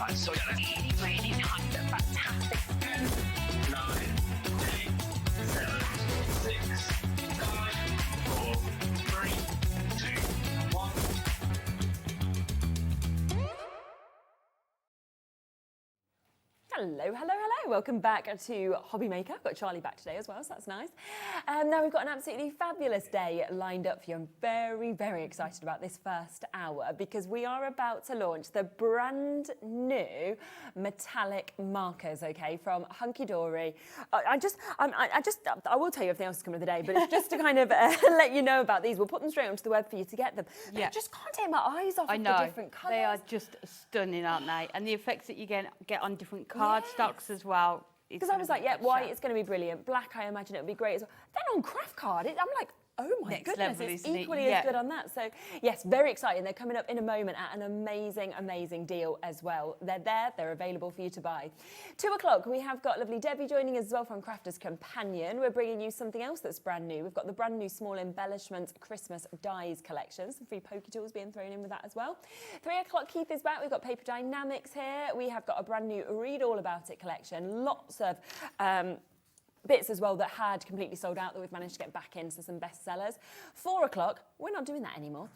Right, so really, really nice and fantastic. 9, 8, 7, 6, 5, 4, 3, 2, 1. Hello, hello, hello. Welcome back to Hobby Maker. Got Charlie back today as well, so that's nice. Now we've got an absolutely fabulous day lined up for you. I'm very, very excited about this first hour because we are about to launch the brand new metallic markers, okay, from Hunkydory. I will tell you everything else is coming of the day, but it's just to kind of let you know about these. We'll put them straight onto the web for you to get them. Yeah. I just can't take my eyes off I of know. the different colours. They are just stunning, aren't they? And the effects that you get on different cardstocks as well. Because I was like, yeah, white, it's going to be brilliant. Black, I imagine it would be great as well. Then on craft card, I'm like, oh my Next goodness, level, it's isn't it? equally Yeah. as good on that. So yes, very exciting. They're coming up in a moment at an amazing, amazing deal as well. They're there, they're available for you to buy. 2 o'clock, we have got lovely Debbie joining us as well from Crafter's Companion. We're bringing you something else that's brand new. We've got the brand new small embellishment Christmas dies collection. Some free Pokey Tools being thrown in with that as well. 3 o'clock, Keith is back. We've got Paper Dienamics here. We have got a brand new Read All About It collection. Lots of bits as well that had completely sold out that we've managed to get back into some bestsellers. 4 o'clock, we're not doing that anymore.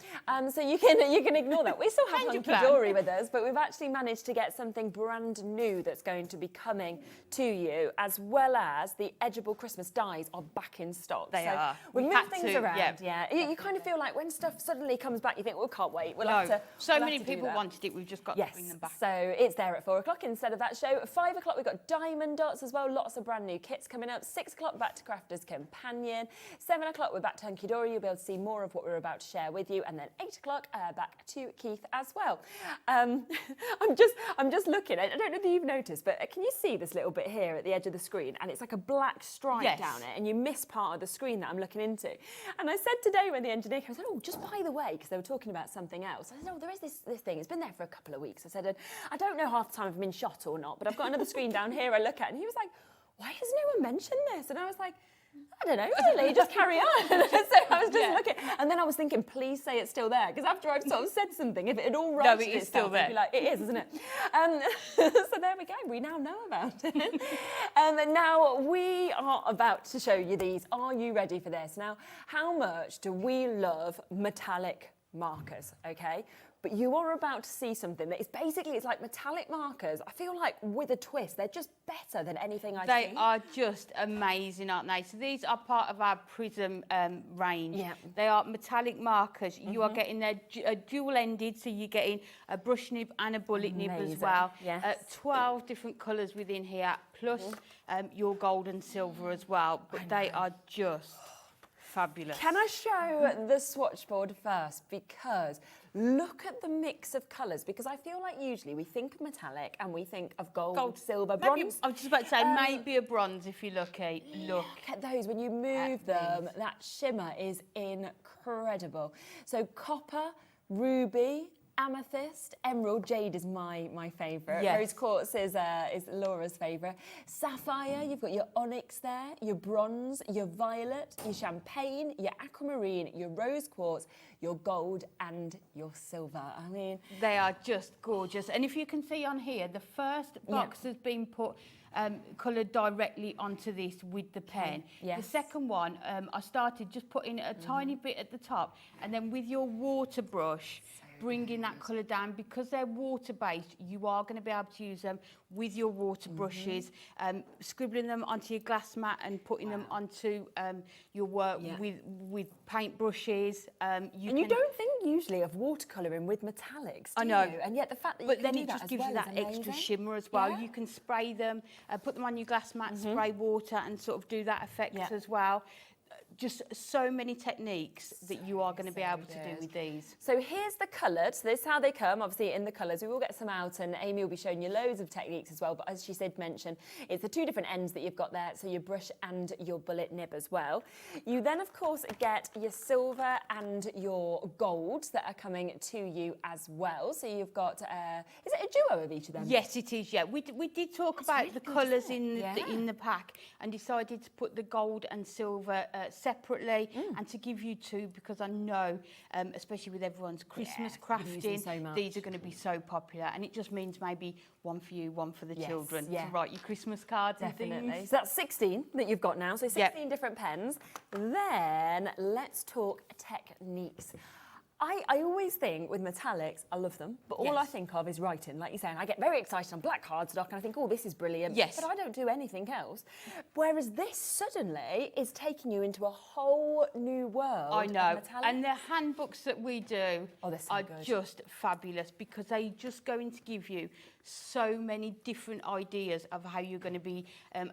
So you can ignore that. We still have Hunkydory with us, but we've actually managed to get something brand new that's going to be coming to you, as well as the edgeable Christmas dies are back in stock. They are. We We move had things to, around. yeah. You kind of feel like when stuff suddenly comes back, you think, well, can't wait. We'll No, have to. so we'll many have to do people that. wanted it. We've just got to bring them back. So it's there at 4 o'clock instead of that show. At 5 o'clock, we've got Diamond Dots as well. Lots of brand new kits coming up. 6 o'clock, back to Crafter's Companion. 7 o'clock, we're back to Hunkydory. You'll be able to see more of what we're about to share with you. And then 8 o'clock, back to Keith as well. I'm just looking. I don't know if you've noticed, but can you see this little bit here at the edge of the screen? And it's like a black stripe Yes. down it, and you miss part of the screen that I'm looking into. And I said today when the engineer came, I said, oh, just by the way, because they were talking about something else. I said, oh, there is this thing. It's been there for a couple of weeks. I said, and I don't know half the time if I'm in shot or not, but I've got another screen down here I look at. And he was like, why has no one mentioned this? And I was like, I don't know, really, just carry on. So I was just looking. And then I was thinking, please say it's still there. Because after I've sort of said something, if it had all righted it is itself, still there. I'd be like, it is, isn't it? So there we go. We now know about it. And now we are about to show you these. Are you ready for this? Now, how much do we love metallic markers, okay? But you are about to see something that is basically, it's like metallic markers. I feel like with a twist, they're just better than anything I've seen. They are just amazing, aren't they? So these are part of our Prism range. Yeah. They are metallic markers. You are getting their dual-ended, so you're getting a brush nib and a bullet nib as Amazing. well. Yes. 12 different colours within here, plus your gold and silver as well. But they are just fabulous. Can I show the swatchboard first? Because look at the mix of colours. Because I feel like usually we think of metallic and we think of gold, silver, Maybe, bronze. I was just about to say, maybe a bronze if you're lucky. Look. Look at those. When you move them, that shimmer is incredible. So copper, ruby, amethyst, emerald, jade is my favourite. Yes. Rose quartz is Laura's favourite. Sapphire, you've got your onyx there, your bronze, your violet, your champagne, your aquamarine, your rose quartz, your gold and your silver. I mean, They are just gorgeous. And if you can see on here, the first box has been put coloured directly onto this with the pen. Yes. The second one, I started just putting a tiny bit at the top, and then with your water brush, bringing that colour down. Because they're water-based, you are going to be able to use them with your water brushes, scribbling them onto your glass mat and putting them onto your work with paint brushes. you don't think usually of watercolouring with metallics, do I know. you? And yet the fact that you But can then do it that just as gives well you that is extra amazing. shimmer as well. Yeah. You can spray them, put them on your glass mat, spray water and sort of do that effect as well. Just so many techniques that you are going to be able to do with these. So here's the coloured. So this is how they come, obviously in the colours. We will get some out and Amy will be showing you loads of techniques as well. But as she said, mention, it's the 2 different ends that you've got there. So your brush and your bullet nib as well. You then, of course, get your silver and your gold that are coming to you as well. So you've got, is it a duo of each of them? Yes, it is, yeah. We did talk about really the good, colours isn't it? in the pack and decided to put the gold and silver separately and to give you two, because I know, especially with everyone's Christmas crafting, so these are going to be so popular, and it just means maybe one for you, one for the children to write your Christmas cards and things. So that's 16 that you've got now, so 16 different pens. Then let's talk techniques. I always think with metallics, I love them, but all I think of is writing. Like you're saying, I get very excited on black cardstock and I think, oh, this is brilliant. Yes. But I don't do anything else. Whereas this suddenly is taking you into a whole new world. I know. Of metallics. And the handbooks that we do are good. just fabulous, because they're just going to give you so many different ideas of how you're going to be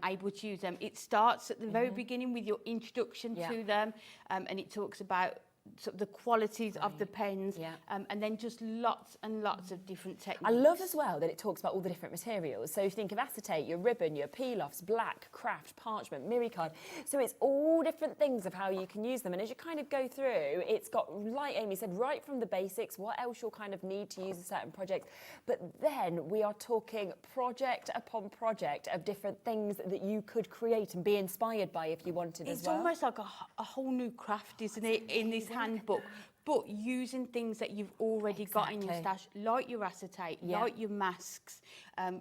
able to use them. It starts at the very beginning with your introduction to them, and it talks about sort of the qualities of the pens, and then just lots and lots of different techniques. I love as well that it talks about all the different materials. So if you think of acetate, your ribbon, your peel-offs, black, craft, parchment, miricard. So it's all different things of how you can use them. And as you kind of go through, it's got, like Amy said, right from the basics, what else you'll kind of need to use a certain project. But then we are talking project upon project of different things that you could create and be inspired by if you wanted as well. It's almost like a whole new craft, isn't it, in this handbook, but using things that you've already got in your stash, like your acetate, like your masks,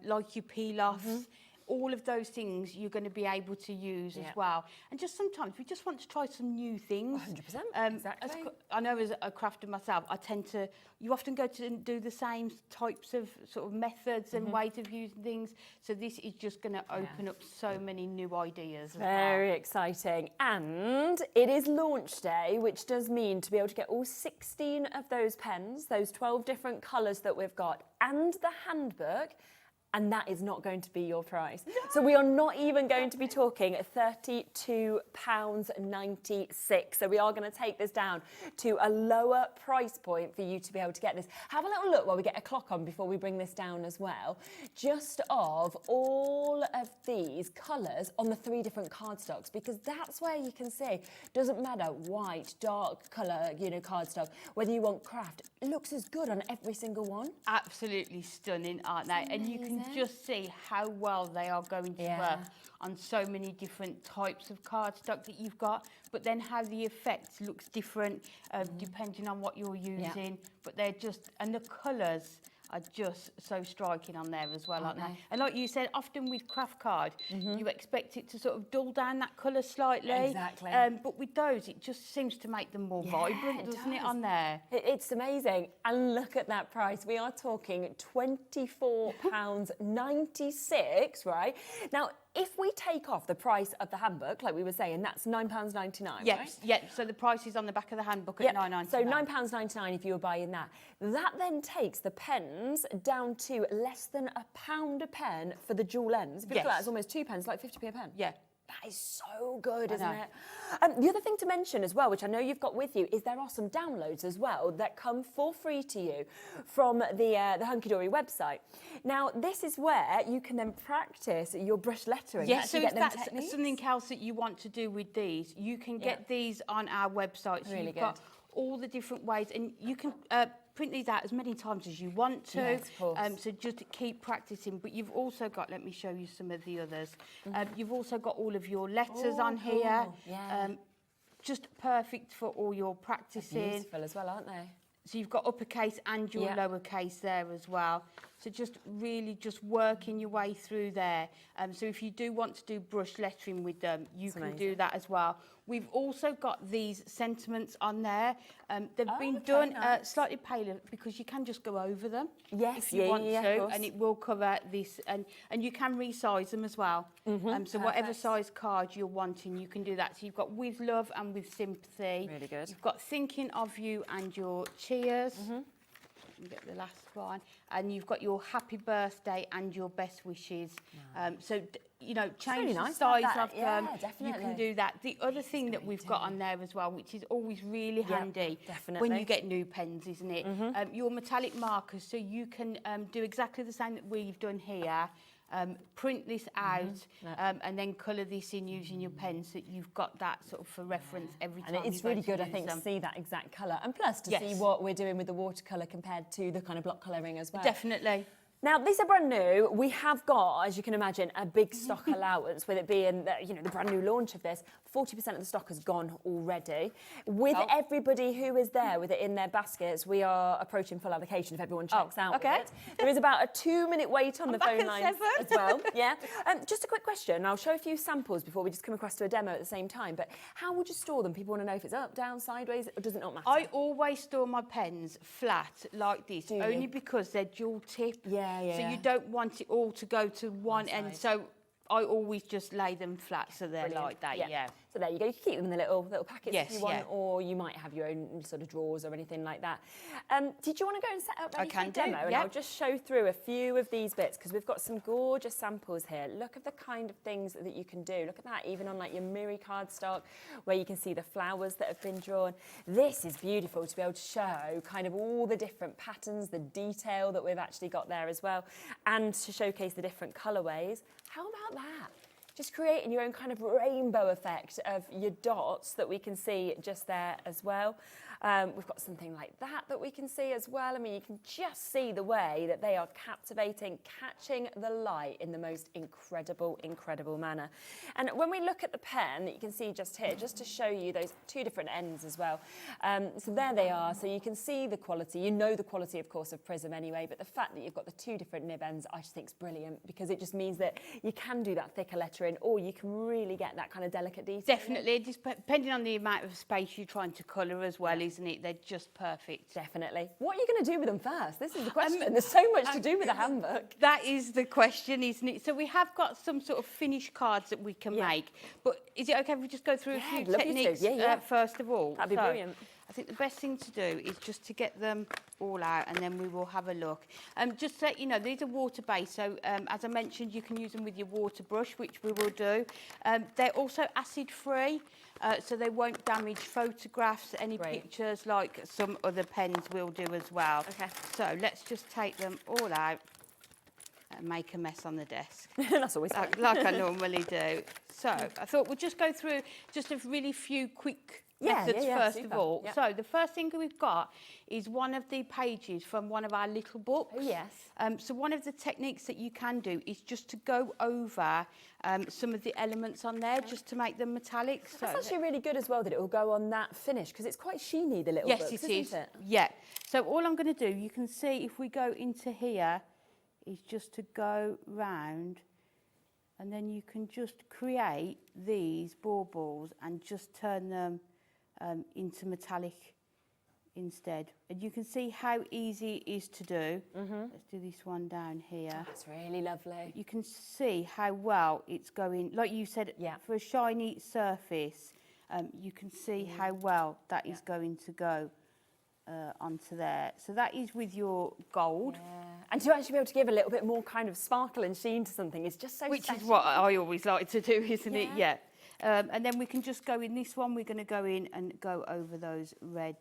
like your peel-offs. All of those things you're going to be able to use as well. And just sometimes we just want to try some new things. 100%, exactly. I know as a crafter myself, you often go to do the same types of sort of methods and ways of using things. So this is just going to open up so many new ideas as Very exciting. And it is launch day, which does mean to be able to get all 16 of those pens, those 12 different colours that we've got, and the handbook. And that is not going to be your price. No. So we are not even going to be talking £32.96. So we are going to take this down to a lower price point for you to be able to get this. Have a little look while we get a clock on before we bring this down as well. Just of all of these colours on the 3 different cardstocks, because that's where you can see, doesn't matter, white, dark colour, cardstock, whether you want craft, it looks as good on every single one. Absolutely stunning, aren't they? And you can just see how well they are going to work on so many different types of cardstock that you've got, but then how the effect looks different depending on what you're using. But they're just, and the colours are just so striking on there as well, aren't they? And like you said, often with craft card, you expect it to sort of dull down that colour slightly. Exactly. But with those, it just seems to make them more vibrant, doesn't it, on there? It's amazing. And look at that price. We are talking £24.96, right? Now, if we take off the price of the handbook, like we were saying, that's £9.99, right? Yes, so the price is on the back of the handbook at £9.99. So £9.99 if you were buying that. That then takes the pens down to less than £1 a pen for the dual ends. If you look at that, it's almost 2 pens, like 50p a pen. Yeah. That is so good, isn't it? The other thing to mention as well, which I know you've got with you, is there are some downloads as well that come for free to you from the Hunkydory website. Now, this is where you can then practice your brush lettering. Yes, so if that's something else that you want to do with these, you can get these on our website. So you've got all the different ways, and you can print these out as many times as you want to. Yes, of course. So just keep practicing. But you've also got, let me show you some of the others. You've also got all of your letters on here. Just perfect for all your practicing. They're beautiful as well, aren't they? So you've got uppercase and your lowercase there as well. So just really just working your way through there. So if you do want to do brush lettering with them, you can do that as well. We've also got these sentiments on there. They've been done slightly paler because you can just go over them if you want to, and it will cover this. And you can resize them as well. So whatever size card you're wanting, you can do that. So you've got with love and with sympathy. Really good. You've got thinking of you and your cheers. Get the last one, and you've got your happy birthday and your best wishes. So change the size of them. You can do that. The other thing that we've got on there as well, which is always really handy when you get new pens, isn't it? Your metallic markers, so you can do exactly the same that we've done here. Print this out and then colour this in using your pen, so that you've got that sort of for reference every time. And it's really good, I think, to see that exact colour, and plus to see what we're doing with the watercolour compared to the kind of block colouring as well. Definitely. Now, these are brand new. We have got, as you can imagine, a big stock allowance, with it being the brand new launch of this. 40% of the stock has gone already. With everybody who is there with it in their baskets, we are approaching full allocation if everyone checks out with it. There is about a 2-minute wait on the phone lines as well. Yeah. Just a quick question. I'll show a few samples before we just come across to a demo at the same time. But how would you store them? People want to know if it's up, down, sideways, or does it not matter? I always store my pens flat like this, only because they're dual tip. Yeah. So you don't want it all to go to one end. So I always just lay them flat so they're like that, yeah. So there you go. You can keep them in the little packets if you want, yeah. or you might have your own sort of drawers or anything like that. Did you want to go and set up ready for the demo? And I'll just show through a few of these bits because we've got some gorgeous samples here. Look at the kind of things that you can do. Look at that, even on like your Miri cardstock, where you can see the flowers that have been drawn. This is beautiful to be able to show kind of all the different patterns, the detail that we've actually got there as well, and to showcase the different colourways. How about that? Just creating your own kind of rainbow effect of your dots that we can see just there as well. We've got something like that we can see as well. I mean, you can just see the way that they are captivating, catching the light in the most incredible, incredible manner. And when we look at the pen that you can see just here, just to show you those two different ends as well. So there they are. So you can see the quality. You know the quality, of course, of Prism anyway, but the fact that you've got the two different nib ends, I just think is brilliant because it just means that you can do that thicker lettering, or you can really get that kind of delicate detail. Definitely, just depending on the amount of space you're trying to colour as well, isn't it? They're just perfect. Definitely. What are you going to do with them first? This is the question. There's so much to do with a handbook. That is the question, isn't it? So we have got some sort of finished cards that we can make. But is it okay if we just go through a few techniques first of all? That'd be brilliant. I think the best thing to do is just to get them all out and then we will have a look. Just so you know, these are water-based, so as I mentioned, you can use them with your water brush, which we will do. They're also acid-free, so they won't damage photographs, any pictures, like some other pens will do as well. Okay. So let's just take them all out and make a mess on the desk. That's always like I normally do. So I thought we'll just go through just a really few quick methods first of all. Yep. So the first thing we've got is one of the pages from one of our little books. Oh, yes. So one of the techniques that you can do is just to go over some of the elements on there, just to make them metallic. So that's actually really good as well, that it will go on that finish, because it's quite sheeny, the little books, isn't it? Yeah. So all I'm going to do, you can see if we go into here, is just to go round, and then you can just create these baubles and just turn them into metallic instead. And you can see how easy it is to do. Let's do this one down here. Oh, that's really lovely. You can see how well it's going. Like you said, for a shiny surface, you can see how well that is going to go onto there. So that is with your gold. And to actually be able to give a little bit more kind of sparkle and sheen to something is just so Which special. is what I always like to do, isn't it? Yeah. And then we can just go in this one. We're going to go in and go over those red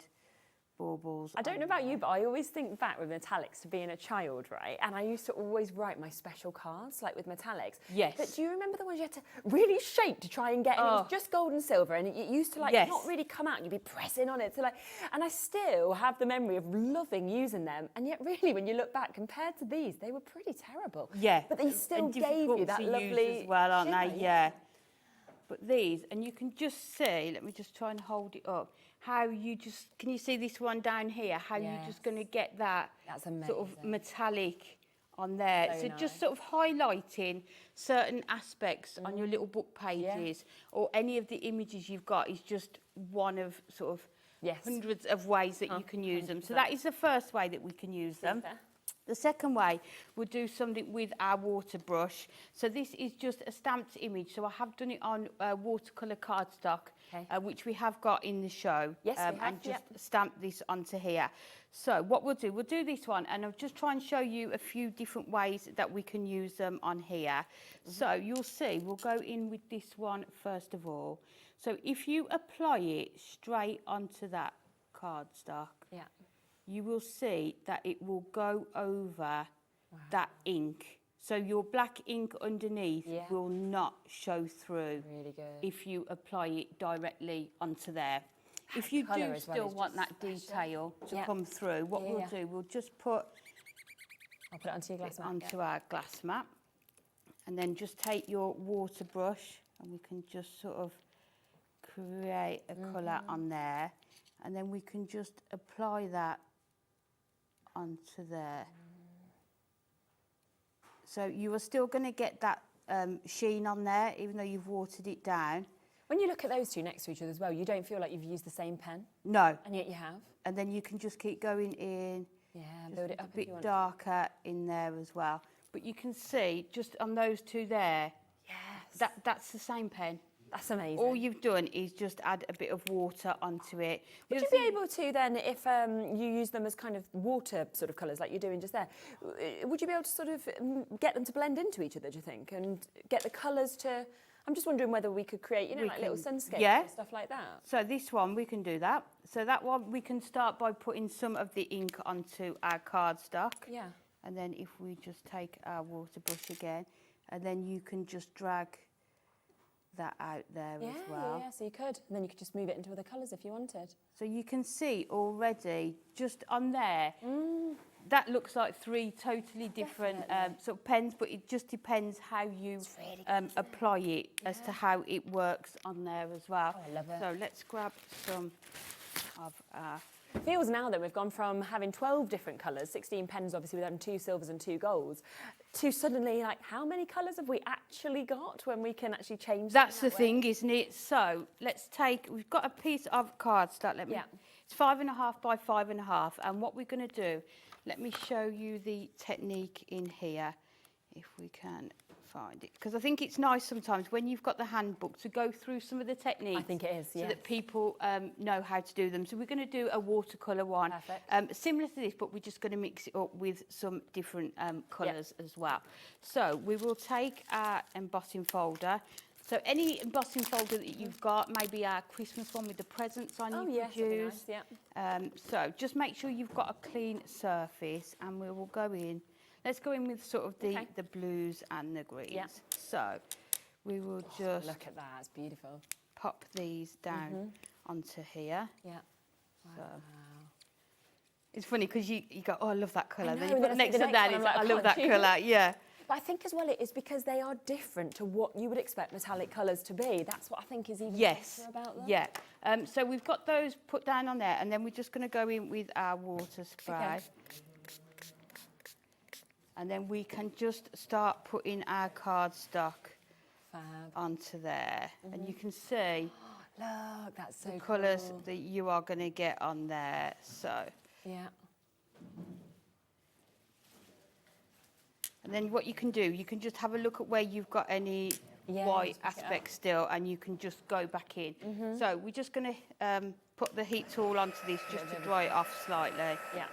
baubles. I don't know about you, but I always think back with metallics to being a child, right? And I used to always write my special cards, like with metallics. Yes. But do you remember the ones you had to really shape to try and get? And it was just gold and silver, and it used to not really come out. You'd be pressing on it to and I still have the memory of loving using them. And yet, really, when you look back, compared to these, they were pretty terrible. Yeah. But they still gave you that lovely as well, aren't they? Yeah. But these, and you can just see, let me just try and hold it up, how you just, can you see this one down here? How you're just going to get that sort of metallic on there. So just sort of highlighting certain aspects on your little book pages or any of the images you've got is just one of sort of hundreds of ways that you can use them. So that is the first way that we can use them. The second way, we'll do something with our water brush. So this is just a stamped image. So I have done it on watercolour cardstock, which we have got in the show. Yes, we have, and just stamp this onto here. So what we'll do this one, and I'll just try and show you a few different ways that we can use them on here. So you'll see, we'll go in with this one first of all. So if you apply it straight onto that cardstock, you will see that it will go over that ink. So your black ink underneath will not show through if you apply it directly onto there. If you do still want that detail to come through, what we'll do, we'll just put I'll put it onto your glass mat. onto our glass mat. And then just take your water brush and we can just sort of create a colour on there. And then we can just apply that onto there. So you are still going to get that sheen on there, even though you've watered it down. When you look at those two next to each other as well, you don't feel like you've used the same pen, No. and yet you have. And then you can just keep going in. Yeah, Just build it up a if you bit want. darker in there as well. But you can see just on those two there, Yes. that's the same pen. That's amazing. All you've done is just add a bit of water onto it. Would you be able to then, if you use them as kind of water sort of colours like you're doing just there, would you be able to sort of get them to blend into each other, do you think? And get the colours to... I'm just wondering whether we could create, you know, We like little can- sunscapes yeah. and stuff like that. So this one, we can do that. So that one, we can start by putting some of the ink onto our cardstock. Yeah. And then if we just take our water brush again, and then you can just drag that out there Yeah, as well. yeah, so you could. And then you could just move it into other colours if you wanted. So you can see already, just on there, that looks like three totally different sort of pens, but it just depends how you really apply it as to how it works on there as well. Oh, I love it. So let's grab some of our... Feels now that we've gone from having 12 different colours, 16 pens obviously with them 2 silvers and 2 golds, to suddenly like how many colours have we actually got when we can actually change That's the that way? thing, isn't it? So let's take, we've got a piece of cardstock. Yeah. It's 5.5 by 5.5. And what we're going to do, let me show you the technique in here, if we can find it. Because I think it's nice sometimes when you've got the handbook to go through some of the techniques. I think it is, So yeah. that people know how to do them. So we're going to do a watercolour one. Perfect. Similar to this, but we're just going to mix it up with some different colours as well. So we will take our embossing folder. So any embossing folder that you've got, maybe our Christmas one with the presents on, Oh you yes, could that'd be use. nice, yeah. So just make sure you've got a clean surface, and we will go in. Let's go in with sort of Okay. the blues and the greens. Yeah. So we will just Look at that, it's beautiful. pop these down onto here. Yeah. So it's funny because you go, oh, I love that colour. I Then know, you then put I the see next the one next down, one, it's I'm like, I like, love that can't choose. colour, yeah. But I think as well it is because they are different to what you would expect metallic colours to be. That's what I think is even Yes, better about them. yeah. So we've got those put down on there, and then we're just going to go in with our water spray. Okay. And then we can just start putting our cardstock Fab. onto there. And you can see Look, that's so the colours cool. that you are going to get on there. So, Yeah. and then what you can do, you can just have a look at where you've got any Yeah, white just pick it up. aspects still, and you can just go back in. So we're just going to put the heat tool onto this just to dry it off slightly. Yeah.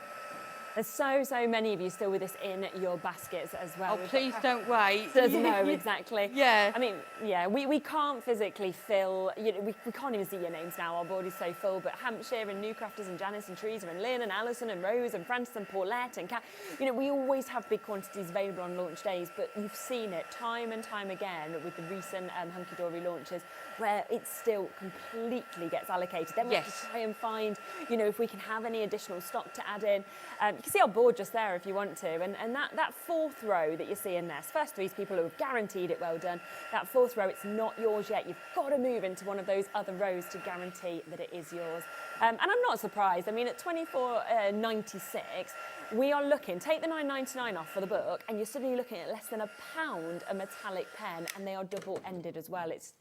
There's so many of you still with this in your baskets as well. Oh, We've got please don't wait. Doesn't know exactly. Yeah. I mean, yeah, we can't physically fill, you know, we can't even see your names now, our board is so full, but Hampshire and New Crafters and Janice and Teresa and Lynn and Alison and Rose and Frances and Paulette and Kat, you know, we always have big quantities available on launch days, but you've seen it time and time again with the recent Hunkydory launches where it still completely gets allocated. Then we have Yes. to try and find, you know, if we can have any additional stock to add in. You can see our board just there if you want to, and that fourth row that you see in there, first these people who have guaranteed it well done, that fourth row, it's not yours yet. You've got to move into one of those other rows to guarantee that it is yours. And I'm not surprised. I mean, at $24.96, we are looking, take the $9.99 off for the book, and you're suddenly looking at less than £1 a metallic pen, and they are double-ended as well. It's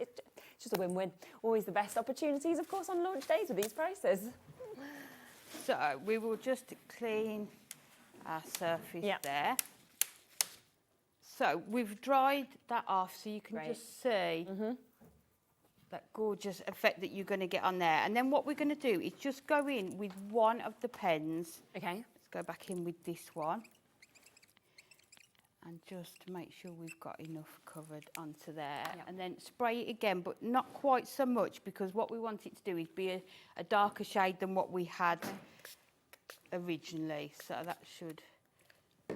just a win-win. Always the best opportunities, of course, on launch days with these prices. So we will just clean our surface there. So we've dried that off, so you can Great. just see that gorgeous effect that you're going to get on there. And then what we're going to do is just go in with one of the pens. Okay. Let's go back in with this one. And just make sure we've got enough covered onto there. Yep. And then spray it again, but not quite so much, because what we want it to do is be a darker shade than what we had originally. So that should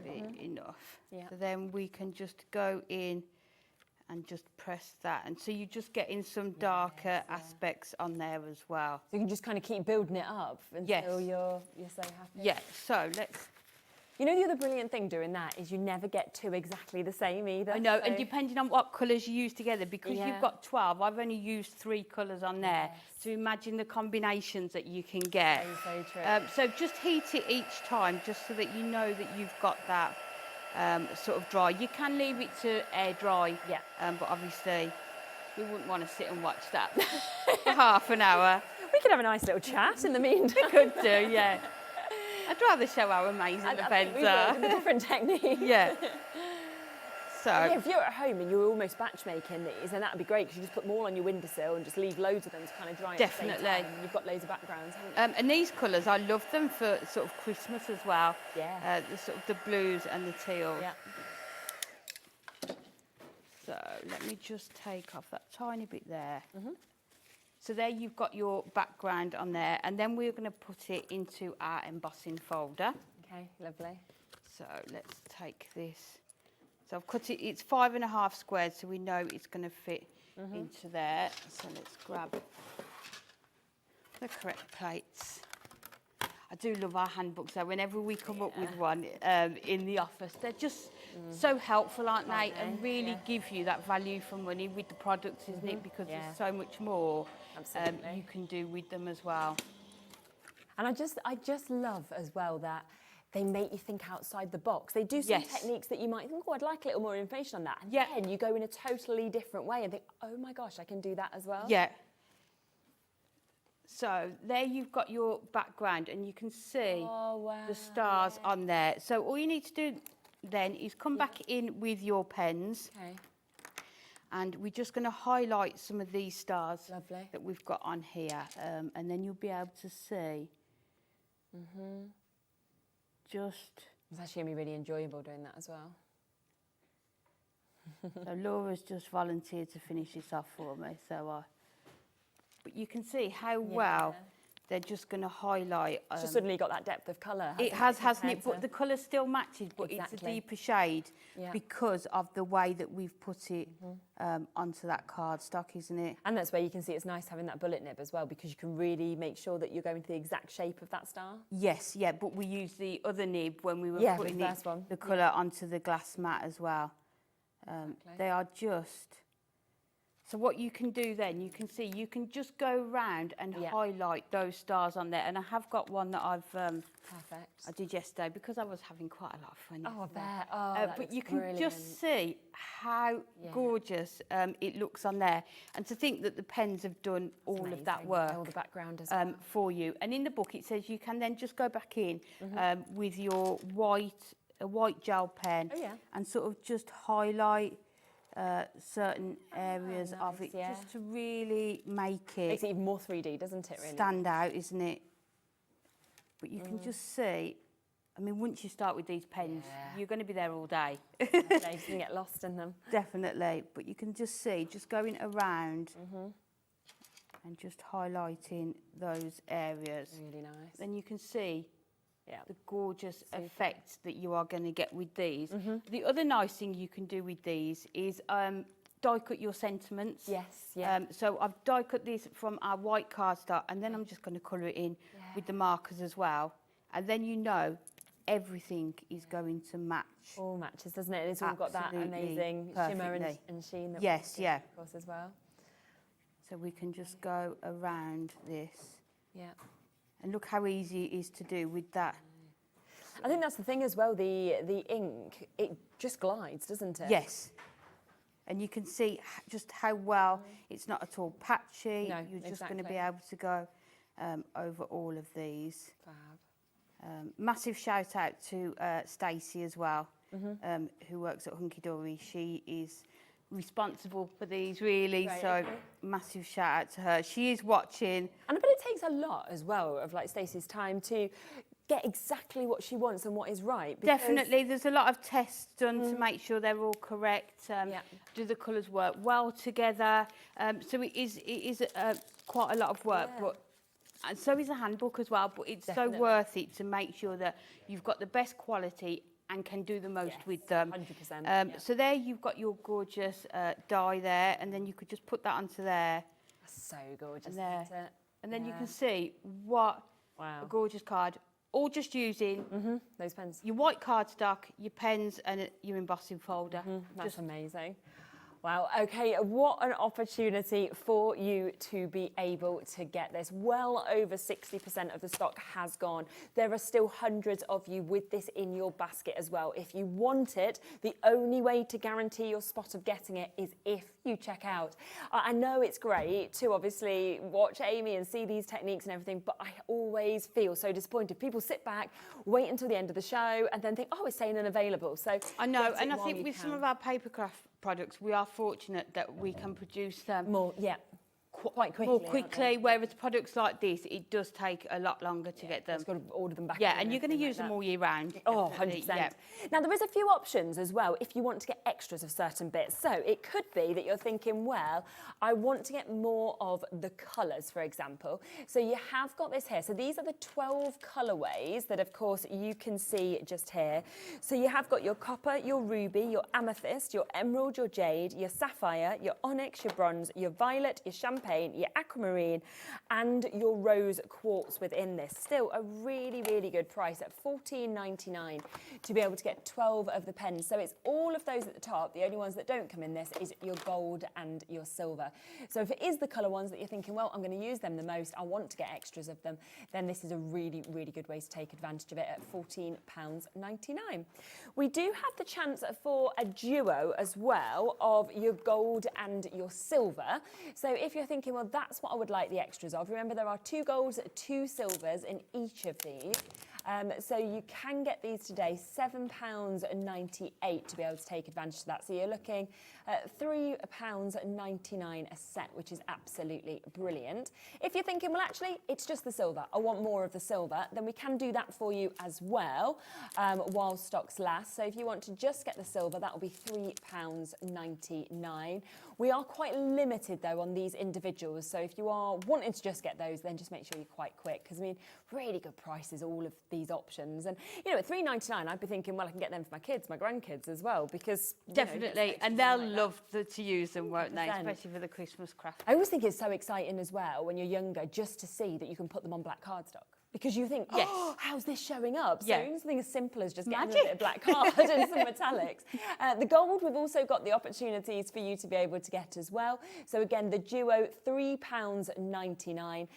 be enough. Yeah. So then we can just go in and just press that. And so you're just getting some darker aspects on there as well. So you can just kind of keep building it up until Yes. you're so happy. Yeah, so let's You know, the other brilliant thing doing that is you never get two exactly the same either. I know, so- and depending on what colours you use together, because Yeah. you've got 12, I've only used 3 colours on there. Yes. So imagine the combinations that you can get. So true. So just heat it each time, just so that you know that you've got that sort of dry. You can leave it to air dry, Yeah. but obviously we wouldn't want to sit and watch that for half an hour. We could have a nice little chat in the meantime. Could do, yeah. I'd rather show how amazing the I think pens we would, are. with a different technique. Yeah. So, Yeah, if you're at home and you're almost batch making these, then that'd be great because you just put them all on your windowsill and just leave loads of them to kind of dry. Definitely. At the same time. You've got loads of backgrounds, haven't you? and these colours, I love them for sort of Christmas as well. Yeah. The sort of the blues and the teal. Yeah. So let me just take off that tiny bit there. Mm-hmm. So there you've got your background on there, and then we're going to put it into our embossing folder. Okay, lovely. So let's take this. So I've cut it, it's 5.5 squares, so we know it's going to fit Mm-hmm. into there. So let's grab the correct plates. I do love our handbooks though. Whenever we come up with one in the office, they're just so helpful, aren't they? And really give you that value for money with the products, isn't it? Because Yeah. there's so much more Absolutely. you can do with them as well. And I just love as well that they make you think outside the box. They do some Yes. techniques that you might think, oh, I'd like a little more information on that. And Yeah. then you go in a totally different way and think, oh my gosh, I can do that as well. Yeah. So there you've got your background, and you can see Oh, wow. the stars on there. So all you need to do then is come back in with your pens, Okay, and we're just going to highlight some of these stars lovely. that we've got on here, and then you'll be able to see just... It's actually going to be really enjoyable doing that as well. So Laura's just volunteered to finish this off for me, so but you can see how well they're just going to highlight. It's just suddenly got that depth of colour. It has, hasn't it? But the colour still matches, but it's a Exactly. deeper shade Yeah. because of the way that we've put it onto that cardstock, isn't it? And that's where you can see it's nice having that bullet nib as well, because you can really make sure that you're going to the exact shape of that star. Yes, yeah, but we used the other nib when we were Yeah, putting the first one. the colour onto the glass mat as well. Exactly. They are just... So what you can do then, you can see, you can just go round and Yeah. highlight those stars on there. And I have got one that I Perfect. did yesterday because I was having quite a lot of fun. Oh, I yesterday. bet. Oh, that But looks you can brilliant. just see how Yeah. gorgeous it looks on there. And to think that the pens have done all of that Amazing. work All the background as well. for you. And in the book it says you can then just go back in with your a white gel pen Oh, yeah. and sort of just highlight certain areas of nice, it, yeah. just to really make it Makes it even more 3D, doesn't it, really? stand out, isn't it? But you can just see, I mean, once you start with these pens, Yeah. you're going to be there all day. You can get lost in them. Definitely. But you can just see, just going around and just highlighting those areas. Really nice. Then you can see Yeah. the gorgeous effect that you are going to get with these. The other nice thing you can do with these is die cut your sentiments. Yes, yeah. So I've die cut this from our white cardstock, and then I'm just going to colour it in with the markers as well. And then you know everything is going to match. All matches, doesn't it? And it's all got that Absolutely amazing shimmer perfectly. and sheen that Yes, we yeah. of course, as well. So we can just go around this. Yeah. And look how easy it is to do with that. I think that's the thing as well, the ink, it just glides, doesn't it? Yes. And you can see just how well it's not at all patchy. No, You're just going to exactly. be able to go over all of these. Fab. Massive shout out to Stacey as well, Mm-hmm. who works at Hunkydory. She is responsible for these, really. Right, so okay. massive shout out to her. She is watching. And I bet it takes a lot as well of like Stacey's time to get exactly what she wants and what is right. because- Definitely, there's a lot of tests done to make sure they're all correct. Yeah. Do the colours work well together? So it is quite a lot of work, Yeah. but and so is a handbook as well. But it's Definitely. so worth it to make sure that you've got the best quality and can do the most Yes, with them. 100%. Yeah. So there you've got your gorgeous die there, and then you could just put that onto there, That's so gorgeous, and there. isn't it? And then you Yeah. can see what Wow. a gorgeous card all just using Those pens. your white cardstock, your pens, and your embossing folder. That's amazing. Wow, okay, what an opportunity for you to be able to get this. Well over 60% of the stock has gone. There are still hundreds of you with this in your basket as well. If you want it, the only way to guarantee your spot of getting it is if you check out. I know it's great to obviously watch Amy and see these techniques and everything, but I always feel so disappointed. People sit back, wait until the end of the show, and then think, oh, it's saying unavailable. So I know, get it and I while think you with can. some of our paper craft products, we are fortunate that we can produce them More, yeah, quite quickly. more aren't quickly, they? whereas products like this, it does take a lot longer to get them. Just got to order them back. Yeah, in and you're going to everything use like them that. all year round. Oh, definitely, 100%. yeah. Now, there is a few options as well if you want to get extras of certain bits. So it could be that you're thinking, well, I want to get more of the colours, for example. So you have got this here. So these are the 12 colourways that, of course, you can see just here. So you have got your copper, your ruby, your amethyst, your emerald, your jade, your sapphire, your onyx, your bronze, your violet, your champagne, your aquamarine, and your rose quartz within this. Still a really, really good price at $14.99 to be able to get 12 of the pens. So it's all of those at the top. The only ones that don't come in this is your gold and your silver. So if it is the colour ones that you're thinking, well, I'm going to use them the most, I want to get extras of them, then this is a really, really good way to take advantage of it at £14.99. We do have the chance for a duo as well of your gold and your silver. So if you're thinking, well, that's what I would like the extras of, remember there are 2 golds, 2 silvers in each of these. So you can get these today, £7.98 to be able to take advantage of that. So you're looking at £3.99 a set, which is absolutely brilliant. If you're thinking, well, actually, it's just the silver, I want more of the silver, then we can do that for you as well while stocks last. So if you want to just get the silver, that will be £3.99. We are quite limited, though, on these individuals. So if you are wanting to just get those, then just make sure you're quite quick, because, I mean, really good prices, all of these options. And, you know, at £3.99, I'd be thinking, well, I can get them for my kids, my grandkids as well, because... Definitely, and they'll love to use them, won't they? 100%. Especially for the Christmas craft. I always think it's so exciting as well when you're younger just to see that you can put them on black cardstock. Because you think, Yes. oh, how's this showing up? So Yeah. something as simple as just getting Magic. a bit of black card and some metallics. The gold, we've also got the opportunities for you to be able to get as well. So again, the duo, £3.99.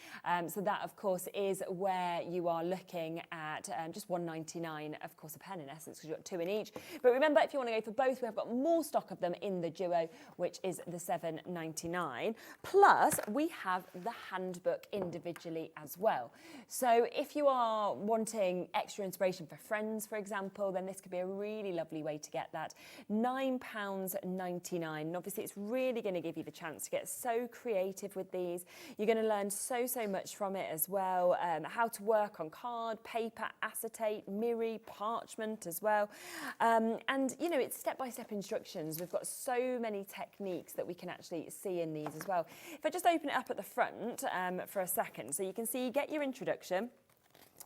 So that, of course, is where you are looking at just $1.99, of course, a pen in essence, because you've got 2 in each. But remember, if you want to go for both, we have got more stock of them in the duo, which is the $7.99. Plus, we have the handbook individually as well. So if you are wanting extra inspiration for friends, for example, then this could be a really lovely way to get that. £9.99. And obviously, it's really going to give you the chance to get so creative with these. You're going to learn so much from it as well. How to work on card, paper, acetate, mirri, parchment as well. And, you know, it's step-by-step instructions. We've got so many techniques that we can actually see in these as well. If I just open it up at the front for a second, so you can see, you get your introduction.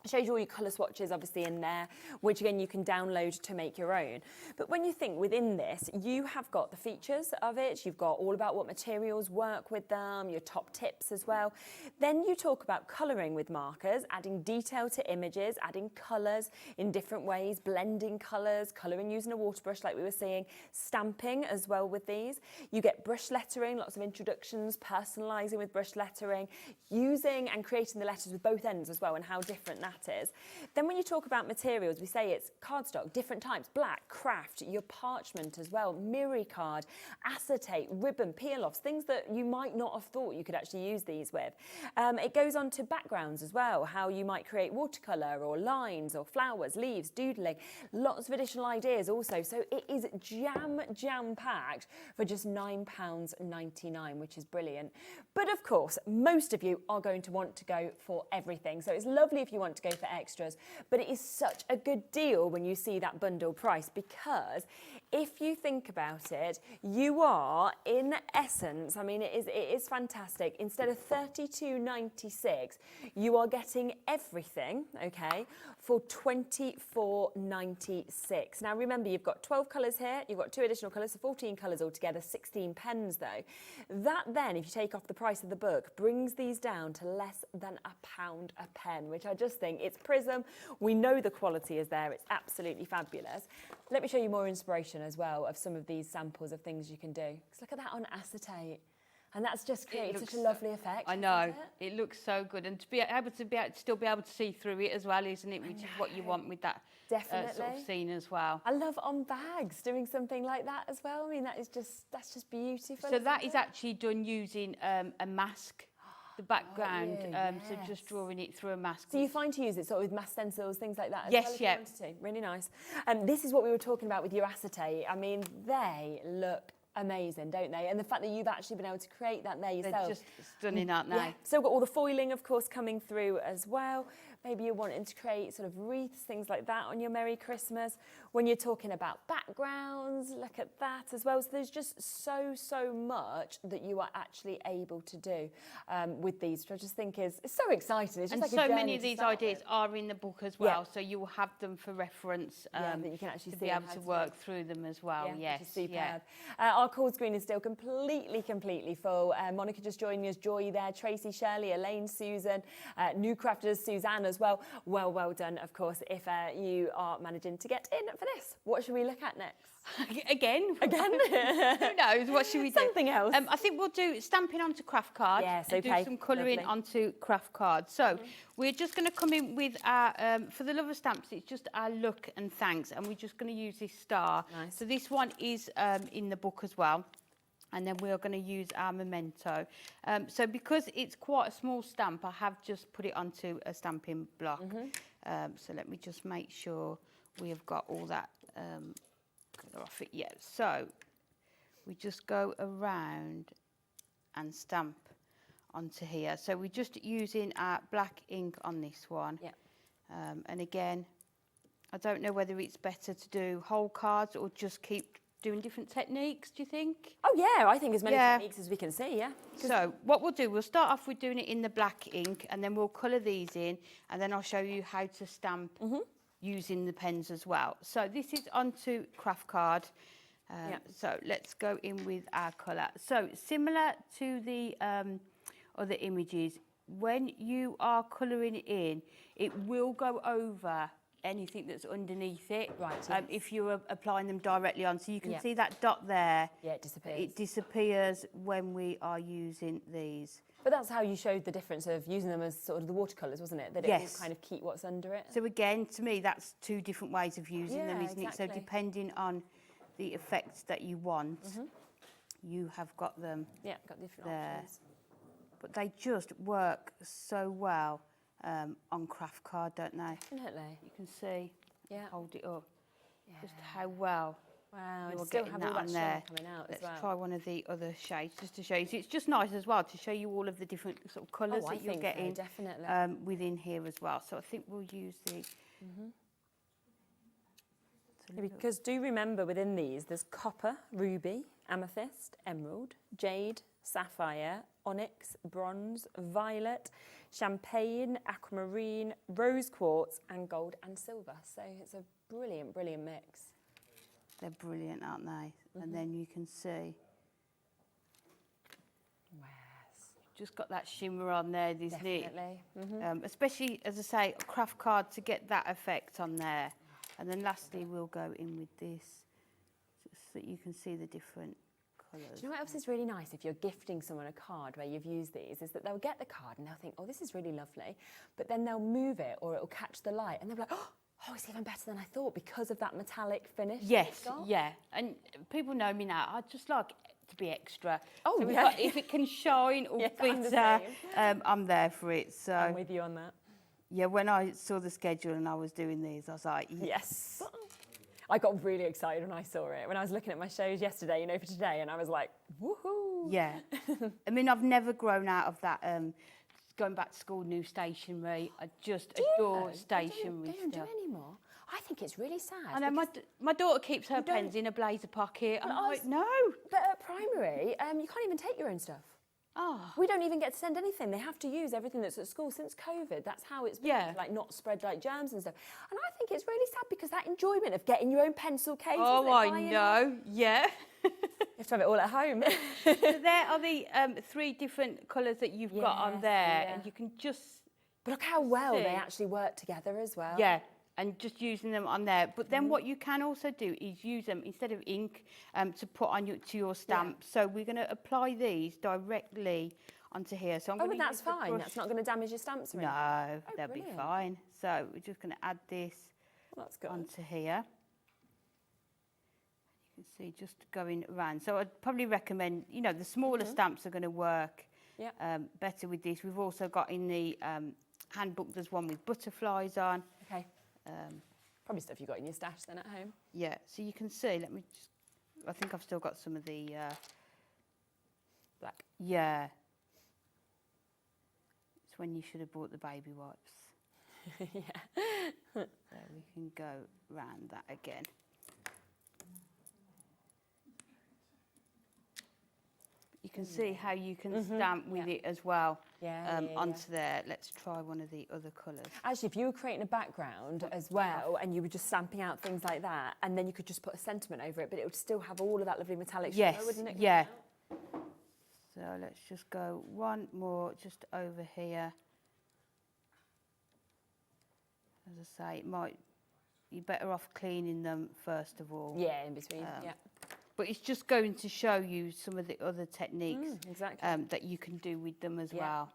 It shows you all your colour swatches obviously in there, which again you can download to make your own. But when you think within this, you have got the features of it, you've got all about what materials work with them, your top tips as well. Then you talk about colouring with markers, adding detail to images, adding colours in different ways, blending colours, colouring using a water brush like we were seeing, stamping as well with these. You get brush lettering, lots of introductions, personalising with brush lettering, using and creating the letters with both ends as well, and how different that is. Then when you talk about materials, we say it's cardstock, different types, black, craft, your parchment as well, mirri card, acetate, ribbon, peel-offs, things that you might not have thought you could actually use these with. It goes on to backgrounds as well, how you might create watercolour or lines or flowers, leaves, doodling, lots of additional ideas also. So it is jam-packed for just £9.99, which is brilliant. But of course, most of you are going to want to go for everything. So it's lovely if you want to go for extras, but it is such a good deal when you see that bundle price, because if you think about it, you are in essence, I mean, it is fantastic. Instead of $32.96, you are getting everything, okay, for $24.96. Now remember, you've got 12 colours here, you've got 2 additional colours, so 14 colours altogether, 16 pens though. That then, if you take off the price of the book, brings these down to less than £1 a pen, which I just think amazing. It's Prism. We know the quality is there. It's absolutely fabulous. Let me show you more inspiration as well of some of these samples of things you can do. 'Cause look at that on acetate. And that's just created such a lovely effect. I know. It looks so good. And to be able to still be able to see through it as well, isn't it? Which is what you want with that sort of scene as well. I love on bags doing something like that as well. I mean, that's just beautiful. So that is actually done using a mask, the background. So just drawing it through a mask. So you find to use it sort of with mask stencils, things like that as yes, well if you wanted to. Really nice. And this is what we were talking about with your acetate. I mean, they look amazing, don't they? And the fact that you've actually been able to create that there yourself. They're just stunning, aren't they? Yeah. So we've got all the foiling, of course, coming through as well. Maybe you're wanting to create sort of wreaths, things like that on your Merry Christmas. When you're talking about backgrounds, look at that as well. So there's just so much that you are actually able to do with these, which I just think is so exciting. It's just and like so many of these ideas are in the book as well, so you will have them for reference that you can actually be able to work through them as well. Yes, superb. Our call screen is still completely full. Monica just joining us, Joy there, Tracy, Shirley, Elaine, Susan, new crafters, Suzanne as well. Well done, of course, if you are managing to get in for this. What should we look at next? Again? Who knows? What should we do? Something else. I think we'll do stamping onto craft cards. Yes, and okay. do some colouring onto craft cards. So we're just going to come in with our, for the love of stamps, it's just our look and thanks, and we're just going to use this star. Nice. So this one is in the book as well. And then we are going to use our memento. So because it's quite a small stamp, I have just put it onto a stamping block. So let me just make sure we have got all that colour off it yet. So we just go around and stamp onto here. So we're just using our black ink on this one. And again, I don't know whether it's better to do whole cards or just keep doing different techniques, do you think? Oh yeah, I think as many techniques as we can see, So what we'll do, we'll start off with doing it in the black ink, and then we'll colour these in, and then I'll show you how to stamp using the pens as well. So this is onto craft card. So let's go in with our colour. So similar to the other images, when you are colouring it in, it will go over anything that's underneath it, if you're applying them directly on. So you can see that dot there. Yeah, it disappears. It disappears when we are using these. But that's how you showed the difference of using them as sort of the watercolours, wasn't it? That it will kind of keep what's under it. So again, to me, that's two different ways of using them, isn't it? So depending on the effects that you want, you have got them got different there. options. But they just work so well on craft card, don't they? Definitely. You can see, hold it up, just how well you're still getting have that all that shine coming out Let's as well. try one of the other shades just to show you. So it's just nice as well to show you all of the different sort of colours that you're getting within here as well. So I think we'll use the... Because do remember within these, there's copper, ruby, amethyst, emerald, jade, sapphire, onyx, bronze, violet, champagne, aquamarine, rose quartz, and gold and silver. So it's a brilliant mix. They're brilliant, aren't they? And then you can see. Just got that shimmer on there, isn't it? Especially, as I say, craft card to get that effect on there. And then lastly, we'll go in with this so that you can see the different colours. Do you know what else is really nice if you're gifting someone a card where you've used these, is that they'll get the card and they'll think, oh, this is really lovely, but then they'll move it or it'll catch the light and they'll be like, oh, it's even better than I thought because of that metallic finish. Yes, and people know me now. I just like to be extra. Oh, so if it can shine or glitter, I'm there for it. So I'm with you on that. Yeah, when I saw the schedule and I was doing these, I was like, yes. I got really excited when I saw it. When I was looking at my shows yesterday, for today, and I was like, woohoo. Yeah. I mean, I've never grown out of that going back to school, new stationery. I just adore stationery stuff. They don't do it anymore. I think it's really sad. I know, my daughter keeps her pens in a blazer pocket. I'm like, no. But at primary, you can't even take your own stuff. Oh. We don't even get to send anything. They have to use everything that's at school since COVID. That's how it's been, like not spread like germs and stuff. And I think it's really sad because that enjoyment of getting your own pencil case. Oh, I know. Yeah. You have to have it all at home. So there are the 3 different colours that you've got on there, and you can just But look how well See? they actually work together as well. Yeah, and just using them on there. But then what you can also do is use them instead of ink to put on your stamp. So we're going to apply these directly onto here. So I'm Oh, going but to that's fine. That's not going to damage your stamps or anything. No, Oh, they'll be brilliant. fine. So we're just going to add this Well, that's good. onto here. You can see just going around. So I'd probably recommend, you know, the smaller stamps are going to work better with this. We've also got in the handbook, there's one with butterflies on. Okay. Probably stuff you got in your stash then at home. Yeah, so you can see, let me just, I think I've still got some of the Black. Yeah. It's when you should have bought the baby wipes. Yeah. So we can go round that again. You can see how you can stamp with it as well onto there. Let's try one of the other colours. Actually, if you were creating a background as well and you were just stamping out things like that, and then you could just put a sentiment over it, but it would still have all of that lovely metallic shimmer, wouldn't it? Yeah. So let's just go one more just over here. As I say, it might, you're better off cleaning them first of all. Yeah, in between, yeah. But it's just going to show you some of the other techniques exactly. that you can do with them as well.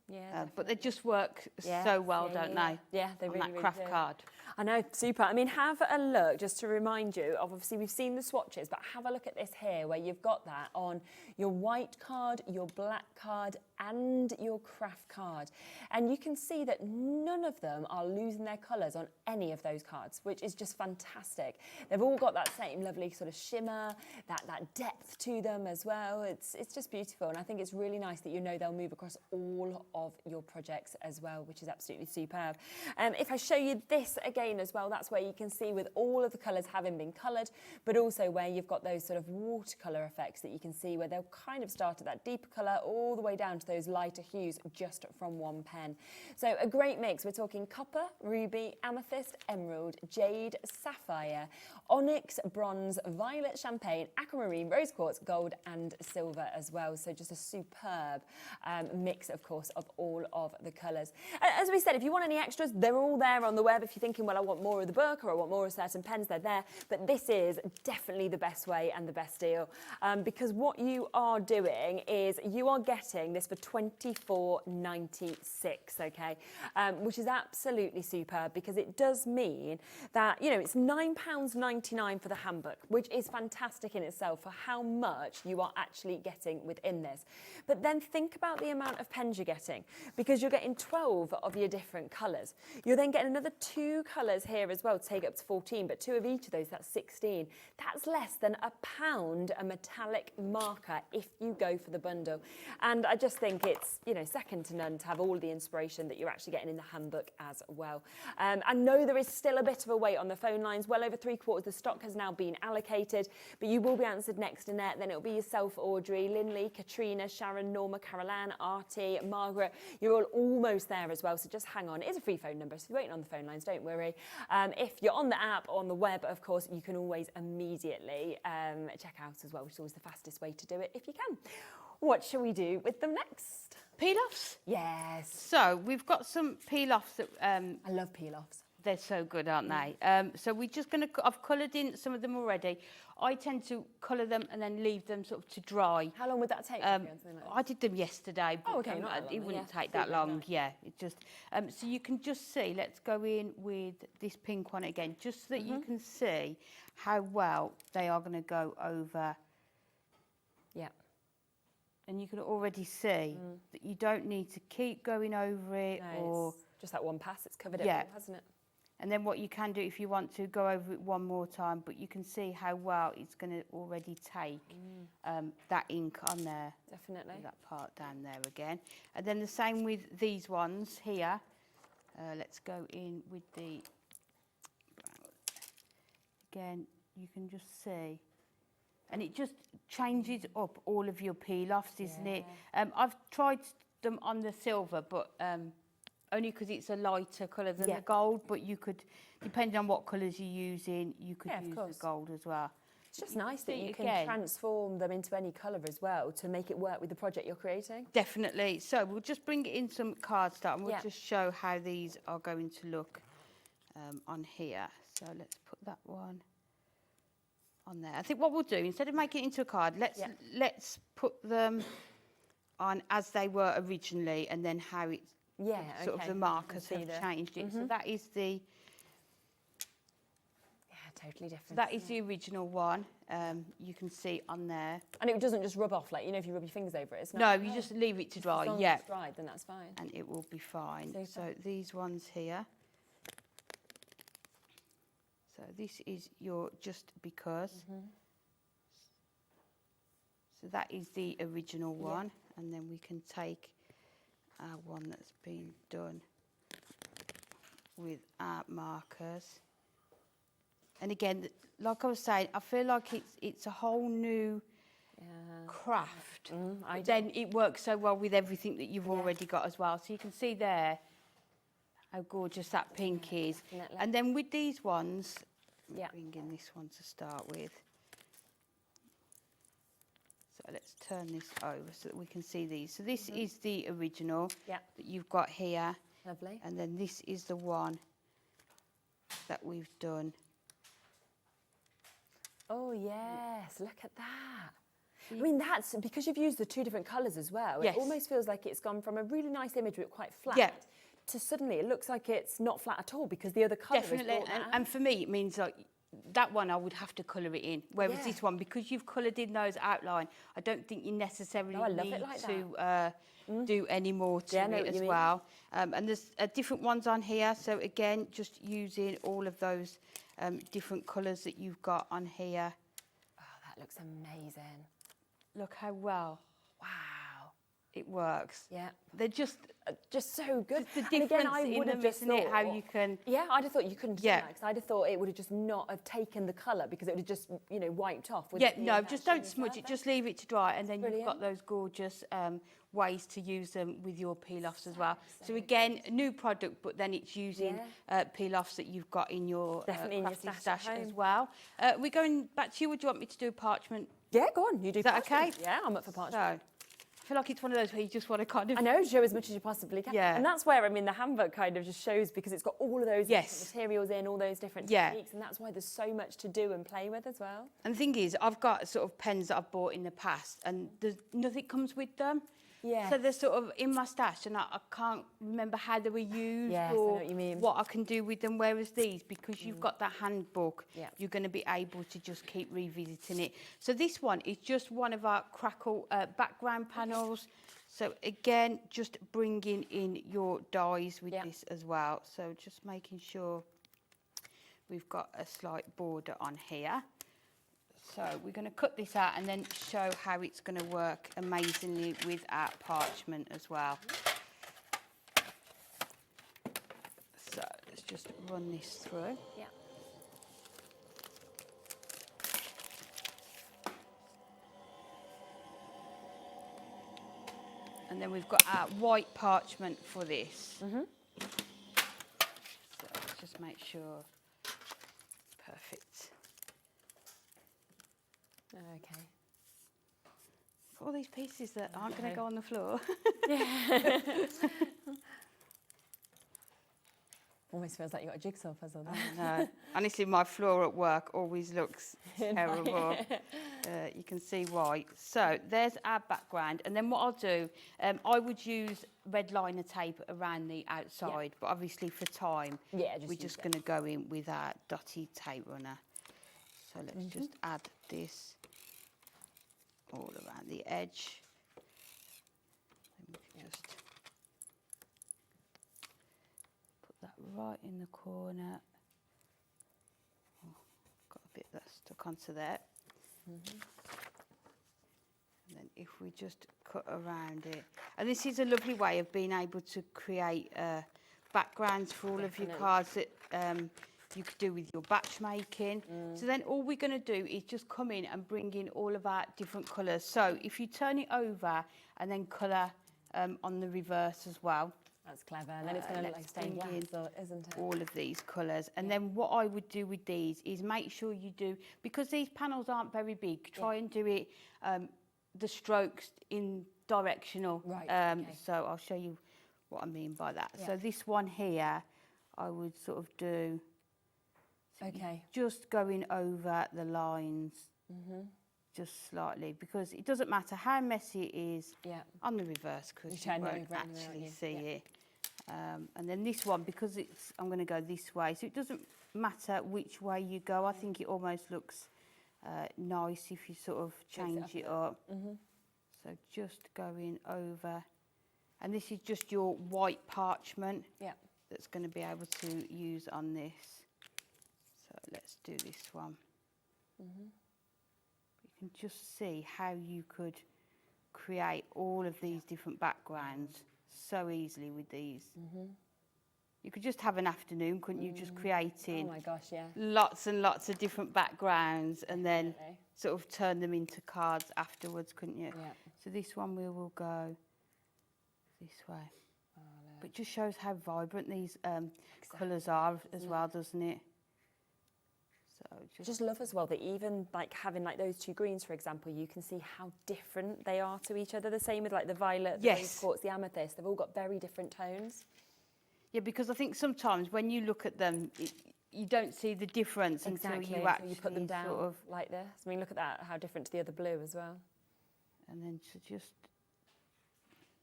Yeah, but they just work so well, don't they? Yeah, they on really, that really craft do. card. I know, super. I mean, have a look, just to remind you of, obviously we've seen the swatches, but have a look at this here where you've got that on your white card, your black card and your craft card. And you can see that none of them are losing their colours on any of those cards, which is just fantastic. They've all got that same lovely sort of shimmer, that depth to them as well. It's just beautiful, and I think it's really nice that you know they'll move across all of your projects as well, which is absolutely superb. If I show you this again as well, that's where you can see with all of the colours having been coloured, but also where you've got those sort of watercolour effects that you can see where they'll kind of start at that deeper colour all the way down to those lighter hues just from one pen. So a great mix. We're talking copper, ruby, amethyst, emerald, jade, sapphire, onyx, bronze, violet, champagne, aquamarine, rose quartz, gold and silver as well. So just a superb mix, of course, of all of the colours. As we said, if you want any extras, they're all there on the web. If you're thinking, well, I want more of the book or I want more of certain pens, they're there. But this is definitely the best way and the best deal, because what you are doing is you are getting this for $24.96, okay, which is absolutely superb, because it does mean that, you know, it's £9.99 for the handbook, which is fantastic in itself for how much you are actually getting within this. But then think about the amount of pens you're getting, because you're getting 12 of your different colours. You're then getting another 2 colours here as well to take up to 14, but 2 of each of those, that's 16. That's less than £1 a metallic marker if you go for the bundle. And I just think it's, you know, second to none to have all the inspiration that you're actually getting in the handbook as well. I know there is still a bit of a wait on the phone lines. Well over 3/4 of the stock has now been allocated, but you will be answered next, Annette. Then it'll be yourself, Audrey, Linley, Katrina, Sharon, Norma, Caroline, Artie, Margaret. You're all almost there as well, so just hang on. It is a free phone number, so if you're waiting on the phone lines, don't worry. If you're on the app or on the web, of course, you can always immediately check out as well, which is always the fastest way to do it if you can. What shall we do with them next? Peel-offs? Yes. So we've got some peel-offs that... I love peel-offs. They're so good, aren't they? So we're just going to... I've coloured in some of them already. I tend to colour them and then leave them sort of to dry. How long would that take? I did them yesterday, but okay, not that long, it wouldn't yeah. take that long. Yeah, it just... so you can just see, let's go in with this pink one again, just so that you can see how well they are going to go over. Yeah. And you can already see that you don't need to keep going over it, No, or... just that one pass, it's covered it all, hasn't it? And then what you can do if you want to go over it one more time, but you can see how well it's going to already take that ink on there. Definitely. That part down there again. And then the same with these ones here. Let's go in with the... Again, you can just see. And it just changes up all of your peel-offs, isn't it? I've tried them on the silver, but... only because it's a lighter colour than the gold, but you could, depending on what colours you're using, you could use the gold as well. It's just nice that see you can again. transform them into any colour as well to make it work with the project you're creating. Definitely. So we'll just bring it in some cardstock and we'll Yeah. just show how these are going to look on here. So let's put that one on there. I think what we'll do, instead of making it into a card, let's put them on as they were originally, and then how it's sort of the markers have changed it. So that is the totally different. that is the original one. You can see on there. And it doesn't just rub off, like, you know, if you rub your fingers over it, it's No, not. you just leave it to dry. As long as Yeah, it's dried, then that's fine. and it will be fine. Super. So these ones here. So this is your just because. So that is the original one, and then we can take our one that's been done with our markers. And again, like I was saying, I feel like it's a whole new craft. Then it works so well with everything that you've already got as well. So you can see there how gorgeous that pink is. Definitely. And then with these ones, Yeah. bring in this one to start with. So let's turn this over so that we can see these. So this is the original that you've got here. Lovely. And then this is the one that we've done. Oh, yes, look at that. I mean, that's because you've used the two different colours as well. Yes. It almost feels like it's gone from a really nice image but quite flat to suddenly it looks like it's not flat at all because the other colour Definitely. has brought that out. And for me, it means like that one I would have to colour it in. Whereas this one, because you've coloured in those outline, I don't think you necessarily need to do any more to it as well. And there's different ones on here. So again, just using all of those different colours that you've got on here. Oh, that looks amazing. Look how well it works. Yeah. They're just so good. the And difference again, I in would them, have just isn't it? thought, How you can... Yeah, I'd have thought you couldn't do Yeah. that because I'd have thought it would have just not have taken the colour because it would have just, you know, wiped off. With Yeah, the no, just don't shiny smudge it. surface. Just leave it to dry, and then you've Brilliant. got those gorgeous ways to use them with your peel-offs as well. So again, a new product, but then it's using peel-offs that you've got in your Definitely in your crafty stash at as home. well. We're going back to you. Or do you want me to do parchment? Yeah, go on. You do. Is that okay? parchment. Yeah, I'm up for parchment. So, I feel like it's one of those where you just want to kind of... I know, show as much as you possibly can. Yeah. And that's where, I mean, the handbook kind of just shows because it's got all of those Yes. different materials in, all those different Yeah. techniques, and that's why there's so much to do and play with as well. And the thing is, I've got sort of pens that I've bought in the past, and nothing comes with them. Yeah. So they're sort of in my stash, and I can't remember how they were used Yes, I know or what you mean. what I can do with them. Whereas these, because you've got that handbook, Yeah. you're going to be able to just keep revisiting it. So this one is just one of our crackle background panels. So again, just bringing in your dies with this as well. So just making sure we've got a slight border on here. So we're going to cut this out and then show how it's going to work amazingly with our parchment as well. So let's just run this through. Yeah. And then we've got our white parchment for this. So let's just make sure. Perfect. Okay. All these pieces that aren't going to go on the floor. Almost feels like you've got a jigsaw puzzle there. No, honestly, my floor at work always looks terrible. You can see why. So there's our background, and then what I'll do, I would use red liner tape around the outside, but obviously for time, we're just going to go in with our dotty tape runner. So let's just add this all around the edge. Then we can just put that right in the corner. Oh, got a bit that stuck onto there. And then if we just cut around it. And this is a lovely way of being able to create backgrounds for all of your cards that you could do with your batch making. So then all we're going to do is just come in and bring in all of our different colours. So if you turn it over and then colour on the reverse as well, That's clever. And then it's going to look like stained glass, isn't it? All of these colours. And then what I would do with these is make sure you do, because these panels aren't very big, try and do it, the strokes in directional. Right, So I'll show you what I mean by that. So this one here, I would sort of do, just going over the lines, just slightly, because it doesn't matter how messy it is on the reverse, because you won't actually see it. And then this one, because it's, I'm going to go this way, so it doesn't matter which way you go. I think it almost looks nice if you sort of change it up. So just going over, and this is just your white parchment that's going to be able to use on this. So let's do this one. You can just see how you could create all of these different backgrounds so easily with these. You could just have an afternoon, couldn't you, just creating lots and lots of different backgrounds and then sort of turn them into cards afterwards, couldn't you? So this one we will go this way. But it just shows how vibrant these colours are as well, doesn't it? So just love as well that even like having like those two greens, for example, you can see how different they are to each other. The same with like the violet, the rose quartz, the amethyst. They've all got very different tones. Yeah, because I think sometimes when you look at them, you don't see the difference until you actually put them down sort of like this. I mean, look at that, how different to the other blue as well. And then to just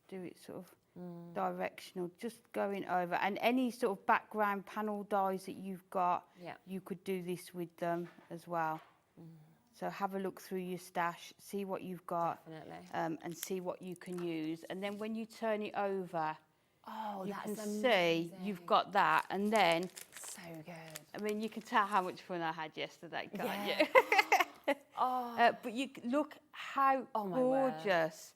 do it sort of directional, just going over. And any sort of background panel dies that you've got, you could do this with them as well. So have a look through your stash, see what you've got, and see what you can use. And then when you turn it over, you can see you've got that, and then so good. I mean, you can tell how much fun I had yesterday, can't you? But you look how gorgeous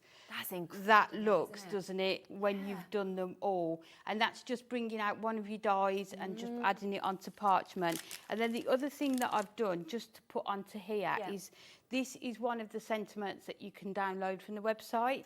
that looks, doesn't it, when you've done them all. And that's just bringing out one of your dies and just adding it onto parchment. And then the other thing that I've done just to put onto here is this is one of the sentiments that you can download from the website.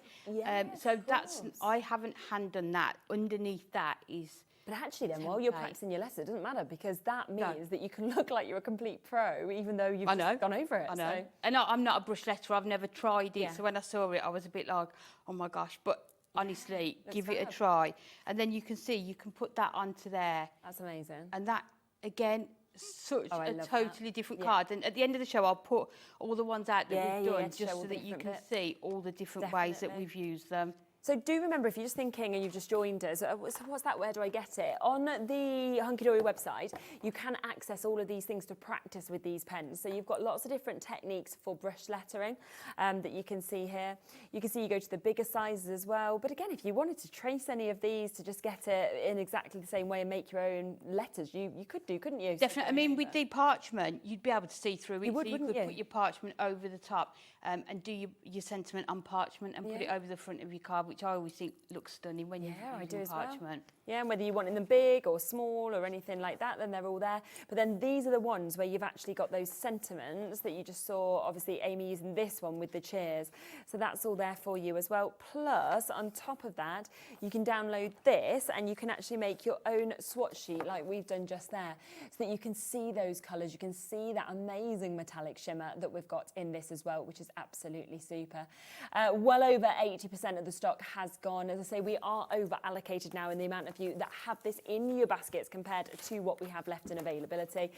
So that's, I haven't hand done that. Underneath that is... But actually then, while you're practicing your lesson, it doesn't matter, because that means that you can look like you're a complete pro, even though you've just gone over it. I know. So. And I'm not a brush letterer, I've never tried it, so when I saw it, I was a bit like, oh my gosh, but honestly, give it a try. And then you can see, you can put that onto there. That's amazing. And that, again, such a totally different card. And at the end of the show, I'll put all the ones out that we've done, just so that you can see all the different ways that we've used them. So do remember, if you're just thinking and you've just joined us, so what's that, where do I get it? On the Hunkydory website, you can access all of these things to practice with these pens. So you've got lots of different techniques for brush lettering that you can see here. You can see you go to the bigger sizes as well. But again, if you wanted to trace any of these to just get it in exactly the same way and make your own letters, you could do, couldn't you? Definitely. I mean, with the parchment, you'd be able to see through it. You could put your parchment over the top and do your sentiment on parchment and put it over the front of your card, which I always think looks stunning when you're using parchment. Well. Yeah, and whether you want them big or small or anything like that, then they're all there. But then these are the ones where you've actually got those sentiments that you just saw, obviously Amy using this one with the cheers. So that's all there for you as well. Plus, on top of that, you can download this and you can actually make your own swatch sheet like we've done just there, so that you can see those colours, you can see that amazing metallic shimmer that we've got in this as well, which is absolutely super. Well over 80% of the stock has gone. As I say, we are over allocated now in the amount of you that have this in your baskets compared to what we have left in availability.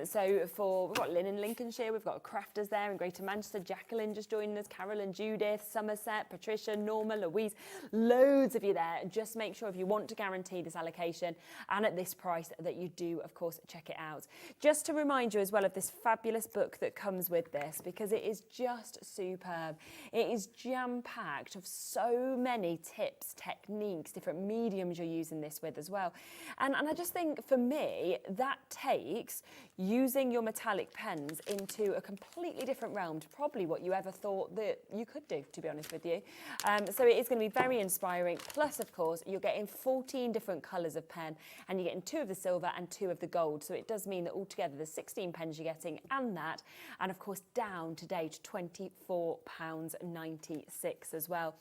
So we've got Lynn in Lincolnshire, we've got Crafters there in Greater Manchester, Jacqueline just joining us, Carol and Judith, Somerset, Patricia, Norma, Louise, loads of you there. Just make sure if you want to guarantee this allocation and at this price that you do, of course, check it out. Just to remind you as well of this fabulous book that comes with this, because it is just superb. It is jam-packed of so many tips, techniques, different mediums you're using this with as well. And I just think for me, that takes using your metallic pens into a completely different realm to probably what you ever thought that you could do, to be honest with you. So it is going to be very inspiring. Plus, of course, you're getting 14 different colours of pen and you're getting 2 of the silver and 2 of the gold. So it does mean that altogether there's 16 pens you're getting and that. And of course, down today to £24.96 as well.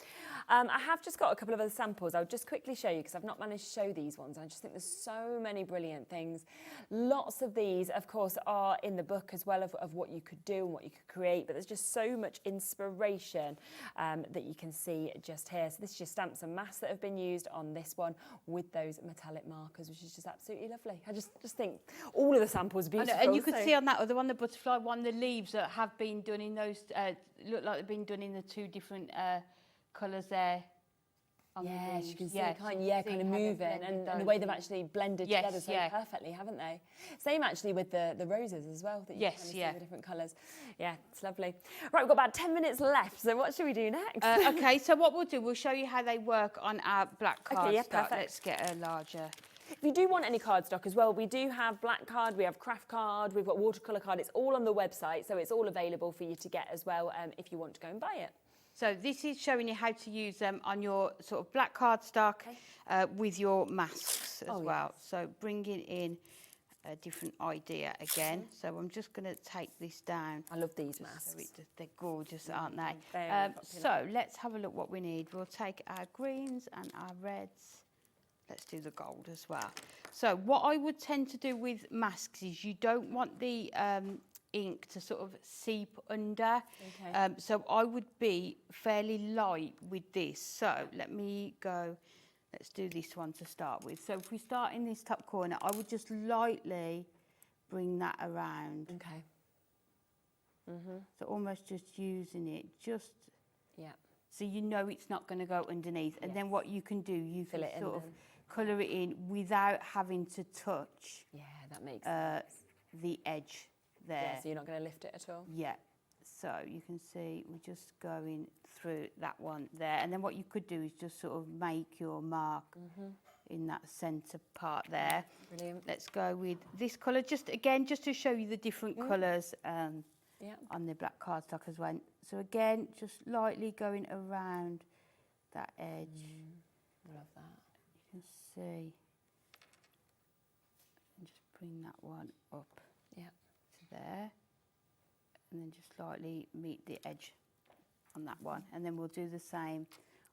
I have just got a couple of other samples. I'll just quickly show you because I've not managed to show these ones. I just think there's so many brilliant things. Lots of these, of course, are in the book as well of what you could do and what you could create, but there's just so much inspiration that you can see just here. So this is just stamps and masks that have been used on this one with those metallic markers, which is just absolutely lovely. I just think all of the samples are beautiful. And you could see on that other one, the butterfly one, the leaves that have been done in those, look like they've been done in the two different colours there. On the Yes, leaves. you can see Yes, kind you of, can see kind of how they've moving blended and the those way they've in. actually blended Yes, together so yeah. perfectly, haven't they? Same actually with the roses as well, that you Yes, kind of see yeah. the different colours. Yeah, it's lovely. Right, we've got about 10 minutes left, so what should we do next? Okay, so what we'll do, we'll show you how they work on our black card yeah, stock. perfect. Let's get a larger. If you do want any cardstock as well, we do have black card, we have craft card, we've got watercolour card. It's all on the website, so it's all available for you to get as well if you want to go and buy it. So this is showing you how to use them on your sort of black cardstock with your masks as well. Yes. So bringing in a different idea again. So I'm just going to take this down. I love these So masks. they're gorgeous, aren't they? Very popular. So let's have a look what we need. We'll take our greens and our reds. Let's do the gold as well. So what I would tend to do with masks is you don't want the ink to sort of seep under. Okay. So I would be fairly light with this. So let me go, let's do this one to start with. So if we start in this top corner, I would just lightly bring that around. Okay. So almost just using it, just Yeah. so you know it's not going to go underneath. And then what you can do, you Fill can it in sort of then. colour it in without having to touch Yeah, that makes sense. the edge there. Yeah, so you're not going to lift it at all. Yeah, so you can see we're just going through that one there. And then what you could do is just sort of make your mark in that centre part there. Brilliant. Let's go with this colour, just again, just to show you the different colours Yeah. on the black cardstock as well. So again, just lightly going around that edge. Love that. You can see. And just bring that one up Yeah. to there. And then just slightly meet the edge on that one. And then we'll do the same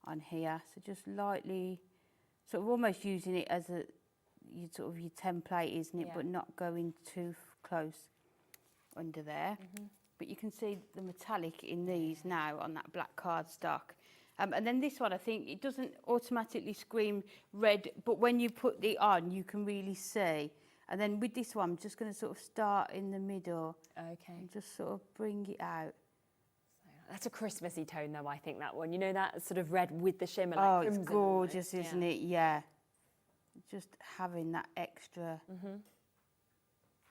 on here. So just lightly, sort of almost using it as a sort of your template, isn't it? Yeah. But not going too close under there. But you can see the metallic in these now on that black cardstock. And then this one, I think, it doesn't automatically scream red, but when you put it on, you can really see. And then with this one, I'm just going to sort of start in the middle Okay. and just sort of bring it out. That's a Christmassy tone, though, I think, that one. You know, that sort of red with the shimmer. Oh, Like it's crimson gorgeous, almost, isn't it? Yeah. Just having that extra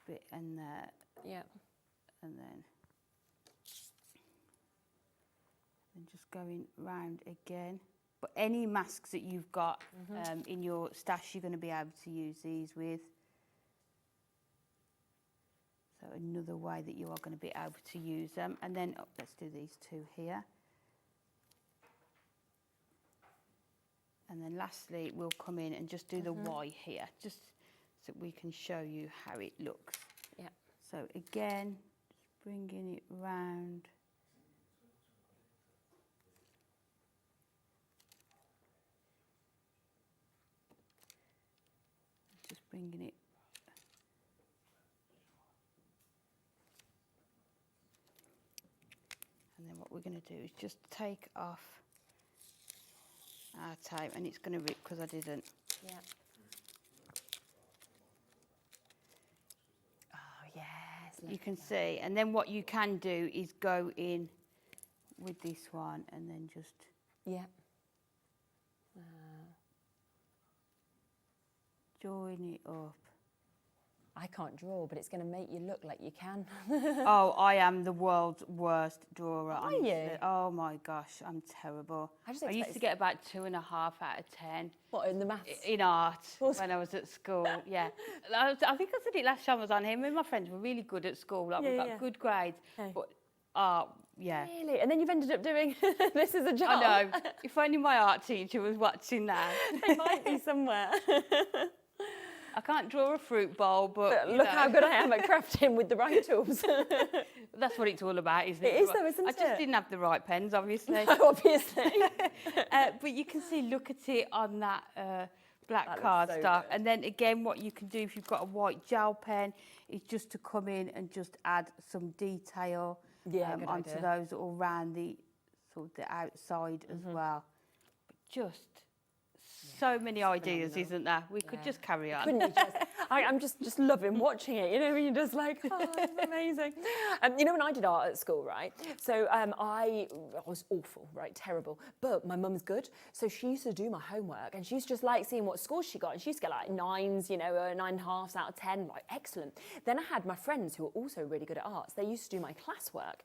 bit in there. Yeah. And then just going round again. But any masks that you've got in your stash, you're going to be able to use these with. So another way that you are going to be able to use them. And then let's do these two here. And then lastly, we'll come in and just do the Y here, just so we can show you how it looks. Yeah. So again, just bringing it round. Just bringing it. And then what we're going to do is just take off our tape, and it's going to rip because I didn't. Yeah. Oh, yes. You can see, and then what you can do is go in with this one and then just Yeah. join it up. I can't draw, but it's going to make you look like you can. Oh, I am the world's worst drawer. Are honestly. you? Oh my gosh, I'm terrible. I just I used expect- to get about 2.5 out of 10 What, in the maths? in art course. when I was at school. Yeah, I think I said it last time I was on here. Me and my friends were really good at school. Like we Yeah, got yeah. good grades, Okay. but yeah. Really? And then you've ended up doing this as a job. I know. If only my art teacher was watching that. They might be somewhere. I can't draw a fruit bowl, but Look how good I am at crafting with the right tools. that's what it's all about, isn't it? It is though, isn't I it? just didn't have the right pens, obviously. Obviously. But you can see, look at it on that black That looks cardstock. so good. And then again, what you can do if you've got a white gel pen is just to come in and just add some detail Yeah, good onto idea. those all around the sort of the outside as well. But just so many ideas, phenomenal. isn't there? We could just carry on. Couldn't you just? I'm just loving watching it. You know, when you're just like, oh, it's amazing. You know, when I did art at school, right? So I was awful, right? Terrible. But my mum's good, so she used to do my homework, and she used to just like seeing what scores she got, and she used to get like 9s, you know, 9.5s out of 10, like excellent. Then I had my friends who were also really good at arts. They used to do my classwork,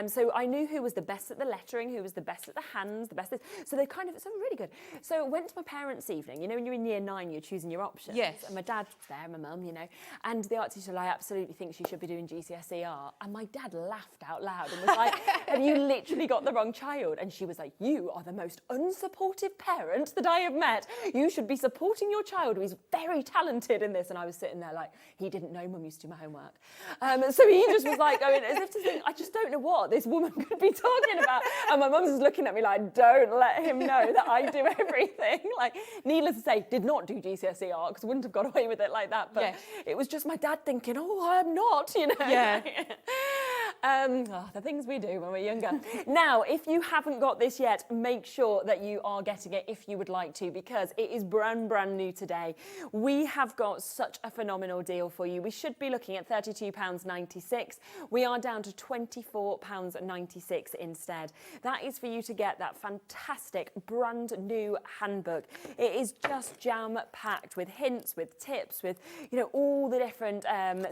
so I knew who was the best at the lettering, who was the best at the hands, the best. So they kind of, so really good. So I went to my parents' evening. You know, when you're in year 9, you're choosing your options. Yes. And my dad was there, my mum, you know, and the art teacher said, I absolutely think she should be doing GCSE art. And my dad laughed out loud and was like, have you literally got the wrong child? And she was like, you are the most unsupportive parent that I have met. You should be supporting your child who is very talented in this. And I was sitting there like, he didn't know mum used to do my homework. So he just was like going, as if to think, I just don't know what this woman could be talking about. And my mum's just looking at me like, don't let him know that I do everything. Like, needless to say, did not do GCSE art because I wouldn't have got away with it like that. But it was just my dad thinking, oh, I'm not, you know. Yeah. The things we do when we're younger. Now, if you haven't got this yet, make sure that you are getting it if you would like to, because it is brand new today. We have got such a phenomenal deal for you. We should be looking at £32.96. We are down to £24.96 instead. That is for you to get that fantastic brand new handbook. It is just jam-packed with hints, with tips, with, you know, all the different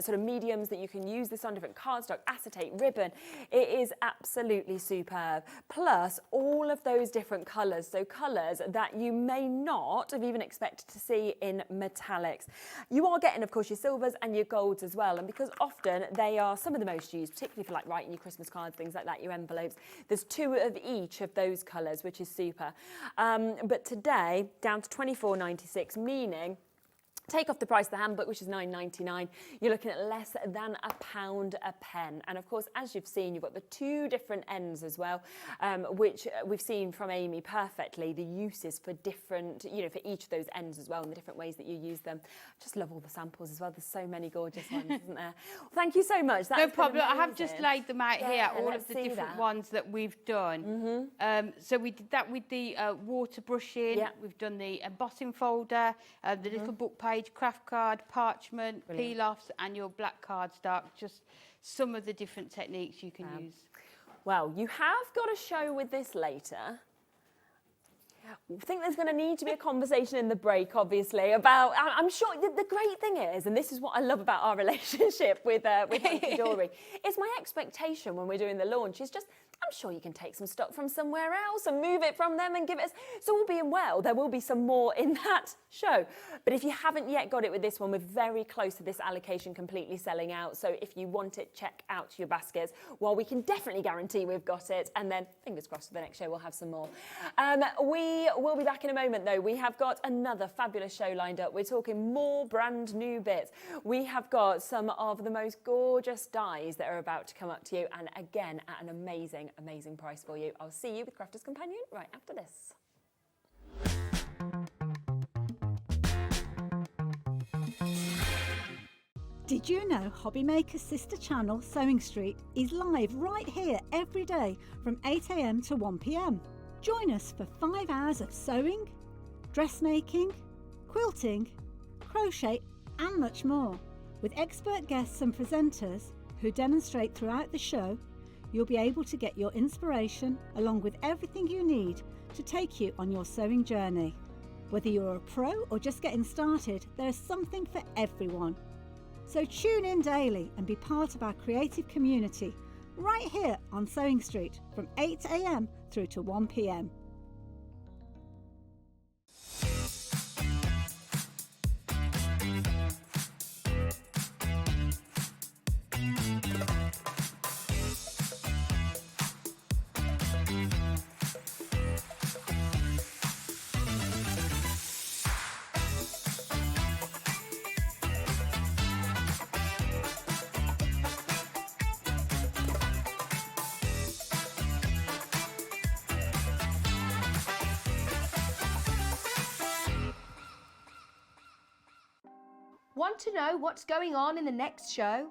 sort of mediums that you can use this on, different cardstock, acetate, ribbon. It is absolutely superb. Plus all of those different colours, so colours that you may not have even expected to see in metallics. You are getting, of course, your silvers and your golds as well, and because often they are some of the most used, particularly for like writing your Christmas cards, things like that, your envelopes. There's 2 of each of those colours, which is super. But today, down to £24.96, meaning take off the price of the handbook, which is £9.99. You're looking at less than £1 a pen. And of course, as you've seen, you've got the 2 different ends as well, which we've seen from Amy perfectly, the uses for different, you know, for each of those ends as well, and the different ways that you use them. I just love all the samples as well. There's so many gorgeous ones, isn't there? Well, thank you so much. No problem. I have just laid them out here, all let's of the see different that. ones that we've done. So we did that with the water brushing. Yeah. We've done the embossing folder, the little book page, craft card, parchment, peel-offs, and your black cardstock. Just some of the different techniques you can use. Well, you have got a show with this later. I think there's going to need to be a conversation in the break, obviously, about, I'm sure, the great thing is, and this is what I love about our relationship with Hunkydory, is my expectation when we're doing the launch is just, I'm sure you can take some stock from somewhere else and move it from them and give it. So all being well, there will be some more in that show. But if you haven't yet got it with this one, we're very close to this allocation completely selling out. So if you want it, check out your baskets. While we can definitely guarantee we've got it, and then fingers crossed for the next show we'll have some more. We will be back in a moment though. We have got another fabulous show lined up. We're talking more brand new bits. We have got some of the most gorgeous dies that are about to come up to you, and again at an amazing price for you. I'll see you with Crafter's Companion right after this. Did you know Hobby Maker's sister channel Sewing Street is live right here every day from 8 AM to 1 PM? Join us for 5 hours of sewing, dressmaking, quilting, crochet and much more. With expert guests and presenters who demonstrate throughout the show, you'll be able to get your inspiration along with everything you need to take you on your sewing journey. Whether you're a pro or just getting started, there's something for everyone. So tune in daily and be part of our creative community right here on Sewing Street from 8 AM through to 1 PM. Want to know what's going on in the next show?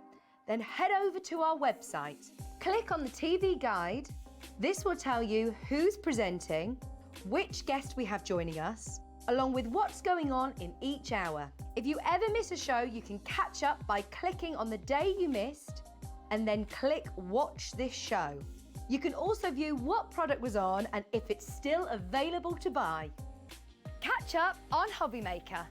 Then head over to our website. Click on the TV guide. This will tell you who's presenting, which guest we have joining us, along with what's going on in each hour. If you ever miss a show, you can catch up by clicking on the day you missed and then click Watch This Show. You can also view what product was on and if it's still available to buy. Catch up on Hobby Maker.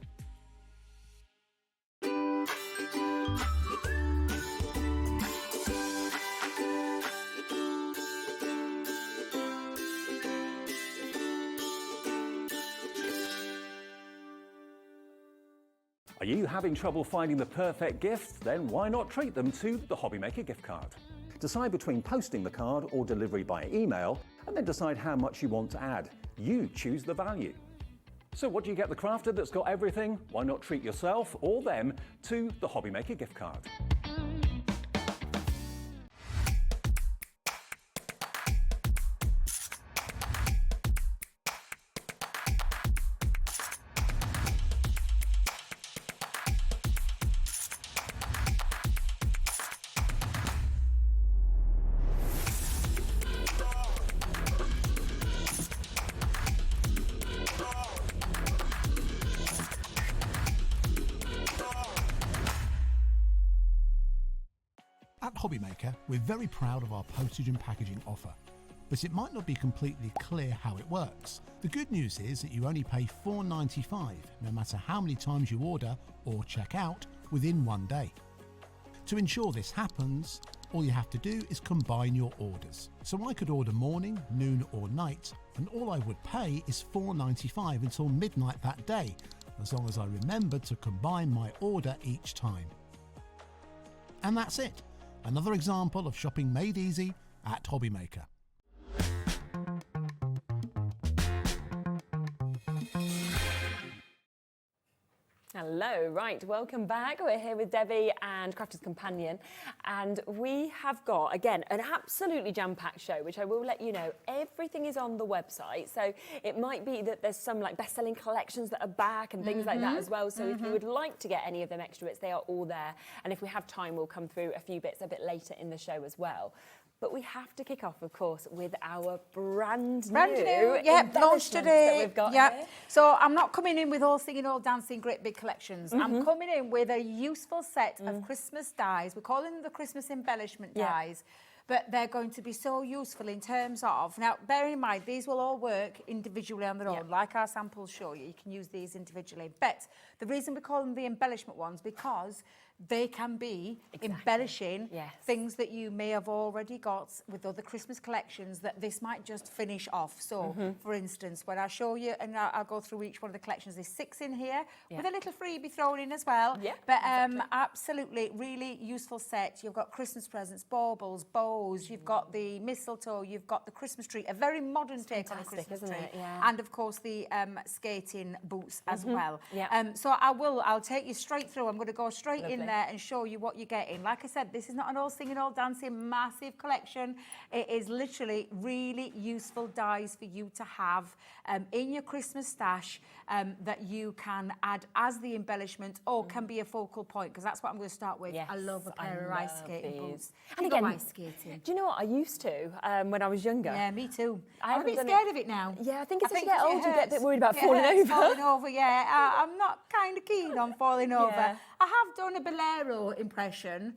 Are you having trouble finding the perfect gift? Then why not treat them to the Hobby Maker gift card? Decide between posting the card or delivery by email, and then decide how much you want to add. You choose the value. So what do you get the crafter that's got everything? Why not treat yourself or them to the Hobby Maker gift card? At Hobby Maker, we're very proud of our postage and packaging offer, but it might not be completely clear how it works. The good news is that you only pay $4.95 no matter how many times you order or check out within one day. To ensure this happens, all you have to do is combine your orders. So I could order morning, noon or night, and all I would pay is $4.95 until midnight that day, as long as I remembered to combine my order each time. And that's it. Another example of shopping made easy at Hobby Maker. Hello, right, welcome back. We're here with Debbie and Crafter's Companion, and we have got, again, an absolutely jam-packed show, which I will let you know, everything is on the website, so it might be that there's some like best-selling collections that are back and things like that as well, so if you would like to get any of them extra bits, they are all there, and if we have time, we'll come through a few bits a bit later in the show as well. But we have to kick off, of course, with our brand new launched today. That we've got here. So I'm not coming in with all singing, all dancing, great big collections. I'm coming in with a useful set of Christmas dies. We're calling them the Christmas embellishment dies. But they're going to be so useful in terms of, now bear in mind, these will all work individually on their own, like our samples show you. You can use these individually. But the reason we call them the embellishment ones, because they can be embellishing things that you may have already got with other Christmas collections that this might just finish off. So, for instance, when I show you, and I'll go through each one of the collections, there's 6 in here with a little freebie thrown in as well. But absolutely, really useful set. You've got Christmas presents, baubles, bows, you've got the mistletoe, you've got the Christmas tree, a very modern take on a Christmas tree. And of course, the skating boots as well. So I'll take you straight through. I'm going to go straight in there and show you what you're getting. Like I said, this is not an all singing, all dancing massive collection. It is literally really useful dies for you to have in your Christmas stash that you can add as the embellishment or can be a focal point, because that's what I'm going to start with. I love a pair of ice skating boots. And again, ice skating. Do you know what I used to when I was younger? Yeah, me too. I'm a bit scared of it now. Yeah, I think as you get older, you get a bit worried about falling over. Falling over, I'm not kind of keen on falling over. I have done a bolero impression.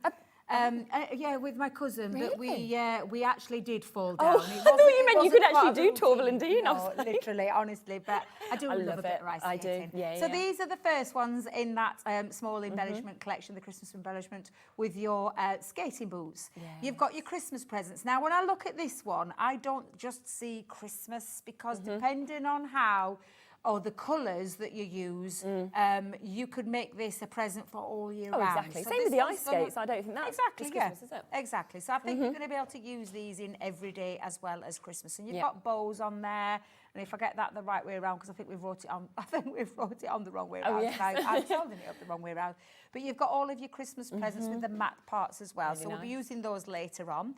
With my cousin, but we actually did fall down. I thought you meant you could actually do Torval and Dean. No, literally, honestly, but I do love a bit of ice skating. So these are the first ones in that small embellishment collection, the Christmas embellishment, with your skating boots. You've got your Christmas presents. Now, when I look at this one, I don't just see Christmas, because depending on how or the colours that you use, you could make this a present for all year round. Exactly. So same with the ice skates. I don't think that's Christmas, is it? Exactly. So I think you're going to be able to use these in every day as well as Christmas. And you've got bows on there. And if I get that the right way around, because I think we've wrote it on, the wrong way around. I'm holding it up the wrong way around. But you've got all of your Christmas presents with the matte parts as well. Really we'll be using those later on.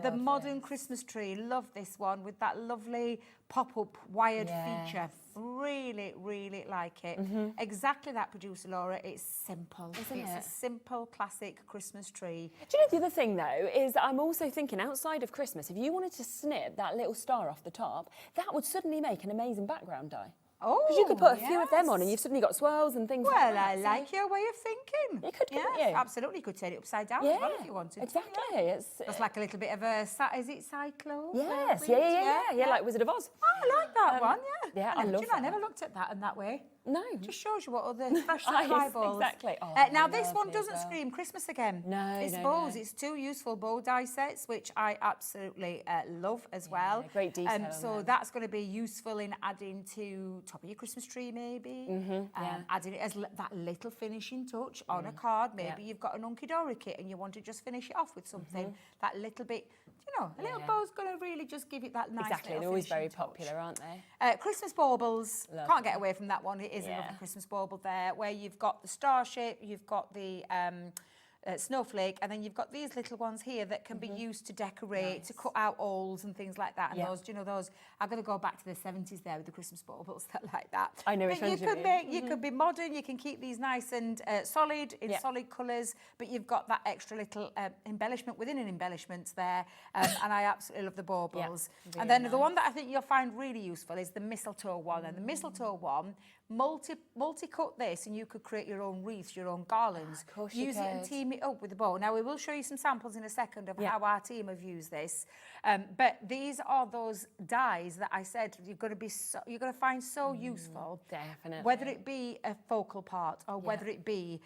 The modern Christmas tree, love this one with that lovely pop-up wired feature. Really, really like it. Exactly that, producer Laura. It's simple. Isn't it's it? a simple, classic Christmas tree. Do you know the other thing though is that I'm also thinking outside of Christmas, if you wanted to snip that little star off the top, that would suddenly make an amazing background die. Oh, Because you could put a few of them on and yes. you've suddenly got swirls and things Well, like that. I like your way of thinking. You could, couldn't Yes, you? absolutely. You could turn it upside down as well if you wanted. Exactly. Yeah. It's It's like a little bit of a, is it cyclone? yes, yeah, like Wizard of Oz. I like that one, yeah. yeah, I love Do you know, I that. never looked at that in that way. No. Just shows you what other fresh Nice, eyeballs. exactly. Oh, Now this one lovely as doesn't well. scream Christmas again. No, It's no, bows. no. It's 2 useful bow die sets, which I absolutely love as well. great detail on So them. that's going to be useful in adding to top of your Christmas tree, maybe. Adding it as that little finishing touch on a card. Maybe you've got an Hunkydory kit and you want to just finish it off with something. That little bit, you know, a little bow's going to really just give it that nice Exactly, little they're always very finishing touch. popular, aren't they? Christmas baubles. Love Can't get away from that one. It is Yeah. another Christmas bauble there, where you've got the star shape, you've got the snowflake, and then you've got these little ones here that can be used to decorate, to cut out holes and things like that. And those, do you know, those, I'm going to go back to the 70s there with the Christmas baubles that like that. I know which But you ones you could mean. make, you could be modern, you can keep these nice and solid, in solid colours, but you've got that extra little embellishment within an embellishment there. And I absolutely love the baubles. And then the one that I think you'll find really useful is the mistletoe one. And the mistletoe one, multi-cut this, and you could create your own wreaths, your own garlands. Of course you Use it and could. team it up with the bow. Now we will show you some samples in a second of how our team have used this. But these are those dies that I said you're going to find so useful. Definitely. Whether it be a focal part or whether it be,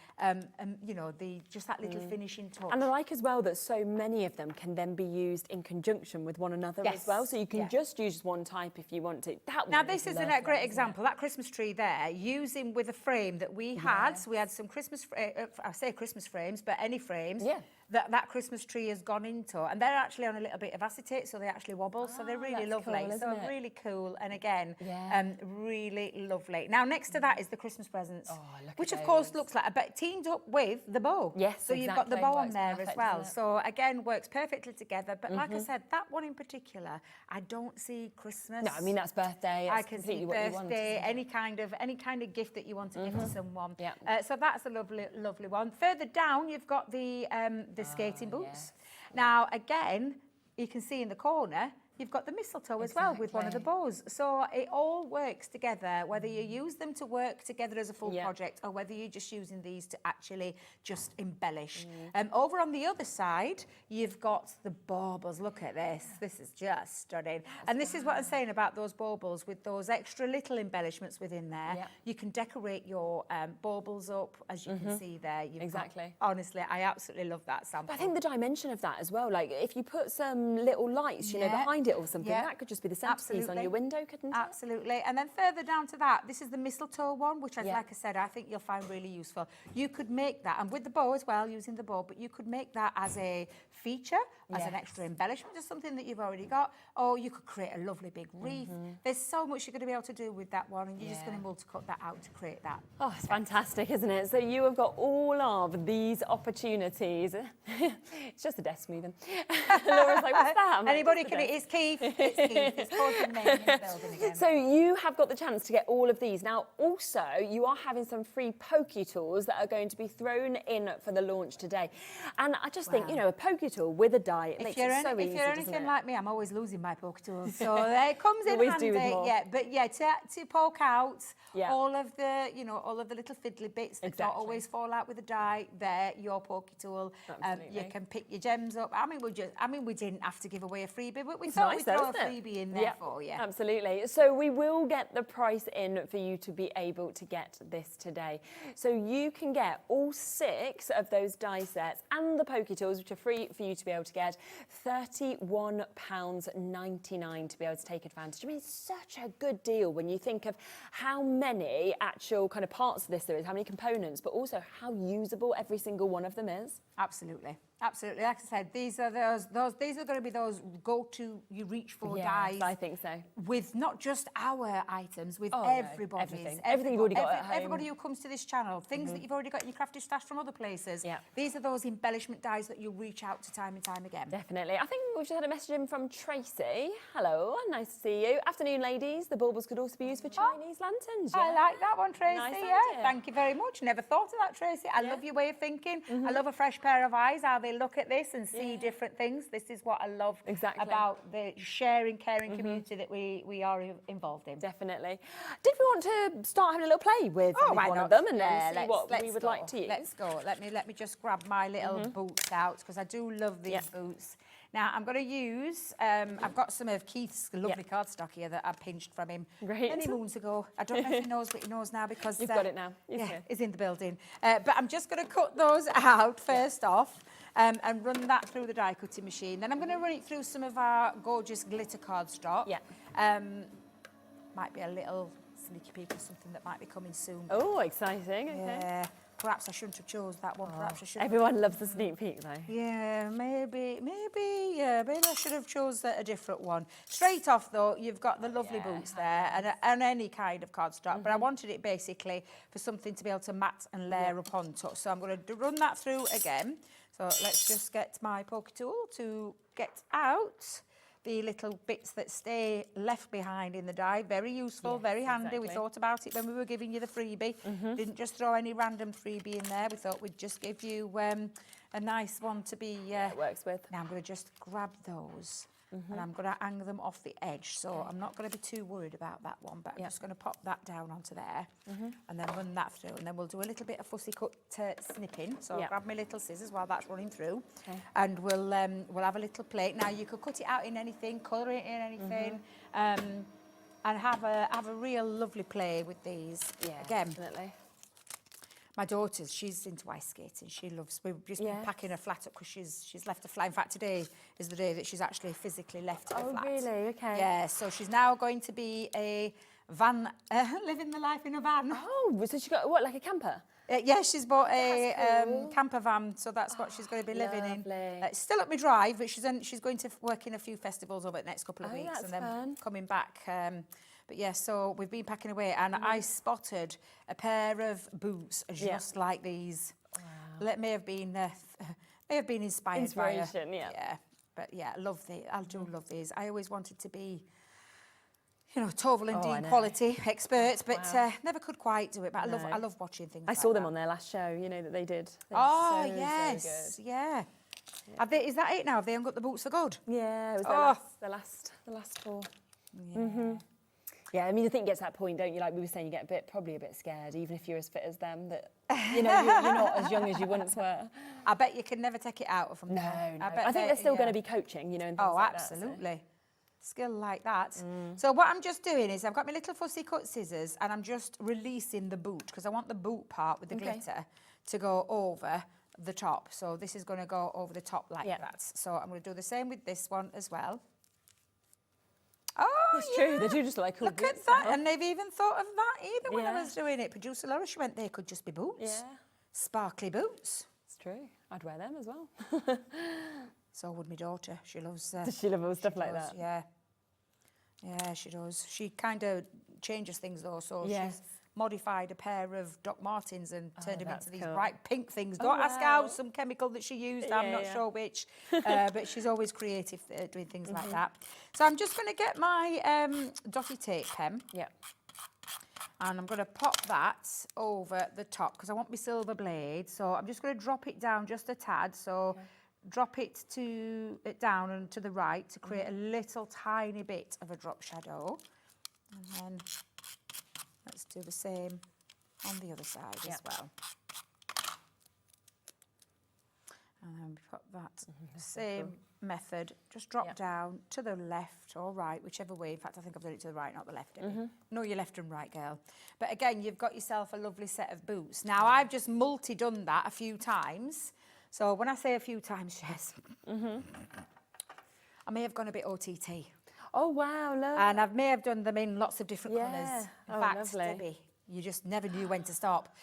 you know, just that little finishing touch. And I like as well that so many of them can then be used in conjunction with one another as well. So you can just use one type if you want to. Now this is a great example. That Christmas tree there, using with a frame that we had. So we had some Christmas, I say Christmas frames, but any frames. That Christmas tree has gone into, and they're actually on a little bit of acetate, so they actually wobble, so they're really that's lovely. cool, So isn't it? really cool, and again, really lovely. Now next to that is the Christmas presents, which of course looks like, but teamed up with the bow. Yes, so you've got the exactly. bow on Works there perfect, as well. doesn't it? So again, works perfectly together. But like I said, that one in particular, I don't see Christmas. No, I mean that's birthday. I It's can completely see what you want, birthday, isn't it? any kind of gift that you want to give to someone. Yeah. So that's a lovely one. Further down, you've got the skating boots. Now again, you can see in the corner, you've got the mistletoe as well with one of the bows. So it all works together, whether you use them to work together as a full project or whether you're just using these to actually just embellish. Over on the other side, you've got the baubles. Look at this. This is just stunning. And this is what I'm saying about those baubles with those extra little embellishments within there. You can decorate your baubles up, as you can see there. You've got, honestly, I absolutely love that sample. But I think the dimension of that as well, like if you put some little lights, you know, behind it or something, that could just be the centerpiece on your window, couldn't it? Absolutely. And then further down to that, this is the mistletoe one, which, like I said, I think you'll find really useful. You could make that, and with the bow as well, using the bow, but you could make that as a feature, as an extra embellishment, just something that you've already got, or you could create a lovely big wreath. There's so much you're going to be able to do with that one, and you're just going to multi-cut that out to create that. Oh, it's fantastic, isn't it? So you have got all of these opportunities. It's just a desk moving. Laura's like, what's that? I'm like, Anybody "Just a can, desk." it's Keith. It's Keith. It's causing men in the building again. So you have got the chance to get all of these. Now, also, you are having some free Pokey Tools that are going to be thrown in for the launch today. And I just think, you know, a Pokey Tool with a die, it makes it so easy, if you're doesn't anything it? like me, I'm always losing my Pokey Tools. So it comes in Always handy. do with more. Yeah, but yeah, to poke out all of the, you know, all of the little fiddly bits that don't always fall out with the die, they're your Pokey Tool. You can pick your gems up. I mean, we didn't have to give away a freebie, but we thought we'd throw a freebie in there for you. Absolutely. So we will get the price in for you to be able to get this today. So you can get all 6 of those die sets and the Pokey Tools, which are free for you to be able to get, £31.99 to be able to take advantage. I mean, it's such a good deal when you think of how many actual kind of parts of this there is, how many components, but also how usable every single one of them is. Absolutely. Absolutely. Like I said, these are these are going to be those go-to you reach for Yes, dies. I think so. With not just our items, with Oh, no, everybody's. everything you've already got at home. Everybody who comes to this channel, things that you've already got in your crafty stash from other places. Yeah. These are those embellishment dies that you'll reach out to time and time again. Definitely. I think we've just had a message in from Tracy. Hello, nice to see you. Afternoon, ladies. The baubles could also be used for Chinese lanterns. I like that one, Tracy. Nice Yeah, idea. thank you very much. Never thought of that, Tracy. I love your way of thinking. I love a fresh pair of eyes, how they look at this and see different things. This is what I love about the sharing, caring community that we are involved in. Definitely. Did we want to start having a little play with one of them and then see what we would like to use? Let's go. Let me just grab my little boots out because I do love these boots. Now I'm going to use, I've got some of Keith's lovely cardstock here that I pinched from him many moons ago. I don't know if he knows what he knows now because... You've got it now. He's in the building. But I'm just going to cut those out first off and run that through the die cutting machine. Then I'm going to run it through some of our gorgeous glitter cardstock. Might be a little sneaky peek of something that might be coming soon. Oh, exciting. Okay. Yeah. Perhaps I shouldn't have chose that one. Perhaps I should. Everyone loves the sneak peek, though. Yeah, maybe I should have chose a different one. Straight off, though, you've got the lovely boots there and any kind of cardstock, but I wanted it basically for something to be able to mat and layer upon top. So I'm going to run that through again. So let's just get my Pokey Tool to get out the little bits that stay left behind in the die. Very useful, very handy. We thought about it when we were giving you the freebie. Didn't just throw any random freebie in there. We thought we'd just give you a nice one to be... it works with. Now I'm going to just grab those and I'm going to hang them off the edge. So I'm not going to be too worried about that one, but I'm just going to pop that down onto there and then run that through. And then we'll do a little bit of fussy cut snipping. So I'll grab my little scissors while that's running through and we'll have a little plate. Now you could cut it out in anything, colour it in anything and have a real lovely play with these. Yeah, again. definitely. My daughter's, she's into ice skating. She loves, we've just been packing her flat up because she's left her flat. In fact, today is the day that she's actually physically left her flat. Oh, really? Okay. Yeah, so she's now going to be a van, living the life in a van. Oh, so she got, what, like a camper? Yeah, she's bought a cool. camper van, so that's what she's going to be living in. Lovely. It's still up my drive, but she's going to work in a few festivals over the next couple of weeks that's and then fun. coming back. But yeah, so we've been packing away and I spotted a pair of boots just like these. Wow. May have been inspired by her. Inspiration, Yeah, but yeah, love these. I do love these. I always wanted to be, you know, Toval and Dean quality expert, but never could quite do it. But I love watching things. I saw them on their last show, you know, that they did. Oh, so, yes, so good. yeah. Have they, is that it now? Have they hung up the boots for good? Yeah, it was the last four. Yeah. Yeah, I mean, I think it gets to that point, don't you? Like we were saying, you get probably a bit scared, even if you're as fit as them, that, you know, you're not as young as you once were. I bet you can never take it out of them. No. I think there's still going to be coaching, you know, and things like absolutely. That, so. Skill like that. So what I'm just doing is I've got my little fussy cut scissors and I'm just releasing the boot because I want the boot part with the glitter to go over the top. So this is going to go over the top like that. So I'm going to do the same with this one as well. Oh, it's true. They do just like cool Look at boots, that. huh? And they've even thought of that either when I was doing it. Producer Laura, she went, they could just be boots. Yeah. Sparkly boots. It's true. I'd wear them as well. So would my daughter. She loves... Does she love all stuff like that? Yeah. Yeah, she does. She kind of changes things though. So she's modified a pair of Doc Martens and turned them into these bright pink things. Don't ask how, some chemical that she used, I'm not sure which, but she's always creative doing things like that. So I'm just going to get my dotty tape pen. Yeah. And I'm going to pop that over the top because I want my silver blade. So I'm just going to drop it down just a tad. So drop it down and to the right to create a little tiny bit of a drop shadow. And then let's do the same on the other side as well. And then we put that same method, just drop down to the left or right, whichever way. In fact, I think I've done it to the right, not the left. No, you're left and right, girl. But again, you've got yourself a lovely set of boots. Now, I've just multi-done that a few times. So when I say a few times, Jess, I may have gone a bit OTT. Oh, wow, lovely. And I may have done them in lots of different colours. In fact, lovely. Debbie, you just never knew when to stop.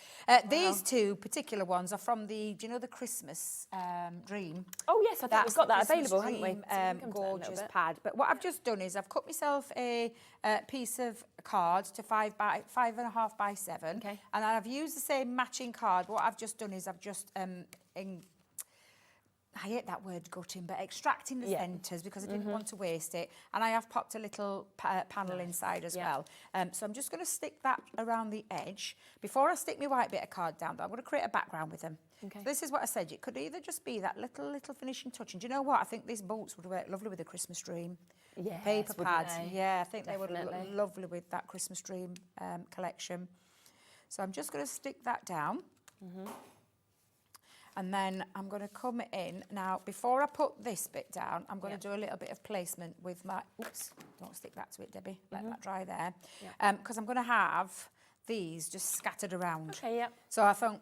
These two particular ones are from the, do you know the Christmas Dream? Oh yes, I think we've got that available, haven't we? Dream, So we can come to that in a little gorgeous bit. pad. But what I've just done is I've cut myself a piece of card to 5.5 by 7. Okay. And I've used the same matching card. What I've just done is I've just I hate that word gutting, but extracting the centres because I didn't want to waste it. And I have popped a little panel inside as well. So I'm just going to stick that around the edge. Before I stick my white bit of card down, though, I'm going to create a background with them. Okay. So this is what I said. It could either just be that little finishing touch. And do you know what? I think these boots would work lovely with the Christmas Dream. Yes, Paper wouldn't pads. they? Yeah, I think they would Definitely. look lovely with that Christmas Dream collection. So I'm just going to stick that down. And then I'm going to come in. Now, before I put this bit down, I'm going to do a little bit of placement with my... Oops, don't stick that to it, Debbie. Let that dry there. Because I'm going to have these just scattered around. Okay, yeah. So I thought,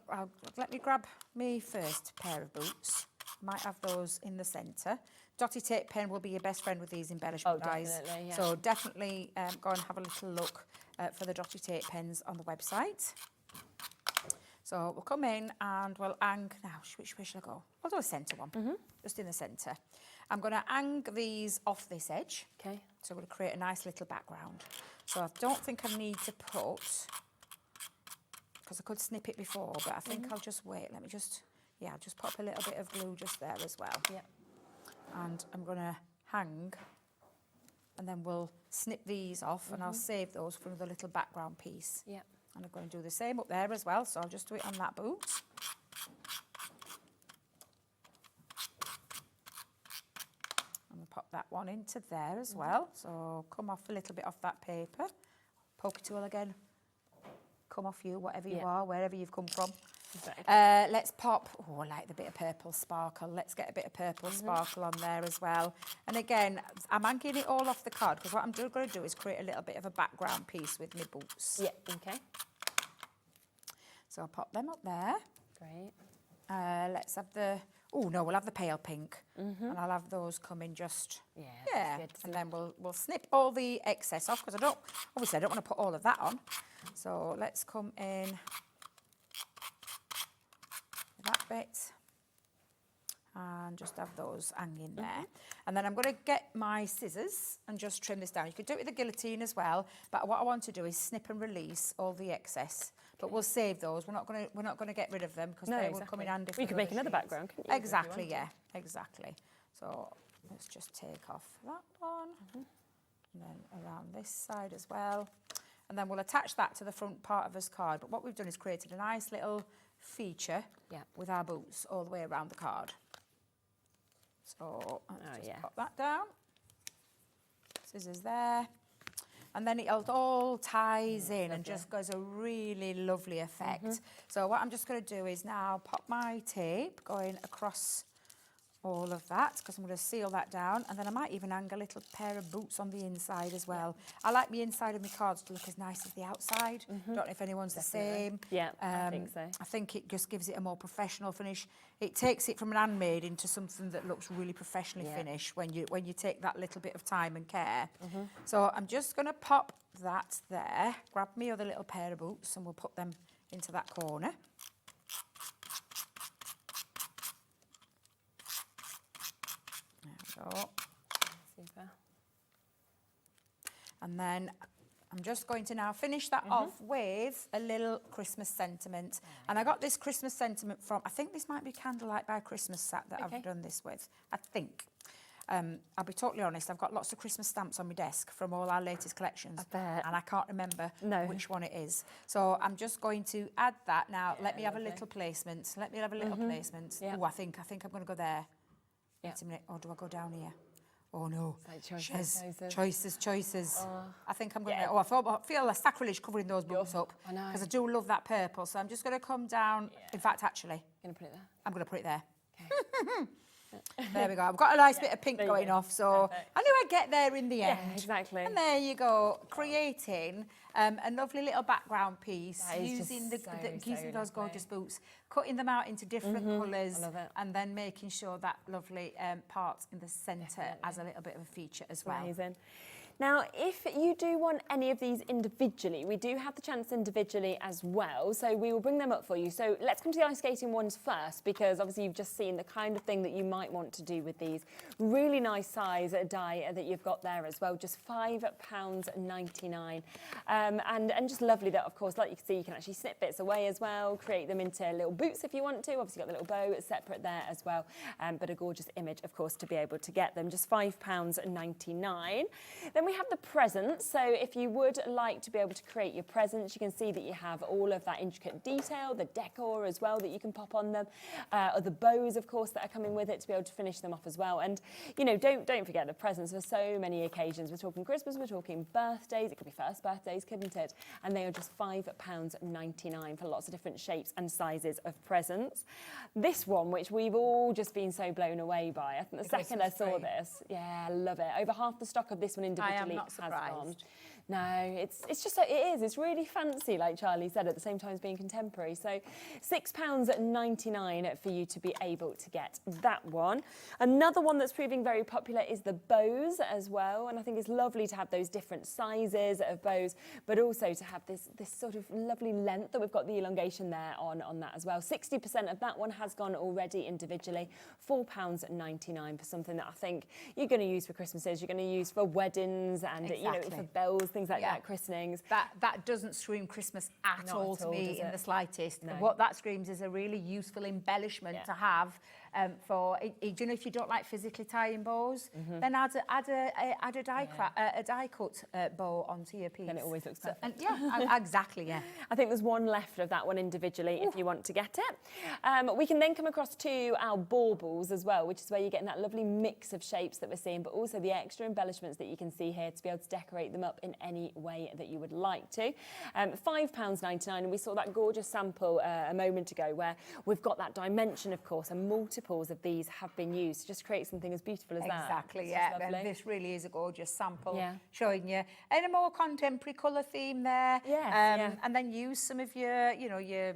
let me grab me first pair of boots. Might have those in the centre. Dotty tape pen will be your best friend with these embellishment dies. Definitely, yeah. So definitely go and have a little look for the Dotty tape pens on the website. So we'll come in and we'll hang, now which way should I go? I'll do a centre one, just in the centre. I'm going to hang these off this edge. Okay. So I'm going to create a nice little background. So I don't think I need to put, because I could snip it before, but I think I'll just wait. Let me just, I'll just pop a little bit of glue just there as well. Yeah. And I'm going to hang, and then we'll snip these off and I'll save those for another little background piece. Yeah. And I'm going to do the same up there as well, so I'll just do it on that boot. And we'll pop that one into there as well. So come off a little bit off that paper. Pokey tool again. Come off you, whatever you are, wherever you've come from. Exactly. Let's pop, I like the bit of purple sparkle. Let's get a bit of purple sparkle on there as well. And again, I'm hanging it all off the card because what I'm going to do is create a little bit of a background piece with my boots. Yeah, okay. So I'll pop them up there. Great. Let's have the, we'll have the pale pink. And I'll have those come in just, that's good. And then we'll snip all the excess off because obviously I don't want to put all of that on. So let's come in that bit and just have those hanging there. And then I'm going to get my scissors and just trim this down. You could do it with a guillotine as well, but what I want to do is snip and release all the excess. But we'll save those. We're not going to get rid of them because they will come in handy. You could make another background, couldn't you? Exactly, yeah, exactly. So let's just take off that one, and then around this side as well. And then we'll attach that to the front part of this card. But what we've done is created a nice little feature with our boots all the way around the card. So let's just pop that down. Scissors there. And then it all ties in and just gives a really lovely effect. So what I'm just going to do is now pop my tape going across all of that because I'm going to seal that down, and then I might even hang a little pair of boots on the inside as well. I like the inside of my cards to look as nice as the outside. Don't know if anyone's the same. Yeah, I think so. I think it just gives it a more professional finish. It takes it from an handmade into something that looks really professionally finished when you take that little bit of time and care. So I'm just going to pop that there, grab me other little pair of boots, and we'll put them into that corner. There we go. Super. And then I'm just going to now finish that off with a little Christmas sentiment. And I got this Christmas sentiment from, I think this might be Candlelight by Christmas set that I've done this with, I think. I'll be totally honest, I've got lots of Christmas stamps on my desk from all our latest collections. I bet. And I can't remember which one it is. So I'm just going to add that now. Let me have a little placement. Let me have a little placement. Yeah. Oh, I think I'm going to go there. Wait a minute. Or do I go down here? Oh no. Like choices. Choices. I think I'm going to... I feel a sacrilege covering those boots up. I know. Because I do love that purple. So I'm just going to come down. In fact, actually... You're going to put it there? I'm going to put it there. Okay. There we go. I've got a nice bit of pink going off, so I knew I'd get there in the end. Yeah, exactly. And there you go, creating a lovely little background piece using those gorgeous boots, cutting them out into different colours, and then making sure that lovely part in the centre as a little bit of a feature as well. Amazing. Now, if you do want any of these individually, we do have the chance individually as well, so we will bring them up for you. So let's come to the ice skating ones first, because obviously you've just seen the kind of thing that you might want to do with these. Really nice size die that you've got there as well, just £5.99. And just lovely that, of course, like you can see, you can actually snip bits away as well, create them into little boots if you want to. Obviously, you've got the little bow separate there as well, but a gorgeous image, of course, to be able to get them. Just £5.99. Then we have the presents. So if you would like to be able to create your presents, you can see that you have all of that intricate detail, the decor as well that you can pop on them, or the bows, of course, that are coming with it to be able to finish them off as well. And, you know, don't forget the presents for so many occasions. We're talking Christmas, we're talking birthdays, it could be first birthdays, couldn't it? And they are just £5.99 for lots of different shapes and sizes of presents. This one, which we've all just been so blown away by, I think the second I saw this, yeah, I love it. Over half the stock of this one individually I am not has gone. surprised. No, it's just, it is. It's really fancy, like Charlie said, at the same time as being contemporary. So £6.99 for you to be able to get that one. Another one that's proving very popular is the bows as well. And I think it's lovely to have those different sizes of bows, but also to have this sort of lovely length that we've got the elongation there on that as well. 60% of that one has gone already individually. £4.99 for something that I think you're going to use for Christmases, you're going to use for weddings and, you know, for bells, things like that, christenings. That doesn't scream Christmas at all to me in the slightest. No. What that screams is a really useful embellishment to have for, you know, if you don't like physically tying bows, then add a die cut bow onto your piece. Then it always looks perfect. And yeah, exactly, yeah. I think there's one left of that one individually if you want to get it. We can then come across to our baubles as well, which is where you're getting that lovely mix of shapes that we're seeing, but also the extra embellishments that you can see here to be able to decorate them up in any way that you would like to. £5.99, and we saw that gorgeous sample a moment ago where we've got that dimension, of course, and multiples of these have been used to just create something as beautiful as that. Exactly, It's yeah. just And lovely. this really is a gorgeous sample showing you in a more contemporary colour theme there. Yes, And then use some of your, you know, your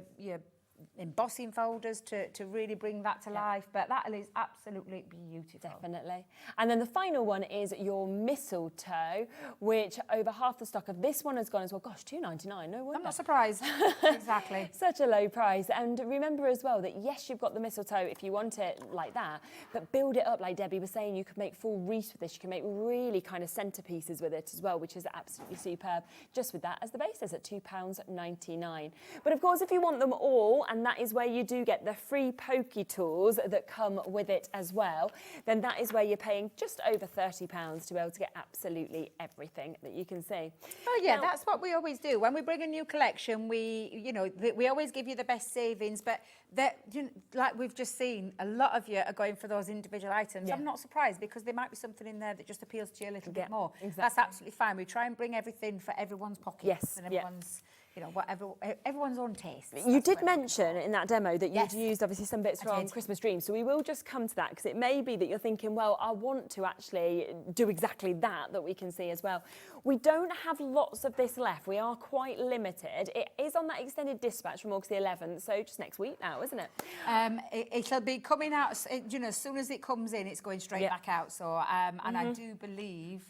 embossing folders to really bring that to life. But that is absolutely beautiful. Definitely. And then the final one is your mistletoe, which over half the stock of this one has gone as well. Gosh, £2.99, no wonder. I'm not surprised. Exactly. Such a low price. And remember as well that yes, you've got the mistletoe if you want it like that, but build it up like Debbie was saying. You could make full wreaths with this. You can make really kind of centerpieces with it as well, which is absolutely superb. Just with that as the basis at £2.99. But of course, if you want them all, and that is where you do get the free Pokey Tools that come with it as well, then that is where you're paying just over £30 to be able to get absolutely everything that you can see. Oh yeah, Now- that's what we always do. When we bring a new collection, we always give you the best savings, but that, you know, like we've just seen, a lot of you are going for those individual items. I'm not surprised, because there might be something in there that just appeals to you a little bit more. Exactly. That's absolutely fine. We try and bring everything for everyone's pockets Yes, and everyone's, you know, whatever, everyone's own taste. You did mention in that demo that you'd used obviously some bits from did. Christmas Dreams, so we will just come to that, because it may be that you're thinking, well, I want to actually do exactly that we can see as well. We don't have lots of this left. We are quite limited. It is on that extended dispatch from August the 11th, so just next week now, isn't it? It'll be coming out, you know, as soon as it comes in, it's going straight back out. So, and I do believe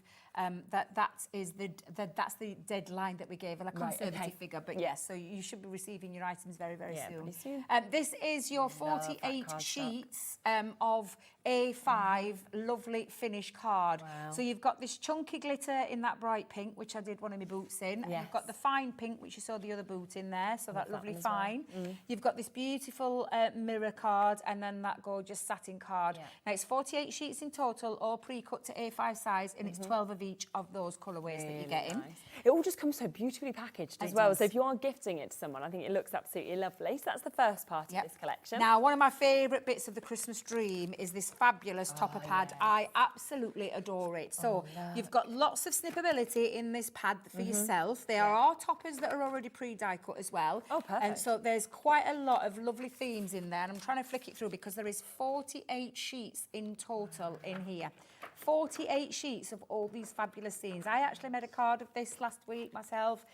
that's the deadline that we gave, a conservative figure. But yes, so you should be receiving your items very, very soon. pretty soon. This is your Love that 48 card sheets of A5 lovely finish card. Wow. So you've got this chunky glitter in that bright pink, which I did one of my boots in. And you've got the fine pink, which you saw the other boot in there, so that lovely one as well. fine. You've got this beautiful mirror card, and then that gorgeous satin card. Now it's 48 sheets in total, all pre-cut to A5 size, and it's 12 of each of those colourways that you're getting. It all just comes so beautifully packaged as It well. does. So if you are gifting it to someone, I think it looks absolutely lovely. So that's the first part of this collection. Now, one of my favourite bits of the Christmas dream is this fabulous topper pad. I absolutely adore it. So you've got lots of snippability in this pad for yourself. There are toppers that are already pre-die cut as well. Oh, perfect. And so there's quite a lot of lovely themes in there. And I'm trying to flick it through because there is 48 sheets in total in here. 48 sheets of all these fabulous scenes. I actually made a card of this last week myself.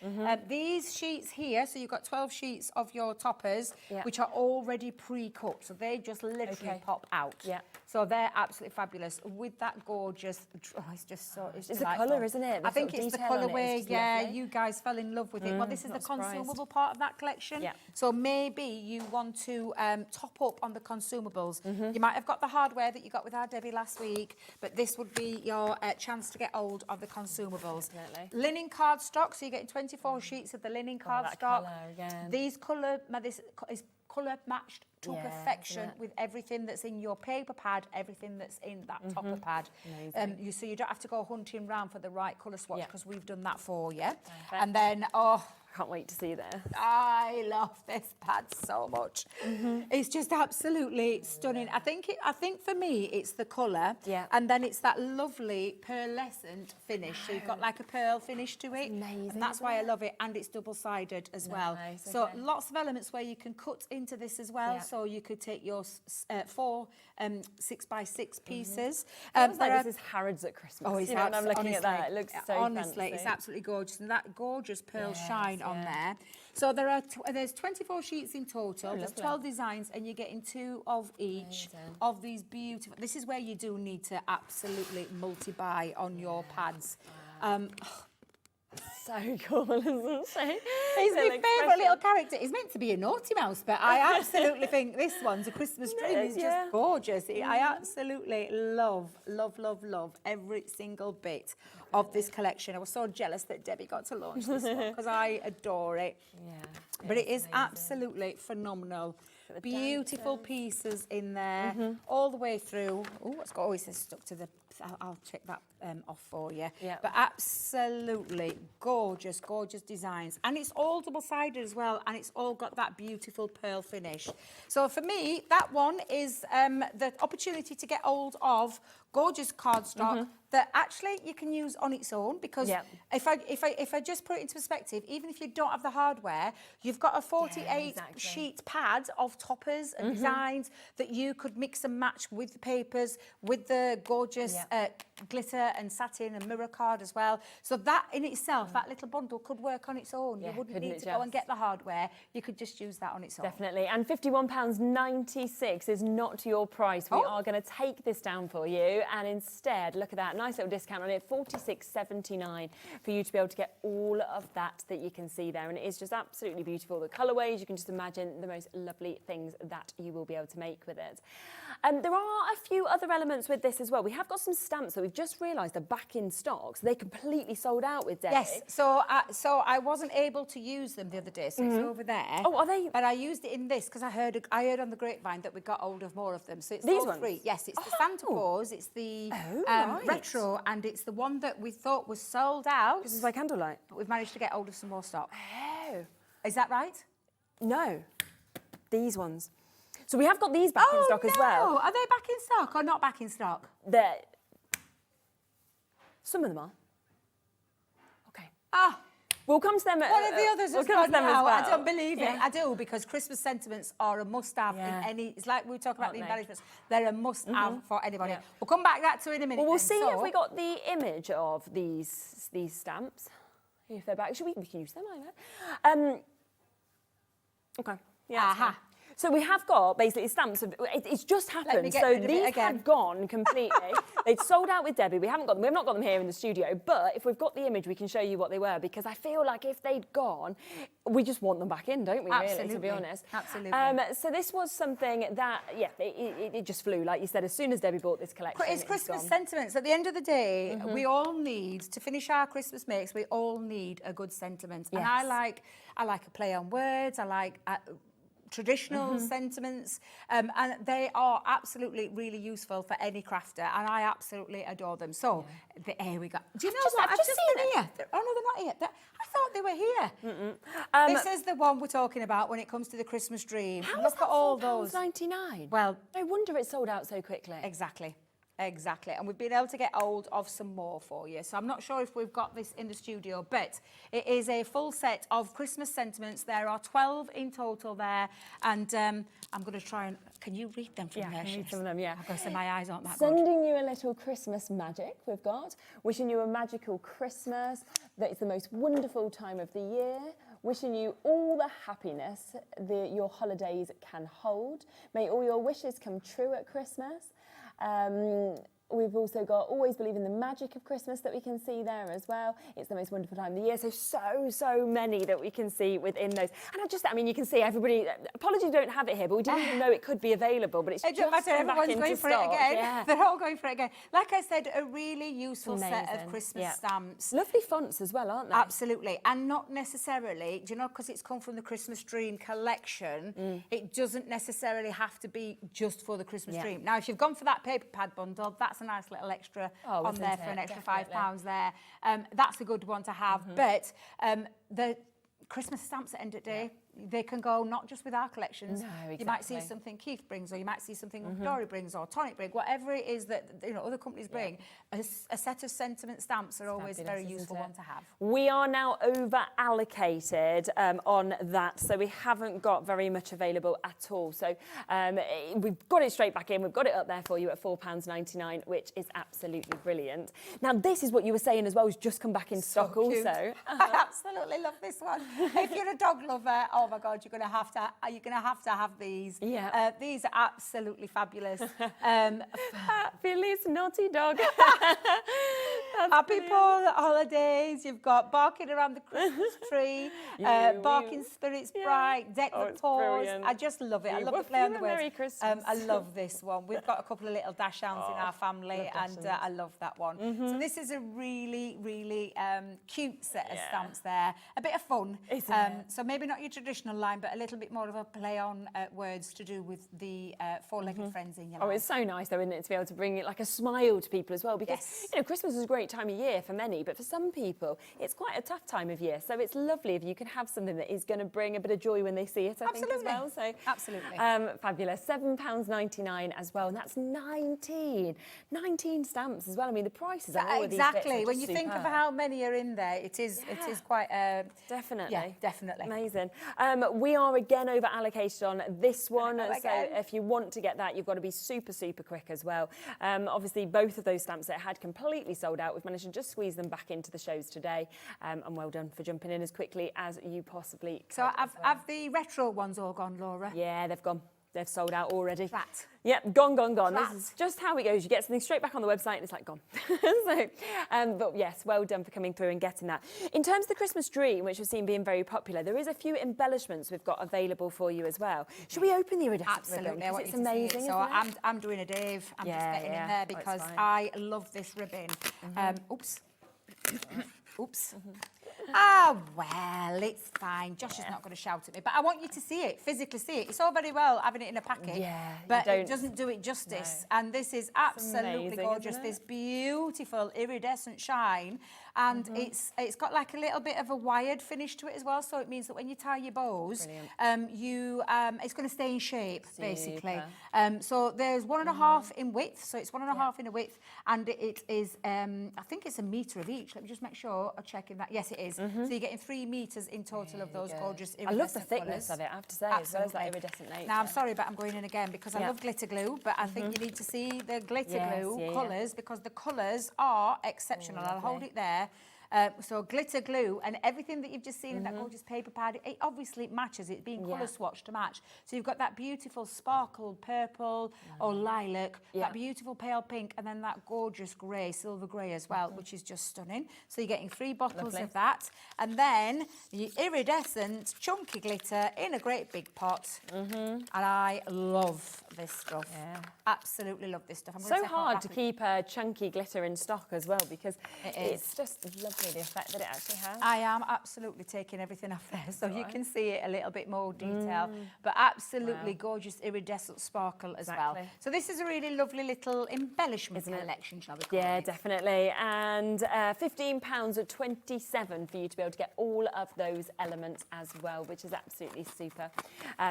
These sheets here, so you've got 12 sheets of your toppers, which are already pre-cut, so they just literally pop out. Yeah. So they're absolutely fabulous with that gorgeous. Oh, it's just so. It's the delightful. colour, isn't it? The I think sort of it's the detail on it is colourway. just Yeah, lovely. you guys fell in love with it. Well, this is the not surprised. consumable part of that collection. Yeah. So maybe you want to top up on the consumables. You might have got the hardware that you got with our Debbie last week, but this would be your chance to get hold of the consumables. Definitely. Linen cardstock, so you're getting 24 sheets of the linen that cardstock. colour again. These this is colour matched to Yeah, perfection isn't it? with everything that's in your paper pad, everything that's in that topper pad. Amazing. So you don't have to go hunting round for the right colour swatch Yeah. because we've done that for you. And then, oh, Can't wait to see this. I love this pad so much. It's just absolutely stunning. I think for me it's the colour, and then it's that lovely pearlescent finish. So you've got like a pearl finish to it, amazing, and that's why I love it. And it's double-sided as well. Nice, So okay. lots of elements where you can cut into this as well. So you could take your 4 6x6 pieces. Feels there like are- this is Harrods at Christmas. Oh, it's you know, when I'm looking honestly, at that, it looks so honestly, fancy. it's absolutely gorgeous, and that gorgeous pearl Yes, shine on yeah. there. So there's 24 sheets in total. Oh, There's lovely. 12 designs, and you're getting 2 of each of these beautiful. This is where you do need to absolutely multi-buy on your pads. So cool, isn't she? He's my So favourite little character. He's meant to be a naughty mouse, but I absolutely think this one's a Christmas dream. It It's is, just yeah. gorgeous. I absolutely love every single bit of this collection. I was so jealous that Debbie got to launch this one because I adore it. Yeah, But it is absolutely phenomenal. Beautiful pieces in there, all the way through. Oh, it's got always stuck to the. I'll check that off for you. Yeah. But absolutely gorgeous, gorgeous designs, and it's all double-sided as well, and it's all got that beautiful pearl finish. So for me, that one is the opportunity to get hold of gorgeous cardstock that actually you can use on its own, because if I just put it into perspective, even if you don't have the hardware, you've got a 48 sheet pad of toppers and designs that you could mix and match with the papers, with the gorgeous glitter and satin and mirror card as well. So that in itself, that little bundle could work on its own. You wouldn't need to go and get the hardware. You could just use that on its own. Definitely. And £51.96 is not your price. We are going to take this down for you, and instead, look at that, nice little discount on it, £46.79 for you to be able to get all of that you can see there. And it is just absolutely beautiful. The colourways, you can just imagine the most lovely things that you will be able to make with it. There are a few other elements with this as well. We have got some stamps that we've just realised are back in stock. So they completely sold out with Debbie. Yes, so I wasn't able to use them the other day, so it's over there. Oh, are they? But I used it in this because I heard on the grapevine that we got hold of more of them. So it's These all ones? 3. Yes, it's the Santa Claus, it's the right. retro, and it's the one that we thought was sold out. This is by candlelight. But we've managed to get hold of some more stock. Oh. Is that right? No. These ones. So we have got these back in stock as well. Are they back in stock or not back in stock? Some of them are. Okay. Ah. We'll come to them. One of the others has come gone to them as now. well. I don't believe it. Yeah. I do, because Christmas sentiments are a must-have in any. It's like we were talking about the Aren't they? embellishments. They're a must-have for anybody. Yeah. We'll come back to in a minute. Well, we'll then. see if So- we got the image of these stamps. If they're back, we can use them. I know. Okay. Yeah. that's fine. So we have got basically stamps of. It's just happened. get So rid of it these again. have gone completely. They'd sold out with Debbie. We haven't got them. We've not got them here in the studio. But if we've got the image, we can show you what they were, because I feel like if they'd gone, we just want them back in, don't we? Absolutely. Really, to be honest. Absolutely. So this was something that, it just flew, like you said. As soon as Debbie bought this collection, It's it was Christmas gone. sentiments. At the end of the day, we all need to finish our Christmas makes. We all need a good sentiment, and I like a play on words. I like traditional sentiments, and they are absolutely really useful for any crafter, and I absolutely adore them. So here we go. Do you know what? I've just been here. Oh no, they're not here. I thought they were here. This is the one we're talking about when it comes to the Christmas dream. How Look is that at all those. £4.99? Well, no wonder it sold out so quickly. Exactly. Exactly, and we've been able to get hold of some more for you. So I'm not sure if we've got this in the studio, but it is a full set of Christmas sentiments. There are 12 in total there, and I'm going to try and... Can you read them from there? I can read some of them, yeah. I've got to say my eyes aren't that good. Sending you a little Christmas magic, we've got. Wishing you a magical Christmas, that it's the most wonderful time of the year. Wishing you all the happiness that your holidays can hold. May all your wishes come true at Christmas. We've also got always believe in the magic of Christmas that we can see there as well. It's the most wonderful time of the year. So many that we can see within those. And I mean, you can see everybody, apologies don't have it here, but we didn't even know it could be available, but it's It just doesn't matter, come back everyone's going into for it stock. again. Yeah. They're all going for it again. Like I said, a really useful set of Amazing. Christmas stamps. Lovely fonts as well, aren't they? Absolutely, and not necessarily, do you know, because it's come from the Christmas Dream collection, it doesn't necessarily have to be just for the Christmas Dream. Now, if you've gone for that paper pad bundle, that's a nice little extra on there for an extra £5 there. That's a good one to have, but the Christmas stamps at the end of the day, they can go not just with our collections. No, You might see exactly. something Keith brings, or you might see something Hunkydory brings, or Tonic brings, whatever it is that other companies bring. A set of sentiment stamps are always a very fabulous, useful isn't it? one to have. We are now over allocated on that, so we haven't got very much available at all. So we've got it straight back in. We've got it up there for you at £4.99, which is absolutely brilliant. Now, this is what you were saying as well, has just come back in stock cute. also. I absolutely love this one. If you're a dog lover, oh my God, you're going to have to have these. Yeah. These are absolutely fabulous. Fabulous naughty dog. Happy holidays. You've got barking around the Christmas tree, barking spirits bright, deck the it's paws. brilliant. I just love it. I You love the woof play you on the a words. Merry Christmas. I love this one. We've got a couple of little dachshunds in our family, and I love that one. So this is a really, really cute set of stamps there. A bit of fun. Isn't it? So maybe not your traditional line, but a little bit more of a play on words to do with the four-legged friends in your life. Oh, it's so nice, though, isn't it, to be able to bring it like a smile to people as well, because you know, Christmas is a great time of year for many, but for some people, it's quite a tough time of year. So it's lovely if you can have something that is going to bring a bit of joy when they see it, I think, as well. So Absolutely. Fabulous. £7.99 as well, and that's 19 stamps as well. I mean, the prices on all of these bits Exactly. are When just you think of superb. how many are in there, it is quite Definitely. Yeah, definitely. Amazing. We are again over allocated on this one. Go So again. if you want to get that, you've got to be super, super quick as well. Obviously, both of those stamps that had completely sold out. We've managed to just squeeze them back into the shows today. And well done for jumping in as quickly as you possibly could. So as well. have the retro ones all gone, Laura? Yeah, they've gone. They've sold out already. Flat. Yep, gone. Flat. This is just how it goes. You get something straight back on the website and it's like gone. So, but yes, well done for coming through and getting that. In terms of the Christmas Dream, which we've seen being very popular, there is a few embellishments we've got available for you as well. Should we open the iridescent Absolutely. ribbon? I Because want it's you to see amazing, it. So isn't it? I'm doing a Dave. I'm just Yeah, getting in yeah. there Oh, it's because fine. I love this ribbon. Oops. Oops. Ah, well, it's fine. Josh is not going to shout at me, but I want you to see it, physically see it. It's all very well having it in a packet, Yeah, you but it don't- doesn't do it justice. And this is absolutely amazing, gorgeous. isn't it? This beautiful iridescent shine, and it's got like a little bit of a wired finish to it as well. So it means that when you tie your bows, it's going to stay in shape, basically. So there's 1.5 in width, so it's 1.5 in a width, and it is I think it's a metre of each. Let me just make sure I'm checking that. Yes, it is. So you're getting 3 metres in total of those gorgeous I iridescent love the thickness colours. of it, I have to say, as well as that Absolutely. iridescent nature. Now, I'm sorry, but I'm going in again because I Yeah. love glitter glue, but I think you need to see the glitter Yes, glue yeah. colours because the colours are exceptional. I'll hold it there. So glitter glue and everything that you've just seen in that gorgeous paper pad, it obviously matches. It's being colour swatched to match. So you've got that beautiful sparkle purple or lilac, that beautiful pale pink, and then that gorgeous grey, silver grey as well, which is just stunning. So you're getting 3 bottles of that. And then the iridescent chunky glitter in a great big pot. And I love this stuff. Absolutely love this stuff. I'm gonna So take hard off to my- keep chunky glitter in stock as well, because it's just lovely lovely, the effect that it actually has. I am absolutely taking everything off there so you can see it a little bit more detail, but absolutely gorgeous iridescent sparkle as well. So this is a really lovely little embellishment collection, shall we call it? Yeah, definitely. And £15.27 for you to be able to get all of those elements as well, which is absolutely super.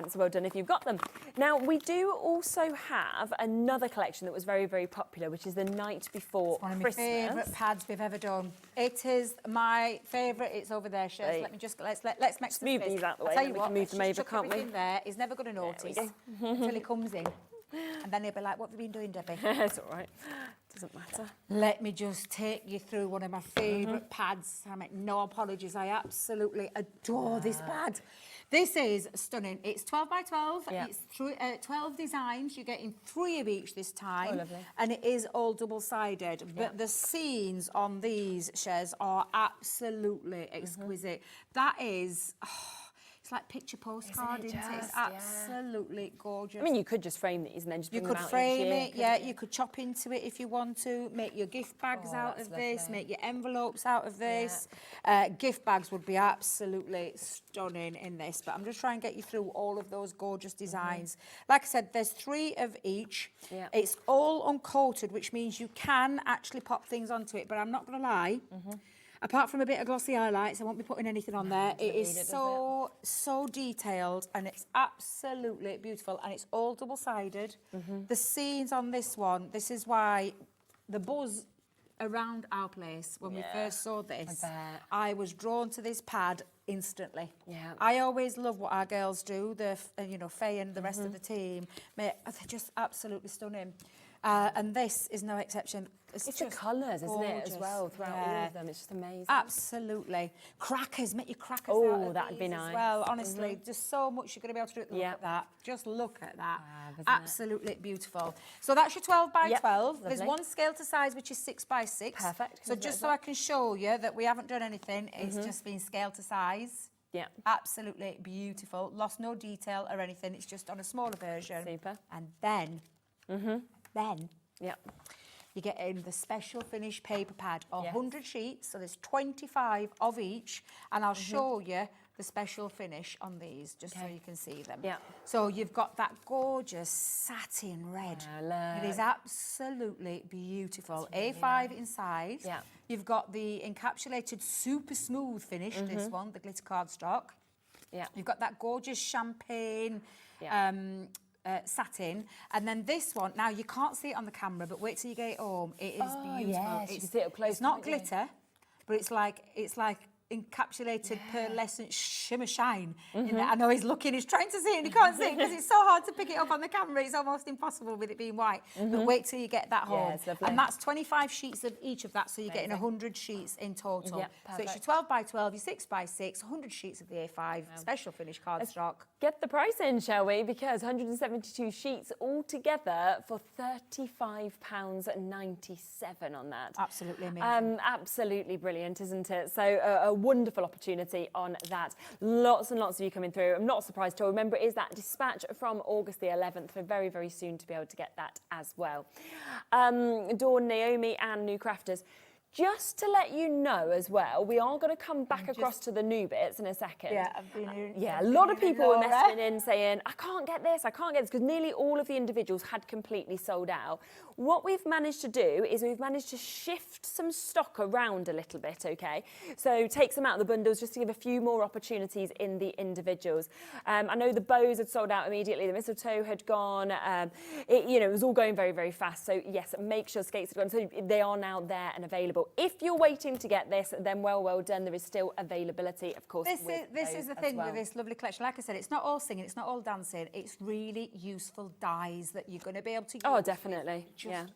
So well done if you've got them. Now, we do also have another collection that was very, very popular, which is the night before One of my Christmas. favourite pads we've ever done. It is my favourite. It's over there, Shaz. Right. Let me just let's make some Move space. these out the I'll way, tell then you we what, can move let's them just over, chuck can't we? everything there. He's never going to notice until he comes in, and then he'll be like, "What have you been doing, Debbie?" It's all right. Doesn't matter. Let me just take you through one of my favourite pads. I make no apologies. I absolutely adore this pad. This is stunning. It's 12 by 12. Yeah. It's 12 designs. You're getting 3 of each this time. Oh, lovely. And it is all double-sided. But the scenes on these, Shez, are absolutely exquisite. That is... it's like picture postcard, isn't it? It's absolutely gorgeous. I mean, you could just frame these and then just You bring could them out frame each year, it, yeah. You could chop into it if you want to. Make your gift bags out of this. lovely. Make your envelopes out of this. Gift bags would be absolutely stunning in this. But I'm just trying to get you through all of those gorgeous designs. Like I said, there's 3 of each. Yeah. It's all uncoated, which means you can actually pop things onto it. But I'm not going to lie. Apart from a bit of glossy highlights, I won't be putting anything on there. It is so detailed, and it's absolutely beautiful, and it's all double-sided. The scenes on this one, this is why the buzz around our place when we first saw this, I was drawn to this pad instantly. Yeah. I always love what our girls do, you know, Faye and the rest of the team. They're just absolutely stunning. And this is no exception. It's the colours, isn't it, as well, throughout all of them. It's just amazing. Absolutely. Crackers, make your crackers out Oh, of that'd be these nice. as well. Honestly, just so much you're going to be able to do. Look at that. Just look at that. Isn't it? Absolutely beautiful. So that's your 12 by 12. There's lovely. one scale to size, which is 6 by 6. Perfect. So just so I can show you that we haven't done anything, it's just been scaled to size. Yeah. Absolutely beautiful. Lost no detail or anything. It's just on a smaller version. Super. And then, Yeah. you get in the special finish paper pad, 100 sheets, so there's 25 of each, and I'll show you the special finish on these, just so you can see them. Yeah. So you've got that gorgeous satin red. It is absolutely beautiful. A5 inside. Yeah. You've got the encapsulated super smooth finish, this one, the glitter cardstock. Yeah. You've got that gorgeous champagne satin, and then this one. Now you can't see it on the camera, but wait till you get it home. It is beautiful. Yes, you can see it up close, It's not can't you? glitter, but it's like encapsulated pearlescent shimmer shine. In there. I know he's looking, he's trying to see it and he can't see it because it's so hard to pick it up on the camera. It's almost impossible with it being white. But wait till you get that home. it's lovely. And that's 25 sheets of each of that, so you're getting 100 sheets in total. Yep, so it's your perfect. 12 by 12, your 6 by 6, 100 sheets of the A5, special finish cardstock. Get the price in, shall we? Because 172 sheets altogether for £35.97 on that. Absolutely amazing. Absolutely brilliant, isn't it? So a wonderful opportunity on that. Lots and lots of you coming through. I'm not surprised at all. Remember, it is that dispatch from August the 11th. We're very, very soon to be able to get that as well. Dawn, Naomi and New Crafters. Just to let you know as well, we are going to come back across to the new bits in a second. Yeah, I've been here. Yeah, a lot of people were messaging in saying, I can't get this, because nearly all of the individuals had completely sold out. What we've managed to do is we've managed to shift some stock around a little bit, okay? So take some out of the bundles just to give a few more opportunities in the individuals. I know the bows had sold out immediately, the mistletoe had gone, it was all going very, very fast. So yes, make sure skates have gone. So they are now there and available. If you're waiting to get this, then well done. There is still availability, of course. This is the thing with this lovely collection. Like I said, it's not all singing, it's not all dancing. It's really useful dyes that you're going to be able to use. Oh, definitely. Yeah.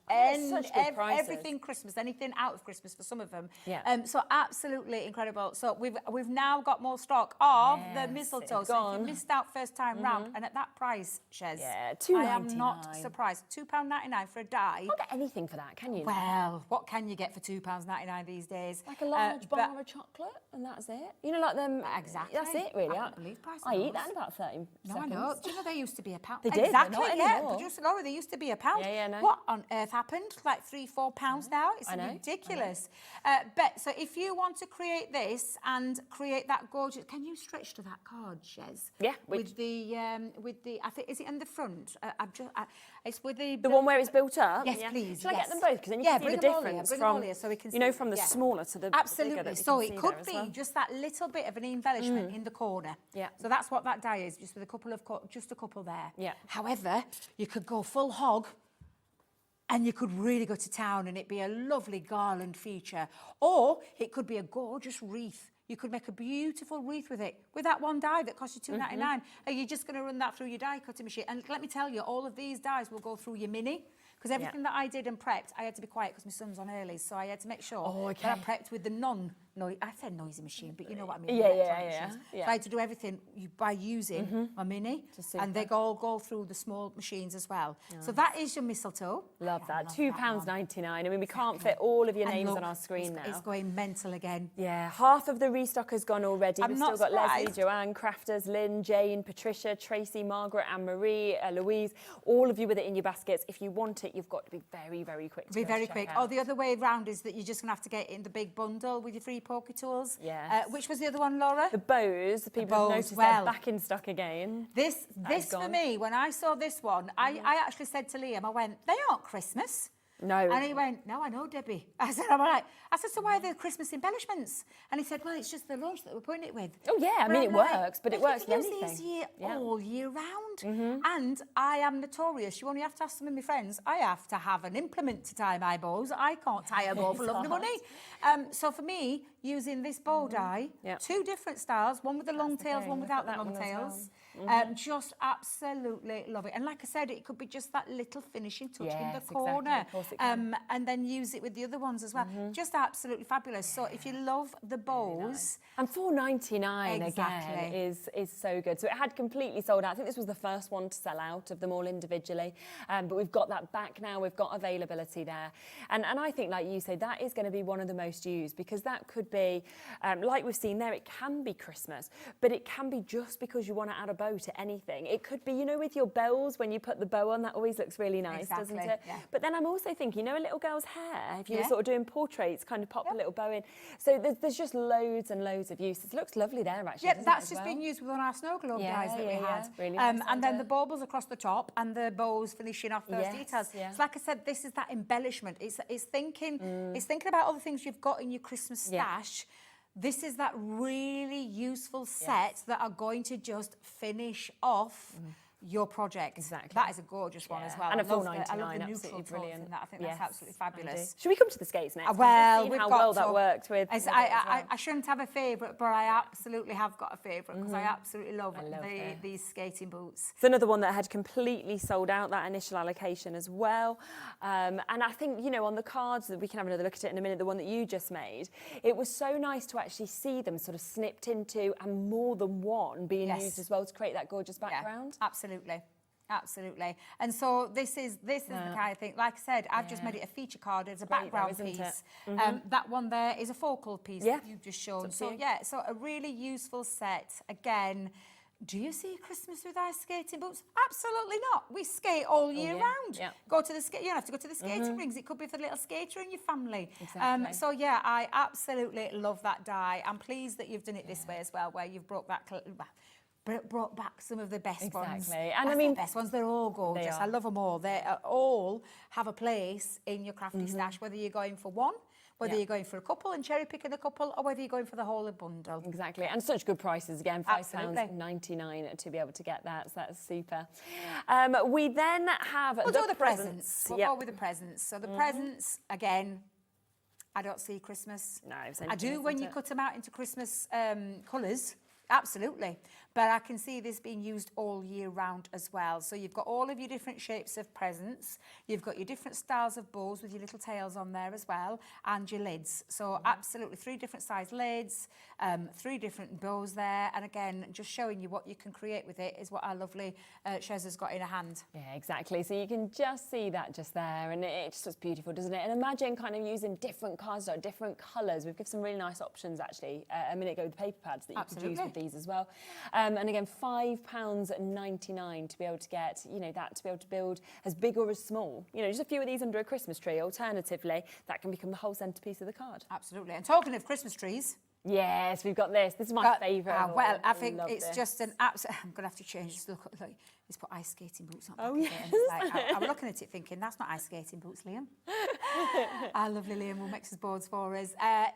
Such good prices. Everything Christmas, anything out of Christmas for some of them. Yeah. So absolutely incredible. So we've now got more stock of the mistletoe. So if you missed out first time round, and at that price, Shez, I am not £2.99. surprised. £2.99 for a dye. You can't get anything for that, can you? Well, what can you get for £2.99? £2.99 these days. Like a large bar of chocolate, and that's it. You know, like them. Exactly. That's it, really. I can't believe price I of eat that those. in about 30 No, seconds. I know. Do you know they used to be £1? They did, they're Exactly, not yeah. anymore. Producer Laura, they used to be £1. Yeah, no. What on earth happened? Like £3-4 now? It's I know, ridiculous. But so if you want to create this and create that gorgeous, can you stretch to that card, Shez? Yeah, with the I think, is it in the front? It's with the one where it's built up? Yes, please. Shall I yes. get them both? Because then you can see the bring them all here, difference bring them all from, here so we can you know, see. from the Yeah. smaller to the bigger Absolutely. that you So can it see could there as be well. just that little bit of an embellishment in the corner. Yeah. So that's what that die is, just with a couple of, just a couple there. Yeah. However, you could go full hog and you could really go to town and it'd be a lovely garland feature. Or it could be a gorgeous wreath. You could make a beautiful wreath with it, with that one die that cost you $2.99. Are you just going to run that through your die cutting machine? And let me tell you, all of these dies will go through your mini. Because everything that I did and prepped, I had to be quiet because my son's on early. So I had to make sure that I prepped with the I said noisy machine, but you know what I mean. Yeah. So I had to do everything by using my mini. And they all go through the small machines as well. So that is your mistletoe. Love that. love that one. £2.99. I mean, we can't fit all of your And names look, on our screen now. It's going mental again. Yeah, half of the restock has gone already. I'm We've not still got Leslie, surprised. Joanne, Crafters, Lynn, Jane, Patricia, Tracy, Margaret, Anne-Marie, Louise. All of you with it in your baskets. If you want it, you've got to be very, very quick to Be go very check quick. out. Or the other way around is that you're just going to have to get it in the big bundle with your free Pokey Tools. Yes. Which was the other one, Laura? The bows, people have bows, noticed well. they're back in stock again. This is for gone. me, when I saw this one, I actually said to Liam, I went, they aren't Christmas. No. And he went, no, I know, Debbie. I said, all right. I said, so why are there Christmas embellishments? And he said, well, it's just the launch that we're putting it with. Oh, yeah, I mean, it I'm like, works, but it well, works you with can use anything. these all year round. And I am notorious. You only have to ask some of my friends. I have to have an implement to tie my bows. I can't tie a bow for love nor money. So for me, using this bow die, two different styles, one with the long tails, one without the long tails. Just absolutely love it. And like I said, it could be just that little finishing touch in the corner. Exactly. Of course it can. And then use it with the other ones as well. Just absolutely fabulous. So if you love the bows... And $4.99 Exactly. again is so good. So it had completely sold out. I think this was the first one to sell out of them all individually. But we've got that back now. We've got availability there. And I think, like you say, that is going to be one of the most used because that could be, like we've seen there, it can be Christmas, but it can be just because you want to add a bow to anything. It could be, you know, with your bells, when you put the bow on, that always looks really nice, doesn't it? Yeah. But then I'm also thinking, you know, a little girl's hair, if you were sort of doing portraits, kind of pop a little bow in. So there's just loads and loads of uses. It looks lovely there, actually. Yeah, that's just been used with on our snow globe dies that we had. Really nice and then idea. the baubles across the top and the bows finishing off those details. Yeah. So like I said, this is that embellishment. It's thinking about all the things you've got in your Christmas stash. This is that really useful set that are going to just finish off your project. Exactly. That is a gorgeous one as well. And a I love $4.99, the neutral absolutely tones brilliant. in that. I think that's absolutely fabulous. Should we come to the skates next? Well, We've we've seen how got well to. that worked with. I shouldn't have a favourite, but I absolutely have got a favourite because I absolutely love, these skating boots. It's another one that had completely sold out, that initial allocation as well. And I think, you know, on the cards, we can have another look at it in a minute, the one that you just made, it was so nice to actually see them sort of snipped into and more than one being used as well to create that gorgeous background. Yeah, absolutely. Absolutely. And so this is the kind of thing, like I said, I've just made it a feature card as a background though, isn't piece. it? That one there is a focal piece that you've just shown. So so a really useful set. Again, do you see Christmas with our skating boots? Absolutely not. We skate all year round. Yeah. Go to the you don't have to go to the skating rings. It could be for the little skater in your family. Exactly. So yeah, I absolutely love that die. I'm pleased that you've done it this way as well, where you've brought back some of the best ones. And I mean, the best ones, they're all gorgeous. are. I love them all. They all have a place in your crafty stash, whether you're going for one, whether you're going for a couple and cherry picking a couple, or whether you're going for the whole bundle. Exactly, and such good prices again, £5.99 to be able to get that, so that's super. We then have We'll do the presents. We'll Yep. go with the presents. So the presents, again, I don't see Christmas. No, it's I do when you cut them out into Christmas colours. Absolutely. But I can see this being used all year round as well. So you've got all of your different shapes of presents. You've got your different styles of bows with your little tails on there as well, and your lids. So absolutely 3 different size lids, 3 different bows there. And again, just showing you what you can create with it is what our lovely Shez has got in her hand. Yeah, exactly. So you can just see that just there, and it just looks beautiful, doesn't it? And imagine kind of using different cardstock, different colours. We've given some really nice options actually a minute ago with the paper pads that you could use with these as well. And again, £5.99 to be able to get, you know, that to be able to build as big or as small. You know, just a few of these under a Christmas tree. Alternatively, that can become the whole centrepiece of the card. Absolutely. And talking of Christmas trees. Yes, we've got this. This is my favourite. Well, I think it's just an absolute... I'm going to have to change this look. He's put ice skating boots on. Oh, yeah. I'm looking at it thinking, that's not ice skating boots, Liam. Our lovely Liam will mix his boards for us. I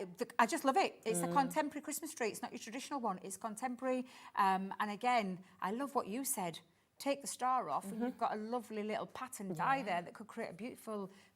just love it. It's a contemporary Christmas tree. It's not your traditional one. It's contemporary. And again, I love what you said. Take the star off and you've got a lovely little pattern die there that could create a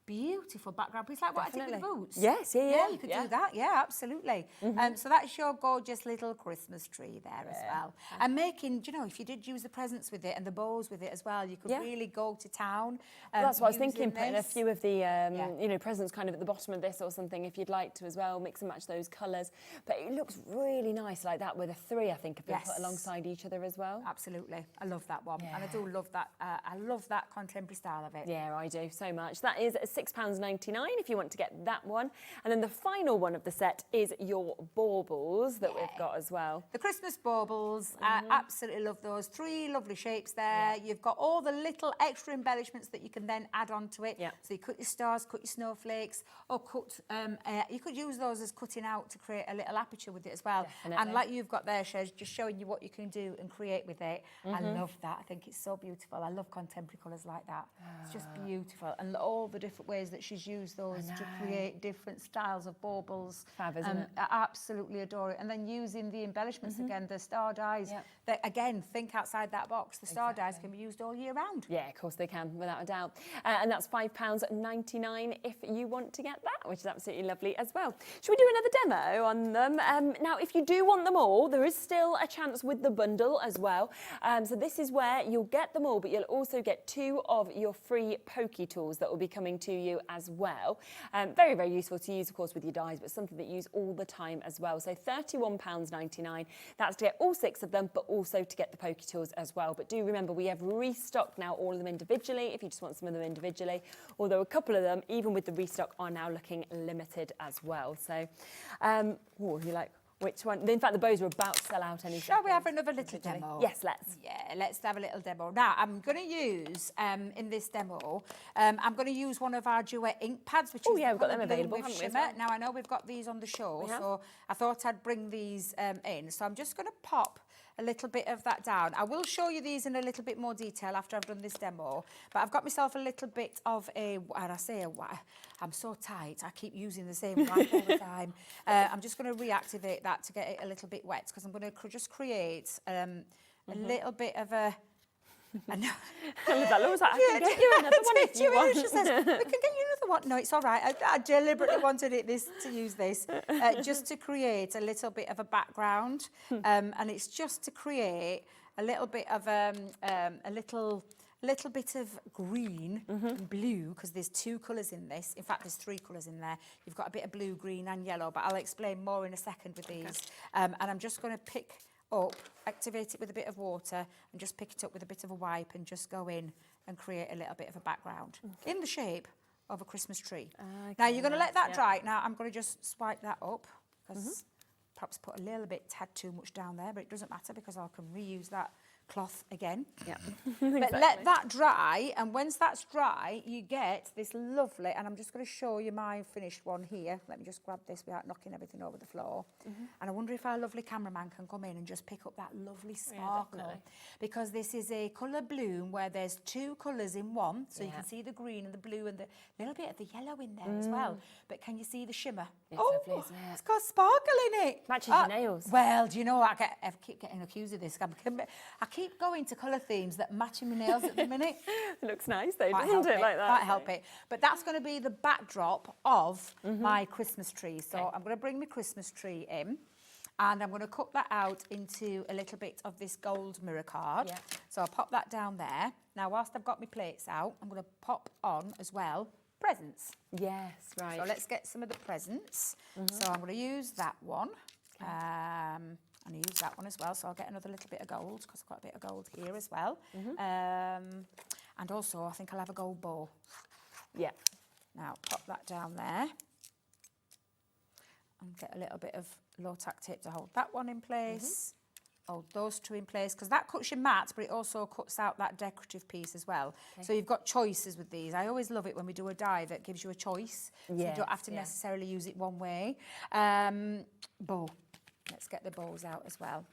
beautiful background piece, like what I did with the boots. Yes, you could do that. Yeah, absolutely. So that's your gorgeous little Christmas tree there as well. And making, you know, if you did use the presents with it and the bows with it as well, you could really go to town. Well, that's what I was thinking, putting a few of the, you know, presents kind of at the bottom of this or something, if you'd like to as well, mix and match those colours. But it looks really nice like that with a 3, I think, have been put alongside each other as well. Absolutely. I love that one. And I do love that. I love that contemporary style of it. Yeah, I do so much. That is £6.99 if you want to get that one. And then the final one of the set is your baubles that we've got as well. The Christmas baubles, I absolutely love those. 3 lovely shapes there. You've got all the little extra embellishments that you can then add onto it. So you cut your stars, cut your snowflakes, or cut, you could use those as cutting out to create a little aperture with it as well. Definitely. And like you've got there, Shez, just showing you what you can do and create with it. I love that. I think it's so beautiful. I love contemporary colours like that. It's just beautiful. And all the different ways that she's used those to create different styles of baubles. Fab, isn't it? I absolutely adore it. And then using the embellishments again, the star dies. That, again, think outside that box. The star dies can be used all year round. Yeah, of course they can, without a doubt. And that's £5.99 if you want to get that, which is absolutely lovely as well. Should we do another demo on them? Now, if you do want them all, there is still a chance with the bundle as well. So this is where you'll get them all, but you'll also get 2 of your free Pokey Tools that will be coming to you as well. Very, very useful to use, of course, with your dies, but something that you use all the time as well. So £31.99. That's to get all 6 of them, but also to get the Pokey Tools as well. But do remember, we have restocked now all of them individually, if you just want some of them individually, although a couple of them, even with the restock, are now looking limited as well. So, you like... Which one? In fact, the bows are about to sell out any Shall second. we have another little demo? Yes, let's. Yeah, let's have a little demo. Now, I'm going to use, in this demo, I'm going to use one of our Duet ink pads, which is we've got them available, with haven't we, as shimmer. well? Now, I know we've got these on the show, so I thought I'd bring these in. So I'm just going to pop a little bit of that down. I will show you these in a little bit more detail after I've done this demo, but I've got myself a little bit of a, and I say I'm so tight, I keep using the same wipe all the time. I'm just going to reactivate that to get it a little bit wet, because I'm going to just create a little bit of a... I know. I can get you another one if you want. She says, we can get you another one. No, it's all right. I deliberately wanted to use this just to create a little bit of a background. And it's just to create a little bit of a little bit of green and blue, because there's 2 colours in this. In fact, there's 3 colours in there. You've got a bit of blue, green and yellow, but I'll explain more in a second with these. And I'm just going to pick up, activate it with a bit of water and just pick it up with a bit of a wipe and just go in and create a little bit of a background in the shape of a Christmas tree. Now, you're going to let that dry. Now, I'm going to just swipe that up, because perhaps put a little bit, tad too much down there, but it doesn't matter because I can reuse that cloth again. Yeah. But let that dry, and once that's dry, you get this lovely, and I'm just going to show you my finished one here. Let me just grab this without knocking everything over the floor. And I wonder if our lovely cameraman can come in and just pick up that lovely sparkle, because this is a colour bloom where there's 2 colours in one, so you can see the green and the blue and the little bit of the yellow in there as well. But can you see the shimmer? It's lovely, isn't it? It's got sparkle in it. Matches your nails. Well, do you know what? I keep getting accused of this. I keep going to colour themes that match my nails at the minute. It looks nice though, Can't doesn't help it? Like that. Can't help it. But that's going to be the backdrop of my Christmas tree. So I'm going to bring my Christmas tree in. And I'm going to cut that out into a little bit of this gold mirror card. Yeah. So I'll pop that down there. Now, whilst I've got my plates out, I'm going to pop on as well presents. Yes, right. So let's get some of the presents. So I'm going to use that one. And use that one as well. So I'll get another little bit of gold because I've got a bit of gold here as well. And also, I think I'll have a gold bow. Yeah. Now, pop that down there. And get a little bit of low-tack tape to hold that one in place. Hold those two in place, because that cuts your mat, but it also cuts out that decorative piece as well. So you've got choices with these. I always love it when we do a die that gives you a choice. So you don't have to necessarily use it one way. Bow. Let's get the bows out as well.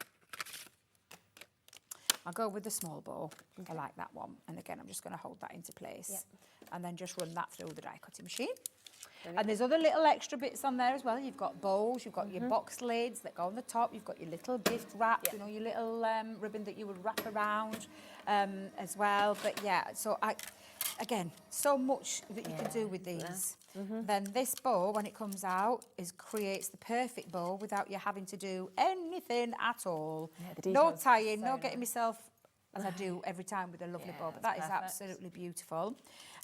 I'll go with the small bow. I like that one. And again, I'm just going to hold that into place. And then just run that through the die cutting machine. And there's other little extra bits on there as well. You've got bows, you've got your box lids that go on the top, you've got your little gift wrap, you know, your little ribbon that you would wrap around as well. But yeah, so again, so much that you can do with these. Then this bow, when it comes out, creates the perfect bow without you having to do anything at all. No tying, no getting myself, as I do every time with a lovely bow, but that is absolutely beautiful.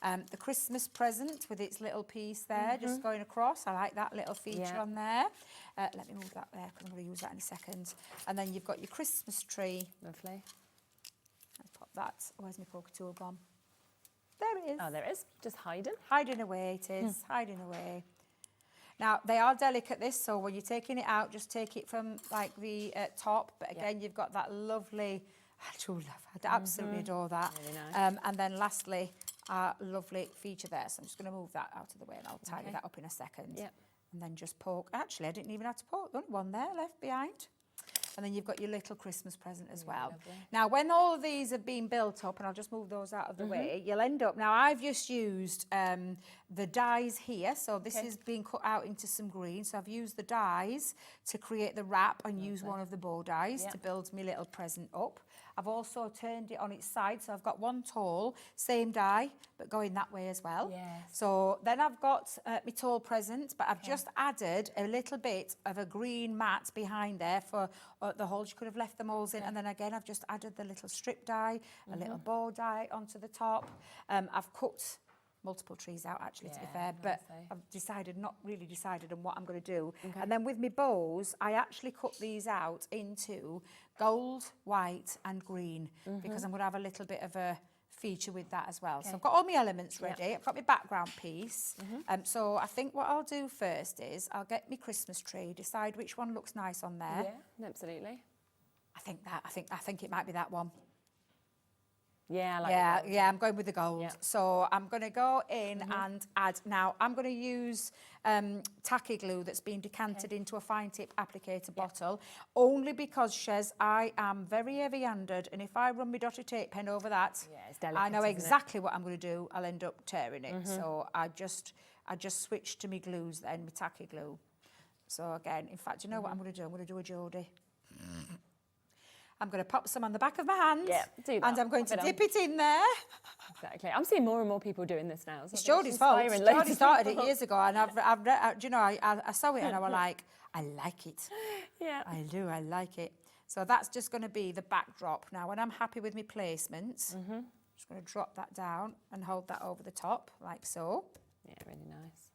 The Christmas present with its little piece there, just going across. I like that little feature on there. Let me move that there because I'm going to use that in a second. And then you've got your Christmas tree. Lovely. Let's pop that. Where's my poker tool gone? There it is. Oh, there it is. Just hiding. Hiding away it is, hiding away. Now, they are delicate, this, so when you're taking it out, just take it from, like, the top. But again, you've got that lovely, I absolutely adore that. Really nice. And then lastly, our lovely feature there. So I'm just going to move that out of the way and I'll tidy that up in a second. Yep. And then just poke. Actually, I didn't even have to poke. There's only one there left behind. And then you've got your little Christmas present as well. Lovely. Now, when all of these have been built up, and I'll just move those out of the way, you'll end up... Now, I've just used the dies here. So this is being cut out into some green. So I've used the dies to create the wrap and use one of the bow dies to build my little present up. I've also turned it on its side. So I've got one tall, same die, but going that way as well. Yes. So then I've got my tall present, but I've just added a little bit of a green mat behind there for the holes. You could have left the moles in. And then again, I've just added the little strip die, a little bow die onto the top. I've cut multiple trees out, actually, to be fair, but I've not really decided on what I'm going to do. And then with my bows, I actually cut these out into gold, white and green because I'm going to have a little bit of a feature with that as well. So I've got all my elements ready. I've got my background piece. So I think what I'll do first is I'll get my Christmas tree, decide which one looks nice on there. Yeah, absolutely. I think it might be that one. Yeah, I like that. Yeah, I'm going with the gold. So I'm going to go in and add. Now, I'm going to use tacky glue that's been decanted into a fine tip applicator bottle, only because, Shez, I am very heavy-handed, and if I run my dotted tape pen over that, it's delicate, I know isn't exactly what I'm going to do. I'll end up tearing it. So I just switched to my glues then, my tacky glue. So again, in fact, you know what I'm going to do? I'm going to do a Geordie. I'm going to pop some on the back of my hand. Yeah, do that. And I'm going to dip it in there. Exactly. I'm seeing more and more people doing this now. So It's Jodie's fault. Jodie started it years ago, and I saw it and I was like, I like it. Yeah. I do, I like it. So that's just going to be the backdrop. Now, when I'm happy with my placements, I'm just going to drop that down and hold that over the top, like so. Yeah, really nice.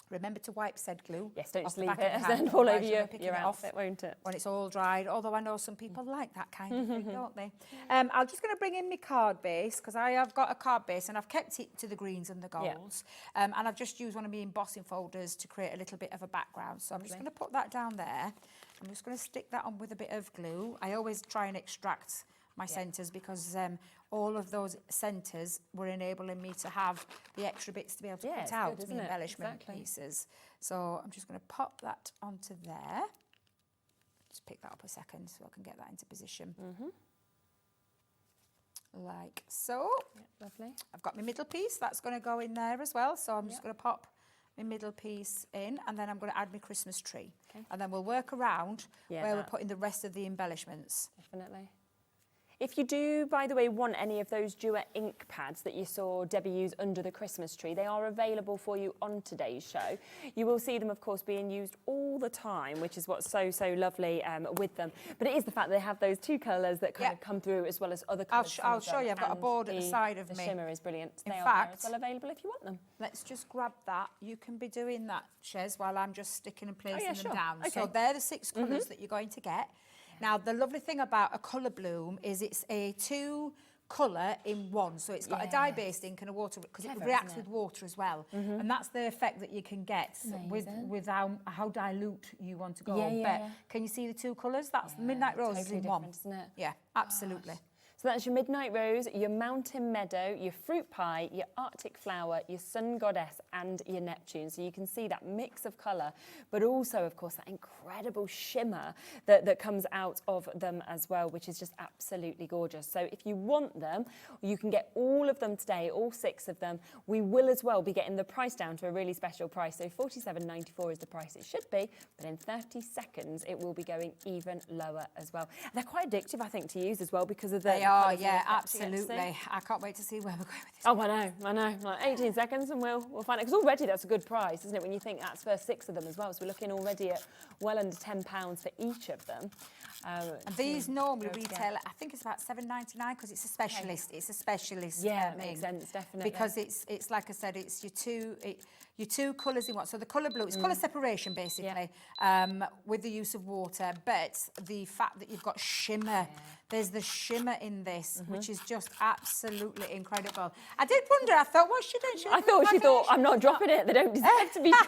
Remember to wipe said glue. Yes, don't off just the leave back it of the and hand, then fall over otherwise you'll be picking your it off outfit, won't it? when it's all dried, although I know some people like that kind of thing, don't they? I'm just going to bring in my card base, because I have got a card base and I've kept it to the greens and the golds. And I've just used one of my embossing folders to create a little bit of a background. So I'm just going to put that down there. I'm just going to stick that on with a bit of glue. I always try and extract my centres because all of those centres were enabling me to have the extra bits to be able to put out the embellishment pieces. So I'm just going to pop that onto there. Just pick that up a second so I can get that into position. Like so. Lovely. I've got my middle piece, that's going to go in there as well. So I'm just going to pop my middle piece in, and then I'm going to add my Christmas tree. And then we'll work around where we're putting the rest of the embellishments. Definitely. If you do, by the way, want any of those Duet ink pads that you saw Debbie use under the Christmas tree, they are available for you on today's show. You will see them, of course, being used all the time, which is what's so lovely with them. But it is the fact that they have those two colours that kind of come through, as well as other colours. I'll show you. I've got a board at the side of me. The shimmer is brilliant. In they fact, are as well available if you want them. Let's just grab that. You can be doing that, Shez, while I'm just sticking and placing them down. Okay. So they're the 6 colours that you're going to get. Now, the lovely thing about a colour bloom is it's a 2 colour in one. So it's got a dye-based ink and a water, because it reacts with water as well. And that's the effect that you can get with how dilute you want to go. But can you see the 2 colours? That's Midnight Rose totally in one. Isn't it? Yeah, absolutely. So that's your Midnight Rose, your Mountain Meadow, your Fruit Pie, your Arctic Flower, your Sun Goddess and your Neptune. So you can see that mix of colour, but also, of course, that incredible shimmer that comes out of them as well, which is just absolutely gorgeous. So if you want them, you can get all of them today, all 6 of them. We will as well be getting the price down to a really special price. So $47.94 is the price it should be, but in 30 seconds, it will be going even lower as well. They're quite addictive, I think, to use as well because of the... Oh, yeah, absolutely. I can't wait to see where we're going with this. Oh, I know. Like 18 seconds and we'll find it. Because already that's a good price, isn't it, when you think that's for 6 of them as well. So we're looking already at well under £10 for each of them. And these normally retail, I think it's about $7.99 because it's a specialist. It's a specialist. Yeah, makes sense, definitely. Because it's like I said, it's your two colours in one. So the colour blue, it's colour separation basically, with the use of water. But the fact that you've got shimmer, there's the shimmer in this, which is just absolutely incredible. I did wonder, I thought, what's she doing? I thought she thought, I'm not dropping it. They don't deserve to be dropped.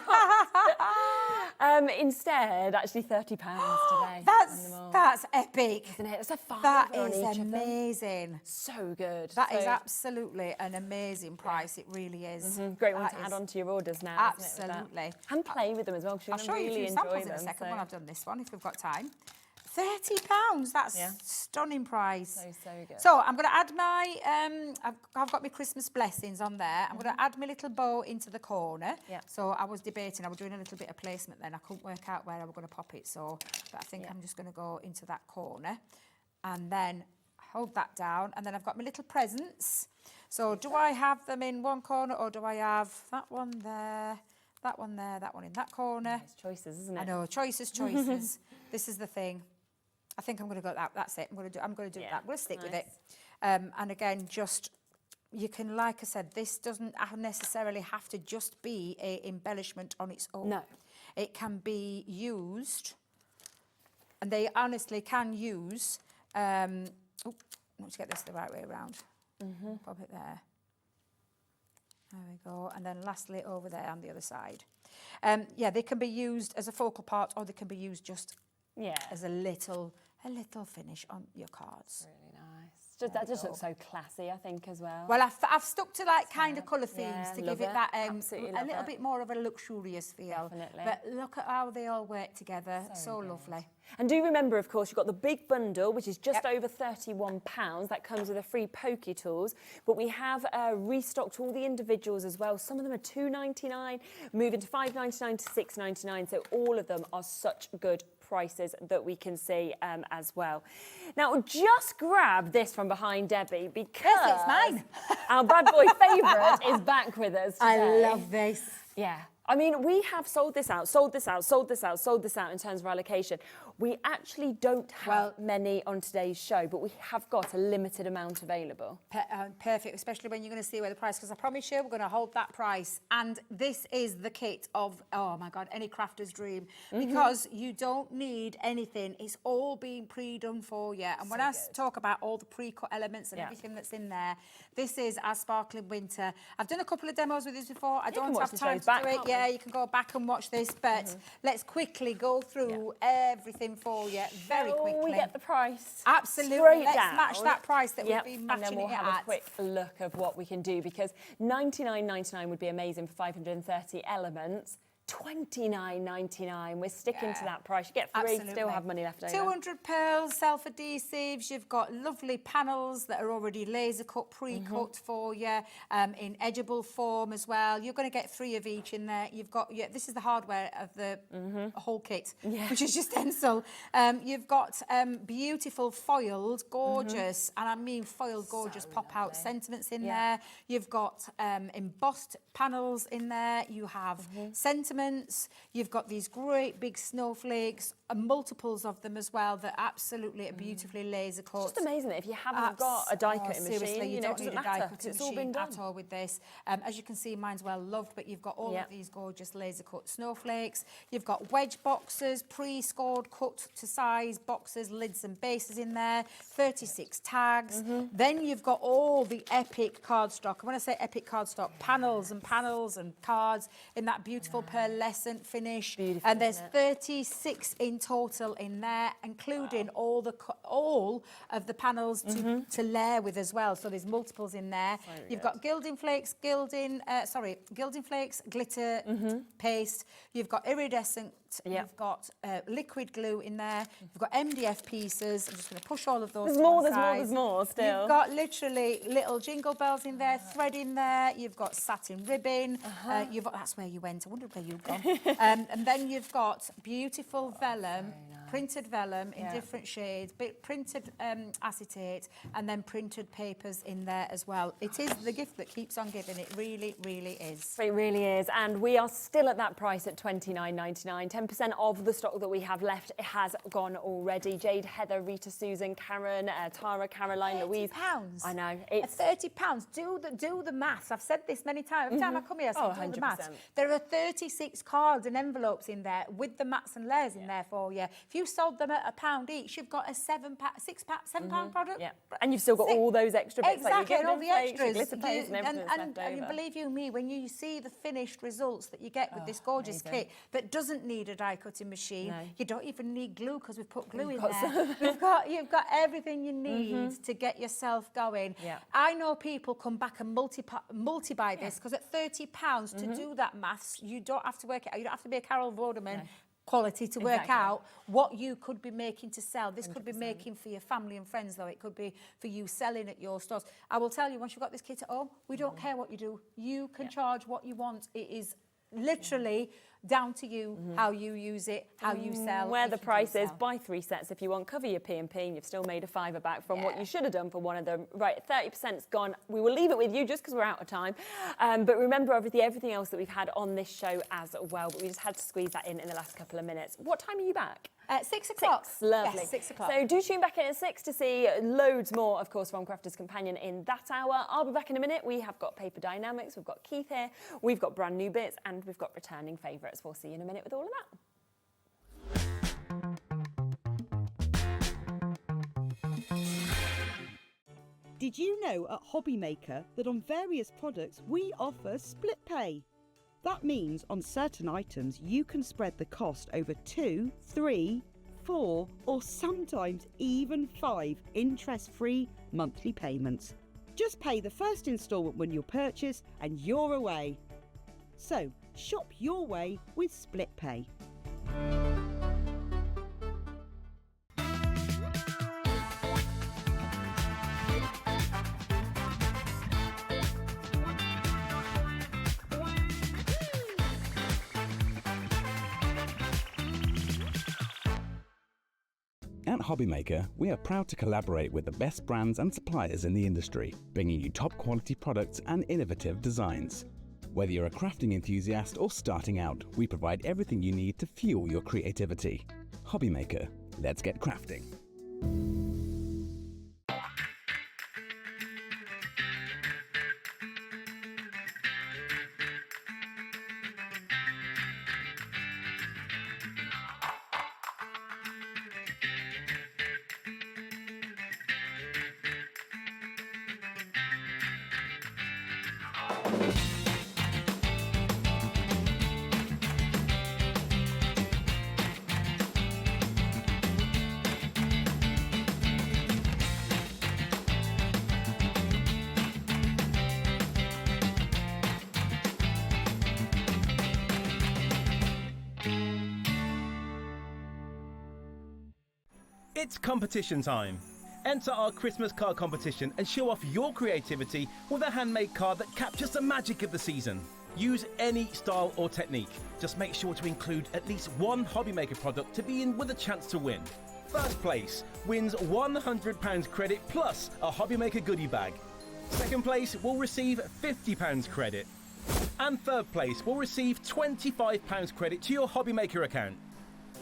Instead, actually £30 today. That's epic. Isn't it? That's a $5 That on is each of them. amazing. So good. That is absolutely an amazing price. It really is. Great one to add on to your orders now. Absolutely. And play with them as well. I'll show you a few samples in a second when I've done this one, if we've got time. £30. That's stunning price. So good. So I'm going to add my, I've got my Christmas blessings on there. I'm going to add my little bow into the corner. Yeah. So I was debating, I was doing a little bit of placement then. I couldn't work out where I was going to pop it. So, but I think I'm just going to go into that corner and then hold that down. And then I've got my little presents. So do I have them in one corner or do I have that one there, that one there, that one in that corner? It's choices, isn't it? I know, choices. This is the thing. I think I'm going to go that. That's it. I'm going to do that. I'm going to stick with it. And again, just you can, like I said, this doesn't necessarily have to just be a embellishment on its own. No, it can be used, and they honestly can use. Oh, let's get this the right way around. Pop it there. There we go. And then lastly over there on the other side. Yeah, they can be used as a focal part, or they can be used just as a little finish on your cards. really nice. That just looks so classy, I think, as well. Well, I've stuck to like kind of colour themes to give it that a little it. bit more of a luxurious feel. Definitely. But look at how they all work together. So lovely. And do remember, of course, you've got the big bundle, which is just over £31. That comes with a free Pokey Tools. But we have restocked all the individuals as well. Some of them are $2.99, moving to $5.99 to $6.99. So all of them are such good prices that we can see as well. Now, just grab this from behind Debbie because it's mine. Our bad boy favourite is back with us today. I love this. Yeah. I mean, we have sold this out in terms of allocation. We actually don't have many on today's show, but we have got a limited amount available. Perfect, especially when you're going to see where the price, because I promise you we're going to hold that price. And this is the kit of, oh my God, any crafter's dream, because you don't need anything. It's all being pre-done for you. And when I talk about all the pre-cut elements and everything that's in there, this is our sparkling winter. I've done a couple of demos with this before. I don't have time to do it. Yeah, you can go back and watch this, but let's quickly go through everything for you very quickly. We get the price. Absolutely. Let's match that price that we've been matching and then we'll have a quick look of what we can do, because $99.99 would be amazing for 530 elements. 29.99. We're sticking to that price. You get 3, Absolutely. still have money left over. 200 pearls, self-adhesives. You've got lovely panels that are already laser cut, pre-cut for you in edgeable form as well. You're going to get 3 of each in there. You've got, this is the hardware of the whole kit, which is your stencil. You've got beautiful foiled, gorgeous, and I mean foiled, gorgeous pop-out sentiments in there. You've got embossed panels in there. You have sentiments. You've got these great big snowflakes, multiples of them as well that absolutely are beautifully laser cut. It's just amazing that if you haven't got a die cutting machine, seriously, you don't it need a doesn't die matter, cutting it's all been machine done. at all with this. As you can see, mine's well loved, but you've got all of these gorgeous laser cut snowflakes. You've got wedge boxes, pre-scored, cut to size boxes, lids and bases in there, 36 tags. Then you've got all the epic cardstock. And when I say epic cardstock, panels and cards in that beautiful pearlescent finish. Beautiful, And there's 36 in total in there, including all of the panels to layer with as well. So there's multiples in there. You've got gilding flakes, glitter paste. You've got iridescent. You've got liquid glue in there. You've got MDF pieces. I'm just going to push all of those. There's more still. You've got literally little jingle bells in there, thread in there. You've got satin ribbon. That's where you went. I wondered where you'd gone. And then you've got beautiful vellum. Printed vellum in different shades, printed acetate, and then printed papers in there as well. It is the gift that keeps on giving. It really, really is. It really is. And we are still at that price at £29.99. 10% of the stock that we have left has gone already. Jade, Heather, Rita, Susan, Karen, Tara, Caroline, Louise. £30. I know. It's £30. Do the maths. I've said this many times. Every time I come here, I say do the maths. There are 36 cards and envelopes in there with the mats and layers in there for you. If you sold them at £1 each, you've got a £7 product. Yeah, and you've still got all those extra bits, exactly, like and all the extras, glitter paste and everything that's left and over. believe you me, when you see the finished results that you get with this gorgeous kit that doesn't need a die cutting machine, you don't even need glue because we've put glue in there. You've got everything you need to get yourself going. I know people come back and multi-buy this because at £30 to do that maths, you don't have to work it out. You don't have to be a Carol Vorderman. Quality to work out what you could be making to sell. This could be making for your family and friends, though. It could be for you selling at your stores. I will tell you, once you've got this kit at home, we don't care what you do. You can charge what you want. It is literally down to you how you use it, how you sell. Where the price is, buy 3 sets if you want, cover your P&P, and you've still made a £5 back from what you should have done for one of them. Right, 30%'s gone. We will leave it with you just because we're out of time. But remember everything else that we've had on this show as well, but we just had to squeeze that in the last couple of minutes. What time are you back? 6 o'clock. Lovely. Yes, 6 o'clock. So do tune back in at 6 to see loads more, of course, from Crafter's Companion in that hour. I'll be back in a minute. We have got Paper Dienamics, we've got Keith here, we've got brand new bits, and we've got returning favourites. We'll see you in a minute with all of that. Did you know at Hobby Maker that on various products we offer split pay? That means on certain items you can spread the cost over 2, 3, 4 or sometimes even 5 interest-free monthly payments. Just pay the first instalment when you purchase and you're away. So shop your way with split pay. At Hobby Maker, we are proud to collaborate with the best brands and suppliers in the industry, bringing you top quality products and innovative designs. Whether you're a crafting enthusiast or starting out, we provide everything you need to fuel your creativity. Hobby Maker, let's get crafting. It's competition time. Enter our Christmas card competition and show off your creativity with a handmade card that captures the magic of the season. Use any style or technique. Just make sure to include at least one Hobbymaker product to be in with a chance to win. First place wins £100 credit plus a Hobbymaker goodie bag. Second place will receive £50 credit. And third place will receive £25 credit to your Hobbymaker account.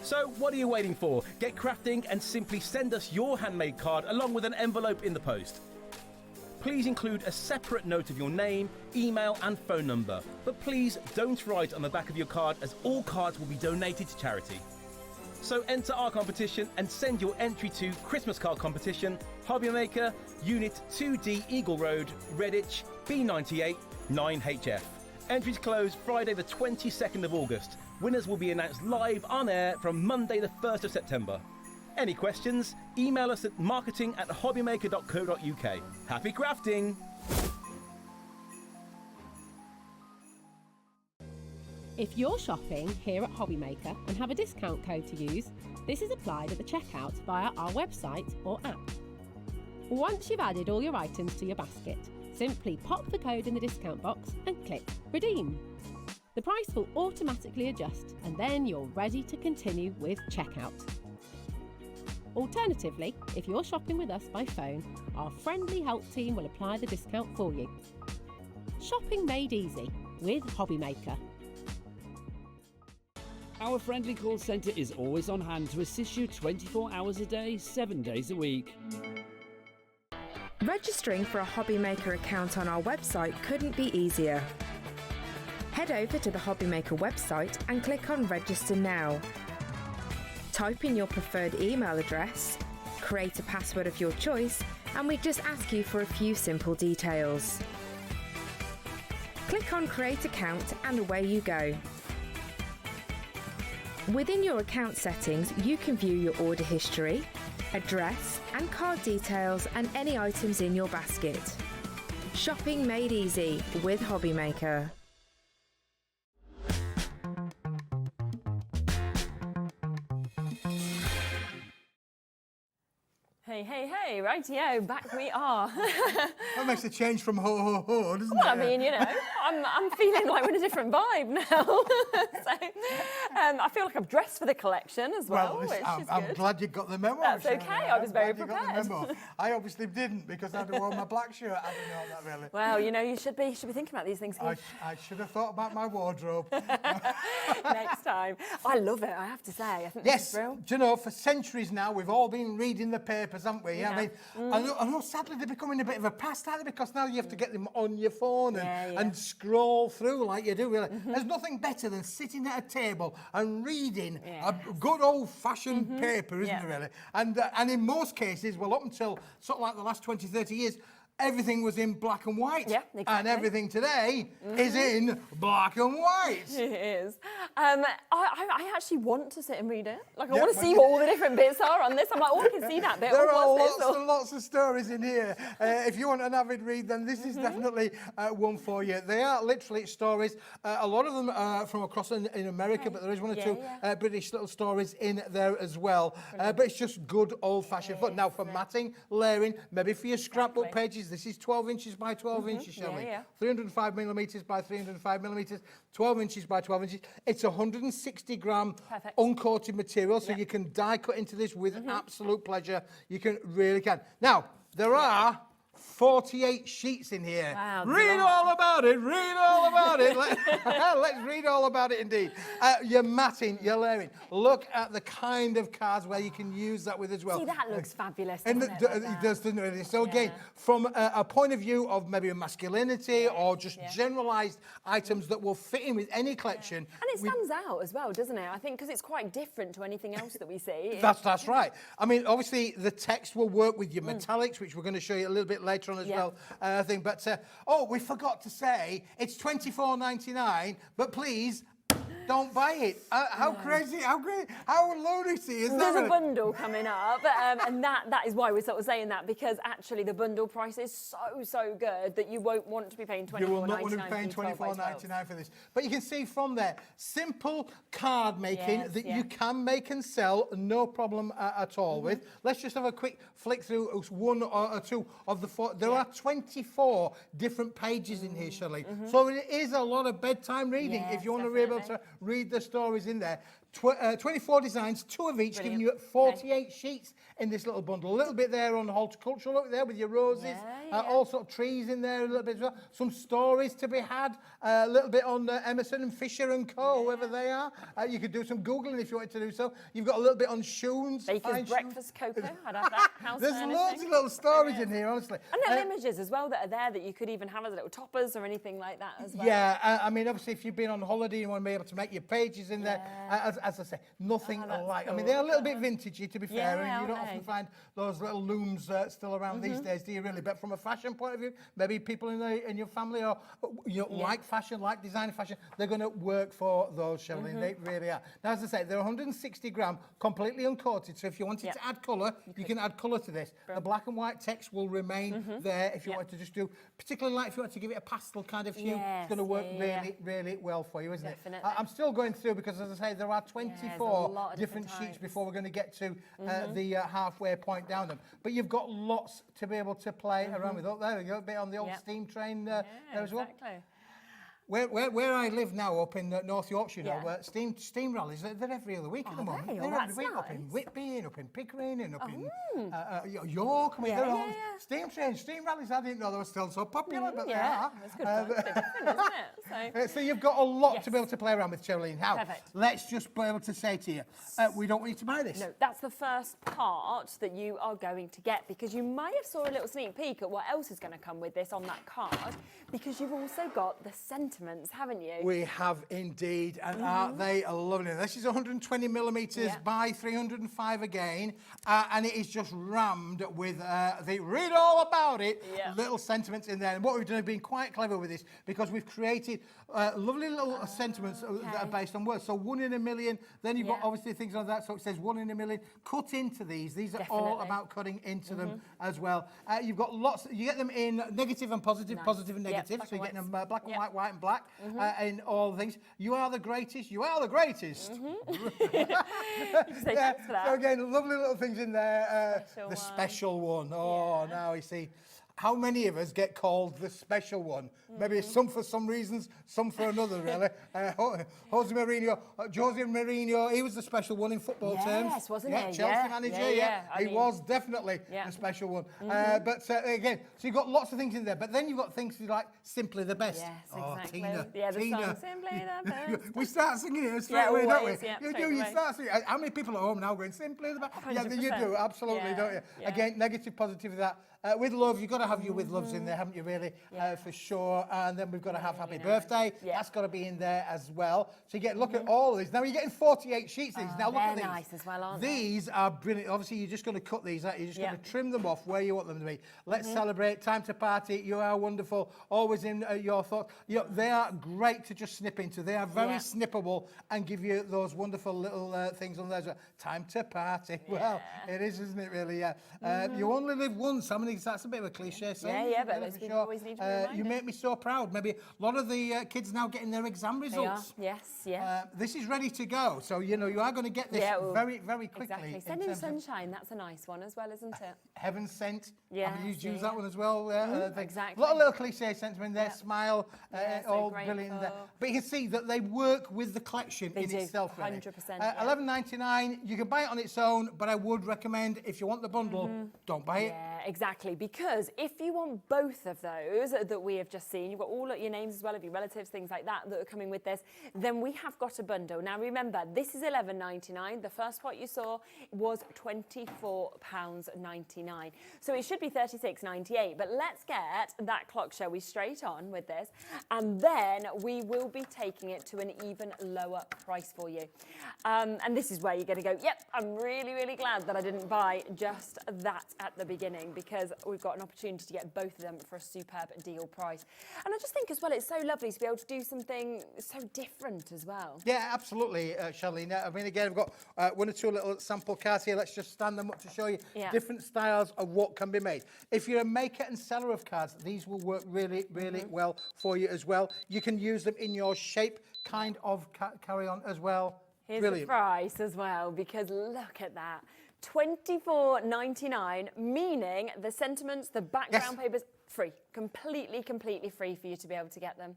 So what are you waiting for? Get crafting and simply send us your handmade card along with an envelope in the post. Please include a separate note of your name, email and phone number. But please don't write on the back of your card, as all cards will be donated to charity. So enter our competition and send your entry to Christmas Card Competition, Hobbymaker, Unit 2D Eagle Road, Redditch, B98 9HF. Entries close Friday the 22nd of August. Winners will be announced live on air from Monday the 1st of September. Any questions? Email us at marketing@hobbymaker.co.uk. Happy crafting! If you're shopping here at Hobbymaker and have a discount code to use, this is applied at the checkout via our website or app. Once you've added all your items to your basket, simply pop the code in the discount box and click Redeem. The price will automatically adjust and then you're ready to continue with checkout. Alternatively, if you're shopping with us by phone, our friendly help team will apply the discount for you. Shopping made easy with Hobbymaker. Our friendly call centre is always on hand to assist you 24 hours a day, 7 days a week. Registering for a Hobbymaker account on our website couldn't be easier. Head over to the Hobbymaker website and click on Register Now. Type in your preferred email address, create a password of your choice, and we just ask you for a few simple details. Click on Create Account and away you go. Within your account settings, you can view your order history, address and card details and any items in your basket. Shopping made easy with Hobbymaker. Hey, hey, hey, rightio, back we are. That makes a change from ho, ho, ho, doesn't Well, it? I mean, you know, I'm feeling like we're in a different vibe now. So, I feel like I've dressed for the collection as well, which is I'm good. glad you got the memo. That's Sharon. okay, I was very I'm glad you got the prepared. memo. I obviously didn't because I'd have worn my black shirt. I don't know that really. Well, you know, you should be thinking about these things. I should have thought about my wardrobe. Next time. I love it, I have to say. I think this is Yes, brilliant. do you know, for centuries now, we've all been reading the papers, haven't we? Yeah. I mean, I know sadly they're becoming a bit of a past, aren't they? Because now you have to get them on your phone and scroll through like you do. Really. There's nothing better than sitting at a table and reading a good old-fashioned paper, isn't there, really? And in most cases, well, up until sort of like the last 20, 30 years, everything was in black and white. Yeah, exactly. And everything today is in black and white. It is. I actually want to sit and read it. Like, I want to see what all the different bits are on this. I'm like, oh, I can see that bit. There Oh, are what's this? lots and lots of stories in here. If you want an avid read, then this is definitely one for you. They are literally stories. A lot of them are from across in America, but there is one or two British little stories in there as well. But it's just good old-fashioned fun. Now, for matting, layering, maybe for your scrapbook pages, this is 12 inches by 12 inches, shall we? 305 millimetres by 305 millimetres, 12 inches by 12 inches. It's 160 gram uncoated material, so you can die cut into this with absolute pleasure. You really can. Now, there are 48 sheets in here. Wow, read all about it, read all about it. Let's read all about it indeed. Your matting, your layering. Look at the kind of cards where you can use that with as well. See, that looks fabulous, And doesn't it does, doesn't it? So again, from a point of view of maybe a masculinity or just generalised items that will fit in with any collection. And it stands out as well, doesn't it? I think because it's quite different to anything else that we see. That's right. I mean, obviously, the text will work with your metallics, which we're going to show you a little bit later on as well. I think, but we forgot to say it's $24.99. But please don't buy it. How crazy, how great, how lunacy is that? There's really? a bundle coming up, and that is why we're sort of saying that, because actually the bundle price is so good that you won't want to be paying $24.99. You will not want to be paying $24.99 for this. But you can see from there, simple card making that you can make and sell, no problem at all with. Let's just have a quick flick through one or two of the four. There are 24 different pages in here, Shirley. So it is a lot of bedtime reading if you want to be able to read the stories in there. 24 designs, 2 of each, giving you 48 sheets in this little bundle. A little bit there on horticultural, look there with your roses, all sort of trees in there a little bit as well. Some stories to be had, a little bit on Emerson and Fisher and Co, whoever they are. You could do some Googling if you wanted to do so. You've got a little bit on shoes. Baker's breakfast cocoa, I'd have that. House There's furnishing. loads of little stories in here, honestly. And little images as well that are there that you could even have as little toppers or anything like that as well. Yeah, I mean, obviously, if you've been on holiday and you want to be able to make your pages in there, as I say, nothing alike. cool. I mean, they're a little bit vintagey, to be fair, Yeah, and you don't often find those little looms still around these days, do you really? But from a fashion point of view, maybe people in your family or like fashion, like designer fashion, they're going to work for those, Shirley. They really are. Now, as I say, they're 160 gram, completely uncoated. So if you wanted to add colour, you can add colour to this. The black and white text will remain there if you wanted to just do, particularly like if you want to give it a pastel kind of hue, it's going to work really well for you, isn't it? I'm still going through because, as I say, there are 24 different sheets before we're going to get to the halfway point down them. But you've got lots to be able to play around with. Oh, there we go, a bit on the old steam train there as well. Where I live now, up in North Yorkshire, steam rallies, they're every other week at the moment. They're every week up in Whitby and up in Pickering and up in York. I mean, they're all steam trains, steam rallies. I didn't know they were still so popular, but they are. That's good fun. It's a bit different, isn't it? So you've got a lot to be able to play around with, Charlene. Now, let's just be able to say to you, we don't want you to buy this. No, that's the first part that you are going to get, because you may have saw a little sneak peek at what else is going to come with this on that card, because you've also got the sentiments, haven't you? We have indeed, and aren't they lovely? This is 120 millimetres by 305 again, and it is just rammed with the read all about it little sentiments in there. And what we've done is been quite clever with this, because we've created lovely little sentiments that are based on words. So 1 in a million, then you've got obviously things like that. So it says 1 in a million. Cut into these. These are all about cutting into them as well. You've got lots. You get them in negative and positive, positive and negative. So you're getting them black and white, white and black, in all things. You are the greatest. You are the greatest. So again, lovely little things in there. The special one. Oh, now you see. How many of us get called the special one? Maybe some for some reasons, some for another, really. Jose Mourinho, he was the special one in football terms. Yes, wasn't he? Chelsea manager, he was definitely the special one. But again, so you've got lots of things in there, but then you've got things like Simply the Best. Yes, exactly. Tina. Yeah, the song Simply the Best. We start singing it straight away, don't we? You away. start singing. How many people at home now going Simply the Best? 100%. You do, absolutely, don't you? Again, negative, positive of that. With love, you've got to have your with loves in there, haven't you, really? For sure. And then we've got to have happy birthday. That's got to be in there as well. So you get look at all of these. Now you're getting 48 sheets of these. Now look at these. They're nice as well, aren't these are brilliant. Obviously, you're just going to cut these out. You're just going to trim them off where you want them to be. Let's celebrate. Time to party. You are wonderful. Always in your thoughts. You know, they are great to just snip into. They are very snippable and give you those wonderful little things on there as well. Time to party. Well, it is, isn't it, really? You only live once. How many? That's a bit of a cliche saying. But those people always need to be reminded. You make me so proud. Maybe a lot of the kids now getting their exam results. They are. Yes. This is ready to go. So, you know, you are going to get this very, very quickly. Exactly. Sending sunshine, that's a nice one as well, isn't it? Heaven sent. Yeah. You use that one as well. Exactly. A lot of little cliche sentiment there. Smile. All brilliant there. But you can see that they work with the collection in itself. 100%. $11.99. You can buy it on its own, but I would recommend, if you want the bundle, don't buy it. Yeah, exactly. Because if you want both of those that we have just seen, you've got all of your names as well of your relatives, things like that are coming with this, then we have got a bundle. Now remember, this is $11.99. The first part you saw was £24.99. So it should be $36.98. But let's get that clock, shall we, straight on with this. And then we will be taking it to an even lower price for you. And this is where you're going to go, yep, I'm really, really glad that I didn't buy just that at the beginning, because because we've got an opportunity to get both of them for a superb deal price. And I just think as well, it's so lovely to be able to do something so different as well. Yeah, absolutely, Charlene. I mean, again, I've got one or two little sample cards here. Let's just stand them up to show you different styles of what can be made. If you're a maker and seller of cards, these will work really, really well for you as well. You can use them in your shape kind of carry-on as well. Here's Brilliant. the price as well, because look at that. $24.99, meaning the sentiments, the background papers, free. Completely free for you to be able to get them.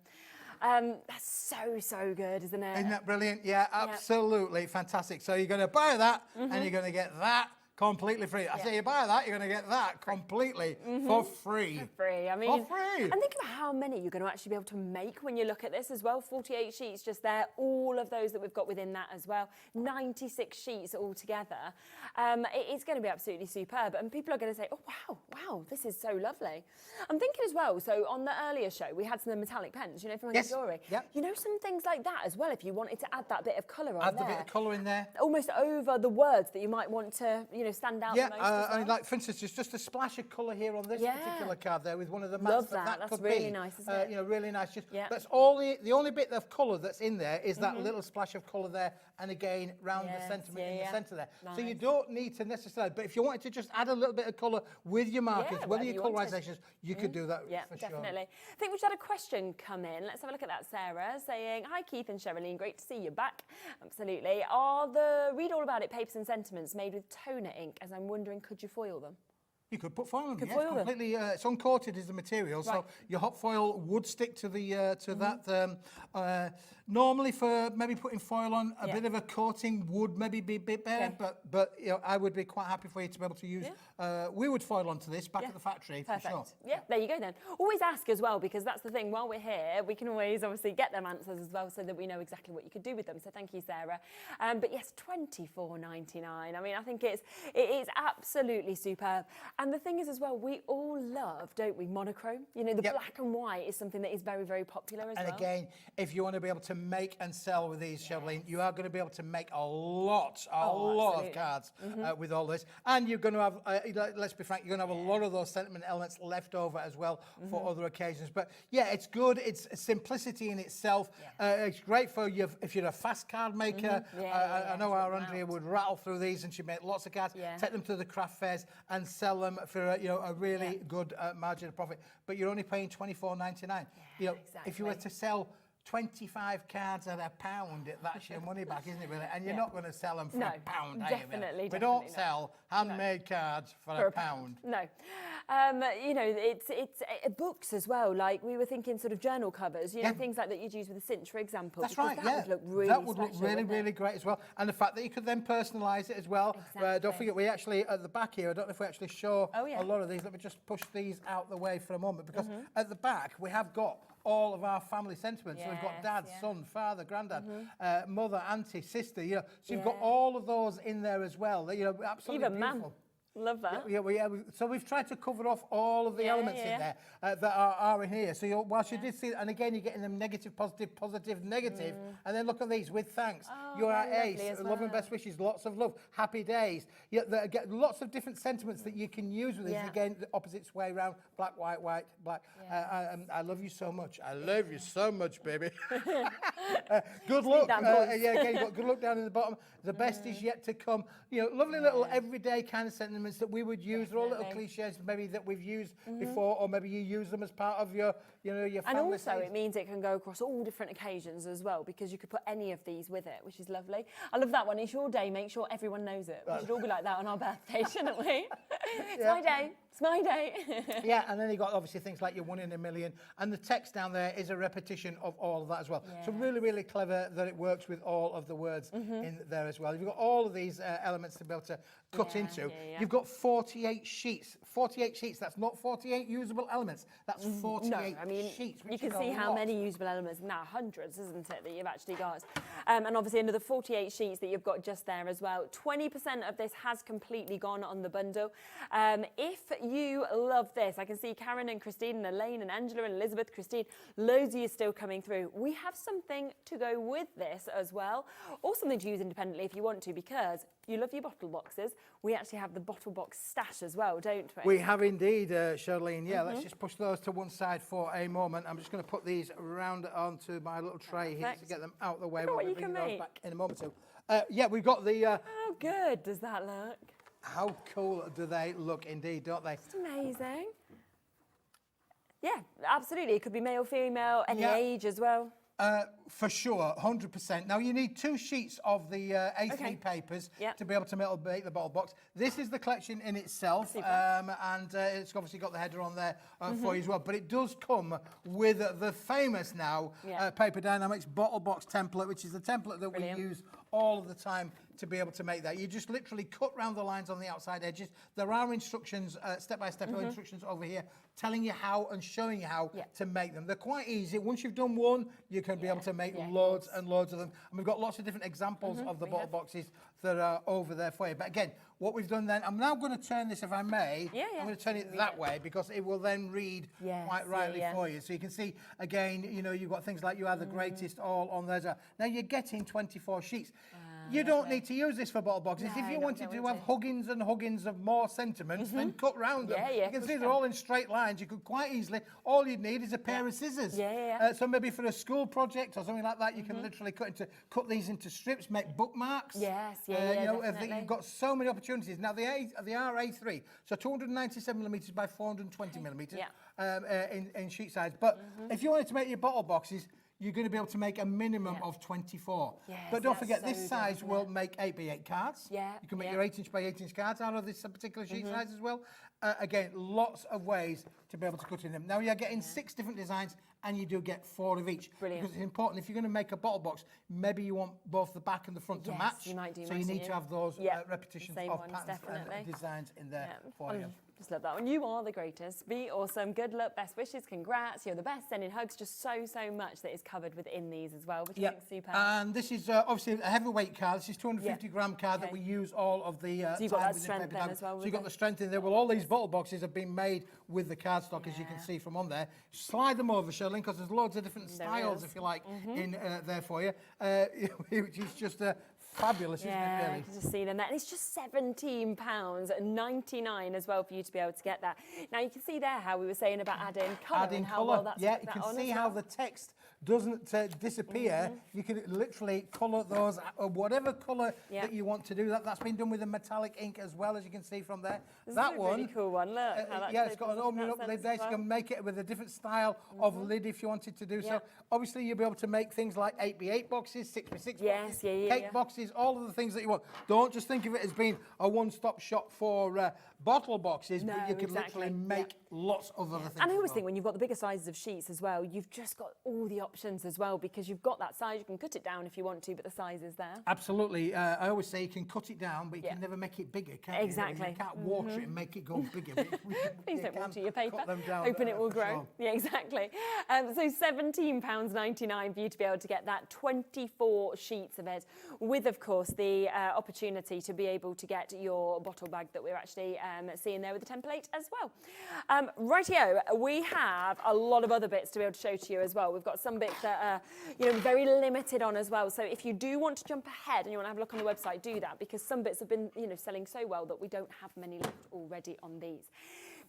That's so good, isn't it? Isn't that brilliant? Yeah, absolutely fantastic. So you're going to buy that and you're going to get that completely free. I say you buy that, you're going to get that completely for free. For free. I mean, for free. And think about how many you're going to actually be able to make when you look at this as well. 48 sheets just there, all of those that we've got within that as well. 96 sheets altogether. It's going to be absolutely superb. And people are going to say, oh, wow, this is so lovely. I'm thinking as well, so on the earlier show, we had some metallic pens, you know, from Hunkydory. Yep. You know, some things like that as well, if you wanted to add that bit of colour on Add there. the bit of colour in there. Almost over the words that you might want to, you know, stand out the most as well. I mean, like, for instance, just a splash of colour here on this particular card there with one of the mats. Love that. That's could really be, nice, isn't it? You know, really nice. Just, that's all the only bit of colour that's in there is that little splash of colour there, and again, round the sentiment in the centre there. Nice. So you don't need to necessarily, but if you wanted to just add a little bit of colour with your markers, with your colourisations, you could do that for sure. Definitely. I think we've had a question come in. Let's have a look at that, Sarah, saying, hi, Keith and Sherilyn, great to see you back. Absolutely. Are the Read All About It papers and sentiments made with toner ink? As I'm wondering, could you foil them? You could put foil on them, foil them. completely. It's uncoated is the material, so your hot foil would stick to the that. Normally, for maybe putting foil on, a bit of a coating would maybe be a bit better, but you know, I would be quite happy for you to be able to use. We would foil onto this back at the factory for sure. Yeah, there you go then. Always ask as well, because that's the thing. While we're here, we can always obviously get them answers as well, so that we know exactly what you could do with them. So thank you, Sarah. But yes, $24.99. I mean, I think it is absolutely superb. And the thing is as well, we all love, don't we, monochrome? You know, the black and white is something that is very popular as well. And again, if you want to be able to make and sell with these, Sherilyn, you are going to be able to make a lot of cards with all this. And you're going to have, let's be frank, you're going to have a lot of those sentiment elements left over as well for other occasions. But yeah, it's good. It's simplicity in itself. It's great for you if you're a fast card maker. I know our Andrea would rattle through these and she'd make lots of cards, take them to the craft fairs and sell them for a really good margin of profit. But you're only paying $24.99. You know, if you were to sell 25 cards at £1, that's your money back, isn't it, really? And you're not going to sell them for £1, are you? Definitely. We don't sell handmade cards for £1. No. You know, it's books as well. Like we were thinking, sort of journal covers. You know, things like that you'd use with a cinch, for example. That's right. That would look really that would special, look really, really great as well. And the fact that you could then personalise it as well. Don't forget, we actually at the back here. I don't know if we actually show a lot of these. Let me just push these out the way for a moment, because at the back we have got all of our family sentiments. So we've got dad, son, father, granddad, mother, auntie, sister. You know, so you've got all of those in there as well. You know, absolutely even beautiful. Love that. So we've tried to cover off all of the elements in there that are in here. So whilst you did see, and again, you're getting them negative, positive, positive, negative, and then look at these with thanks. You're our ace, love and best wishes, lots of love, happy days. Get lots of different sentiments that you can use with these. Again, the opposite way around, black, white, white, black. I love you so much. I love you so much, baby. Good luck. Again, you've got good luck down in the bottom. The best is yet to come. You know, lovely little everyday kind of sentiments that we would use. They're all little cliches maybe that we've used before, or maybe you use them as part of your family. And also it means it can go across all different occasions as well, because you could put any of these with it, which is lovely. I love that one. It's your day. Make sure everyone knows it. We should all be like that on our birthday, shouldn't we? It's my day. It's my day. And then you've got obviously things like your 1 in a million, and the text down there is a repetition of all of that as well. So really, really clever that it works with all of the words in there as well. You've got all of these elements to be able to cut into. You've got 48 sheets. 48 sheets. That's not 48 usable elements. That's 48 sheets. You can see how many usable elements. Now, hundreds, isn't it, that you've actually got? And obviously another 48 sheets that you've got just there as well. 20% of this has completely gone on the bundle. If you love this. I can see Karen and Christine and Elaine and Angela and Elizabeth, Christine, loads of you still coming through. We have something to go with this as well, or something to use independently if you want to, because you love your bottle boxes. We actually have the bottle box stash as well, don't we? We have indeed, Charlene. Yeah, let's just push those to one side for a moment. I'm just going to put these around onto my little tray here to get them out of the way. Look at what We'll you bring can those make. back in a moment. So, yeah, we've got the... How good does that look? How cool do they look indeed, don't they? It's amazing. Yeah, absolutely. It could be male, female, any age as well. For sure, 100%. Now, you need 2 sheets of the A3 papers to be able to make the bottle box. This is the collection in itself, and it's obviously got the header on there for you as well. But it does come with the famous now Paper Dienamics bottle box template, which is the template that we use all of the time to be able to make that. You just literally cut round the lines on the outside edges. There are instructions, step-by-step instructions over here, telling you how and showing you how to make them. They're quite easy. Once you've done one, you can be able to make loads and loads of them. And we've got lots of different examples of the bottle boxes that are over there for you. But again, what we've done then, I'm now going to turn this, if I may, I'm going to turn it that way because it will then read quite rightly for you. So you can see, again, you know, you've got things like you are the greatest all on there. Now you're getting 24 sheets. You don't need to use this for bottle boxes. If you wanted to have huggins and huggins of more sentiments, then cut round them. You can see they're all in straight lines. You could quite easily, all you'd need is a pair of scissors. So maybe for a school project or something like that, you can literally cut these into strips, make bookmarks. You know, you've got so many opportunities. Now, they are A3, so 297 millimetres by 420 millimetres in sheet size. But if you wanted to make your bottle boxes, you're going to be able to make a minimum of 24. But don't forget, this size will make 8x8 cards. You can make your 8-inch by 8-inch cards out of this particular sheet size as well. Again, lots of ways to be able to cut in them. Now, you're getting 6 different designs, and you do get 4 of each. Because it's important, if you're going to make a bottle box, maybe you want both the back and the front to match. You might do, so you need to have those repetitions of patterns and designs in there for you. Just love that one. You are the greatest. Be awesome. Good luck. Best wishes. Congrats. You're the best. Sending hugs. Just so much that is covered within these as well, which I think is super. And this is obviously a heavyweight card. This is 250 gram card that we use all of the so you've got that strength then as well. So you've got the strength in there. Well, all these bottle boxes have been made with the cardstock, as you can see from on there. Slide them over, Charlene, because there's loads of different styles, if you like, in there for you, which is just fabulous, isn't it, really? You can just see them there. And it's just £17.99 as well for you to be able to get that. Now, you can see there how we were saying about adding colour. Adding and how colour, well that's you can see how the text doesn't disappear. You can literally colour those, whatever colour that you want to do. That's been done with a metallic ink as well, as you can see from there. This that is a one, really cool one. Look, how that's it's got an opening up lid there, so you can make it with a different style of lid if you wanted to do so. Obviously, you'll be able to make things like 8x8 boxes, 6x6 boxes, cake boxes, all of the things that you want. Don't just think of it as being a one-stop shop for bottle boxes, but you can literally make lots of other things. And I always think when you've got the bigger sizes of sheets as well, you've just got all the options as well, because you've got that size. You can cut it down if you want to, but the size is there. Absolutely. I always say you can cut it down, but you can never make it bigger, can you? Exactly. You can't water it and make it go bigger. Please don't water your paper. Cut them down, Hoping it will grow. sure. Yeah, exactly. So £17.99 for you to be able to get that 24 sheets of it, with, of course, the opportunity to be able to get your bottle bag that we're actually seeing there with the template as well. Rightio, we have a lot of other bits to be able to show to you as well. We've got some bits that are, you know, very limited on as well. So if you do want to jump ahead and you want to have a look on the website, do that, because some bits have been, you know, selling so well that we don't have many left already on these.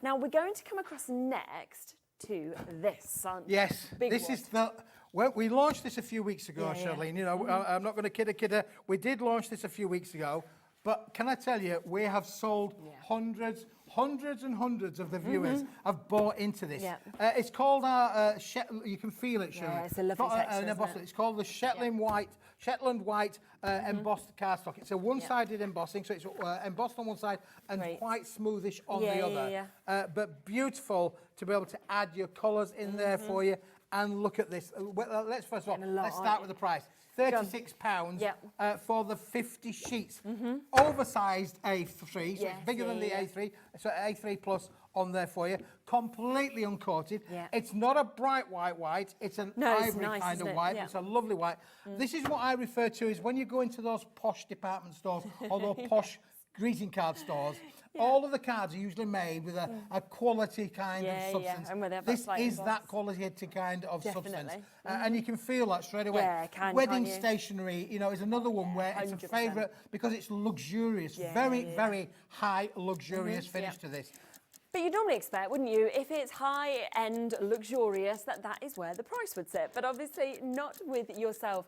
Now we're going to come across next to this, son. Yes, this is the... Well, we launched this a few weeks ago, Charlene. You know, I'm not going to kid her. We did launch this a few weeks ago, but can I tell you, we have sold hundreds and hundreds of the viewers have bought into this. It's called our you can feel it, Shirley. It's a lovely texture, isn't it? It's called the Shetland White embossed cardstock. It's a one-sided embossing, so it's embossed on one side and quite smoothish on the other. But beautiful to be able to add your colours in there for you. And look at this. Let's first of all, let's start with the price. £36 for the 50 sheets. Oversized A3, so it's bigger than the A3. So A3 plus on there for you. Completely uncoated. It's not a bright white. It's an ivory kind of white. It's a lovely white. This is what I refer to as when you go into those posh department stores or those posh greeting card stores. all of the cards are usually made with a quality kind of substance. And where they have this that is that quality kind of substance. Mm-hmm. And you can feel that straight away. Yeah, Wedding stationery, you know, is another one where it's a 100%. favourite because it's luxurious, very high luxurious finish to this. But you'd normally expect, wouldn't you, if it's high-end, luxurious, that is where the price would sit. But obviously not with yourself.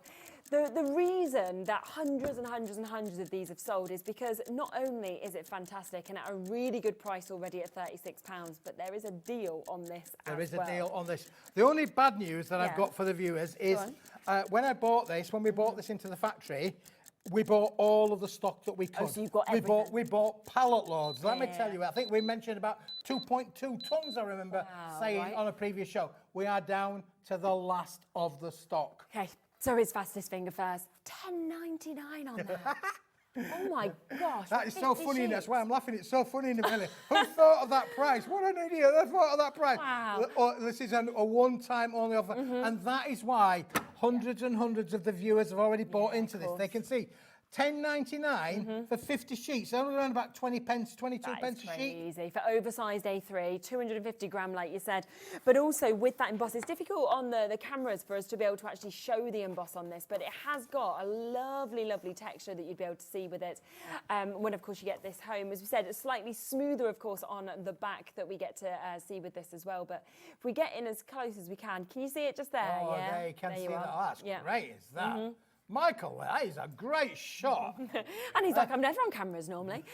The reason that hundreds and hundreds and hundreds of these have sold is because not only is it fantastic and at a really good price already at £36, but there is a deal on this There is a deal on this. The only bad news that I've got for the viewers is when we bought this into the factory, we bought all of the stock that we could. Oh, so you've got everything. We bought pallet loads. Let me tell you, I think we mentioned about 2.2 tons, I remember saying on a previous show. We are down to the last of the stock. Okay, so his fastest finger first. £10.99 on that. Oh my gosh. That is so funny, and that's why I'm laughing. It's so funny in the belly. Who thought of that price? What an idiot. Who thought of that price? Wow. This is a one-time only offer. And that is why hundreds and hundreds of the viewers have already bought into this. They can see £10.99 for 50 sheets. They're only around about 20 pence, 22 pence a sheet. Easy for oversized A3, 250 gram, like you said. But also with that emboss, it's difficult on the cameras for us to be able to actually show the emboss on this, but it has got a lovely, lovely texture that you'd be able to see with it. When, of course, you get this home. As we said, it's slightly smoother, of course, on the back that we get to see with this as well. But if we get in as close as we can you see it just there? Oh, yeah, there you can there see you that. are. Oh, that's great, is that? Michael, that is a great shot. And he's like, I'm never on cameras normally.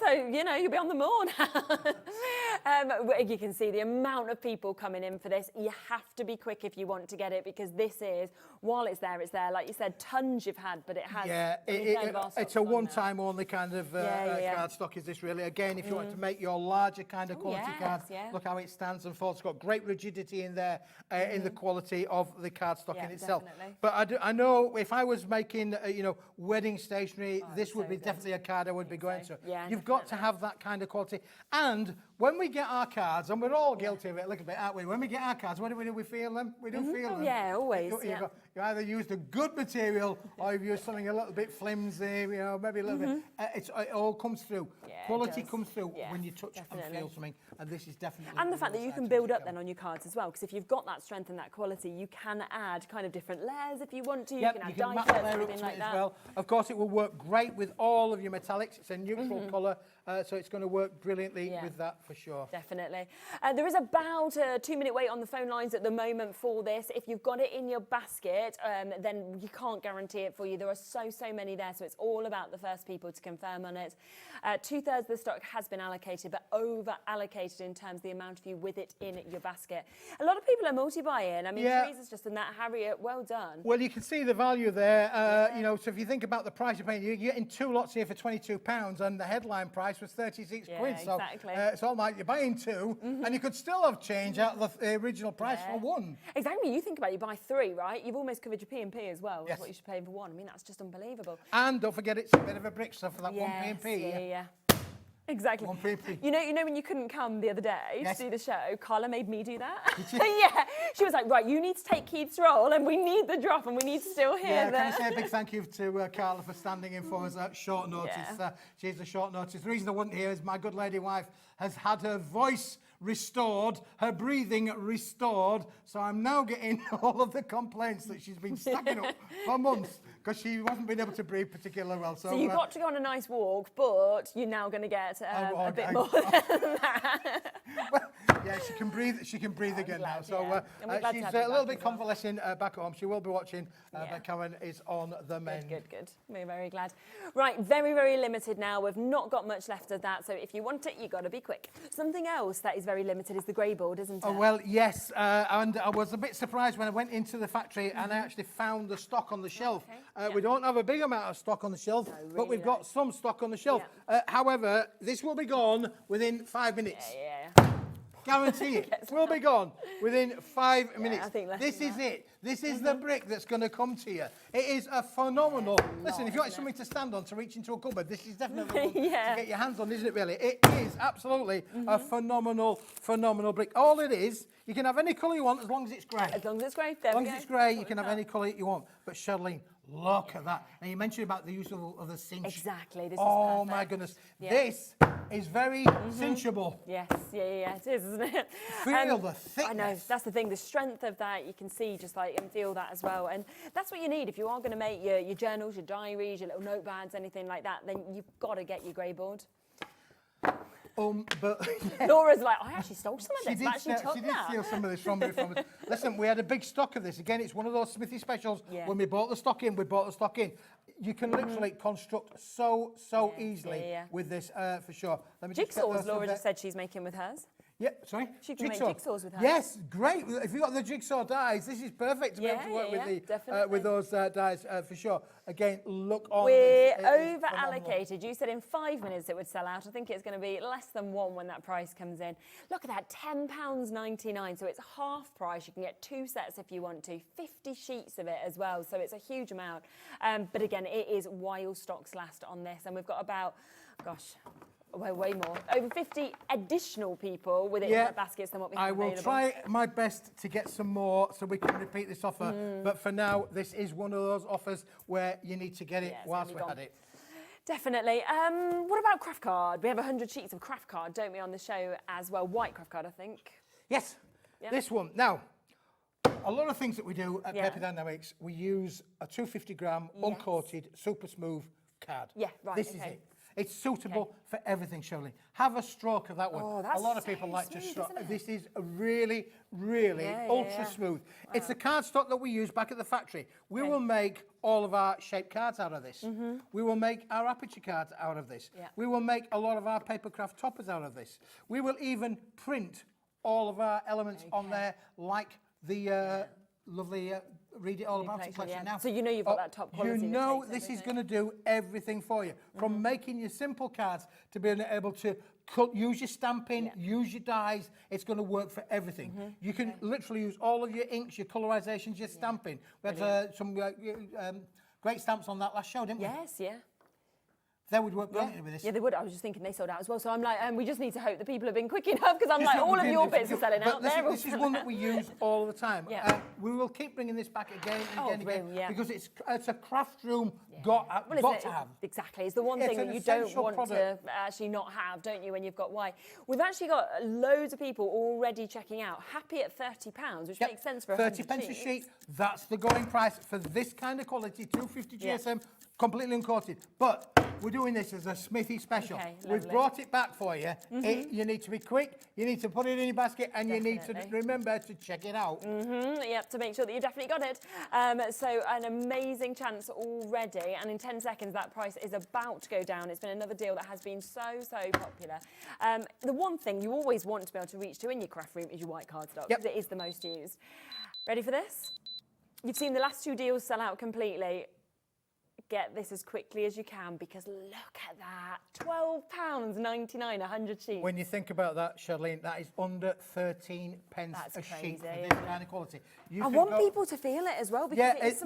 So, you know, you'll be on the more now. You can see the amount of people coming in for this. You have to be quick if you want to get it, because this is, while it's there. Like you said, tons you've had, but it has... it's a one-time only kind of card stock, is this really. Again, if you want to make your larger kind of quality card, look how it stands and falls. It's got great rigidity in there, in the quality of the card stock in itself. Definitely. But I know if I was making, you know, wedding stationery, this would be definitely a card I would be going to. Yeah, You've got to have that kind of quality. And when we get our cards, and we're all guilty of it a little bit, aren't we? When we get our cards, what do? We feel them. We do feel them. Yeah, always. You either used a good material or you've used something a little bit flimsy, you know, maybe a little bit. It all comes through. Quality comes through when you touch and feel something, and this is definitely. And the fact that you can build up then on your cards as well, because if you've got that strength and that quality, you can add kind of different layers if you want to. You can add die cuts, anything like that. As well. Of course, it will work great with all of your metallics. It's a neutral colour, so it's going to work brilliantly with that for sure. Definitely. There is about a 2-minute wait on the phone lines at the moment for this. If you've got it in your basket, then you can't guarantee it for you. There are so many there, so it's all about the first people to confirm on it. 2/3 of the stock has been allocated, but over-allocated in terms of the amount of you with it in your basket. A lot of people are multi-buying. I mean, Teresa's just done that. Harriet, well done. Well, you can see the value there. You know, so if you think about the price you're paying, you're getting 2 lots here for £22, and the headline price was 36 quid. So it's all like you're buying 2, and you could still have change out of the original price for 1. Exactly. You think about it, you buy 3, right? You've almost covered your P&P as well. Yes. What you should pay for 1. I mean, that's just unbelievable. And don't forget, it's a bit of a brick stuff for that 1 P&P. Yeah. Exactly. You know when you couldn't come the other day to do the show, Carla made me do that. Yeah. She was like, right, you need to take Keith's role, and we need the drop, and we need to still hear Can I say a big thank you to Carla for standing in for us at short notice. She's a short notice. The reason I wasn't here is my good lady wife has had her voice restored, her breathing restored, so I'm now getting all of the complaints that she's been stacking up for months because she wasn't been able to breathe particularly well. So you've got to go on a nice walk, but you're now going to get a bit more than that. Well, yeah, she can breathe. She can breathe again now. So she's a little bit convalescing back at home. She will be watching, but Karen is on the mend. Good. We're very glad. Right, very limited now. We've not got much left of that. So if you want it, you got to be quick. Something else that is very limited is the grey board, isn't it? Oh, well, yes. And I was a bit surprised when I went into the factory and I actually found the stock on the shelf. We don't have a big amount of stock on the shelf, but we've got some stock on the shelf. However, this will be gone within 5 minutes. Guarantee it. We'll be gone within 5 minutes. I think this is it. This is the brick that's going to come to you. It is a phenomenal... Listen, if you want something to stand on, to reach into a cupboard, this is definitely one to get your hands on, isn't it, really? It is absolutely a phenomenal brick. All it is, you can have any colour you want as long as it's grey. As long as it's grey, As long as it's grey, you can have any colour you want. But Charlene, Look at that. And you mentioned about the use of the cinch. Exactly. This oh is my perfect. goodness. Yeah. This is very cinchable. Yes, yeah, it is, isn't it? Feel the thickness. I know, that's the thing, the strength of that, you can see just like and feel that as well. And that's what you need if you are going to make your journals, your diaries, your little notepads, anything like that, then you've got to get your grey board. But Laura's like, I actually stole some of this. She did steal some of this from me. Listen, we had a big stock of this. Again, it's one of those Smithy specials. Yeah. When we bought the stock in, we bought the stock in. You can literally construct so easily with this, for sure. Let me just get Jigsaws, those Laura over just said she's making with hers. Yeah, sorry? She can make jigsaws with hers. Yes, great. If you've got the jigsaw dies, this is perfect to be able to work with those dies, for sure. Again, look on. We're over allocated. You said in 5 minutes it would sell out. I think it's going to be less than 1 when that price comes in. Look at that, £10.99. So it's half price. You can get 2 sets if you want to. 50 sheets of it as well. So it's a huge amount. But again, it is while stocks last on this. And we've got about, gosh, way more. Over 50 additional people with it in their baskets than what we have available. I will try my best to get some more so we can repeat this offer. But for now, this is one of those offers where you need to get it whilst we had it. Definitely. What about craft card? We have 100 sheets of craft card, don't we, on the show as well? White craft card, I think. Yes, this one. Now, a lot of things that we do at Paper Dynamics, we use a 250-gram uncoated, super smooth card. Yeah, right. This is it. It's suitable for everything, Charlene. Have a stroke of that one. Oh, that's a lot of people like to stroke. This is a really, really ultra smooth. Wow. It's the cardstock that we use back at the factory. We will make all of our shaped cards out of this. We will make our aperture cards out of this. We will make a lot of our papercraft toppers out of this. We will even print all of our elements on there, like the lovely read it all about it collection now. So you know you've got that top quality. You know this is going to do everything for you. From making your simple cards to being able to use your stamping, use your dies. It's going to work for everything. You can literally use all of your inks, your colorizations, your stamping. We had some great stamps on that last show, didn't we? Yes, yeah. They would work brilliantly with this. Yeah, they would. I was just thinking they sold out as well. So I'm like, we just need to hope that people have been quick enough because I'm like, all of your bits are selling out. This is one that we use all the time. We will keep bringing this back again and again because it's a craft room got to have. Exactly. It's the one thing that you don't want to actually not have, don't you, when you've got white. We've actually got loads of people already checking out. Happy at £30, which makes sense for 30 pence a sheet. That's the going price for this kind of quality, 250 GSM, completely uncoated. But we're doing this as a Smithy special. We've brought it back for you. You need to be quick, you need to put it in your basket, and you need to remember to check it out. Yep, to make sure that you definitely got it. So an amazing chance already, and in 10 seconds that price is about to go down. It's been another deal that has been so popular. The one thing you always want to be able to reach to in your craft room is your white cardstock, because it is the most used. Ready for this? You've seen the last 2 deals sell out completely. Get this as quickly as you can because look at that, £12.99, 100 sheets. When you think about that, Charlene, that is under 13 pence a sheet for this kind of quality. I want people to feel it as well because it's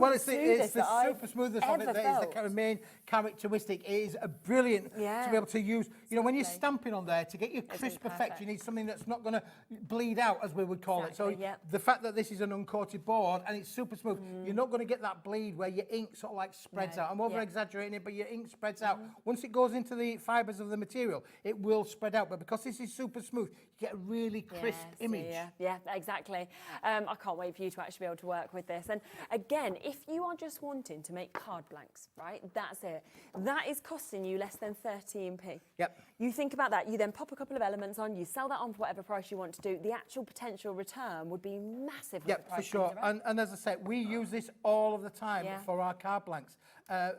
the super smoothness of it that is the kind of main characteristic. It is a brilliant to be able to use. You know, when you're stamping on there, to get your crisp effect, you need something that's not going to bleed out, as we would call it. So the fact that this is an uncoated board and it's super smooth, you're not going to get that bleed where your ink sort of like spreads out. I'm over-exaggerating it, but your ink spreads out. Once it goes into the fibres of the material, it will spread out. But because this is super smooth, you get a really crisp image. Yeah, exactly. I can't wait for you to actually be able to work with this. And again, if you are just wanting to make card blanks, right, that's it. That is costing you less than 13p. Yep. You think about that, you then pop a couple of elements on, you sell that on for whatever price you want to do. The actual potential return would be massive. Yeah, for sure. And as I said, we use this all of the time for our card blanks.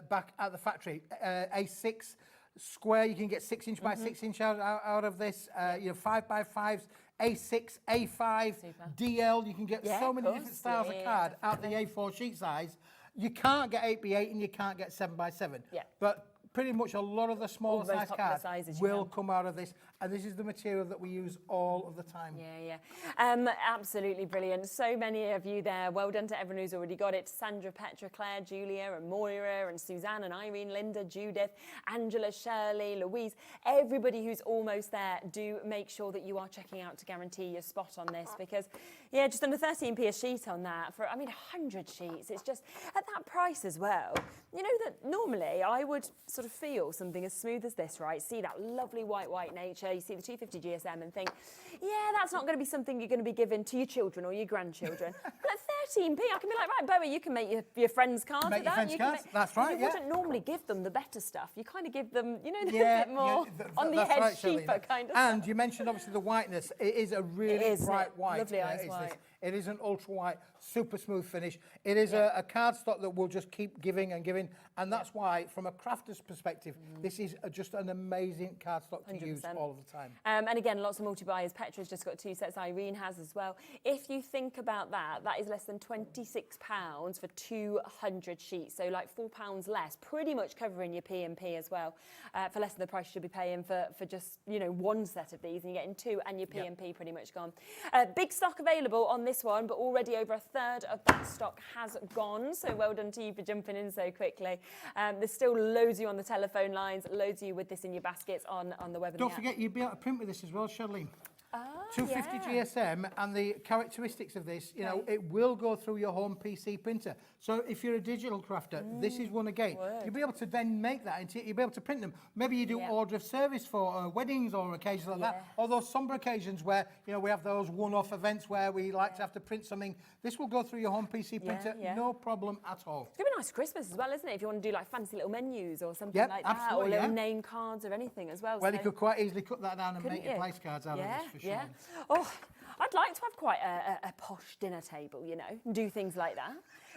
Back at the factory, A6 square, you can get 6 inch by 6 inch out of this. You know, 5 by 5s, A6, A5, DL. You can get so many different styles of card out the A4 sheet size. You can't get 8x8 and you can't get 7 by 7. But pretty much a lot of the smaller size cards will come out of this. and this is the material that we use all of the time. Yeah. Absolutely brilliant. So many of you there. Well done to everyone who's already got it. Sandra, Petra, Claire, Julia, and Moira, and Suzanne, and Irene, Linda, Judith, Angela, Shirley, Louise. Everybody who's almost there, do make sure that you are checking out to guarantee your spot on this, because, yeah, just under 13p a sheet on that for, 100 sheets. It's just at that price as well. You know that normally I would sort of feel something as smooth as this, right? See that lovely white nature, you see the 250 GSM and think, yeah, that's not going to be something you're going to be giving to your children or your grandchildren. But at 13p, I can be like, right, Bowie, you can make your friends' cards with that. Friends' cards, that's right, You wouldn't normally give them the better stuff. You kind of give them, the bit more on the edge, cheaper kind of And you mentioned, obviously, the whiteness. It is a really bright white. Lovely ice white. It is an ultra white, super smooth finish. It is a cardstock that will just keep giving and giving, and that's why, from a crafter's perspective, this is just an amazing cardstock to 100%. Use all of the time. And again, lots of multi-buyers. Petra's just got 2 sets. Irene has as well. If you think about that, that is less than £26 for 200 sheets. So like £4 less, pretty much covering your P&P as well. For less than the price you should be paying for just, one set of these, and you're getting 2 and your P&P pretty much gone. Big stock available on this one, but already over a third of that stock has gone. So well done to you for jumping in so quickly. There's still loads of you on the telephone lines, loads of you with this in your baskets on the web. Don't forget, you'd be able to print with this as well, Charlene. 250 GSM, and the characteristics of this, it will go through your home PC printer. So if you're a digital crafter, this is one again. You'll be able to then make that into, you'll be able to print them. Maybe you do order of service for weddings or occasions like that, or those somber occasions where, we have those one-off events where we like to have to print something. This will go through your home PC printer, no problem at all. It's going to be nice for Christmas as well, isn't it? If you want to do like fancy little menus or something like that, or little name cards or anything as well. Well, you could quite easily cut that down and make your place cards out of this, for sure. Oh, I'd like to have quite a posh dinner table, and do things like that.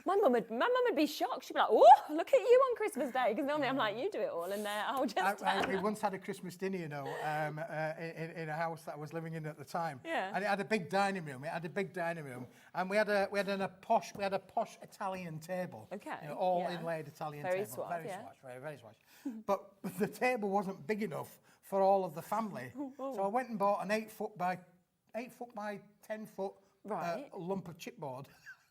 My mum would be shocked. She'd be like, "Oh, look at you on Christmas Day," because normally I'm like, "You do it all," and I'll just. We once had a Christmas dinner, in a house that I was living in at the time. Yeah. And it had a big dining room. And we had a posh Italian table. Okay. All inlaid Italian very table. Swatch, very swash. But the table wasn't big enough for all of the family. So I went and bought an 8 foot by 10 foot lump of chipboard.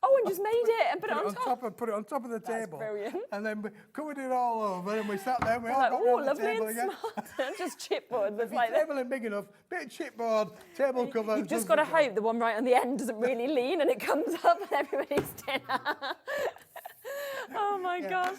Oh, and just made it and put it on top. Put it on top of the table. Brilliant. And then we covered it all over, and we sat there and we all like, got around the lovely table and again. smart. Just chipboard. If your table ain't big enough, bit of chipboard, table cover. You've just got to hope the one right on the end doesn't really lean and it comes up and everybody's dinner. Oh my gosh.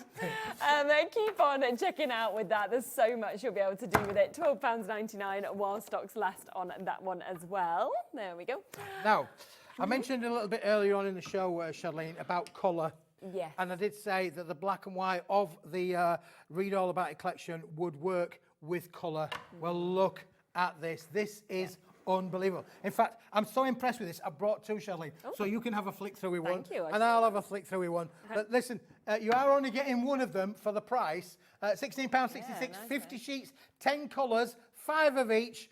Keep on checking out with that. There's so much you'll be able to do with it. £12.99 while stocks last on that one as well. There we go. Now, I mentioned a little bit earlier on in the show, Charlene, about colour. Yes. And I did say that the black and white of the Read All About It collection would work with colour. Well, look at this. This is unbelievable. In fact, I'm so impressed with this. I brought 2, Charlene, so you can have a flick through with one. Thank you. And I'll have a flick through with one. But listen, you are only getting one of them for the price. £16.66, 50 sheets, 10 colours, 5 of each,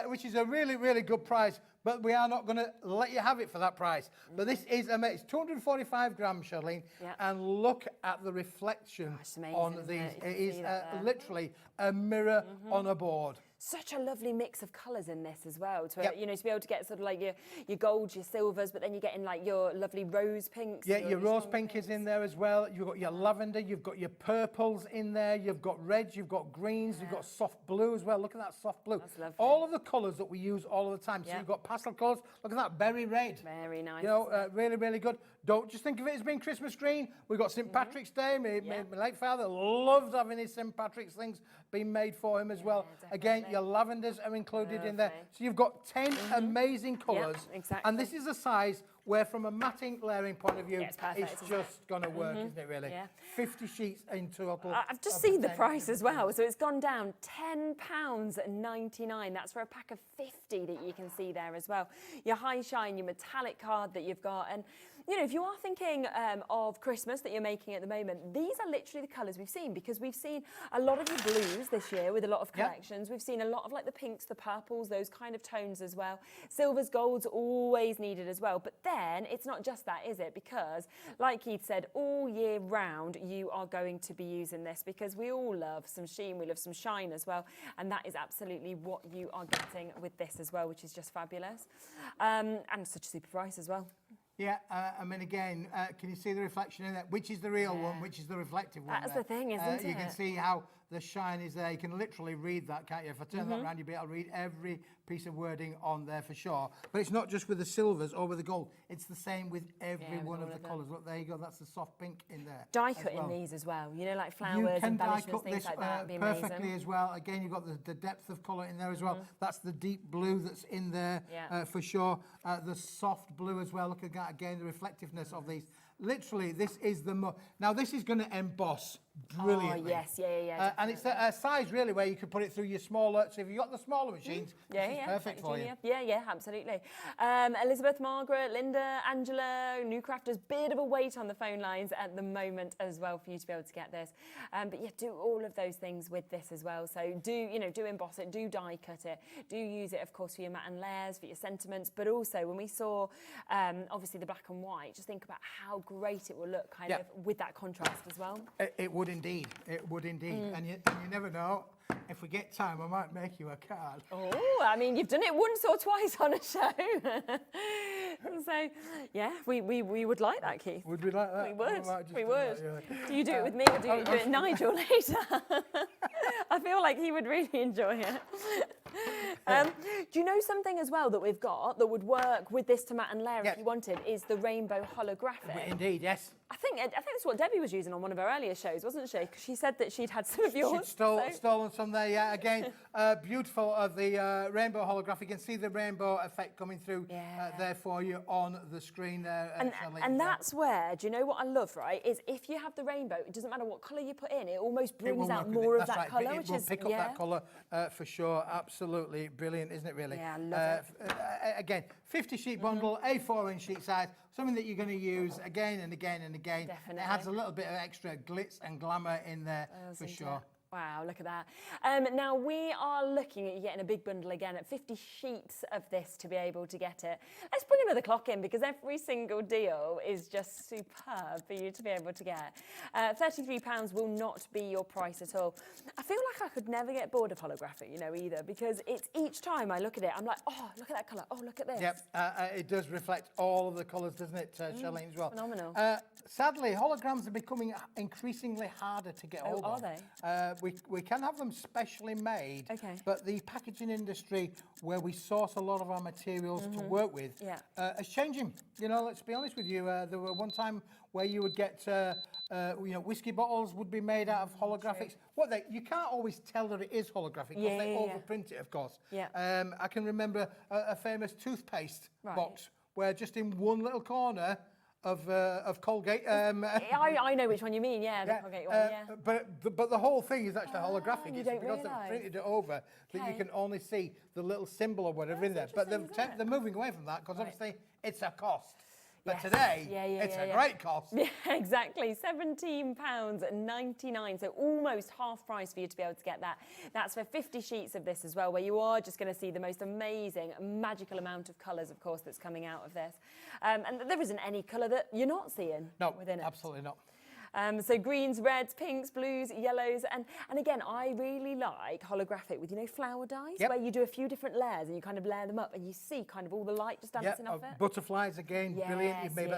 which is a really, really good price. But we are not going to let you have it for that price. But this is amazing. It's 245 grams, Charlene. And look at the reflection on these. It is literally a mirror on a board. Such a lovely mix of colours in this as well. To to be able to get sort of like your golds, your silvers, but then you're getting like your lovely rose pinks. Yeah, your rose pink is in there as well. You've got your lavender, you've got your purples in there, you've got reds, you've got greens, you've got soft blue as well. Look at that soft blue. That's lovely. All of the colours that we use all of the time. So you've got pastel colours. Look at that berry red. Very nice. Really, really good. Don't just think of it as being Christmas green. We've got St. Patrick's Day. My late father loves having his St. Patrick's things being made for him as well. Definitely. Again, your lavenders are included in there. So you've got 10 amazing colours. Exactly. And this is a size where, from a matting layering point of view, it's perfect, it's just going to work, isn't it, really? Yeah. 50 sheets in total. I've just seen the price as well. So it's gone down £10.99. That's for a pack of 50 that you can see there as well. Your high shine, your metallic card that you've got. And, if you are thinking of Christmas that you're making at the moment, these are literally the colours we've seen, because we've seen a lot of your blues this year with a lot of collections. We've seen a lot of like the pinks, the purples, those kind of tones as well. Silvers, golds, always needed as well. But then then it's not just that, is it? Because like Keith said, all year round you are going to be using this, because we all love some sheen, we love some shine as well, and that is absolutely what you are getting with this as well, which is just fabulous. And such a super price as well. Yeah, I mean, again, can you see the reflection in there? Which is the real one, which is the reflective one? That's the thing, isn't it? You can see how the shine is there. You can literally read that, can't you? If I turn that around, you'll be able to read every piece of wording on there for sure. But it's not just with the silvers or with the gold. It's the same with every one of the colours. Look, there you go. That's the soft pink in there. Die cutting these as well. You know, like flowers, you can die embellishments, cut things this like that. Be perfectly amazing. as well. Again, you've got the depth of colour in there as well. That's the deep blue that's in there for sure. The soft blue as well. Look at that again, the reflectiveness of these. Literally, this is the now this is going to emboss brilliantly. Oh, yes, yeah. And it's a size really where you could put it through your smaller. So if you've got the smaller machines, this is perfect for you. Yeah, absolutely. Elizabeth, Margaret, Linda, Angela, new crafters, bit of a wait on the phone lines at the moment as well for you to be able to get this. But yeah, do all of those things with this as well. So do emboss it, do die cut it, do use it, of course, for your matte and layers, for your sentiments. But also when we saw obviously the black and white, just think about how great it will look kind of with that contrast as well. It would indeed. It would indeed. And you never know. If we get time, I might make you a card. Oh, I mean, you've done it once or twice on a show. So, yeah, we would like that, Keith. Would we like that? We would. We would. That, Do you do it with me or do you do it Nigel later? I feel like he would really enjoy it. Do you know something as well that we've got that would work with this to matte and layer if you wanted is the rainbow holographic? Indeed, yes. I think that's what Debbie was using on one of her earlier shows, wasn't she? Because she said that she'd had some of yours. She'd stolen some there, yeah. Again, beautiful of the rainbow holographic. You can see the rainbow effect coming through there for you on the screen there. And that's where, do you know what I love, right, is if you have the rainbow, it doesn't matter what colour you put in, it almost brings out more of that colour, which is... It will pick up that colour for sure. Absolutely brilliant, isn't it, really? Yeah, I love it. Again, 50-sheet bundle, A4-inch sheet size, something that you're going to use again and again and again. Definitely. It adds a little bit of extra glitz and glamour in there for sure. Wow, look at that. Now, we are looking at getting a big bundle again at 50 sheets of this to be able to get it. Let's bring another clock in because every single deal is just superb for you to be able to get. £33 will not be your price at all. I feel like I could never get bored of holographic, either, because it's each time I look at it, I'm like, oh, look at that colour. Oh, look at this. Yep, it does reflect all of the colours, doesn't it, Charlene, as well? Phenomenal. Sadly, holograms are becoming increasingly harder to get hold of. Are they? We can have them specially made, but the packaging industry, where we source a lot of our materials to work with, is changing. Let's be honest with you. There were one time where you would get, whiskey bottles would be made out of holographics. You can't always tell that it is holographic because they overprint it, of course. I can remember a famous toothpaste box where just in one little corner of Colgate. I know which one you mean, the Colgate one, But the whole thing is actually holographic. It's because they've realise. printed it over that you can only see the little symbol or whatever in there. But they're moving away from that because obviously it's a cost. But today, it's a great cost. Yeah, exactly. £17.99, so almost half price for you to be able to get that. That's for 50 sheets of this as well, where you are just going to see the most amazing, magical amount of colours, of course, that's coming out of this. And there isn't any colour that you're not seeing within it. No, absolutely not. So greens, reds, pinks, blues, yellows, and again, I really like holographic with, flower dyes, where you do a few different layers and you kind of layer them up and you see kind of all the light just dancing off it. Butterflies again, brilliant. You've made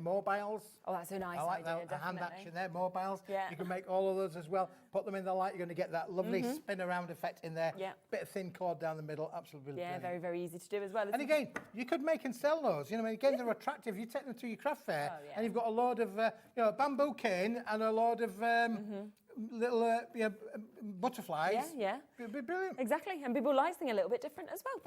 mobiles. Oh, that's a nice I like idea, that hand action there, mobiles. Yeah. You can make all of those as well. Put them in the light, you're going to get that lovely spin around effect in there. Yeah. Bit of thin cord down the middle, absolutely brilliant. very, very easy to do as well. And again, you could make and sell those. Again, they're attractive. You take them to your craft fair and you've got a load of, a bamboo cane and a load of little butterflies. It'd be brilliant. Exactly, and people like something a little bit different as well.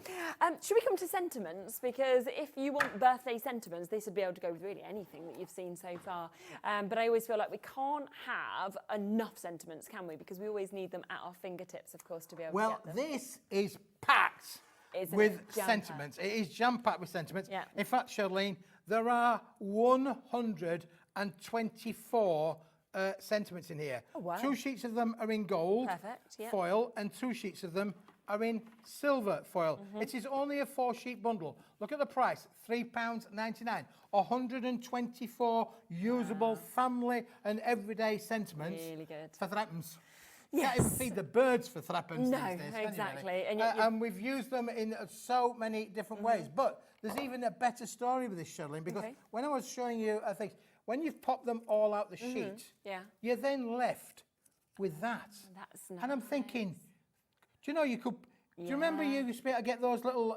Should we come to sentiments? Because if you want birthday sentiments, this would be able to go with really anything that you've seen so far. But I always feel like we can't have enough sentiments, can we? Because we always need them at our fingertips, of course, to be able to get them. Well, this is packed with sentiments. It is jam-packed with sentiments. Yeah. In fact, Charlene, there are 124 sentiments in here. Oh, wow. 2 sheets of them are in gold Perfect, foil and 2 sheets of them are in silver foil. It is only a 4-sheet bundle. Look at the price, £3.99. 124 usable family and everyday sentiments. Really good. For threepence. Yes. Can't even feed the birds for threepence No, these days, can you, exactly. really? And And we've used them in so many different ways. But there's even a better story with this, Shirley, because when I was showing you, I think, when you've popped them all out the sheet, you're then left with that. That's nice. And I'm thinking, do you know, you could... Do you remember you used to be able to get those little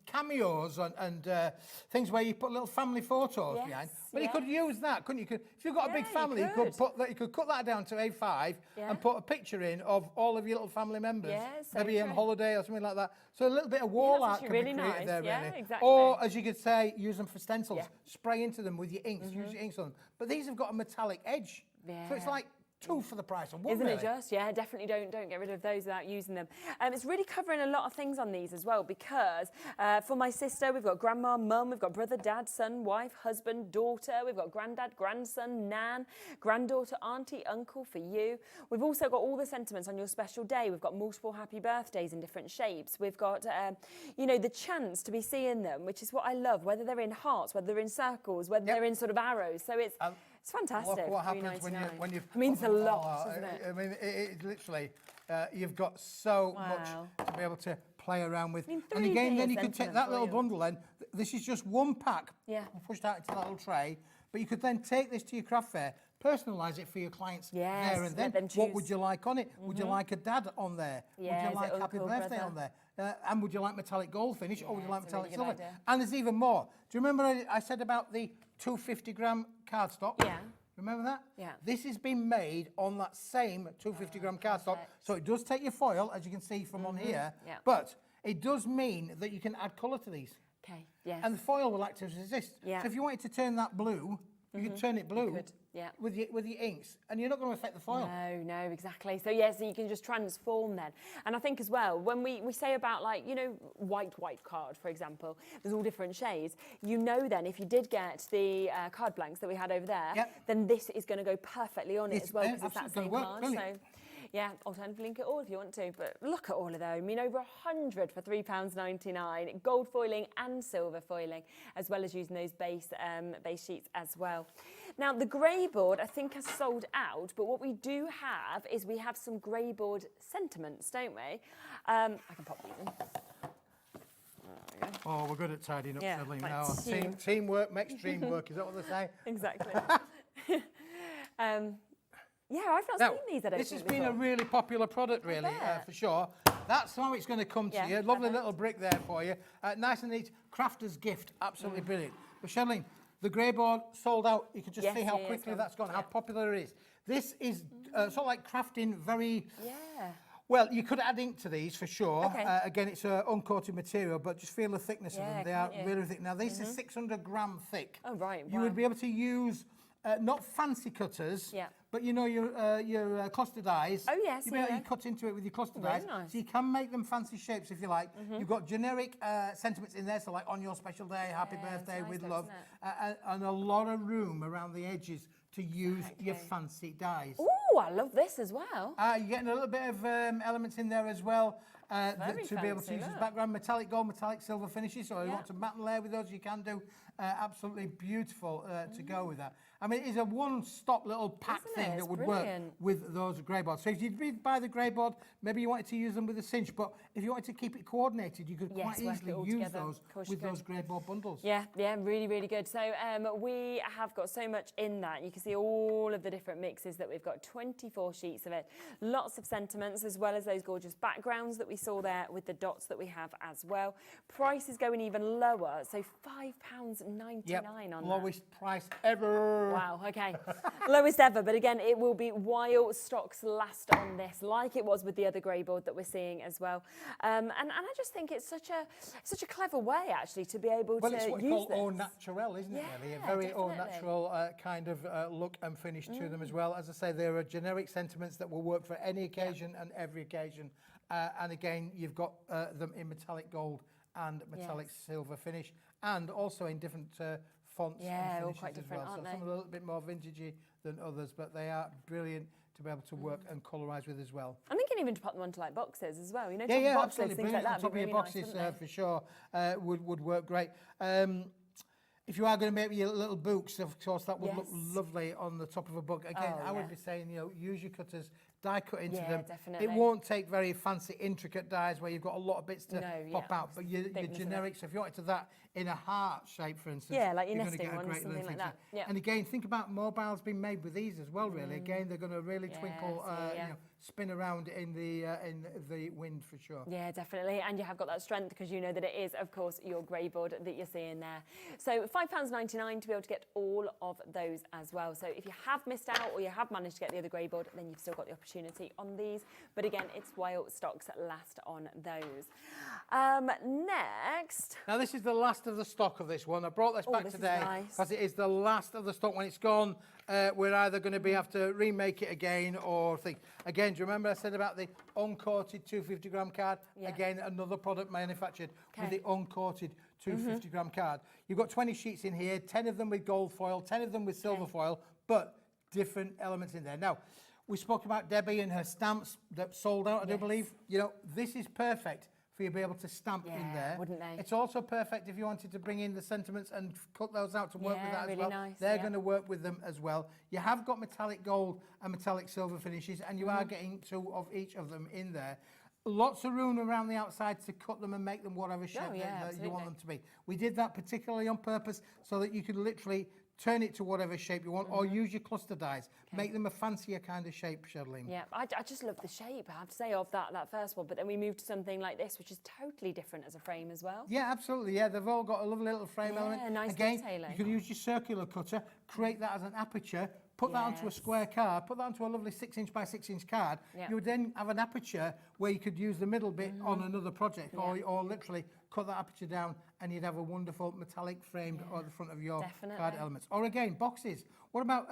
cameos and things where you put little family photos behind? Well, you could use that, couldn't you? If you've got a big family, you could put that. You could cut that down to A5 and put a picture in of all of your little family members, maybe on holiday or something like that. So a little bit of wall art can really be created nice. there, Yeah, really. exactly. Or, as you could say, use them for stencils. Spray into them with your inks. Use your inks on them. But these have got a metallic edge, so it's like 2 for the price of 1. Isn't really. it just? Yeah, definitely don't get rid of those without using them. It's really covering a lot of things on these as well, because for my sister, we've got grandma, mum, we've got brother, dad, son, wife, husband, daughter, we've got granddad, grandson, nan, granddaughter, auntie, uncle for you. We've also got all the sentiments on your special day. We've got multiple happy birthdays in different shapes. We've got, you know, the chance to be seeing them, which is what I love, whether they're in hearts, whether they're in circles, whether they're in sort of arrows. So it's fantastic. Look what happens when you it means a lot, doesn't it? I mean, it literally, you've got so much to be able to play around with. And again, then you can take that little bundle then. This is just one pack pushed out into that little tray. But you could then take this to your craft fair, personalise it for your clients there and then. What would you like on it? Would you like a dad on there? Would you like happy birthday on there? And would you like metallic gold finish or would you like metallic silver? And there's even more. Do you remember I said about the 250-gram cardstock? Yeah. Remember that? Yeah. This has been made on that same 250-gram cardstock. So it does take your foil, as you can see from on here, but it does mean that you can add colour to these. Okay, yes. And the foil will act as resist. So if you wanted to turn that blue, you could turn it blue with your inks, and you're not going to affect the foil. No, exactly. So so you can just transform then. And I think as well, when we say about, like, you know, white card, for example, there's all different shades. You know, then if you did get the card blanks that we had over there, then this is going to go perfectly on it as well, because it's that same card. So yeah, alternatively link it all if you want to, but look at all of them. I mean, over 100 for £3.99, gold foiling and silver foiling, as well as using those base sheets as well. Now, the grey board, I think, has sold out, but what we do have is we have some grey board sentiments, don't we? I can pop these in. Oh, we're good at tidying up, Shirley. like No, teamwork makes dream work. Is that what they say? Exactly. Yeah, I've not seen these, I don't This think, has been before. a really popular product, really, for sure. That's how it's going to come to you. Lovely little brick there for you. Nice and neat. Crafter's gift. Absolutely brilliant. But, Shirley, the grey board sold out. You can just see how quickly that's gone, how popular it is. This is sort of like crafting very... Well, you could add ink to these for sure. Okay. Again, it's an uncoated material, but just feel the thickness of them. They are really thick. Now, this is 600 gram thick. Oh, right. You would be able to use not fancy cutters, but you know your cluster dies. Oh, yes, You cut into it with your cluster dies, nice. so you can make them fancy shapes if you like. You've got generic sentiments in there, so like on your special day, happy birthday, with love, and a lot of room around the edges to use your fancy dies. Oh, I love this as well. You're getting a little bit of elements in there as well to be able to use as background. Metallic gold, metallic silver finishes, so you want to matte and layer with those, you can do. Absolutely beautiful to go with that. I mean, it's a one-stop little pack thing that would work with those grey boards. So if you did buy the grey board, maybe you wanted to use them with a cinch, but if you wanted to keep it coordinated, you could quite easily use those with those grey board bundles. Yeah, really, really good. So we have got so much in that. You can see all of the different mixes that we've got, 24 sheets of it. Lots of sentiments, as well as those gorgeous backgrounds that we saw there with the dots that we have as well. Price is going even lower, so £5.99 on that. Lowest price ever. Wow, okay. Lowest ever, but again, it will be while stocks last on this, like it was with the other grey board that we're seeing as well. And I just think it's such a clever way, actually, to be able to use this. Well, it's what you call au naturel, isn't it, really? A very au natural kind of look and finish to them as well. As I say, there are generic sentiments that will work for any occasion and every occasion. And again, you've got them in metallic gold and metallic silver finish, and also in different fonts and finishes all quite different, as well. aren't So some are a little bit more vintagey than others, but they are brilliant to be able to work and colorise with as well. I'm thinking even to put them onto like boxes as well. You know, Yeah, top absolutely. boxes, things like Brilliant. On that. top of your boxes, for sure, would work great. If you are going to make your little books, of course, that would look lovely on the top of a book. Again, I would be saying, you know, use your cutters, die cut into them. Definitely. It won't take very fancy, intricate dies where you've got a lot of bits to pop out. But your generics, if you wanted to that in a heart shape, for instance, like your you're going to nesting get a ones, great something little like that. thing. And again, think about mobiles being made with these as well. Really, again, they're going to really twinkle, you know, spin around in the wind for sure. Yeah, definitely. And you have got that strength because you know that it is, of course, your grey board that you're seeing there. So £5.99 to be able to get all of those as well. So if you have missed out or you have managed to get the other grey board, then you've still got the opportunity on these. But again, it's while stocks last on those. Next. Now this is the last of the stock of this one. I brought this back today because it is the last of the stock. When it's gone, we're either going to have to remake it again or think. Again, do you remember I said about the uncoated 250-gram card? Again, another product manufactured with the uncoated 250-gram card. You've got 20 sheets in here, 10 of them with gold foil, 10 of them with silver foil, but different elements in there. Now, we spoke about Debbie and her stamps that sold out, I do believe. You know, this is perfect for you to be able to stamp in there. Wouldn't they? It's also perfect if you wanted to bring in the sentiments and cut those out to work with that as really well. nice, They're going to work with them as well. You have got metallic gold and metallic silver finishes, and you are getting 2 of each of them in there. Lots of room around the outside to cut them and make them whatever shape that you want them to be. We did that particularly on purpose so that you could literally turn it to whatever shape you want, or use your cluster dies. Make them a fancier kind of shape, Charlene. Yeah, I just love the shape, I have to say, of that first one. But then we moved to something like this, which is totally different as a frame as well. Yeah, absolutely. Yeah, they've all got a lovely little frame element. Nice Again, detailing. you can use your circular cutter, create that as an aperture, put that onto a square card, put that onto a lovely 6-inch by 6-inch card. You would then have an aperture where you could use the middle bit on another project, or literally cut that aperture down, and you'd have a wonderful metallic framed on the front of your card elements. Or again, boxes. What about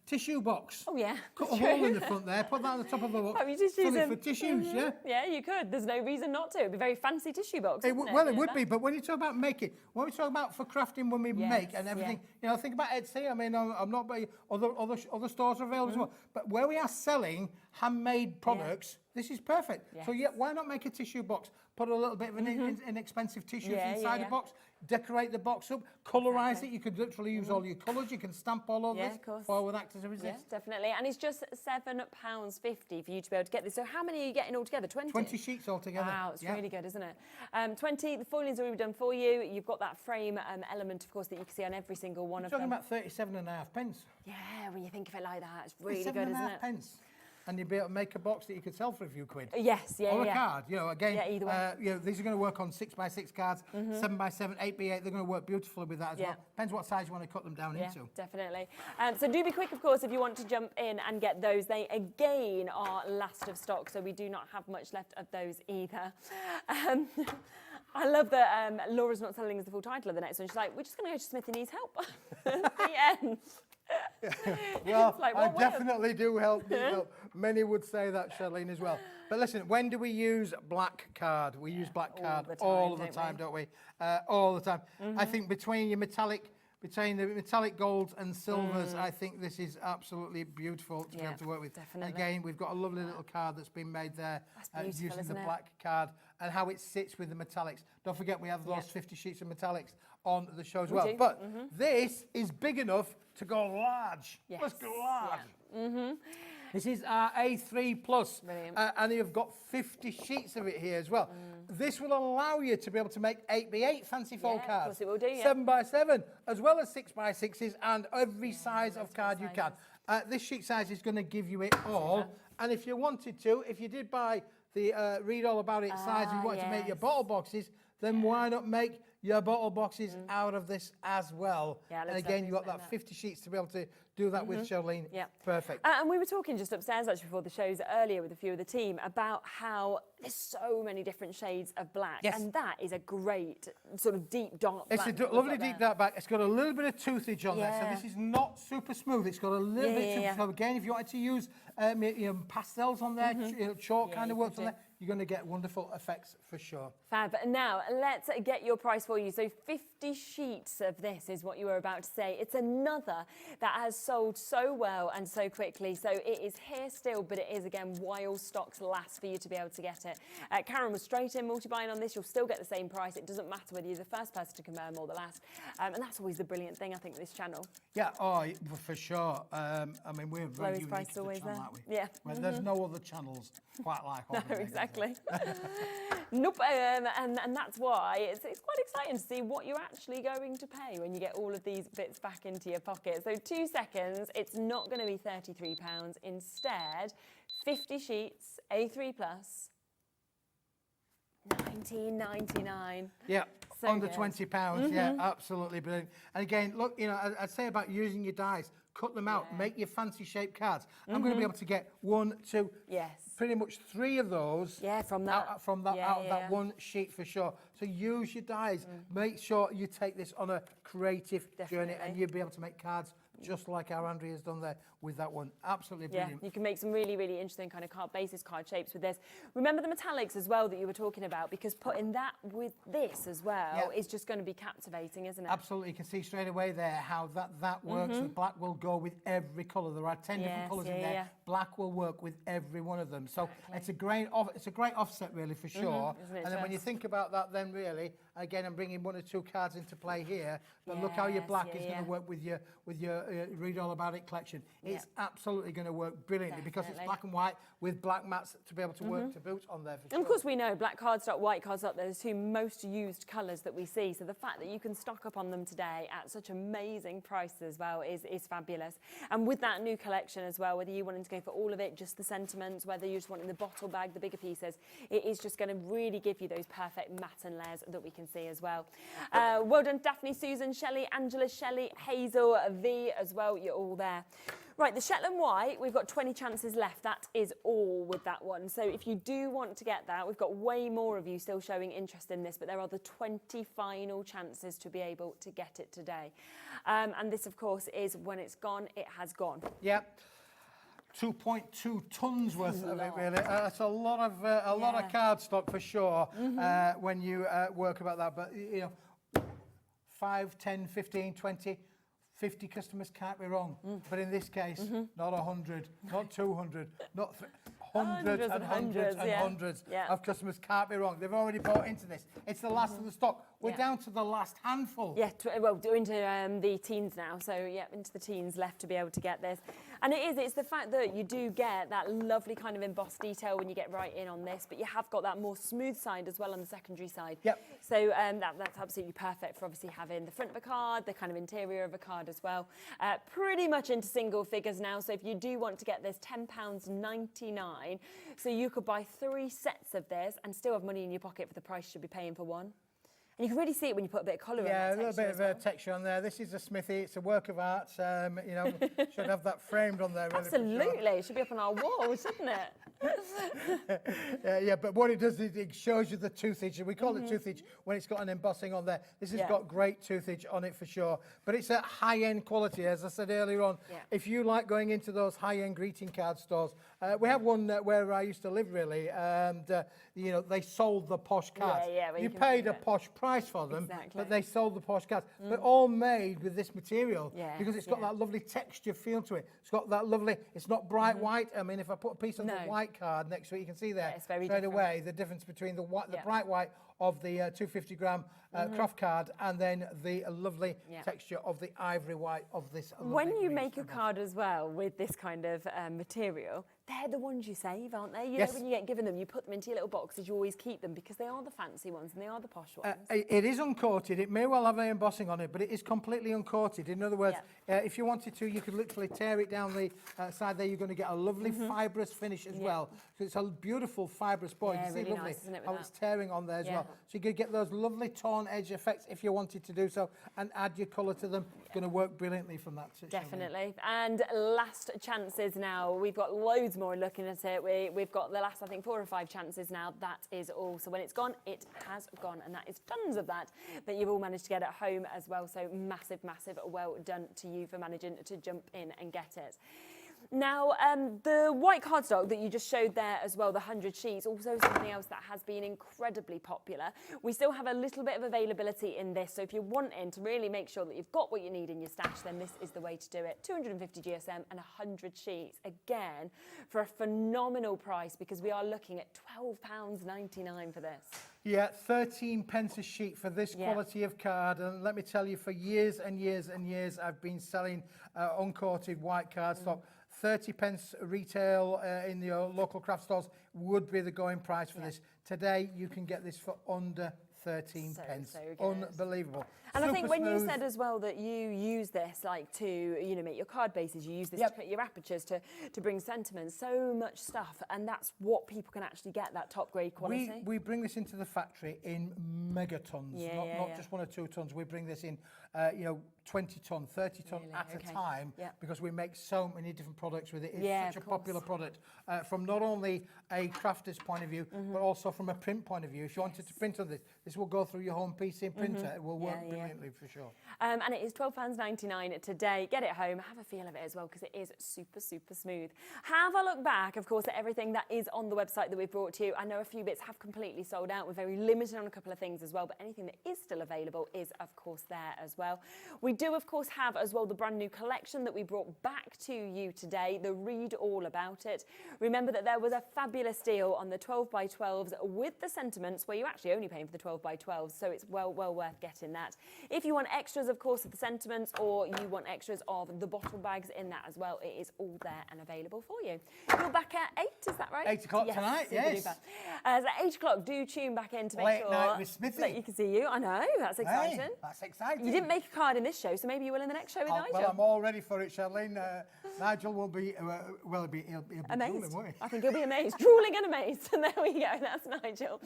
tissue box? Oh yeah. Cut a hole in the front there, put that on the top of the box. Have your tissues Fill it in? for tissues, yeah? Yeah, you could. There's no reason not to. It'd be a very fancy tissue box. Well, it would be, but when you talk about making, when we talk about for crafting, when we make and everything, you know, think about Etsy. I mean, I'm not, other stores are available as well. But where we are selling handmade products, this is perfect. So why not make a tissue box? Put a little bit of an inexpensive tissue inside the box, decorate the box up, colorise it. You could literally use all your colours. You can stamp all over this. Of course. Foil with actors and resist. Yes, definitely. And it's just £7.50 for you to be able to get this. So how many are you getting altogether? 20? 20 sheets altogether. Wow, it's really good, isn't it? 20, the foiling's already done for you. You've got that frame element, of course, that you can see on every single one of them. Talking about 37.5 pence. Yeah, when you think of it like that, it's really good, isn't it? 37.5 pence. And you'd be able to make a box that you could sell for a few quid. Yes, Or a card, you know, again, either way. you know, these are going to work on 6x6 cards, 7x7, 8x8, they're going to work beautifully with that as well. Depends what size you want to cut them down into. Definitely. So do be quick, of course, if you want to jump in and get those. They, again, are last of stock, so we do not have much left of those either. I love that Laura's not telling us the full title of the next one. She's like, we're just going to go to Smithy Needs Help. The end. Well, like, I definitely do help. Many would say that, Charlene, as well. But listen, when do we use black card? We use black card all the time, don't we? All the time. I think between the metallic golds and silvers, I think this is absolutely beautiful to be able to work with. Definitely. Again, we've got a lovely little card that's been made there using the isn't it? black card and how it sits with the metallics. Don't forget, we have those 50 sheets of metallics on the show as well. do. But this is big enough to go large. Yes. Let's go large. This is our A3 Plus, and you've got 50 sheets of it here as well. This will allow you to be able to make 8x8 fancy fold cards. Of course it will do, 7x7, as well as 6x6s, and every size of card you can. This sheet size is going to give you it all. And if you wanted to, if you did buy the read all about it size, you wanted to make your bottle boxes, then why not make your bottle boxes out of this as well? And again, you've got that 50 sheets to be able to do that with, Charlene. Perfect. And we were talking just upstairs actually before the shows earlier with a few of the team about how there's so many different shades of black. And that is a great sort of deep dark black. It's a lovely deep dark black. It's got a little bit of toothage on there, so this is not super smooth. It's got a little bit of toothage. So again, if you wanted to use pastels on there, chalk kind of works on there, you're going to get wonderful effects for sure. Fab. Now, let's get your price for you. So 50 sheets of this is what you were about to say. It's another that has sold so well and so quickly. So it is here still, but it is, again, while stocks last for you to be able to get it. Karen was straight in multi-buying on this. You'll still get the same price. It doesn't matter whether you're the first person to confirm or the last. And that's always the brilliant thing, I think, with this channel. Yeah, for sure. I mean, we're very Lowest unique price to the always channel, there. aren't we? Yeah. Well, there's no other channels quite like No, Hobby Maker. exactly. Nope, and that's why it's quite exciting to see what you're actually going to pay when you get all of these bits back into your pocket. So 2 seconds, it's not going to be £33. Instead, 50 sheets, A3+, £19.99. Yeah, So under good. £20. Yeah, absolutely brilliant. And again, look, you know, I'd say about using your dies, cut them out, make your fancy shaped cards. I'm going to be able to get 1, 2, pretty much 3 of those. Yeah, from that. Out of that one sheet for sure. So use your dies. Make sure you take this on a creative journey, and you'll be able to make cards just like our Andrea's done there with that one. Absolutely brilliant. Yeah, you can make some really, really interesting kind of card bases, card shapes with this. Remember the metallics as well that you were talking about, because putting that with this as well is just going to be captivating, isn't it? Absolutely. You can see straight away there how that works. The black will go with every colour. There are 10 different colours in there. Yeah. Black will work with every one of them. So it's a great offset really for sure. Isn't it And then when you just? think about that, then really, again, I'm bringing 1 or 2 cards into play here. But look how your black is going to work with your Read All About It collection. It's absolutely going to work brilliantly because it's black and white with black mats to be able to work to boot on there for sure. And of course we know black cardstock, white cardstock, they're the 2 most used colours that we see. So the fact that you can stock up on them today at such amazing prices as well is fabulous. And with that new collection as well, whether you wanted to go for all of it, just the sentiments, whether you're just wanting the bottle bag, the bigger pieces, it is just going to really give you those perfect matte and layers that we can see as well. Well done, Daphne, Susan, Shelley, Angela, Shelley, Hazel, V as well. You're all there. Right, the Shetland White, we've got 20 chances left. That is all with that one. So if you do want to get that, we've got way more of you still showing interest in this, but there are the 20 final chances to be able to get it today. And this, of course, is when it's gone, it has gone. Yep. 2.2 tons worth of it, really. That's a lot of card stock for sure when you work about that. But, you know, 5, 10, 15, 20, 50 customers can't be wrong. But in this case, not 100, not 200, not hundreds and hundreds and hundreds of customers can't be wrong. They've already bought into this. It's the last of the stock. We're down to the last handful. Yeah, well, into the teens now. So, yeah, into the teens left to be able to get this. And it's the fact that you do get that lovely kind of embossed detail when you get right in on this, but you have got that more smooth side as well on the secondary side. Yep. So that's absolutely perfect for obviously having the front of a card, the kind of interior of a card as well. Pretty much into single figures now. So if you do want to get this, £10.99. So you could buy 3 sets of this and still have money in your pocket for the price you should be paying for one. And you can really see it when you put a bit of colour on there. Yeah, a little bit of texture on there. This is a smithy. It's a work of art. You know, should have that framed on there. Really, absolutely. It should be up on our walls, shouldn't it? Yeah, but what it does is it shows you the toothage. We call it toothage when it's got an embossing on there. This has got great toothage on it for sure. But it's a high-end quality, as I said earlier on. Yeah. If you like going into those high-end greeting card stores, we have one where I used to live, really, and, you know, they sold the posh cards. You paid a posh price for them, but they sold the posh cards. But all made with this material because it's got that lovely texture feel to it. It's got that lovely, it's not bright white. I mean, if I put a piece of the white card next to it, you can see there straight away the difference between the bright white of the 250 gram craft card and then the lovely texture of the ivory white of this. When you make a card as well with this kind of material, they're the ones you save, aren't they? You know, when you get given them, you put them into your little boxes, you always keep them because they are the fancy ones and they are the posh ones. It is uncoated. It may well have an embossing on it, but it is completely uncoated. In other words, if you wanted to, you could literally tear it down the side there. You're going to get a lovely fibrous finish as well. So it's a beautiful fibrous board. You can see really lovely nice, isn't it, with how that? it's tearing on there as well. So you could get those lovely torn edge effects if you wanted to do so and add your colour to them. It's going to work brilliantly from that. Definitely. And last chances now. We've got loads more looking at it. We've got the last, I think, 4 or 5 chances now. That is all. So when it's gone, it has gone. And that is tons of that you've all managed to get at home as well. So massive, massive well done to you for managing to jump in and get it. Now, the white cardstock that you just showed there as well, the 100 sheets, also something else that has been incredibly popular. We still have a little bit of availability in this, so if you're wanting to really make sure that you've got what you need in your stash, then this is the way to do it. 250 GSM and 100 sheets, again, for a phenomenal price, because we are looking at £12.99 for this. Yeah, 13 pence a sheet for this quality of card. And let me tell you, for years and years and years, I've been selling uncoated white cardstock. 30 pence retail in your local craft stores would be the going price for this. Today, you can get this for under 13 pence. Unbelievable. And Super I think when you smooth. said as well that you use this like to, you know, make your card bases, you use this to put your apertures, to bring sentiments, so much stuff, and that's what people can actually get, that top grade quality. We bring this into the factory in megatons, not just 1 or 2 tons. We bring this in, 20 ton, 30 ton at a time, because we make so many different products with it. It's such a popular product from not only a crafter's point of view, but also from a print point of view. If you wanted to print on this, this will go through your home PC printer. It will work brilliantly for sure. And it is £12.99 today. Get it home, have a feel of it as well, because it is super, super smooth. Have a look back, of course, at everything that is on the website that we've brought to you. I know a few bits have completely sold out. We're very limited on a couple of things as well, but anything that is still available is, of course, there as well. We do, of course, have as well the brand new collection that we brought back to you today, the Read All About It. Remember that there was a fabulous deal on the 12x12s with the sentiments, where you're actually only paying for the 12x12s, so it's well worth getting that. If you want extras, of course, of the sentiments, or you want extras of the bottle bags in that as well, it is all there and available for you. You're back at 8, is that right? 8 o'clock tonight, yes. So at 8 o'clock, do tune back in to make Late sure night with Smithy. that you can see you. I know, that's exciting. Hey, that's exciting. You didn't make a card in this show, so maybe you will in the next show with Nigel. Well, I'm all ready for it, Charlene. Nigel will be, he'll be amazed. drooling, won't he? I think he'll be amazed, drooling and amazed. And there we go, that's Nigel.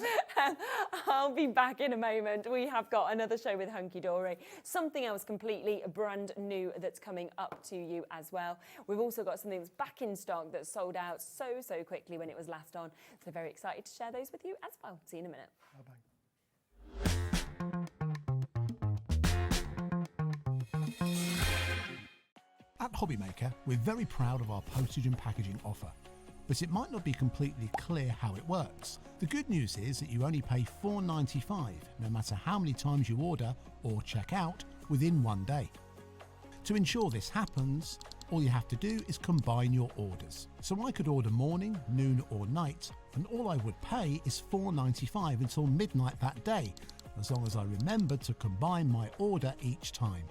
I'll be back in a moment. We have got another show with Hunkydory, something else completely brand new that's coming up to you as well. We've also got something that's back in stock that sold out so quickly when it was last on. So very excited to share those with you as well. See you in a minute. Bye-bye. At Hobbymaker, we're very proud of our postage and packaging offer, but it might not be completely clear how it works. The good news is that you only pay £4.95 no matter how many times you order or check out within 1 day. To ensure this happens, all you have to do is combine your orders. So I could order morning, noon or night, and all I would pay is £4.95 until midnight that day, as long as I remember to combine my order each time.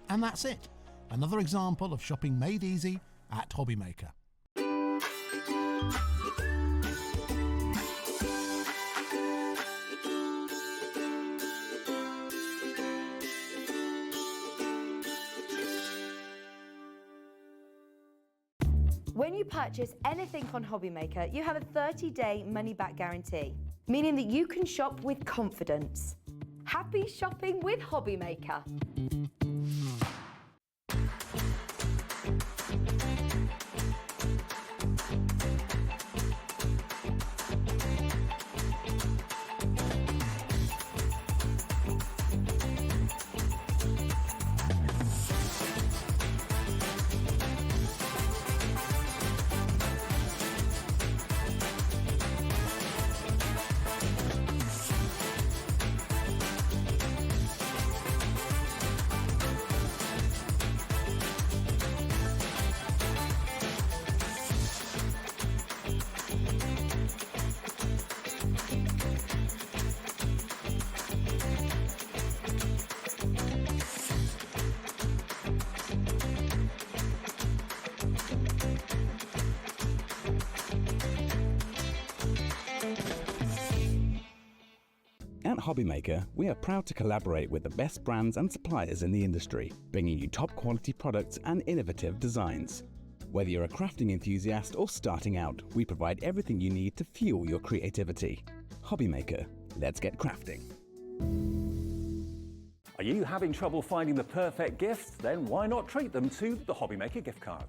And that's it. Another example of shopping made easy at Hobbymaker. When you purchase anything on Hobbymaker, you have a 30-day money-back guarantee, meaning that you can shop with confidence. Happy shopping with Hobbymaker. At Hobbymaker, we are proud to collaborate with the best brands and suppliers in the industry, bringing you top quality products and innovative designs. Whether you're a crafting enthusiast or starting out, we provide everything you need to fuel your creativity. Hobbymaker, let's get crafting. Are you having trouble finding the perfect gift? Then why not treat them to the Hobbymaker gift card?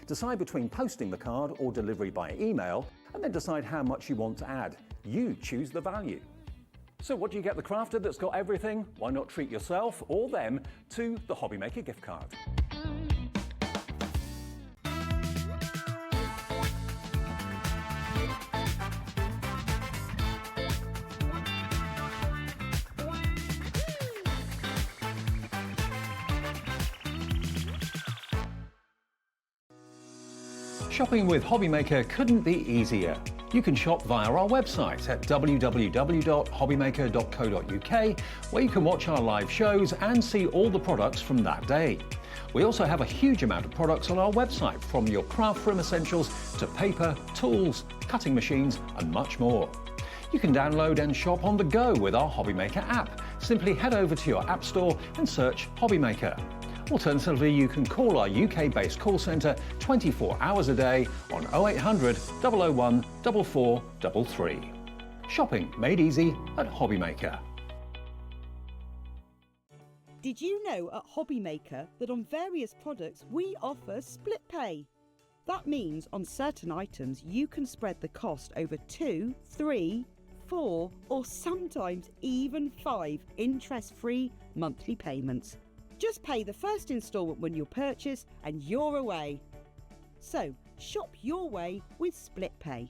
Decide between posting the card or delivery by email, and then decide how much you want to add. You choose the value. So what do you get the crafter that's got everything? Why not treat yourself or them to the Hobbymaker gift card? Shopping with Hobbymaker couldn't be easier. You can shop via our website at www.hobbymaker.co.uk, where you can watch our live shows and see all the products from that day. We also have a huge amount of products on our website, from your craft room essentials to paper, tools, cutting machines and much more. You can download and shop on the go with our Hobbymaker app. Simply head over to your app store and search Hobbymaker. Alternatively, you can call our UK-based call centre 24 hours a day on 0800 001 4433. Shopping made easy at Hobbymaker. Did you know at Hobbymaker that on various products we offer split pay? That means on certain items you can spread the cost over 2, 3, 4 or sometimes even 5 interest-free monthly payments. Just pay the first instalment when you purchase and you're away. So, shop your way with Split Pay.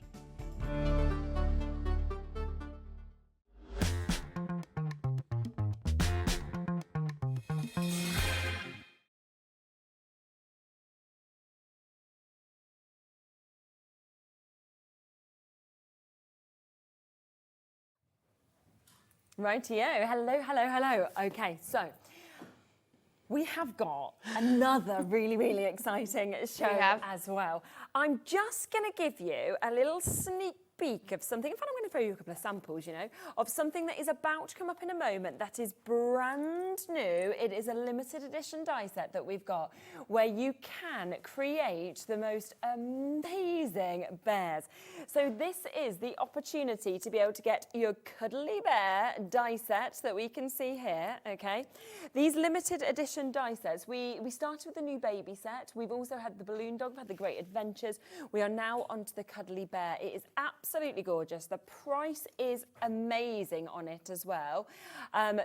Rightio. Hello, hello, hello. Okay, so we have got another really, really exciting show as well. I'm just going to give you a little sneak peek of something. In fact, I'm going to throw you a couple of samples, you know, of something that is about to come up in a moment that is brand new. It is a limited edition die set that we've got where you can create the most amazing bears. So this is the opportunity to be able to get your cuddly bear die set that we can see here, okay? These limited edition die sets, we started with the new baby set. We've also had the balloon dog, we've had the great adventures. We are now onto the cuddly bear. It is absolutely gorgeous. The price is amazing on it as well.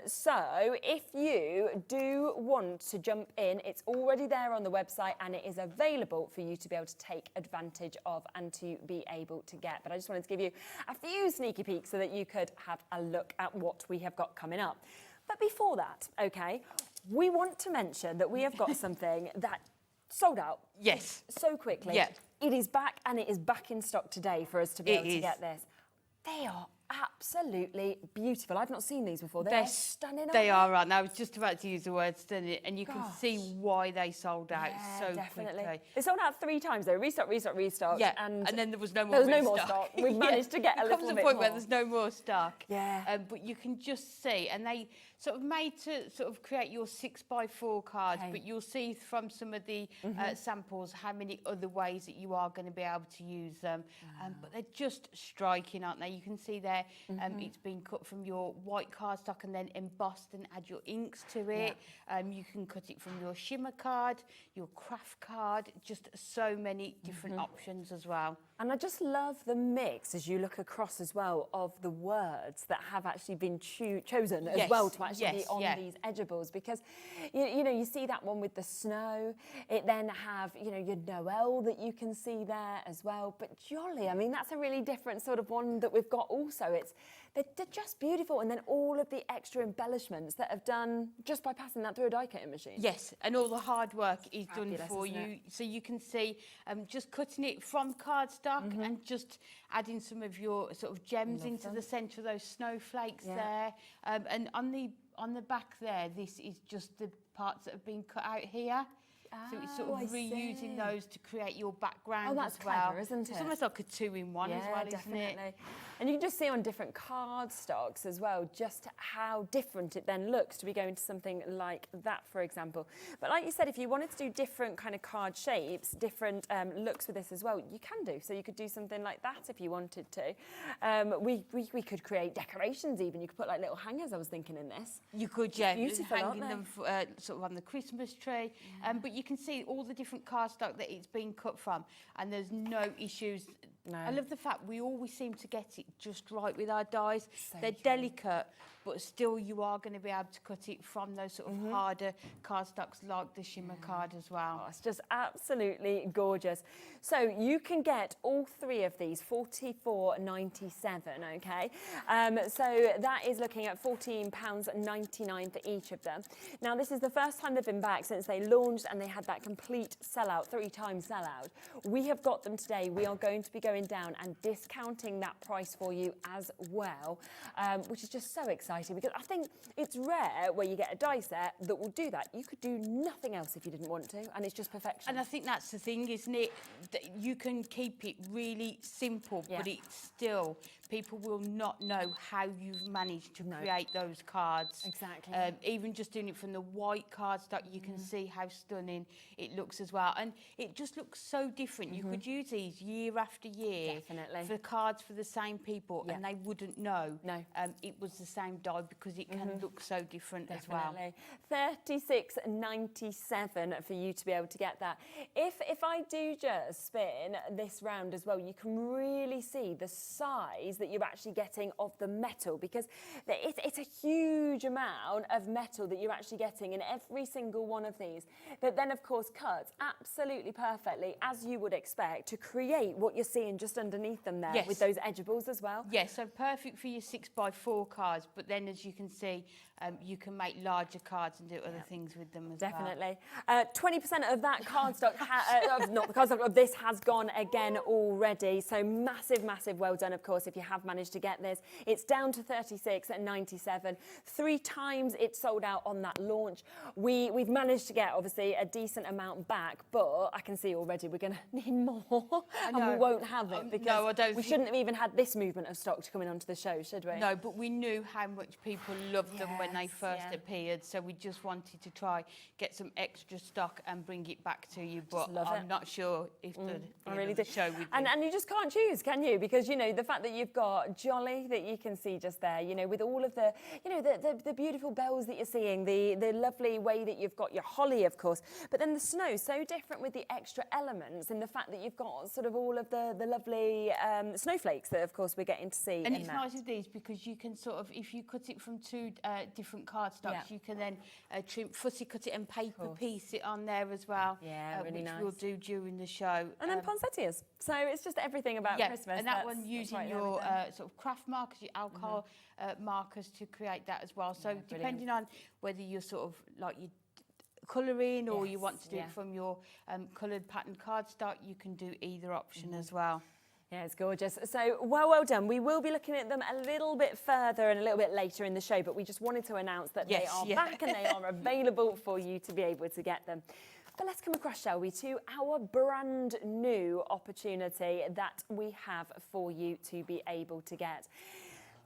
So if you do want to jump in, it's already there on the website and it is available for you to be able to take advantage of and to be able to get. But I just wanted to give you a few sneaky peeks so that you could have a look at what we have got coming up. But before that, okay, we want to mention that we have got something that sold out. Yes. So quickly. Yeah. It is back, and it is back in stock today for us to be able to get this. They are absolutely beautiful. I've not seen these before. They're stunning. They are, aren't they? I was just about to use the word stunning, and you can see why they sold out so quickly. They sold out 3 times though. Restock, restock, restock. Yeah, and then there was no more. There was no more stock. We've managed to get a little bit more. It comes to a point where there's no more stock. Yeah. But you can just see, and they sort of made to sort of create your 6x4 cards, but you'll see from some of the samples how many other ways that you are going to be able to use them. But they're just striking, aren't they? You can see there, it's been cut from your white cardstock and then embossed and add your inks to it. You can cut it from your shimmer card, your craft card, just so many different options as well. And I just love the mix as you look across as well of the words that have actually been chosen as well to actually be on these edgeables, because you know, you see that one with the snow. It then have, you know, your Noel that you can see there as well. But jolly, I mean, that's a really different sort of one that we've got also. They're just beautiful, and then all of the extra embellishments that have done just by passing that through a die cutting machine. Yes, and all the hard work is done for you. So you can see just cutting it from cardstock and just adding some of your sort of gems into the centre of those snowflakes there. And on the back there, this is just the parts that have been cut out here. So it's sort of reusing those to create your background that's as well. clever, isn't it? It's almost like a 2-in-1 as well, definitely. isn't it? And you can just see on different cardstocks as well just how different it then looks to be going to something like that, for example. But like you said, if you wanted to do different kind of card shapes, different looks with this as well, you can do. So you could do something like that if you wanted to. We could create decorations even. You could put like little hangers, I was thinking, in this. You could, Beautiful, hanging them sort of on the Christmas tree. But you can see all the different cardstock that it's been cut from, and there's no issues. I love the fact we always seem to get it just right with our dies. They're delicate, but still you are going to be able to cut it from those sort of harder cardstocks like the shimmer card as well. Oh, it's just absolutely gorgeous. So you can get all three of these, $44.97, okay? So that is looking at £14.99 for each of them. Now, this is the first time they've been back since they launched and they had that complete sellout, 3-time sellout. We have got them today. We are going to be going down and discounting that price for you as well, which is just so exciting because I think it's rare where you get a die set that will do that. You could do nothing else if you didn't want to, and it's just perfection. And I think that's the thing, isn't it? That you can keep it really simple, but it's still, people will not know how you've managed to create those cards. Exactly. Even just doing it from the white cardstock, you can see how stunning it looks as well. And it just looks so different. You could use these year after year for cards for the same people, and they wouldn't know it was the same die because it can look so different as well. $36.97 for you to be able to get that. If I do just spin this round as well, you can really see the size that you're actually getting of the metal, because it's a huge amount of metal that you're actually getting in every single one of these, that then of course cuts absolutely perfectly, as you would expect, to create what you're seeing just underneath them there with those edgeables as well. Yes, so perfect for your 6x4 cards, but then as you can see, you can make larger cards and do other things with them as well. Definitely. 20% of that cardstock, not the cardstock, of this has gone again already. So massive, massive well done, of course, if you have managed to get this. It's down to $36.97. 3 times it sold out on that launch. We've managed to get, obviously, a decent amount back, but I can see already we're going to need more, and we won't have it because we shouldn't have even had this movement of stock to coming onto the show, should we? No, but we knew how much people loved them when they first appeared, so we just wanted to try get some extra stock and bring it back to you, but I'm not sure if the show would and you just can't choose, can you? Because, you know, the fact that you've got Jolly that you can see just there, you know, with all of the, you know, the beautiful bells that you're seeing, the lovely way that you've got your holly, of course, but then the snow, so different with the extra elements and the fact that you've got sort of all of the lovely snowflakes that, of course, we're getting to see. And it's nice with these because you can sort of, if you cut it from 2 different cardstocks, you can then fussy cut it and paper piece it on there as well, really which nice. we'll do during the show. And then poinsettias. So it's just everything about Christmas. And that one using your sort of craft markers, your alcohol markers to create that as well. So depending on whether you're sort of like you colouring or you want to do it from your coloured pattern cardstock, you can do either option as well. Yeah, it's gorgeous. So, well done. We will be looking at them a little bit further and a little bit later in the show, but we just wanted to announce that they are back and they are available for you to be able to get them. But let's come across, shall we, to our brand new opportunity that we have for you to be able to get.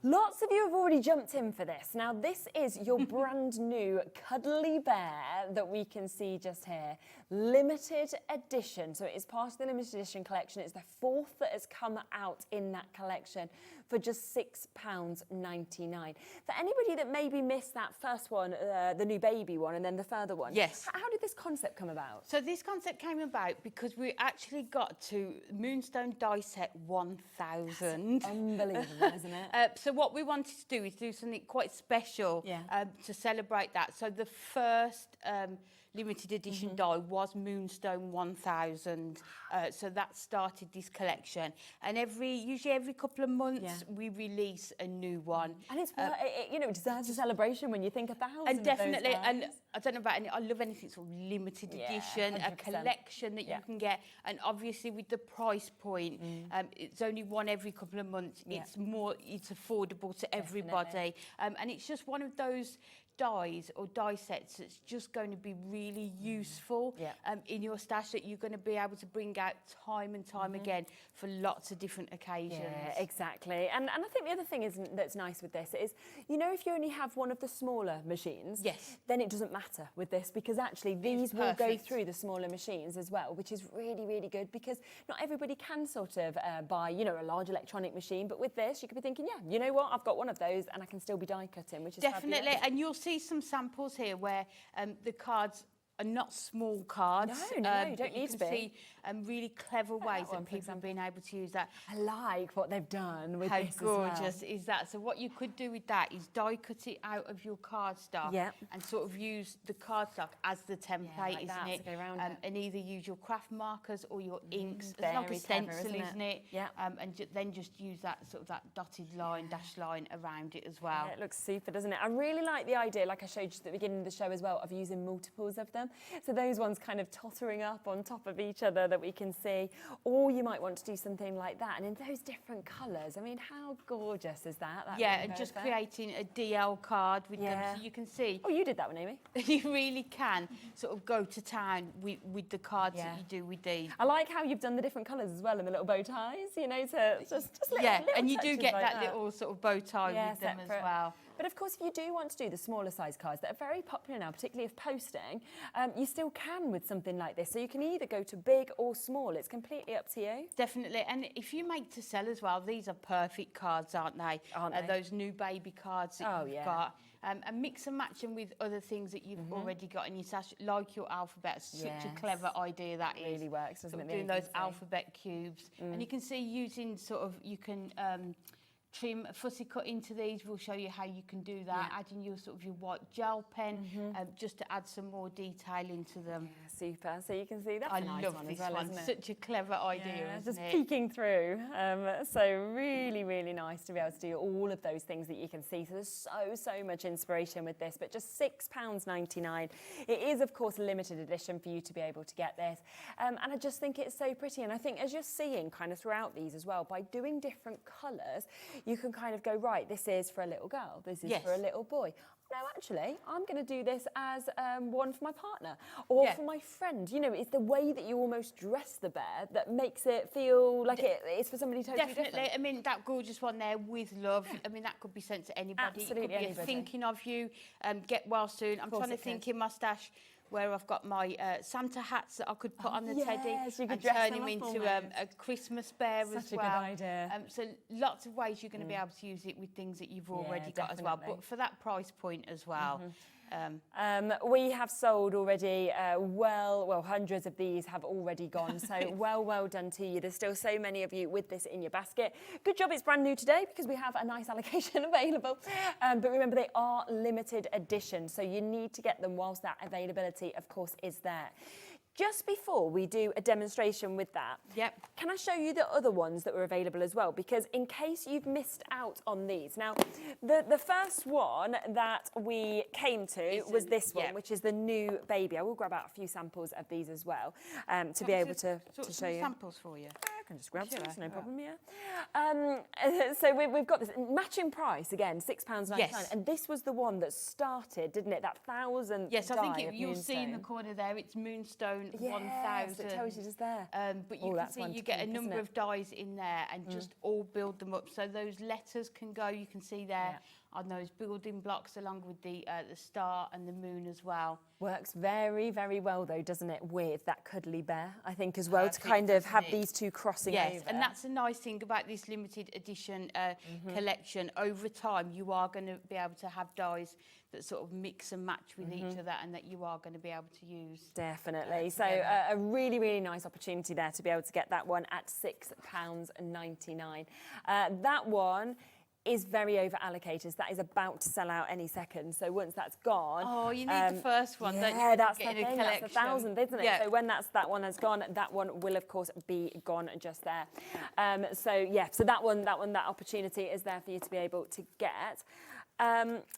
Lots of you have already jumped in for this. Now, this is your brand new cuddly bear that we can see just here. Limited edition. So it is part of the limited edition collection. It's the 4th that has come out in that collection for just £6.99. For anybody that maybe missed that first one, the new baby one, and then the further one. Yes. How did this concept come about? So this concept came about because we actually got to Moonstone Die Set 1000. Unbelievable, isn't it? So what we wanted to do is do something quite special to celebrate that. So the first limited edition die was Moonstone 1000. So that started this collection. And usually every couple of months we release a new one. And it's you know, it deserves a celebration when you think 1,000. And definitely, and I don't know about I love anything sort of limited edition, 100%. a collection that you can get. And obviously with the price point, it's only one every couple of months. It's affordable to everybody. And it's just one of those dies or die sets that's just going to be really useful in your stash, that you're going to be able to bring out time and time again for lots of different occasions. Yeah, exactly. And I think the other thing that's nice with this is, you know, if you only have one of the smaller machines, then it doesn't matter with this, because actually these will go through the smaller machines as well, which is really, really good, because not everybody can sort of buy, you know, a large electronic machine, but with this you could be thinking, yeah, you know what, I've got one of those and I can still be die cutting, which is definitely fabulous. And you'll see some samples here where the cards are not small cards. No, you don't need to be. See really clever ways that people have been able to use that. I like what they've done with How this as well. gorgeous is that? So what you could do with that is die cut it out of your cardstock and sort of use the cardstock as the template, like isn't that, it? to go around it. And either use your craft markers or your inks. It's very like a clever, stencil, isn't it? Yeah. And then just use that sort of that dotted line, dash line around it as well. Yeah, it looks super, doesn't it? I really like the idea, like I showed you at the beginning of the show as well, of using multiples of them. So those ones kind of tottering up on top of each other that we can see. Or you might want to do something like that. And in those different colours, I mean, how gorgeous is that? Yeah, and just creating a DL card with them so you can see. Oh, you did that one, Amy. You really can sort of go to town with the cards that you do with these. I like how you've done the different colours as well and the little bow ties, you know, to just little, little and you do touches get like that little sort of bow tie with them as well. But of course, if you do want to do the smaller size cards that are very popular now, particularly if posting, you still can with something like this. So you can either go to big or small. It's completely up to you. Definitely. And if you make to sell as well, these are perfect cards, aren't they? Those new baby cards that you've got. And mix and match them with other things that you've already got in your stash, like your alphabet. Such a clever idea that is. It really works, doesn't it? Doing those alphabet cubes. And you can see using sort of, you can trim fussy cut into these. We'll show you how you can do that, adding your sort of your white gel pen just to add some more detail into them. Yeah, super. So you can see that's I a nice love one this as well, one. isn't it? Such a clever idea, isn't just it? peeking through. So really, really nice to be able to do all of those things that you can see. So there's so much inspiration with this, but just £6.99. It is, of course, a limited edition for you to be able to get this. And I just think it's so pretty. And I think as you're seeing kind of throughout these as well, by doing different colours, you can kind of go, right, this is for a little girl, this is for a little boy. No, actually, I'm going to do this as one for my partner or for my friend. You know, it's the way that you almost dress the bear that makes it feel like it's for somebody totally different. Definitely. I mean, that gorgeous one there, with love. I mean, that could be sent to anybody. Absolutely, it could be anybody. thinking of you. Get well soon. I'm trying to think in my stash where I've got my Santa hats that I could put on the teddy you could and dress turn them him up into a Christmas bear as well. Such a good idea. So lots of ways you're going to be able to use it with things that you've already got as well. But for that price point as well. We have sold already, well, hundreds of these have already gone. So well done to you. There's still so many of you with this in your basket. Good job it's brand new today because we have a nice allocation available. But remember, they are limited edition. So you need to get them whilst that availability, of course, is there. Just before we do a demonstration with that, can I show you the other ones that were available as well? Because in case you've missed out on these. Now, the first one that we came to was this one, which is the new baby. I will grab out a few samples of these as well to be able to show you. Samples for you. I can just grab some, no problem, So we've got this matching price, again, £6.99. Yes. And this was the one that started, didn't it? That 1,000th Yes, I die think of you'll see in the Moonstone. corner there, it's Moonstone 1,000. It tells you just there. But you can see you get a number of dies in there and just all build them up. So those letters can go, you can see there on those building blocks along with the star and the moon as well. Works very, very well though, doesn't it, with that cuddly bear, I think, as well, to kind of have these two crossing over. Yes, and that's a nice thing about this limited edition collection. Over time, you are going to be able to have dies that sort of mix and match with each other and that you are going to be able to use. Definitely. So a really, really nice opportunity there to be able to get that one at £6.99. That one is very over allocated. That is about to sell out any second. So once that's gone, oh, you need the first one. Yeah, that's the thing. That's the 1,000th, isn't it? Yeah. So when that one has gone, that one will of course be gone just there. So that opportunity is there for you to be able to get.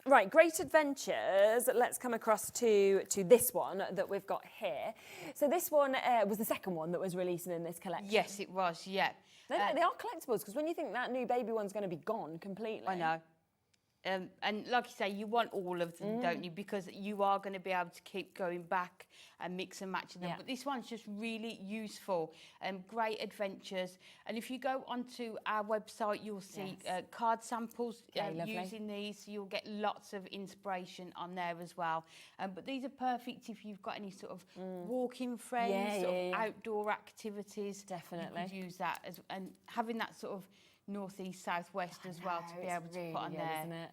Right, Great Adventures. Let's come across to this one that we've got here. So this one was the second one that was released in this collection. Yes, it was. Yeah. They are collectibles because when you think that new baby one's going to be gone completely. I know. And like you say, you want all of them, don't you? Because you are going to be able to keep going back and mix and matching them. But this one's just really useful. Great Adventures. And if you go onto our website, you'll see card samples using these. So you'll get lots of inspiration on there as well. But these are perfect if you've got any sort of walking friends, outdoor activities. Definitely. You could use that and having that sort of northeast, southwest as well to be able to put on there. Isn't it?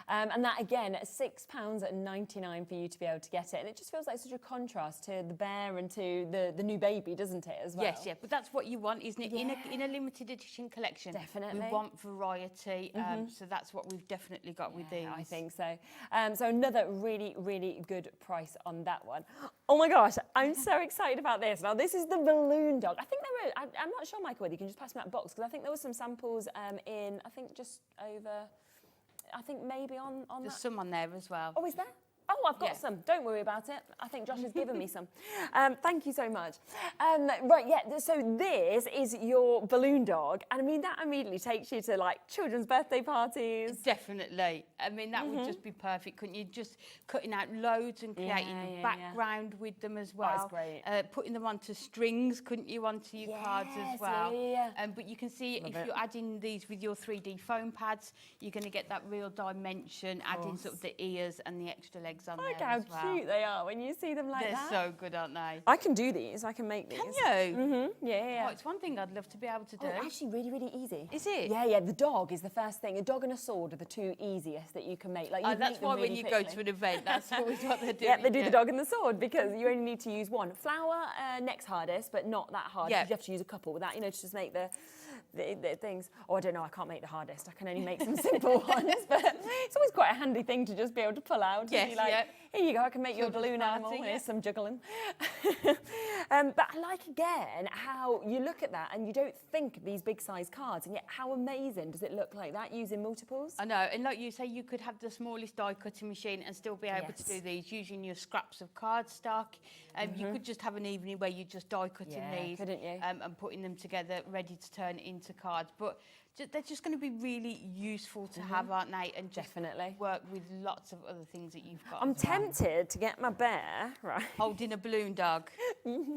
And that again, at £6.99 for you to be able to get it. And it just feels like such a contrast to the bear and to the new baby, doesn't it, as well? Yes, yeah, but that's what you want, isn't it? In a limited edition collection. Definitely. We want variety, so that's what we've definitely got with these. I think so. So another really, really good price on that one. Oh my gosh, I'm so excited about this. Now, this is the balloon dog. I think there were, I'm not sure, Michael, whether you can just pass me that box, because I think there were some samples in, I think just over, I think maybe on There's that. some on there as well. Oh, is there? Oh, I've got some. Don't worry about it. I think Josh has given me some. Thank you so much. Right, yeah, so this is your balloon dog. And I mean, that immediately takes you to like children's birthday parties. Definitely. I mean, that would just be perfect, couldn't you? Just cutting out loads and creating a background with them as well. That's great. Putting them onto strings, couldn't you, onto your cards as well? But you can see if you're adding these with your 3D foam pads, you're going to get that real dimension, adding sort of the ears and the extra legs on Look there how as well. cute they are when you see them like that. They're so good, aren't they? I can do these. I can make these. Can you? Yeah. Oh, it's one thing I'd love to be able to do. Oh, actually, really, really easy. Is it? Yeah. The dog is the first thing. A dog and a sword are the two easiest that you can make. Like, that's why when you go to an event, that's always what they're doing. Yeah, they do the dog and the sword because you only need to use one. Flour, next hardest, but not that hard. Yeah. You have to use a couple with that, to just make the things. Oh, I don't know. I can't make the hardest. I can only make some simple ones, but it's always quite a handy thing to just be able to pull out. Yes, and be like, here you go. I can make you a balloon animal. Here's some juggling. But I like again how you look at that and you don't think of these big size cards, and yet how amazing does it look like that using multiples? I know, and like you say, you could have the smallest die cutting machine and still be able to do these using your scraps of cardstock. You could just have an evening where you're just die cutting these, couldn't you? And putting them together, ready to turn into cards. But they're just going to be really useful to have, aren't they? And just work with lots of other things that you've got. I'm tempted to get my bear, right? Holding a balloon dog.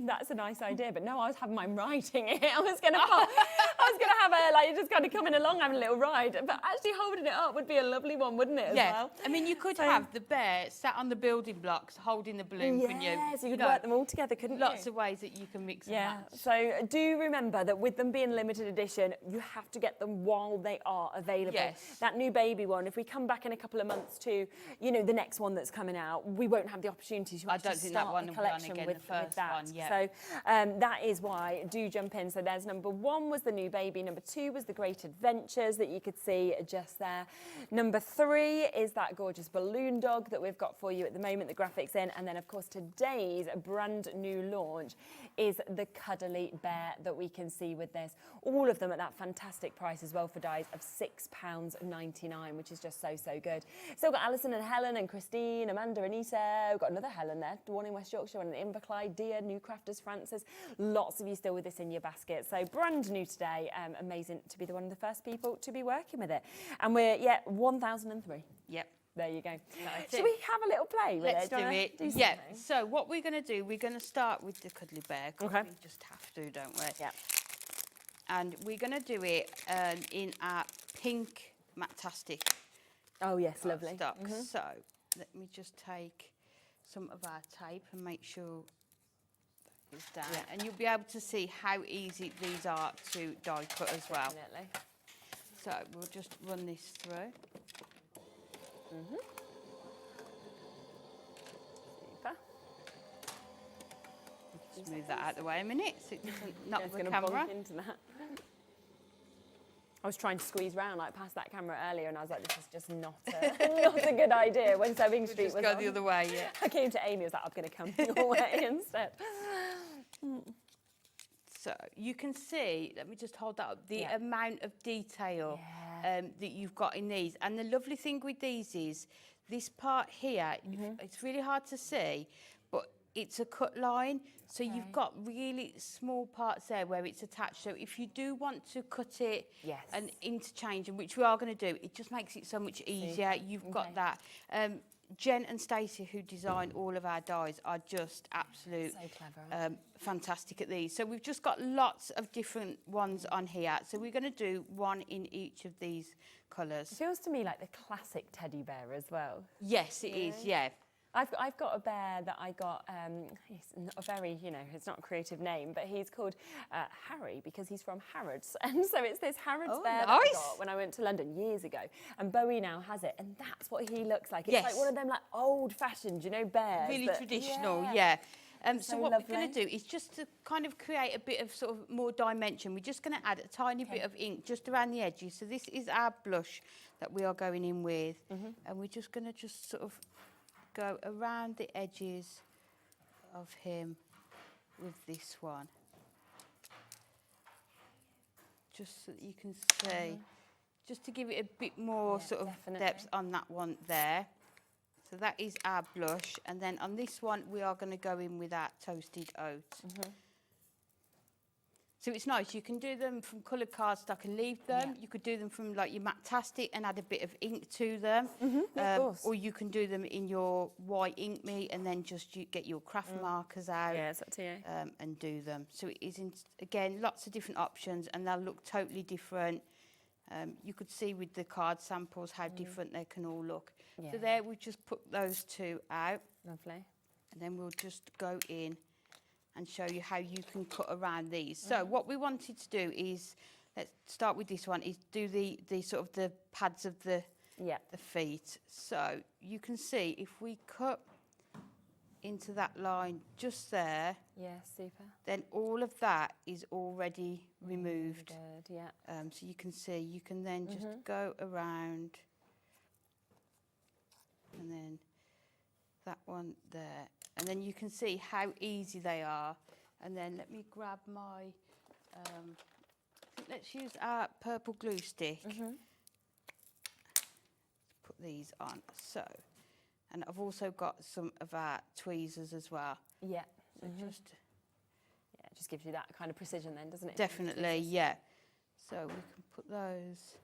That's a nice idea, but no, I was having mine riding it. I was going to have a, like, just kind of coming along, having a little ride. But actually holding it up would be a lovely one, wouldn't it, as well? I mean, you could have the bear sat on the building blocks holding the balloon, couldn't you? Yeah, so you could work them all together, couldn't you? Lots of ways that you can mix and match. So do remember that with them being limited edition, you have to get them while they are available. Yes. That new baby one, if we come back in a couple of months to, the next one that's coming out, we won't have the opportunity to actually start the collection with that. So that is why, do jump in. So there's number 1 was the new baby, number 2 was the Great Adventures that you could see just there. Number 3 is that gorgeous balloon dog that we've got for you at the moment, the graphics in, and then of course today's brand new launch is the cuddly bear that we can see with this. All of them at that fantastic price as well for dies of £6.99, which is just so good. Still got Alison and Helen and Christine, Amanda, Anita. We've got another Helen there, the one in West Yorkshire, one in Inverclyde, Dia, New Crafters, Francis. Lots of you still with this in your basket. So brand new today. Amazing to be one of the first people to be working with it. And we're 1003. Yep. There you go. Should we have a little play with Let's it? do it. So what we're going to do, we're going to start with the cuddly bear. Okay. We just have to, don't we? Yeah. And we're going to do it in our pink Matastic. Oh, yes, lovely. Stock. So let me just take some of our tape and make sure that is down. Yeah. And you'll be able to see how easy these are to die cut as well. Definitely. So we'll just run this through. Super. Just move that out of the way a minute so it doesn't knock the gonna camera. bump into that. I was trying to squeeze round past that camera earlier, and I was like, this is just not a good idea. When Sewing Street was go on. the other way, yeah. I came to Amy, I was like, I'm going to come your way instead. So you can see, let me just hold that up, the amount of detail that you've got in these. And the lovely thing with these is, this part here, it's really hard to see, but it's a cut line. So you've got really small parts there where it's attached. So if you do want to cut it and interchange, and which we are going to do, it just makes it so much easier. You've got that. Jen and Stacey, who design all of our dies, are just absolute fantastic at these. So we've just got lots of different ones on here. So we're going to do one in each of these colours. It feels to me like the classic teddy bear as well. Yes, it is, yeah. I've got a bear that I got, he's not a very, it's not a creative name, but he's called Harry because he's from Harrods. And so it's this Harrods bear that I got when I went to London years ago. And Bowie now has it, and that's what he looks like. It's like one of them like old-fashioned, bears. Really but, traditional, so what we're going to do is just to kind of create a bit of sort of more dimension, we're just going to add a tiny bit of ink just around the edges. So this is our blush that we are going in with. And we're just going to just sort of go around the edges of him with this one. Just so that you can see, just to give it a bit more sort of depth on that one there. So that is our blush, and then on this one we are going to go in with our toasted oat. So it's nice, you can do them from coloured cardstock and leave them. You could do them from like your Matastic and add a bit of ink to them. Or you can do them in your white ink meat and then just get your craft markers out. Yeah, it's up to you. And do them. So it is, again, lots of different options and they'll look totally different. You could see with the card samples how different they can all look. So there we just put those two out. Lovely. And then we'll just go in and show you how you can cut around these. So what we wanted to do is, let's start with this one, is do the sort of the pads of the feet. So you can see if we cut into that line just there, super. then all of that is already removed. Good, so you can see, you can then just go around and then that one there. And then you can see how easy they are. And then let me grab my, let's use our purple glue stick. Put these on. So, and I've also got some of our tweezers as well. Yeah. So just... Yeah, it just gives you that kind of precision then, doesn't it? Definitely, yeah. So we can put those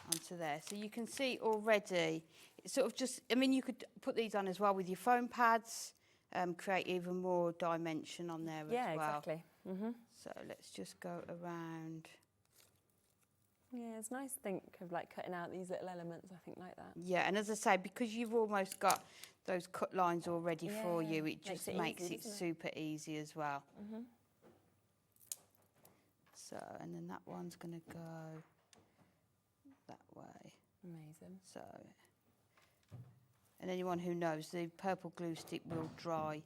onto there. So you can see already, it's sort of just, I mean, you could put these on as well with your foam pads, create even more dimension on there as well. Yeah, exactly. So let's just go around. Yeah, it's nice to think of like cutting out these little elements, I think, like that. Yeah, and as I say, because you've almost got those cut lines already for you, it just makes it super easy as well. So, and then that one's going to go that way. Amazing. So, and anyone who knows, the purple glue stick will dry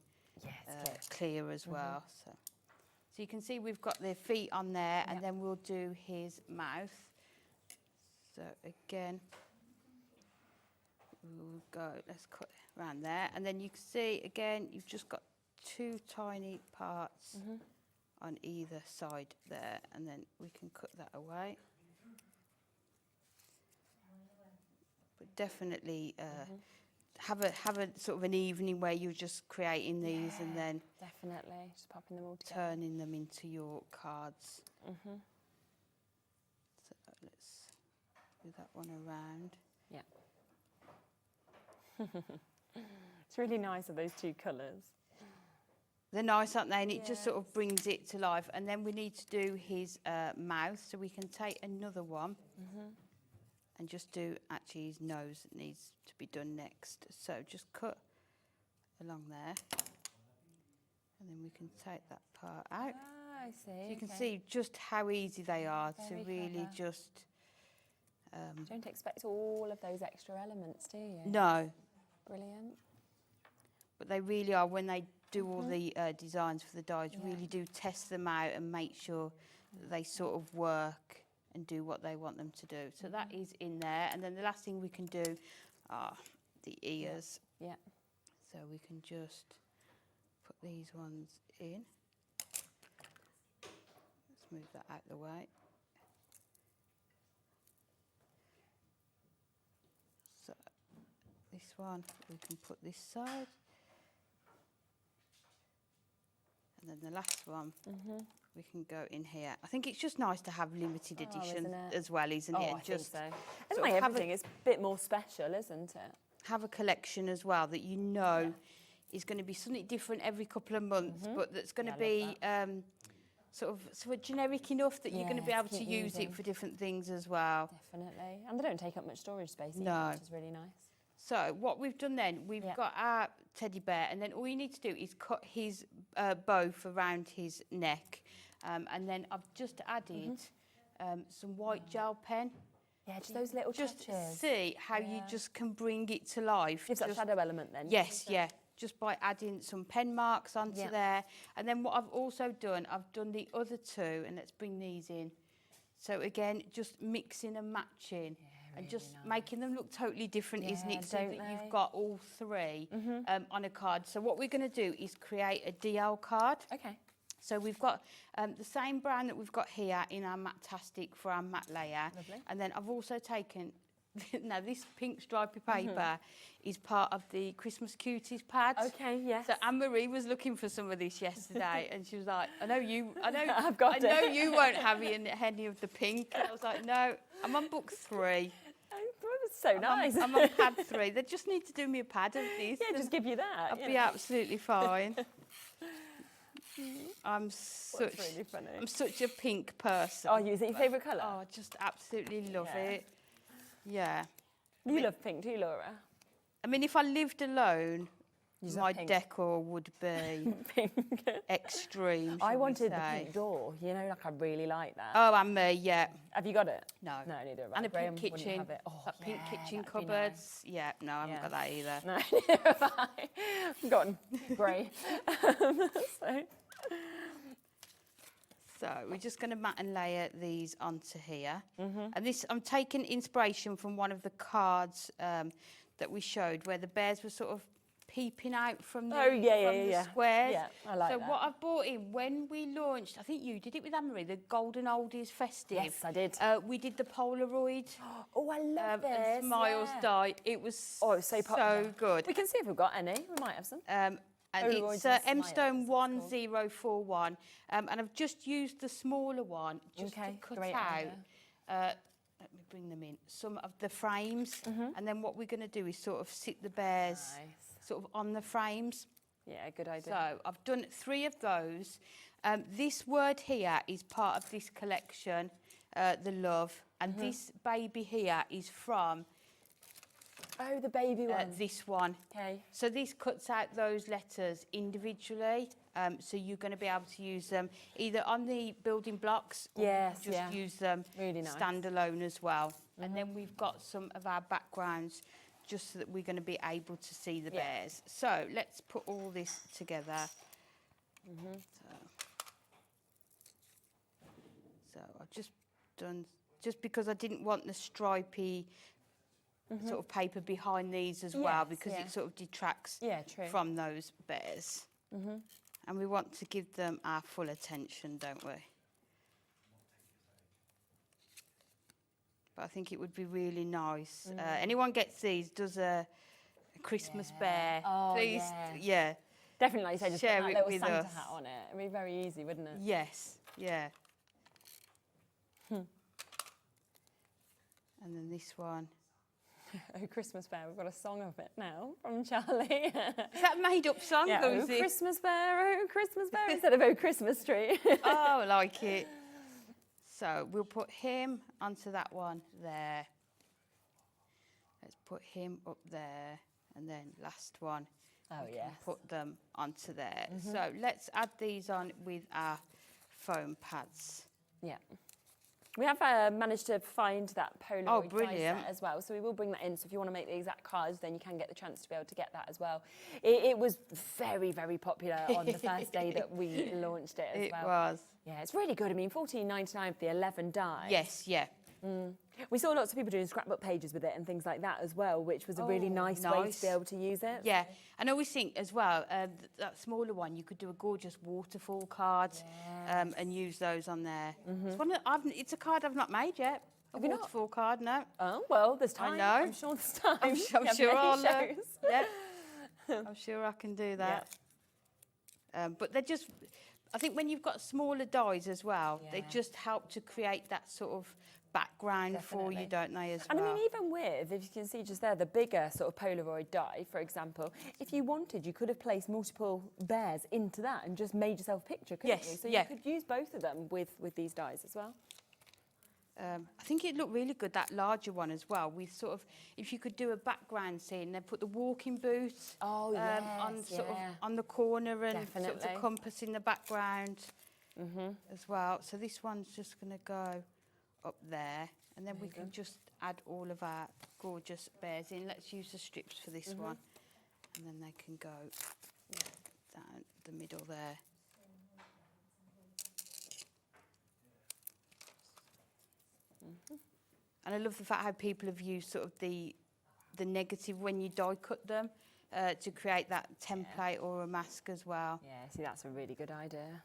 clear as well. So you can see we've got the feet on there, and then we'll do his mouth. So again, we'll go, let's cut around there. And then you can see, again, you've just got two tiny parts on either side there. And then we can cut that away. But definitely have a sort of an evening where you're just creating these and then definitely just popping them all together, turning them into your cards. So let's do that one around. It's really nice of those two colours. They're nice, aren't they? And it just sort of brings it to life. And then we need to do his mouth, so we can take another one and just do actually his nose that needs to be done next. So just cut along there, and then we can take that part out. Ah, I see. So you can see just how easy they are to really just... don't expect all of those extra elements, do you? No. Brilliant. But they really are, when they do all the designs for the dies, really do test them out and make sure that they sort of work and do what they want them to do. So that is in there. And then the last thing we can do are the ears. Yeah. So we can just put these ones in. Let's move that out the way. So this one, we can put this side. And then the last one, we can go in here. I think it's just nice to have limited edition as well, isn't it? I think so. Isn't like everything? It's a bit more special, isn't it? Have a collection as well that you know is going to be something different every couple of months, but that's going to be sort of generic enough that you're going to be able to use it for different things as well. Definitely. And they don't take up much storage space either, which is really nice. So what we've done then, we've got our teddy bear, and then all you need to do is cut his bow around his neck. And then I've just added some white gel pen. Yeah, just those little just touches. see how you just can bring it to life. Gives that shadow element then. Yes, yeah. Just by adding some pen marks onto there. And then what I've also done, I've done the other two, and let's bring these in. So again, just mixing and matching. And just making them look totally different, isn't it? So that you've got all three on a card. So what we're going to do is create a DL card. Okay. So we've got the same brand that we've got here in our Matte-tastic for our matte layer. Lovely. And then I've also taken, now this pink stripy paper is part of the Christmas Cuties pad. Okay, yes. So Anne-Marie was looking for some of this yesterday and she was like, I know you you won't have any of the pink. And I was like, no, I'm on book 3. So nice. I'm on pad 3. They just need to do me a pad of this. Yeah, just give you that. I'll be absolutely fine. I'm such a pink person. Oh, is it your favourite colour? Oh, I just absolutely love it. Yeah. You love pink too, Laura? I mean, if I lived alone, my pink. decor would be Pink. extreme. I shall we wanted the say. pink door. You know, like I really like that. Oh, and me, yeah. Have you got it? No. No, neither have I. And a Graham pink wouldn't kitchen. have it. Oh, that pink yeah, kitchen that'd be cupboards. Yeah, no, I haven't got that either. No, neither have I. I've gone grey. So we're just going to matte and layer these onto here. And this, I'm taking inspiration from one of the cards that we showed where the bears were sort of peeping out from the, squares. Yeah, I like so that. what I've brought in, when we launched, I think you did it with Anne-Marie, the Golden Oldies Festive. Yes, I did. We did the Polaroid. Oh, I love this. And Smiles Die. It was so popular. so good. We can see if we've got any. We might have some. And it's Mstone 1041. And I've just used the smaller one just to cut out. Let me bring them in. Some of the frames. And then what we're going to do is sort of sit the bears sort of on the frames. Yeah, good idea. So I've done 3 of those. This word here is part of this collection, The Love. And this baby here is from... Oh, the baby one. This one. Okay. So this cuts out those letters individually. So you're going to be able to use them either on the building blocks or just use them really nice. Standalone as well. And then we've got some of our backgrounds just so that we're going to be able to see the bears. So let's put all this together. So I've just done, just because I didn't want the stripy sort of paper behind these as well, because it sort of detracts from those bears. And we want to give them our full attention, don't we? But I think it would be really nice. Anyone gets these, does a Christmas bear, please, Definitely, like you say, just share put that it little with Santa us. hat on it. It'd be very easy, wouldn't it? Yes, yeah. And then this one. Oh, Christmas Bear. We've got a song of it now from Charlie. Is that a made-up song? Yeah, or oh, is it? Christmas Bear, oh, Christmas Bear, instead of oh, Christmas tree. Oh, I like it. So we'll put him onto that one there. Let's put him up there. And then last one. Oh, we yes. can put them onto there. So let's add these on with our foam pads. Yeah. We have managed to find that Polaroid die set as well, so we will bring that in. So if you want to make the exact cards, then you can get the chance to be able to get that as well. It was very, very popular on the first day that we launched it as well. It was. Yeah, it's really good. I mean, $14.99 for the 11 dies. Yes, yeah. We saw lots of people doing scrapbook pages with it and things like that as well, which was a really nice way to be able to use it. Yeah, and I always think as well, that smaller one, you could do a gorgeous waterfall card and use those on there. It's a card I've not made yet. A waterfall card, no. Oh, well, there's time. I know. I'm sure there's time. I'm sure I'll I'm sure I can do that. But they're just, I think when you've got smaller dies as well, they just help to create that sort of background for you, don't they, as well? And I mean, even with, if you can see just there, the bigger sort of Polaroid die, for example, if you wanted, you could have placed multiple bears into that and just made yourself a picture, couldn't you? So you could use both of them with these dies as well. I think it looked really good, that larger one as well. We sort of, if you could do a background scene, then put the walking boots on sort of on the corner and sort of the compass in the background as well. So this one's just going to go up there, and then we can just add all of our gorgeous bears in. Let's use the strips for this one, and then they can go down the middle there. And I love the fact how people have used sort of the negative when you die cut them to create that template or a mask as well. Yeah, see, that's a really good idea.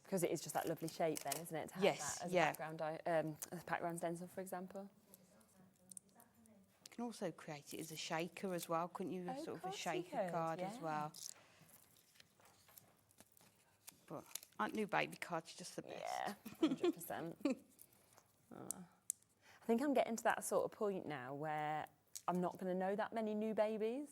Because it is just that lovely shape then, isn't it? To have that as a background stencil, for example. You can also create it as a shaker as well, couldn't you? Sort of a shaker card as well. But aren't new baby cards just the best? Yeah, 100%. I think I'm getting to that sort of point now where I'm not going to know that many new babies.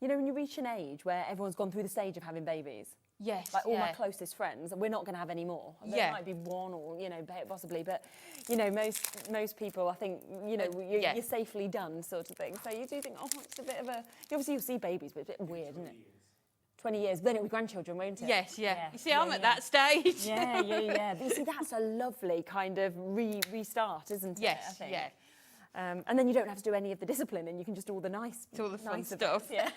You know, when you reach an age where everyone's gone through the stage of having babies. Yes. Like all my closest friends, we're not going to have any more. There might be one or, you know, possibly, but, you know, most people, I think, you know, you're safely done sort of thing. So you do think, oh, it's a bit of a... Obviously, you'll see babies, but it's a bit weird, isn't it? 20 years, then it'll be grandchildren, won't it? Yes, You see, I'm at that stage. Yeah. But you see, that's a lovely kind of restart, isn't it? Yes, I think. And then you don't have to do any of the discipline, and you can just do all the nice, all the fun stuff. Yeah.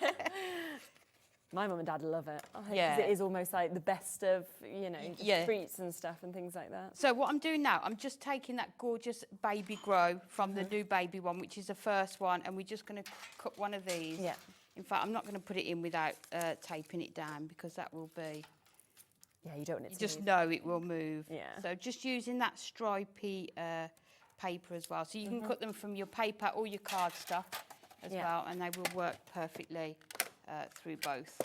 My mum and dad love it. I think 'cause it is almost like the best of, you know, just treats and stuff and things like that. So what I'm doing now, I'm just taking that gorgeous baby grow from the new baby one, which is the first one, and we're just going to cut one of these. Yeah. In fact, I'm not going to put it in without taping it down, because that will be... Yeah, you don't want it to just move. know it will move. Yeah. So just using that stripy paper as well. So you can cut them from your paper or your card stuff as well, and they will work perfectly through both.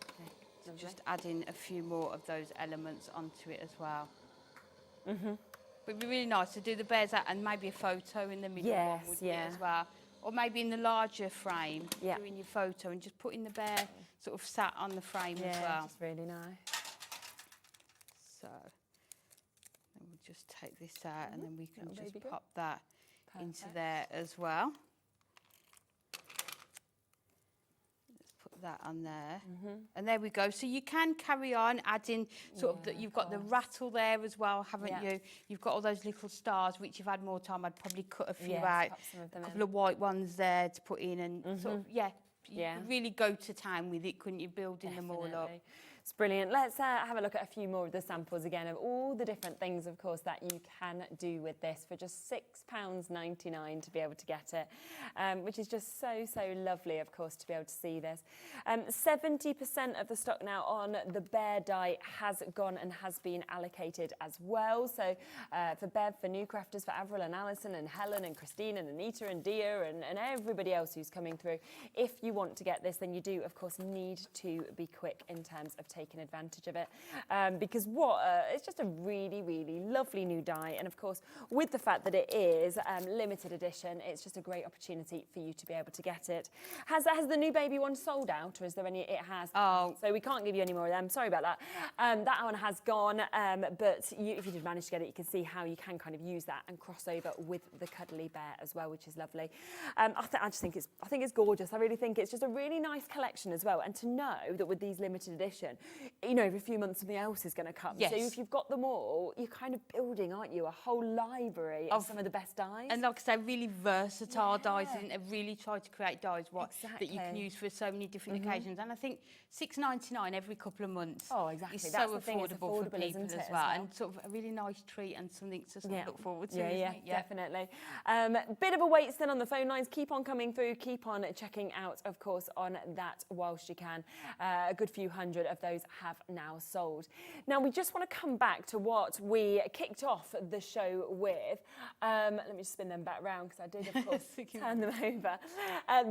Okay. So just adding a few more of those elements onto it as well. But it'd be really nice to do the bears out and maybe a photo in the middle one would be as well. Or maybe in the larger frame, doing your photo and just putting the bear sort of sat on the frame as well. Yeah, it's really nice. So then we'll just take this out, and then we can just pop that into there as well. Let's put that on there. And there we go. So you can carry on adding sort of that. You've got the rattle there as well, haven't you? You've got all those little stars, which if I had more time, I'd probably cut a few out. A couple of white ones there to put in, and sort of, you could really go to town with it, couldn't you, building them all up. It's brilliant. Let's have a look at a few more of the samples again of all the different things, of course, that you can do with this for just £6.99 to be able to get it, which is just so lovely, of course, to be able to see this. 70% of the stock now on the bear die has gone and has been allocated as well. So for Bev, for new crafters, for Avril and Alison and Helen and Christine and Anita and Dia and everybody else who's coming through, if you want to get this, then you do, of course, need to be quick in terms of taking advantage of it, because it's just a really lovely new die, and of course with the fact that it is limited edition, it's just a great opportunity for you to be able to get it. Has the new baby one sold out, or is there any? It has. So we can't give you any more of them, sorry about that. That one has gone, but if you did manage to get it, you can see how you can kind of use that and cross over with the cuddly bear as well, which is lovely. I just think it's gorgeous. I really think it's just a really nice collection as well, and to know that with these limited edition, you know, every few months something else is going to come. Yes. So if you've got them all, you're kind of building, aren't you, a whole library of some of the best dies. And like I say, really versatile dies, and they've really tried to create dies that you can use for so many different occasions. And I think £6.99 every couple of months is so affordable for people as well, and sort of a really nice treat and something to sort of look forward to. Yeah, definitely. Bit of a wait still on the phone lines. Keep on coming through. Keep on checking out, of course, on that whilst you can. A good few hundred of those have now sold. Now, we just want to come back to what we kicked off the show with. Let me just spin them back round, because I did, of course, turn them over.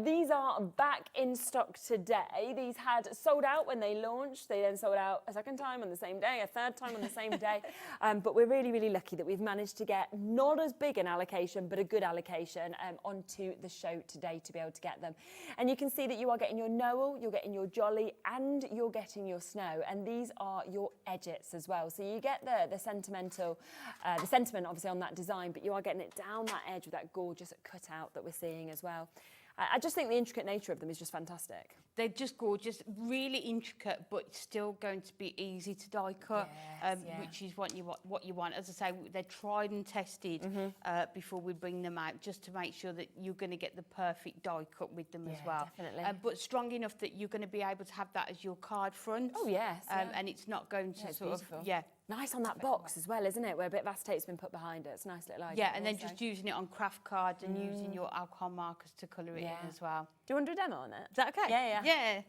These are back in stock today. These had sold out when they launched. They then sold out a second time on the same day, a third time on the same day. But we're really lucky that we've managed to get not as big an allocation, but a good allocation onto the show today to be able to get them. And you can see that you are getting your Noel, you're getting your Jolly, and you're getting your Snow. and these are your edgets as well. So you get the sentiment obviously on that design, but you are getting it down that edge with that gorgeous cutout that we're seeing as well. I just think the intricate nature of them is just fantastic. They're just gorgeous, really intricate, but still going to be easy to die cut, which is what you want. As I say, they're tried and tested before we bring them out, just to make sure that you're going to get the perfect die cut with them as well. Definitely. But strong enough that you're going to be able to have that as your card front. Oh, yes. And it's not going to it's sort beautiful. of, Nice on that box as well, isn't it? Where a bit of acetate's been put behind it. It's a nice little idea. Yeah, and then just using it on craft cards and using your alcohol markers to colour it in as well. Do you want to do a demo on it? Is that okay? Yeah.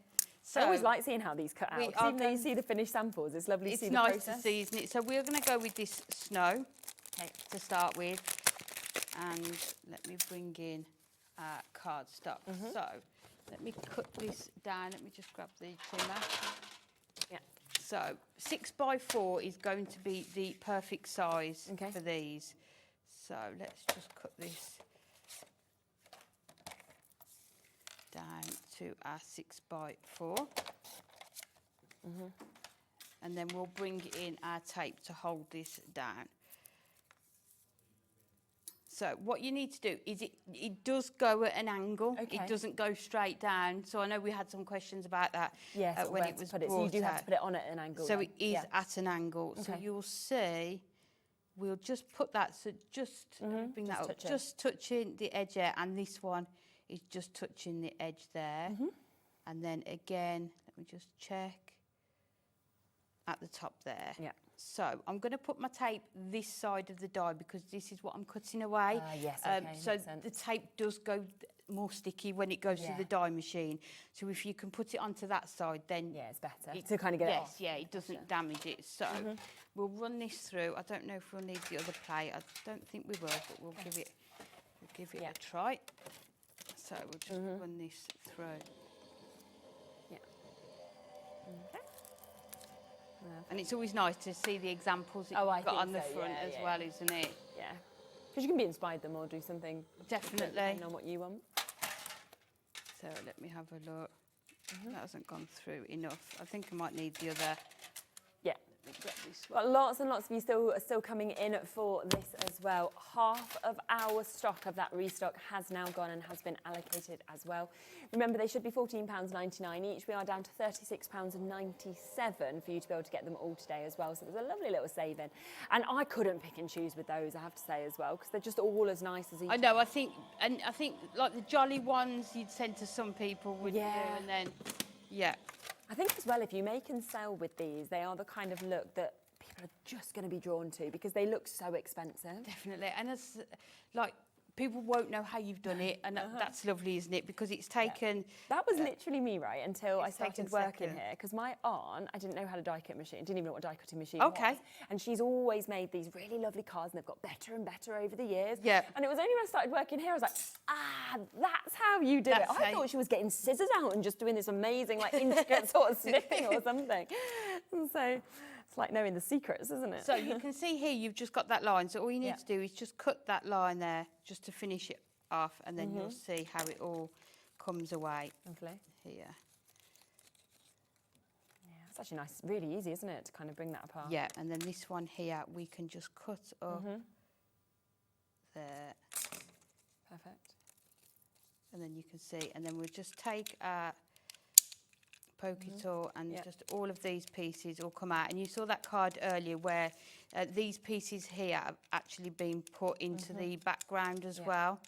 So I always like seeing how these cut out. Even though you see the finished samples, it's lovely to see the process. It's nice to see, isn't it? So we're going to go with this snow to start with. And let me bring in cardstock. So let me cut this down. Let me just grab the trimmer. Yeah. So 6x4 is going to be the perfect size for these. So let's just cut this down to our 6x4. And then we'll bring in our tape to hold this down. So what you need to do is it does go at an angle. It doesn't go straight down. So I know we had some questions about that when it was brought So you do have out. to put it on at an angle. So then. it is at an angle. So you'll see, we'll just put that, so just bring that up, just touching the edge there, and this one is just touching the edge there. And then again, let me just check at the top there. Yeah. So I'm going to put my tape this side of the die because this is what I'm cutting away. Yes, okay, so makes sense. the tape does go more sticky when it goes to the die machine. So if you can put it onto that side, then it's better to kind of get it off. Yes, it doesn't damage it. So we'll run this through. I don't know if we'll need the other plate. I don't think we will, but we'll give it a try. So we'll just run this through. Yeah. Okay. And it's always nice to see the examples that you've got on the front as well, isn't it? Yeah. Because you can be inspired them or do something definitely depending on what you want. So let me have a look. That hasn't gone through enough. I think I might need the other. Yeah. Let me grab this one. Got lots and lots of you still coming in for this as well. Half of our stock of that restock has now gone and has been allocated as well. Remember, they should be £14.99 each. We are down to £36.97 for you to be able to get them all today as well. So there's a lovely little saving. And I couldn't pick and choose with those, I have to say as well, because they're just all as nice as each. I know. I think like the jolly ones you'd send to some people, would you? And then, I think as well, if you make and sell with these, they are the kind of look that people are just going to be drawn to because they look so expensive. Definitely. And it's like, people won't know how you've done it, and that's lovely, isn't it? Because it's taken... That was literally me, right, until I started taken working seconds. here, because my aunt, I didn't know how to die cut machine, didn't even know what a die cutting machine was. And she's always made these really lovely cards, and they've got better and better over the years. Yeah. And it was only when I started working here, I was like, that's how you do it. I thought she was getting scissors out and just doing this amazing, like, intricate sort of snipping or something. And so... it's like knowing the secrets, isn't it? So you can see here, you've just got that line. So all you need to do is just cut that line there, just to finish it off, and then you'll see how it all comes away. Lovely. Here. Yeah, it's actually nice, really easy, isn't it, to kind of bring that apart? Yeah, and then this one here, we can just cut up there. Perfect. And then you can see, and then we'll just take our Pokey tool and just all of these pieces will come out. And you saw that card earlier where these pieces here have actually been put into the background as well,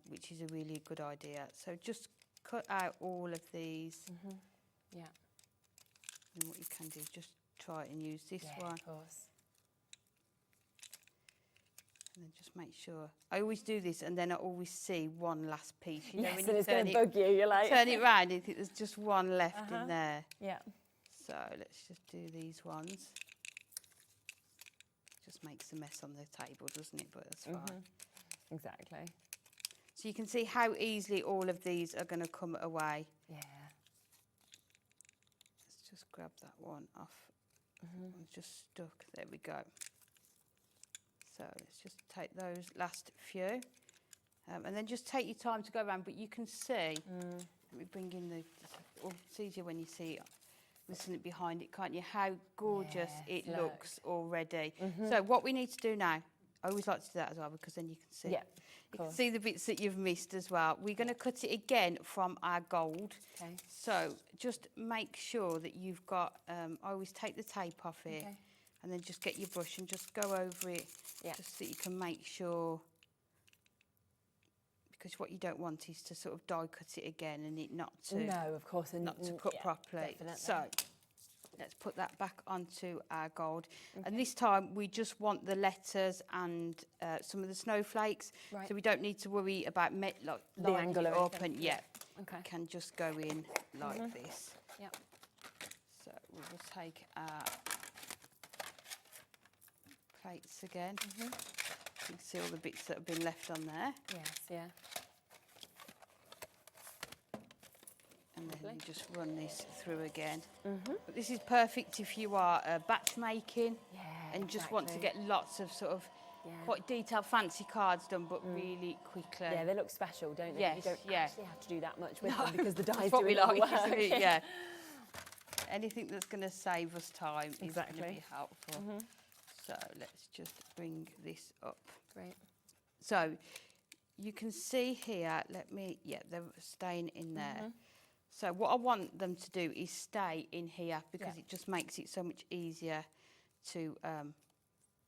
which is a really good idea. So just cut out all of these. Yeah. And what you can do is just try and use this one. Of course. And then just make sure. I always do this, and then I always see one last piece. You know, Yes, when and you it's going turn to bug you. You're like... turn it round, and there's just one left in there. Yeah. So let's just do these ones. Just makes a mess on the table, doesn't it? But that's fine. Exactly. So you can see how easily all of these are going to come away. Yeah. Let's just grab that one off. It's just stuck. There we go. So let's just take those last few. And then just take your time to go around. But you can see, let me bring in the, it's easier when you see listen behind it, can't you? How gorgeous it look. looks already. So what we need to do now, I always like to do that as well because then you can see. Yeah, You can see the bits that you've missed as well. We're going to cut it again from our gold. Okay. So just make sure that you've got, I always take the tape off it and then just get your brush and just go over it just so you can make sure, because what you don't want is to sort of die cut it again and it not to, No, of course. And not to cut properly. definitely. So let's put that back onto our gold. And this time we just want the letters and some of the snowflakes. Right. So we don't need to worry about like The lining angle it or up anything. and Okay. can just go in like this. Yep. So we'll just take our plates again. You can see all the bits that have been left on there. Yes, yeah. And then you just run this through again. But this is perfect if you are batch making and just want to get lots of sort of quite detailed, fancy cards done, but really quickly. Yeah, they look special, don't they? Yes, You don't actually have to do that much with No, them because the die's that's what we doing all the like, work. isn't it? Yeah. Anything that's going to save us time is going to Exactly. be helpful. So let's just bring this up. Great. So you can see here, they're staying in there. So what I want them to do is stay in here because it just makes it so much easier to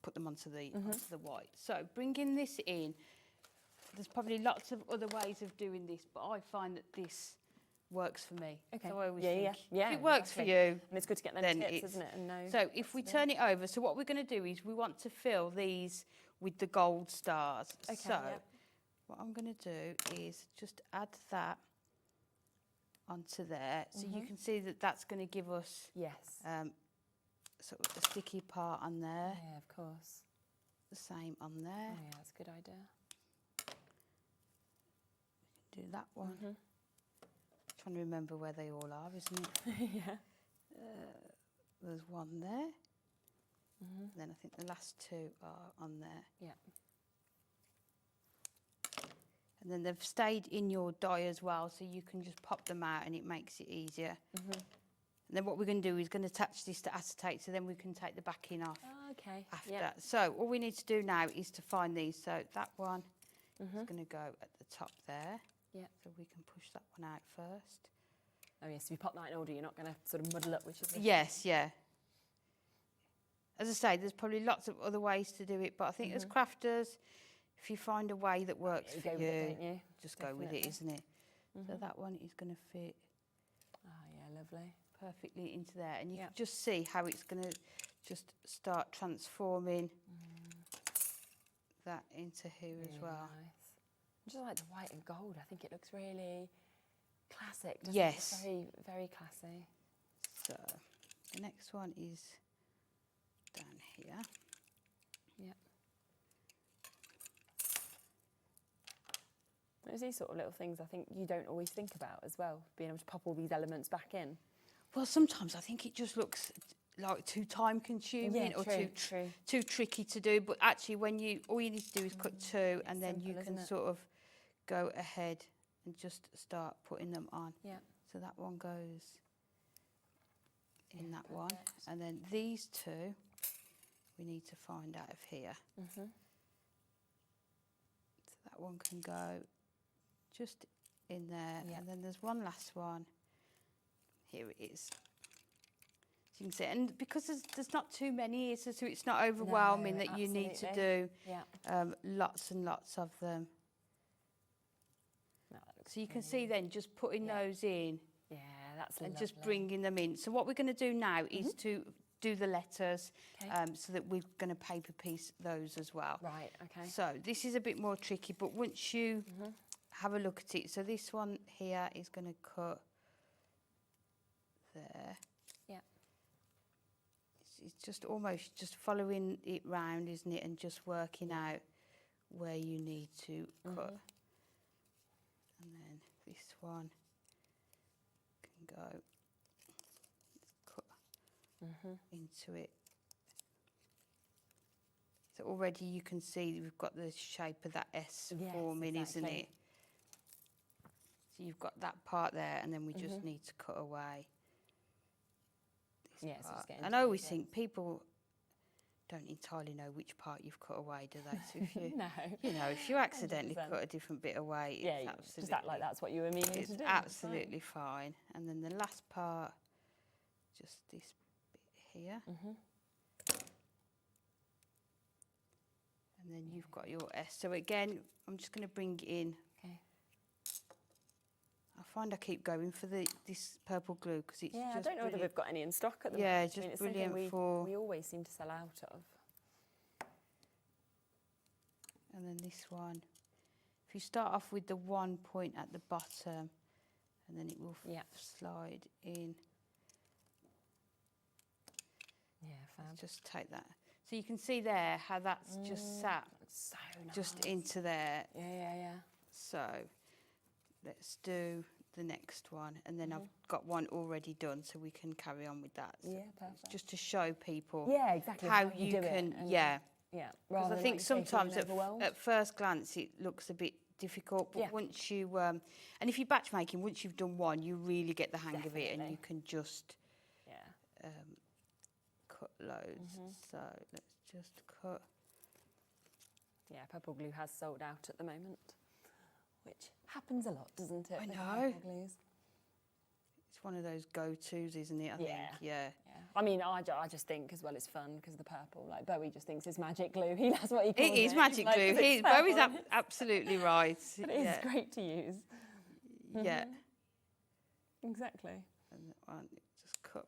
put them onto the white. So bringing this in, there's probably lots of other ways of doing this, but I find that this works for me. Okay. So I always Yeah, think, yeah, if it works exactly. for you, And it's good to get them then tips, it's- isn't it? And know So if we turn it over, so what we're going to do is we want to fill these with the gold stars. Okay, So yep. what I'm going to do is just add that onto there. So you can see that that's going to give us sort of a sticky part on there. Yeah, of course. The same on there. Oh, yeah, that's a good idea. Do that one. Trying to remember where they all are, isn't it? Yeah. There's one there. Then I think the last two are on there. Yeah. And then they've stayed in your die as well, so you can just pop them out and it makes it easier. And then what we're going to do is going to attach this to acetate, so then we can take the backing off Oh, okay. after. Yeah. So all we need to do now is to find these. So that one is going to go at the top there. Yeah. So we can push that one out first. Oh, yes, if you pop that in order, you're not going to sort of muddle up, which is... Yes, yeah. As I say, there's probably lots of other ways to do it, but I think as crafters, if you find a way that works you for go with you, it, don't you? just go with it, Definitely. isn't it? So that one is going to fit Oh, yeah, lovely. perfectly into there. And you can just see how it's going to just start transforming that into here as Really well. nice. I just like the white and gold. I think it looks really classic, doesn't Yes. it? It's very, very classy. So the next one is down here. Yeah. There's these sort of little things I think you don't always think about as well, being able to pop all these elements back in. Well, sometimes I think it just looks like too time consuming or too tricky to do, but actually when all you need to do is cut two and then you can sort of go ahead and just start putting them on. Yeah. So that one goes in that one, and then these two we need to find out of here. So that one can go just in there, and then there's one last one. Here it is. So you can see, and because there's not too many, so it's not overwhelming that you need to do lots and lots of them. So you can see then just putting those in, that's and lovely. just bringing them in. So what we're going to do now is to do the letters, so that we're going to paper piece those as well. Right. Okay. So this is a bit more tricky, but once you have a look at it, so this one here is going to cut there. Yeah. It's just almost just following it round, isn't it, and just working out where you need to cut. And then this one can go cut into it. So already you can see we've got the shape of that S forming, isn't it? So you've got that part there, and then we just need to cut away. Yeah, so part. just get And into I those always bits. think people don't entirely know which part you've cut away, do they? So if you, No. you know, if you accidentally 100%. cut a different bit away, Yeah, it's you absolutely, just act like that's what you were meaning it's to do. absolutely fine. And then the last part, just this bit here. And then you've got your S. So again, I'm just going to bring it in. Okay. I find I keep going for this purple glue because it's Yeah, just I don't know whether brilliant. we've got any in stock at the Yeah, moment. just it's something brilliant for... we always seem to sell out of. And then this one. If you start off with the 1 point at the bottom, and then it will slide in. Yeah, fab. Just take that. So you can see there how that's just sat so nice. just into there. Yeah. So let's do the next one, and then I've got one already done, so we can carry on with that. So Yeah, perfect. just to show people exactly how you you do it can, and- yeah. Yeah, Because rather I than, think like you say, feeling sometimes overwhelmed. at first glance it looks a bit difficult, but once you, and if you're batch making, once you've done one, you really get the hang of it, and you can just cut loads. So let's just cut. Yeah, purple glue has sold out at the moment, which happens a lot, doesn't it? I with know. purple glues? It's one of those go-tos, isn't it? I think, yeah. I mean, I just think as well it's fun because of the purple. Like Bowie just thinks it's magic glue. That's what he calls it. It is magic glue. Bowie's absolutely right. But it is great to use. Yeah. Exactly. And that one, just cut.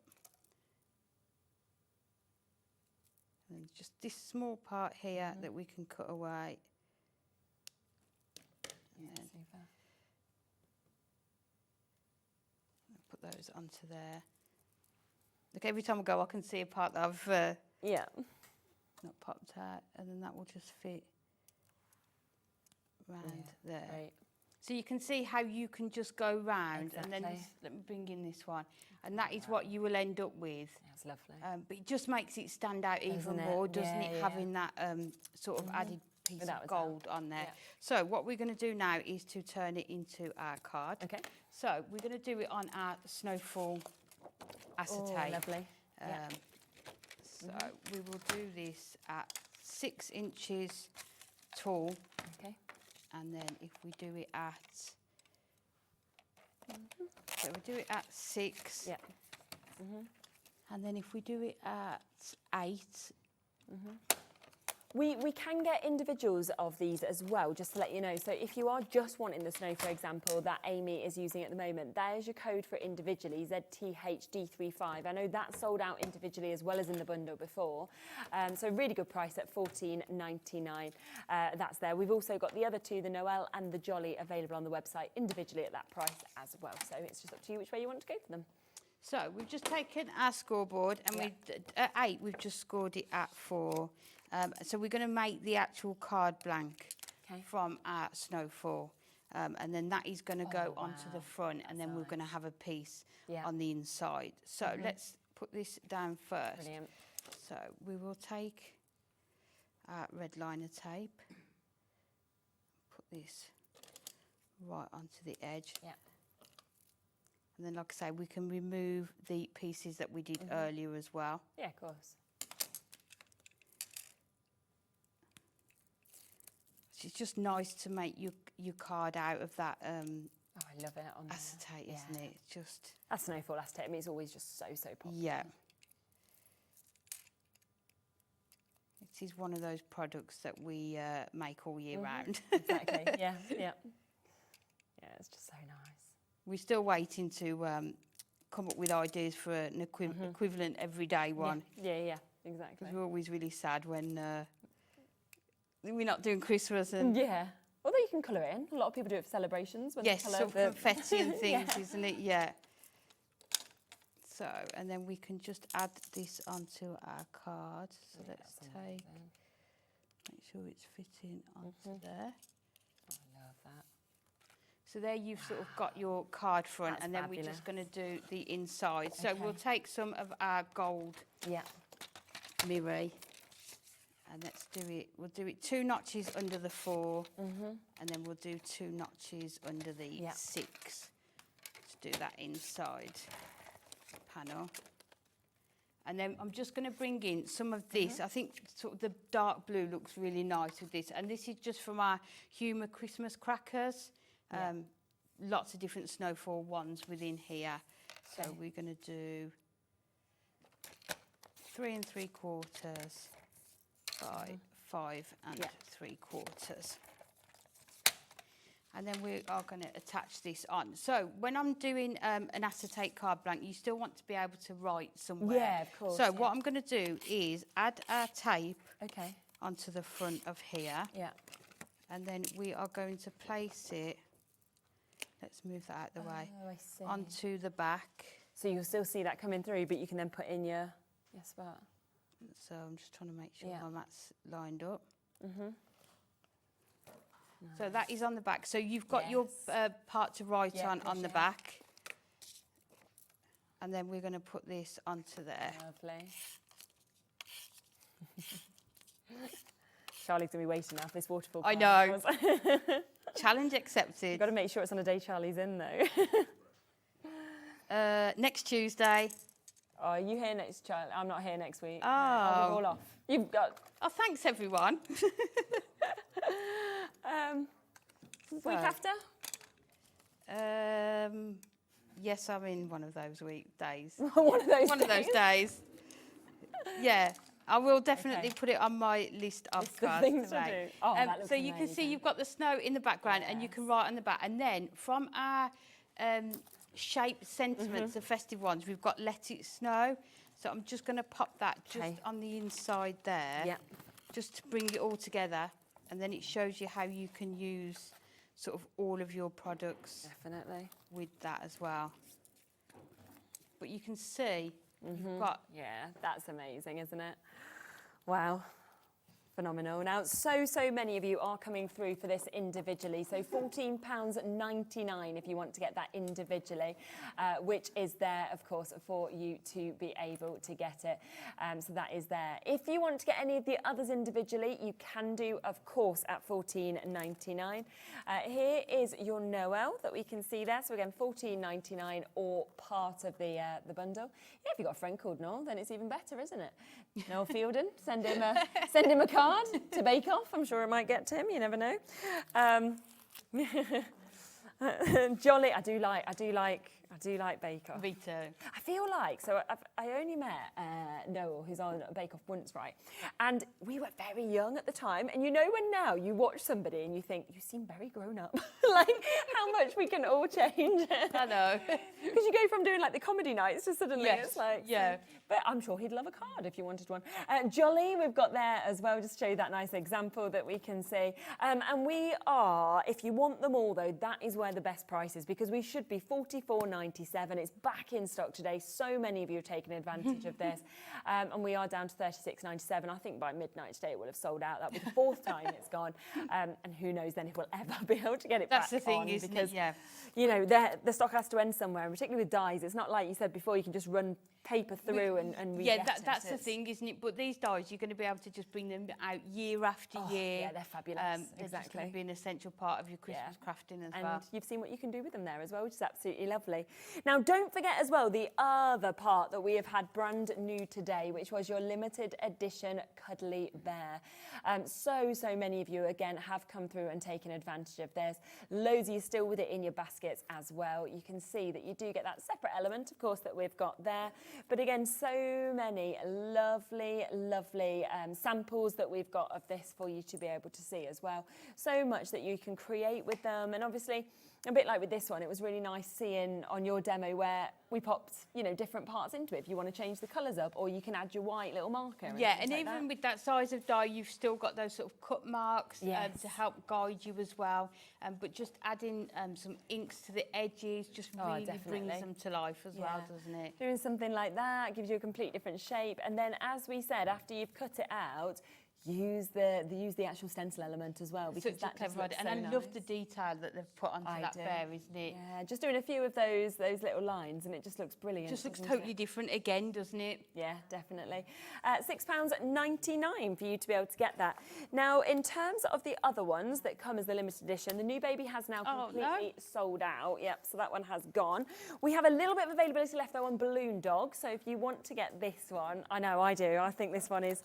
And then just this small part here that we can cut away. And then super. put those onto there. Look, every time I go, I can see a part that I've not popped out, and then that will just fit round there. Right. So you can see how you can just go round, and then Exactly. let me bring in this one, and that is what you will end up with. That's lovely. But it just makes it stand out even Doesn't it? more, doesn't Yeah, it? yeah. Having that sort of added piece Without of a doubt. gold on there. Yeah. So what we're going to do now is to turn it into our card. Okay. So we're going to do it on our snowfall acetate. Oh, lovely. Yeah. So we will do this at 6 inches tall. Okay. And then if we do it at, so we do it at 6. Yeah. And then if we do it at 8. We can get individuals of these as well, just to let you know. So if you are just wanting the snow, for example, that Amy is using at the moment, there's your code for individually, ZTHD35. I know that's sold out individually as well as in the bundle before. So really good price at $14.99. That's there. We've also got the other two, the Noel and the Jolly, available on the website individually at that price as well. So it's just up to you which way you want to go for them. So we've just taken our scoreboard, and at 8 we've just scored it at 4. So we're going to make the actual card blank from our snowfall, and then that is going to go onto the front, and then we're going to have a piece on the inside. So let's put this down first. Brilliant. So we will take our red liner tape, put this right onto the edge. Yeah. And then, like I say, we can remove the pieces that we did earlier as well. Yeah, of course. It's just nice to make your card out of that Oh, I love it. On acetate, isn't it? It's just... That snowfall acetate, I mean, it's always just so popular. Yeah. It is one of those products that we make all year round. Exactly, yeah. Yeah, it's just so nice. We're still waiting to come up with ideas for an equivalent everyday one. Yeah, exactly. Because we're always really sad when we're not doing Christmas. And Yeah. Although you can colour it in. A lot of people do it for celebrations. When yes, they sort colour of confetti and things, Yeah. isn't it? Yeah. So, and then we can just add this onto our card. So let's make sure it's fitting onto there. I love that. So there you've sort of got your card front, That's and then fabulous. we're just going to do the inside. So Okay. we'll take some of our gold mirror, and let's do it. We'll do it 2 notches under the 4, and then we'll do 2 notches under the 6. Let's do that inside panel. And then I'm just going to bring in some of this. I think sort of the dark blue looks really nice with this. And this is just from our Humour Christmas crackers. Lots of different snowfall ones within here. So we're going to do 3 3/4 by 5 3/4. And then we are going to attach this on. So when I'm doing an acetate card blank, you still want to be able to write somewhere. Yeah, of course. So what I'm going to do is add our tape Okay. onto the front of here. Yeah. And then we are going to place it, let's move that out of the way, I see. onto the back. So you'll still see that coming through, but you can then put in your spot. So I'm just trying to make sure my mat's lined up. So that is on the back. So you've got your part to write on the back. And then we're going to put this onto there. Lovely. Charlie's going to be waiting now for this waterfall. I know. Challenge accepted. You've got to make sure it's on a day Charlie's in, though. Next Tuesday. Oh, are you here next, Charlie? I'm not here next week. Oh. I'll be all off. You've got... Oh, thanks, everyone. Week after? Yes, I'm in one of those weekdays. One of those days. Yeah, I will definitely put it on my list of things cards to today. do. Oh, that looks so you can see amazing. you've got the snow in the background and you can write on the back. And then from our shape sentiments, the festive ones, we've got Let It Snow. So I'm just going to pop that just on the inside there, just to bring it all together. And then it shows you how you can use sort of all of your products with that as well. But you can see you've got... Yeah, that's amazing, isn't it? Wow. Phenomenal. Now, so many of you are coming through for this individually. So £14.99 if you want to get that individually, which is there, of course, for you to be able to get it. So that is there. If you want to get any of the others individually, you can do, of course, at £14.99. Here is your Noel that we can see there. So again, £14.99 or part of the bundle. Yeah, if you've got a friend called Noel, then it's even better, isn't it? Noel Fielden, send him a card to Bake Off. I'm sure it might get to him. You never know. Jolly, I do like Bake Off. Me too. I feel like, so I only met Noel, who's on Bake Off once, right? And we were very young at the time. And you know when now you watch somebody and you think, you seem very grown up. Like, how much we can all change. I know. Because you go from doing like the comedy nights to suddenly it's like... Yeah. But I'm sure he'd love a card if you wanted one. Jolly, we've got there as well, just to show you that nice example that we can see. And we are, if you want them all though, that is where the best price is, because we should be $44.97. It's back in stock today. So many of you have taken advantage of this. And we are down to $36.97. I think by midnight today it will have sold out. That'll be the fourth time it's gone. And who knows then if we'll ever be able to get it back That's the thing, on, isn't because, it? Yeah. you know, the stock has to end somewhere, and particularly with dyes. It's not like you said before, you can just run paper through and re-get it. That's the thing, isn't it? But these dyes, you're going to be able to just bring them out year after year. Yeah, they're fabulous. They're just going to be an essential part of your Christmas crafting as well. And you've seen what you can do with them there as well, which is absolutely lovely. Now, don't forget as well the other part that we have had brand new today, which was your limited edition Cuddly Bear. So many of you, again, have come through and taken advantage of this. Loads of you still with it in your baskets as well. You can see that you do get that separate element, of course, that we've got there. But again, so many lovely samples that we've got of this for you to be able to see as well. So much that you can create with them. And obviously, a bit like with this one, it was really nice seeing on your demo where we popped, you know, different parts into it. If you want to change the colours up, or you can add your white little marker. Yeah, and even with that size of die, you've still got those sort of cut marks to help guide you as well. But just adding some inks to the edges just really brings them to life as well, doesn't it? Doing something like that gives you a complete different shape. And then, as we said, after you've cut it out, use the actual stencil element as well, because Such a that just clever looks idea. And so I love nice. the detail that they've put onto that fair, isn't it? Yeah, just doing a few of those little lines, and it just looks brilliant. Just looks doesn't totally it? different again, doesn't it? Yeah, definitely. £6.99 for you to be able to get that. Now, in terms of the other ones that come as the limited edition, the new baby has now completely sold out. Yep, so that one has gone. We have a little bit of availability left though on Balloon Dog, so if you want to get this one, I know I do. I think this one is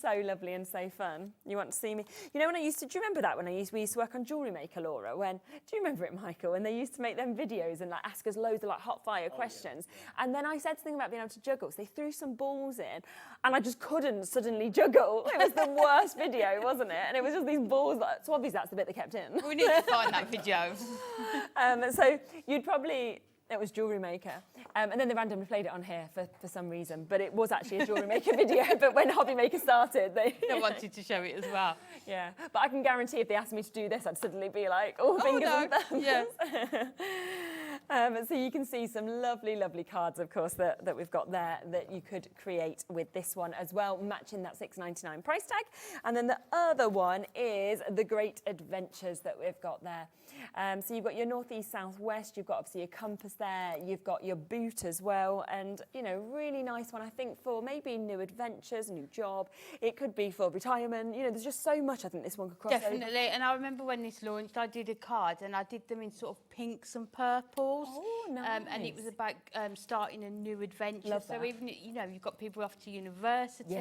so lovely and so fun. You want to see me? You know when do you remember that when we used to work on Jewellery Maker, Laura? Do you remember it, Michael? When they used to make them videos and like ask us loads of like hot fire questions. Yeah. And then I said something about being able to juggle. So they threw some balls in and I just couldn't suddenly juggle. It was the worst video, wasn't it? And it was just these balls. So obviously that's the bit they kept in. We need to find that video. So you'd probably... It was Jewellery Maker. And then they randomly played it on here for some reason. But it was actually a Jewellery Maker video. But when Hobby Maker started, they wanted to show it as well. Yeah. But I can guarantee if they asked me to do this, I'd suddenly be like, fingers and thumbs. Yes. So you can see some lovely, lovely cards, of course, that we've got there that you could create with this one as well, matching that $6.99 price tag. And then the other one is the Great Adventures that we've got there. So you've got your northeast, southwest, you've got obviously your compass there, you've got your boot as well, and really nice one I think for maybe new adventures, new job. It could be for retirement. There's just so much I think this one could cross Definitely. over. And I remember when this launched, I did a card and I did them in sort of pinks and purples. Oh, nice. And it was about starting a new adventure. Love so that. even you've got people off to university,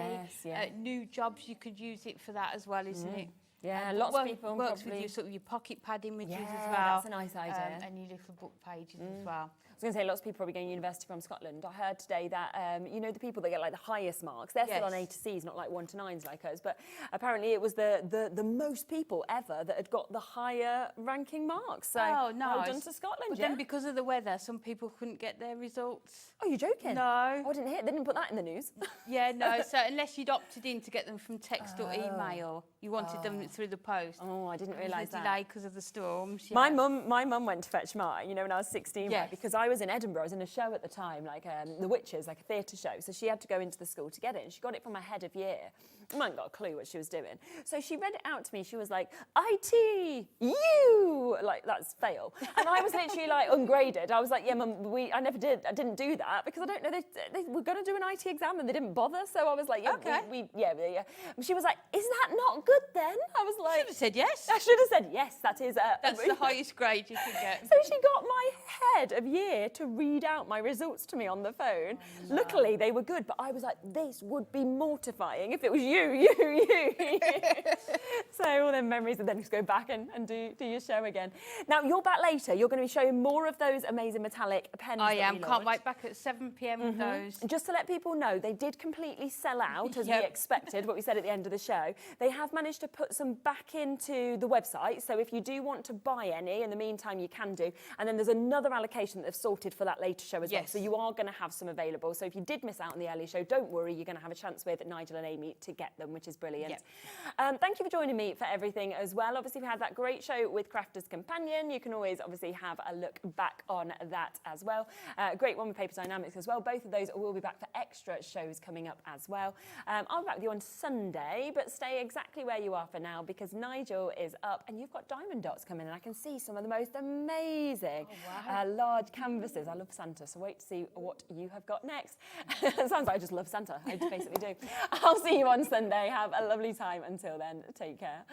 new jobs, you could use it for that as well, isn't it? Yeah, lots of people works probably... with your pocket pad images as Yeah, well. that's a nice idea. And your little book pages as well. I was going to say, lots of people probably going to university from Scotland. I heard today that, the people that get like the highest marks, they're still on A to C's, not like 1 to 9s like us, but apparently it was the most people ever that had got the higher ranking marks. So nice. Well done to Scotland, But then because of the weather, some people couldn't get their results. Oh, you're joking? No. Oh, I didn't hear. They didn't put that in the news. Yeah, no. So unless you'd opted in to get them from text or email, you wanted them through the post. Oh, I didn't realise that. Delay because of the storms. Yeah. My mum went to fetch mine, when I was 16, right? Because I was in Edinburgh. I was in a show at the time, like The Witches, like a theatre show. So she had to go into the school to get it, and she got it from her head of year. I hadn't got a clue what she was doing. So she read it out to me. She was like, IT, you! Like, that's fail. And I was literally like ungraded. I was like, yeah, Mum, I didn't do that because I don't know, they were going to do an IT exam and they didn't bother. So I was like, yeah, And she was like, is that not good then? I was like... You should have said yes. I should have said yes, that is... That's the highest grade you could get. So she got my head of year to read out my results to me on the phone. Oh, no. Luckily, they were good, but I was like, this would be mortifying if it was you. So all them memories, and then just go back and do your show again. Now, you're back later. You're going to be showing more of those amazing metallic pens. I am. Can't wait back at 7 p.m. with those. Just to let people know, they did completely sell out, as we expected, what we said at the end of the show. They have managed to put some back into the website, so if you do want to buy any, in the meantime, you can do. And then there's another allocation that they've sorted for that later show as well. So you are going to have some available. So if you did miss out on the early show, don't worry, you're going to have a chance with Nigel and Amy to get them, which is brilliant. Thank you for joining me for everything as well. Obviously, we had that great show with Crafter's Companion. You can always obviously have a look back on that as well. Great one with Paper Dienamics as well. Both of those will be back for extra shows coming up as well. I'll be back with you on Sunday, but stay exactly where you are for now because Nigel is up and you've got diamond dots coming and I can see some of the most amazing large canvases. I love Santa, so wait to see what you have got next. It sounds like I just love Santa. I basically do. I'll see you on Sunday. Have a lovely time. Until then, take care.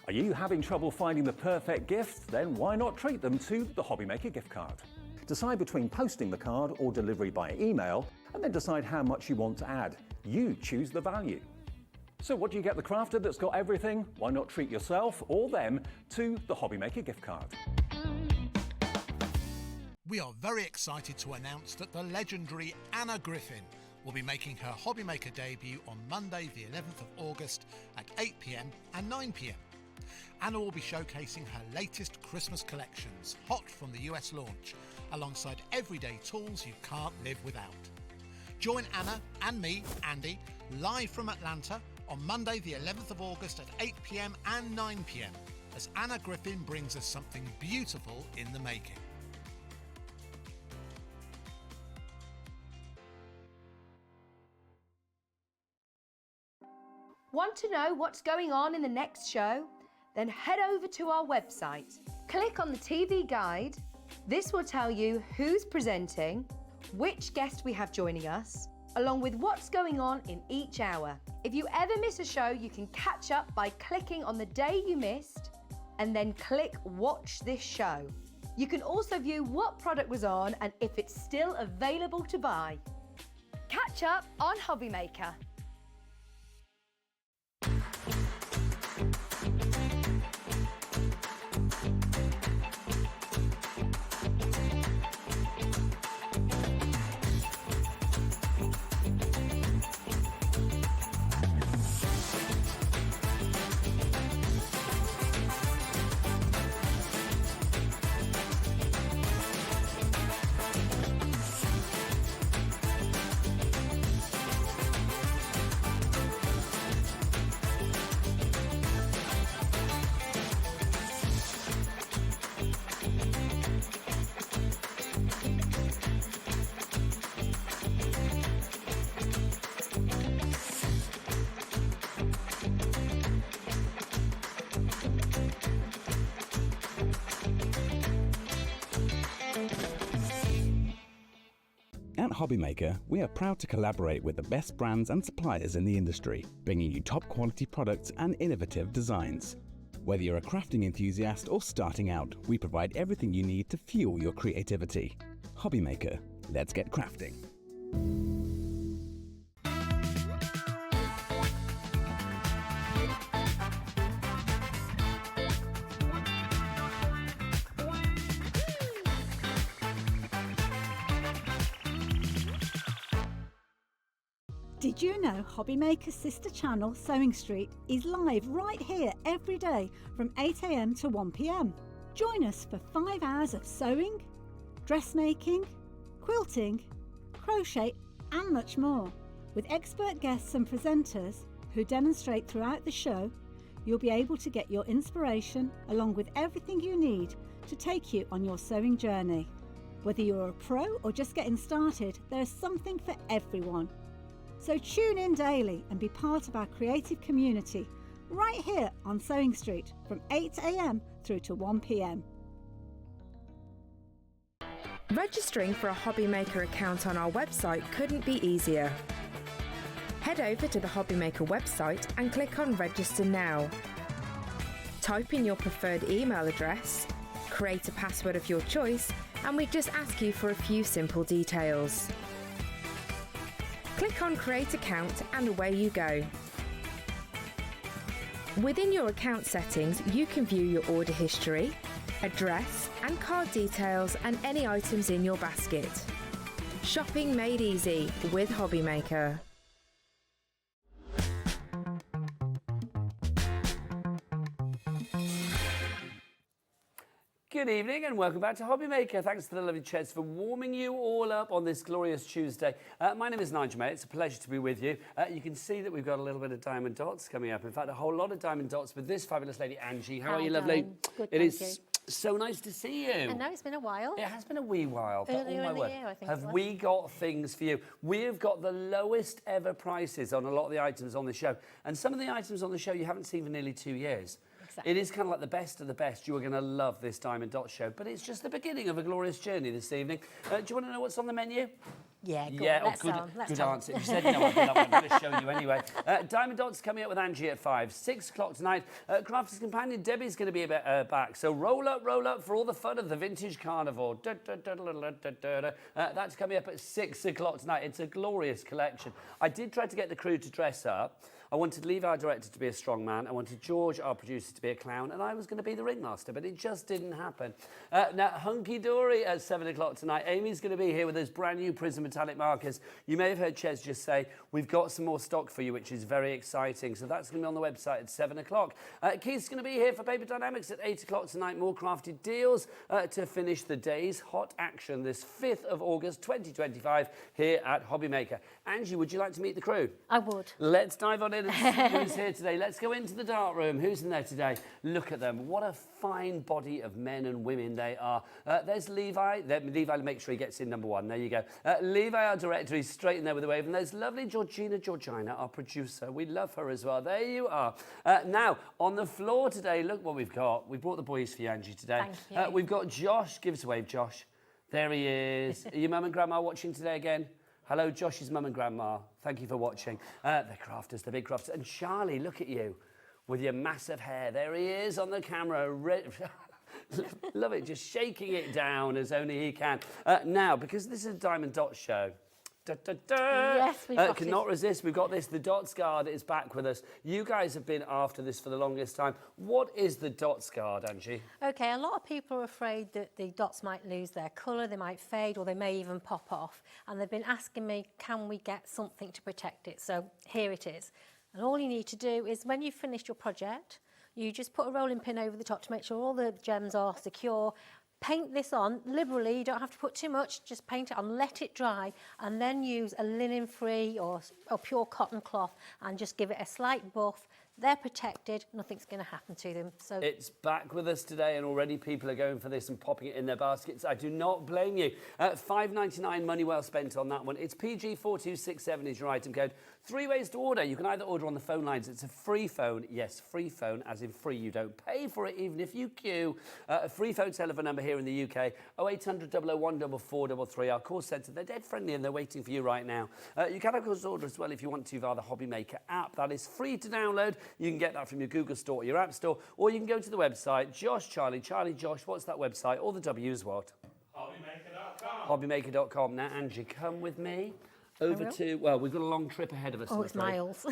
Are you having trouble finding the perfect gift? Then why not treat them to the Hobby Maker gift card? Decide between posting the card or delivery by email, and then decide how much you want to add. You choose the value. So what do you get the crafter that's got everything? Why not treat yourself or them to the Hobby Maker gift card? We are very excited to announce that the legendary Anna Griffin will be making her Hobby Maker debut on Monday the 11th of August at 8 p.m. and 9 p.m. Anna will be showcasing her latest Christmas collections, hot from the US launch, alongside everyday tools you can't live without. Join Anna and me, Andy, live from Atlanta on Monday the 11th of August at 8 p.m. and 9 p.m. as Anna Griffin brings us something beautiful in the making. Want to know what's going on in the next show? Then head over to our website. Click on the TV guide. This will tell you who's presenting, which guest we have joining us, along with what's going on in each hour. If you ever miss a show, you can catch up by clicking on the day you missed and then click Watch This Show. You can also view what product was on and if it's still available to buy. Catch up on Hobby Maker. At Hobby Maker, we are proud to collaborate with the best brands and suppliers in the industry, bringing you top quality products and innovative designs. Whether you're a crafting enthusiast or starting out, we provide everything you need to fuel your creativity. Hobby Maker, let's get crafting. Did you know Hobby Maker's sister channel, Sewing Street, is live right here every day from 8 AM to 1 PM? Join us for 5 hours of sewing, dressmaking, quilting, crochet and much more. With expert guests and presenters who demonstrate throughout the show, you'll be able to get your inspiration along with everything you need to take you on your sewing journey. Whether you're a pro or just getting started, there's something for everyone. So tune in daily and be part of our creative community right here on Sewing Street from 8 AM through to 1 PM. Registering for a Hobby Maker account on our website couldn't be easier. Head over to the Hobby Maker website and click on Register Now. Type in your preferred email address, create a password of your choice, and we just ask you for a few simple details. Click on Create Account and away you go. Within your account settings, you can view your order history, address and card details and any items in your basket. Shopping made easy with Hobby Maker. Good evening and welcome back to Hobby Maker. Thanks to the lovely Cheds for warming you all up on this glorious Tuesday. My name is Nigel, mate. It's a pleasure to be with you. You can see that we've got a little bit of diamond dots coming up. In fact, a whole lot of diamond dots with this fabulous lady, Angie. How are you, lovely? Good, it is you. so nice to see you. I know, it's been a while. It has been a wee while. But Earlier oh my in the word, year, I think have it was. we got things for you? We've got the lowest ever prices on a lot of the items on the show. And some of the items on the show you haven't seen for nearly 2 years. Exactly. It is kind of like the best of the best. You are going to love this Diamond Dot show, but it's just the beginning of a glorious journey this evening. Do you want to know what's on the menu? Yeah, Good answer. You said no, I'm going to show you anyway. Diamond Dot's coming up with Angie at 5, 6 o'clock tonight. Crafter's Companion, Debbie's going to be back. So roll up for all the fun of the Vintage Carnival. That's coming up at 6 o'clock tonight. It's a glorious collection. I did try to get the crew to dress up. I wanted Levi, our director, to be a strong man. I wanted George, our producer, to be a clown. And I was going to be the ringmaster, but it just didn't happen. Now, Hunkydory at 7 o'clock tonight. Amy's going to be here with those brand new Prism Metallic Markers. You may have heard Ches just say, we've got some more stock for you, which is very exciting. So that's going to be on the website at 7 o'clock. Keith's going to be here for Paper Dienamics at 8 o'clock tonight. More crafted deals to finish the day's hot action this 5th of August, 2025, here at Hobby Maker. Angie, would you like to meet the crew? I would. Let's dive on in in and see who's here today. Let's go into the dark room. Who's in there today? Look at them. What a fine body of men and women they are. There's Levi. Levi, make sure he gets in number 1. There you go. Levi, our director, he's straight in there with a wave. And there's lovely Georgina, our producer. We love her as well. There you are. Now, on the floor today, look what we've got. We brought the boys for you, Angie, today. Thank you. We've got Josh. Give us a wave, Josh. There he is. Are your mum and grandma watching today again? Hello, Josh's mum and grandma. Thank you for watching. They're crafters, they're big crafters. And Charlie, look at you with your massive hair. There he is on the camera. Love it, just shaking it down as only he can. Now, because this is a Diamond Dotz show, yes, we've got cannot resist. We've got this. The Dotz Guard is back with us. You guys have been after this for the longest time. What is the Dotz Guard, Angie? Okay, a lot of people are afraid that the dots might lose their colour, they might fade, or they may even pop off. And they've been asking me, can we get something to protect it? So here it is. And all you need to do is, when you've finished your project, you just put a rolling pin over the top to make sure all the gems are secure. Paint this on liberally, you don't have to put too much, just paint it on, let it dry, and then use a linen-free or pure cotton cloth and just give it a slight buff. They're protected, nothing's going to happen to them. So it's back with us today, and already people are going for this and popping it in their baskets. I do not blame you. $5.99, money well spent on that one. It's PG4267 is your item code. 3 ways to order. You can either order on the phone lines. It's a free phone. Yes, free phone, as in free. You don't pay for it, even if you queue. A free phone telephone number here in the UK, 0800 001 4433. Our call centre, they're dead friendly and they're waiting for you right now. You can, of course, order as well if you want to via the Hobby Maker app. That is free to download. You can get that from your Google Store or your App Store, or you can go to the website, Josh, Charlie, Josh, what's that website? All the W's what? Hobbymaker.com. Hobbymaker.com. Now, Angie, come with me over to, well, we've got a long trip ahead of us. oh, it's miles.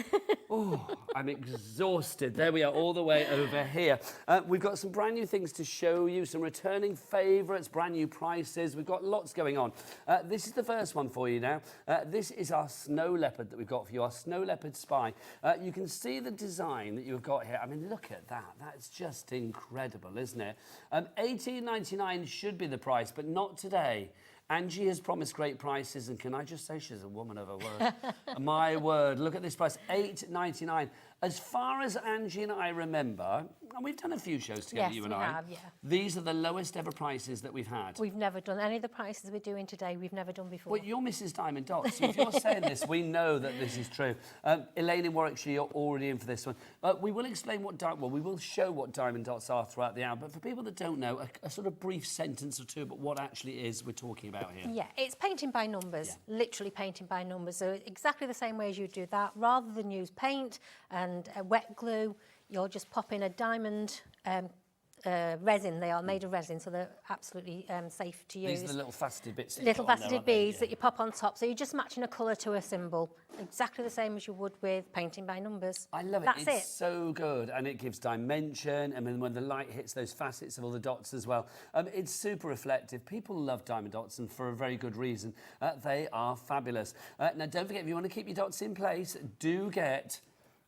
Oh, I'm exhausted. There we are, all the way over here. We've got some brand new things to show you, some returning favourites, brand new prices. We've got lots going on. This is the first one for you now. This is our snow leopard that we've got for you, our snow leopard spy. You can see the design that you've got here. I mean, look at that. That's just incredible, isn't it? $18.99 should be the price, but not today. Angie has promised great prices, and can I just say she's a woman of her word. My word, look at this price, $8.99. As far as Angie and I remember, and we've done a few shows together, yes, you and I. Yes, we have, yeah. These are the lowest ever prices that we've had. We've never done any of the prices we're doing today. We've never done before. Well, you're Mrs. Diamond Dotz, so if you're saying this, we know that this is true. Elaine in Warwickshire, you're already in for this one. We will explain we will show what Diamond Dots are throughout the hour, but for people that don't know, a sort of brief sentence or two about what actually is we're talking about here. Yeah, it's painting by numbers, literally painting by numbers. So exactly the same way as you do that, rather than use paint and wet glue, you'll just pop in a diamond resin. They are made of resin, so they're absolutely safe to use. These are the little faceted bits. Little faceted beads that you pop on top. So you're just matching a colour to a symbol. Exactly the same as you would with painting by numbers. I love it. That's It's so good, and it gives dimension. And then when the light hits those facets of all the dots as well, it's super reflective. People love diamond dots, and for a very good reason. They are fabulous. Now, don't forget, if you want to keep your dots in place, do get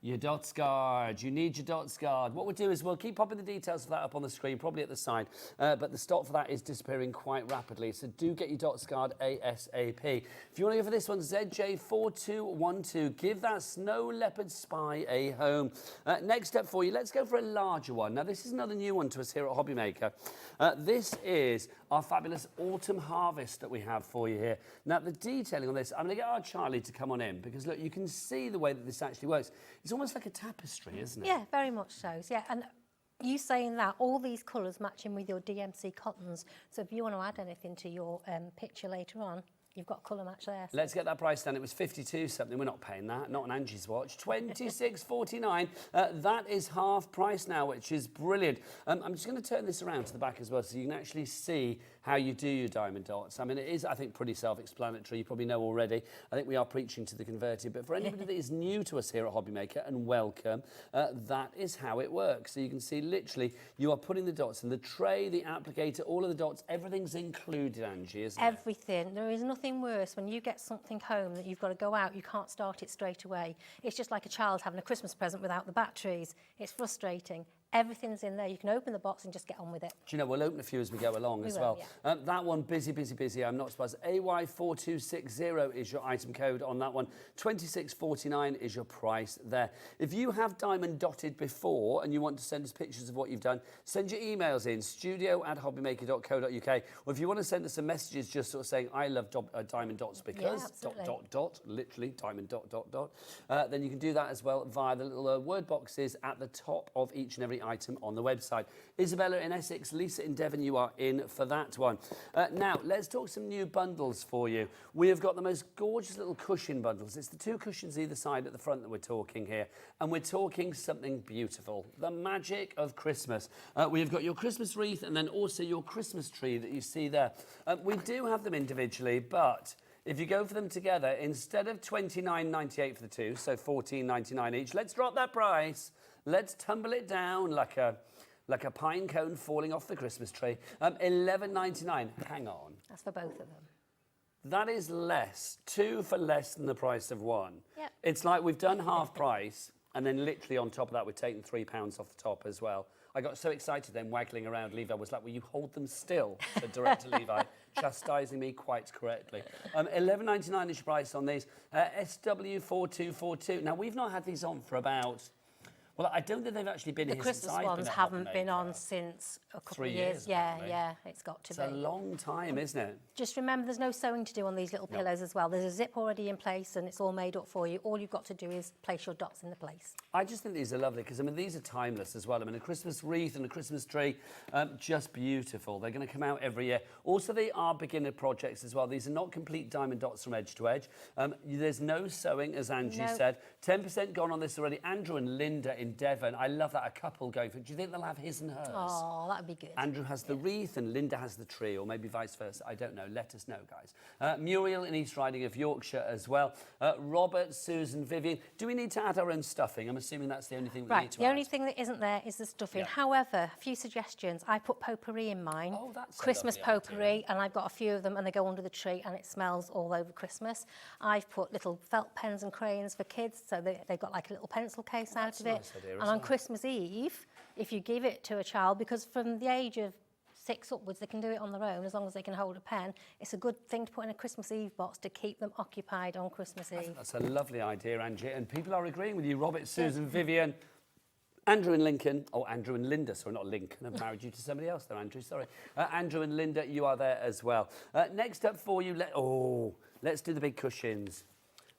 your Dotz Guard. You need your Dotz Guard. What we'll do is we'll keep popping the details of that up on the screen, probably at the side, but the stock for that is disappearing quite rapidly, so do get your Dotz Guard ASAP. If you want to go for this one, ZJ4212, give that snow leopard spy a home. Next up for you, let's go for a larger one. Now, this is another new one to us here at Hobby Maker. This is our fabulous autumn harvest that we have for you here. Now, the detailing on this, I'm going to get our Charlie to come on in, because look, you can see the way that this actually works. It's almost like a tapestry, isn't it? Yeah, very much so. Yeah, and you saying that, all these colours matching with your DMC cottons. So if you want to add anything to your picture later on, you've got colour match there. So. Let's get that price down. It was 52 something. We're not paying that. Not on Angie's watch. 26.49. That is half price now, which is brilliant. I'm just going to turn this around to the back as well, so you can actually see how you do your diamond dots. I mean, it is, I think, pretty self-explanatory. You probably know already. I think we are preaching to the converted. But for anybody that is new to us here at Hobby Maker, and welcome, that is how it works. So you can see, literally, you are putting the dots in the tray, the applicator, all of the dots. Everything's included, Angie, isn't it? Everything. There is nothing worse when you get something home that you've got to go out, you can't start it straight away. It's just like a child having a Christmas present without the batteries. It's frustrating. Everything's in there. You can open the box and just get on with it. Do you know, we'll open a few as we go along as will, well. That one, busy, busy, busy. I'm not surprised. AY4260 is your item code on that one. 26.49 is your price there. If you have diamond dotted before and you want to send us pictures of what you've done, send your emails in, studio@hobbymaker.co.uk. Or if you want to send us some messages just sort of saying, I love diamond dots because, ... literally, diamond ... then you can do that as well via the little word boxes at the top of each and every item on the website. Isabella in Essex, Lisa in Devon, you are in for that one. Now, let's talk some new bundles for you. We have got the most gorgeous little cushion bundles. It's the 2 cushions either side at the front that we're talking here. And we're talking something beautiful. The magic of Christmas. We've got your Christmas wreath and then also your Christmas tree that you see there. We do have them individually, but if you go for them together, instead of £29.98 for the 2, so £14.99 each, let's drop that price. Let's tumble it down like a pine cone falling off the Christmas tree. £11.99. Hang on. That's for both of them. That is less. 2 for less than the price of 1. Yep. It's like we've done half price, and then literally on top of that, we've taken £3 off the top as well. I got so excited then, waggling around. Levi was like, will you hold them still? Said Director Levi, chastising me quite correctly. £11.99 is your price on these. SW4242. Now, we've not had these on for about... Well, I don't think they've actually been the here Christmas since I've ones been at haven't Hobbymaker. been on since a couple 3 of years. years, Yeah, probably. yeah, it's got to It's be. a long time, isn't it? Just remember, there's no sewing to do on these little No. pillows as well. There's a zip already in place and it's all made up for you. All you've got to do is place your dots in the place. I just think these are lovely because, I mean, these are timeless as well. I mean, a Christmas wreath and a Christmas tree, just beautiful. They're going to come out every year. Also, they are beginner projects as well. These are not complete diamond dots from edge to edge. There's no sewing, as Angie said. 10% gone on this already. Andrew and Linda in Devon. I love that, a couple going for it. Do you think they'll have his and hers? Oh, that'd be good. Andrew has the wreath and Linda has the tree, or maybe vice versa. I don't know. Let us know, guys. Muriel in East Riding of Yorkshire as well. Robert, Susan, Vivian. Do we need to add our own stuffing? I'm assuming that's the only thing we need Right, to the add. only thing that isn't there is the stuffing. Yeah. However, a few suggestions. I put potpourri in mine. Oh, that's a Christmas lovely potpourri, idea. and I've got a few of them, and they go under the tree, and it smells all over Christmas. I've put little felt pens and crayons for kids, so they've got like a little pencil case out of it. Nice idea, And isn't on it? Christmas Eve, if you give it to a child, because from the age of 6 upwards, they can do it on their own as long as they can hold a pen. It's a good thing to put in a Christmas Eve box to keep them occupied on Christmas Eve. That's a lovely idea, Angie. And people are agreeing with you. Robert, Susan, Vivian, Andrew and Lincoln. Oh, Andrew and Linda. Sorry, not Lincoln. I've married you to somebody else there, Andrew. Sorry. Andrew and Linda, you are there as well. Next up for you, let's do the big cushions.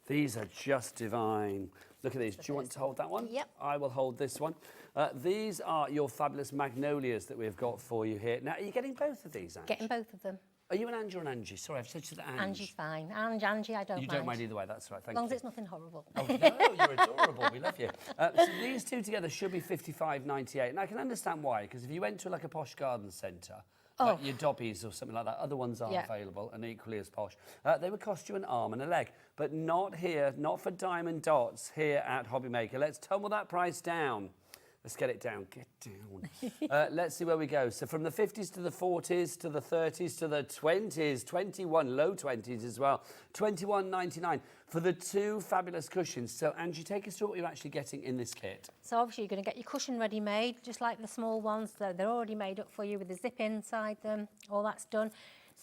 These are just divine. Look at these. Do you want to hold that one? Yep. I will hold this one. These are your fabulous magnolias that we've got for you here. Now, are you getting both of these, Angie? Getting both of them. Are you an Andrew and Angie? Sorry, I've said to the Angie. Angie's fine. Angie, I don't mind. You don't mind either way, that's right. Thank As long you. as it's nothing horrible. Oh, no, you're adorable. We love you. So these two together should be £55.98. And I can understand why, because if you went to like a posh garden centre, like your Dobbies or something like that, other ones are available and equally as posh, they would cost you an arm and a leg. But not here, not for diamond dots here at Hobbymaker. Let's tumble that price down. Let's get it down. Get down. Let's see where we go. So from the 50s to the 40s to the 30s to the 20s, 21, low 20s as well. £21.99 for the 2 fabulous cushions. So Angie, take us through what you're actually getting in this kit. So obviously you're going to get your cushion ready made, just like the small ones. They're already made up for you with the zip inside them. All that's done.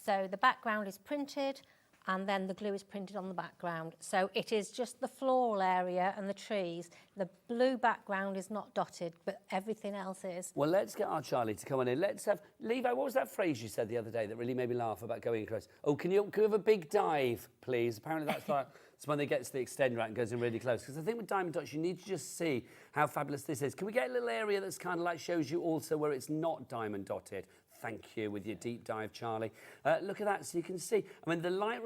So the background is printed, and then the glue is printed on the background. So it is just the floral area and the trees. The blue background is not dotted, but everything else is. Well, let's get our Charlie to come on in. Let's have... Levi, what was that phrase you said the other day that really made me laugh about going close? Oh, can you have a big dive, please? Apparently that's like... It's when they get to the extender out and goes in really close. Because the thing with diamond dots, you need to just see how fabulous this is. Can we get a little area that's kind of like shows you also where it's not diamond dotted? Thank you, with your deep dive, Charlie. Look at that, so you can see. I mean, the light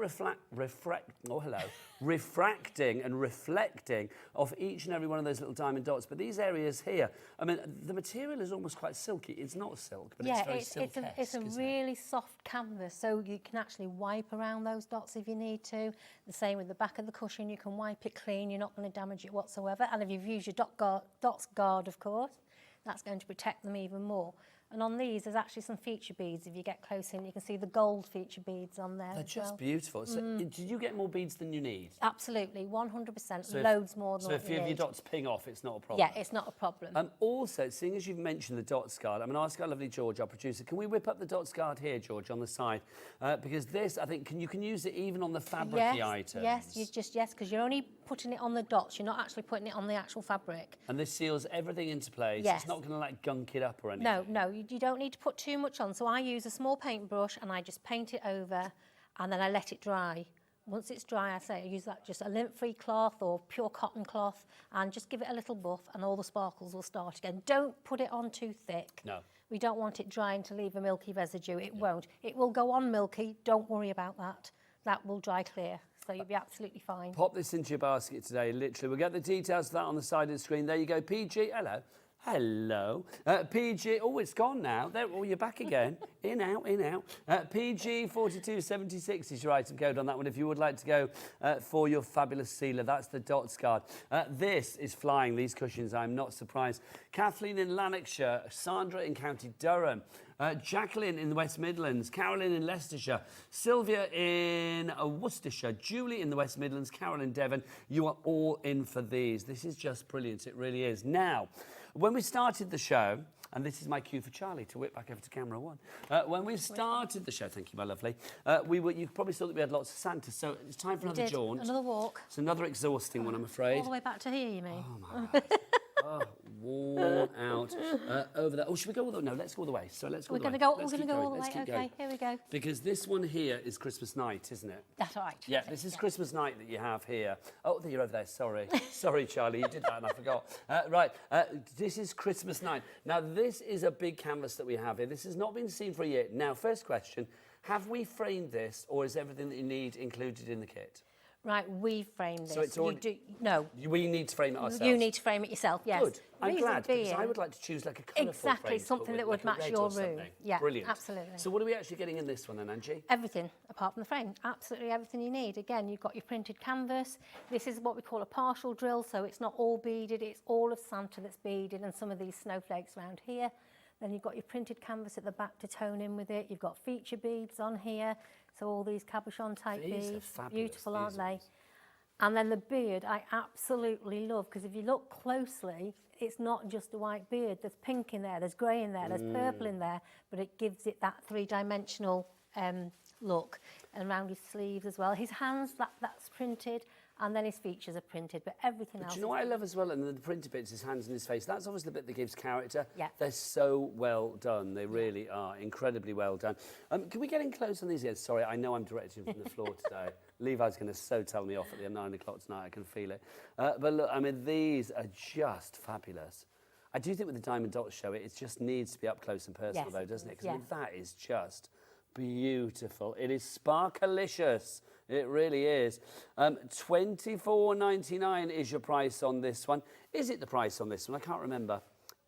refracting and reflecting off each and every one of those little diamond dots. But these areas here, I mean, the material is almost quite silky. It's not silk, but it's very silk-esque, it's a really soft canvas, so you can actually wipe around those dots if you need to. The same with the back of the cushion, you can wipe it clean. You're not going to damage it whatsoever. And if you've used your dots guard, of course, that's going to protect them even more. And on these, there's actually some feature beads. If you get close in, you can see the gold feature beads on there. They're as just well. beautiful. So, did you get more beads than you need? Absolutely, 100%. So Loads more than So what if you your need. dots ping off, it's not a problem. Yeah, it's not a problem. Also, seeing as you've mentioned the Dotz card, I'm going to ask our lovely George, our producer, can we whip up the Dotz card here, George, on the side? Because this, I think, you can use it even on the fabric-y items. Yes, because you're only putting it on the dots. You're not actually putting it on the actual fabric. And this seals everything into place. Yes. It's not going to like gunk it up or anything. No, you don't need to put too much on. So I use a small paintbrush and I just paint it over and then I let it dry. Once it's dry, I use that just a lint-free cloth or pure cotton cloth and just give it a little buff and all the sparkles will start again. Don't put it on too thick. No. We don't want it drying to leave a milky residue. It won't. It will go on milky. Don't worry about that. That will dry clear. So you'll be absolutely fine. Pop this into your basket today, literally. We'll get the details of that on the side of the screen. There you go. PG, hello. Hello. PG, oh, it's gone now. There, oh, you're back again. In, out, in, out. PG 4276 is your item code on that one if you would like to go for your fabulous sealer. That's the Dotz card. This is flying, these cushions, I'm not surprised. Kathleen in Lanarkshire, Sandra in County Durham, Jacqueline in the West Midlands, Carolyn in Leicestershire, Sylvia in Worcestershire, Julie in the West Midlands, Carol in Devon. You are all in for these. This is just brilliant, it really is. Now, when we started the show, and this is my cue for Charlie to whip back over to camera one. When we started the show, thank you, my lovely, you probably saw that we had lots of Santa, so it's time for another jaunt. Another walk. It's another exhausting one, I'm afraid. All the way back to here, you mean? Oh, my God. Oh, worn out. Over there. Oh, should we go all the way? No, let's go all the way. So let's go all the way. We're going to go all the way. Okay, here we go. Because this one here is Christmas night, isn't it? That's right. Yeah, this is Christmas night that you have here. Oh, you're over there, sorry. Sorry, Charlie, you did that and I forgot. Right, this is Christmas night. Now, this is a big canvas that we have here. This has not been seen for a year. Now, first question, have we framed this or is everything that you need included in the kit? Right, we framed this. So it's already... No. We need to frame it ourselves? You need to frame it yourself, yes. Good. I'm glad, because I would like to choose like a colourful Exactly, frame something that would like match your room. Yeah, brilliant. Absolutely. So what are we actually getting in this one then, Angie? Everything, apart from the frame. Absolutely everything you need. Again, you've got your printed canvas. This is what we call a partial drill, so it's not all beaded, it's all of Santa that's beaded and some of these snowflakes around here. Then you've got your printed canvas at the back to tone in with it. You've got feature beads on here, so all these cabochon type beads. Are fabulous. Beautiful, aren't they? And then the beard, I absolutely love, because if you look closely, it's not just a white beard. There's pink in there, there's grey in there, there's purple in there, but it gives it that three-dimensional look. And around his sleeves as well. His hands, that's printed, and then his features are printed, but everything else... Do you know what I love as well? And the printed bits, his hands and his face, that's obviously the bit that gives character. Yeah. They're so well done. They really are incredibly well done. Can we get in close on these again? Sorry, I know I'm directing from the floor today. Levi's going to so tell me off at 9 o'clock tonight. I can feel it. But look, I mean, these are just fabulous. I do think with the Diamond Dotz show, it just needs to be up close and personal, though, doesn't it? Because I mean, that is just beautiful. It is sparkalicious. It really is. $24.99 is your price on this one. Is it the price on this one? I can't remember.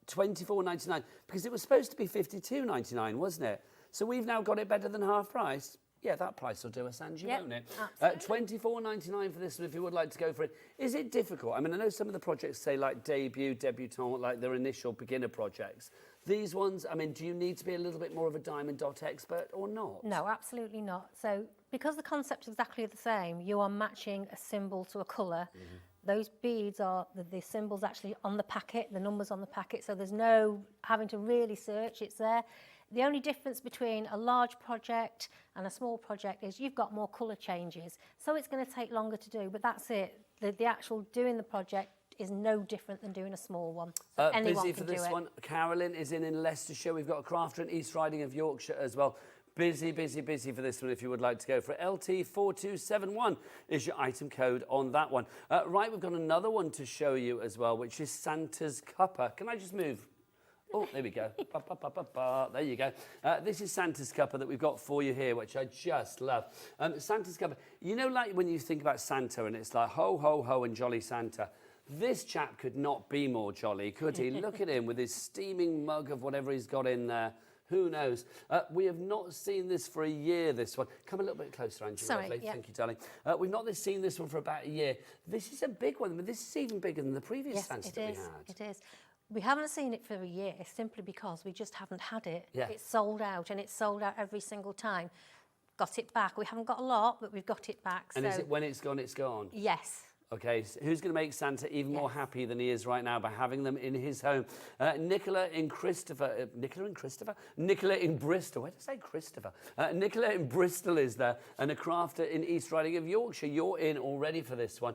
$24.99, because it was supposed to be $52.99, wasn't it? So we've now got it better than half price. Yeah, that price will do us, Angie, won't it? $24.99 for this one, if you would like to go for it. Is it difficult? I mean, I know some of the projects say, like, debut, debutant, like their initial beginner projects. These ones, I mean, do you need to be a little bit more of a Diamond Dot expert or not? No, absolutely not. So, because the concept is exactly the same, you are matching a symbol to a colour. Those beads are the symbols actually on the packet, the numbers on the packet, so there's no having to really search, it's there. The only difference between a large project and a small project is you've got more colour changes, so it's going to take longer to do, but that's it. The actual doing the project is no different than doing a small one. So anyone busy can for this do it. one. Carolyn is in Leicestershire. We've got a crafter in East Riding of Yorkshire as well. Busy, busy, busy for this one if you would like to go for it. LT4271 is your item code on that one. Right, we've got another one to show you as well, which is Santa's cuppa. Can I just move? Oh, there we go. There you go. This is Santa's cuppa that we've got for you here, which I just love. Santa's cuppa. You know, like when you think about Santa and it's like ho, ho, ho and jolly Santa. This chap could not be more jolly, could he? Look at him with his steaming mug of whatever he's got in there. Who knows? We have not seen this for a year, this one. Come a little bit closer, Angie. Sorry, lovely. yeah. Thank you, darling. We've not seen this one for about a year. This is a big one. I mean, this is even bigger than the previous Santa that we had. It is. We haven't seen it for a year simply because we just haven't had it. Yeah. It's sold out, and it's sold out every single time. Got it back. We haven't got a lot, but we've got it back. And so is it when it's gone, it's gone? yes. Okay, so who's going to make Santa even more happy than he is right now by having them in his home? Nicola in Christopher. Nicola in Christopher? Nicola in Bristol. Where did I say Christopher? Nicola in Bristol is there, and a crafter in East Riding of Yorkshire. You're in already for this one.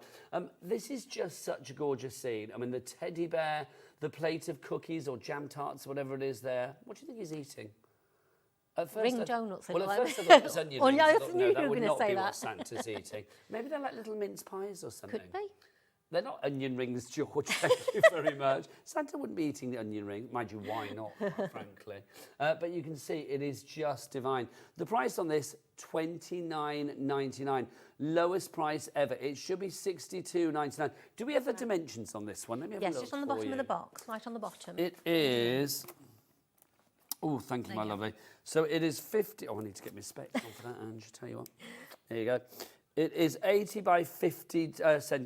This is just such a gorgeous scene. I mean, the teddy bear, the plate of cookies or jam tarts, whatever it is there. What do you think he's eating? At first Ring donuts. Well, at first I thought it was onion Oh, rings. no, I I thought, knew no, you that were would gonna not say be that. what Santa's eating. Maybe they're like little mince pies or something. Could be. They're not onion rings, George. Thank you very much. Santa wouldn't be eating the onion ring. Mind you, why not, quite frankly? But you can see it is just divine. The price on this, $29.99. Lowest price ever. It should be $62.99. Do we have the dimensions on this one? Let me have a Yes, look just on the for bottom you. of the box, right on the bottom. It is... Oh, thank you, my lovely. So it is 50... Oh, I need to get my specs on for that, Ange. Tell you what. There you go. It is 80 by 50,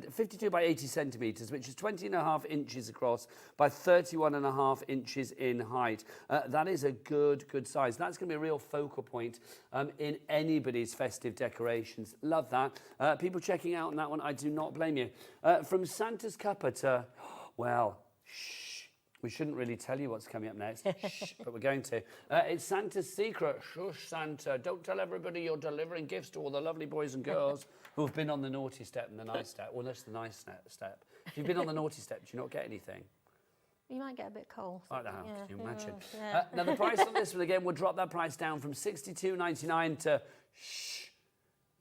52 by 80 centimetres, which is 20.5 inches across by 31.5 inches in height. That is a good size. That's going to be a real focal point in anybody's festive decorations. Love that. People checking out on that one, I do not blame you. From Santa's cuppa to, well, shh. We shouldn't really tell you what's coming up next, shh, but we're going to. It's Santa's secret. Shush, Santa. Don't tell everybody you're delivering gifts to all the lovely boys and girls who have been on the naughty step and the nice step. Well, that's the nice step. If you've been on the naughty step, do you not get anything? You might get a bit cold. Like the house, can you imagine? Yeah. Now, the price on this one, again, we'll drop that price down from $62.99 to, shh,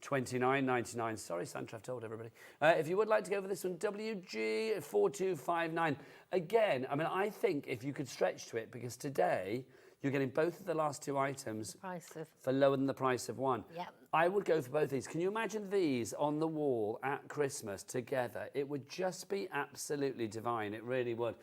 $29.99. Sorry, Santa, I've told everybody. If you would like to go for this one, WG4259. Again, I mean, I think if you could stretch to it, because today you're getting both of the last two items for lower than the price of one. Yep. I would go for both these. Can you imagine these on the wall at Christmas together? It would just be absolutely divine. It really would.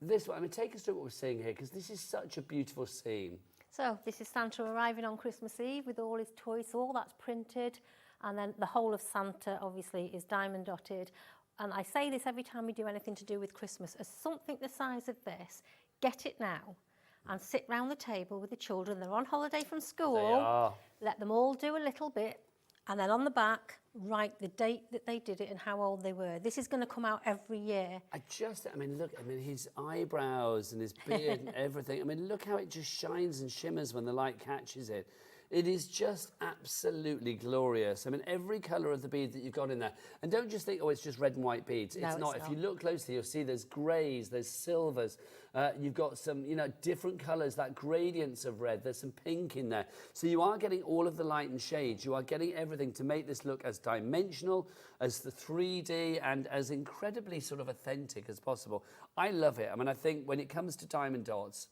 This one, I mean, take us through what we're seeing here, because this is such a beautiful scene. So this is Santa arriving on Christmas Eve with all his toys, so all that's printed, and then the whole of Santa obviously is diamond dotted. And I say this every time we do anything to do with Christmas, as something the size of this, get it now and sit round the table with the children. They're on holiday from school. They are. Let them all do a little bit, and then on the back, write the date that they did it and how old they were. This is going to come out every year. I mean, look, I mean, his eyebrows and his beard and everything. I mean, look how it just shines and shimmers when the light catches it. It is just absolutely glorious. I mean, every colour of the bead that you've got in there. And don't just think, oh, it's just red and white beads. No, it's not. If you look closely, you'll see there's greys, there's silvers. You've got some, you know, different colours, that gradients of red. There's some pink in there. So you are getting all of the light and shades. You are getting everything to make this look as dimensional, as the 3D, and as incredibly sort of authentic as possible. I love it. I mean, I think when it comes to diamond dots,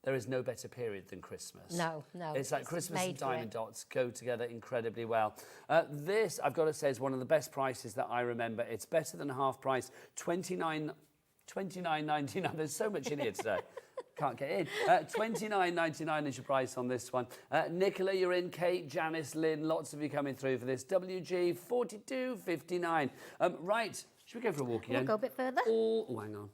there is no better period than Christmas. No. It's like Christmas and diamond dots go together incredibly well. This, I've got to say, is one of the best prices that I remember. It's better than half price, $29.99. There's so much in here today. Can't get in. $29.99 is your price on this one. Nicola, you're in. Kate, Janice, Lynn, lots of you coming through for this. WG4259. Right, should we go for a walk again? We'll go a bit further. Oh, hang on.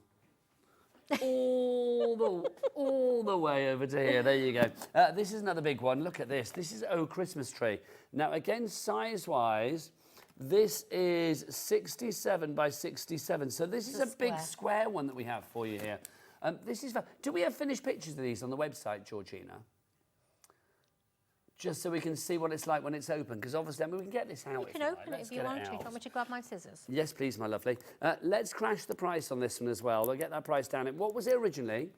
all the way over to here. There you go. This is another big one. Look at this. This is Oh Christmas Tree. Now, again, size-wise, this is 67 by 67. So this is a big square one that we have for you here. This is. Do we have finished pictures of these on the website, Georgina? Just so we can see what it's like when it's open, because obviously, I mean, we can get this out. You can open it if you want to. Do you want me to grab my scissors? Yes, please, my lovely. Let's crash the price on this one as well. We'll get that price down. What was it originally?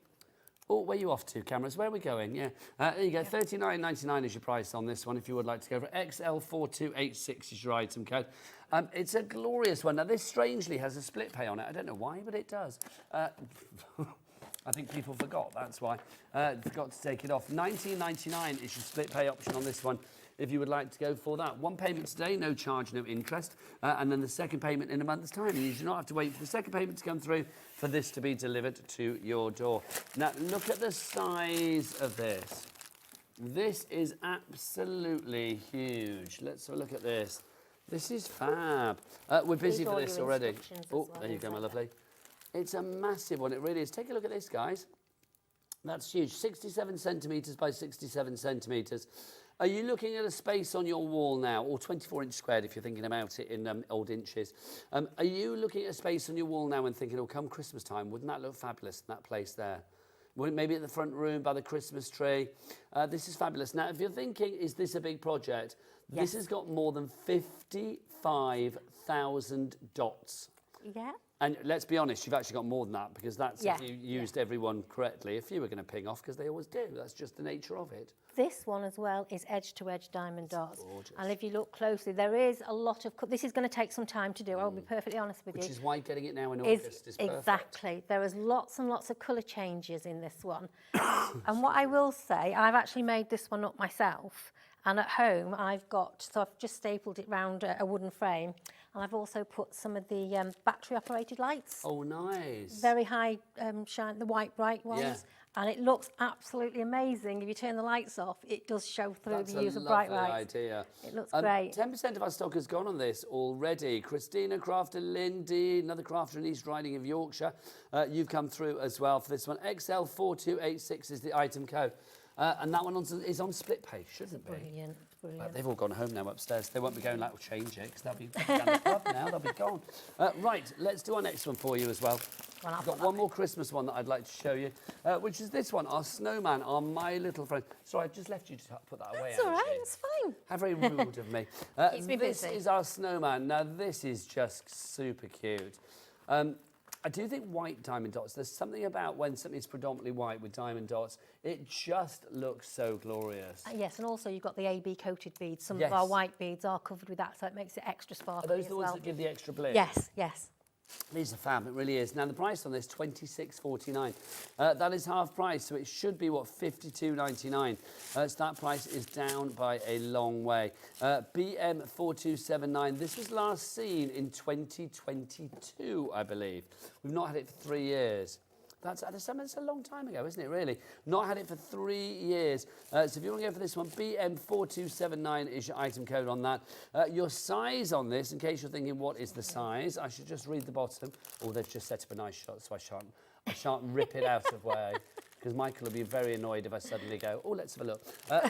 Oh, where are you off to, cameras? Where are we going? Yeah. There you go. $39.99 is your price on this one, if you would like to go for XL4286 is your item code. It's a glorious one. Now, this strangely has a split pay on it. I don't know why, but it does. I think people forgot, that's why. Forgot to take it off. $19.99 is your split pay option on this one, if you would like to go for that. One payment today, no charge, no interest, and then the second payment in a month's time. And you do not have to wait for the second payment to come through for this to be delivered to your door. Now, look at the size of this. This is absolutely huge. Let's have a look at this. This is fab. We're busy for this already. Oh, there you go, my lovely. It's a massive one, it really is. Take a look at this, guys. That's huge, 67 centimetres by 67 centimetres. Are you looking at a space on your wall now, or 24-inch squared if you're thinking about it in old inches? Are you looking at a space on your wall now and thinking, oh, come Christmas time, wouldn't that look fabulous in that place there? Maybe at the front room by the Christmas tree. This is fabulous. Now, if you're thinking, is this a big project? Yes. This has got more than 55,000 dots. Yeah. And let's be honest, you've actually got more than that, because that's if you used everyone correctly. A few are going to ping off, because they always do. That's just the nature of it. This one as well is edge-to-edge diamond dots. Gorgeous. And if you look closely, there is a lot of... This is going to take some time to do, I'll be perfectly honest with you. Which is why getting it now in August is perfect. Exactly. There is lots and lots of colour changes in this one. And what I will say, I've actually made this one up myself. And at home, I've just stapled it round a wooden frame. And I've also put some of the battery-operated lights. Oh, nice. Very high shine, the white bright ones. Yeah. And it looks absolutely amazing. If you turn the lights off, it does show through the use of bright lights. That's a lovely idea. It looks great. 10% of our stock has gone on this already. Christina Crafter, Lindy, another crafter in East Riding of Yorkshire. You've come through as well for this one. XL4286 is the item code. And that one is on split pay, shouldn't it be? Brilliant, brilliant. They've all gone home now upstairs. They won't be going, like, we'll change it, because they'll be down the pub now. They'll be gone. Right, let's do our next one for you as well. I've got one more Christmas one that I'd like to show you, which is this one, our snowman, our My Little Friend. Sorry, I just left you to put that away. That's all right, it's fine. How very rude of me. Keeps me busy. This is our snowman. Now, this is just super cute. I do think white diamond dots, there's something about when something's predominantly white with diamond dots, it just looks so glorious. Yes, and also you've got the AB coated beads. Some of our white beads are covered with that, so it makes it extra sparkly. Are those the ones that give the extra bling? Yes, yes. These are fab, it really is. Now, the price on this, $26.49. That is half price, so it should be, what, $52.99. So that price is down by a long way. BM4279, this was last seen in 2022, I believe. We've not had it for 3 years. That's a long time ago, isn't it, really? Not had it for 3 years. So if you want to go for this one, BM4279 is your item code on that. Your size on this, in case you're thinking, what is the size? I should just read the bottom. Oh, they've just set up a nice shot, so I shan't rip it out of way. Because Michael will be very annoyed if I suddenly go, oh, let's have a look.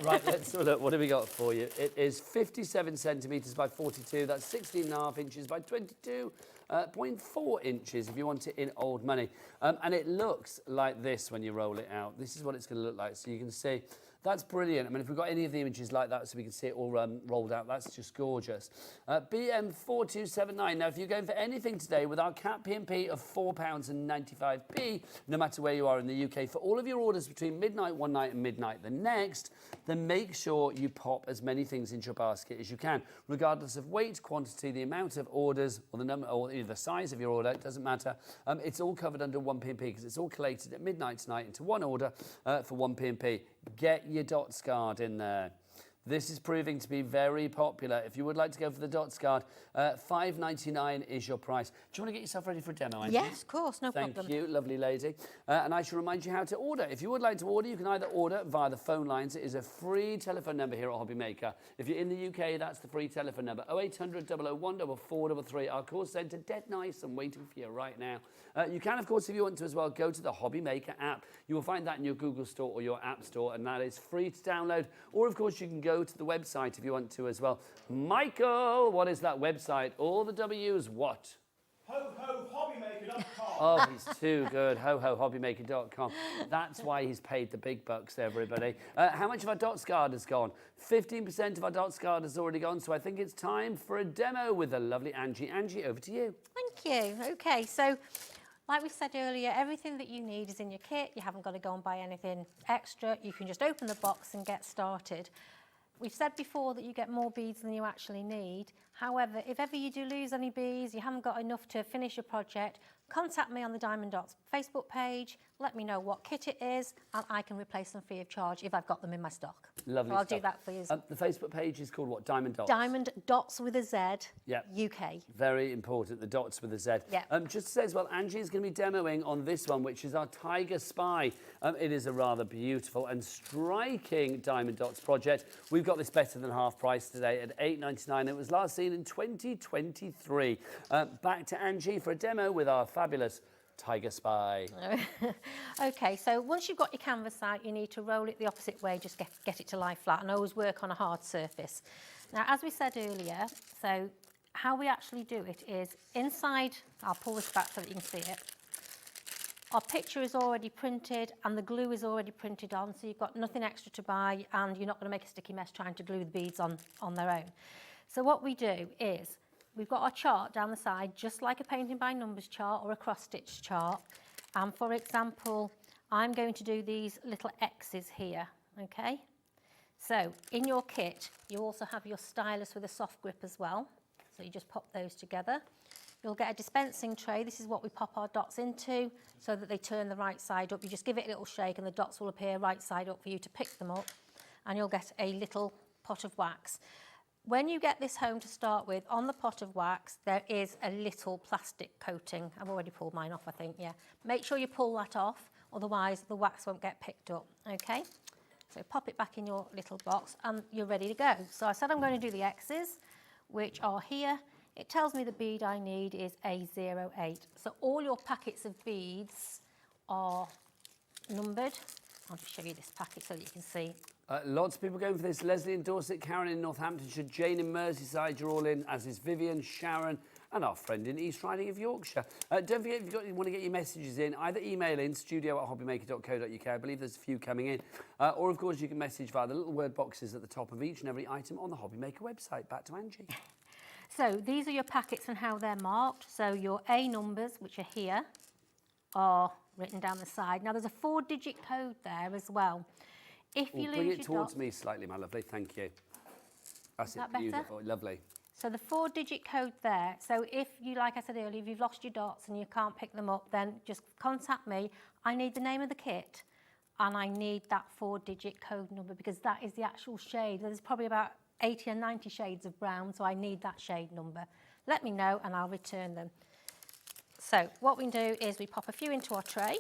Right, let's have a look. What have we got for you? It is 57 centimetres by 42. That's 16.5 inches by 22.4 inches if you want it in old money. And it looks like this when you roll it out. This is what it's going to look like. So you can see, that's brilliant. I mean, if we've got any of the images like that so we can see it all rolled out, that's just gorgeous. BM4279. Now, if you're going for anything today with our cap P&P of £4.95, no matter where you are in the UK, for all of your orders between midnight one night and midnight the next, then make sure you pop as many things into your basket as you can, regardless of weight, quantity, the amount of orders, or the number, or the size of your order. It doesn't matter. It's all covered under one P&P because it's all collated at midnight tonight into one order for one P&P. Get your Dotz card in there. This is proving to be very popular. If you would like to go for the Dotz card, $5.99 is your price. Do you want to get yourself ready for a demo, Angie? Yes, of course, no problem. Thank you, lovely lady. And I shall remind you how to order. If you would like to order, you can either order via the phone lines. It is a free telephone number here at Hobby Maker. If you're in the UK, that's the free telephone number, 0800 001 4433. Our call centre, dead nice and waiting for you right now. You can, of course, if you want to as well, go to the Hobby Maker app. You will find that in your Google Store or your App Store, and that is free to download. Or, of course, you can go to the website if you want to as well. Michael, what is that website? All the W's, what? HoHoHobbymaker.com. Oh, he's too good. HoHoHobbymaker.com. That's why he's paid the big bucks, everybody. How much of our Dotz card has gone? 15% of our Dotz card has already gone, so I think it's time for a demo with the lovely Angie. Angie, over to you. Thank you. Okay, so like we said earlier, everything that you need is in your kit. You haven't got to go and buy anything extra. You can just open the box and get started. We've said before that you get more beads than you actually need. However, if ever you do lose any beads, you haven't got enough to finish your project, contact me on the Diamond Dotz Facebook page, let me know what kit it is, and I can replace them free of charge if I've got them in my stock. Lovely so I'll stuff. do that for you. The Facebook page is called what? Diamond Dotz? Diamond Dotz with a Z, Yep. UK. Very important, the Dotz with a Z. Yep. Just says, well, Angie is going to be demoing on this one, which is our Tiger Spy. It is a rather beautiful and striking Diamond Dotz project. We've got this better than half price today at $8.99. It was last seen in 2023. Back to Angie for a demo with our fabulous Tiger Spy. Okay, so once you've got your canvas out, you need to roll it the opposite way, just get it to lie flat, and always work on a hard surface. Now, as we said earlier, so how we actually do it is inside, I'll pull this back so that you can see it. Our picture is already printed and the glue is already printed on, so you've got nothing extra to buy and you're not going to make a sticky mess trying to glue the beads on their own. So what we do is, we've got our chart down the side, just like a painting by numbers chart or a cross-stitch chart. And for example, I'm going to do these little X's here, okay? So in your kit, you also have your stylus with a soft grip as well. So you just pop those together. You'll get a dispensing tray. This is what we pop our dots into so that they turn the right side up. You just give it a little shake and the dots will appear right side up for you to pick them up. And you'll get a little pot of wax. When you get this home to start with, on the pot of wax, there is a little plastic coating. I've already pulled mine off, I think, yeah. Make sure you pull that off, otherwise the wax won't get picked up, okay? So pop it back in your little box and you're ready to go. So I said I'm going to do the X's, which are here. It tells me the bead I need is A08. So all your packets of beads are numbered. I'll just show you this packet so that you can see. Lots of people going for this. Leslie in Dorset, Karen in Northamptonshire, Jane in Merseyside, you're all in, as is Vivian, Sharon, and our friend in East Riding of Yorkshire. Don't forget, if you want to get your messages in, either email in studio@hobbymaker.co.uk, I believe there's a few coming in, or of course you can message via the little word boxes at the top of each and every item on the Hobbymaker website. Back to Angie. So these are your packets and how they're marked. So your A numbers, which are here, are written down the side. Now there's a 4-digit code there as well. If you bring lose it your towards me slightly, my lovely. Thank you. That's that better? Beautiful. Lovely. So the 4-digit code there. So if you, like I said earlier, if you've lost your dots and you can't pick them up, then just contact me. I need the name of the kit and I need that 4-digit code number because that is the actual shade. There's probably about 80 or 90 shades of brown, so I need that shade number. Let me know and I'll return them. So what we do is we pop a few into our tray.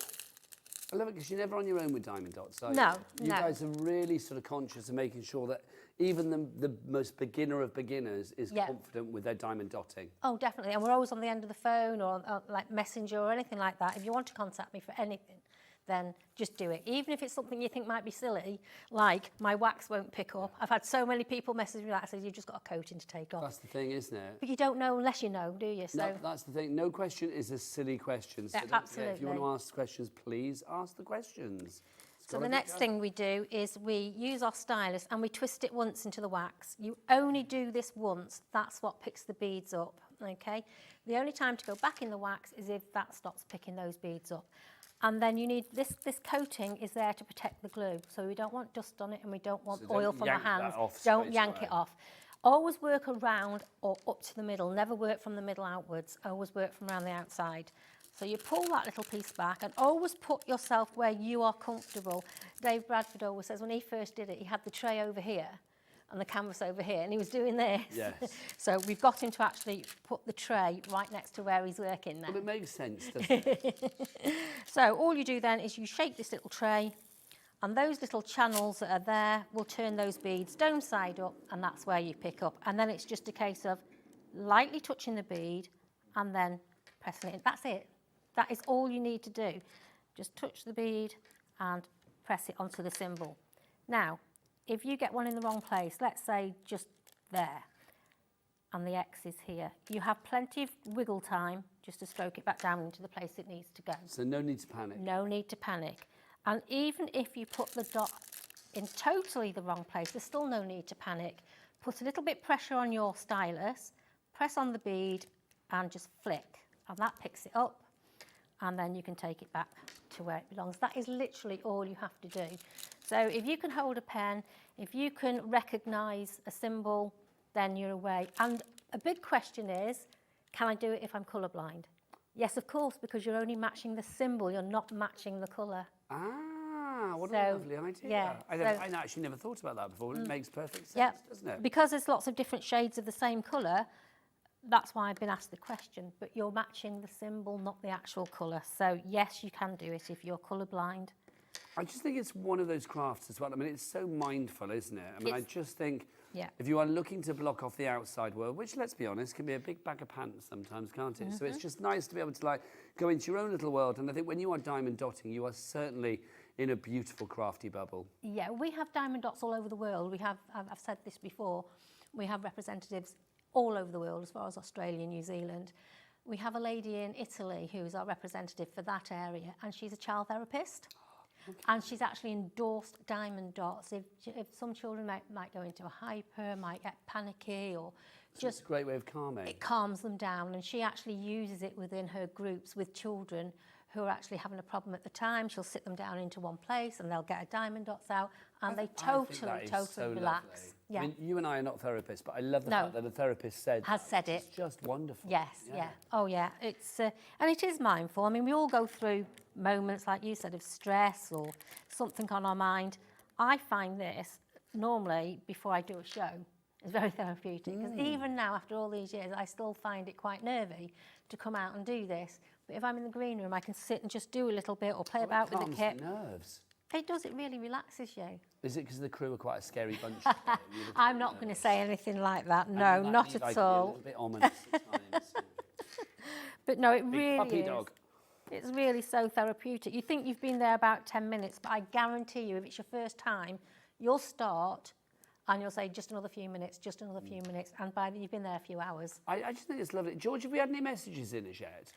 I love it because you're never on your own with diamond dots. So no, you guys are really sort of conscious of making sure that even the most beginner of beginners is confident with their diamond dotting. Oh, definitely. And we're always on the end of the phone or like Messenger or anything like that. If you want to contact me for anything, then just do it. Even if it's something you think might be silly, like my wax won't pick up. I've had so many people message me that says you've just got a coating to take off. That's the thing, isn't it? But you don't know unless you know, do you? So no, that's the thing. No question is a silly question. So absolutely. If you want to ask questions, please ask the questions. So the next thing we do is we use our stylus and we twist it once into the wax. You only do this once. That's what picks the beads up, okay? The only time to go back in the wax is if that stops picking those beads up. And then you need this coating is there to protect the glue. So we don't want dust on it and we don't want oil from our hands. Don't yank it off. Always work around or up to the middle. Never work from the middle outwards. Always work from around the outside. So you pull that little piece back and always put yourself where you are comfortable. Dave Bradford always says when he first did it, he had the tray over here and the canvas over here and he was doing this. Yes. So we've got him to actually put the tray right next to where he's working now. Well, it makes sense, doesn't it? So all you do then is you shake this little tray and those little channels that are there will turn those beads dome side up and that's where you pick up. And then it's just a case of lightly touching the bead and then pressing it in. That's it. That is all you need to do. Just touch the bead and press it onto the symbol. Now, if you get one in the wrong place, let's say just there, and the X is here, you have plenty of wiggle time just to stroke it back down into the place it needs to go. So no need to panic. No need to panic. And even if you put the dot in totally the wrong place, there's still no need to panic. Put a little bit pressure on your stylus, press on the bead and just flick, and that picks it up. And then you can take it back to where it belongs. That is literally all you have to do. So if you can hold a pen, if you can recognise a symbol, then you're away. And a big question is, can I do it if I'm colourblind? Yes, of course, because you're only matching the symbol, you're not matching the colour. Ah, what a lovely idea. Yeah, I actually never thought about that before. It makes perfect sense, doesn't it? Because there's lots of different shades of the same colour, that's why I've been asked the question, but you're matching the symbol, not the actual colour. So yes, you can do it if you're colourblind. I just think it's one of those crafts as well. I mean, it's so mindful, isn't it? I mean, I just think Yeah. If you are looking to block off the outside world, which, let's be honest, can be a big bag of pants sometimes, can't it? So it's just nice to be able to like go into your own little world. And I think when you are diamond dotting, you are certainly in a beautiful crafty bubble. Yeah, we have diamond dots all over the world. We have, I've said this before, we have representatives all over the world, as far as Australia, New Zealand. We have a lady in Italy who's our representative for that area, and she's a child therapist. Okay. And she's actually endorsed diamond dots. If some children might go into a hyper, might get panicky, or just... It's a great way of calming. It calms them down, and she actually uses it within her groups with children who are actually having a problem at the time. She'll sit them down into one place and they'll get a diamond dots out and they totally so relax. Lovely. Yeah. I mean, you and I are not therapists, but I love the fact that a therapist has said it. It's just wonderful. Yes, yeah. Oh, yeah. It's and it is mindful. I mean, we all go through moments, like you said, of stress or something on our mind. I find this normally before I do a show is very therapeutic because even now, after all these years, I still find it quite nervy to come out and do this. But if I'm in the green room, I can sit and just do a little bit or play about with the kit. It calms the nerves. It does. It really relaxes you. Is it because the crew are quite a scary bunch? I'm not going to say anything like that. No, not at all. A little bit ominous at times. But no, it Big really puppy is. dog. It's really so therapeutic. You think you've been there about 10 minutes, but I guarantee you, if it's your first time, you'll start and you'll say just another few minutes, just another few minutes, and by the you've been there a few hours. I just think it's lovely. George, have we had any messages in as yet?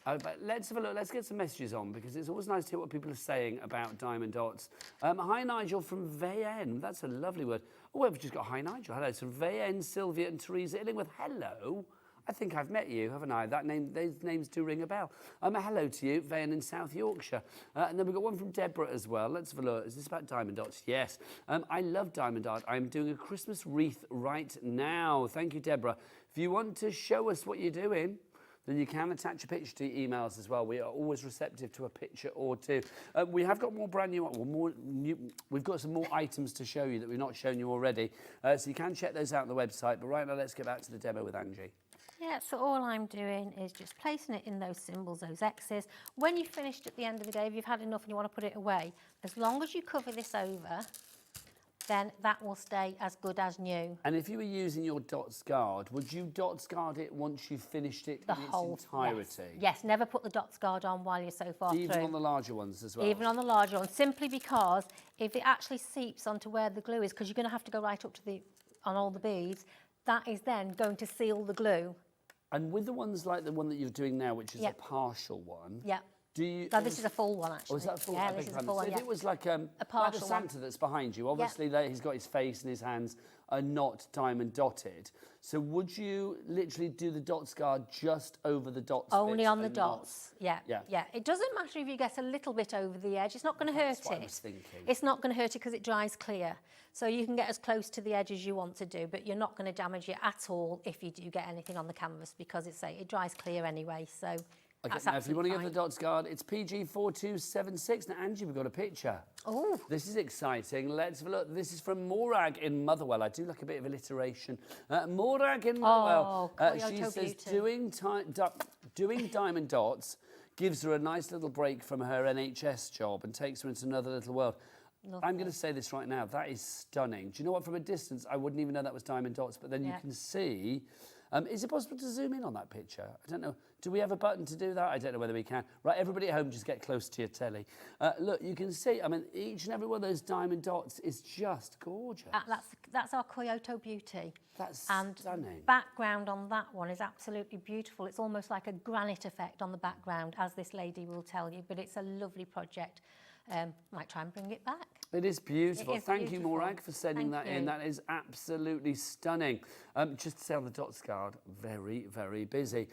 But let's have a look. Let's get some messages on because it's always nice to hear what people are saying about diamond dots. Hi, Nigel from Vayen. That's a lovely word. Oh, we've just got hi, Nigel. Hello. So Vayen, Sylvia and Teresa Illingworth. Hello. I think I've met you, haven't I? Those names do ring a bell. Hello to you, Vayen in South Yorkshire. And then we've got one from Deborah as well. Let's have a look. Is this about diamond dots? Yes. I love diamond art. I'm doing a Christmas wreath right now. Thank you, Deborah. If you want to show us what you're doing, then you can attach a picture to your emails as well. We are always receptive to a picture or two. We have got more brand new, we've got some more items to show you that we've not shown you already. So you can check those out on the website. But right now, let's get back to the demo with Angie. Yeah, so all I'm doing is just placing it in those symbols, those X's. When you've finished at the end of the day, if you've had enough and you want to put it away, as long as you cover this over, then that will stay as good as new. And if you were using your Dotz guard, would you Dotz guard it once you finished it in its entirety? Yes, never put the Dotz guard on while you're so far through. Even on the larger ones as well? Even on the larger ones, simply because if it actually seeps onto where the glue is, because you're going to have to go right up to on all the beads, that is then going to seal the glue. And with the ones like the one that you're doing now, which is a partial one, do you... No, this is a full one, actually. Oh, is that full? Yeah, this is a full one, So if it was like a partial the Santa that's behind you, obviously he's got his face and his hands are not diamond dotted. So would you literally do the Dotz guard just over the dots? Only on the dots, yeah. It doesn't matter if you get a little bit over the edge. It's not going to hurt it. That's what I was thinking. It's not going to hurt it because it dries clear. So you can get as close to the edge as you want to do, but you're not going to damage it at all if you do get anything on the canvas because it dries clear anyway. So okay, now if you want to get the Dotz guard, it's PG4276. Now, Angie, we've got a picture. Oh. This is exciting. Let's have a look. This is from Morag in Motherwell. I do like a bit of alliteration. Morag in Motherwell. She says doing diamond dots gives her a nice little break from her NHS job and takes her into another little world. Lovely. I'm going to say this right now. That is stunning. Do you know what? From a distance, I wouldn't even know that was diamond dots, but then you can see... is it possible to zoom in on that picture? I don't know. Do we have a button to do that? I don't know whether we can. Right, everybody at home, just get close to your telly. Look, you can see, I mean, each and every one of those diamond dots is just gorgeous. That's our Kyoto Beauty. That's stunning. Background on that one is absolutely beautiful. It's almost like a granite effect on the background, as this lady will tell you, but it's a lovely project. Might try and bring it back. It is beautiful. Thank you, beautiful. Morag, for sending that in. That is absolutely stunning. Just to say on the Dotz guard, very, very busy.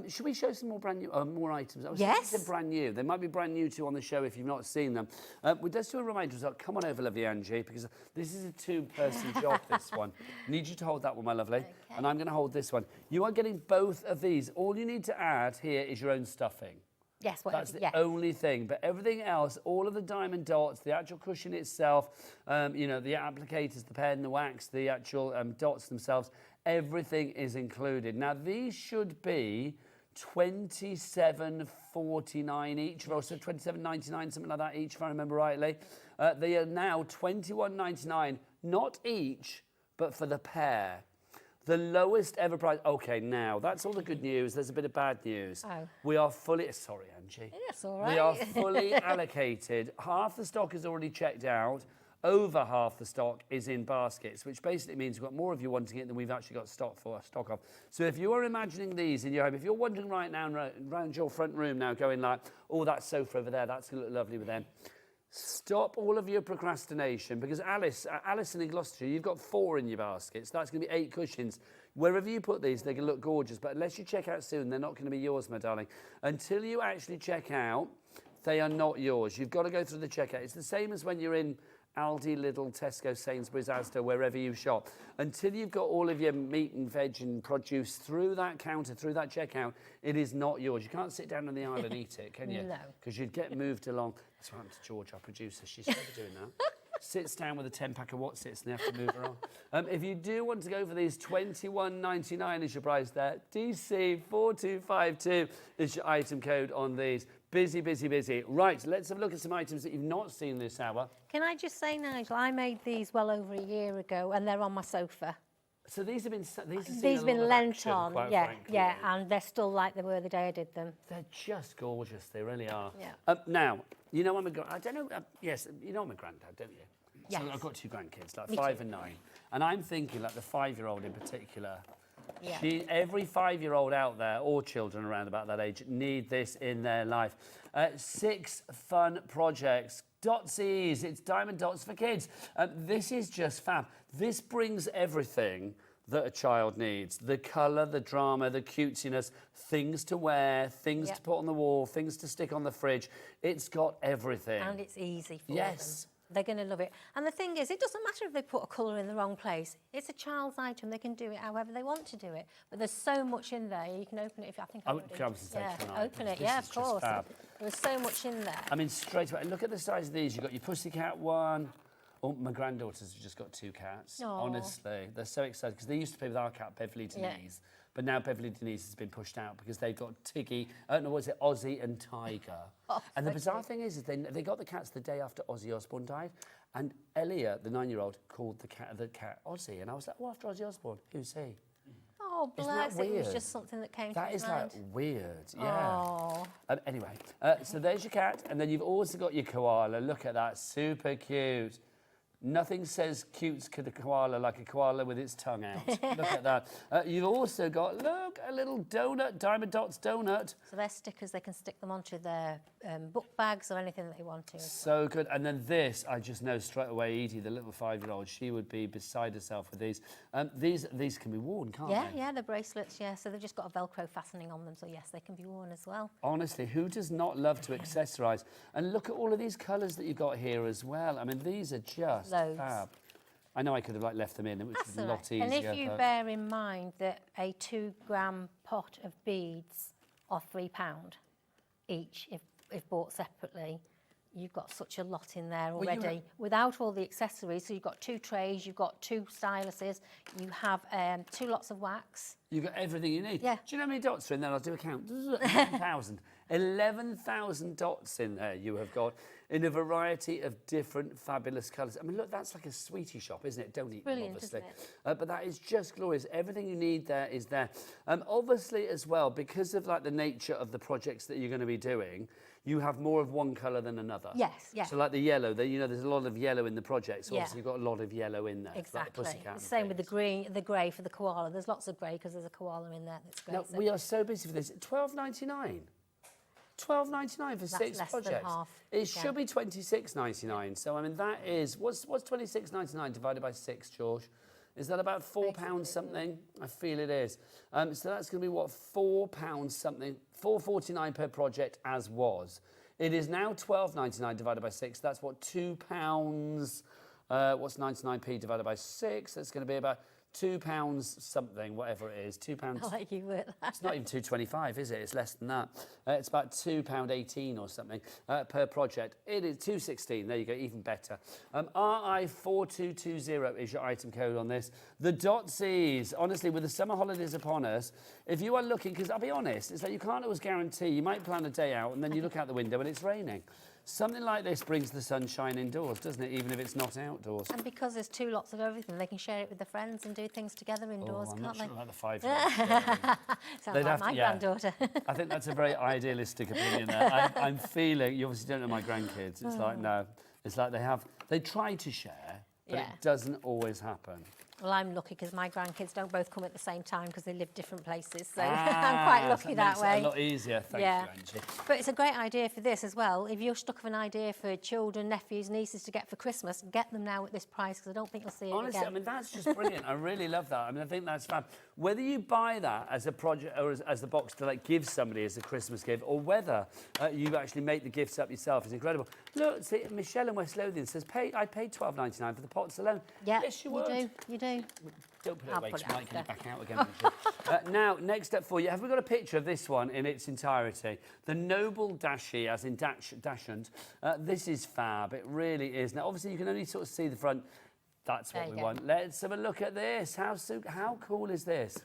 Should we show some more brand new, more items? Yes. They're brand new. They might be brand new to you on the show if you've not seen them. Let's do a reminder as well. Come on over, lovely Angie, because this is a two-person job, this one. I need you to hold that one, my lovely. Okay. And I'm going to hold this one. You are getting both of these. All you need to add here is your own stuffing. Yes, that's the only thing. But everything else, all of the diamond dots, the actual cushion itself, you know, the applicators, the pen, the wax, the actual dots themselves, everything is included. Now, these should be $27.49 each, or so $27.99, something like that each, if I remember rightly. They are now $21.99, not each, but for the pair. The lowest ever price. Okay, now that's all the good news. There's a bit of bad news. Oh. We are fully. Sorry, Angie. That's all right. We are fully allocated. Half the stock is already checked out. Over half the stock is in baskets, which basically means we've got more of you wanting it than we've actually got stock of. So if you are imagining these in your home, if you're wandering right now around your front room now going like, oh, that sofa over there, that's going to look lovely with them. Stop all of your procrastination, because Alison in Gloucestershire, you've got 4 in your baskets. That's going to be 8 cushions. Wherever you put these, they're going to look gorgeous. But unless you check out soon, they're not going to be yours, my darling. Until you actually check out, they are not yours. You've got to go through the checkout. It's the same as when you're in Aldi, Lidl, Tesco, Sainsbury's, Asda, wherever you shop. Until you've got all of your meat and veg and produce through that counter, through that checkout, it is not yours. You can't sit down on the aisle and eat it, can you? No. Because you'd get moved along. That's what happened to George, our producer. She's never doing that. Sits down with a 10-pack of Watsits and they have to move her on. If you do want to go for these, $21.99 is your price there. DC4252 is your item code on these. Busy, busy, busy. Right, let's have a look at some items that you've not seen this hour. Can I just say, Nigel, I made these well over a year ago and they're on my sofa. So these have been lent on, yeah, and they're still like they were the day I did them. They're just gorgeous, they really are. Yeah. Now, you know I'm I don't know, yes, you know I'm a granddad, don't you? Yes. So I've got 2 grandkids, like Me 5 too. and 9. And I'm thinking, like the 5-year-old in particular, Yeah. every 5-year-old out there, or children around about that age, need this in their life. 6 fun projects. Dotsies, it's diamond dots for kids. This is just fab. This brings everything that a child needs. The colour, the drama, the cutesiness, things to wear, things to put on the wall, things to stick on the fridge. It's got everything. And it's easy for Yes. them. They're going to love it. And the thing is, it doesn't matter if they put a colour in the wrong place. It's a child's item. They can do it however they want to do it. But there's so much in there. You can open it if I think I would come to say tonight, open it. this Yeah, is of just course. fab. There's so much in there. I mean, straight away, look at the size of these. You've got your pussycat one. Oh, my granddaughters have just got 2 cats. Aw. Honestly, they're so excited because they used to play with our cat, Beverly Denise. But now Beverly Denise has been pushed out because they've got Tiggy, Ozzy and Tiger. Oh, and the bizarre thing is they got the cats the day after Ozzy Osbourne died. And Elliot, the 9-year-old, called the cat Ozzy. And I was like, oh, after Ozzy Osbourne, who's he? Oh, Isn't that bless. It was weird? just something that came That to his is mind. like weird, yeah. Oh. Anyway, so there's your cat, and then you've also got your koala. Look at that, super cute. Nothing says cute to the koala like a koala with its tongue out. Look at that. You've also got, look, a little donut, Diamond Dots donut. So they're stickers, they can stick them onto their book bags or anything that they want to. So good. And then this, I just know straight away, Edie, the little 5-year-old, she would be beside herself with these. These can be worn, can't they? Yeah, they're bracelets, yeah. So they've just got a Velcro fastening on them. So yes, they can be worn as well. Honestly, who does not love to accessorise? And look at all of these colours that you've got here as well. I mean, these are just fab. I know I could have left them in, which was a lot easier. And if you bear in mind that a 2-gram pot of beads are £3 each, if bought separately, you've got such a lot in there already. Without all the accessories, so you've got 2 trays, you've got 2 styluses, you have 2 lots of wax. You've got everything you need. Yeah. Do you know how many dots are in there? I'll do a count. 11,000. 11,000 dots in there you have got in a variety of different fabulous colours. I mean, look, that's like a sweetie shop, isn't it? Don't eat them, Brilliant, obviously. isn't it? But that is just glorious. Everything you need there is there. Obviously, as well, because of like the nature of the projects that you're going to be doing, you have more of one colour than another. Yes, yeah. So like the yellow, there's a lot of yellow in the project, so Yeah. obviously you've got a lot of yellow in there. Exactly. Like the Same with the grey for the koala. There's lots of grey because there's a koala in there that's grey. Now, we are so busy for this. $12.99. $12.99 for 6 less than projects. half, It should be $26.99. So I mean that is what's $26.99 divided by 6, George? Is that about £4 something? I feel it is. So that's going to be what, £4 something, $4.49 per project as was. It is now $12.99 divided by 6. That's what, £2. What's 99p divided by 6? That's going to be about £2 something, whatever it is. £2. I'll let you work that. It's not even $2.25, is it? It's less than that. It's about £2.18 or something per project. It is $2.16. There you go, even better. RI4220 is your item code on this. The Dotsies, honestly, with the summer holidays upon us, if you are looking, because I'll be honest, it's like you can't always guarantee. You might plan a day out and then you look out the window and it's raining. Something like this brings the sunshine indoors, doesn't it? Even if it's not outdoors. And because there's 2 lots of everything, they can share it with their friends and do things together indoors, I'm can't not they? sure about the 5-year-old. Sounds like my granddaughter. I think that's a very idealistic opinion there. I'm feeling, you obviously don't know my grandkids. It's like, no. It's like they try to share, but it doesn't always happen. Well, I'm lucky because my grandkids don't both come at the same time because they live different places. So I'm quite lucky that way. Makes it a lot easier. Thank you, Angie. But it's a great idea for this as well. If you're stuck of an idea for children, nephews, nieces to get for Christmas, get them now at this price because I don't think you'll see it Honestly, again. I mean, that's just brilliant. I really love that. I mean, I think that's fab. Whether you buy that as a project or as the box to like give somebody as a Christmas gift, or whether you actually make the gifts up yourself is incredible. Look, see, Michelle in West Lothian says, I paid $12.99 for the pots alone. Yeah, yes, you would. You do. Don't put it I'll away, put because it you might get it back out again. Now, Now, next up for you, have we got a picture of this one in its entirety? The Noble Dashi, as in dashant. This is fab. It really is. Now, obviously, you can only sort of see the front. That's what we want. Let's have a look at this. How cool is this?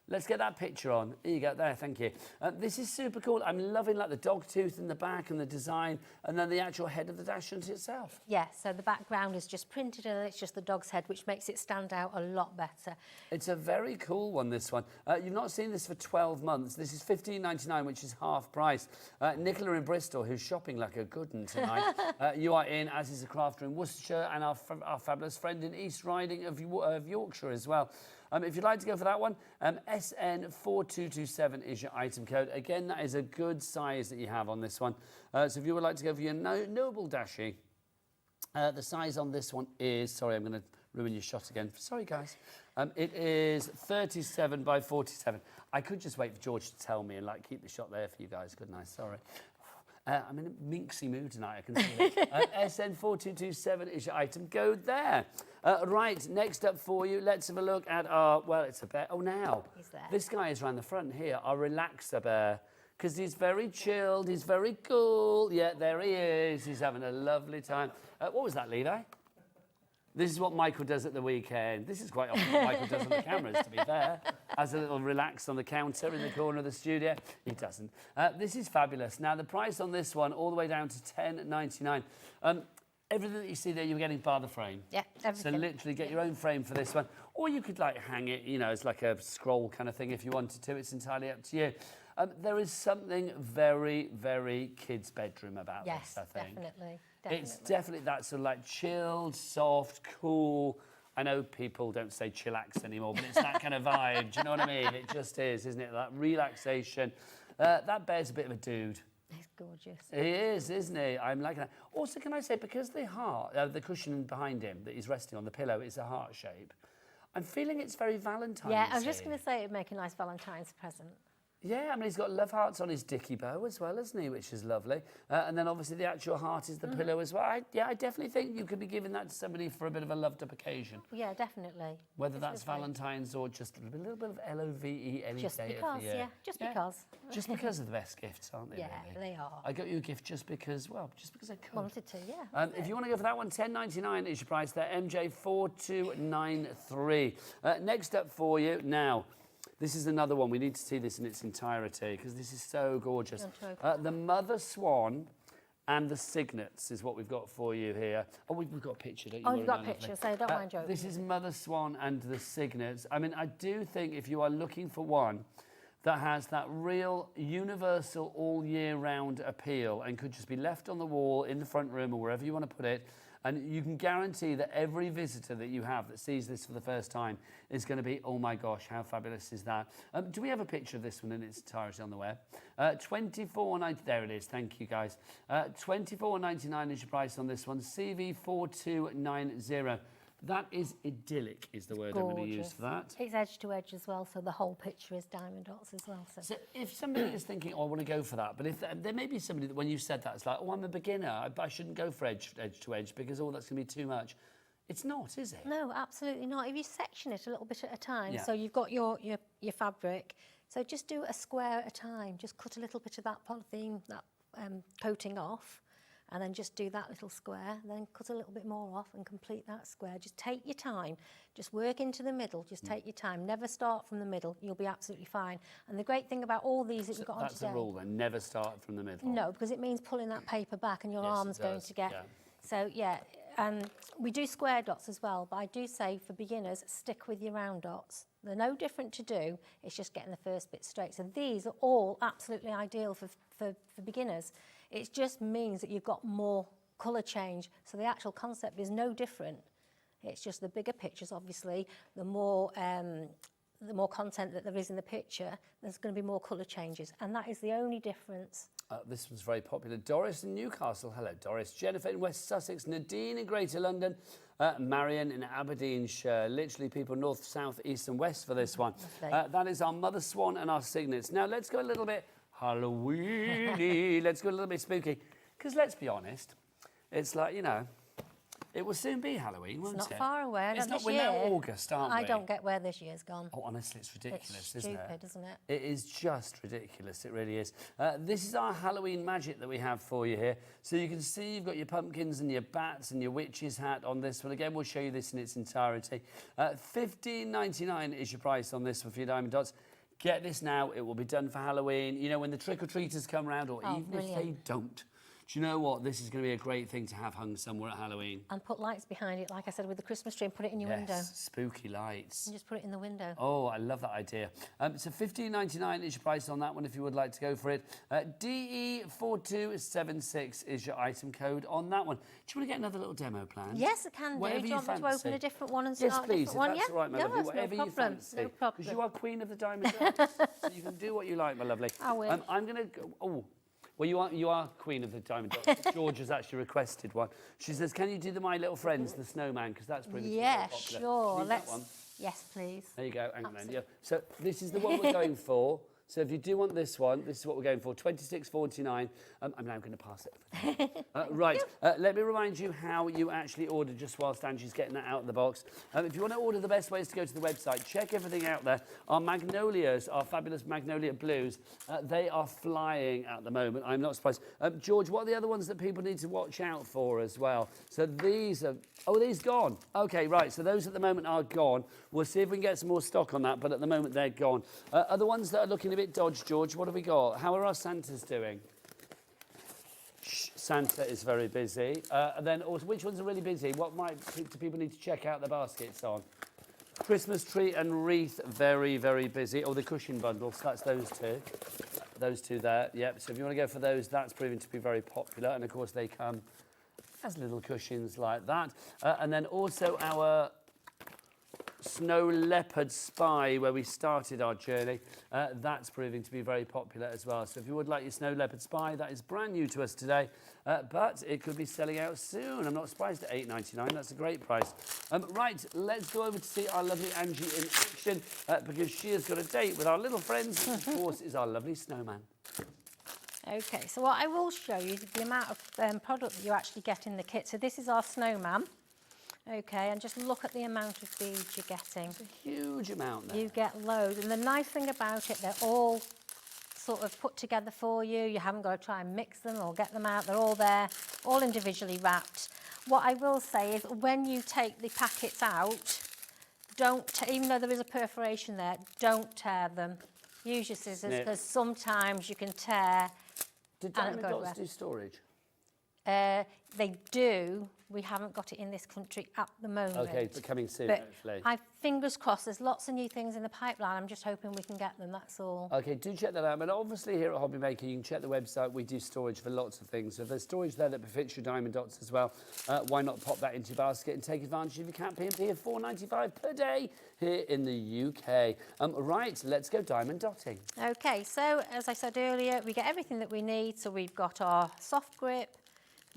Let's get that picture on. Here you go, there, thank you. This is super cool. I'm loving like the dog tooth in the back and the design, and then the actual head of the dashant itself. Yeah, so the background is just printed and it's just the dog's head, which makes it stand out a lot better. It's a very cool one, this one. You've not seen this for 12 months. This is $15.99, which is half price. Nicola in Bristol, who's shopping like a good one tonight. You are in, as is a crafter in Worcestershire, and our fabulous friend in East Riding of Yorkshire as well. If you'd like to go for that one, SN4227 is your item code. Again, that is a good size that you have on this one. So if you would like to go for your Noble Dashi, the size on this one is, sorry, I'm going to ruin your shot again. Sorry, guys. It is 37 by 47. I could just wait for George to tell me and like keep the shot there for you guys, couldn't I? Sorry. I'm in a minxy mood tonight, I can see it. SN4227 is your item. Go there. Right, next up for you, let's have a look at our, well, it's a bear. Oh, now, this guy is around the front here, our relaxer bear, because he's very chilled, he's very cool. Yeah, there he is. He's having a lovely time. What was that, Levi? This is what Michael does at the weekend. This is quite often what Michael does on the cameras, to be fair. Has a little relax on the counter in the corner of the studio. He doesn't. This is fabulous. Now, the price on this one, all the way down to $10.99. Everything that you see there, you're getting bar the frame. Yeah, everything. So literally get your own frame for this one. Or you could like hang it, you know, as like a scroll kind of thing if you wanted to. It's entirely up to you. There is something very, very kids' bedroom about this, I think. Definitely. It's definitely that sort of like chilled, soft, cool. I know people don't say chillax anymore, but it's that kind of vibe. Do you know what I mean? It just is, isn't it? That relaxation. That bear's a bit of a dude. He's gorgeous. He is, isn't he? I'm liking that. Also, can I say, because the heart, the cushion behind him that he's resting on, the pillow, is a heart shape, I'm feeling it's very Valentine's. Yeah, I was just going to say it'd make a nice Valentine's present. Yeah, I mean, he's got love hearts on his dicky bow as well, hasn't he? Which is lovely. And then obviously the actual heart is the pillow as well. I definitely think you could be giving that to somebody for a bit of a loved up occasion. Yeah, definitely. Whether that's Valentine's or just a little bit of LOVE any just day because, of the year. yeah, just because. Just because of the best gifts, aren't they? Yeah, really? they are. I got you a gift just because, well, just because I could. Wanted to, yeah. If you want to go for that one, $10.99 is your price there. MJ4293. Next up for you now. This is another one. We need to see this in its entirety because this is so gorgeous. The Mother Swan and the Signets is what we've got for you here. Oh, we've got a picture, don't you? Oh, you've got a picture, so don't mind joking. This is Mother Swan and the Signets. I mean, I do think if you are looking for one that has that real universal all year round appeal and could just be left on the wall in the front room or wherever you want to put it, and you can guarantee that every visitor that you have that sees this for the first time is going to be, oh my gosh, how fabulous is that? Do we have a picture of this one in its entirety on the web? $24.90. There it is. Thank you, guys. $24.99 is your price on this one. CV4290. That is idyllic, is the word I'm going to use for that. It's edge to edge as well, so the whole picture is diamond dots as well. So if somebody is thinking, oh, I want to go for that, but if there may be somebody that when you said that, it's like, oh, I'm a beginner, I shouldn't go for edge to edge because, oh, that's going to be too much. It's not, is it? No, absolutely not. If you section it a little bit at a time, so you've got your fabric, so just do a square at a time. Just cut a little bit of that polythene, that coating off, and then just do that little square, then cut a little bit more off and complete that square. Just take your time, just work into the middle, just take your time. Never start from the middle, you'll be absolutely fine. And the great thing about all these that we've got on today... That's a rule then, never start from the middle. No, because it means pulling that paper back and your arm's going to get... Yeah. So, yeah, we do square dots as well, but I do say for beginners, stick with your round dots. They're no different to do, it's just getting the first bit straight. So these are all absolutely ideal for beginners. It just means that you've got more colour change. So the actual concept is no different. It's just the bigger pictures, obviously, the more content that there is in the picture, there's going to be more colour changes. And that is the only difference. This one's very popular. Doris in Newcastle. Hello, Doris. Jennifer in West Sussex. Nadine in Greater London. Marion in Aberdeenshire. Literally people north, south, east and west for this one. That is our Mother Swan and our signets. Now, let's go a little bit Halloween-y. Let's go a little bit spooky. Because let's be honest, it's like, you know, it will soon be Halloween, won't it? It's not far away. It's not. We're now August, aren't we? I don't get where this year's gone. Oh, honestly, it's ridiculous, isn't it? It's stupid, isn't it? It is just ridiculous. It really is. This is our Halloween magic that we have for you here. So you can see you've got your pumpkins and your bats and your witch's hat on this one. Again, we'll show you this in its entirety. $15.99 is your price on this one for your diamond dots. Get this now. It will be done for Halloween. You know, when the trick-or-treaters come around, or even if they don't. Do you know what? This is going to be a great thing to have hung somewhere at Halloween. And put lights behind it, like I said, with the Christmas tree, and put it in your window. Spooky lights. And just put it in the window. Oh, I love that idea. So $15.99 is your price on that one if you would like to go for it. DE4276 is your item code on that one. Do you want to get another little demo plan? Yes, I can do. Whatever Do you want me to open a different one and yes, start please, a different one? If that's all right, my lovely. Whatever you fancy. No problem. Because you are queen of the diamond dots. So you can do what you like, my lovely. I will. I'm going to go... Oh. Well, you are queen of the diamond dots. George has actually requested one. She says, can you do the My Little Friends, the snowman? Because that's pretty popular. Sure. That one? Yes, please. There you go. Hang on then. Yeah. So this is the one we're going for. So if you do want this one, this is what we're going for, $26.49. I'm now going to pass it. Right, let me remind you how you actually order just whilst Angie's getting that out of the box. If you want to order, the best way is to go to the website. Check everything out there. Our magnolias, our fabulous magnolia blues, they are flying at the moment. I'm not surprised. George, what are the other ones that people need to watch out for as well? So these are... Oh, these gone. OK, right, so those at the moment are gone. We'll see if we can get some more stock on that, but at the moment they're gone. Other ones that are looking a bit dodged, George, what have we got? How are our Santas doing? Santa is very busy. And then also, which ones are really busy? What do people need to check out the baskets on? Christmas tree and wreath, very, very busy. Oh, the cushion bundles, that's those two. Those two there, yep. So if you want to go for those, that's proving to be very popular. And of course, they come as little cushions like that. And then also our Snow Leopard Spy, where we started our journey, that's proving to be very popular as well. So if you would like your Snow Leopard Spy, that is brand new to us today, but it could be selling out soon. I'm not surprised at $8.99. That's a great price. Right, let's go over to see our lovely Angie in action, because she has got a date with our little friends, which of course is our lovely snowman. OK, so what I will show you is the amount of product that you actually get in the kit. So this is our snowman. OK, and just look at the amount of beads you're getting. It's a huge amount there. You get loads. And the nice thing about it, they're all sort of put together for you. You haven't got to try and mix them or get them out. They're all there, all individually wrapped. What I will say is when you take the packets out, even though there is a perforation there, don't tear them. Use your scissors, because sometimes you can tear. Did Diamond Dots do storage? They do. We haven't got it in this country at the moment. OK, but coming soon, but hopefully. Fingers crossed, there's lots of new things in the pipeline. I'm just hoping we can get them, that's all. OK, do check that out. But obviously here at Hobby Maker, you can check the website. We do storage for lots of things. So if there's storage there that befits your diamond dots as well, why not pop that into your basket and take advantage of your Cat P&P of $4.95 per day here in the UK. Right, let's go diamond dotting. OK, so as I said earlier, we get everything that we need. So we've got our soft grip,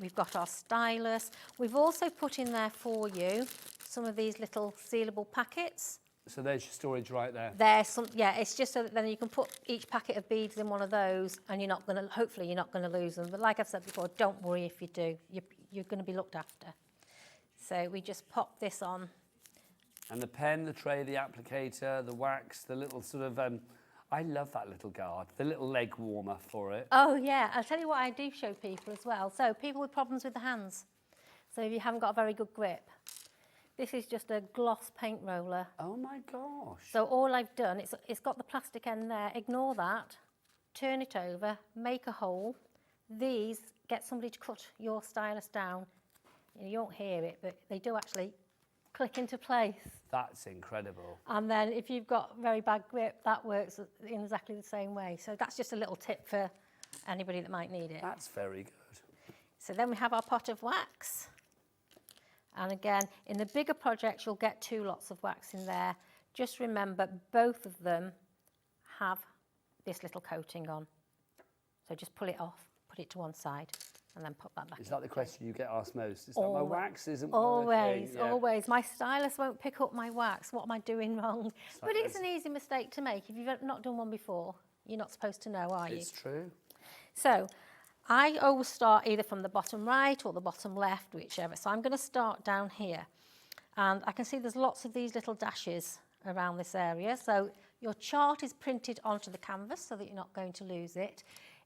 we've got our stylus. We've also put in there for you some of these little sealable packets. So there's your storage right there. It's just so that then you can put each packet of beads in one of those, and hopefully you're not going to lose them. But like I've said before, don't worry if you do. You're going to be looked after. So we just pop this on. And the pen, the tray, the applicator, the wax, the little sort of I love that little guard, the little leg warmer for it. Oh yeah, I'll tell you what I do show people as well. So people with problems with the hands. So if you haven't got a very good grip, this is just a gloss paint roller. Oh my gosh. So all I've done, it's got the plastic end there, ignore that, turn it over, make a hole. These, get somebody to cut your stylus down. You won't hear it, but they do actually click into place. That's incredible. And then if you've got very bad grip, that works in exactly the same way. So that's just a little tip for anybody that might need it. That's very good. So then we have our pot of wax. And again, in the bigger projects, you'll get 2 lots of wax in there. Just remember, both of them have this little coating on. So just pull it off, put it to one side, and then pop that back. Is that the question you get asked most? Is that my wax isn't always, working? Yeah. Always. My stylus won't pick up my wax. What am I doing wrong? But it's an easy mistake to make. If you've not done one before, you're not supposed to know, are you? It's true. So I always start either from the bottom right or the bottom left, whichever. So I'm going to start down here. And I can see there's lots of these little dashes around this area. So your chart is printed onto the canvas so that you're not going to lose it.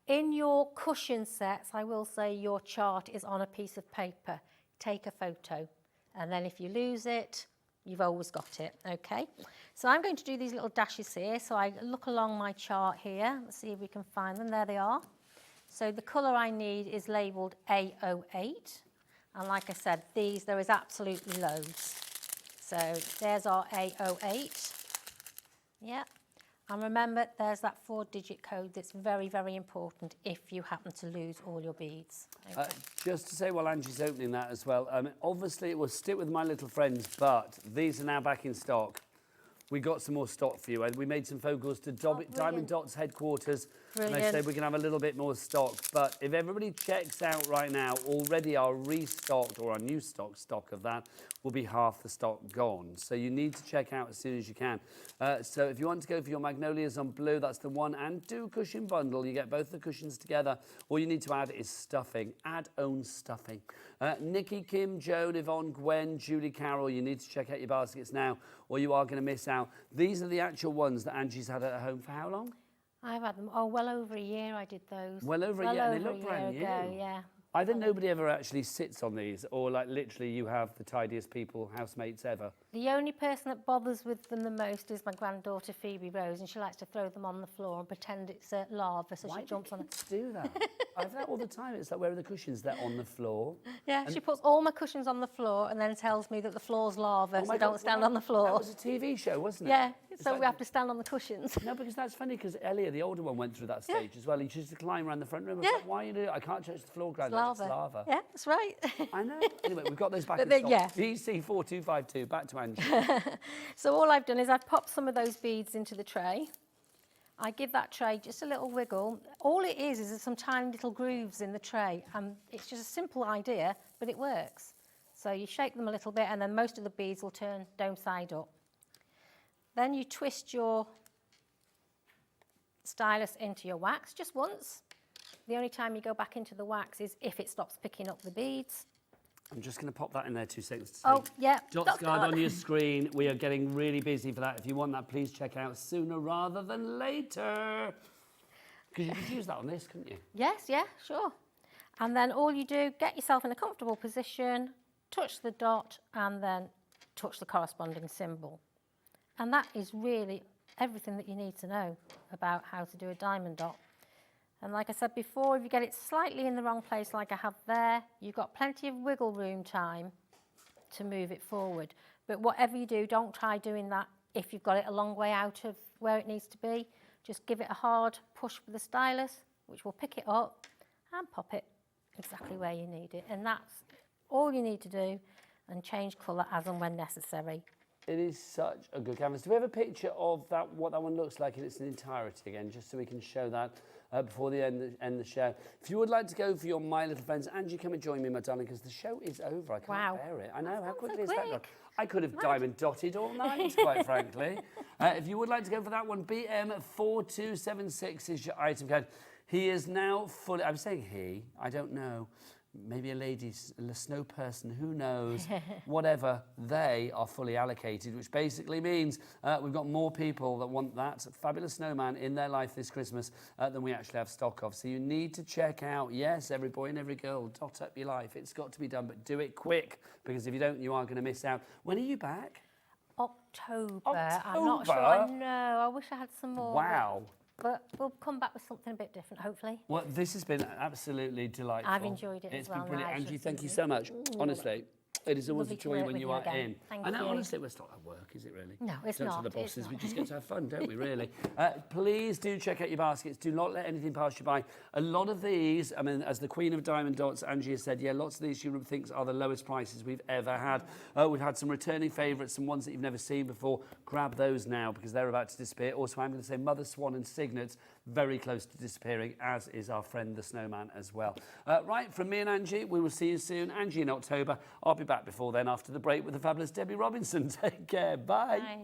In your cushion sets, I will say your chart is on a piece of paper. Take a photo. And then if you lose it, you've always got it, okay? So I'm going to do these little dashes here. So I look along my chart here. Let's see if we can find them. There they are. So the colour I need is labelled A08. And like I said, there is absolutely loads. So there's our A08. Yeah. And remember, there's that 4-digit code that's very, very important if you happen to lose all your beads. Okay. Just to say while Angie's opening that as well, obviously it will stick with my little friends, but these are now back in stock. We got some more stock for you. We made some phone calls to Diamond Dotz headquarters. Brilliant. And they said we can have a little bit more stock. But if everybody checks out right now, already our restocked or our new stock of that will be half the stock gone. So you need to check out as soon as you can. So if you want to go for your Magnolias on blue, that's the 1 and 2 cushion bundle. You get both the cushions together. All you need to add is stuffing. Add own stuffing. Nikki, Kim, Joan, Yvonne, Gwen, Julie, Carol, you need to check out your baskets now or you are going to miss out. These are the actual ones that Angie's had at home for how long? I've had them, well over a year I did those. Well over a year, and they look brand new. Yeah. Either nobody ever actually sits on these, or like literally you have the tidiest people, housemates ever. The only person that bothers with them the most is my granddaughter Phoebe Rose, and she likes to throw them on the floor and pretend it's lava, so she jumps on it. Do that? I do that all the time. It's like, where are the cushions? They're on the floor. Yeah, she puts all my cushions on the floor and then tells me that the floor's lava, so don't stand on the floor. That was a TV show, wasn't it? Yeah, so we have to stand on the cushions. No, because that's funny, because Elliot, the older one, went through that stage as well. He used to climb around the front room. I was like, why are you doing it? I can't touch the floor, Granddad. It's lava. Yeah, that's right. I know. Anyway, we've got those back in stock. Yeah. DC4252, back to Angie. So all I've done is I've popped some of those beads into the tray. I give that tray just a little wiggle. All it is there's some tiny little grooves in the tray. It's just a simple idea, but it works. So you shake them a little bit and then most of the beads will turn dome side up. Then you twist your stylus into your wax just once. The only time you go back into the wax is if it stops picking up the beads. I'm just going to pop that in there 2 seconds. Oh, yeah. Dotz guard on your screen. We are getting really busy for that. If you want that, please check out sooner rather than later. Because you could use that on this, couldn't you? Yes, yeah, sure. And then all you do, get yourself in a comfortable position, touch the dot, and then touch the corresponding symbol. And that is really everything that you need to know about how to do a diamond dot. And like I said before, if you get it slightly in the wrong place like I have there, you've got plenty of wiggle room time to move it forward. But whatever you do, don't try doing that if you've got it a long way out of where it needs to be. Just give it a hard push with the stylus, which will pick it up and pop it exactly where you need it. And that's all you need to do, and change colour as and when necessary. It is such a good canvas. Do we have a picture of that, what that one looks like in its entirety again, just so we can show that before the end the show? If you would like to go for your My Little Friends, Angie, come and join me, my darling, because the show is over. I can't bear it. I know, how quickly is that gone? I could have diamond dotted all night, quite frankly. If you would like to go for that one, BM4276 is your item code. He is now fully, I'm saying he, I don't know. maybe a snow person, who knows, whatever, they are fully allocated, which basically means we've got more people that want that fabulous snowman in their life this Christmas than we actually have stock of. So you need to check out, yes, every boy and every girl, dot up your life. It's got to be done, but do it quick, because if you don't, you are going to miss out. When are you back? October. I'm not sure. I know. I wish I had some more. Wow. But we'll come back with something a bit different, hopefully. Well, this has been absolutely delightful. I've enjoyed it It's as well. been brilliant. Nigel. Angie, thank you so much. Honestly, it is always a joy when you are in. Thank and you. honestly, it's not like work, is it really? No, it's Don't not. tell the bosses, It's we not. just get to have fun, don't we, really? Please do check out your baskets. Do not let anything pass you by. A lot of these, I mean, as the Queen of Diamond Dots, Angie has said, yeah, lots of these she thinks are the lowest prices we've ever had. We've had some returning favourites, some ones that you've never seen before. Grab those now, because they're about to disappear. Also, I'm going to say Mother Swan and Signets, very close to disappearing, as is our friend the Snowman as well. Right, from me and Angie, we will see you soon. Angie in October. I'll be back before then after the break with the fabulous Debbie Robinson. Take care. Bye. Bye.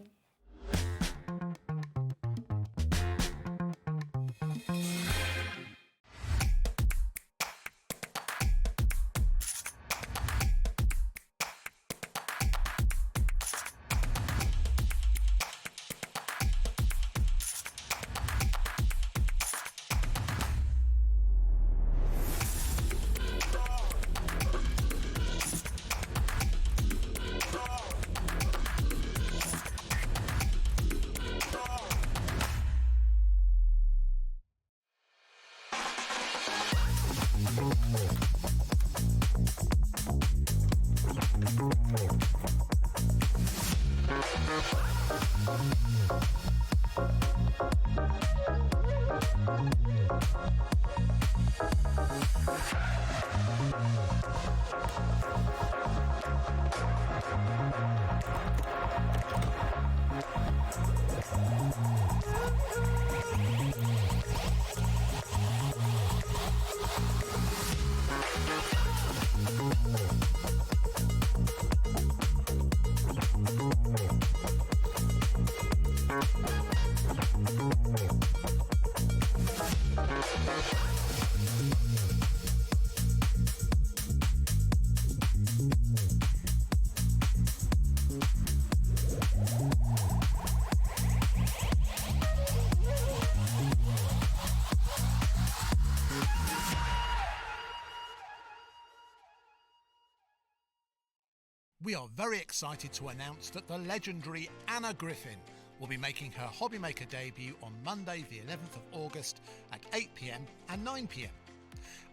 We are very excited to announce that the legendary Anna Griffin will be making her Hobbymaker debut on Monday the 11th of August at 8 p.m. and 9 p.m.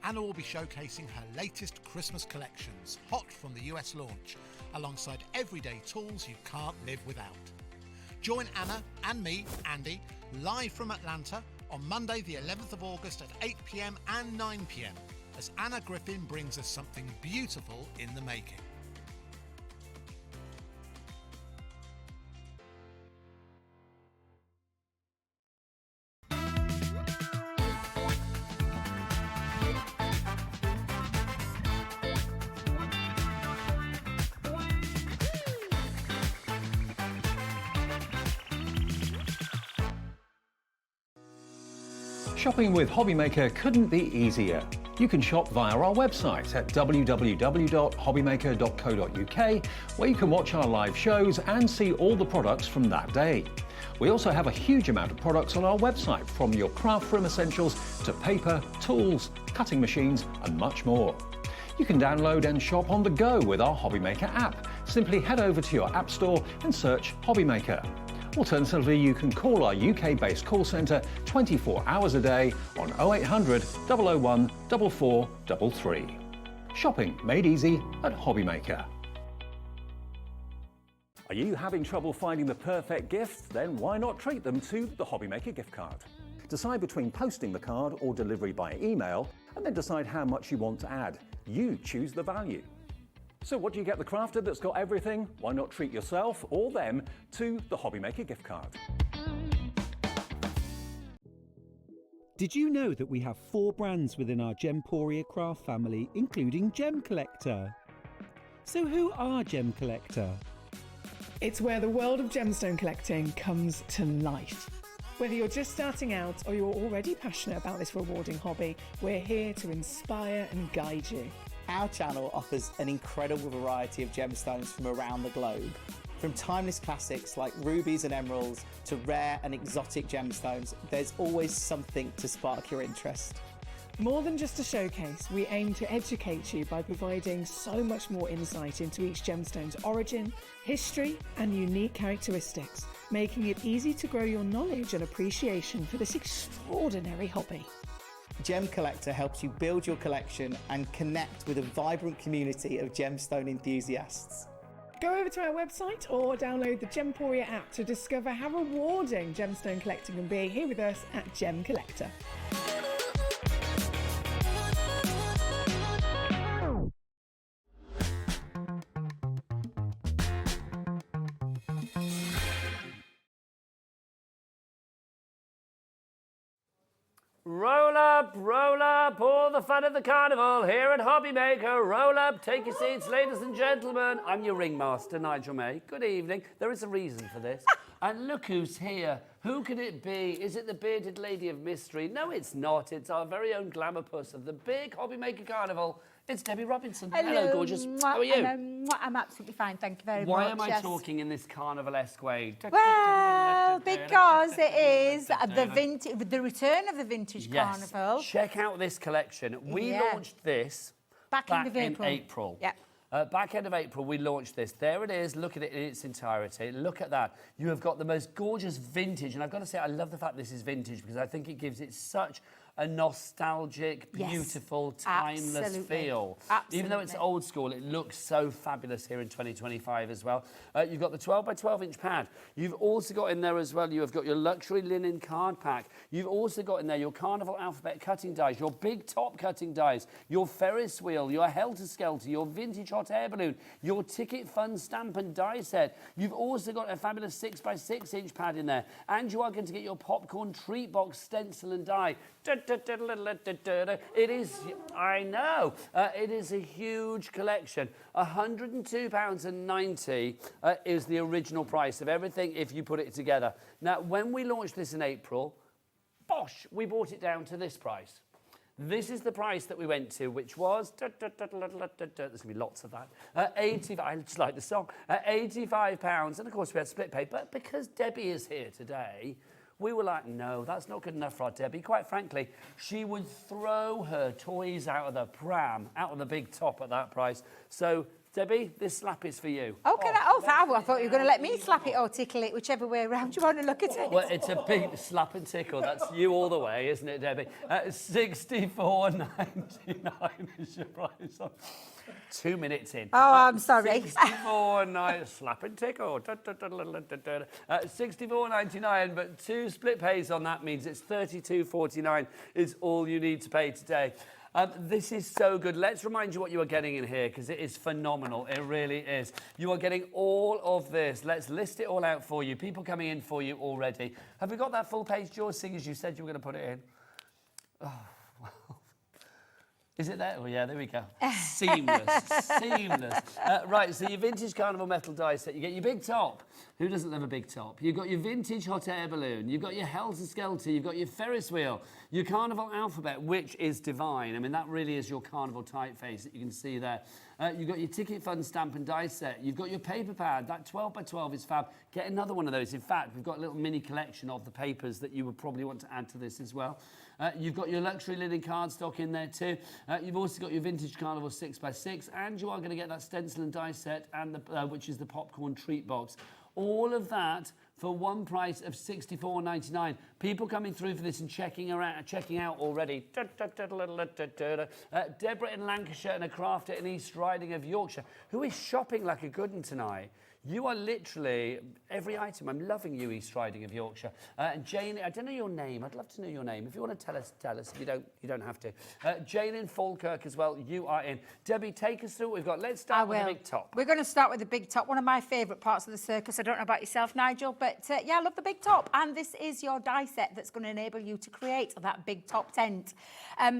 Anna will be showcasing her latest Christmas collections, hot from the US launch, alongside everyday tools you can't live without. Join Anna and me, Andy, live from Atlanta on Monday the 11th of August at 8 p.m. and 9 p.m. as Anna Griffin brings us something beautiful in the making. Shopping with Hobbymaker couldn't be easier. You can shop via our website at www.hobbymaker.co.uk, where you can watch our live shows and see all the products from that day. We also have a huge amount of products on our website, from your craft room essentials to paper, tools, cutting machines and much more. You can download and shop on the go with our Hobbymaker app. Simply head over to your app store and search Hobbymaker. Alternatively, you can call our UK-based call centre 24 hours a day on 0800 001 4433. Shopping made easy at Hobbymaker. Are you having trouble finding the perfect gift? Then why not treat them to the Hobbymaker gift card? Decide between posting the card or delivery by email, and then decide how much you want to add. You choose the value. So what do you get the crafter that's got everything? Why not treat yourself or them to the Hobbymaker gift card? Did you know that we have 4 brands within our Gemporia craft family, including Gem Collector? So who are Gem Collector? It's where the world of gemstone collecting comes to life. Whether you're just starting out or you're already passionate about this rewarding hobby, we're here to inspire and guide you. Our channel offers an incredible variety of gemstones from around the globe. From timeless classics like rubies and emeralds to rare and exotic gemstones, there's always something to spark your interest. More than just a showcase, we aim to educate you by providing so much more insight into each gemstone's origin, history, and unique characteristics, making it easy to grow your knowledge and appreciation for this extraordinary hobby. Gem Collector helps you build your collection and connect with a vibrant community of gemstone enthusiasts. Go over to our website or download the Gemporia app to discover how rewarding gemstone collecting can be here with us at Gem Collector. Roll up, all the fun of the carnival here at Hobby Maker. Roll up, take your seats, ladies and gentlemen. I'm your ringmaster, Nigel May. Good evening. There is a reason for this. And look who's here. Who could it be? Is it the bearded lady of mystery? No, it's not. It's our very own glamour puss of the big Hobby Maker Carnival. It's Debbie Robinson. Hello gorgeous. How are you? I'm absolutely fine, thank you very much. Why am I talking in this carnival-esque way? Well, because it is the return of the vintage carnival. Check out this collection. We launched this back in April. Yeah. Back end of April, we launched this. There it is. Look at it in its entirety. Look at that. You have got the most gorgeous vintage. And I've got to say, I love the fact this is vintage because I think it gives it such a nostalgic, beautiful, timeless feel. Absolutely. Even though it's old school, it looks so fabulous here in 2025 as well. You've got the 12 by 12 inch pad. You've also got in there as well, you have got your luxury linen card pack. You've also got in there your Carnival Alphabet cutting dies, your big top cutting dies, your Ferris wheel, your Helter Skelter, your vintage hot air balloon, your Ticket Fun stamp and die set. You've also got a fabulous 6 by 6 inch pad in there. And you are going to get your popcorn treat box stencil and die. It is, I know, it is a huge collection. £102.90 is the original price of everything if you put it together. Now, when we launched this in April, bosh, we brought it down to this price. This is the price that we went to, which was, there's going to be lots of that, I just like the song, £85. And of course we had split pay, but because Debbie is here today, we were like, no, that's not good enough for our Debbie. Quite frankly, she would throw her toys out of the pram, out of the big top at that price. So, Debbie, this slap is for you. Okay, I thought you were going to let me slap it or tickle it, whichever way around you want to look at it. Well, it's a big slap and tickle. That's you all the way, isn't it, Debbie? $64.99 is your price. 2 minutes in. Oh, I'm sorry. $64.99, slap and tickle. $64.99, but 2 split pays on that means it's $32.49 is all you need to pay today. This is so good. Let's remind you what you are getting in here because it is phenomenal. It really is. You are getting all of this. Let's list it all out for you. People coming in for you already. Have we got that full page, George, seeing as you said you were going to put it in? Oh, wow. Is it there? Oh, yeah, there we go. Seamless, seamless. Right, so your vintage Carnival metal die set. You get your big top. Who doesn't love a big top? You've got your vintage hot air balloon. You've got your Helter Skelter. You've got your Ferris wheel. Your Carnival Alphabet, which is divine. I mean, that really is your Carnival typeface that you can see there. You've got your Ticket Fun stamp and die set. You've got your paper pad. That 12 by 12 is fab. Get another one of those. In fact, we've got a little mini collection of the papers that you would probably want to add to this as well. You've got your luxury linen cardstock in there too. You've also got your vintage Carnival 6 by 6, and you are going to get that stencil and die set, and which is the popcorn treat box. All of that for one price of $64.99. People coming through for this and checking out already. Deborah in Lancashire and a crafter in East Riding of Yorkshire, who is shopping like a good one tonight. You are literally every item. I'm loving you, East Riding of Yorkshire. And Jane, I don't know your name. I'd love to know your name. If you want to tell us. If you don't have to. Jane in Falkirk as well. You are in. Debbie, take us through what we've got. Let's start with the big top. We're going to start with the big top. One of my favourite parts of the circus. I don't know about yourself, Nigel, but yeah, I love the big top. And this is your die set that's going to enable you to create that big top tent.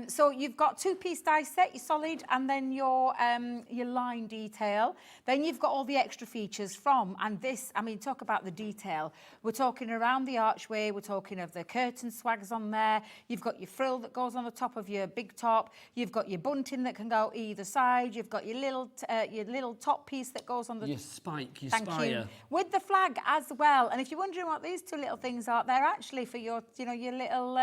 So you've got 2-piece die set, your solid, and then your line detail. Then you've got all the extra features. is from. And this, I mean, talk about the detail. We're talking around the archway. We're talking of the curtain swags on there. You've got your frill that goes on the top of your big top. You've got your bunting that can go either side. You've got your little top piece that goes on the... Your spike, your Thank spire. you. With the flag as well. And if you're wondering what these two little things are, they're actually for your, you know, your little...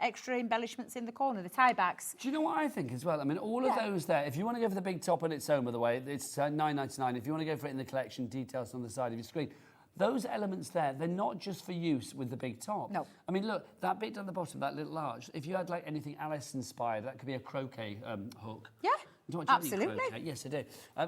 extra embellishments in the corner, the tie-backs. Do you know what I think as well? I mean, all of those there, if you want to go for the big top on its own, by the way, it's $9.99. If you want to go for it in the collection, details on the side of your screen. Those elements there, they're not just for use with the big top. No. I mean, look, that bit down the bottom, that little arch, if you had like anything Alice-inspired, that could be a croquet hook. Yeah, Do you want absolutely. croquet? Yes, I do.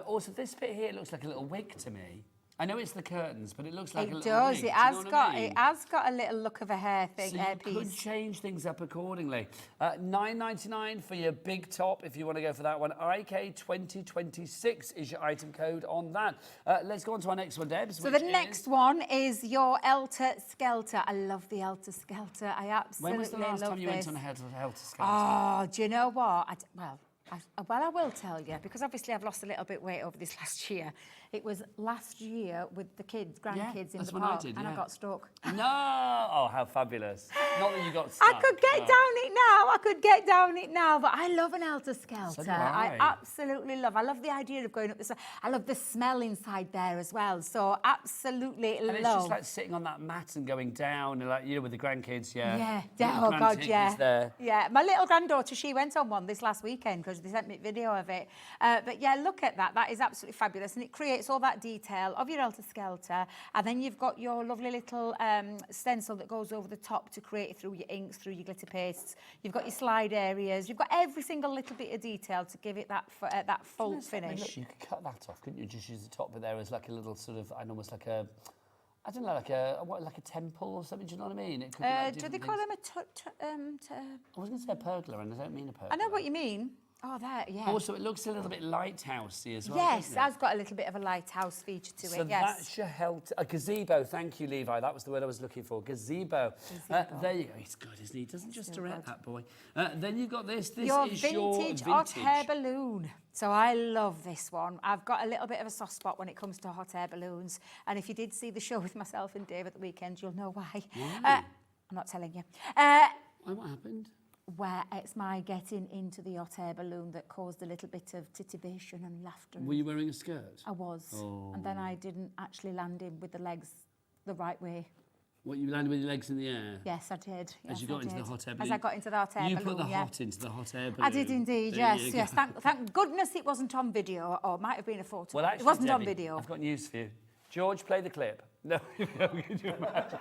Also, this bit here looks like a little wig to me. I know it's the curtains, but it looks like a little does. wig. It Do has you know got. what I mean? It has got a little look of a hair thing. So hairpiece. you could change things up accordingly. $9.99 for your big top if you want to go for that one. IK2026 is your item code on that. Let's go on to our next one, Debs. So the next one is your Helter Skelter. I love the Helter Skelter. I absolutely When was the last love time you this. went on a Helter Skelter? Oh, do you know what? I will tell you, because obviously I've lost a little bit weight over this last year. It was last year with the kids, grandkids in that's the when I park, did, and I yeah. got stuck. No! Oh, how fabulous. Not that you got stuck. I could get down it now. I could get down it now, but I love an Helter Skelter. So do I. absolutely love. I love the idea of going up this. I love the smell inside there as well. So absolutely And love. it's just like sitting on that mat and going down, and like, you know, with the grandkids, Yeah. Little Oh God, grandkids yeah. there. Yeah. My little granddaughter, she went on one this last weekend because they sent me a video of it. But yeah, look at that. That is absolutely fabulous, and it creates all that detail of your Helter Skelter. And then you've got your lovely little stencil that goes over the top to create it through your inks, through your glitter pastes. You've got your slide areas. You've got every single little bit of detail to give it that full finish. Look, you could cut that off, couldn't you? Just use the top bit there as like a little sort of, almost like a, I don't know, like a temple or something. Do you know what I mean? It could be like Do they different call things. them I was going to say a pergola, and I don't mean a pergola. I know what you mean. Oh, that, yeah. Also, it looks a little bit lighthousey as well. Yes, doesn't it it? has got a little bit of a lighthouse feature to So it, yes. that's your a gazebo. Thank you, Levi. That was the word I was looking for. Gazebo. There you go. He's good, isn't he? He doesn't just direct that boy. Then you've got this. This your is vintage your vintage hot air balloon. So I love this one. I've got a little bit of a soft spot when it comes to hot air balloons. And if you did see the show with myself and Dave at the weekend, you'll know why. I'm not telling you. What happened? Where it's my getting into the hot air balloon that caused a little bit of titivation and laughter. Were you wearing a skirt? I was. Oh. And then I didn't actually land in with the legs the right way. What, you landed with your legs in the air? Yes, I did. As you Yes, got I into the did. hot air balloon? As I got into the hot air You balloon, put the yeah. hot into the hot air balloon. I did indeed, There yes, you yes. go. Thank goodness it wasn't on video, or it might have been a photo. Well, actually, it wasn't on Debbie, video. I've got news for you. George, play the clip. No, could you imagine?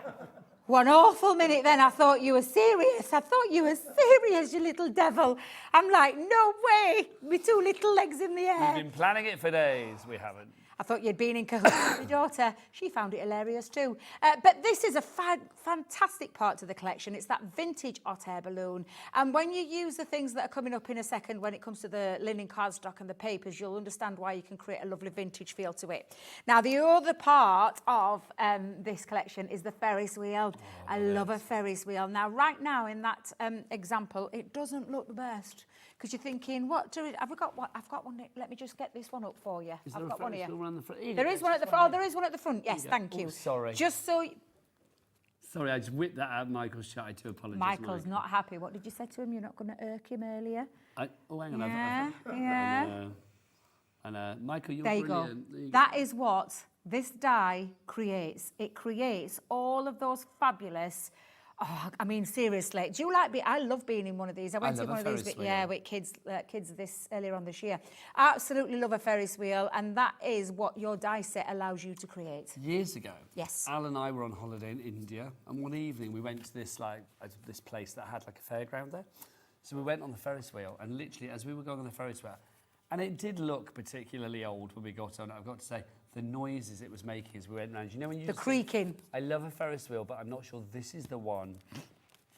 One awful minute then, I thought you were serious. I thought you were serious, you little devil. I'm like, no way, with two little legs in the We've air. been planning it for days. We haven't. I thought you'd been in cahoots with your daughter. She found it hilarious too. But this is a fantastic part to the collection. It's that vintage hot air balloon. And when you use the things that are coming up in a second, when it comes to the linen cardstock and the papers, you'll understand why you can create a lovely vintage feel to it. Now, the other part of this collection is the Ferris wheel. I love a Ferris wheel. Now, right now in that example, it doesn't look the best. Because you're thinking, have I got one? I've got one. Let me just get this one up for you. Is I've there got a one here. Ferris wheel on the front? There is one at the front. Oh, there is one at the front. Yes, thank you. Oh, sorry. Just so Sorry, I just whipped that out of Michael's chat. I do apologise. Michael's not happy. What did you say to him? You're not going to irk him earlier? Oh, hang on. Yeah. And Michael, you're There you go. brilliant. There you That is what this die creates. It creates all of those fabulous. Oh, I mean, seriously, do you like I love being in one of these. I went to one of these, with kids this earlier on this year. Absolutely love a Ferris wheel, and that is what your die set allows you to create. Years ago, yes, Al and I were on holiday in India, and one evening we went to this place that had like a fairground there. So we went on the Ferris wheel, and literally as we were going on the Ferris wheel, and it did look particularly old when we got on it, I've got to say. The noises it was making as we went around. You know when you the creaking. I love a Ferris wheel, but I'm not sure this is the one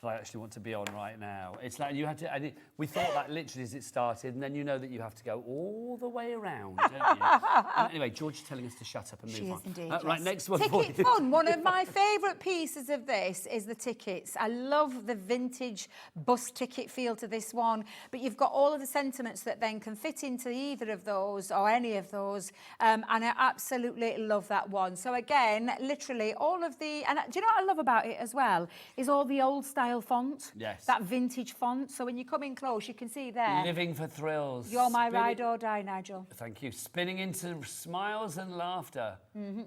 that I actually want to be on right now. It's like you had to, we thought that literally as it started, and then you know that you have to go all the way around, don't you? Anyway, George is telling us to shut up and move on. She is indeed, Right, yes. next one for Ticket you. fun. One of my favourite pieces of this is the tickets. I love the vintage bus ticket feel to this one, but you've got all of the sentiments that then can fit into either of those or any of those, and I absolutely love that one. So again, literally all of the, and do you know what I love about it as well, is all the old style font. Yes. That vintage font. So when you come in close, you can see there. Living for thrills. You're my ride or die, Nigel. Thank you. Spinning into smiles and laughter.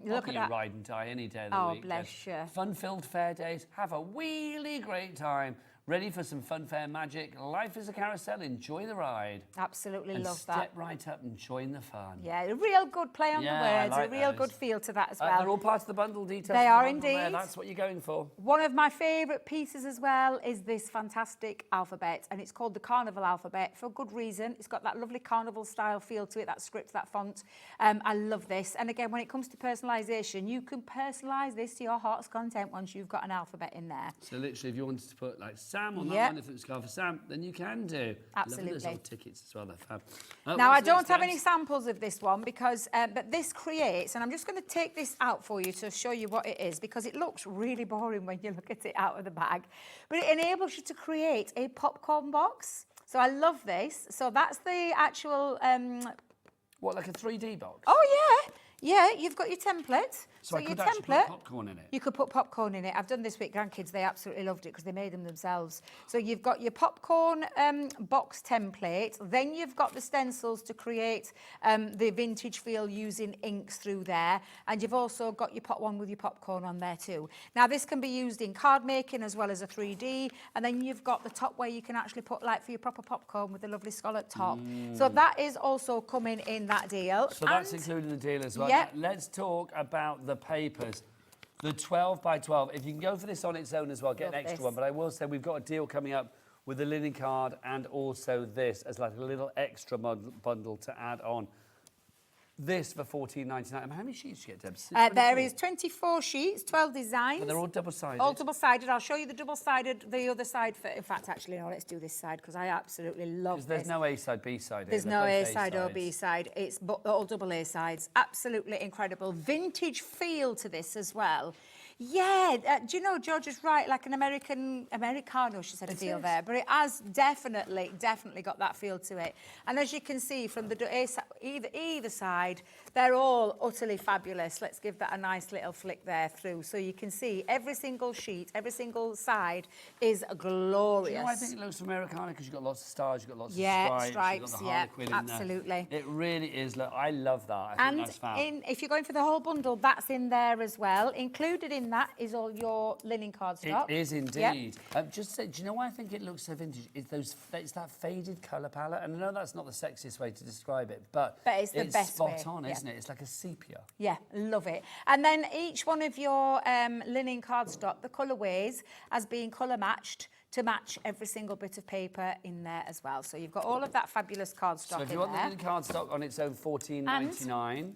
Look at that. Ride and die any day of the Oh, week. bless you. Fun-filled fair days. Have a really great time. Ready for some fun fair magic? Life is a carousel. Enjoy the ride. Absolutely and love step that. right up and join the fun. Yeah, a real good play on Yeah, the I words, like a real those. good feel to that as well. They're all part of the bundle details. They of the are bundle there. indeed. That's what you're going for. One of my favourite pieces as well is this fantastic alphabet, and it's called the Carnival alphabet for good reason. It's got that lovely carnival style feel to it, that script, that font. I love this. And again, when it comes to personalisation, you can personalise this to your heart's content once you've got an alphabet in there. So literally, if you wanted to put like Sam on Yep. that one, if it was called for Sam, then you can do. Absolutely. Lovely those old tickets as well. They're fab. Now, I what's don't next, have Debs? any samples of this one because, but this creates, and I'm just going to take this out for you to show you what it is because it looks really boring when you look at it out of the bag, but it enables you to create a popcorn box. So I love this. So that's the actual... What, like a 3D box? Oh, yeah. Yeah, you've got your template. So I your could actually put popcorn in it? You could put popcorn in it. I've done this with grandkids. They absolutely loved it because they made them themselves. So you've got your popcorn box template. Then you've got the stencils to create the vintage feel using inks through there. And you've also got your one with your popcorn on there too. Now, this can be used in card making as well as a 3D. And then you've got the top where you can actually put like for your proper popcorn with a lovely scallop top. So that is also coming in that deal. So that's included in the deal as well. Yep. Now, let's talk about the papers. The 12 by 12. If you can go for this on its own as well, get Love an extra this. one. But I will say we've got a deal coming up with the linen card and also this as like a little extra bundle to add on. This for $14.99. How many sheets do you get, Deb? There is 24 sheets, 12 designs. But they're all double-sided. All double-sided. I'll show you the double-sided, the other side. In fact, actually, no, let's do this side because I absolutely love this. Because there's no A side, B side. There's here. no They're A both side or sides. B side. It's all double A sides. Absolutely incredible. Vintage feel to this as well. Yeah, do you know, George is right, like an Americano, she said, feel there. But it has definitely got that feel to it. And as you can see from the either side, they're all utterly fabulous. Let's give that a nice little flick there through. So you can see every single sheet, every single side is glorious. Do you know why I think it looks Americana? Because you've got lots of stars, you've got lots of stripes, you've got the Harlequin in there. absolutely. It really is. Look, I love that. I think that's fab. And if you're going for the whole bundle, that's in there as well. Included in that is all your linen cardstock. It is Yep. indeed. Just say, do you know why I think it looks so vintage? It's that faded colour palette. And I know that's not the sexiest way to describe it, but it's the best spot way, on, yeah. isn't it? It's like a sepia. Yeah, love it. And then each one of your linen cardstock, the colourways, as being colour matched to match every single bit of paper in there as well. So you've got all of that fabulous cardstock So if in you want the there. linen cardstock on its own, $14.99.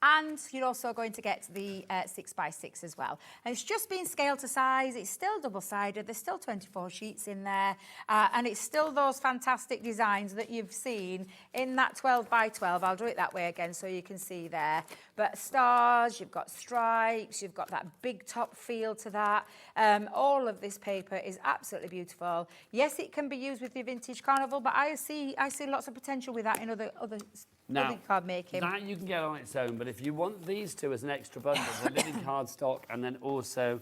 And you're also going to get the 6x6 as well. And it's just been scaled to size. It's still double-sided. There's still 24 sheets in there. And it's still those fantastic designs that you've seen in that 12 by 12. I'll do it that way again so you can see there. But stars, you've got stripes, you've got that big top feel to that. All of this paper is absolutely beautiful. Yes, it can be used with the vintage carnival, but I see lots of potential with that in other Now, card making. that you can get on its own, but if you want these two as an extra bundle, the linen cardstock and then also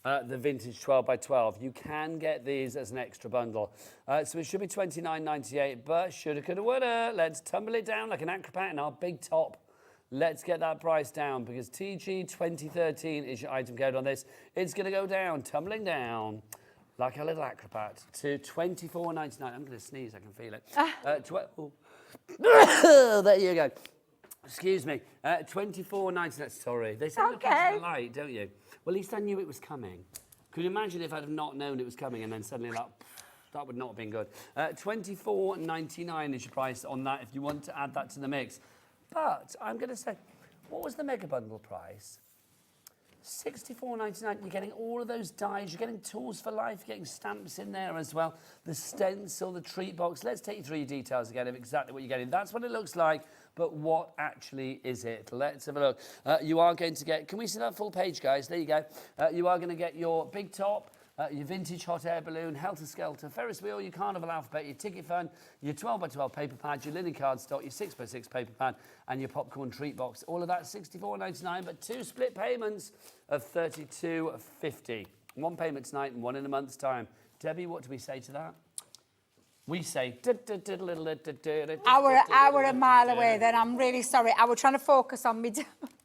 the vintage 12 by 12, you can get these as an extra bundle. So it should be $29.98, but shoulda, coulda, woulda. Let's tumble it down like an acrobat in our big top. Let's get that price down because TG 2013 is your item code on this. It's going to go down, tumbling down like a little acrobat to $24.99. I'm going to sneeze, I can feel it. There you go. Excuse me. $24.99. Sorry. They say look into the light, don't you? Well, at least I knew it was coming. Could you imagine if I'd have not known it was coming and then suddenly that would not have been good. $24.99 is your price on that if you want to add that to the mix. But I'm going to say, what was the mega bundle price? $64.99. You're getting all of those dies. You're getting tools for life. You're getting stamps in there as well. The stencil, the treat box. Let's take you through your details again of exactly what you're getting. That's what it looks like, but what actually is it? Let's have a look. You are going to get... Can we see that full page, guys? There you go. You are going to get your big top, your vintage hot air balloon, helter-skelter, Ferris wheel, your carnival alphabet, your ticket phone, your 12x12 paper pad, your linen cardstock, your 6x6 paper pad, and your popcorn treat box. All of that $64.99, but 2 split payments of $32.50. 1 payment tonight and 1 in a month's time. Debbie, what do we say to that? We say... Hour a mile away, then I'm really sorry. I was trying to focus on me.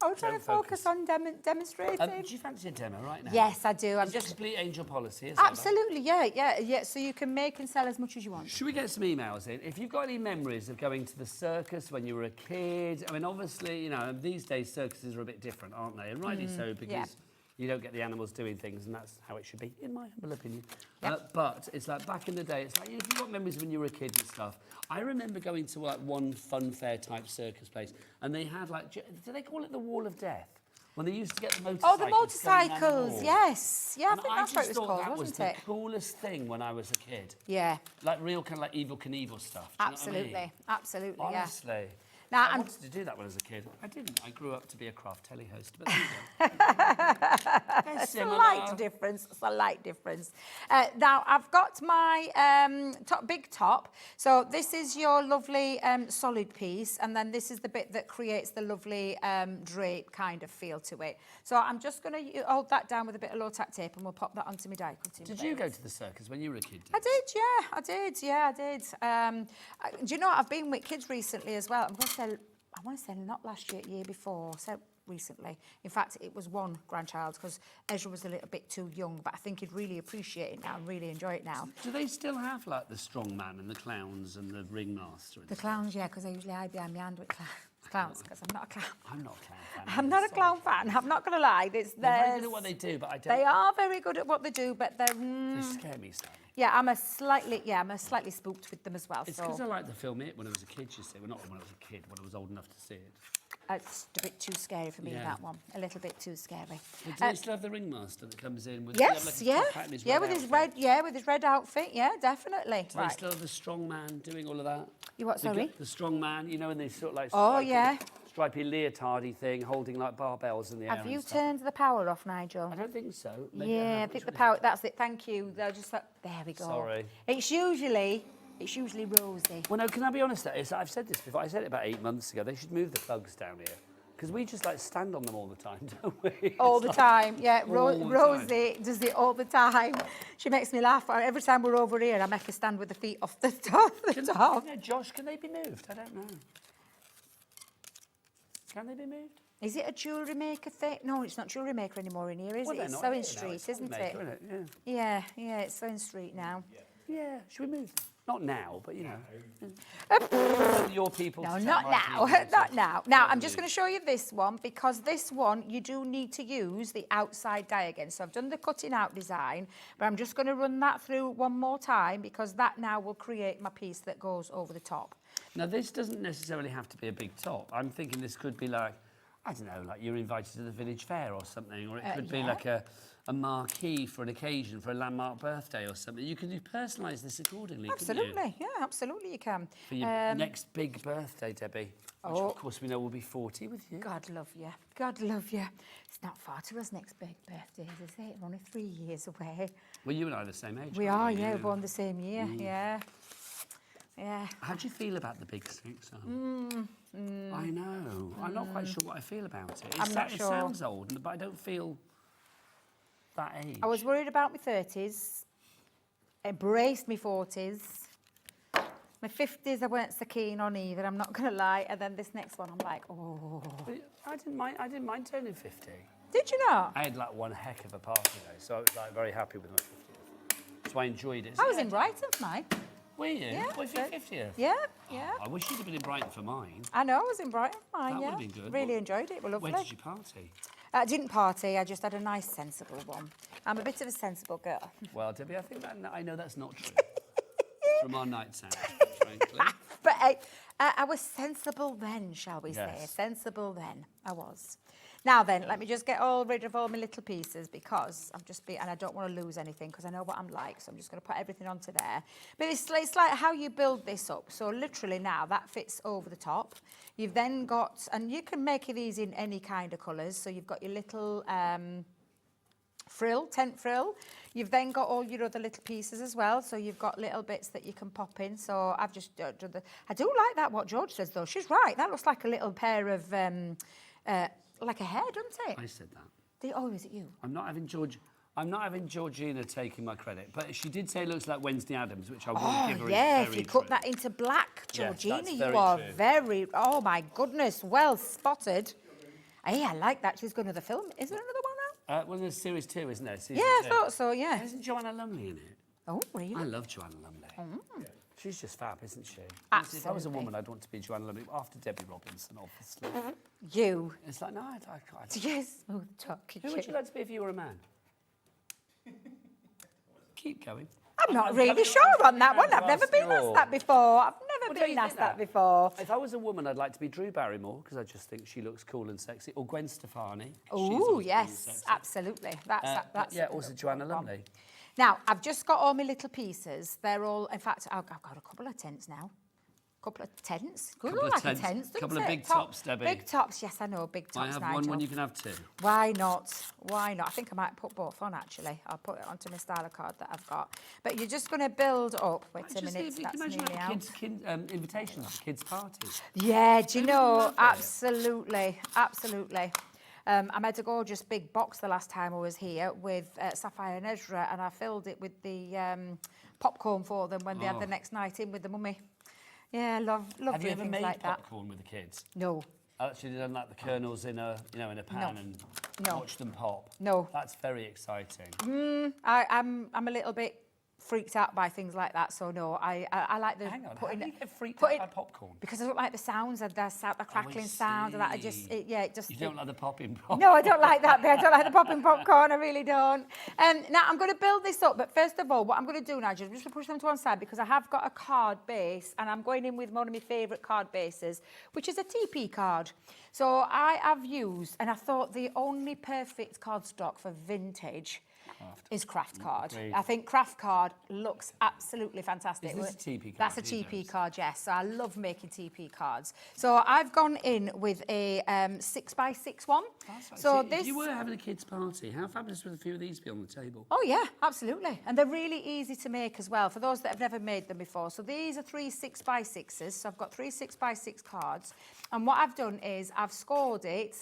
I was trying to focus on demonstrating. Do you fancy a demo right now? Yes, I do. I'm It's just... complete angel policy, is Absolutely, yeah. So you can make and sell as much as you want. Should we get some emails in? If you've got any memories of going to the circus when you were a kid, I mean, obviously, you know, these days circuses are a bit different, aren't they? And rightly so, because you don't get the animals doing things, and that's how it should be, in my humble opinion. But it's like back in the day, it's like, if you've got memories when you were a kid and stuff. I remember going to like one fun fair type circus place, and they had like, do they call it the Wall of Death? When they used to get the motorcycles. Oh, the motorcycles, yes. Yeah, I think that's what it was called, that was wasn't the it? coolest thing when I was a kid. Yeah. Like real kind of like Evel Knievel stuff. Do you know what I mean? Absolutely, Honestly. Now, I wanted to do that when I was a kid. I didn't. I grew up to be a craft telly host. But there you go. It's a light difference. It's a light difference. Now, I've got my big top. So this is your lovely solid piece. And then this is the bit that creates the lovely drape kind of feel to it. So I'm just going to hold that down with a bit of low-tack tape and we'll pop that onto my die cutting. Did you go to the circus when you were a kid? I did, yeah, I did. Do you know what? I've been with kids recently as well. I want to say not last year, year before, so recently. In fact, it was one grandchild because Ezra was a little bit too young, but I think he'd really appreciate it now and really enjoy it now. Do they still have like the strong man and the clowns and the ringmaster? The clowns, yeah, because I usually hide behind my hand with clowns because I'm not a clown. I'm not a clown fan. I'm not a clown fan. I'm not going to lie. They're very good at what they do, but I don't... They are very good at what they do, but they're... They scare me slightly. Yeah, I'm slightly spooked with them as well. It's because I like the film It when I was a kid, you see. Well, not when I was a kid, when I was old enough to see it. It's a bit too scary for me, that one. A little bit too scary. Well, do they still have the ringmaster that comes in with yes, with his red outfit, yeah, definitely. Do they still have the strong man doing all of that? You what, sorry? The strong man, you know, and they sort of like stripy leotardy thing, holding like barbells in the air. Have you turned the power off, Nigel? I don't think so. Maybe I think the power. That's it. Thank you. They're just like, there we go. Sorry. It's usually rosy. Well, no, can I be honest? I've said this before. I said it about 8 months ago. They should move the plugs down here. Because we just like stand on them all the time, don't we? All the time, yeah. Rosie does it all the time. She makes me laugh. Every time we're over here, I make her stand with the feet off the top. Yeah, Josh, can they be moved? I don't know. Can they be moved? Is it a jewellery maker thing? No, it's not jewellery maker anymore in here, is it? It's Sewing Street, isn't it? Yeah, it's Sewing Street now. Yeah, should we move? Not now, but you know. Your people. No, not now. Not now. Now, I'm just going to show you this one because this one, you do need to use the outside die again. So I've done the cutting out design, but I'm just going to run that through one more time because that now will create my piece that goes over the top. Now, this doesn't necessarily have to be a big top. I'm thinking this could be like, I don't know, like you're invited to the village fair or something, or it could be like a marquee for an occasion, for a landmark birthday or something. You can personalise this accordingly, absolutely, yeah, absolutely you can. For your next big birthday, Debbie, which of course we know will be 40 with you. God love you. God love you. It's not far to us next big birthdays, is it? We're only 3 years away. Well, you and I are the same age. We are, yeah, we're born the same year, yeah. Yeah. How do you feel about the big 6? I know. I'm not quite sure what I feel about it. I'm not sure. It sounds old, but I don't feel that age. I was worried about my 30s. Embraced my 40s. My 50s I weren't so keen on either, I'm not going to lie. And then this next one, I'm like, oh. I didn't mind turning 50. Did you not? I had like one heck of a party though, so I was like very happy with my 50th. So I enjoyed it. I was in Brighton for mine. Were you? Yeah. What, for your 50th? Yeah, yeah. I wish you'd have been in Brighton for mine. I know, I was in Brighton for mine, That yeah. would have been good. Really enjoyed it, it was lovely. Where did you party? I didn't party, I just had a nice, sensible one. I'm a bit of a sensible girl. Well, Debbie, I think I know that's not true. From our nights out, frankly. But I was sensible then, shall we say? Sensible then, I was. Now then, let me just get rid of all my little pieces because and I don't want to lose anything because I know what I'm like, so I'm just going to put everything onto there. But it's like how you build this up. So literally now that fits over the top. You've then got, and you can make these in any kind of colours. So you've got your little frill, tent frill. You've then got all your other little pieces as well. So you've got little bits that you can pop in. So I've just done I do like that, what George says though. She's right. That looks like a little pair of, like a hair, doesn't it? I said that. Oh, is it you? I'm not having Georgina taking my credit, but she did say it looks like Wednesday Addams, which I will give her. Yeah, if you cut that into black, Georgina, yes, you are very, oh my goodness, well spotted. Hey, I like that. She's going to the film. Is there another one now? Well, there's series 2, isn't there? Yeah, I thought so, yeah. Isn't Joanna Lumley in it? Oh, really? I love Joanna Lumley. Mm. She's just fab, isn't she? Absolutely. If I was a woman, I'd want to be Joanna Lumley after Debbie Robinson, obviously. You. It's like, no, I can't. Yes, smooth talking. Who would you like to be if you were a man? Keep going. I'm not really sure on that one. I've never been asked that before. I've never been asked that before. If I was a woman, I'd like to be Drew Barrymore because I just think she looks cool and sexy. Or Gwen Stefani. Oh, yes, absolutely. That's yeah, also Joanna Lumley. Now, I've just got all my little pieces. They're all, in fact, I've got a couple of tents now. Couple of tents. Good, like a tent, couple of big tops, Debbie. Big tops, yes, I know, big tops, I have Nigel. one when you can have two. Why not? Why not? I think I might put both on, actually. I'll put it onto my styler card that I've got. But you're just going to build up. Wait a minute, that's nearly out. Invitations for kids' parties. Yeah, do you know? Absolutely, absolutely. I made a gorgeous big box the last time I was here with Sapphire and Ezra, and I filled it with the popcorn for them when they had the next night in with the mummy. Yeah, love doing things like that. Have you ever made popcorn with the kids? No. Actually done like the kernels in a pan and watch them pop. No. That's very exciting. I'm a little bit freaked out by things like that, so no, I like the Hang on, putting how do you get freaked out by popcorn? Because I don't like the sounds and the crackling sound and that. You don't like the popping pop? No, I don't like that bit. I don't like the popping popcorn. I really don't. Now I'm going to build this up, but first of all, what I'm going to do now, just to push them to one side because I have got a card base and I'm going in with one of my favourite card bases, which is a TP card. So I have used, and I thought the only perfect cardstock for vintage is craft card. I think craft card looks absolutely fantastic. Is this a TP card? That's a TP card, yes. So I love making TP cards. So I've gone in with a 6x6 one. That's right. So if you were having a kids' party, how fabulous would a few of these be on the table? Oh yeah, absolutely. And they're really easy to make as well for those that have never made them before. So these are 3 6x6s. So I've got 3 6x6 cards. And what I've done is I've scored it.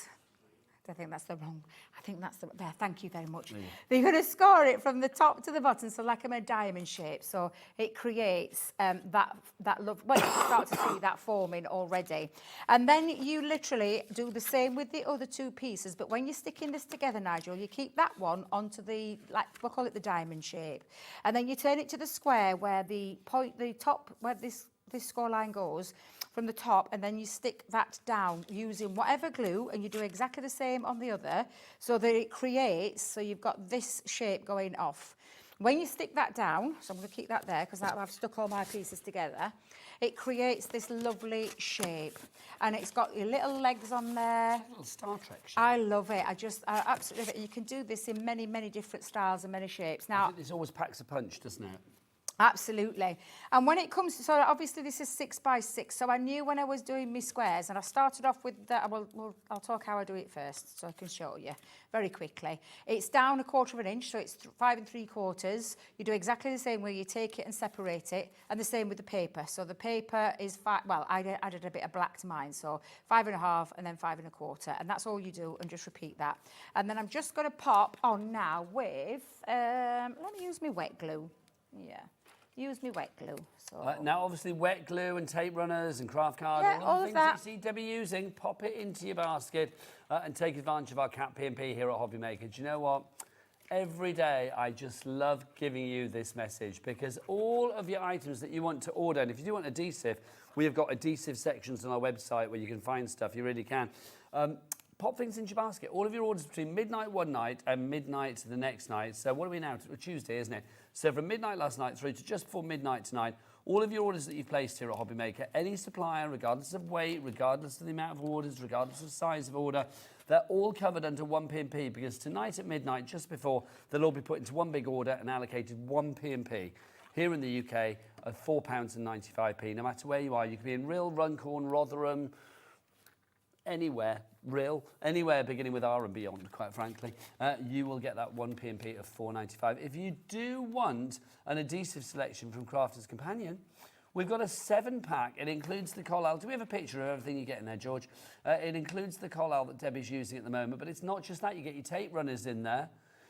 I think that's the wrong. I think that's the there. Thank you very much. Yeah. You're going to score it from the top to the bottom, so like a diamond shape. So it creates that love. Well, you can start to see that forming already. And then you literally do the same with the other two pieces. But when you're sticking this together, Nigel, you keep that one onto the we'll call it the diamond shape, and then you turn it to the square where the top where this score line goes. From the top, and then you stick that down using whatever glue, and you do exactly the same on the other, so that it creates, so you've got this shape going off. When you stick that down, so I'm going to keep that there because I've stuck all my pieces together, it creates this lovely shape. And it's got your little legs on there. A little Star Trek shape. I love it. I absolutely love it. You can do this in many, many different styles and many shapes. Now, this always packs a punch, doesn't it? Absolutely. And when it comes to, so obviously this is 6x6, so I knew when I was doing my squares, and I started off with the, I'll talk how I do it first so I can show you very quickly. It's down 1/4 inch, so it's 5 3/4. You do exactly the same way, you take it and separate it, and the same with the paper. So the paper is, I added a bit of black to mine, so 5 1/2 and then 5 1/4, and that's all you do, and just repeat that. And then I'm just going to pop on now with, let me use my wet glue. Yeah. Use me wet glue. So now, obviously, wet glue and tape runners and craft cards, all the things that you see Debbie using, pop it into your basket and take advantage of our Cat P&P here at Hobby Maker. Do you know what? Every day, I just love giving you this message because all of your items that you want to order, and if you do want adhesive, we have got adhesive sections on our website where you can find stuff. You really can. Pop things into your basket. All of your orders between midnight one night and midnight the next night. So what are we now? Tuesday, isn't it? So from midnight last night through to just before midnight tonight, All of your orders that you've placed here at Hobby Maker, any supplier, regardless of weight, regardless of the amount of orders, regardless of size of order, they're all covered under 1 P&P, because tonight at midnight, just before, they'll all be put into one big order and allocated 1 P&P. Here in the UK, at £4.95. No matter where you are, you can be in Rhyl, Runcorn, Rotherham, anywhere, anywhere beginning with R and beyond, quite frankly, you will get that 1 P&P of £4.95. If you do want an adhesive selection from Crafter's Companion, we've got a 7-pack. It includes the Collal. Do we have a picture of everything you get in there, George? It includes the Collal that Debbie's using at the moment, but it's not just that. You get your tape runners in there.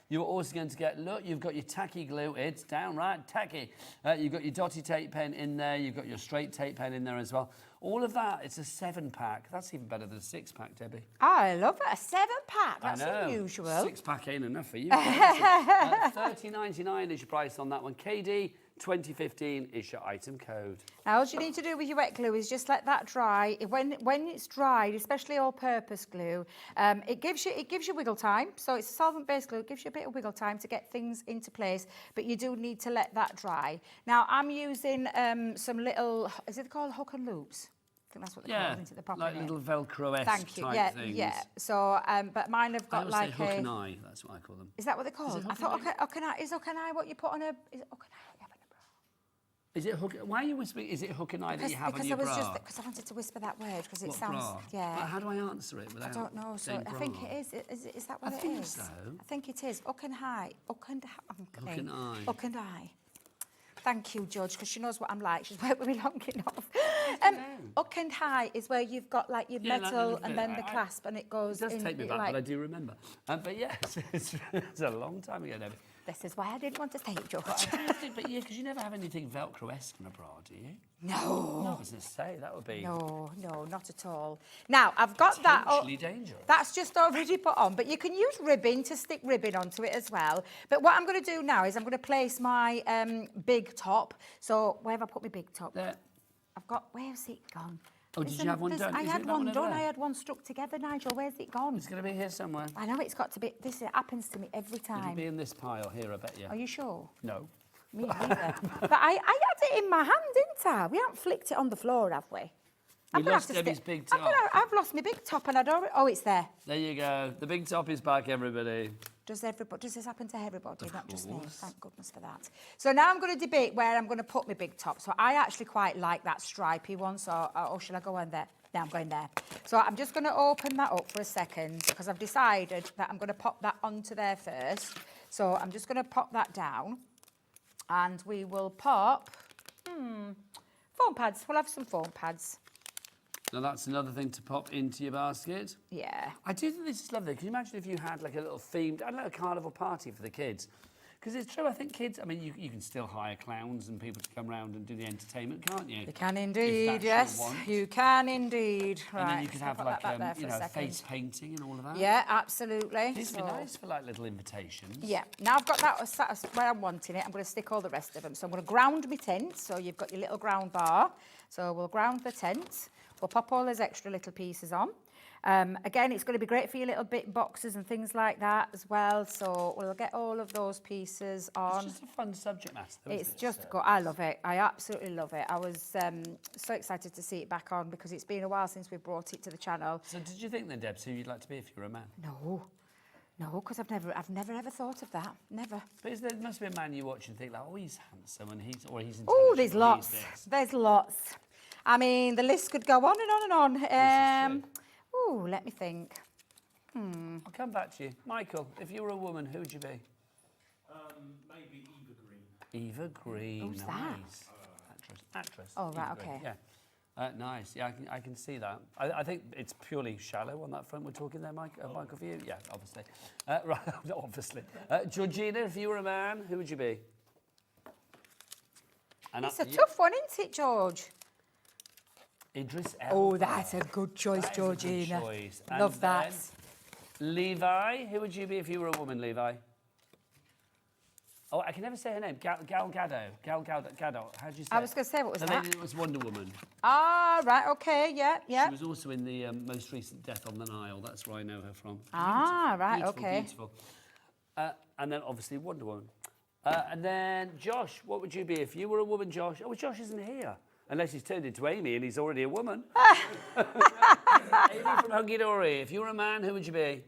You're also going to get, look, you've got your tacky glue. It's downright tacky. You've got your dotty tape pen in there. You've got your straight tape pen in there as well. All of that, it's a 7-pack. That's even better than a 6-pack, Debbie. I love it. A 7-pack. That's unusual. 6-pack ain't enough for you. $30.99 is your price on that one. KD 2015 is your item code. Now, all you need to do with your wet glue is just let that dry. When it's dried, especially all-purpose glue, it gives you wiggle time. So it's a solvent-based glue. It gives you a bit of wiggle time to get things into place, but you do need to let that dry. Now, I'm using some little, is it called hook and loops? I think that's what they're called, isn't it? The proper like name. little Velcro-esque Thank you. type things. Yeah. So, but mine have got I like say hook and eye. That's what I call them. Is that what they're called? I thought hook and eye. Is hook and eye what you put on a? Is it hook and eye? Is it hook? Why are you whispering? Is it hook and eye that you have on your bra? Because I wanted to whisper that word because it What, sounds. bra? Yeah. But how do I answer it without? I don't know. So saying I bra? think it is. Is that what it is? I think so. I think it is. Hook and eye. Hook and eye. Hook and eye. Thank you, Judge, because she knows what I'm like. She's worked with me long enough. Hook and eye is where you've got like your metal and then the clasp, and it goes. It does take me back, like, but I do remember. But yes, it's a long time ago, Debbie. This is why I didn't want to say it, George. But yeah, because you never have anything Velcro-esque in a bra, do you? No. No, I was going to say, that would be... No, not at all. Now, I've got that... potentially dangerous. That's just already put on, but you can use ribbon to stick ribbon onto it as well. But what I'm going to do now is I'm going to place my big top. So, where have I put my big top? There. I've got... Where's it gone? Oh, did you have one done? I had one done. I had one stuck together, Nigel. Where's it gone? It's going to be here somewhere. I know it's got to be... This happens to me every time. It'll be in this pile here, I bet you. Are you sure? No. Me neither. But I had it in my hand, didn't I? We haven't flicked it on the floor, have we? You lost Debbie's big top. I've lost my big top and I don't... Oh, it's there. There you go. The big top is back, everybody. Does this happen to everybody, not just me? Thank goodness for that. So now I'm going to debate where I'm going to put my big top. So I actually quite like that stripy one. So, or shall I go on there? No, I'm going there. So I'm just going to open that up for a second because I've decided that I'm going to pop that onto there first. So I'm just going to pop that down and we will pop foam pads. We'll have some foam pads. Now that's another thing to pop into your basket. Yeah. I do think this is lovely. Can you imagine if you had like a little themed, I don't know, a carnival party for the kids? Because it's true, I think kids, I mean, you can still hire clowns and people to come round and do the entertainment, can't you? You can indeed, yes. You can indeed. And right. then you can have like, you know, face painting and all of that. Yeah, absolutely. These would be nice for like little invitations. Yeah. Now I've got that where I'm wanting it. I'm going to stick all the rest of them. So I'm going to ground my tent. So you've got your little ground bar. So we'll ground the tent. We'll pop all those extra little pieces on. Again, it's going to be great for your little bit boxes and things like that as well. So we'll get all of those pieces on. It's just a fun subject matter. It's just good. I love it. I absolutely love it. I was so excited to see it back on because it's been a while since we brought it to the channel. So did you think then, Debs, who you'd like to be if you were a man? No, because I've never ever thought of that. Never. But there must be a man you watch and think like, oh, he's handsome and he's intelligent. Oh, there's lots. There's lots. I mean, the list could go on and on and on. Oh, let me think. I'll come back to you. Michael, if you were a woman, who would you be? Maybe Eva Green. Eva Green. Who's nice. that? Actress. Oh, right, Eva Green, okay. Yeah. Nice. Yeah, I can see that. I think it's purely shallow on that front. We're talking there, Michael, for you? Yeah, obviously. Right, obviously. Georgina, if you were a man, who would you be? And it's a tough one, isn't it, George? Idris Elba. Oh, that's a good choice, Georgina. Good choice. Love that. Levi, who would you be if you were a woman, Levi? Oh, I can never say her name. Gal Gadot. How do you say I was going to say, what was the that? lady that was Wonder Woman. Ah, right, okay, yeah. She was also in the most recent Death on the Nile. That's where I know her from. Ah, right, beautiful, okay. Beautiful. And then, obviously, Wonder Woman. And then Josh, what would you be if you were a woman, Josh? Oh, Josh isn't here. Unless he's turned into Amy and he's already a woman. Amy from Hunkydory. If you were a man, who would you be?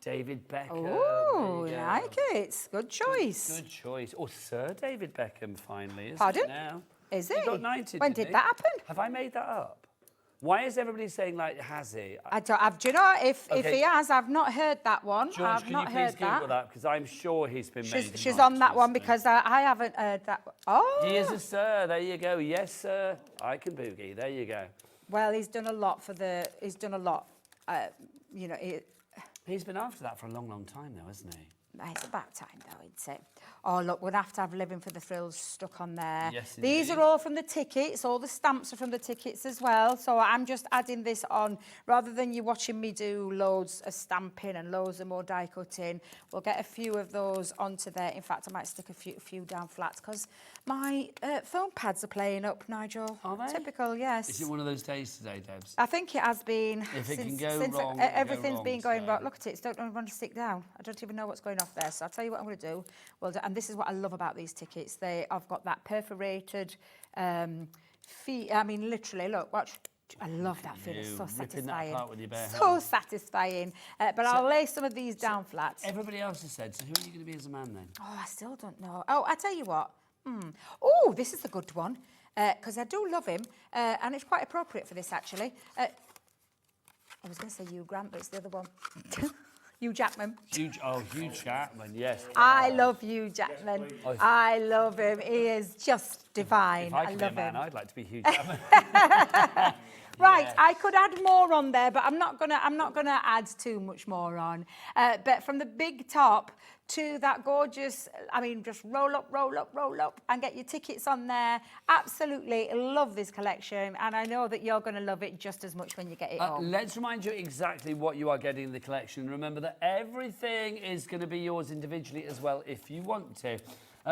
David Beckham. Oh, I like it. Good choice. Good choice. Or Sir David Beckham, finally, isn't Pardon? it now? Is He it? got knighted, When didn't did he? that happen? Have I made that up? Why is everybody saying, like, has he? Do you know, if Okay. he has, I've not heard that one. George, I've can not you please heard Google that? Because I'm sure he's been made. She's on that one because I haven't heard that. Oh. He is a sir. There you go. Yes, sir. I can boogie. There you go. Well, he's done a lot for the. He's done a lot. You know. He's been after that for a long, long time, though, hasn't he? It's about time, though, isn't it? Oh, look, we'll have to have Living for the Thrills stuck on there. Yes, These indeed. are all from the tickets. All the stamps are from the tickets as well. So I'm just adding this on. Rather than you watching me do loads of stamping and loads of more die cutting, we'll get a few of those onto there. In fact, I might stick a few down flat because my foam pads are playing up, Nigel. Are they? Typical, yes. Is it one of those days today, Debs? I think it has been. If it can since, go since wrong, it'll go everything's wrong, been going so- wrong. Look at it, it's don't want to stick down. I don't even know what's going off there. So I'll tell you what I'm going to do. Well, and this is what I love about these tickets. I've got that perforated feet. I mean, literally, look, watch. I love that feeling. It's so ripping that satisfying. apart with your bare So hands. satisfying. But I'll lay some of these down flat. Everybody else has said, so who are you going to be as a man then? Oh, I still don't know. Oh, I tell you what. Oh, this is a good one because I do love him, and it's quite appropriate for this actually. I was going to say Hugh Grant, but it's the other one. Hugh Jackman. Hugh Jackman, yes. I love Hugh Jackman. Oh. I love him. He is just divine. If I could be a love man, him. I'd like to be Hugh Jackman. Right, Yeah. I could add more on there, but I'm not gonna add too much more on. But from the big top to that gorgeous, I mean, just roll up, and get your tickets on there. Absolutely love this collection, and I know that you're gonna love it just as much when you get it home. Let's remind you exactly what you are getting in the collection. Remember that everything is going to be yours individually as well if you want to.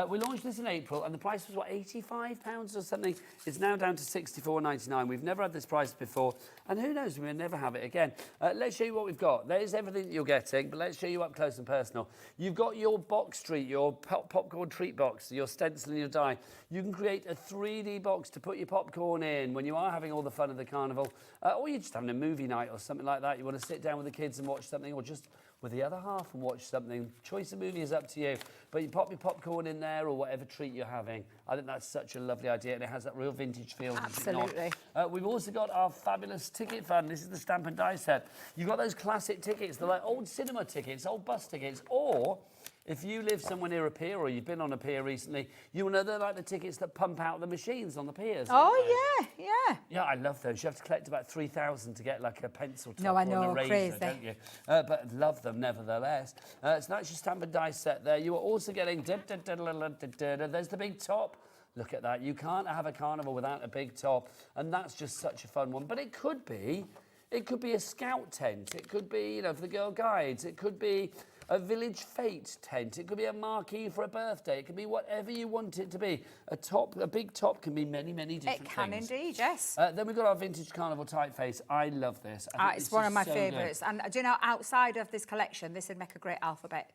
We launched this in April and the price was, what, £85 or something? It's now down to £64.99. We've never had this price before and who knows, we may never have it again. Let's show you what we've got. There's everything that you're getting, but let's show you up close and personal. You've got your box treat, your popcorn treat box, your stencil and your die. You can create a 3D box to put your popcorn in when you are having all the fun of the carnival, or you're just having a movie night or something like that. You want to sit down with the kids and watch something, or just with the other half and watch something. Choice of movie is up to you, but you pop your popcorn in there or whatever treat you're having. I think that's such a lovely idea, and it has that real vintage feel. does it not? Absolutely. We've also got our fabulous ticket fund. This is the stamp and die set. You've got those classic tickets, they're like old cinema tickets, old bus tickets, or if you live somewhere near a pier or you've been on a pier recently, you'll know they're like the tickets that pump out the machines on the piers. Oh, yeah. Yeah, I love those. You have to collect about 3,000 to get like a pencil top No, I or know, an eraser, crazy. don't you? But love them nevertheless. So that's your stamp and die set there. You are also getting... There's the big top. Look at that. You can't have a carnival without a big top. And that's just such a fun one. But it could be a scout tent. It could be, you know, for the Girl Guides. It could be a village fete tent. It could be a marquee for a birthday. It could be whatever you want it to be. A big top can be many, many different It can things. indeed, yes. Then we've got our vintage carnival typeface. I love this. I think It's this one is of my so favourites. good. And do you know, outside of this collection, this would make a great alphabet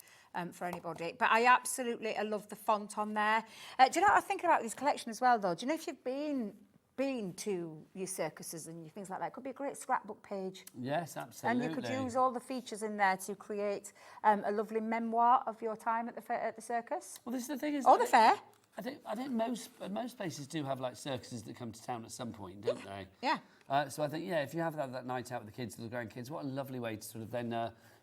for anybody. But I love the font on there. Do you know what I think about this collection as well, though? Do you know if you've been to your circuses and your things like that, it could be a great scrapbook page. Yes, absolutely. And you could use all the features in there to create a lovely memoir of your time at the circus. Well, this is the thing, is or the fair. I think most places do have like circuses that come to town at some point, don't they? Yeah. So I think, yeah, if you have that night out with the kids or the grandkids, what a lovely way to sort of then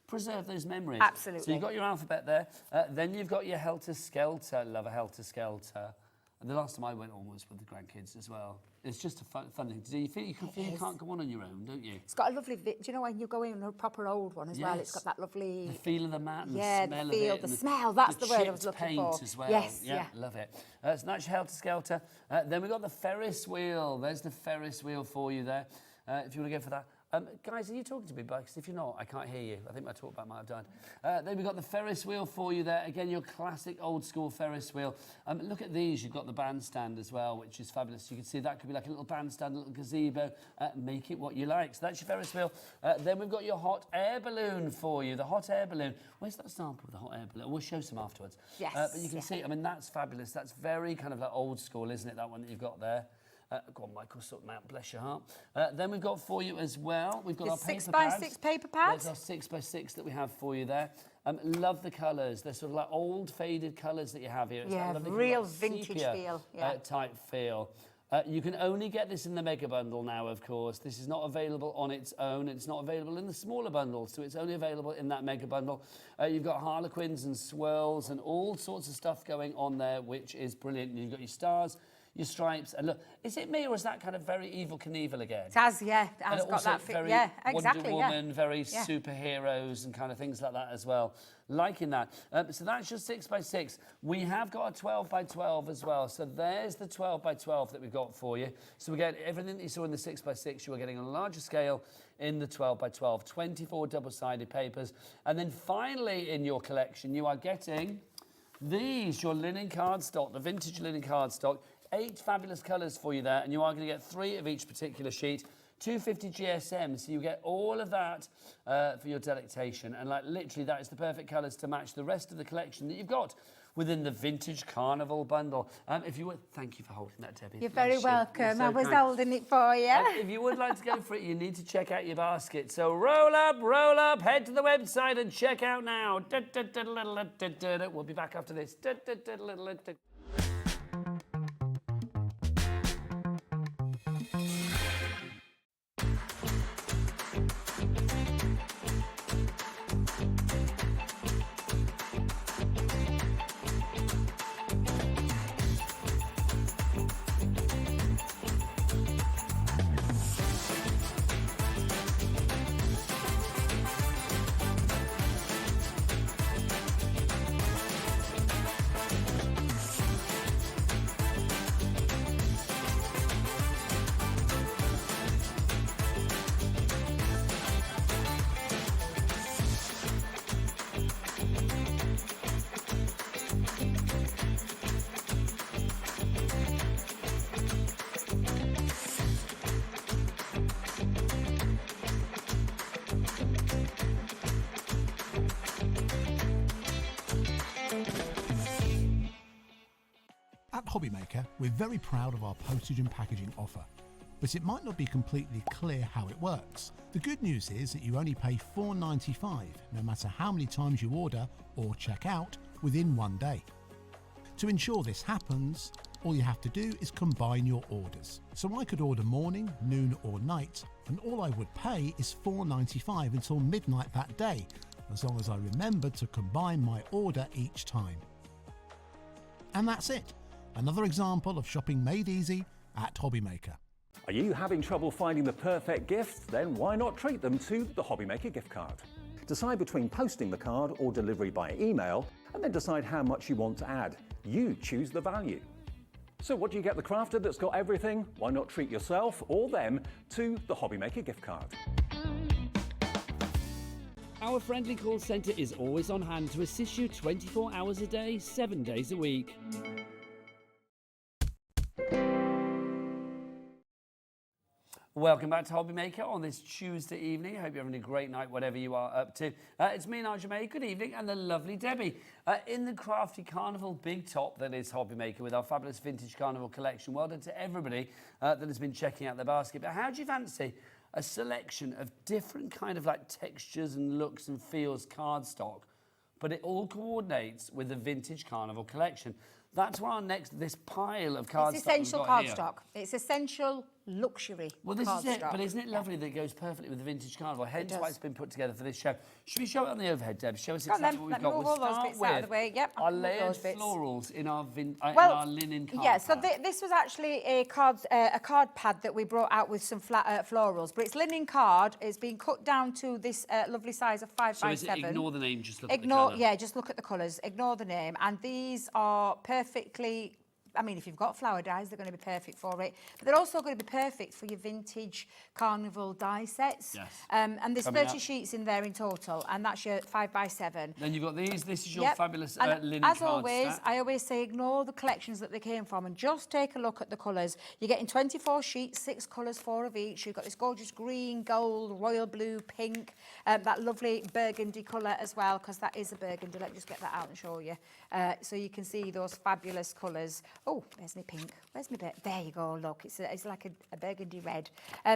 preserve those memories. Absolutely. So you've got your alphabet there. Then you've got your helter-skelter. Love a helter-skelter. And the last time I went on was with the grandkids as well. It's just a fun thing to do. You feel you can't go on your own, don't you? It's got a lovely... Do you know when you go in a proper old one as well? It's got that lovely... The feel of the mat and yeah, the smell the feel, of it. the and smell, that's the word I chipped was looking paint for. as well. Yes, yeah. Love it. So that's your helter-skelter. Then we've got the Ferris wheel. There's the Ferris wheel for you there. If you want to go for that. Guys, are you talking to me? Because if you're not, I can't hear you. I think my talkback might have died. Then we've got the Ferris wheel for you there. Again, your classic old school Ferris wheel. Look at these. You've got the bandstand as well, which is fabulous. You can see that could be like a little bandstand, a little gazebo. Make it what you like. So that's your Ferris wheel. Then we've got your hot air balloon for you. The hot air balloon. Where's that sample of the hot air balloon? We'll show some afterwards. Yes. But you can see, I mean, that's fabulous. That's very kind of like old school, isn't it? That one that you've got there. Go on, Michael, sort them out, bless your heart. Then we've got for you as well, we've got our paper pads. 6x6 paper pads. There's our 6x6 that we have for you there. Love the colours. They're sort of like old faded colours that you have here. It's yeah, that lovely real kind of vintage sepia, feel. Yeah. Type feel. You can only get this in the mega bundle now, of course. This is not available on its own. It's not available in the smaller bundles, so it's only available in that mega bundle. You've got harlequins and swirls and all sorts of stuff going on there, which is brilliant. You've got your stars, your stripes, and look, is it me or is that kind of very Evil Knievel again? It has, yeah, it has And got also that fit. very Yeah, exactly. Wonder Woman, yeah. very Yeah. superheroes and kind of things like that as well. Liking that. So that's your 6x6. We have got a 12x12 as well. So there's the 12x12 that we've got for you. So we get everything that you saw in the 6x6, you are getting on a larger scale in the 12x12, 24 double-sided papers. And then finally in your collection, you are getting these, your linen cardstock, the vintage linen cardstock. 8 fabulous colours for you there, and you are going to get 3 of each particular sheet. 250 GSM, so you get all of that for your delectation. And like literally, that is the perfect colours to match the rest of the collection that you've got within the Vintage Carnival bundle. If you would, thank you for holding that, Debbie. You're very welcome. So I was kind. holding it for you. If you would like to go for it, you need to check out your basket. So roll up, head to the website and check out now. We'll be back after this. At Hobbymaker, we're very proud of our postage and packaging offer, but it might not be completely clear how it works. The good news is that you only pay $4.95 no matter how many times you order or check out within 1 day. To ensure this happens, all you have to do is combine your orders. So I could order morning, noon or night, and all I would pay is $4.95 until midnight that day, as long as I remembered to combine my order each time. And that's it. Another example of shopping made easy at Hobbymaker. Are you having trouble finding the perfect gift? Then why not treat them to the Hobbymaker gift card? Decide between posting the card or delivery by email, and then decide how much you want to add. You choose the value. So what do you get the crafter that's got everything? Why not treat yourself or them to the Hobbymaker gift card? Our friendly call centre is always on hand to assist you 24 hours a day, 7 days a week. Welcome back to Hobbymaker on this Tuesday evening. I hope you're having a great night, whatever you are up to. It's me, Nigel May. Good evening, and the lovely Debbie. In the crafty carnival big top that is Hobbymaker with our fabulous vintage carnival collection. Well done to everybody that has been checking out the basket. But how do you fancy a selection of different kind of like textures and looks and feels cardstock, but it all coordinates with the vintage carnival collection? That's where our next, this pile of cardstock. It's essential we've got here. cardstock. It's essential luxury Well, this cardstock. is it, but isn't it lovely that it goes perfectly with the vintage carnival? Hence why it's been put together for this show. Should we show it on the overhead, Deb? Show us Go on exactly then, what we've let me got. move We'll all those start bits out of the way. Yep, our move layered those bits. florals in our, in Well, our linen card yeah, so pad. this was actually a card pad that we brought out with some flat florals, but it's linen card. It's been cut down to this lovely size of 5 So by is it 7. ignore the name, just look at the Ignore, colour? yeah, just look at the colours. Ignore the name, and these are perfectly I mean, if you've got flower dies, they're going to be perfect for it. But they're also going to be perfect for your vintage carnival die sets. Yes. And there's Coming 30 up. sheets in there in total, and that's your 5x7. Then you've got these. This is your Yep. fabulous And linen as card always, stack. I always say ignore the collections that they came from and just take a look at the colours. You're getting 24 sheets, 6 colours, 4 of each. You've got this gorgeous green, gold, royal blue, pink, that lovely burgundy colour as well, because that is a burgundy. Let me just get that out and show you. So you can see those fabulous colours. Oh, there's my pink. Where's my bit? There you go, look. It's like a burgundy red.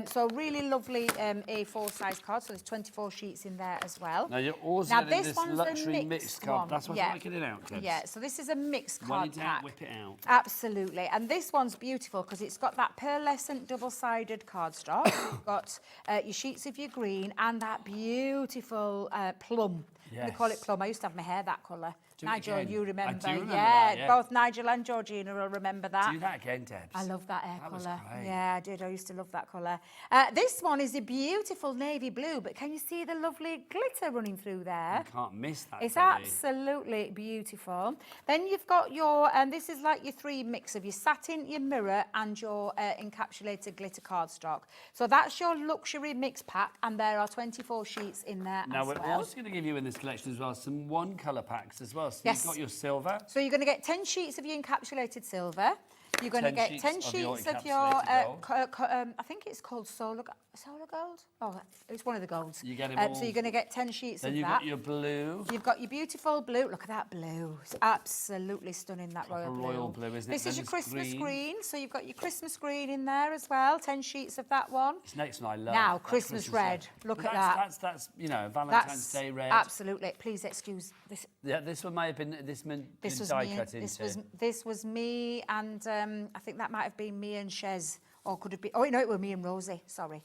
So really lovely A4 size card. So there's 24 sheets in there as well. Now you're also getting this luxury mixed card. one. That's what I like it out, kids. Yeah, so this is a mixed When card in doubt, pack. whip it out. Absolutely. And this one's beautiful because it's got that pearlescent double-sided cardstock. You've got your sheets of your green and that beautiful plum. They call it plum. I used to have my hair that colour. Do it Nigel, again. you remember? I do remember yeah, that, yeah. both Nigel and Georgina will remember that. Do that again, Debs. I love that hair That was colour. great. Yeah, I did. I used to love that colour. This one is a beautiful navy blue, but can you see the lovely glitter running through there? You can't miss that. It's Debbie. absolutely beautiful. Then you've got your, and this is like your 3 mix of your satin, your mirror, and your encapsulated glitter cardstock. So that's your luxury mix pack, and there are 24 sheets in there Now as we're well. also going to give you in this collection as well some one colour packs as well. So Yes. you've got your silver. So you're going to get 10 sheets of your encapsulated silver. You're going to 10 get sheets 10 of your sheets of your, encapsulated I think it's called solar gold? Oh, it's one of the golds. You get it all. So you're going to get 10 sheets Then of you've that. got your blue. You've got your beautiful blue. Look at that blue. It's absolutely stunning, that Proper royal blue, isn't it? This Then is your there's Christmas green. green. So you've got your Christmas green in there as well. 10 sheets of that one. This next one I love. Now, that Christmas red. Look But at that. That's you know, Valentine's That's Day red. Absolutely. Please excuse this. Yeah, this one may have been This was die me. cut This was me, and I think that might have been me and Shez, or could it be? Oh no, it was me and Rosie. Sorry.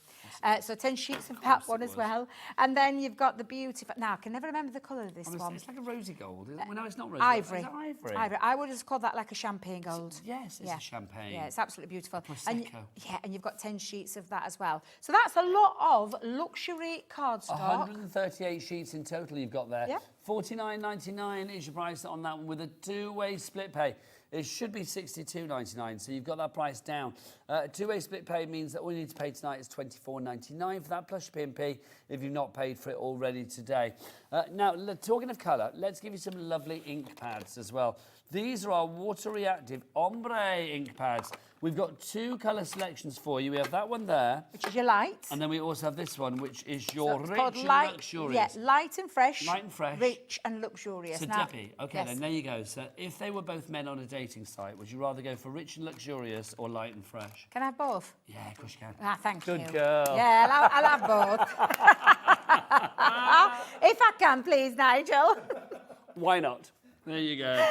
So 10 sheets of that one as well, and then you've got the beautiful. Now I can never remember the colour of this one. It's like a rosy gold. Is it? Well, no, it's not rosy. Ivory. Gold. Is it ivory? Ivory. I would just call that like a champagne gold. Yes, it's a champagne. Yeah, it's absolutely beautiful. Prosecco. And you've got 10 sheets of that as well. So that's a lot of luxury cardstock. 138 sheets in total you've got there. Yeah. $49.99 is your price on that one with a 2-way split pay. It should be $62.99, so you've got that price down. 2-way split pay means that all you need to pay tonight is $24.99 for that plus your P&P if you've not paid for it already today. Now, talking of colour, let's give you some lovely ink pads as well. These are our water-reactive ombre ink pads. We've got 2 colour selections for you. We have that one there. Which is your light. And then we also have this one, which is your it's rich called and light, luxurious. Yeah, light and fresh. Light and fresh. Rich and luxurious. So, Now, Debbie, okay, yes. then there you go. So, if they were both men on a dating site, would you rather go for rich and luxurious or light and fresh? Can I have both? Yeah, of course you can. Ah, thank you. Good girl. Yeah, I'll have both. If I can, please, Nigel. Why not? There you go.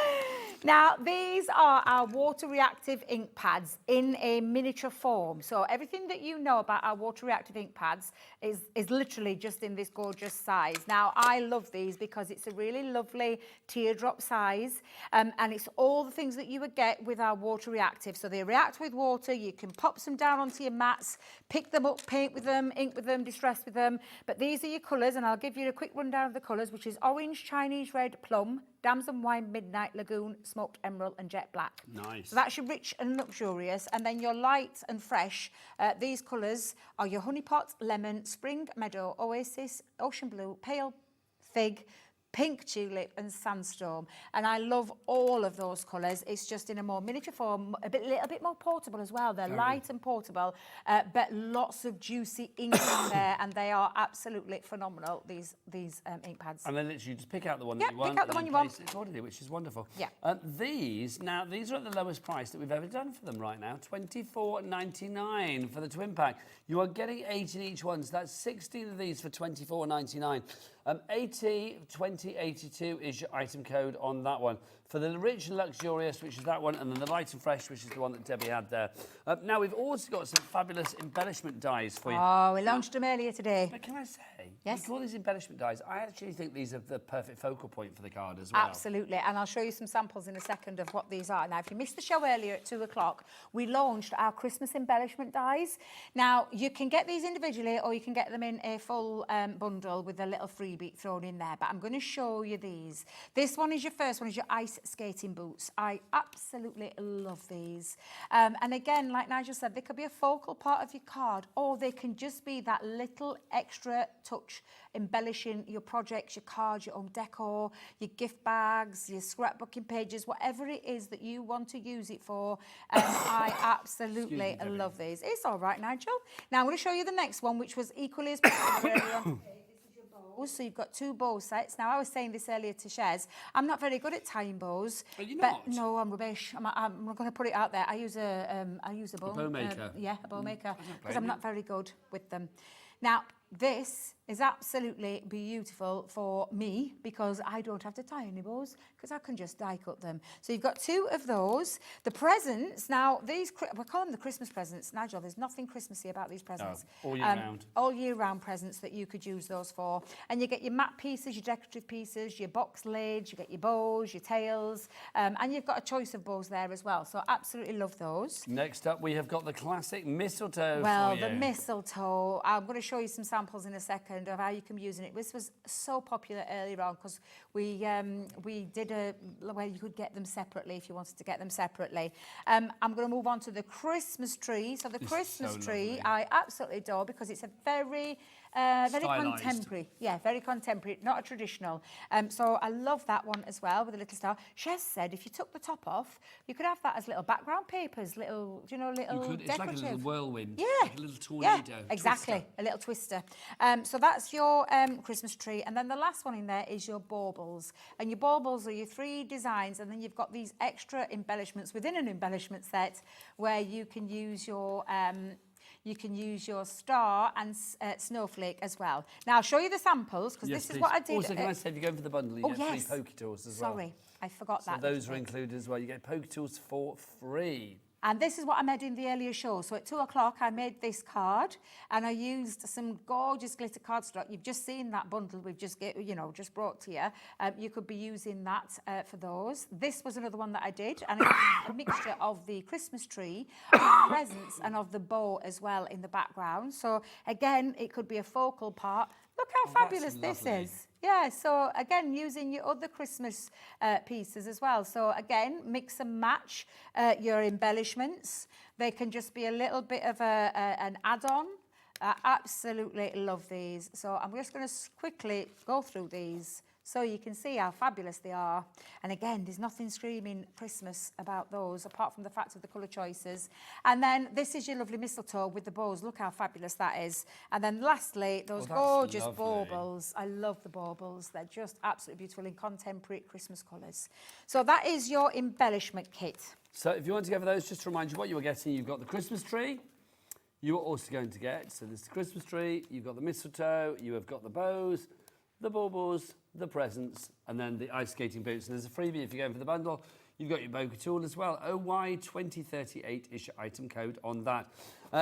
Now, these are our water-reactive ink pads in a miniature form. So everything that you know about our water-reactive ink pads is literally just in this gorgeous size. Now, I love these because it's a really lovely teardrop size, and it's all the things that you would get with our water-reactive. So they react with water. You can pop some down onto your mats, pick them up, paint with them, ink with them, distress with them. But these are your colours, and I'll give you a quick rundown of the colours, which is orange, Chinese red, plum, damson wine, midnight, lagoon, smoked emerald and jet black. Nice. So that's your rich and luxurious. And then your light and fresh, these colours are your honey pot, lemon, spring meadow, oasis, ocean blue, pale fig, pink tulip and sandstorm. And I love all of those colours. It's just in a more miniature form, little bit more portable as well. They're light and portable, but lots of juicy ink in there, and they are absolutely phenomenal, these ink pads. And then literally just pick out the one that you want. pick out the one you want. Place it accordingly, which is wonderful. Yeah. These are at the lowest price that we've ever done for them right now. $24.99 for the twin pack. You are getting 8 in each one, so that's 16 of these for $24.99. 802082 is your item code on that one. For the rich and luxurious, which is that one, and then the light and fresh, which is the one that Debbie had there. Now, we've also got some fabulous embellishment dies for you. Oh, we launched them earlier today. But can I say, yes, we call these embellishment dies. I actually think these are the perfect focal point for the card as well. Absolutely, and I'll show you some samples in a second of what these are. Now, if you missed the show earlier at 2 o'clock, we launched our Christmas embellishment dies. Now, you can get these individually, or you can get them in a full bundle with a little freebie thrown in there, but I'm going to show you these. This one is your first one, is your ice skating boots. I absolutely love these. And again, like Nigel said, they could be a focal part of your card, or they can just be that little extra touch embellishing your projects, your cards, your home decor, your gift bags, your scrapbooking pages, whatever it is that you want to use it for. I absolutely love these. It's all right, Nigel. Now I'm going to show you the next one, which was equally as popular earlier on. So you've got 2 bow sets. Now, I was saying this earlier to Shez. I'm not very good at tying bows. Are you but not? No, I'm rubbish. I'm going to put it out there. I use a bow maker. Yeah, a bow maker, because I'm not very good with them. Now, this is absolutely beautiful for me because I don't have to tie any bows because I can just die cut them. So you've got 2 of those. The presents, now these, we call them the Christmas presents. Nigel, there's nothing Christmassy about these presents. No, all year round. All year round presents that you could use those for. And you get your matte pieces, your decorative pieces, your box lids, you get your bows, your tails, and you've got a choice of bows there as well. So absolutely love those. Next up, we have got the classic mistletoe. Well, for you. the mistletoe. I'm going to show you some samples in a second of how you can be using it. This was so popular earlier on because we did where you could get them separately if you wanted to get them separately. I'm going to move on to the Christmas tree. So the Christmas tree, I absolutely adore because it's a very contemporary. Yeah, very contemporary, not a traditional. So I love that one as well with a little star. Shez said if you took the top off, you could have that as little background papers, little, little decorative. It's like a little whirlwind. Yeah. Like a little tornado. Yeah, exactly. Twister. A little twister. So that's your Christmas tree. And then the last one in there is your baubles. And your baubles are your 3 designs. And then you've got these extra embellishments within an embellishment set where you can use your star and snowflake as well. Now, I'll show you the samples, because this is what I did. Also, can I say, if you go for the bundle, you get 3 Pokey Tools as well. Sorry, I forgot that. So those are included as well. You get Pokey Tools for free. And this is what I made in the earlier show. So at 2 o'clock, I made this card, and I used some gorgeous glitter cardstock. You've just seen that bundle we've just brought to you. You could be using that for those. This was another one that I did, and it's a mixture of the Christmas tree, of the presents, and of the bow as well in the background. So again, it could be a focal part. Look how fabulous this is. Yeah, so again, using your other Christmas pieces as well. So again, mix and match your embellishments. They can just be a little bit of an add-on. I absolutely love these. So I'm just going to quickly go through these so you can see how fabulous they are. And again, there's nothing screaming Christmas about those, apart from the fact of the colour choices. And then this is your lovely mistletoe with the bows. Look how fabulous that is. And then lastly, those gorgeous baubles. I love the baubles. They're just absolutely beautiful in contemporary Christmas colours. So that is your embellishment kit. So if you want to go for those, just to remind you what you were getting, you've got the Christmas tree. You are also going to get, so there's the Christmas tree, you've got the mistletoe, you have got the bows, the baubles, the presents, and then the ice skating boots. And there's a freebie if you're going for the bundle. You've got your Pokey Tool as well. OY2038 is your item code on that.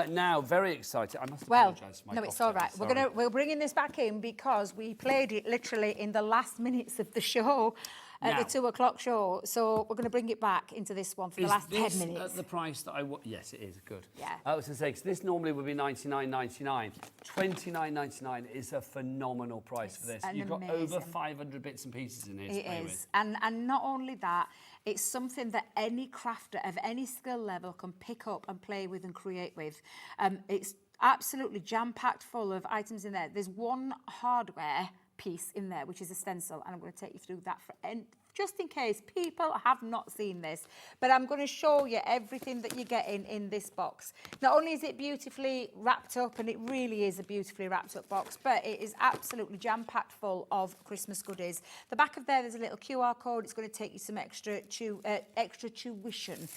Now, very excited. I must apologise for my it's all right. We're bringing this back in because we played it literally in the last minutes of the show. At the 2 o'clock show, so we're going to bring it back into this one for the last 10 minutes. At the price that yes, it is good. Yeah. I was going to say, because this normally would be $99.99. $29.99 is a phenomenal price for this. You've got over 500 bits and pieces in here to play with. And not only that, it's something that any crafter of any skill level can pick up and play with and create with. It's absolutely jam-packed full of items in there. There's one hardware piece in there, which is a stencil, and I'm going to take you through that just in case people have not seen this. But I'm going to show you everything that you're getting in this box. Not only is it beautifully wrapped up, and it really is a beautifully wrapped up box, but it is absolutely jam-packed full of Christmas goodies. The back of there's a little QR code. It's going to take you some extra tuition.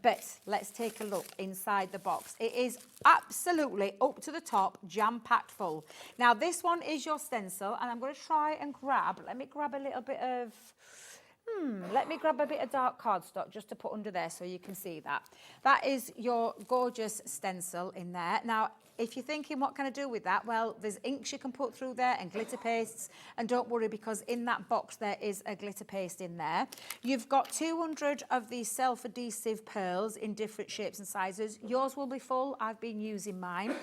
But let's take a look inside the box. It is absolutely up to the top, jam-packed full. Now, this one is your stencil, and I'm going to try and let me grab a little bit of... let me grab a bit of dark cardstock just to put under there so you can see that. That is your gorgeous stencil in there. Now, if you're thinking, what can I do with that? Well, there's inks you can put through there and glitter pastes. And don't worry, because in that box, there is a glitter paste in there. You've got 200 of these self-adhesive pearls in different shapes and sizes. Yours will be full. I've been using mine.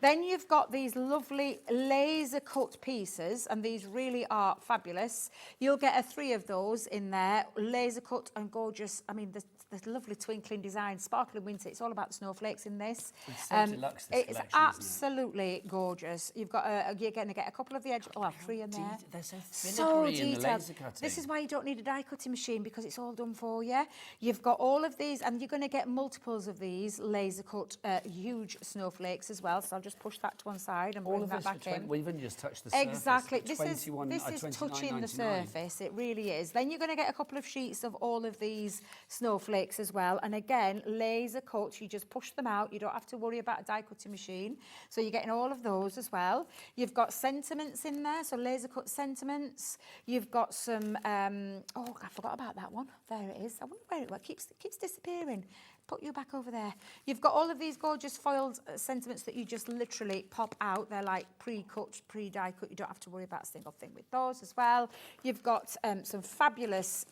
Then you've got these lovely laser cut pieces, and these really are fabulous. You'll get 3 of those in there, laser cut and gorgeous. I mean, the lovely twinkling design, sparkling winter. It's all about the snowflakes in this. It's so deluxe, this it's collection, absolutely gorgeous. You've got you're going to get a couple of the edge. Well, 3 in there. They're so So filigree in the detailed. laser cutting. This is why you don't need a die cutting machine, because it's all done for you. You've got all of these, and you're going to get multiples of these laser cut huge snowflakes as well. So I'll just push that to one side and bring that back in. We've even just touched the surface. Exactly. This is 29.99. touching the surface. It really is. Then you're going to get a couple of sheets of all of these snowflakes as well. And again, laser cut. You just push them out. You don't have to worry about a die cutting machine. So you're getting all of those as well. You've got sentiments in there, so laser cut sentiments. You've got some. Oh, I forgot about that one. There it is. I wonder where it went. It keeps disappearing. Put you back over there. You've got all of these gorgeous foiled sentiments that you just literally pop out. They're like pre-cut, pre-die cut. You don't have to worry about a single thing with those as well. You've got some fabulous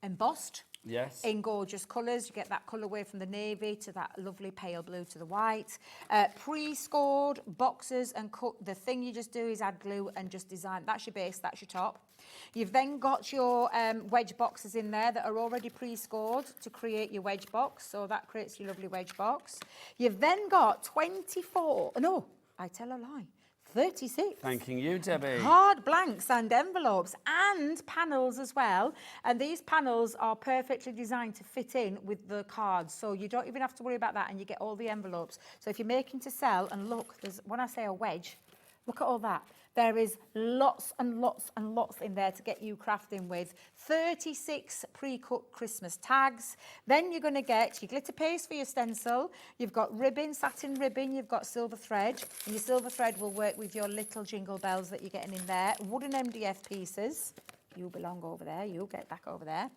embossed. Yes. In gorgeous colours. You get that colourway from the navy to that lovely pale blue to the white. Pre-scored boxes and cut. The thing you just do is add glue and just design. That's your base, that's your top. You've then got your wedge boxes in there that are already pre-scored to create your wedge box. So that creates your lovely wedge box. You've then got 24, no, I tell a lie, 36. Thanking you, Debbie. Hard blanks and envelopes and panels as well. And these panels are perfectly designed to fit in with the cards. So you don't even have to worry about that, and you get all the envelopes. So if you're making to sell, and look, there's, when I say a wedge, look at all that. There is lots and lots and lots in there to get you crafting with. 36 pre-cut Christmas tags. Then you're going to get your glitter paste for your stencil. You've got ribbon, satin ribbon. You've got silver thread. And your silver thread will work with your little jingle bells that you're getting in there. Wooden MDF pieces. You belong over there. You'll get back over there.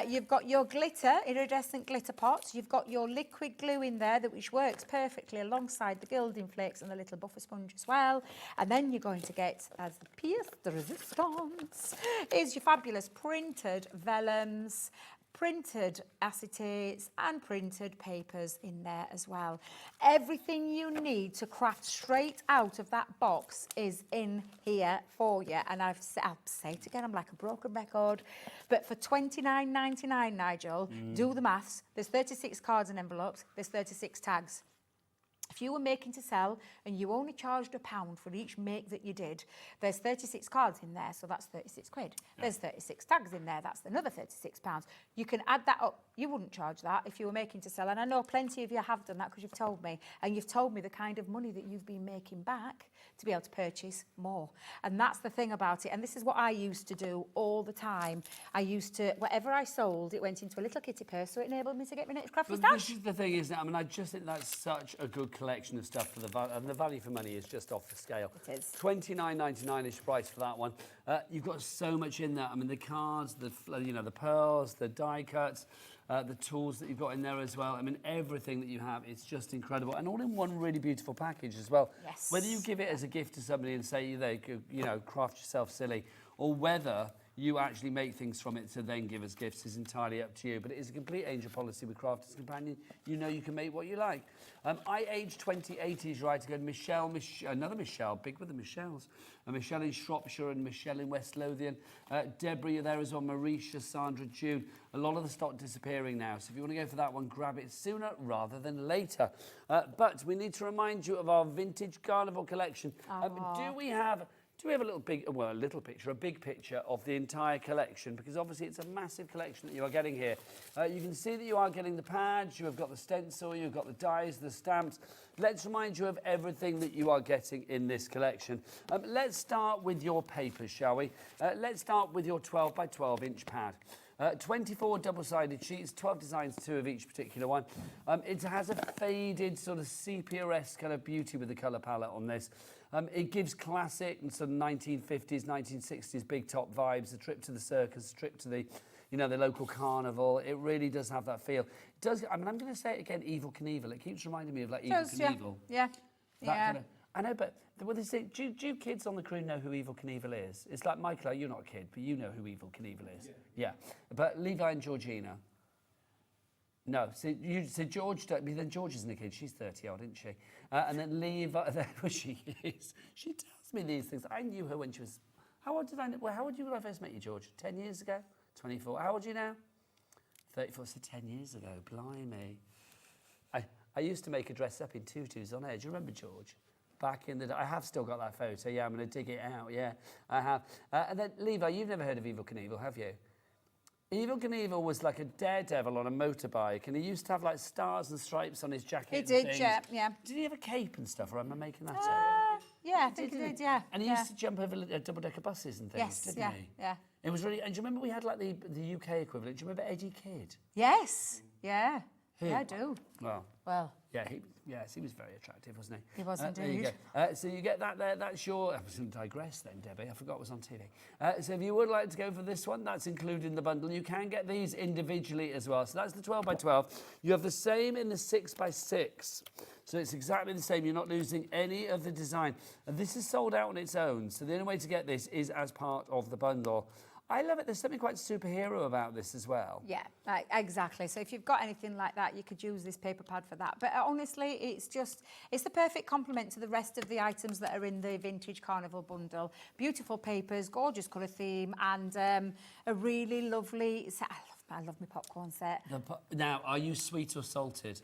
You've got your glitter, iridescent glitter pots. You've got your liquid glue in there, which works perfectly alongside the gilding flakes and the little buffer sponge as well. And then you're going to get, as the pièce de résistance, is your fabulous printed vellums, printed acetates and printed papers in there as well. Everything you need to craft straight out of that box is in here for you. And I'll say it again, I'm like a broken record. But for $29.99, Nigel, do the maths. There's 36 cards and envelopes. There's 36 tags. If you were making to sell and you only charged £1 for each make that you did, there's 36 cards in there, so that's 36 quid. Yeah. There's 36 tags in there, that's another £36. You can add that up. You wouldn't charge that if you were making to sell, and I know plenty of you have done that because you've told me, and you've told me the kind of money that you've been making back to be able to purchase more. And that's the thing about it, and this is what I used to do all the time. I used to, whatever I sold, it went into a little kitty purse, so it enabled me to get my next crafty stash. This is the thing, isn't it? I mean, I just think that's such a good collection of stuff for the and the value for money is just off the scale. It is. $29.99-ish price for that one. You've got so much in there. I mean, the cards, the the pearls, the die cuts, the tools that you've got in there as well. I mean, everything that you have, it's just incredible, and all in one really beautiful package as well. Yes. Whether you give it as a gift to somebody and say they could, craft yourself silly, or whether you actually make things from it to then give as gifts is entirely up to you. But it is a complete angel policy with Crafters Companion. You know you can make what you like. I aged 2080 is right to go. Michelle, another Michelle, big with the Michelles. Michelle in Shropshire and Michelle in West Lothian. Deborah, you're there as well. Marisha, Sandra, June. A lot of the stock disappearing now. So if you want to go for that one, grab it sooner rather than later. But we need to remind you of our Vintage Carnival collection. Do we have a little big picture of the entire collection? Because obviously it's a massive collection that you are getting here. You can see that you are getting the pads, you have got the stencil, you've got the dies, the stamps. Let's remind you of everything that you are getting in this collection. Let's start with your papers, shall we? Let's start with your 12 by 12 inch pad. 24 double-sided sheets, 12 designs, 2 of each particular one. It has a faded sort of sepia-esque kind of beauty with the colour palette on this. It gives classic and sort of 1950s, 1960s big top vibes, a trip to the circus, a trip to the you know, the local carnival. It really does have that feel. It does. I mean, I'm going to say it again. Evel Knievel. It keeps reminding me of like Evel Knievel. Yeah. That kind of, I know, but what they say, do kids on the crew know who Evel Knievel is? It's like, Michael, you're not a kid, but you know who Evel Knievel is. Yeah. But Levi and Georgina. No, so George, then George isn't a kid, she's 30-odd, isn't she? And then Levi, well, she is. She tells me these things. I knew her when she was, how old did I know? Well, how old were you when I first met you, George? 10 years ago? 24. How old are you now? 34, so 10 years ago, blimey. I used to make a dress up in tutus on Edge. You remember, George? Back in the day. I have still got that photo. Yeah, I'm going to dig it out. Yeah, I have. And then, Levi, you've never heard of Evel Knievel, have you? Evel Knievel was like a daredevil on a motorbike, and he used to have like stars and stripes on his jacket. He and did, things. yeah. Did he have a cape and stuff, or am I making that up? Yeah, I think he did, yeah. And he used to jump over double-decker buses and things, didn't he? Yeah. It was really. And do you remember we had like the UK equivalent? Do you remember Eddie Kidd? Yes, yeah. Who? Yeah, I do. Well. Yeah, he was very attractive, wasn't he? He was There indeed. you go. So you get that there. That's your. I was going to digress then, Debbie. I forgot it was on TV. So if you would like to go for this one, that's included in the bundle. You can get these individually as well. So that's the 12 by 12. You have the same in the 6 by 6. So it's exactly the same. You're not losing any of the design. And this is sold out on its own. So the only way to get this is as part of the bundle. I love it. There's something quite superhero about this as well. Yeah, exactly. So if you've got anything like that, you could use this paper pad for that. But honestly, it's the perfect complement to the rest of the items that are in the Vintage Carnival bundle. Beautiful papers, gorgeous colour theme, and a really lovely set. I love my popcorn set. Now, are you sweet or salted?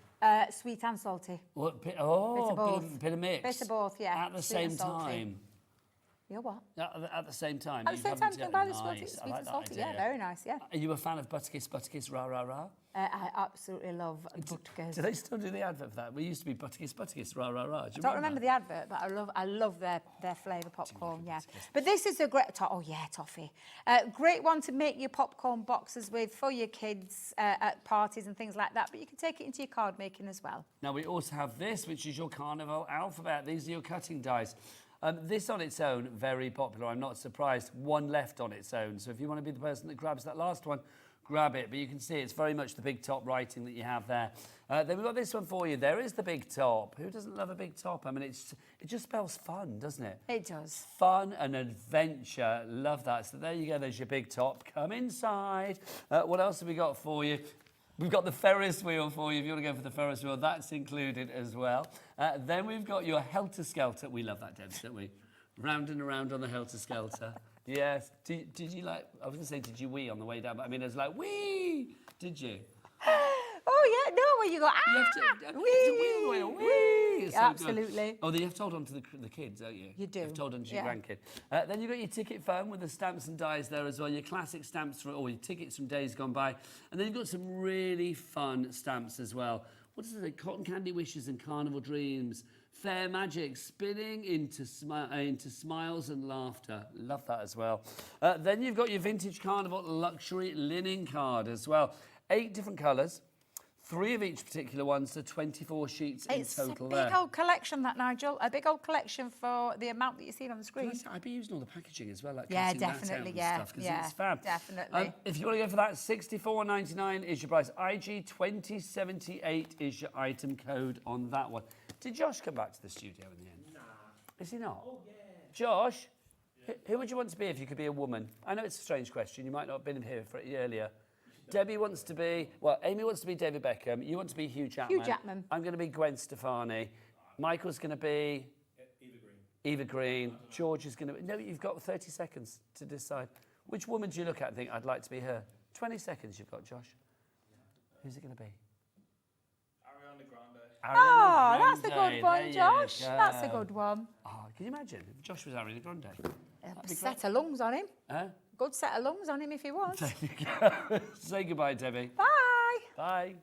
Sweet and salty. What? Bit of both. Bit of mix. Bit of both, yeah. At the Sweet and same salty. time. Yeah, what? At the same time. At the same time, you can buy the sweet Nice. I and like that salty. idea. Yeah, very nice, yeah. Are you a fan of Butterkiss, rah, rah, rah? I absolutely love Butterkiss. Do they still do the advert for that? We used to be Butterkiss, rah, rah, rah. I don't remember the advert, but I love their flavour popcorn, yeah. But this is a great, toffee. Great one to make your popcorn boxes with for your kids at parties and things like that, but you can take it into your card making as well. Now, we also have this, which is your Carnival alphabet. These are your cutting dies. This on its own, very popular. I'm not surprised. One left on its own. So if you want to be the person that grabs that last one, grab it. But you can see it's very much the big top writing that you have there. Then we've got this one for you. There is the big top. Who doesn't love a big top? I mean, it just spells fun, doesn't it? It does. Fun and adventure. Love that. So there you go. There's your big top. Come inside. What else have we got for you? We've got the Ferris wheel for you. If you want to go for the Ferris wheel, that's included as well. Then we've got your helter-skelter. We love that, Debs, don't we? Round and around on the helter-skelter. Yes. Did you like... I was going to say, did you wee on the way down? But I mean, it was like, wee! Did you? Oh, yeah. No, where you go, wee! So absolutely. good. Oh, you have to hold on to the kids, don't you? You do. You have to hold on to your grandkid. Then you've got your ticket phone with the stamps and dies there as well. Your classic stamps, or your tickets from days gone by. And then you've got some really fun stamps as well. What does it say? Cotton Candy Wishes and Carnival Dreams. Fair Magic, spinning into smiles and laughter. Love that as well. Then you've got your Vintage Carnival Luxury Linen card as well. 8 different colours. 3 of each particular one, so 24 sheets in total there. It's a big old collection, that, Nigel. A big old collection for the amount that you see on the screen. I'd be using all the packaging as well, like yeah, cutting definitely, that out and stuff, because it's fab. Definitely. If you want to go for that, $64.99 is your price. IG2078 is your item code on that one. Did Josh come back to the studio in the end? Nah. Is he not? Oh, yeah. Josh, who would you want to be if you could be a woman? I know it's a strange question. You might not have been here for it earlier. Debbie wants to be, Amy wants to be David Beckham. You want to be Hugh Jackman. Hugh Jackman. I'm going to be Gwen Stefani. Michael's going to be... Eva Green. George is going to be... No, you've got 30 seconds to decide. Which woman do you look at and think, I'd like to be her? 20 seconds you've got, Josh. Who's it going to be? Ariana Grande. Oh, that's a good one, Josh. That's a good one. Oh, can you imagine if Josh was Ariana Grande? A set of lungs on him. Huh? Good set of lungs on him if he was. There you go. Say goodbye, Debbie. Bye. Bye.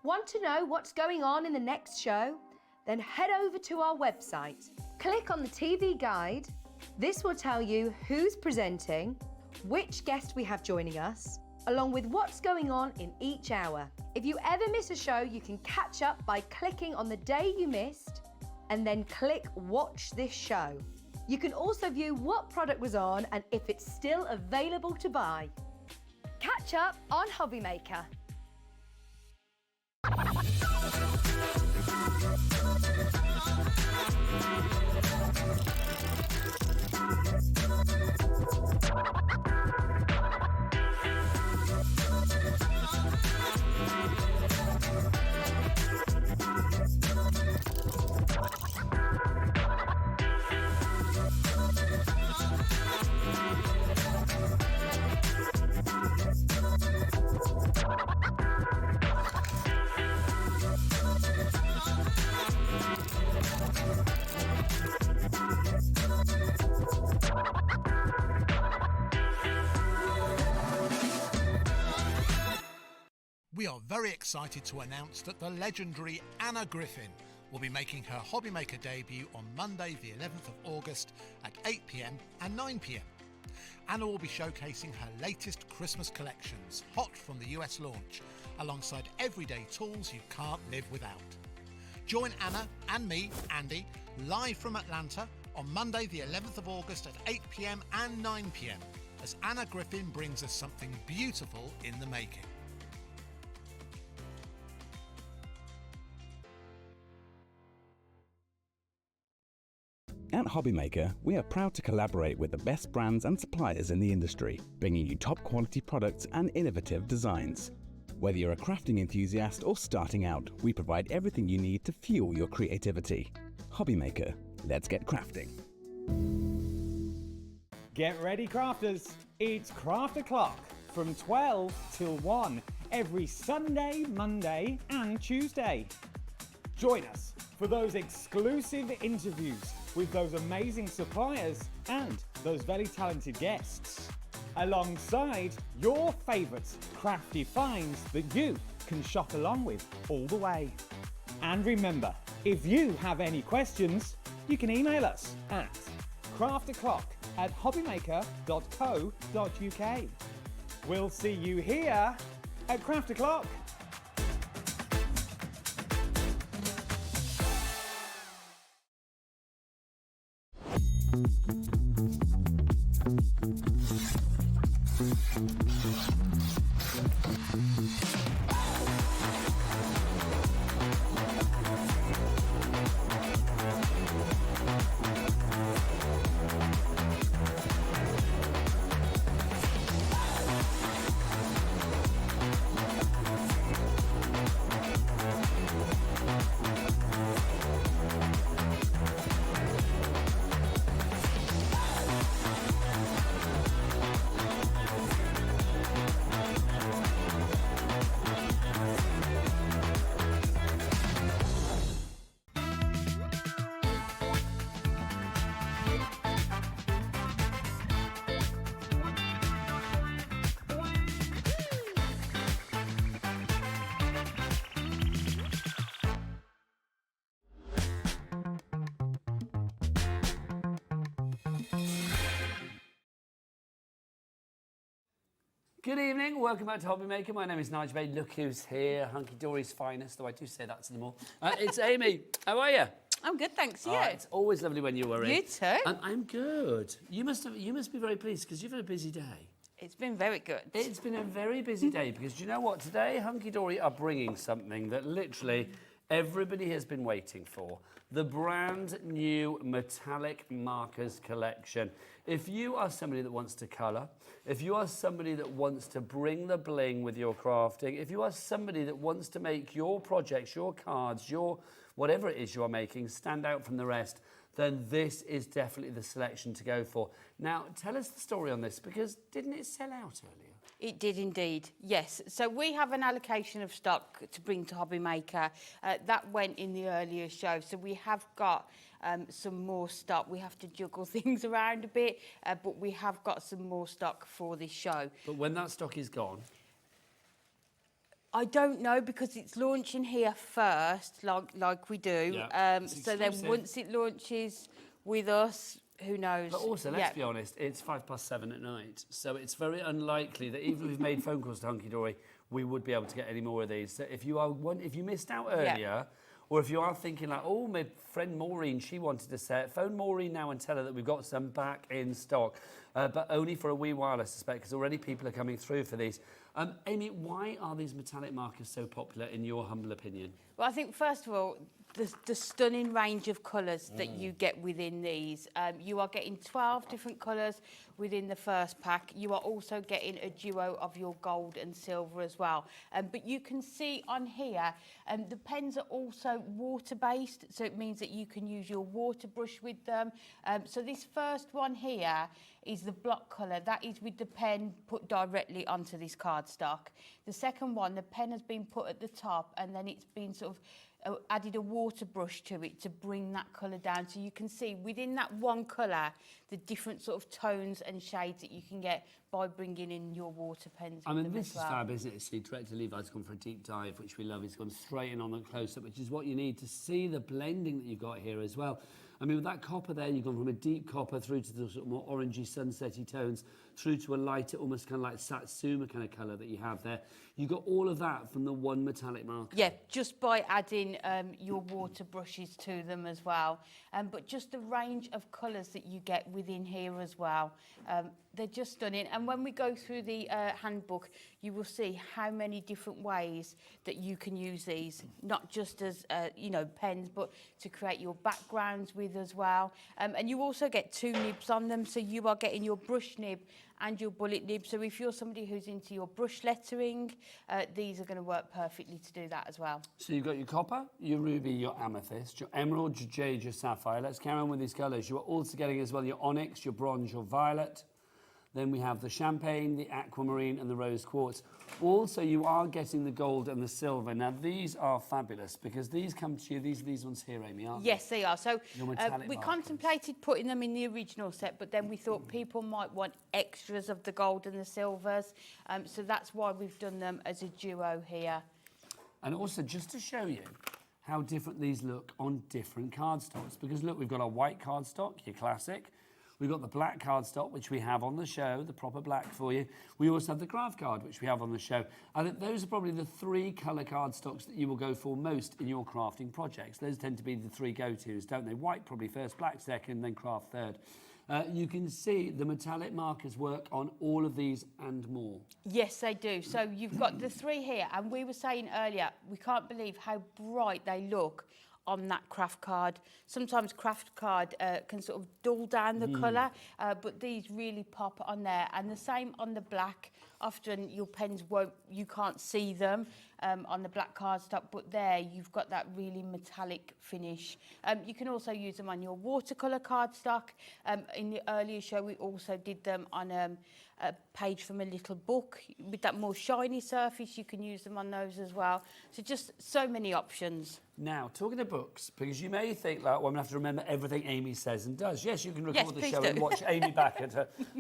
Want to know what's going on in the next show? Then head over to our website. Click on the TV guide. This will tell you who's presenting, which guest we have joining us, along with what's going on in each hour. If you ever miss a show, you can catch up by clicking on the day you missed and then click Watch This Show. You can also view what product was on and if it's still available to buy. Catch up on Hobby Maker. We are very excited to announce that the legendary Anna Griffin will be making her Hobby Maker debut on Monday the 11th of August at 8 p.m. and 9 p.m. Anna will be showcasing her latest Christmas collections, hot from the US launch, alongside everyday tools you can't live without. Join Anna and me, Andy, live from Atlanta on Monday the 11th of August at 8 p.m. and 9 p.m. as Anna Griffin brings us something beautiful in the making. At Hobby Maker, we are proud to collaborate with the best brands and suppliers in the industry, bringing you top quality products and innovative designs. Whether you're a crafting enthusiast or starting out, we provide everything you need to fuel your creativity. Hobby Maker, let's get crafting. Get ready, crafters. It's Craft O'Clock from 12 till 1 every Sunday, Monday and Tuesday. Join us for those exclusive interviews with those amazing suppliers and those very talented guests, alongside your favourite crafty finds that you can shop along with all the way. And remember, if you have any questions, you can email us at craftoclock@hobbymaker.co.uk. We'll see you here at Craft O'Clock. Good evening, welcome back to Hobby Maker. My name is Nigel Bay. Look who's here, Hunkydory's finest, though I do say that to them all. It's Amy. How are you? I'm good, thanks. You? It's always lovely when you are in. You too. I'm good. You must be very pleased because you've had a busy day. It's been very good. It's been a very busy day because do you know what? Today, Hunkydory are bringing something that literally everybody has been waiting for. The brand new Metallic Markers collection. If you are somebody that wants to colour, if you are somebody that wants to bring the bling with your crafting, if you are somebody that wants to make your projects, your cards, your whatever it is you are making stand out from the rest, then this is definitely the selection to go for. Now, tell us the story on this, because didn't it sell out earlier? It did indeed, yes. So we have an allocation of stock to bring to Hobby Maker. That went in the earlier show, so we have got some more stock. We have to juggle things around a bit, but we have got some more stock for this show. But when that stock is gone? I don't know, because it's launching here first, like we do. Yeah. So then once it launches with us, who knows? But also, let's be honest, it's 7:05 at night, so it's very unlikely that even if we've made phone calls to Hunkydory, we would be able to get any more of these. So if you missed out earlier, Or if you are thinking like, oh, my friend Maureen, she wanted a set, phone Maureen now and tell her that we've got some back in stock, but only for a wee while, I suspect, because already people are coming through for these. Amy, why are these metallic markers so popular, in your humble opinion? Well, I think, first of all, the stunning range of colours that you get within these. You are getting 12 different colours within the first pack. You are also getting a duo of your gold and silver as well. But you can see on here, the pens are also water-based, so it means that you can use your water brush with them. So this first one here is the block colour. That is with the pen put directly onto this cardstock. The second one, the pen has been put at the top, and then it's been sort of added a water brush to it to bring that colour down. So you can see within that one colour the different sort of tones and shades that you can get by bringing in your water pens. I mean, this is fab, isn't it? See, Director Levi's gone for a deep dive, which we love. He's gone straight in on a close-up, which is what you need to see the blending that you've got here as well. I mean, with that copper there, you've gone from a deep copper through to the sort of more orangey, sunsetty tones, through to a lighter, almost kind of like Satsuma kind of colour that you have there. You got all of that from the one metallic marker. Yeah, just by adding your water brushes to them as well. But just the range of colours that you get within here as well. They're just stunning. And when we go through the handbook, you will see how many different ways that you can use these, not just as, you know, pens, but to create your backgrounds with as well. And you also get 2 nibs on them, so you are getting your brush nib and your bullet nib. So if you're somebody who's into your brush lettering, these are going to work perfectly to do that as well. So you've got your copper, your ruby, your amethyst, your emerald, your jade, your sapphire. Let's carry on with these colours. You are also getting as well your onyx, your bronze, your violet. Then we have the champagne, the aquamarine, and the rose quartz. Also, you are getting the gold and the silver. Now, these are fabulous because these come to you, these ones here, Amy, aren't Yes, they are. So we markers. contemplated putting them in the original set, but then we thought people might want extras of the gold and the silvers. So that's why we've done them as a duo here. And also, just to show you how different these look on different cardstocks, because look, we've got our white cardstock, your classic. We've got the black cardstock, which we have on the show, the proper black for you. We also have the graph card, which we have on the show. I think those are probably the 3 colour cardstocks that you will go for most in your crafting projects. Those tend to be the 3 go-tos, don't they? White probably first, black second, then craft third. You can see the metallic markers work on all of these and more. Yes, they do. So you've got the 3 here, and we were saying earlier, we can't believe how bright they look on that craft card. Sometimes craft card can sort of dull down the colour, but these really pop on there. And the same on the black. Often your pens you can't see them on the black cardstock, but there you've got that really metallic finish. You can also use them on your watercolour cardstock. In the earlier show, we also did them on a page from a little book with that more shiny surface. You can use them on those as well. So just so many options. Now, talking of books, because you may think, like, well, I'm going to have to remember everything Amy says and does. Yes, you can record the show and watch Amy back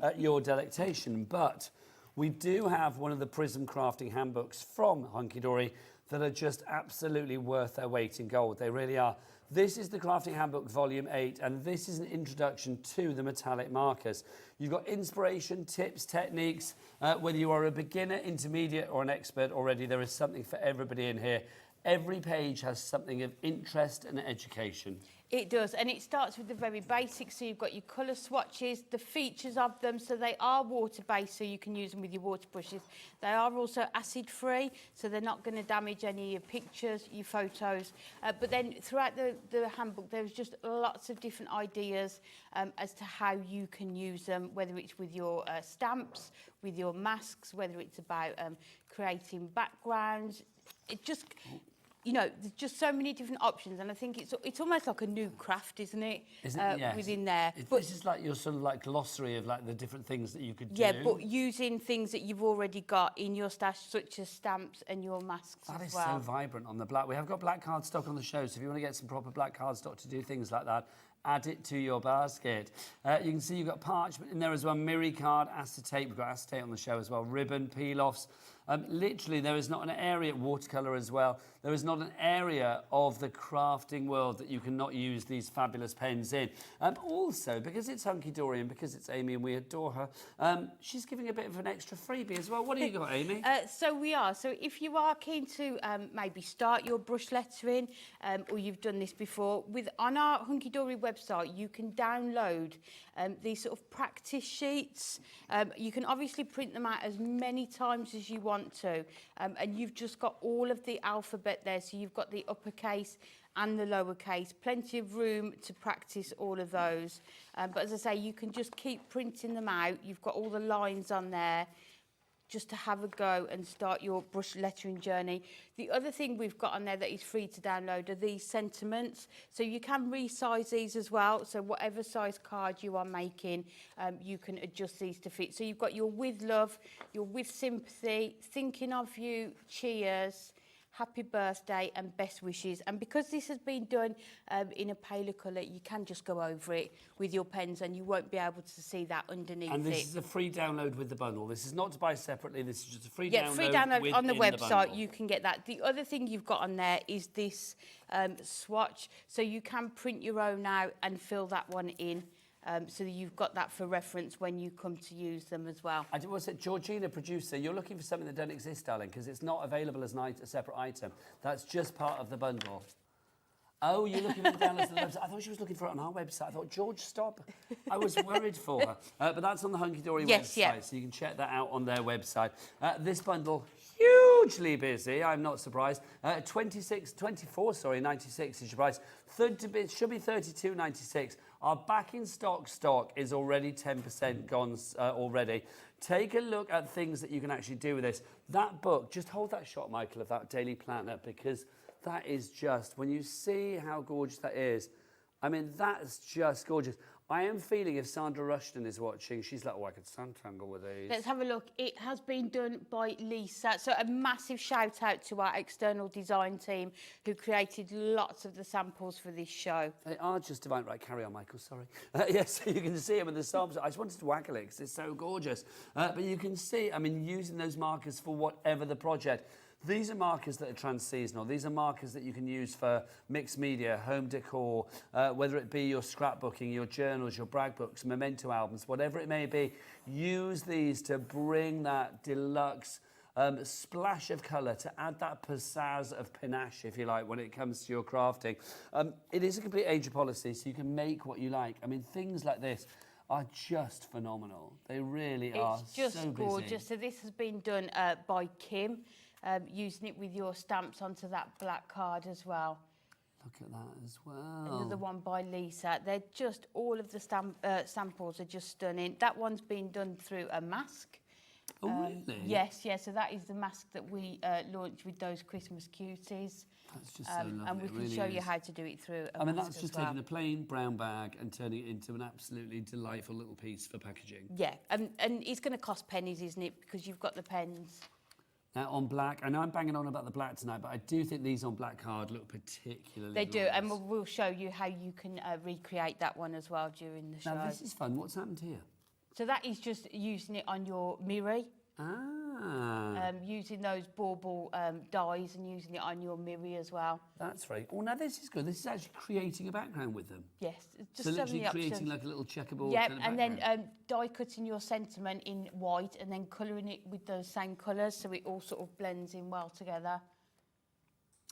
at your delectation, but we do have one of the Prism crafting handbooks from Hunkydory that are just absolutely worth their weight in gold. They really are. This is the Crafting Handbook Volume 8, and this is an introduction to the metallic markers. You've got inspiration, tips, techniques. Whether you are a beginner, intermediate, or an expert already, there is something for everybody in here. Every page has something of interest and education. It does, and it starts with the very basics. So you've got your colour swatches, the features of them. So they are water-based, so you can use them with your water brushes. They are also acid-free, so they're not going to damage any of your pictures, your photos. But then throughout the handbook, there's just lots of different ideas as to how you can use them, whether it's with your stamps, with your masks, whether it's about creating backgrounds. It just... You know, there's just so many different options, and I think it's almost like a new craft, isn't it? Yes. Within there. This is like your sort of like glossary of like the different things that you could do. Yeah, but using things that you've already got in your stash, such as stamps and your masks That as is well. so vibrant on the black. We have got black cardstock on the show, so if you want to get some proper black cardstock to do things like that, add it to your basket. You can see you've got parchment in there as well, Miri card, acetate. We've got acetate on the show as well, ribbon, peel-offs. Literally, there is not an area, watercolour as well, there is not an area of the crafting world that you cannot use these fabulous pens in. Also, because it's Hunkydory and because it's Amy and we adore her, she's giving a bit of an extra freebie as well. What have you got, Amy? So if you are keen to maybe start your brush lettering, or you've done this before, on our Hunkydory website, you can download these sort of practice sheets. You can obviously print them out as many times as you want to, and you've just got all of the alphabet there, so you've got the uppercase and the lowercase, plenty of room to practice all of those. But as I say, you can just keep printing them out. You've got all the lines on there, just to have a go and start your brush lettering journey. The other thing we've got on there that is free to download are these sentiments. So you can resize these as well. So whatever size card you are making, you can adjust these to fit. So you've got your with love, your with sympathy, thinking of you, cheers, happy birthday and best wishes. And because this has been done in a paler colour, you can just go over it with your pens and you won't be able to see that underneath And this it. is a free download with the bundle. This is not to buy separately, this is just a free download. Yeah, free download on the within website, bundle. you can get that. The other thing you've got on there is this swatch. So you can print your own out and fill that one in. So that you've got that for reference when you come to use them as well. I was it Georgina, producer, you're looking for something that doesn't exist, darling, because it's not available as a separate item. That's just part of the bundle. Oh, you're looking for the downloads on the website. I thought she was looking for it on our website. I thought, George, stop. I was worried for her. But that's on the Hunkydory website, so you can check that out on their website. This bundle, hugely busy, I'm not surprised. 24.96 is your price. It should be 32.96. Our back in stock is already 10% gone already. Take a look at things that you can actually do with this. That book, just hold that shot, Michael, of that daily planner, because that is just, when you see how gorgeous that is, I mean, that's just gorgeous. I am feeling if Sandra Rushton is watching, she's like, oh, I could suntangle with these. Let's have a look. It has been done by Lisa. So a massive shout out to our external design team who created lots of the samples for this show. They are just divine. Right, carry on, Michael, sorry. Yes, you can see them in the samples. I just wanted to waggle it because it's so gorgeous. But you can see, I mean, using those markers for whatever the project. These are markers that are trans-seasonal. These are markers that you can use for mixed media, home decor, whether it be your scrapbooking, your journals, your brag books, memento albums, whatever it may be. Use these to bring that deluxe splash of colour, to add that pizzazz of panache, if you like, when it comes to your crafting. It is a complete age policy, so you can make what you like. I mean, things like this are just phenomenal. They really are so busy. It's just gorgeous. So this has been done by Kim. Using it with your stamps onto that black card as well. Look at that as well. Another one by Lisa. They're just, all of the samples are just stunning. That one's been done through a mask. Oh, really? Yes, so that is the mask that we launched with those Christmas cuties. That's just so lovely. And we can show you how to do it through a mask that's just as well. taking a plain brown bag and turning it into an absolutely delightful little piece for packaging. Yeah, and it's going to cost pennies, isn't it? Because you've got the pens. Now on black, I know I'm banging on about the black tonight, but I do think these on black card look particularly They do, glorious. and we'll show you how you can recreate that one as well during the show. Now this is fun. What's happened here? So that is just using it on your mirror. Ah. Using those bauble dies and using it on your mirror as well. That's right. Oh, now this is good. This is actually creating a background with them. Yes, just so so literally many creating options. like a little checkerboard Yeah, kind of and background. then die cutting your sentiment in white and then colouring it with those same colours so it all sort of blends in well together.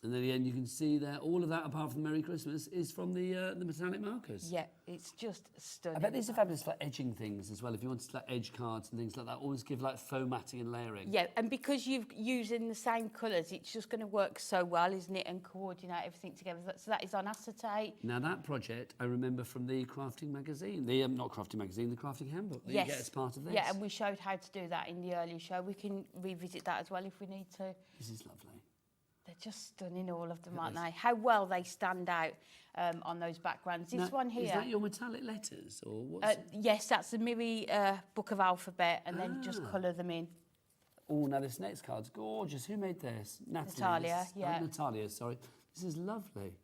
And then again, you can see there, all of that, apart from Merry Christmas, is from the metallic markers. Yeah, it's just stunning. I bet these are fabulous for edging things as well. If you wanted to like edge cards and things like that, always give like foam matting and layering. Yeah, and because you're using the same colours, it's just going to work so well, isn't it? And coordinate everything together. So that is on acetate. Now that project, I remember from the crafting magazine, the not crafting magazine, the crafting handbook that you get as part of this. Yeah, and we showed how to do that in the earlier show. We can revisit that as well if we need to. This is lovely. They're just stunning, all of them, aren't they? How well they stand out on those backgrounds. This one here. Is that your metallic letters or what's yes, that's the Miri book of alphabet, and then just colour them in. Oh, now this next card's gorgeous. Who made this? Natalia, yeah. Natalia, sorry. This is lovely.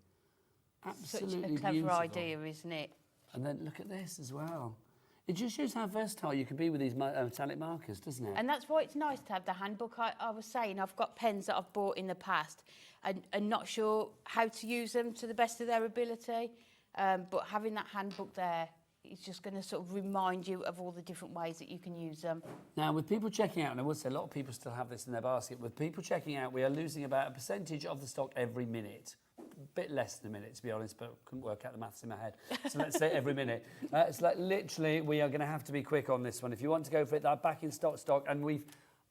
Absolutely Such a clever beautiful idea, isn't it? And then look at this as well. It just shows how versatile you can be with these metallic markers, doesn't it? And that's why it's nice to have the handbook. I was saying, I've got pens that I've bought in the past and not sure how to use them to the best of their ability. But having that handbook there, it's just going to sort of remind you of all the different ways that you can use them. Now, with people checking out, and I will say a lot of people still have this in their basket, with people checking out, we are losing about a percentage of the stock every minute. A bit less than a minute, to be honest, but couldn't work out the maths in my head. So let's say every minute. It's like literally, we are going to have to be quick on this one. If you want to go for it, they're back in stock, and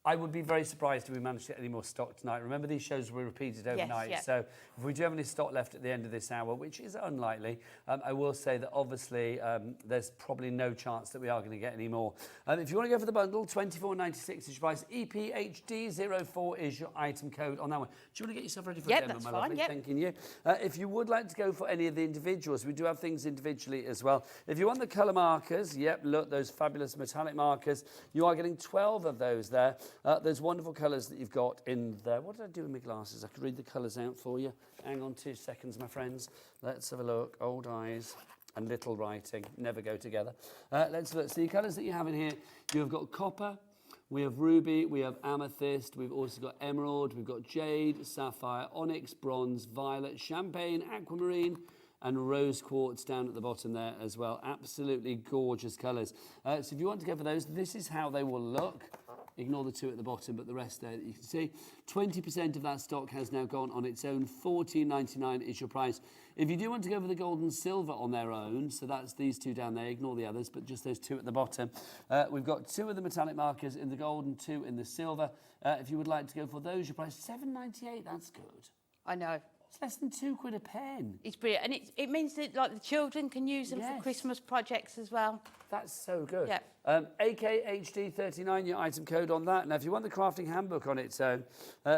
I would be very surprised if we managed to get any more stock tonight. Remember, these shows were repeated overnight, yes. so if we do have any stock left at the end of this hour, which is unlikely, I will say that obviously there's probably no chance that we are going to get any more. If you want to go for the bundle, $24.96 is your price. EPHD04 is your item code on that one. Do you want to get yourself ready for a demo, that's my fine, lovely? yep. Thanking you. If you would like to go for any of the individuals, we do have things individually as well. If you want the colour markers, yep, look, those fabulous metallic markers, you are getting 12 of those there. There's wonderful colours that you've got in there. What did I do with my glasses? I could read the colours out for you. Hang on 2 seconds, my friends. Let's have a look. Old eyes and little writing never go together. Let's look. See the colours that you have in here. You've got copper, we have ruby, we have amethyst, we've also got emerald, we've got jade, sapphire, onyx, bronze, violet, champagne, aquamarine, and rose quartz down at the bottom there as well. Absolutely gorgeous colours. So if you want to go for those, this is how they will look. Ignore the 2 at the bottom, but the rest there that you can see. 20% of that stock has now gone on its own. $14.99 is your price. If you do want to go for the gold and silver on their own, so that's these 2 down there, ignore the others, but just those 2 at the bottom. We've got 2 of the metallic markers in the gold and 2 in the silver. If you would like to go for those, your price $7.98. That's good. I know. It's less than £2 a pen. It's brilliant. And it means that like the children can use them for Christmas projects as well. That's so good. Yeah. AKHD39, your item code on that. Now, if you want the crafting handbook on its own,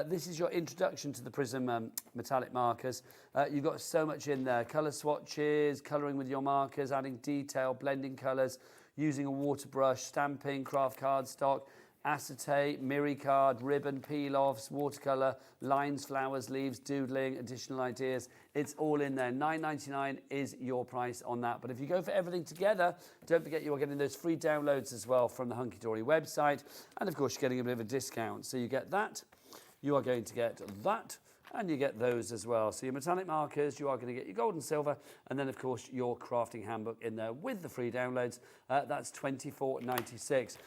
this is your introduction to the Prism metallic markers. You've got so much in there. Colour swatches, colouring with your markers, adding detail, blending colours, using a water brush, stamping, craft cardstock, acetate, mirror card, ribbon, peel-offs, watercolour, lines, flowers, leaves, doodling, additional ideas. It's all in there. $9.99 is your price on that. But if you go for everything together, don't forget you are getting those free downloads as well from the Hunkydory website. And of course, you're getting a bit of a discount. So you get that, you are going to get that, and you get those as well. So your metallic markers, you are going to get your gold and silver, and then of course your crafting handbook in there with the free downloads. That's $24.96.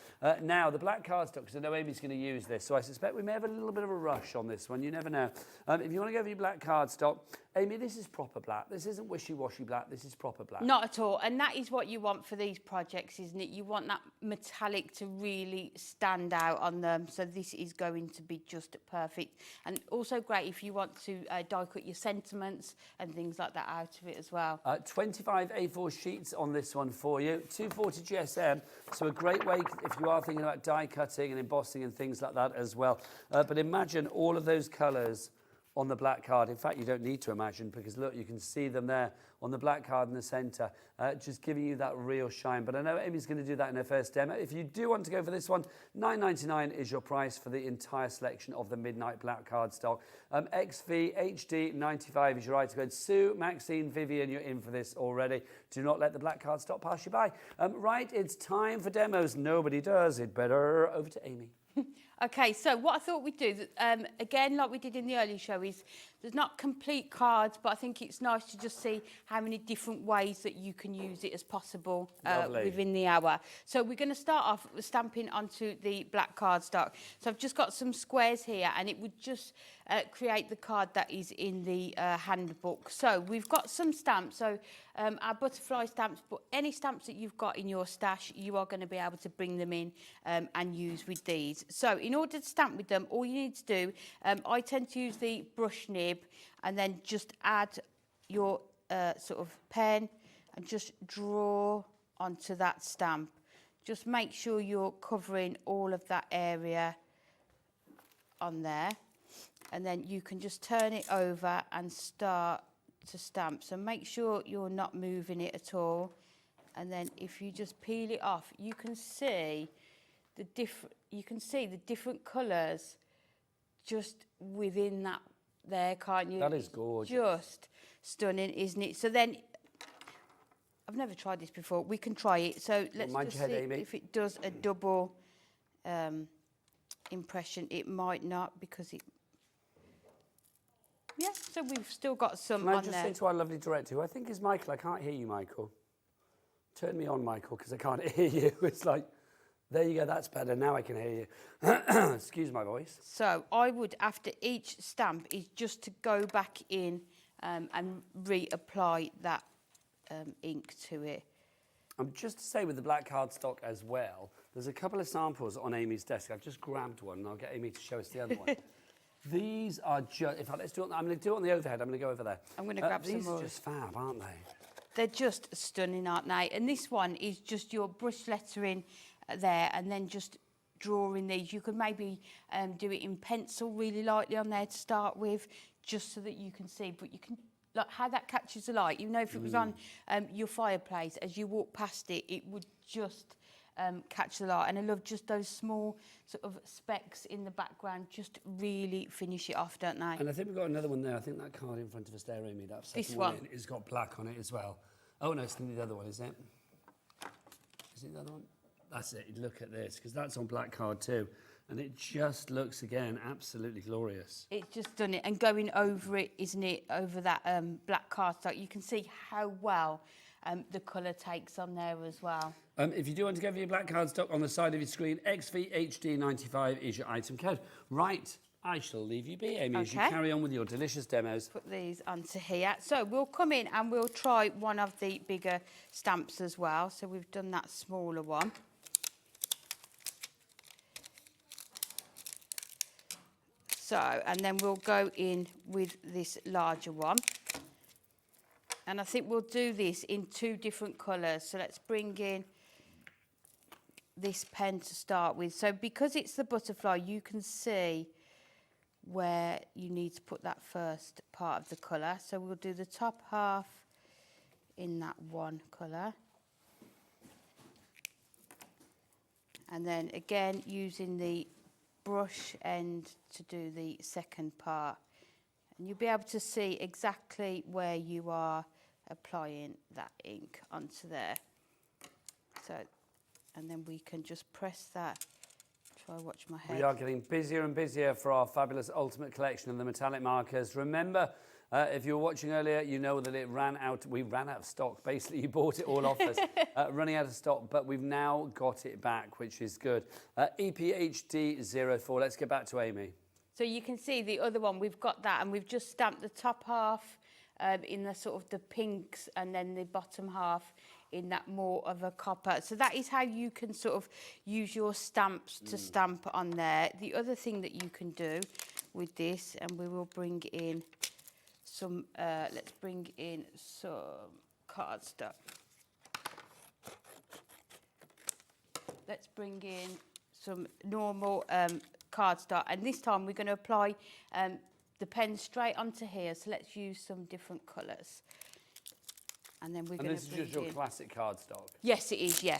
Now the black cardstock, because I know Amy's going to use this, so I suspect we may have a little bit of a rush on this one. You never know. If you want to go for your black cardstock, Amy, this is proper black. This isn't wishy-washy black. This is proper black. Not at all. And that is what you want for these projects, isn't it? You want that metallic to really stand out on them. So this is going to be just perfect. And also great if you want to die cut your sentiments and things like that out of it as well. 25 A4 sheets on this one for you. 240 GSM. So a great way if you are thinking about die cutting and embossing and things like that as well. But imagine all of those colours on the black card. In fact, you don't need to imagine, because look, you can see them there on the black card in the centre, just giving you that real shine. But I know Amy's going to do that in her first demo. If you do want to go for this one, $9.99 is your price for the entire selection of the Midnight Black card stock. XVHD95 is your item code. Sue, Maxine, Vivian, you're in for this already. Do not let the black card stock pass you by. Right, it's time for demos. Nobody does it better. Over to Amy. Okay, so what I thought we'd do, again, like we did in the early show, is there's not complete cards, but I think it's nice to just see how many different ways that you can use it as possible within the hour. So we're going to start off with stamping onto the black cardstock. So I've just got some squares here, and it would just create the card that is in the handbook. So we've got some stamps, so our butterfly stamps, but any stamps that you've got in your stash, you are going to be able to bring them in and use with these. So in order to stamp with them, all you need to do, I tend to use the brush nib and then just add your sort of pen and just draw onto that stamp. Just make sure you're covering all of that area on there, and then you can just turn it over and start to stamp. So make sure you're not moving it at all, and then if you just peel it off, you can see the different colours just within that there, can't you? That is gorgeous. Just stunning, isn't it? So then I've never tried this before. We can try it. So let's mind just your see head, Amy. if it does a double impression. It might not because it... Yeah, so we've still got some Can I on just there. say to our lovely director, who I think is Michael, I can't hear you, Michael. Turn me on, Michael, because I can't hear you. It's like, there you go, that's better. Now I can hear you. Excuse my voice. So I would, after each stamp, is just to go back in and reapply that ink to it. Just to say with the black cardstock as well, there's a couple of samples on Amy's desk. I've just grabbed one, and I'll get Amy to show us the other one. These are just... In fact, let's do it. I'm going to do it on the overhead. I'm going to go over there. I'm going to grab some more. These are just fab, aren't they? They're just stunning, aren't they? And this one is just your brush lettering there, and then just drawing these. You could maybe do it in pencil really lightly on there to start with, just so that you can see. But you can... Like how that catches the light. You know, if it was on your fireplace, as you walk past it, it would just catch the light. And I love just those small sort of specks in the background, just really finish it off, don't they? And I think we've got another one there. I think that card in front of us there, Amy, that second This one. has got black on it as well. Oh, no, it's the other one, is it? Is it the other one? That's it. Look at this, because that's on black card too. And it just looks, again, absolutely glorious. It's just done it. And going over it, isn't it, over that black cardstock, you can see how well the colour takes on there as well. If you do want to go for your black cardstock, on the side of your screen, XVHD95 is your item code. Right, I shall leave you be, Amy, as you Okay. carry on with your delicious demos. Put these onto here. So we'll come in and we'll try one of the bigger stamps as well. So we've done that smaller one. So, and then we'll go in with this larger one. And I think we'll do this in 2 different colours. So let's bring in this pen to start with. So because it's the butterfly, you can see where you need to put that first part of the colour. So we'll do the top half in that one colour. And then again, using the brush end to do the second part, and you'll be able to see exactly where you are applying that ink onto there. So, and then we can just press that. Try watch my head. We are getting busier and busier for our fabulous Ultimate Collection of the metallic markers. Remember, if you were watching earlier, you know that it ran out. We ran out of stock. Basically, you bought it all off us, running out of stock. But we've now got it back, which is good. EPHD04. Let's get back to Amy. So you can see the other one. We've got that, and we've just stamped the top half in the sort of the pinks, and then the bottom half in that more of a copper. So that is how you can sort of use your stamps to stamp on there. The other thing that you can do with this, and we will bring in some, let's bring in some cardstock. Let's bring in some normal cardstock, and this time we're going to apply the pen straight onto here. So let's use some different colours. And then we're going to this is just your classic cardstock? Yes, it is, yeah.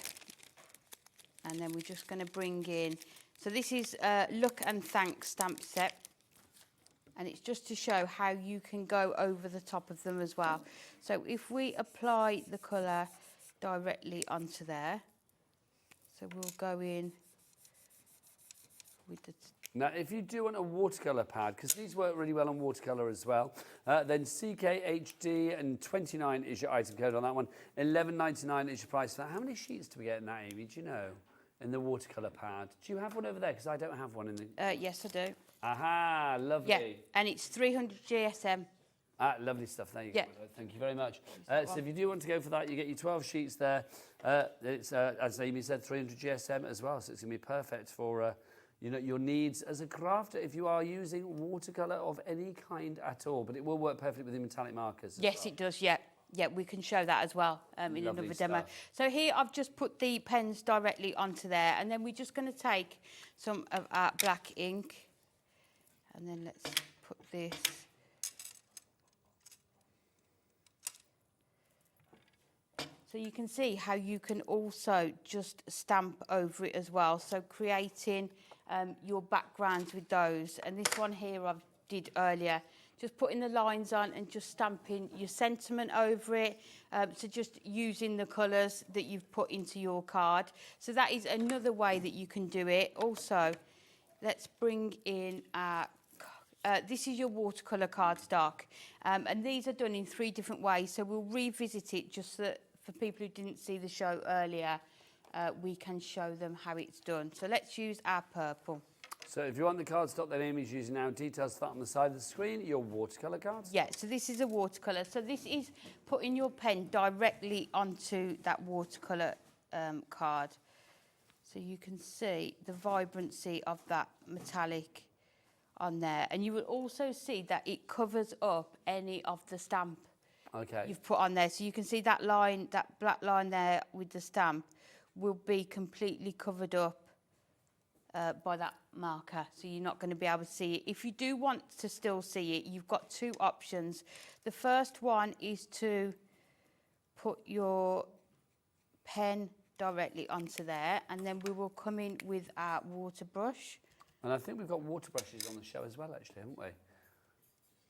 And then we're just going to bring in, so this is Look and Thanks stamp set. And it's just to show how you can go over the top of them as well. So if we apply the colour directly onto there, so we'll go in with the... Now, if you do want a watercolour pad, because these work really well on watercolour as well, then CKHD and 29 is your item code on that one. 11.99 is your price for that. How many sheets do we get in that, Amy? Do you know? In the watercolour pad. Do you have one over there? Because I don't have one in the... yes, I do. Aha, lovely. Yeah, and it's 300 GSM. Ah, lovely stuff. There you go. Thank you very much. So if you do want to go for that, you get your 12 sheets there. It's, as Amy said, 300 GSM as well, so it's going to be perfect for... you know, your needs as a crafter if you are using watercolour of any kind at all. But it will work perfectly with the metallic markers as Yes, well. it does, yeah. Yeah, we can show that as well in Lovely another demo. stuff. So here I've just put the pens directly onto there, and then we're just going to take some of our black ink, and then let's put this. So you can see how you can also just stamp over it as well. So creating your backgrounds with those. And this one here I did earlier just putting the lines on and just stamping your sentiment over it. So just using the colours that you've put into your card. So that is another way that you can do it. Also, let's bring in our this is your watercolour cardstock, and these are done in 3 different ways, so we'll revisit it just so that for people who didn't see the show earlier, we can show them how it's done. So let's use our purple. So if you want the cardstock that Amy's using now, details for that on the side of the screen, your watercolour cards? Yeah, so this is a watercolour. So this is putting your pen directly onto that watercolour card. So you can see the vibrancy of that metallic on there, and you will also see that it covers up any of the stamp you've put on there. So you can see that line, that black line there with the stamp will be completely covered up by that marker, so you're not going to be able to see it. If you do want to still see it, you've got 2 options. The first one is to put your pen directly onto there, and then we will come in with our water brush. And I think we've got water brushes on the show as well, actually, haven't we?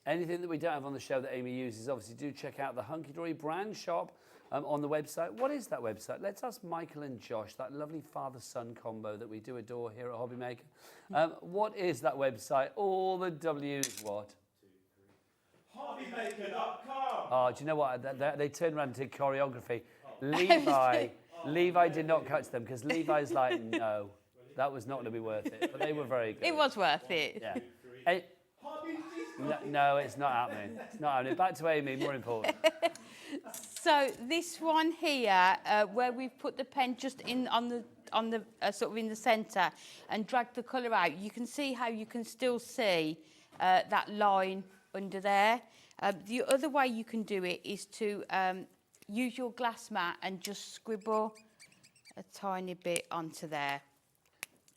Anything that we don't have on the show that Amy uses, obviously do check out the Hunkydory brand shop on the website. What is that website? Let's ask Michael and Josh, that lovely father-son combo that we do adore here at Hobby Maker. What is that website? All the W's, what? Hobbymaker.com. Oh, do you know what? They turned around and did choreography. Levi did not catch them because Levi's like, no. That was not going to be worth it, but they were very good. It was worth it. Yeah. No, it's not happening. It's not happening. Back to Amy, more important. So this one here, where we've put the pen just in on the sort of in the centre and dragged the colour out, you can see how you can still see that line under there. The other way you can do it is to use your glass mat and just scribble a tiny bit onto there.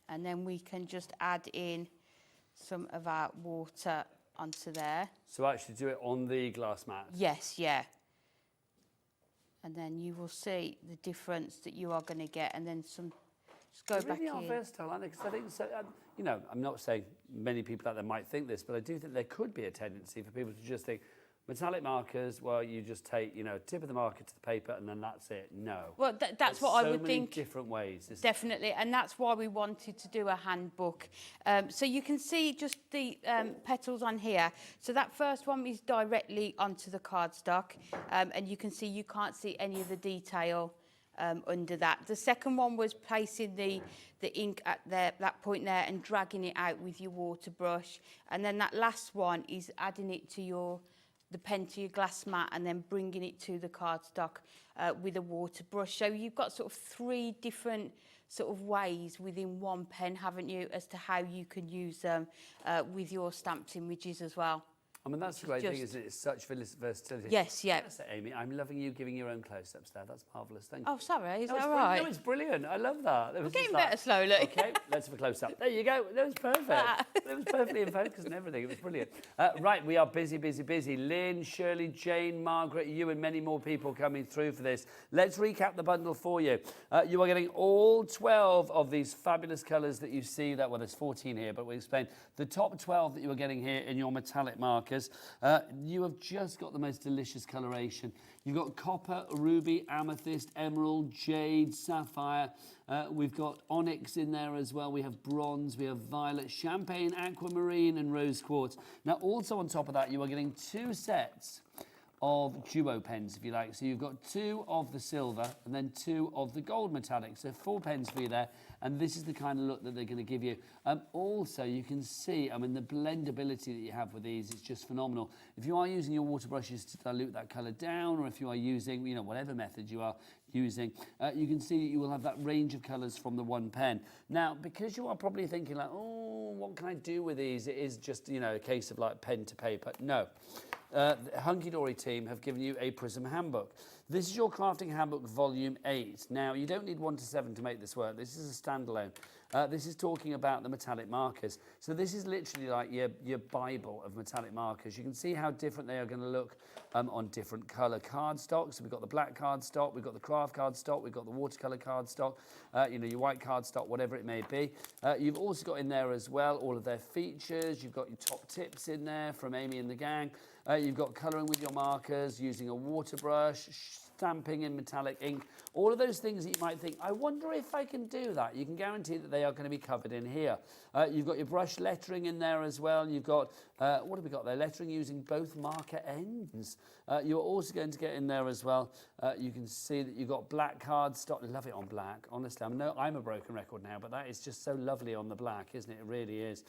And then we can just add in some of our water onto there. So actually do it on the glass mat? Yes, yeah. And then you will see the difference that you are going to get, and then some. Just go back in. They really are versatile, aren't they? Because I think, so, you know, I'm not saying many people out there might think this, but I do think there could be a tendency for people to just think, metallic markers, well, you just take, you know, tip of the marker to the paper and then that's it. No. Well, that's what I would think. Different ways. Definitely, and that's why we wanted to do a handbook. So you can see just the petals on here. So that first one is directly onto the cardstock, and you can see you can't see any of the detail under that. The second one was placing the ink at that point there and dragging it out with your water brush, and then that last one is adding it to the pen to your glass mat and then bringing it to the cardstock with a water brush. So you've got sort of 3 different sort of ways within one pen, haven't you, as to how you can use them with your stamped images as well. I mean, that's the great thing, isn't it? It's such versatility. Yes, yeah. That's it, Amy. I'm loving you giving your own close-ups there. That's marvellous. Thank you. Oh, sorry. Is that all right? No, it's brilliant. I love that. We're getting better slowly. Okay, let's have a close-up. There you go. That was perfect. It was perfectly in focus and everything. It was brilliant. Right, we are busy, busy, busy. Lynn, Shirley, Jane, Margaret, you and many more people coming through for this. Let's recap the bundle for you. You are getting all 12 of these fabulous colours that you see. Well, there's 14 here, but we'll explain. The top 12 that you are getting here in your metallic markers. You have just got the most delicious coloration. You've got copper, ruby, amethyst, emerald, jade, sapphire. We've got onyx in there as well. We have bronze, we have violet, champagne, aquamarine, and rose quartz. Now, also on top of that, you are getting 2 sets of duo pens, if you like. So you've got 2 of the silver and then 2 of the gold metallic. So 4 pens for you there. And this is the kind of look that they're going to give you. Also, you can see, I mean, the blendability that you have with these is just phenomenal. If you are using your water brushes to dilute that colour down, or if you are using, you know, whatever method you are using, you can see that you will have that range of colours from the one pen. Now, because you are probably thinking like, oh, what can I do with these? It is just, you know, a case of like pen to paper. No. the Hunkydory team have given you a Prism handbook. This is your crafting handbook volume 8. Now, you don't need 1 to 7 to make this work. This is a standalone. This is talking about the metallic markers. So this is literally like your Bible of metallic markers. You can see how different they are going to look on different colour cardstock. So we've got the black cardstock, we've got the craft cardstock, we've got the watercolour cardstock, you know, your white cardstock, whatever it may be. You've also got in there as well all of their features. You've got your top tips in there from Amy and the gang. You've got colouring with your markers, using a water brush, stamping in metallic ink, all of those things that you might think, I wonder if I can do that. You can guarantee that they are going to be covered in here. You've got your brush lettering in there as well. You've got, what have we got there? Lettering using both marker ends. You're also going to get in there as well. You can see that you've got black cardstock. Love it on black, honestly. I'm a broken record now, but that is just so lovely on the black, isn't it? It really is.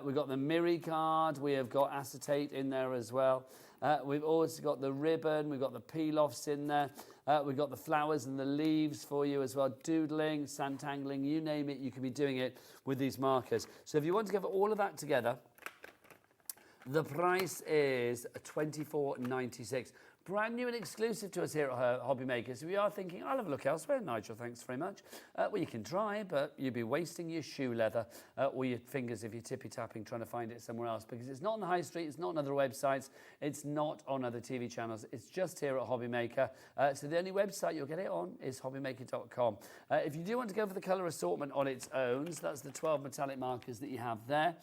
We've got the Miri card. We have got acetate in there as well. We've also got the ribbon, we've got the peel-offs in there, we've got the flowers and the leaves for you as well, doodling, santangling, you name it, you can be doing it with these markers. So if you want to get all of that together, the price is $24.96. Brand new and exclusive to us here at Hobby Makers. So we are thinking, I'll have a look elsewhere. Nigel, thanks very much. Well, you can try, but you'd be wasting your shoe leather or your fingers if you're tippy-tapping trying to find it somewhere else, because it's not on the high street, it's not on other websites, it's not on other TV channels, it's just here at Hobby Maker. So the only website you'll get it on is hobbymaker.com. If you do want to go for the colour assortment on its own, so that's the 12 metallic markers that you have there,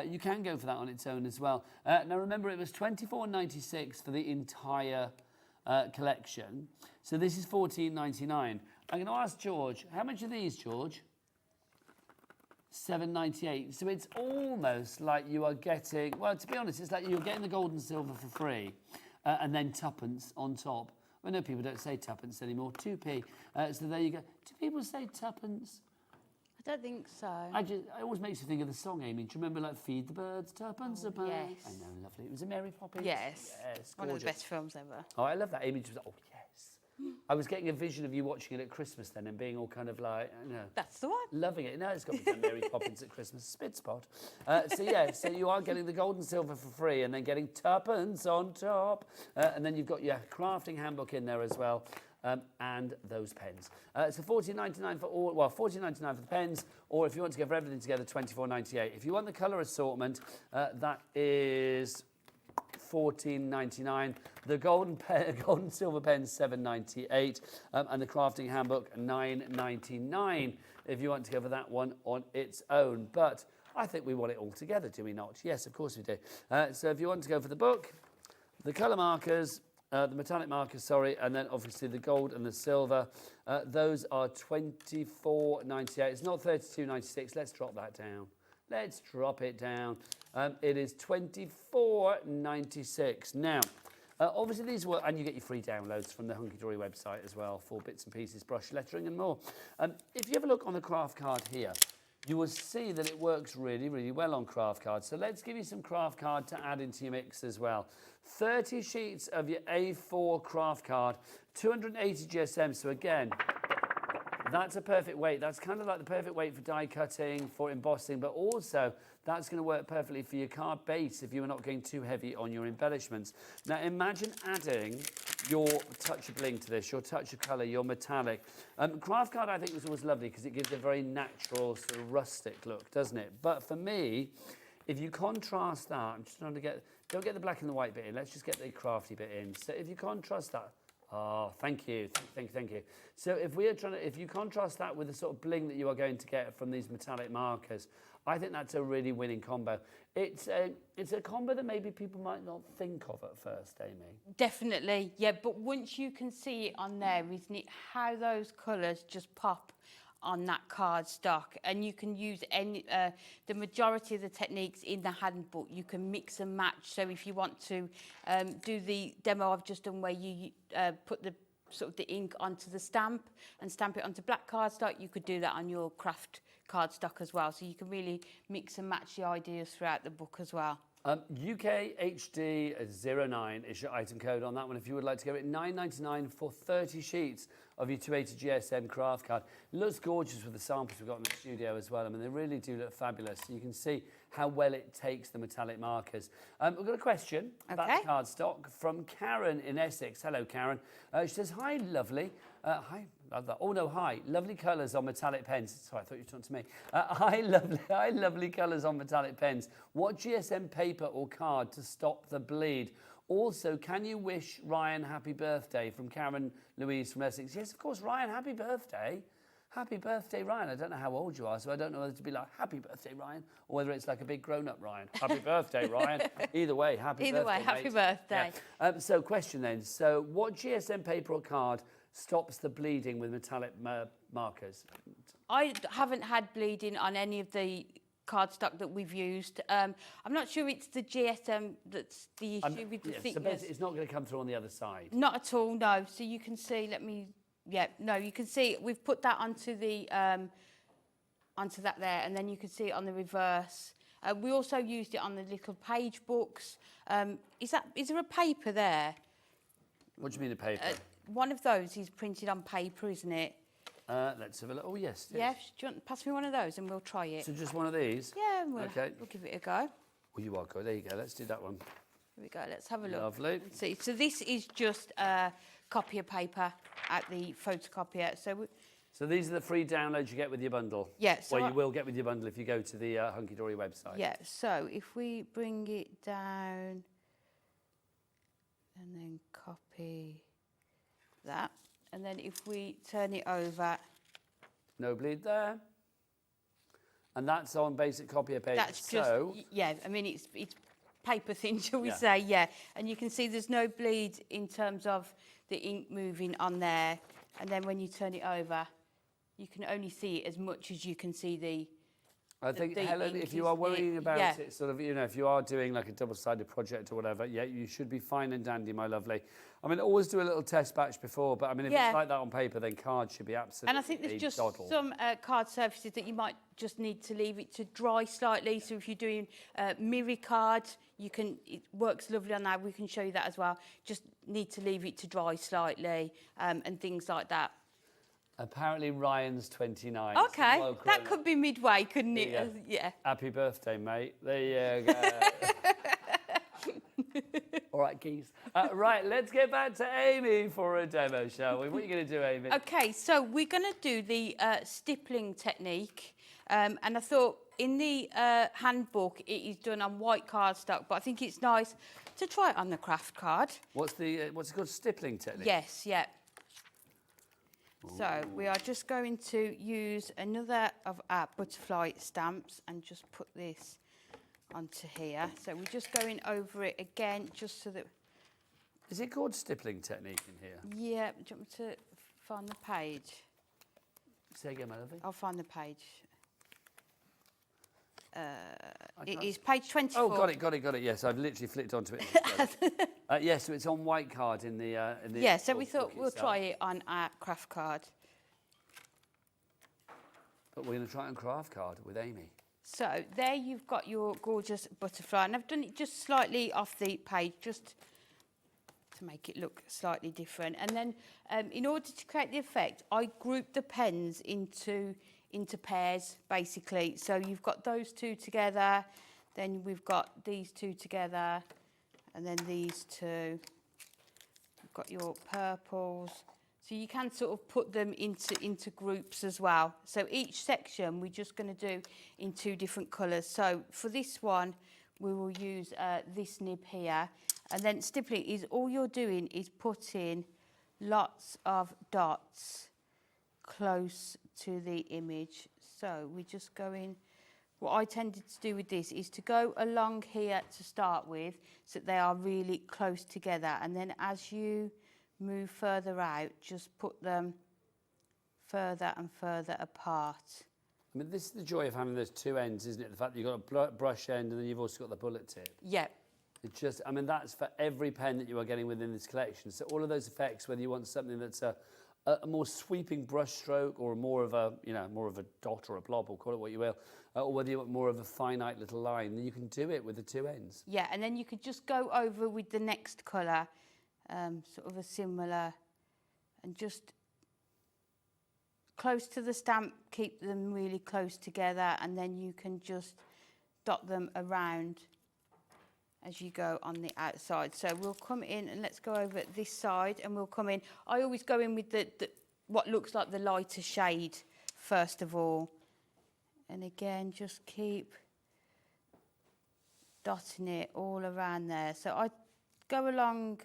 you can go for that on its own as well. Now remember, it was $24.96 for the entire collection. So this is $14.99. I'm going to ask George, how much are these, George? $7.98. So it's almost like you are getting, well, to be honest, it's like you're getting the gold and silver for free and then tuppence on top. I know people don't say tuppence anymore, 2p. So there you go. Do people say tuppence? I don't think so. It always makes you think of the song, Amy. Do you remember, like, Feed the Birds, tuppence a bird? Yes. I know, lovely. Was it Mary Poppins? Yes. Yes, One of gorgeous. the best films ever. Oh, I love that. Amy just was like, oh, yes. I was getting a vision of you watching it at Christmas then and being all kind of like, you know. That's the one. Loving it. No, it's got to be done, Mary Poppins at Christmas. Spit spot. So, yeah, so you are getting the gold and silver for free and then getting tuppence on top. And then you've got your crafting handbook in there as well. And those pens. So $14.99 for all, well, $14.99 for the pens, or if you want to get everything together, $24.98. If you want the colour assortment, that is $14.99. The gold and silver pens, $7.98, and the crafting handbook, $9.99. If you want to go for that one on its own, but I think we want it all together, do we not? Yes, of course we do. So if you want to go for the book, the colour markers. The metallic markers, sorry, and then obviously the gold and the silver. Those are $24.98. It's not $32.96. Let's drop that down. Let's drop it down. It is $24.96. Now, obviously these work, and you get your free downloads from the Hunkydory website as well for bits and pieces, brush lettering and more. If you have a look on the craft card here, you will see that it works really, really well on craft cards. So let's give you some craft card to add into your mix as well. 30 sheets of your A4 craft card, 280 GSM. So again, that's a perfect weight. That's kind of like the perfect weight for die cutting, for embossing, but also that's going to work perfectly for your card base if you are not going too heavy on your embellishments. Now imagine adding your touch of bling to this, your touch of colour, your metallic. Craft card I think was always lovely because it gives a very natural sort of rustic look, doesn't it? But for me, if you contrast that, I'm just trying to get, don't get the black and the white bit in, let's just get the crafty bit in. So if you contrast that, oh, thank you. So if you contrast that with the sort of bling that you are going to get from these metallic markers, I think that's a really winning combo. It's a combo that maybe people might not think of at first, Amy. Definitely, yeah, but once you can see it on there, isn't it, how those colours just pop on that card stock, and you can use any the majority of the techniques in the handbook. You can mix and match. So if you want to do the demo I've just done where you put the sort of the ink onto the stamp and stamp it onto black cardstock, you could do that on your craft cardstock as well. So you can really mix and match the ideas throughout the book as well. UKHD09 is your item code on that one. If you would like to go at $9.99 for 30 sheets of your 280 GSM craft card. It looks gorgeous with the samples we've got in the studio as well. I mean, they really do look fabulous. You can see how well it takes the metallic markers. We've got a question about the cardstock from Karen in Essex. Hello, Karen. She says, hi, lovely. Hi, love that. Oh, no, hi. Lovely colours on metallic pens. Sorry, I thought you were talking to me. Hi, lovely colours on metallic pens. What GSM paper or card to stop the bleed? Also, can you wish Ryan happy birthday from Karen Louise from Essex? Yes, of course, Ryan, happy birthday. Happy birthday, Ryan. I don't know how old you are, so I don't know whether to be like, happy birthday, Ryan, or whether it's like a big grown-up Ryan. Happy birthday, Ryan. Either way, happy birthday, happy birthday. Yeah. So question then. So what GSM paper or card stops the bleeding with metallic markers? I haven't had bleeding on any of the cardstock that we've used. I'm not sure it's the GSM that's the issue with the thickness. So basically it's not going to come through on the other side? Not at all, no. So you can see, you can see we've put that onto the onto that there, and then you can see it on the reverse. We also used it on the little page books. Is there a paper there? What do you mean a paper? One of those is printed on paper, isn't it? Let's have a look. Oh, yes. Yeah, do you want to pass me one of those and we'll try it? So just one of these? Yeah, we'll give it a go. Well, you are good. There you go. Let's do that one. Here we go. Let's have a look. Lovely. Let's see. So this is just a copy of paper at the photocopier. So these are the free downloads you get with your bundle? Yes. Yeah, well, you will get with your bundle if you go to the Hunkydory website. Yeah, so if we bring it down and then copy that, and then if we turn it over. No bleed there. And that's on basic copier paper. That's just, I mean, it's paper thin, shall we say, yeah. And you can see there's no bleed in terms of the ink moving on there. And then when you turn it over, you can only see it as much as you can see the I think, Helen, if you are worrying about it, sort of, if you are doing like a double-sided project or whatever, you should be fine and dandy, my lovely. I mean, always do a little test batch before, but I mean, if it's like that on paper, then cards should be absolutely And I think there's just some card surfaces that you might just need to leave it to dry slightly. So if you're doing mirror cards, it works lovely on that. We can show you that as well. Just need to leave it to dry slightly and things like that. Apparently Ryan's 29. Okay, that could be midway, couldn't it? Yeah. Happy birthday, mate. There you go. All right, geez. Right, let's get back to Amy for a demo, shall we? What are you going to do, Amy? Okay, so we're going to do the stippling technique. And I thought in the handbook it is done on white cardstock, but I think it's nice to try it on the craft card. What's it called? Stippling technique? Yes, yeah. So we are just going to use another of our butterfly stamps and just put this onto here. So we're just going over it again, just so that... Is it called stippling technique in here? Yeah, do you want me to find the page? Say again, my lovely. I'll find the page. It is page 24. Oh, got it. Yes, I've literally flicked onto it. Yes, so it's on white card in the. Yeah, so we thought we'll try it on our craft card. But we're going to try it on craft card with Amy. So there you've got your gorgeous butterfly, and I've done it just slightly off the page, just to make it look slightly different. And then, in order to create the effect, I grouped the pens into pairs, basically. So you've got those two together, then we've got these two together, and then these two. You've got your purples. So you can sort of put them into groups as well. So each section we're just going to do in two different colours. So for this one, we will use this nib here. And then stippling is all you're doing is putting lots of dots close to the image. So we're just going, what I tended to do with this is to go along here to start with, so that they are really close together. And then as you move further out, just put them further and further apart. I mean, this is the joy of having those two ends, isn't it? The fact that you've got a brush end and then you've also got the bullet tip. Yeah. It's just, I mean, that's for every pen that you are getting within this collection. So all of those effects, whether you want something that's a more sweeping brush stroke or more of a dot or a blob, or call it what you will, or whether you want more of a finite little line, then you can do it with the two ends. Yeah, and then you could just go over with the next colour, sort of a similar, and just close to the stamp, keep them really close together, and then you can just dot them around as you go on the outside. So we'll come in and let's go over this side and we'll come in. I always go in with the what looks like the lighter shade first of all. And again, just keep dotting it all around there. So I go along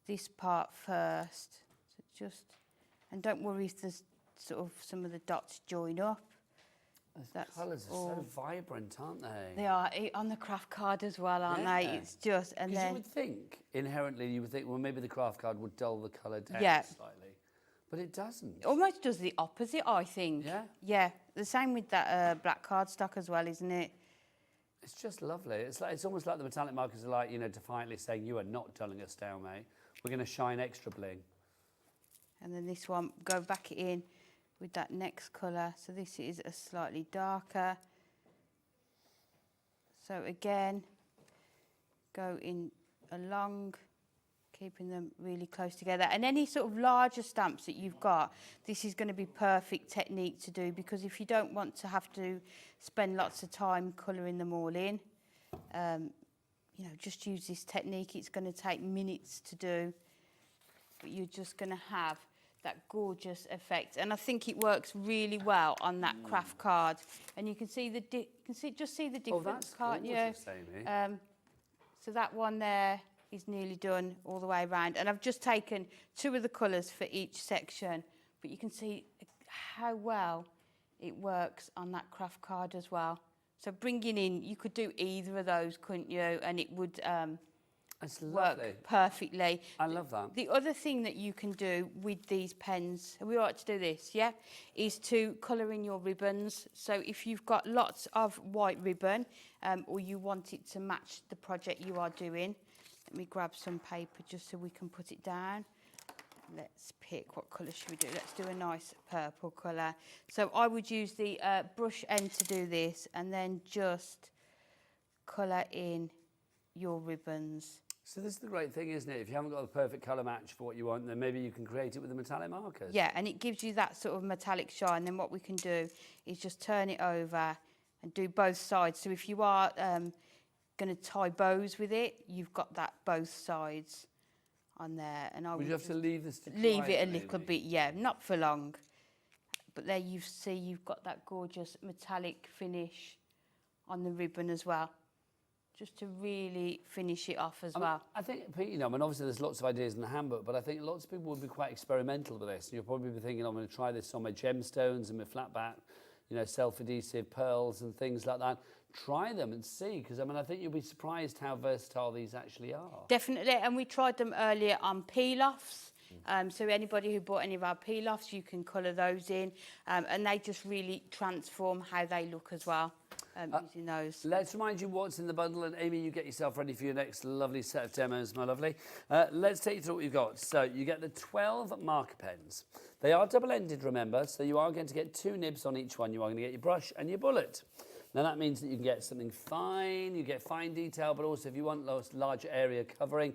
this part first. So just, and don't worry if there's sort of some of the dots join up. The colours are so vibrant, aren't they? They are on the craft card as well, aren't they? It's just, and then you would think inherently, you would think, well, maybe the craft card would dull the colour down slightly, but it doesn't. It almost does the opposite, I think. Yeah. Yeah. The same with that black cardstock as well, isn't it? It's just lovely. It's almost like the metallic markers are like, you know, defiantly saying, you are not dulling us down, mate. We're going to shine extra bling. And then this one, go back in with that next colour. So this is a slightly darker. So again, go in along, keeping them really close together. And any sort of larger stamps that you've got, this is going to be perfect technique to do, because if you don't want to have to spend lots of time colouring them all in, you know, just use this technique. It's going to take minutes to do, but you're just going to have that gorgeous effect. And I think it works really well on that craft card. And you can see the just see the difference, can't you? So that one there is nearly done all the way around. And I've just taken 2 of the colours for each section, but you can see how well it works on that craft card as well. So bringing in, you could do either of those, couldn't you? And it would work perfectly. I love that. The other thing that you can do with these pens, are we all right to do this, yeah? Is to colour in your ribbons. So if you've got lots of white ribbon, or you want it to match the project you are doing, let me grab some paper just so we can put it down. Let's pick, what colour should we do? Let's do a nice purple colour. So I would use the brush end to do this, and then just colour in your ribbons. So this is the great thing, isn't it? If you haven't got the perfect colour match for what you want, then maybe you can create it with the metallic markers. Yeah, and it gives you that sort of metallic shine. Then what we can do is just turn it over and do both sides. So if you are going to tie bows with it, you've got that both sides on there. And I would you have to leave this to leave dry it a little bit, yeah, not for long. But there you see you've got that gorgeous metallic finish on the ribbon as well, just to really finish it off as well. I think, you know, I mean, obviously there's lots of ideas in the handbook, but I think lots of people would be quite experimental with this. And you'll probably be thinking, I'm going to try this on my gemstones and my flat back, you know, self-adhesive pearls and things like that. Try them and see, because I mean, I think you'll be surprised how versatile these actually are. Definitely, and we tried them earlier on peel-offs. So anybody who bought any of our peel-offs, you can colour those in, and they just really transform how they look as well, using those. Let's remind you what's in the bundle, and Amy, you get yourself ready for your next lovely set of demos, my lovely. Let's take you through what you've got. So you get the 12 marker pens. They are double-ended, remember, so you are going to get 2 nibs on each one. You are going to get your brush and your bullet. Now that means that you can get something fine, you get fine detail, but also if you want large area covering,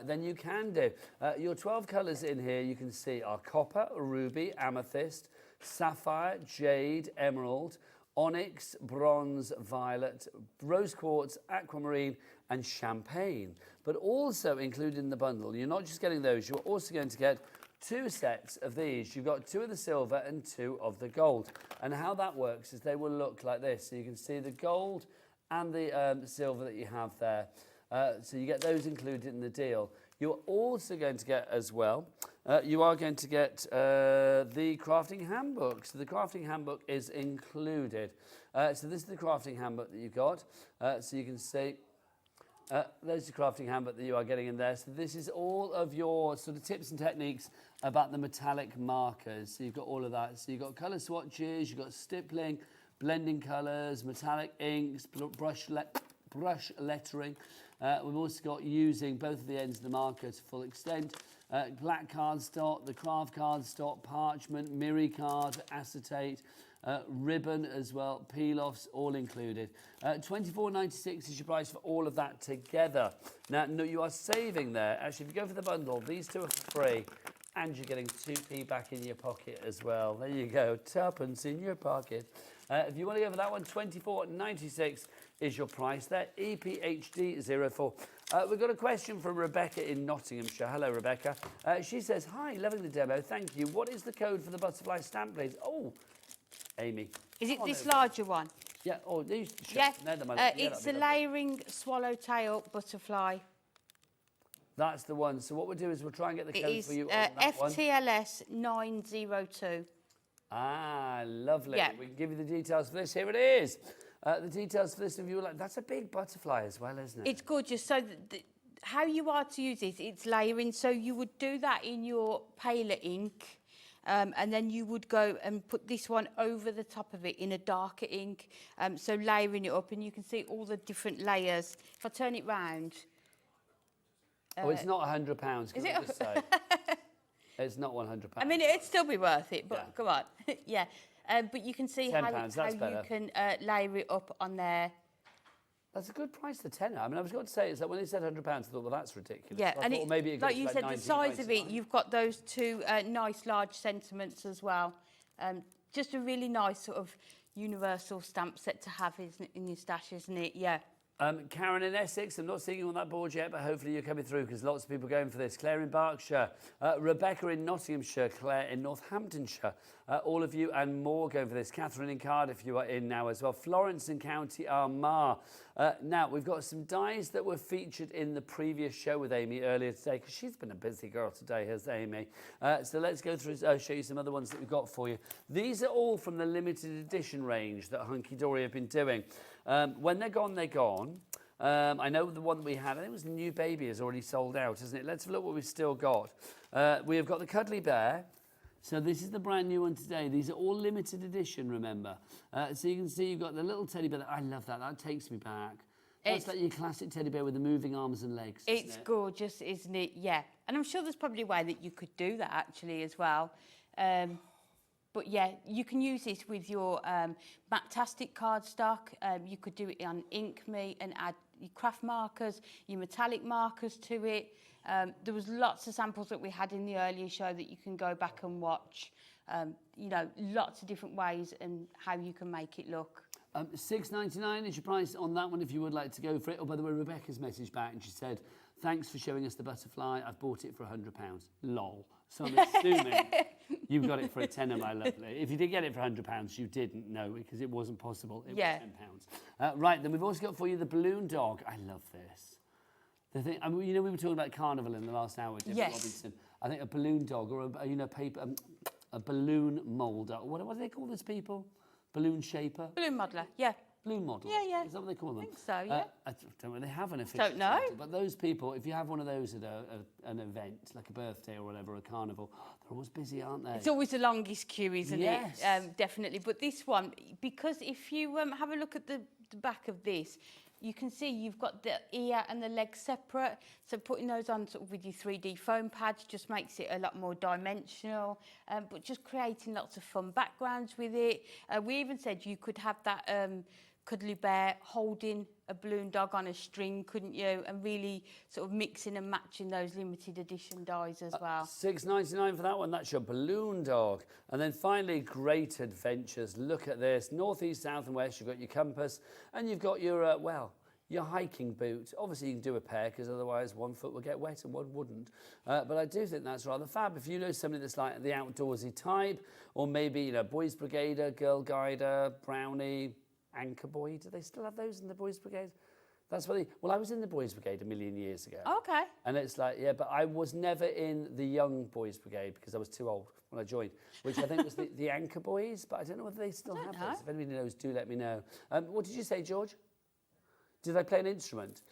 then you can do. Your 12 colours in here you can see are copper, ruby, amethyst, sapphire, jade, emerald, onyx, bronze, violet, rose quartz, aquamarine and champagne. But also included in the bundle, you're not just getting those, you're also going to get 2 sets of these. You've got 2 of the silver and 2 of the gold. And how that works is they will look like this. So you can see the gold and the silver that you have there. So you get those included in the deal. You're also going to get as well, you are going to get the crafting handbook. So the crafting handbook is included. So this is the crafting handbook that you got. So you can see there's the crafting handbook that you are getting in there. So this is all of your sort of tips and techniques about the metallic markers. So you've got all of that. So you've got colour swatches, you've got stippling, blending colours, metallic inks, brush lettering. We've also got using both of the ends of the marker to full extent. Black cardstock, the craft cardstock, parchment, Miri card, acetate, ribbon as well, peel-offs, all included. $24.96 is your price for all of that together. Now, no, you are saving there. Actually, if you go for the bundle, these 2 are for free, and you're getting 2p back in your pocket as well. There you go, 2p in your pocket. If you want to go for that one, $24.96 is your price there. EPHD04. We've got a question from Rebecca in Nottinghamshire. Hello, Rebecca. She says, hi, loving the demo. Thank you. What is the code for the butterfly stamp, please? Oh, Amy. Is it this larger one? Yeah. Oh, these. Yeah. Yeah, it's a layering swallowtail butterfly. That's the one. So what we'll do is we'll try and get the code for you on that FTLS 902. Ah, lovely. Yeah. We can give you the details for this. Here it is. The details for this, if you were like, that's a big butterfly as well, isn't it? It's gorgeous. So how you are to use it, it's layering. So you would do that in your paler ink. And then you would go and put this one over the top of it in a darker ink. So layering it up, and you can see all the different layers. If I turn it round. Oh, it's not £100. Is it? Just say. It's not £100. I mean, it'd still be worth it, but come on. Yeah. But you can see how you can layer it up on there. That's a good price for tenner. I mean, I was going to say, is that when they said £100, I thought, well, that's ridiculous. Yeah, so and maybe it like goes you to said, like the size of it, you've got those two nice large sentiments as well. Just a really nice sort of universal stamp set to have in your stash, isn't it? Yeah. Karen in Essex, I'm not seeing you on that board yet, but hopefully you're coming through because lots of people are going for this. Claire in Berkshire, Rebecca in Nottinghamshire, Claire in Northamptonshire, all of you and more going for this. Catherine in Cardiff, you are in now as well. Florence in County Armagh. Now, we've got some dies that were featured in the previous show with Amy earlier today because she's been a busy girl today, has Amy. So let's go through, show you some other ones that we've got for you. These are all from the limited edition range that Hunkydory have been doing. When they're gone, they're gone. I know the one we had, I think it was New Baby, is already sold out, isn't it? Let's have a look what we've still got. We have got the Cuddly Bear. So this is the brand new one today. These are all limited edition, remember. So you can see you've got the little teddy bear. I love that. That takes me back. That's like your classic teddy bear with the moving arms and legs. It's gorgeous, isn't it? Yeah. And I'm sure there's probably a way that you could do that actually as well. But yeah, you can use this with your Mactastic cardstock. You could do it on InkMe and add your craft markers, your metallic markers to it. There was lots of samples that we had in the earlier show that you can go back and watch. You know, lots of different ways and how you can make it look. $6.99 is your price on that one if you would like to go for it. Oh, by the way, Rebecca's messaged back and she said, thanks for showing us the butterfly. I've bought it for £100. Lol. So I'm assuming you got it for a tenner, my lovely. If you did get it for £100, you didn't know because it wasn't possible. It was £10. Right, then we've also got for you the balloon dog. I love this. The thing, I mean, you know, we were talking about carnival in the last hour, David Robinson. I think a balloon dog or a balloon moulder. What do they call those people? Balloon shaper? Balloon modeler, yeah. Balloon model. Yeah, yeah. Is that what they call them? I think so, yeah. I don't know. They have an official Don't know. title, but those people, if you have one of those at an event, like a birthday or whatever, a carnival, they're always busy, aren't they? It's always the longest queue, isn't Yes. it? Definitely. But this one, because if you have a look at the back of this, you can see you've got the ear and the leg separate. So putting those on sort of with your 3D foam pads just makes it a lot more dimensional. But just creating lots of fun backgrounds with it. We even said you could have that cuddly bear holding a balloon dog on a string, couldn't you? And really sort of mixing and matching those limited edition dies as well. $6.99 for that one. That's your balloon dog. And then finally, great adventures. Look at this. North, east, south and west. You've got your compass and you've got your, your hiking boot. Obviously, you can do a pair because otherwise one foot would get wet and one wouldn't. But I do think that's rather fab. If you know somebody that's like the outdoorsy type, or maybe, you know, Boys Brigader, Girl Guider, Brownie, Anchor Boy. Do they still have those in the Boys Brigade? That's what well, I was in the Boys Brigade a million years ago. Okay. And it's like, yeah, but I was never in the Young Boys Brigade because I was too old when I joined, which I think was the Anchor Boys, but I don't know whether they still have those. If anybody knows, do let me know. What did you say, George? Did I play an instrument?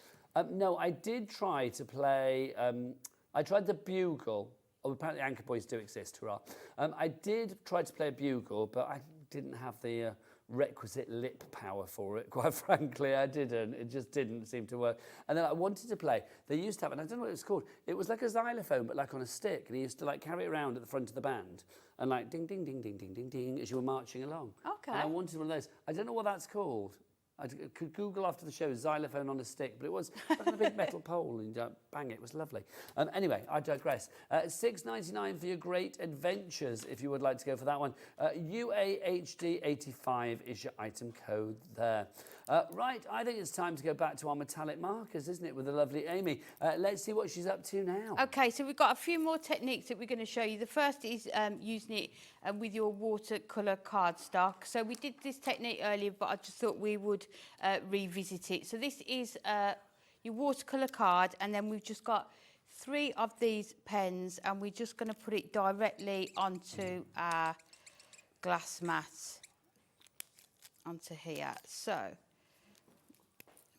No, I did try to play, I tried the bugle. Oh, apparently Anchor Boys do exist, hurrah. I did try to play a bugle, but I didn't have the requisite lip power for it, quite frankly. I didn't. It just didn't seem to work. And then I wanted to play. They used to have, and I don't know what it was called. It was like a xylophone, but like on a stick. And he used to like carry it around at the front of the band and like ding, ding, ding, ding, ding, ding, ding as you were marching along. Okay. And I wanted one of those. I don't know what that's called. I could Google after the show xylophone on a stick, but it was like on a big metal pole and bang it. It was lovely. Anyway, I digress. $6.99 for your great adventures if you would like to go for that one. UAHD85 is your item code there. Right, I think it's time to go back to our metallic markers, isn't it, with the lovely Amy. Let's see what she's up to now. Okay, so we've got a few more techniques that we're going to show you. The first is using it with your watercolour cardstock. So we did this technique earlier, but I just thought we would revisit it. So this is your watercolour card, and then we've just got 3 of these pens, and we're just going to put it directly onto our glass mat, onto here. So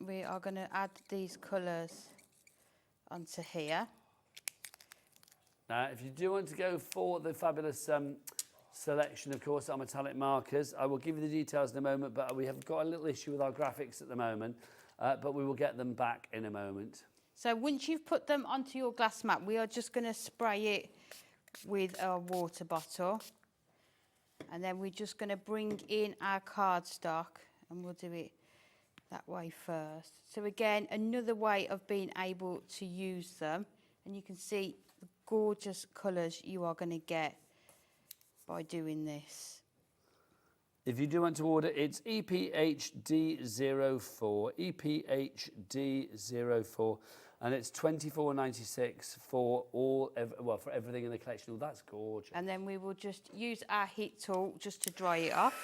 we are going to add these colours onto here. Now, if you do want to go for the fabulous selection, of course, our metallic markers, I will give you the details in a moment, but we have got a little issue with our graphics at the moment, but we will get them back in a moment. So once you've put them onto your glass mat, we are just going to spray it with our water bottle. And then we're just going to bring in our cardstock, and we'll do it that way first. So again, another way of being able to use them, and you can see the gorgeous colours you are going to get by doing this. If you do want to order, it's EPHD04, EPHD04, and it's $24.96 for for everything in the collection. Oh, that's gorgeous. And then we will just use our heat tool just to dry it off.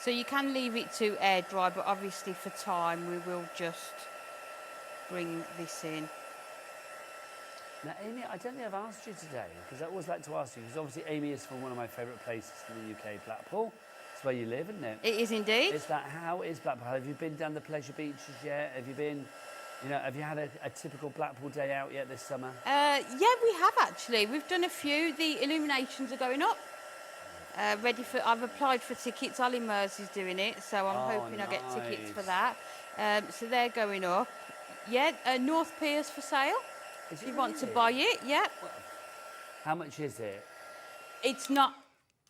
So you can leave it to air dry, but obviously for time we will just bring this in. Now, Amy, I don't think I've asked you today, because I always like to ask you, because obviously Amy is from one of my favourite places in the UK, Blackpool. It's where you live, isn't it? It is indeed. How is Blackpool? Have you been down the pleasure beaches yet? Have you been, have you had a typical Blackpool day out yet this summer? Yeah, we have actually. We've done a few. The illuminations are going up. I've applied for tickets. Ollie Mers is doing it, so I'm hoping I get tickets for that. So they're going up. Yeah, North Pier's for sale. If you want to buy it, yeah. Well, how much is it? It's not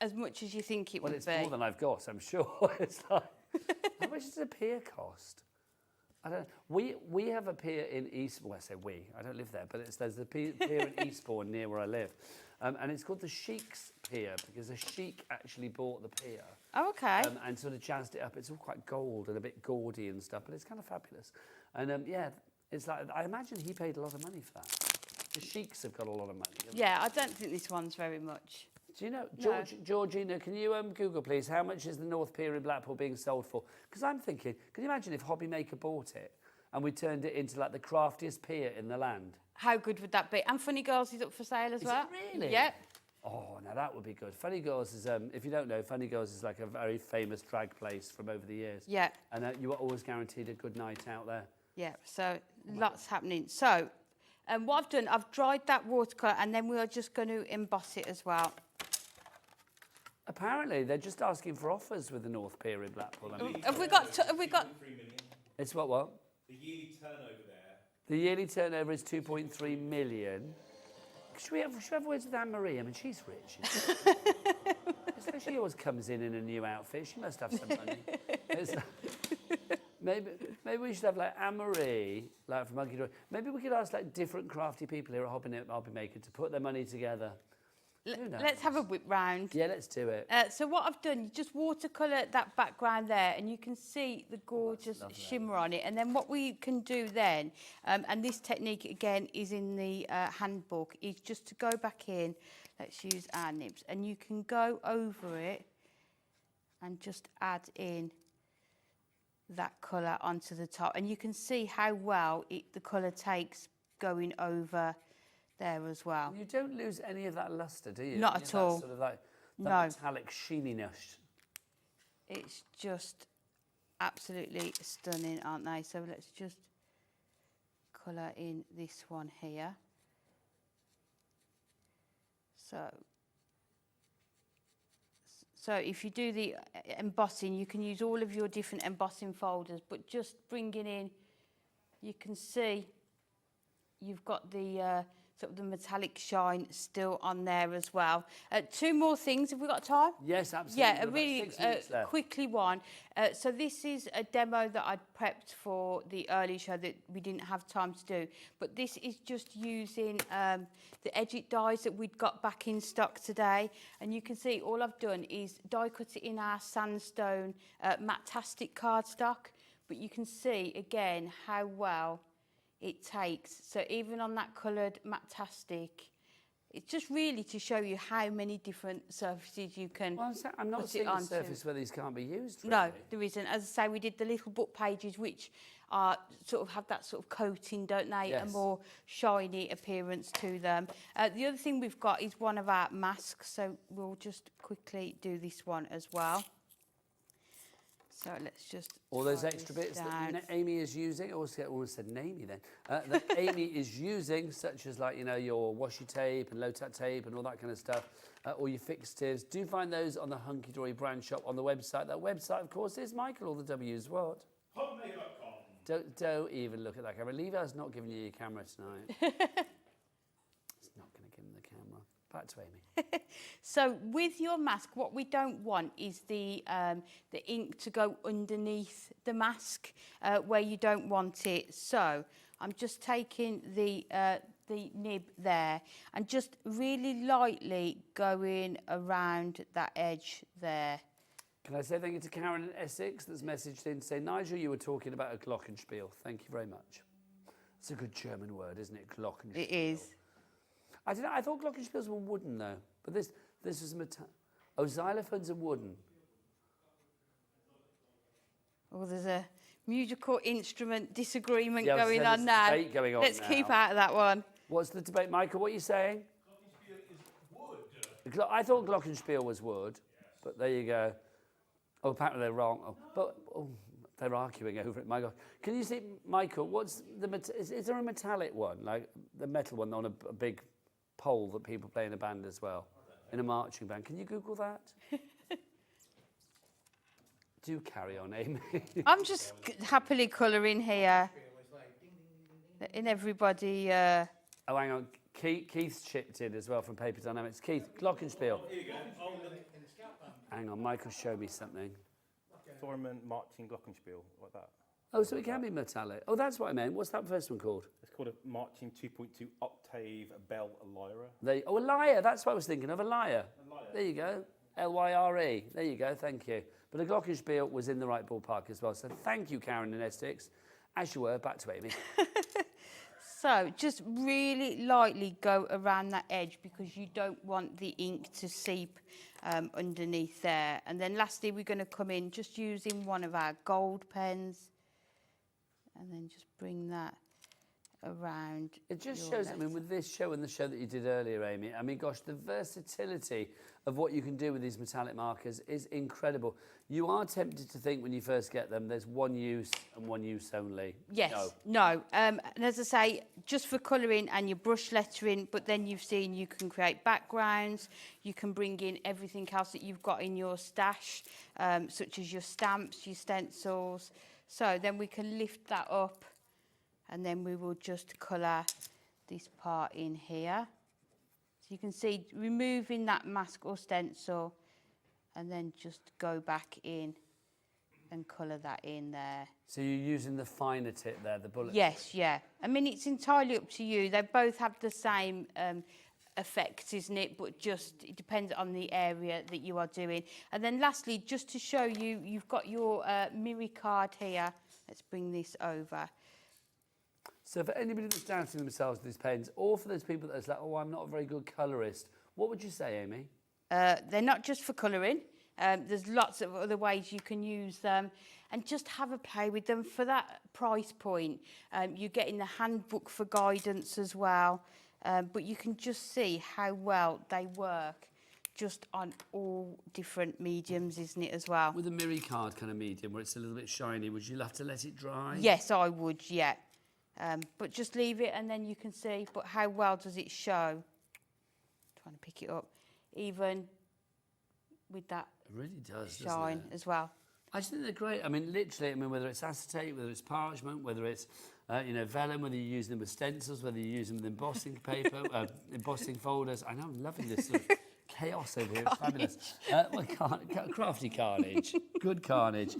as much as you think it would be. Well, it's more than I've got, I'm sure. It's like, how much does a pier cost? I don't know. We have a pier in Eastbourne. Well, I say we. I don't live there, but there's a pier in Eastbourne near where I live. And it's called the Sheik's Pier, because a sheik actually bought the pier. Oh, okay. And sort of jazzed it up. It's all quite gold and a bit gaudy and stuff, but it's kind of fabulous. And yeah, it's like, I imagine he paid a lot of money for that. The sheiks have got a lot of money. Yeah, I don't think this one's very much. Do you know, Georgina, can you Google, please, how much is the North Pier in Blackpool being sold for? Because I'm thinking, can you imagine if Hobby Maker bought it and we turned it into like the craftiest pier in the land? How good would that be? And Funny Girls is up for sale as well. Is it really? Yep. Oh, now that would be good. Funny Girls is, if you don't know, Funny Girls is like a very famous drag place from over the years. Yeah. And you are always guaranteed a good night out there. Yeah, so lots happening. So what I've done, I've dried that watercolour, and then we are just going to emboss it as well. Apparently, they're just asking for offers with the North Pier in Blackpool. I mean, Have we got? It's what? The yearly turnover there. The yearly turnover is 2.3 million. Should we have words with Anne-Marie? I mean, she's rich. Especially always comes in a new outfit. She must have some money. Maybe we should have like Anne-Marie, like from Hunkydory. Maybe we could ask like different crafty people here at Hobby Maker to put their money together. Let's have a whip round. Yeah, let's do it. So what I've done, you just watercolour that background there, and you can see the gorgeous shimmer on it. And then what we can do then, and this technique again is in the handbook, is just to go back in. Let's use our nibs, and you can go over it and just add in that colour onto the top, and you can see how well the colour takes going over there as well. You don't lose any of that lustre, do you? Not at all. Sort of like that metallic sheeniness. It's just absolutely stunning, aren't they? So let's just colour in this one here. So if you do the embossing, you can use all of your different embossing folders, but just bringing in, you can see you've got the sort of the metallic shine still on there as well. 2 more things, have we got time? Yes, absolutely. Yeah, a We've got really 6 minutes left. quickly one. So this is a demo that I'd prepped for the early show that we didn't have time to do. But this is just using the Edge It dies that we'd got back in stock today. And you can see all I've done is die cut it in our sandstone Matastic cardstock. But you can see again how well it takes. So even on that coloured Matastic, it's just really to show you how many different surfaces you can I'm not put seeing it a onto. surface where these can't be used. No, really. there isn't. As I say, we did the little book pages, which are sort of have that sort of coating, don't they? Yes. A more shiny appearance to them. The other thing we've got is one of our masks, so we'll just quickly do this one as well. So let's just All those try extra this bits down. that Amy is using, I almost said Namey then, that Amy is using, such as like, you know, your washi tape and low-tack tape and all that kind of stuff, or your fixatives. Do find those on the Hunkydory brand shop on the website. That website, of course, is Michael, all the W's, what? Hobbymaker.com. Don't even look at that camera. Levi's not giving you your camera tonight. He's not going to give him the camera. Back to Amy. So with your mask, what we don't want is the ink to go underneath the mask where you don't want it. So I'm just taking the nib there and just really lightly going around that edge there. Can I say thank you to Karen in Essex that's messaged in to say, Nigel, you were talking about a glockenspiel. Thank you very much. It's a good German word, isn't it? Glockenspiel. It is. I don't know. I thought glockenspiels were wooden though, but this was metal. Oh, xylophones are wooden. Oh, there's a musical instrument disagreement Yeah, going there's on a now. debate going on Let's now. keep out of that one. What's the debate, Michael? What are you saying? I thought glockenspiel was wood, but there you go. Oh, apparently they're wrong. Oh, but they're arguing over it. My God, can you see, Michael? What's is there a metallic one, like the metal one on a big pole that people play in a band as well, in a marching band? Can you Google that? Do carry on, Amy. I'm just happily colouring here. In everybody. Oh, hang on. Keith's chipped in as well from Paper Dynamics. Keith, glockenspiel. Here you go. Hang on, Michael showed me something. Thorman marching glockenspiel, like that. Oh, so it can be metallic. Oh, that's what I meant. What's that first one called? It's called a marching 2.2 octave bell lyra. Oh, a lyre. That's what I was thinking of, a lyre. There you go. Lyre. There you go. Thank you. But a glockenspiel was in the right ballpark as well. So thank you, Karen and Essex. As you were, back to Amy. So just really lightly go around that edge because you don't want the ink to seep underneath there. And then lastly, we're going to come in just using one of our gold pens and then just bring that around. It just shows, I mean, with this show and the show that you did earlier, Amy, I mean, gosh, the versatility of what you can do with these metallic markers is incredible. You are tempted to think when you first get them, there's one use and one use only. Yes, no. And as I say, just for colouring and your brush lettering, but then you've seen you can create backgrounds, you can bring in everything else that you've got in your stash, such as your stamps, your stencils. So then we can lift that up and then we will just colour this part in here. So you can see removing that mask or stencil and then just go back in and colour that in there. So you're using the finer tip there, the bullet? Yes, yeah. I mean, it's entirely up to you. They both have the same effect, isn't it? But just, it depends on the area that you are doing. And then lastly, just to show you, you've got your Miri card here. Let's bring this over. So for anybody that's doubting themselves with these pens, or for those people that's like, oh, I'm not a very good colourist, what would you say, Amy? They're not just for colouring. There's lots of other ways you can use them and just have a play with them. For that price point, you're getting the handbook for guidance as well. But you can just see how well they work just on all different mediums, isn't it, as well? With a Miri card kind of medium where it's a little bit shiny, would you have to let it dry? Yes, I would, yeah. But just leave it and then you can see, but how well does it show? Trying to pick it up. Even with that It really does, shine doesn't it? as well. I just think they're great. I mean, literally, whether it's acetate, whether it's parchment, whether it's You know, vellum, whether you're using them with stencils, whether you're using them with embossing paper, embossing folders. I know, I'm loving this sort of chaos over here. It's fabulous. Crafty carnage. Good carnage.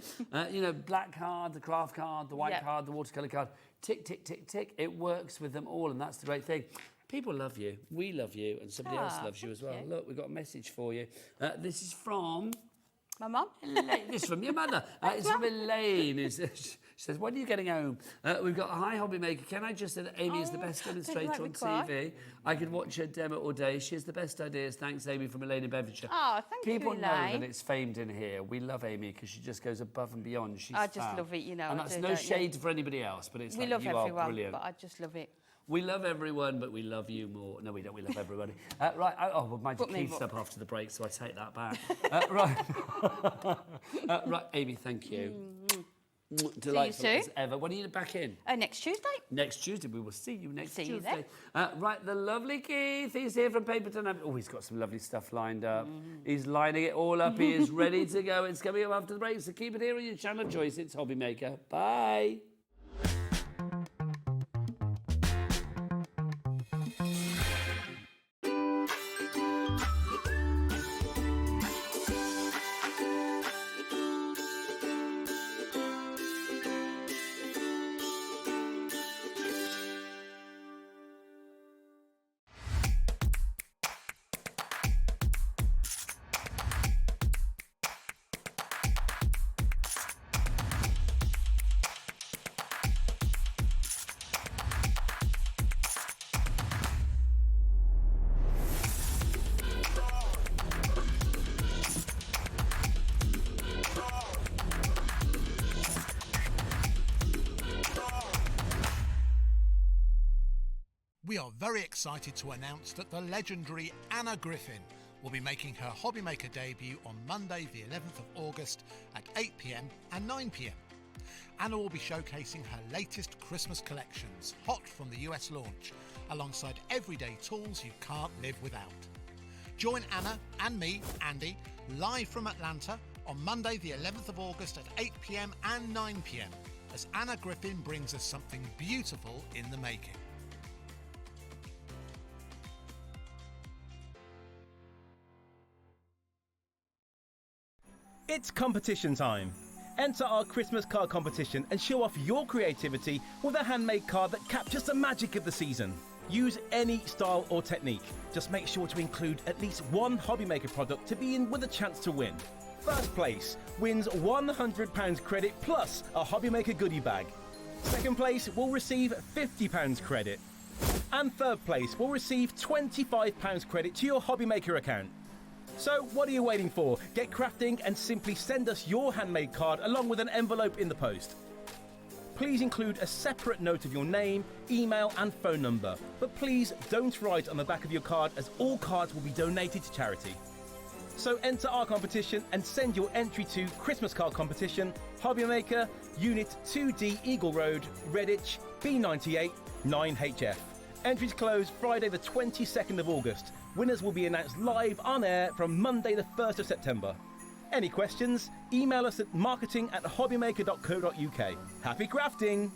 You know, black card, the craft card, the white card, the watercolour card. Tick, tick, tick, tick. It works with them all, and that's the great thing. People love you. We love you, and somebody else loves you as well. Look, we've got a message for you. This is from... My mum? This is from your mother. It's from Elaine. She says, when are you getting home? We've got a hi hobby maker. Can I just say that Amy is the best demonstrator on TV? I could watch her demo all day. She has the best ideas. Thanks, Amy, from Elaine in Bedfordshire. Oh, thank you, People Elaine. know that it's famed in here. We love Amy because she just goes above and beyond. She's I just fab. love it, you know. And that's no shade for anybody else, but it's we like, love you everyone, are brilliant. but I just love it. We love everyone, but we love you more. No, we don't. We love everybody. Right. Well, Magic Keith's up after the break, so I take that back. Right. Right, Amy, thank you. Delightful as ever. When are you back in? Next Tuesday. Next Tuesday. We will see you next See you Tuesday. Right, the lovely Keith. He's here from Paper Dienamics. Oh, he's got some lovely stuff lined up. He's lining it all up. He is ready to go. It's coming up after the break, so keep it here on your channel of choice. It's Hobby Maker. Bye. We are very excited to announce that the legendary Anna Griffin will be making her Hobby Maker debut on Monday the 11th of August at 8 p.m. and 9 p.m. Anna will be showcasing her latest Christmas collections, hot from the US launch, alongside everyday tools you can't live without. Join Anna and me, Andy, live from Atlanta on Monday the 11th of August at 8 p.m. and 9 p.m. as Anna Griffin brings us something beautiful in the making. It's competition time. Enter our Christmas card competition and show off your creativity with a handmade card that captures the magic of the season. Use any style or technique. Just make sure to include at least one Hobby Maker product to be in with a chance to win. First place wins £100 credit plus a Hobby Maker goodie bag. Second place will receive £50 credit. And third place will receive £25 credit to your Hobby Maker account. So what are you waiting for? Get crafting and simply send us your handmade card along with an envelope in the post. Please include a separate note of your name, email and phone number. But please don't write on the back of your card as all cards will be donated to charity. So enter our competition and send your entry to Christmas Card Competition, Hobby Maker, Unit 2D Eagle Road, Redditch, B98 9HF. Entries close Friday the 22nd of August. Winners will be announced live on air from Monday the 1st of September. Any questions? Email us at marketing@hobbymaker.co.uk. Happy crafting!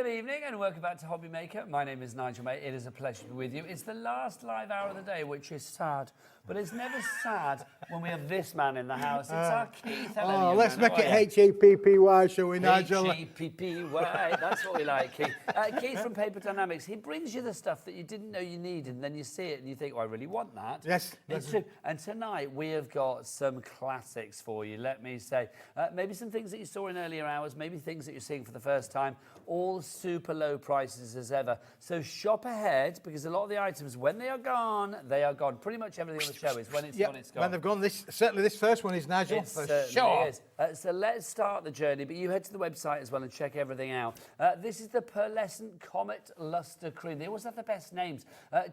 Good evening and welcome back to Hobby Maker. My name is Nigel, mate. It is a pleasure to be with you. It's the last live hour of the day, which is sad. But it's never sad when we have this man in the house. It's our Keith. Hello, let's make it H-E-P-P-Y, shall we, Nigel? H-E-P-P-Y. That's what we like, Keith. Keith from Paper Dienamics. He brings you the stuff that you didn't know you needed, and then you see it and you think, oh, I really want that. Yes. It's true. And tonight we have got some classics for you, let me say. Maybe some things that you saw in earlier hours, maybe things that you're seeing for the first time, all super low prices as ever. So shop ahead, because a lot of the items, when they are gone, they are gone. Pretty much everything on the show is when it's gone, it's gone. When they've gone, certainly this first one is, Nigel, It for certainly sure. is. So let's start the journey, but you head to the website as well and check everything out. This is the Pearlescent Comet Luster Cream. They always have the best names.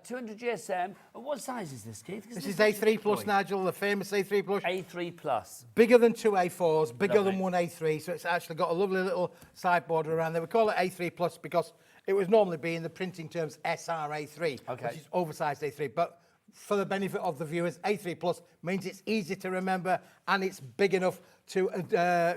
200 GSM. What size is this, Keith? This is A3 Plus, Nigel, the famous A3 Plus. A3 Plus. Bigger than two A4s, bigger Lovely. than one A3, so it's actually got a lovely little side border around there. We call it A3 Plus because it was normally be in the printing terms SRA3, which is oversized A3. But for the benefit of the viewers, A3 Plus means it's easy to remember and it's big enough to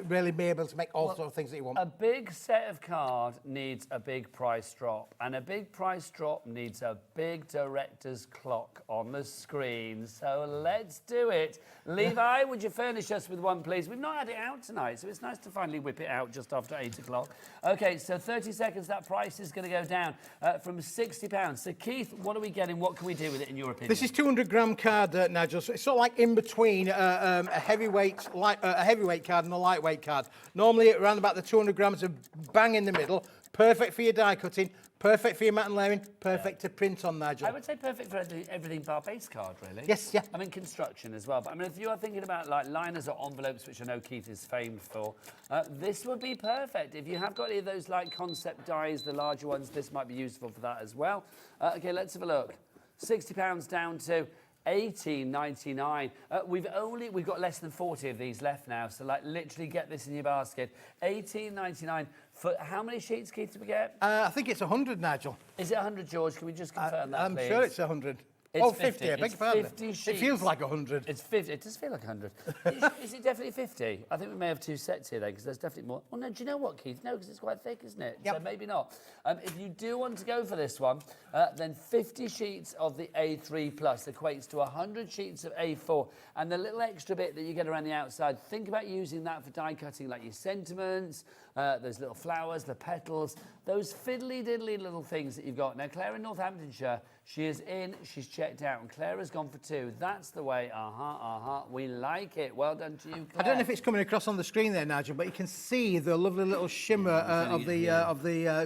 really be able to make all sorts of things that you want. A big set of card needs a big price drop, and a big price drop needs a big director's clock on the screen. So let's do it. Levi, would you furnish us with one, please? We've not had it out tonight, so it's nice to finally whip it out just after 8 o'clock. OK, so 30 seconds, that price is going to go down from £60. So, Keith, what are we getting? What can we do with it, in your opinion? This is 200-gram card, Nigel, so it's sort of like in between a heavyweight card and a lightweight card. Normally, around about the 200 grams of bang in the middle, perfect for your die cutting, perfect for your matte and layering, perfect to print on, Nigel. I would say perfect for everything bar base card, really. Yes, yeah. I mean, construction as well. But I mean, if you are thinking about like liners or envelopes, which I know Keith is famed for, this would be perfect. If you have got any of those like concept dies, the larger ones, this might be useful for that as well. OK, let's have a look. £60 down to $18.99. We've got less than 40 of these left now, so like literally get this in your basket. $18.99 for how many sheets, Keith, do we get? I think it's 100, Nigel. Is it 100, George? Can we just confirm that, please? I'm sure it's 100. It's 50, I beg your pardon. 50 sheets. It feels like 100. It's 50. It does feel like 100. Is it definitely 50? I think we may have two sets here, though, because there's definitely more. Well, no, do you know what, Keith? No, because it's quite thick, isn't it? Yep. So maybe not. If you do want to go for this one, then 50 sheets of the A3 Plus equates to 100 sheets of A4. And the little extra bit that you get around the outside, think about using that for die cutting, like your sentiments, those little flowers, the petals, those fiddly-diddly little things that you've got. Now, Claire in Northamptonshire, she is in, she's checked out, and Claire has gone for 2. That's the way, we like it. Well done to you, Claire. I don't know if it's coming across on the screen there, Nigel, but you can see the lovely little shimmer of the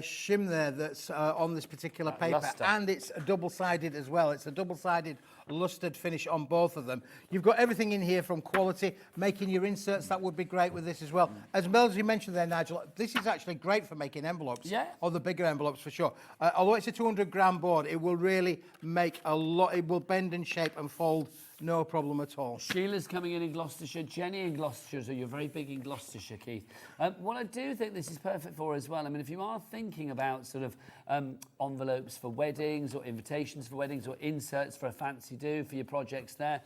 shim there that's on this particular paper. Luster. And it's double-sided as well. It's a double-sided lustered finish on both of them. You've got everything in here from quality, making your inserts, that would be great with this as well. As you mentioned there, Nigel, this is actually great for making envelopes. Yeah. Or the bigger envelopes for sure. Although it's a 200-gram board, it will really make a lot, it will bend and shape and fold no problem at all. Sheila's coming in Gloucestershire. Jenny in Gloucestershire, so you're very big in Gloucestershire, Keith. What I do think this is perfect for as well, I mean, if you are thinking about sort of envelopes for weddings or invitations for weddings or inserts for a fancy do for your projects there,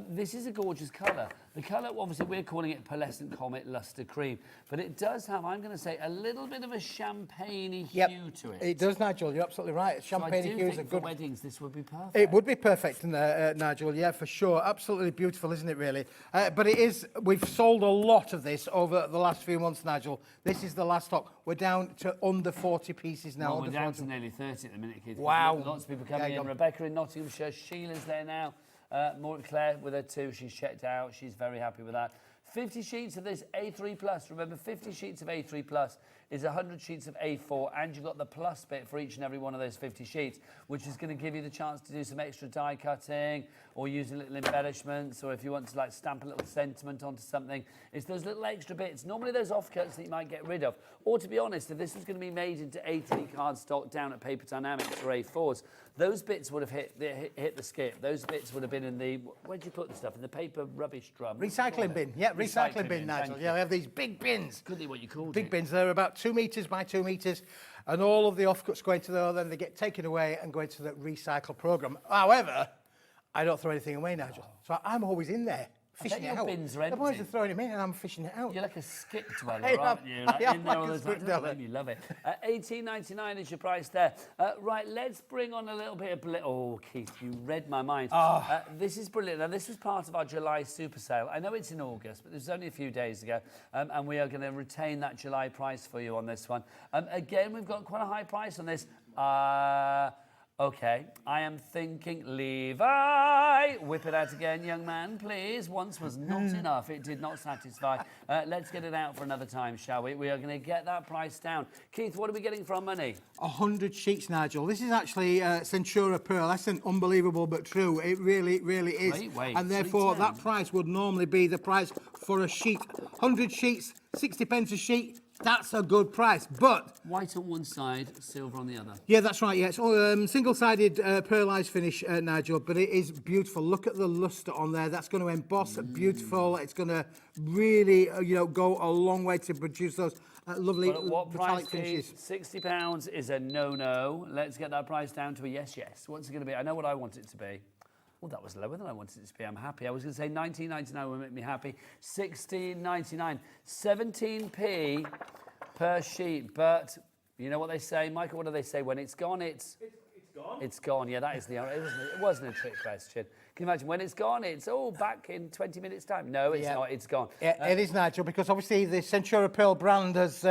this is a gorgeous colour. The colour, obviously, we're calling it Pearlescent Comet Luster Cream, but it does have, I'm going to say, a little bit of a champagne-y hue to it. It does, Nigel. You're absolutely right. Champagne hue is a good. For weddings, this would be perfect. It would be perfect, Nigel. Yeah, for sure. Absolutely beautiful, isn't it? Really. But it is. We've sold a lot of this over the last few months, Nigel. This is the last stock. We're down to under 40 pieces now. Well, we're down to nearly 30 at the minute, Keith. Wow. Lots of people coming in. Rebecca in Nottinghamshire. Sheila's there now. Claire with her 2. She's checked out. She's very happy with that. 50 sheets of this A3 Plus. Remember, 50 sheets of A3 Plus is 100 sheets of A4, and you've got the plus bit for each and every one of those 50 sheets, which is going to give you the chance to do some extra die cutting or use little embellishments, or if you want to like stamp a little sentiment onto something. It's those little extra bits, normally those offcuts that you might get rid of. Or to be honest, if this was going to be made into A3 cardstock down at Paper Dienamics or A4s, those bits would have hit the skip. Those bits would have been in the, where'd you put the stuff? In the paper rubbish drum? Recycling bin. Yeah, recycling bin, Nigel. Yeah, we have these big bins. Could be what you called big bins. They're about 2 metres by 2 metres, and all of the offcuts go into there, then they get taken away and go into the recycle programme. However, I don't throw anything away, Nigel. So I'm always in there fishing it your out. bins are The boys empty. are throwing them in and I'm fishing it out. You're like a skip I dweller, am. aren't you? I Like am in there like all a the skip time. dweller. You love it. $18.99 is your price there. Right, let's bring on a little bit of... Oh, Keith, you read my mind. This is brilliant. Now, this was part of our July super sale. I know it's in August, but it was only a few days ago. And we are going to retain that July price for you on this one. Again, we've got quite a high price on this. Okay, I am thinking Levi. Whip it out again, young man, please. Once was not enough. It did not satisfy. Let's get it out for another time, shall we? We are going to get that price down. Keith, what are we getting for our money? 100 sheets, Nigel. This is actually Centura pearlescent, unbelievable but true. It really, really is. Great weight, And therefore, 310. that price would normally be the price for a sheet. 100 sheets, 60 pence a sheet. That's a good price, but... White on one side, silver on the other. Yeah, that's right, yeah. It's single-sided pearlised finish, Nigel, but it is beautiful. Look at the lustre on there. That's going to emboss beautiful. It's going to really, go a long way to produce those lovely But at what metallic price, finishes. Keith? £60 is a no-no. Let's get that price down to a yes. What's it going to be? I know what I want it to be. Well, that was lower than I wanted it to be. I'm happy. I was going to say $19.99 would make me happy. $16.99. 17p per sheet. But you know what they say, Michael? What do they say? When it's gone, it's gone. It's gone. Yeah, that is the... It wasn't a trick question. Can you imagine? When it's gone, it's back in 20 minutes' time. No, it's not. It's gone. It is, Nigel, because obviously the Centura Pearl brand is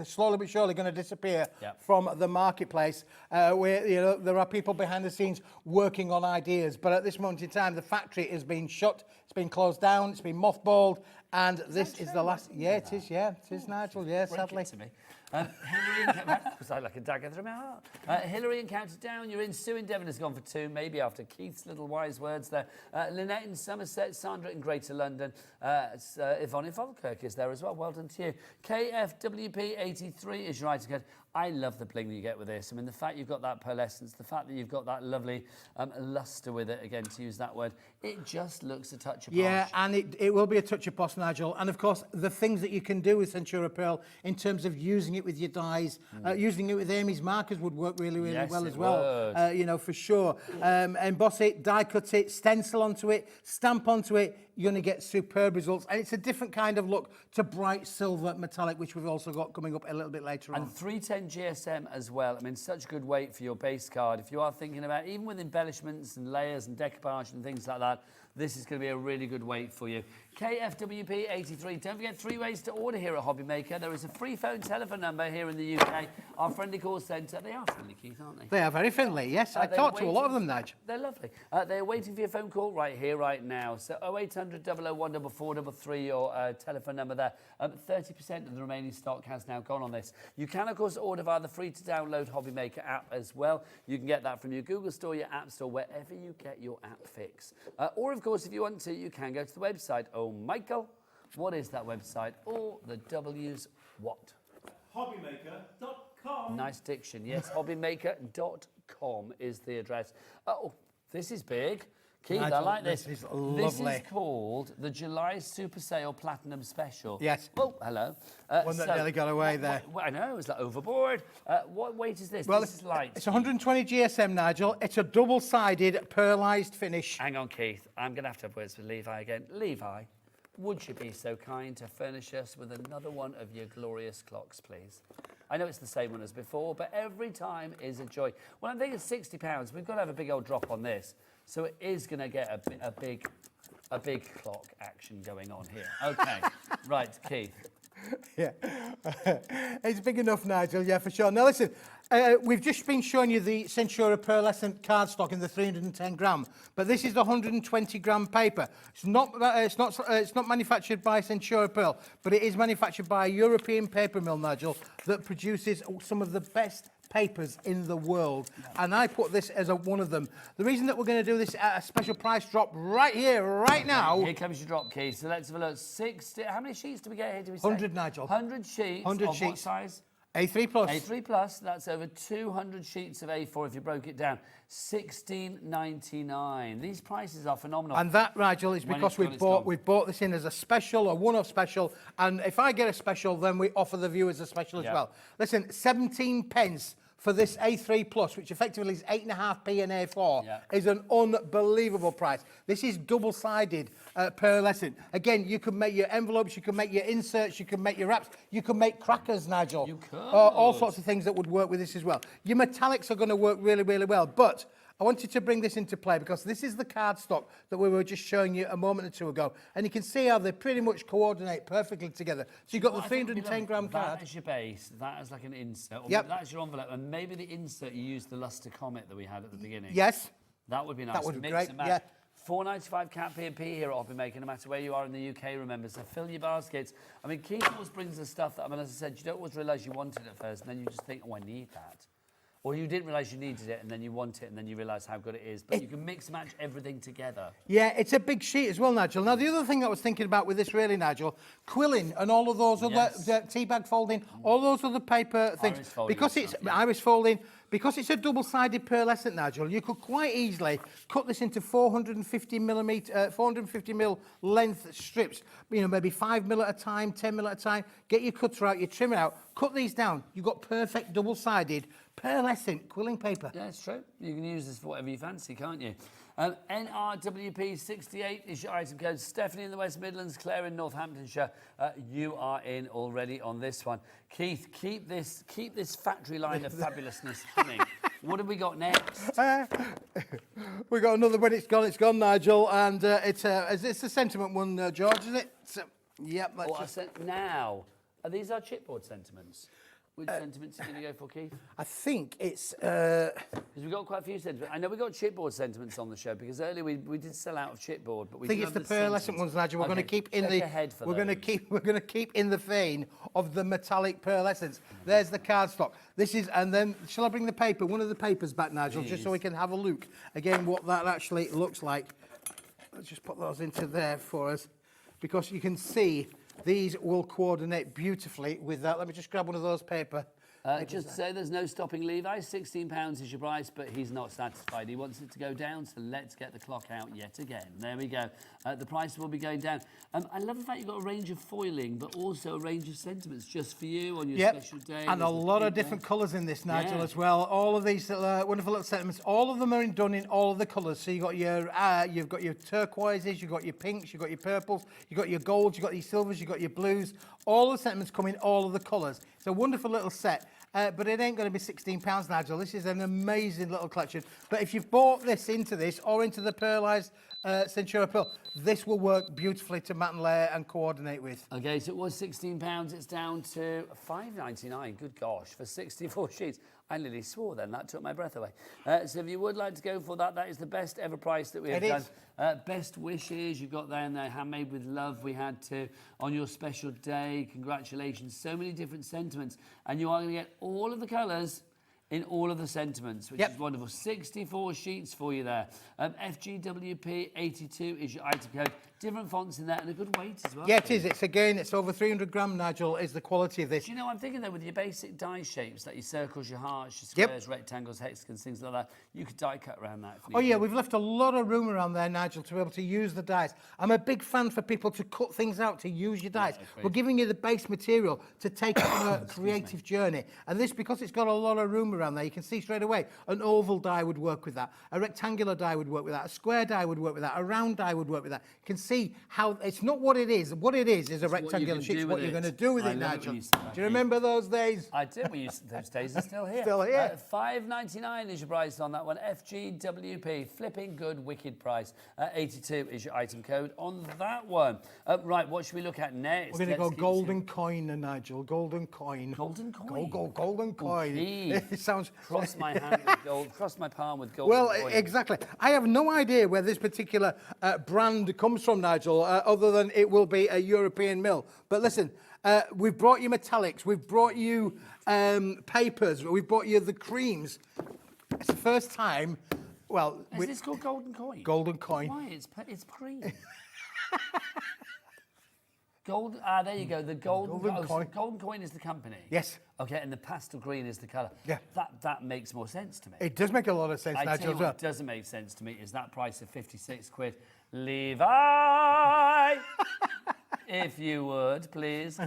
slowly but surely going to disappear from the marketplace. Where there are people behind the scenes working on ideas, but at this moment in time, the factory is being shut. It's been closed down. It's been mothballed, and this is the last. Yeah, it is. Yeah, it is, Nigel. Yeah, sadly. To me. Hillary, was I like a dagger through my heart? Hillary and counted down. You're in. Sue in Devon has gone for 2, maybe after Keith's little wise words there. Lynette in Somerset, Sandra in Greater London, Yvonne in Falkirk is there as well. Well done to you. KFWP83 is your item code. I love the bling that you get with this. I mean, the fact you've got that pearlescence, the fact that you've got that lovely lustre with it, again, to use that word, it just looks a touch of Yeah, posh. and it will be a touch of posh, Nigel. And of course, the things that you can do with Centura Pearl in terms of using it with your dyes, using it with Amy's markers would work really, really well as well. For sure. Emboss it, die cut it, stencil onto it, stamp onto it. You're going to get superb results. And it's a different kind of look to bright silver metallic, which we've also got coming up a little bit later on. And 310 GSM as well. I mean, such good weight for your base card. If you are thinking about, even with embellishments and layers and decoupage and things like that, this is going to be a really good weight for you. KFWP83. Don't forget 3 ways to order here at Hobby Maker. There is a free phone telephone number here in the UK. Our friendly call centre. They are friendly, Keith, aren't they? They are very friendly, yes. I talk to a lot of them, Nigel. They're lovely. They're waiting for your phone call right here, right now. So 0800 001 4433, your telephone number there. 30% of the remaining stock has now gone on this. You can, of course, order via the free-to-download Hobby Maker app as well. You can get that from your Google Store, your App Store, wherever you get your app fix. Or, of course, if you want to, you can go to the website. Oh, Michael, what is that website? All the W's what? Hobbymaker.com. Nice diction. Yes, hobbymaker.com is the address. Oh, this is big. Keith, Nigel, I like this. This is lovely. This is called the July Super Sale Platinum Special. Yes. Oh, hello. One that nearly got away there. I know, it's like overboard. What weight is this? Well, this is light. It's 120 GSM, Nigel. It's a double-sided pearlised finish. Hang on, Keith. I'm going to have words with Levi again. Levi, would you be so kind to furnish us with another one of your glorious clocks, please? I know it's the same one as before, but every time is a joy. Well, I'm thinking £60. We've got to have a big old drop on this. So it is going to get a big clock action going on here. Okay, right, Keith. Yeah, it's big enough, Nigel, yeah, for sure. Now, listen, we've just been showing you the Centura pearlescent cardstock in the 310 gram, but this is the 120 gram paper. It's not manufactured by Centura Pearl, but it is manufactured by a European paper mill, Nigel, that produces some of the best papers in the world, and I put this as one of them. The reason that we're going to do this at a special price drop right here, right now. Here comes your drop, Keith. So let's have a look. 60. How many sheets do we get here? Do we say 100, Nigel. 100 sheets. 100 of sheets. What size? A3 plus. A3 plus. That's over 200 sheets of A4 if you broke it down. $16.99. These prices are phenomenal. And that, Nigel, is because we've bought this in as a special, a one-off special. And if I get a special, then we offer the viewers a special as well. Listen, 17 pence for this A3 Plus, which effectively is 8.5p and A4, is an unbelievable price. This is double-sided pearlescent. Again, you can make your envelopes, you can make your inserts, you can make your wraps, you can make crackers, Nigel. You could. All sorts of things that would work with this as well. Your metallics are going to work really, really well, but I wanted to bring this into play because this is the cardstock that we were just showing you a moment or two ago. And you can see how they pretty much coordinate perfectly together. So you've got the 310 gram card. That is your base. That is like an insert. Or that's your envelope. And maybe the insert, you use the Luster Comet that we had at the beginning. Yes. That would be nice. That would be great, yeah. £4.95 cap P&P here at Hobbymaker, no matter where you are in the UK, remember. So fill your baskets. I mean, Keith always brings the stuff that, I mean, as I said, you don't always realise you want it at first, and then you just think, oh, I need that. Or you didn't realise you needed it, and then you want it, and then you realise how good it is. But you can mix and match everything together. Yeah, it's a big sheet as well, Nigel. Now, the other thing I was thinking about with this, really, Nigel, quilling and all of those other tea bag folding, all those other paper things. Because it's iris folding, because it's a double-sided pearlescent, Nigel, you could quite easily cut this into 450 mil length strips. You know, maybe 5 mil at a time, 10 mil at a time. Get your cutter out, your trimmer out, cut these down. You've got perfect double-sided pearlescent quilling paper. Yeah, it's true. You can use this for whatever you fancy, can't you? NRWP68 is your item code. Stephanie in the West Midlands, Claire in Northamptonshire. You are in already on this one. Keith, keep this factory line of fabulousness humming. What have we got next? We got another one. It's gone, Nigel, and it's a sentiment one, George, is it? So, yep. Now, are these our chipboard sentiments? Which sentiments are you going to go for, Keith? I think it's... Because we've got quite a few sentiments. I know we've got chipboard sentiments on the show, because earlier we did sell out of chipboard, but we I think it's the pearlescent ones, Nigel. We're going to keep in the... We're going to keep in the vein of the metallic pearlescents. There's the cardstock. This is... And then, shall I bring the paper? One of the papers back, Nigel, just so we can have a look again what that actually looks like. Let's just put those into there for us, because you can see... These will coordinate beautifully with that. Let me just grab one of those paper. Just say there's no stopping Levi. £16 is your price, but he's not satisfied. He wants it to go down, so let's get the clock out yet again. There we go. The price will be going down. I love the fact you've got a range of foiling, but also a range of sentiments just for you on your special day. And a lot of different colours in this, Nigel, as well. All of these wonderful little sentiments. All of them are done in all of the colours. So you've got your turquoises, you've got your pinks, you've got your purples, you've got your golds, you've got your silvers, you've got your blues. All the sentiments come in all of the colours. It's a wonderful little set. But it ain't going to be £16, Nigel. This is an amazing little collection. But if you've bought this into this or into the pearlised Centura Pearl, this will work beautifully to mat and layer and coordinate with. Okay, so it was £16. It's down to $5.99. Good gosh, for 64 sheets. I nearly swore then. That took my breath away. So if you would like to go for that, that is the best ever price that we have done. Best wishes you've got there, and they're handmade with love. We had to on your special day. Congratulations. So many different sentiments. And you are going to get all of the colours in all of the sentiments, which is wonderful. 64 sheets for you there. FGWP82 is your item code. Different fonts in there and a good weight as well. Yeah, it is. It's over 300 gram, Nigel, is the quality of this. Do you know, I'm thinking though, with your basic die shapes, like your circles, your hearts, your squares, rectangles, hexagons, things like that, you could die cut around that. Oh yeah, we've left a lot of room around there, Nigel, to be able to use the dies. I'm a big fan for people to cut things out, to use your dies. We're giving you the base material to take on a creative journey. And this, because it's got a lot of room around there, you can see straight away, an oval die would work with that, a rectangular die would work with that, a square die would work with that, a round die would work with that. You can see how it's not what it is. What it is a rectangular sheet. It's what you're going to do with it, Nigel. Do you remember those days? I do. Those days are still here. Still here. $5.99 is your price on that one. FGWP, flipping good, wicked price. 82 is your item code on that one. Right, what should we look at next? We're going to go golden coin, Nigel. Golden coin. Golden coin? Golden coin. It sounds... Cross my hand with gold. Cross my palm with golden coin. Well, exactly. I have no idea where this particular brand comes from, Nigel, other than it will be a European mill. But listen, we've brought you metallics, we've brought you papers, we've brought you the creams. It's the first time, well... Is this called golden coin? Golden coin. Why? It's cream. Gold, there you go. The golden coin. Golden coin is the company. Yes. Okay, and the pastel green is the colour. Yeah. That makes more sense to me. It does make a lot of sense, Nigel. I tell you what doesn't make sense to me is that price of 56 quid. Levi, if you would, please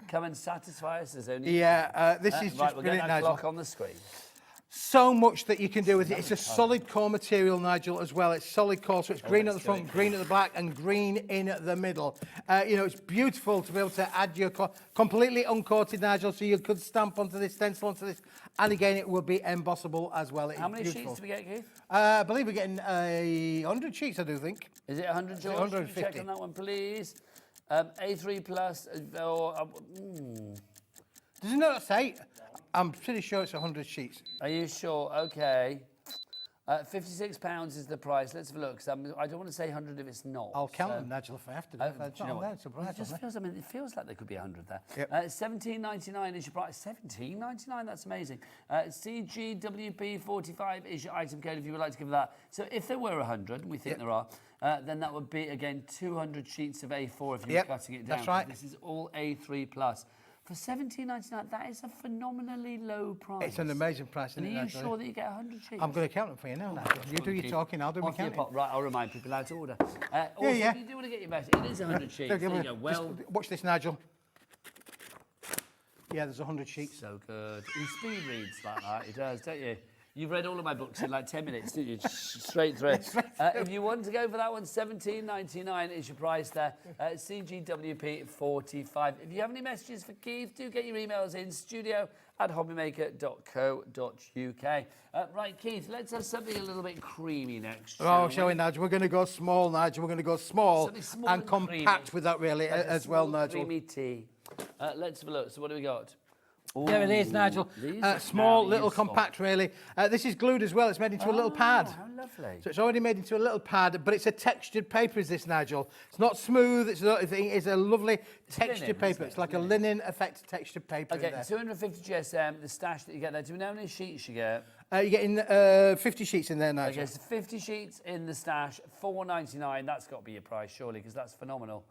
come and satisfy us. There's only this is right. just We'll brilliant, get that Nigel. clock on the screen. so much that you can do with it. It's a solid core material, Nigel, as well. It's solid core, so it's green at the front, green at the back, and green in the middle. You know, it's beautiful to be able to add your completely uncoated, Nigel, so you could stamp onto this, stencil onto this, and again, it will be embossable as well. How many sheets do we get, Keith? I believe we're getting 100 sheets, I do think. Is it 100, George? 150. Check on that one, please. A3 plus. Does it not say? I'm pretty sure it's 100 sheets. Are you sure? Okay. £56 is the price. Let's have a look. 'Cause I don't want to say 100 if it's not. I'll count them, Nigel, if I have to. Do you know what? It just feels, I mean, it feels like there could be 100 there. Yep. $17.99 is your price. $17.99, that's amazing. CGWP45 is your item code if you would like to give that. So if there were 100, and we think there are, then that would be, again, 200 sheets of A4 if you were cutting it down. That's right. This is all A3 plus. For $17.99, that is a phenomenally low price. It's an amazing price. And are you sure that you get 100 sheets? I'm going to count them for you now, Nigel. You do your talking, I'll do my counting. Right, I'll remind people how to order. Also, if you do want to get your best, it is 100 sheets. There you go. Well, watch this, Nigel. Yeah, there's 100 sheets. So good. He speed reads like that. He does, don't you? You've read all of my books in like 10 minutes, didn't you? Straight through. If you want to go for that one, $17.99 is your price there. CGWP45. If you have any messages for Keith, do get your emails in studio@hobbymaker.co.uk. Right, Keith, let's have something a little bit creamy next. Shall we, Nigel? We're going to go small, Nigel. We're going to go small and compact creamy. with that, really, Like as well, Nigel. Creamy tea. Let's have a look. So what do we got? There it is, Nigel. Small, little, compact, really. This is glued as well. It's made into a little pad. How lovely. So it's already made into a little pad, but it's a textured paper, is this, Nigel? It's not smooth. It's a lovely textured paper. It's like a linen effect textured paper. Okay, 250 GSM, the stash that you get there. Do we know how many sheets you get? You're getting 50 sheets in there, Nigel. Okay, so 50 sheets in the stash, $4.99. That's got to be your price, surely, because that's phenomenal.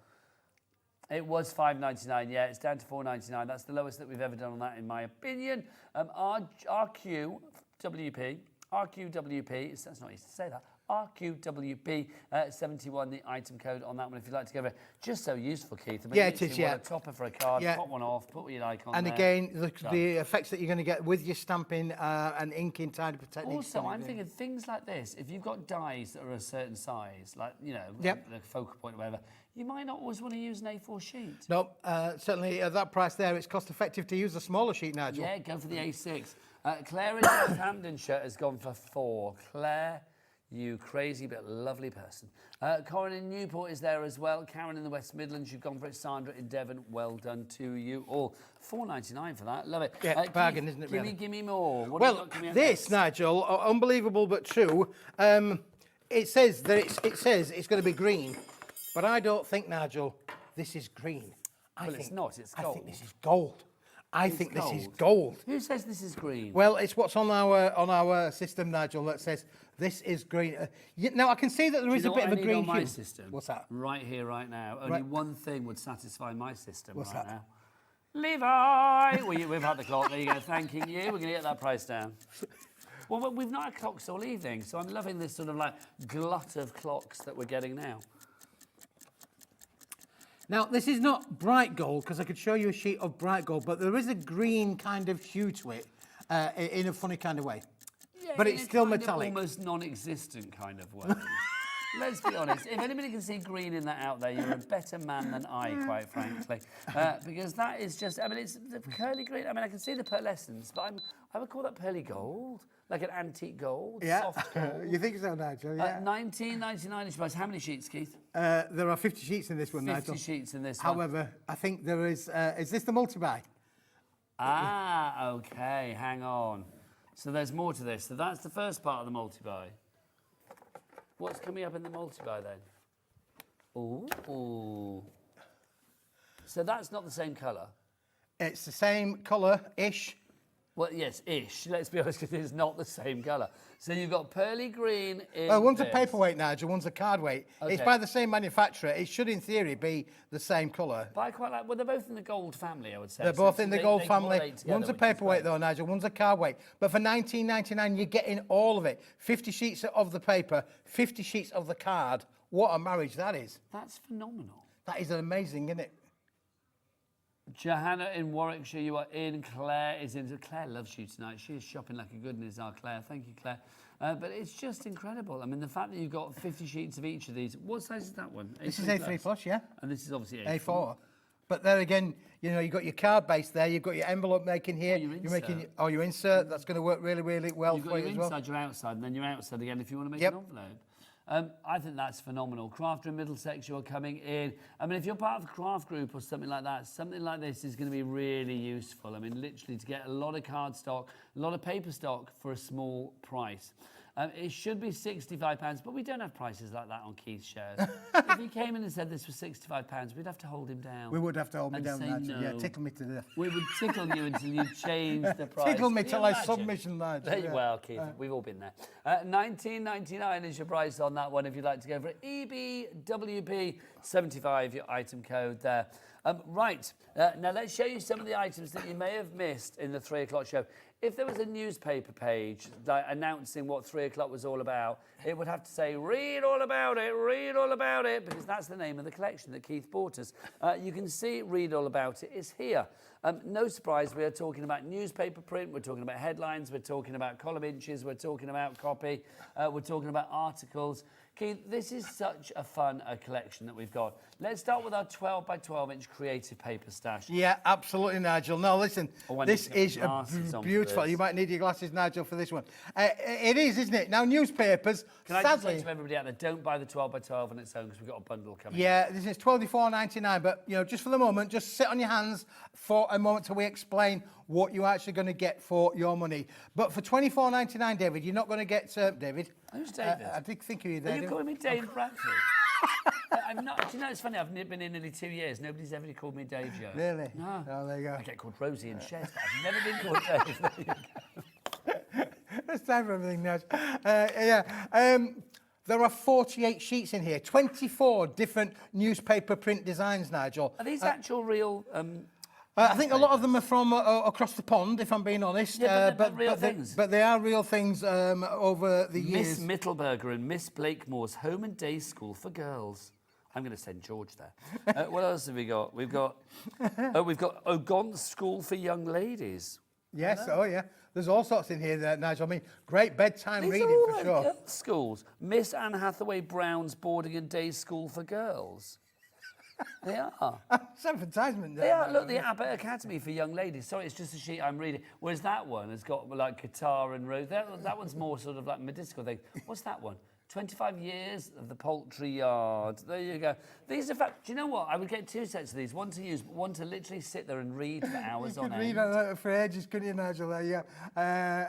It was $5.99, yeah, it's down to $4.99. That's the lowest that we've ever done on that, in my opinion. RQWP, that's not easy to say that, RQWP 71, the item code on that one, if you'd like to go over it. Just so useful, Keith. I mean, it is, a topper for a card, pop one off, put what you like on and there. again, the effects that you're going to get with your stamping and inking type of techniques. Also, I'm thinking things like this, if you've got dies that are a certain size, like, you know, the focal point or whatever, you might not always want to use an A4 sheet. No, certainly at that price there, it's cost effective to use a smaller sheet, Nigel. Yeah, go for the A6. Claire in Northamptonshire has gone for 4. Claire, you crazy but lovely person. Corin in Newport is there as well. Karen in the West Midlands, you've gone for it. Sandra in Devon, well done to you all. $4.99 for that, love it. Yeah, bargain, isn't it, really? Give me more. What well, this, Nigel, unbelievable but true. It says that it's going to be green, but I don't think, Nigel, this is green. It's not, it's gold. I think this is gold. I think this is gold. Who says this is green? Well, it's what's on our system, Nigel, that says this is green. Now, I can see that there is a bit of a green hue. System? What's that? Right here, right now. Only one thing would satisfy my system What's right that? now. Levi! We've had the clock. There you go. Thanking you. We're going to get that price down. Well, we've not had clocks all evening, so I'm loving this sort of like glut of clocks that we're getting now. Now, this is not bright gold, because I could show you a sheet of bright gold, but there is a green kind of hue to it in a funny kind of way. Yeah, but it's still metallic. Almost non-existent kind of way. Let's be honest. If anybody can see green in that out there, you're a better man than I, quite frankly. Because that is just, I mean, it's the pearly green. I mean, I can see the pearlescence, but I would call that pearly gold. Like an antique gold, soft gold. You think so, Nigel? Yeah. $19.99 is price. How many sheets, Keith? There are 50 sheets in this one, 50 Nigel. sheets in this one. However, I think there is this the multi-buy? Okay, hang on. So there's more to this. So that's the first part of the multi-buy. What's coming up in the multi-buy then? Ooh. So that's not the same colour? It's the same colour-ish. Well, yes, ish. Let's be honest, because it's not the same colour. So you've got pearly green in one's this. a paperweight, Nigel, one's a card weight. Okay. It's by the same manufacturer. It should, in theory, be the same colour. But I quite like, well, they're both in the gold family, I would say. They're both in the gold family. Together, One's a paperweight, though, Nigel. One's a card weight. But for $19.99, you're getting all of it. 50 sheets of the paper, 50 sheets of the card. What a marriage that is. That's phenomenal. That is amazing, isn't it? Johanna in Warwickshire, you are in. Claire is in. Claire loves you tonight. She is shopping like a good one, is our Claire. Thank you, Claire. But it's just incredible. I mean, the fact that you've got 50 sheets of each of these. What size is that one? This is A3 plus, yeah. And this is obviously A4. But there again, you know, you've got your card base there. You've got your envelope making here. You're making your insert. That's going to work really, really well for you as well. You've got your inside, your outside, and then your outside again if you want to make an envelope. I think that's phenomenal. Crafter in Middlesex, you're coming in. I mean, if you're part of a craft group or something like that, something like this is going to be really useful. I mean, literally to get a lot of card stock, a lot of paper stock for a small price. It should be £65, but we don't have prices like that on Keith's shares. If he came in and said this was £65, we'd have to hold him down. We would have to hold me down, Nigel. no. Yeah, tickle me to death. We would tickle you until you change the price. Tickle me till I submission, Nigel. Yeah. Well, Keith, we've all been there. $19.99 is your price on that one if you'd like to go for it. EBWP75, your item code there. Right, now let's show you some of the items that you may have missed in the 3 o'clock show. If there was a newspaper page like, announcing what 3 o'clock was all about, it would have to say, read all about it, because that's the name of the collection that Keith bought us. You can see read all about it is here. No surprise, we are talking about newspaper print, we're talking about headlines, we're talking about column inches, we're talking about copy, we're talking about articles. Keith, this is such a fun collection that we've got. Let's start with our 12 by 12 inch creative paper stash. Yeah, absolutely, Nigel. No, listen, this is beautiful. This. You might need your glasses, Nigel, for this one. It is, isn't it? Now, newspapers, Can I just say to everybody out there, don't buy the 12 by 12 on its own because we've got a bundle coming. Yeah, this is £24.99, but, you know, just for the moment, just sit on your hands for a moment till we explain what you're actually going to get for your money. But for £24.99, David, you're not going to get... David? Who's David? I did think of you there. Are you calling me Dave Bradford? I'm not. Do you know, it's funny, I've been in nearly 2 years. Nobody's ever called me Dave yet. Really? No. Oh, there you go. I get called Rosie and Shez, but I've never been called Dave. There you go. It's time for everything, Naj. There are 48 sheets in here, 24 different newspaper print designs, Nigel. Are these actual real... I think a lot of them are from across the pond, if I'm being honest. Yeah, but real things. But they are real things over the years. Miss Mittelberger and Miss Blakemore's Home and Day School for Girls. I'm going to send George there. What else have we got? We've got Ogontz School for Young Ladies. Yes, oh yeah. There's all sorts in here, Nigel. I mean, great bedtime These reading are all for like sure. girls' schools. Miss Anne Hathaway Brown's Boarding and Day School for Girls. They are. It's advertisement. They are. Look, the Abbott Academy for Young Ladies. Sorry, it's just a sheet I'm reading. Whereas that one has got like guitar and rose. That one's more sort of like medicinal thing. What's that one? 25 years of the poultry yard. There you go. These are fact. Do you know what? I would get 2 sets of these. One to use, but one to literally sit there and read for hours on end. You could read on that for ages, couldn't you, Nigel? There, yeah.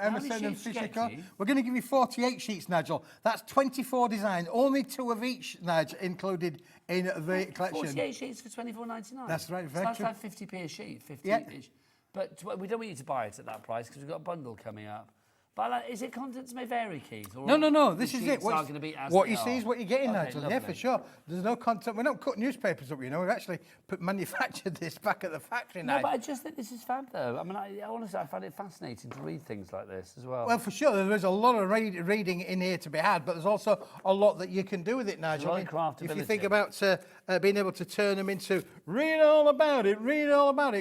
Emerson and Fisher. We're going to give you 48 sheets, Nigel. That's 24 designs. Only 2 of each, Nigel, included in the collection. 48 sheets for £24.99. That's right. Very so true. that's like 50p a sheet. 50 each. But we don't want you to buy it at that price because we've got a bundle coming up. But is it contents may vary, Keith? Or No. This is it. What you see is what you're getting, okay, Nigel. lovely. Yeah, for sure. There's no content. We don't cut newspapers up, you know. We've actually manufactured this back at the factory now. No, but I just think this is fab, though. I mean, honestly, I find it fascinating to read things like this as well. Well, for sure, there's a lot of reading in here to be had, but there's also a lot that you can do with it, Nigel. If you think about being able to turn them into read all about it,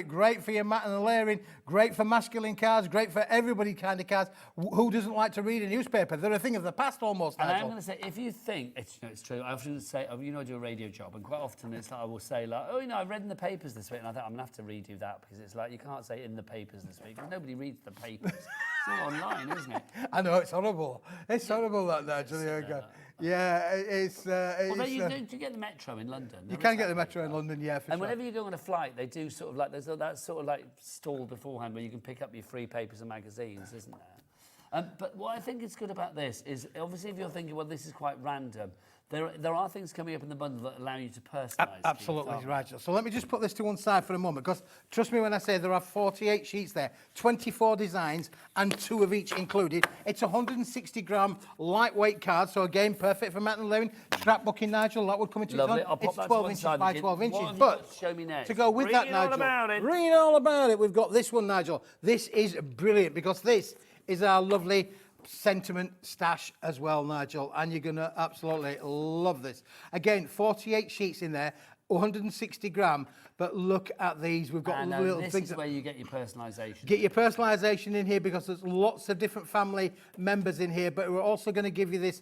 great for your mat and layering, great for masculine cards, great for everybody kind of cards. Who doesn't like to read a newspaper? They're a thing of the past almost, Nigel. And I'm going to say, if you think, it's true, I often say, I do a radio job, and quite often it's like, I will say, like, oh, I read in the papers this week, and I think I'm going to have to redo that, because it's like, you can't say in the papers this week, because nobody reads the papers. It's all online, isn't it? I know, it's horrible. It's horrible, that, Nigel. Yeah, it's... Although you get the Metro in London. You can get the Metro in London, yeah, for sure. And whenever you go on a flight, they do sort of like, there's that sort of like stall beforehand where you can pick up your free papers and magazines, isn't there? But what I think is good about this is, obviously, if you're thinking, well, this is quite random, there are things coming up in the bundle that allow you to personalise. Absolutely, right. So let me just put this to one side for a moment, because trust me when I say there are 48 sheets there, 24 designs, and 2 of each included. It's a 160-gram lightweight card, so again, perfect for mat and layering. Scrapbooking, Nigel, that would come into Lovely. its own. I'll pop It's that 12 to inches one side by again. 12 inches. What have you But got to show me next? to go with Read that, all Nigel, about it. read all about it. We've got this one, Nigel. This is brilliant, because this is our lovely sentiment stash as well, Nigel, and you're going to absolutely love this. Again, 48 sheets in there, 160 gram, But look at these. We've got And little this things. is where you get your personalisation. Get your personalisation in here because there's lots of different family members in here, but we're also going to give you this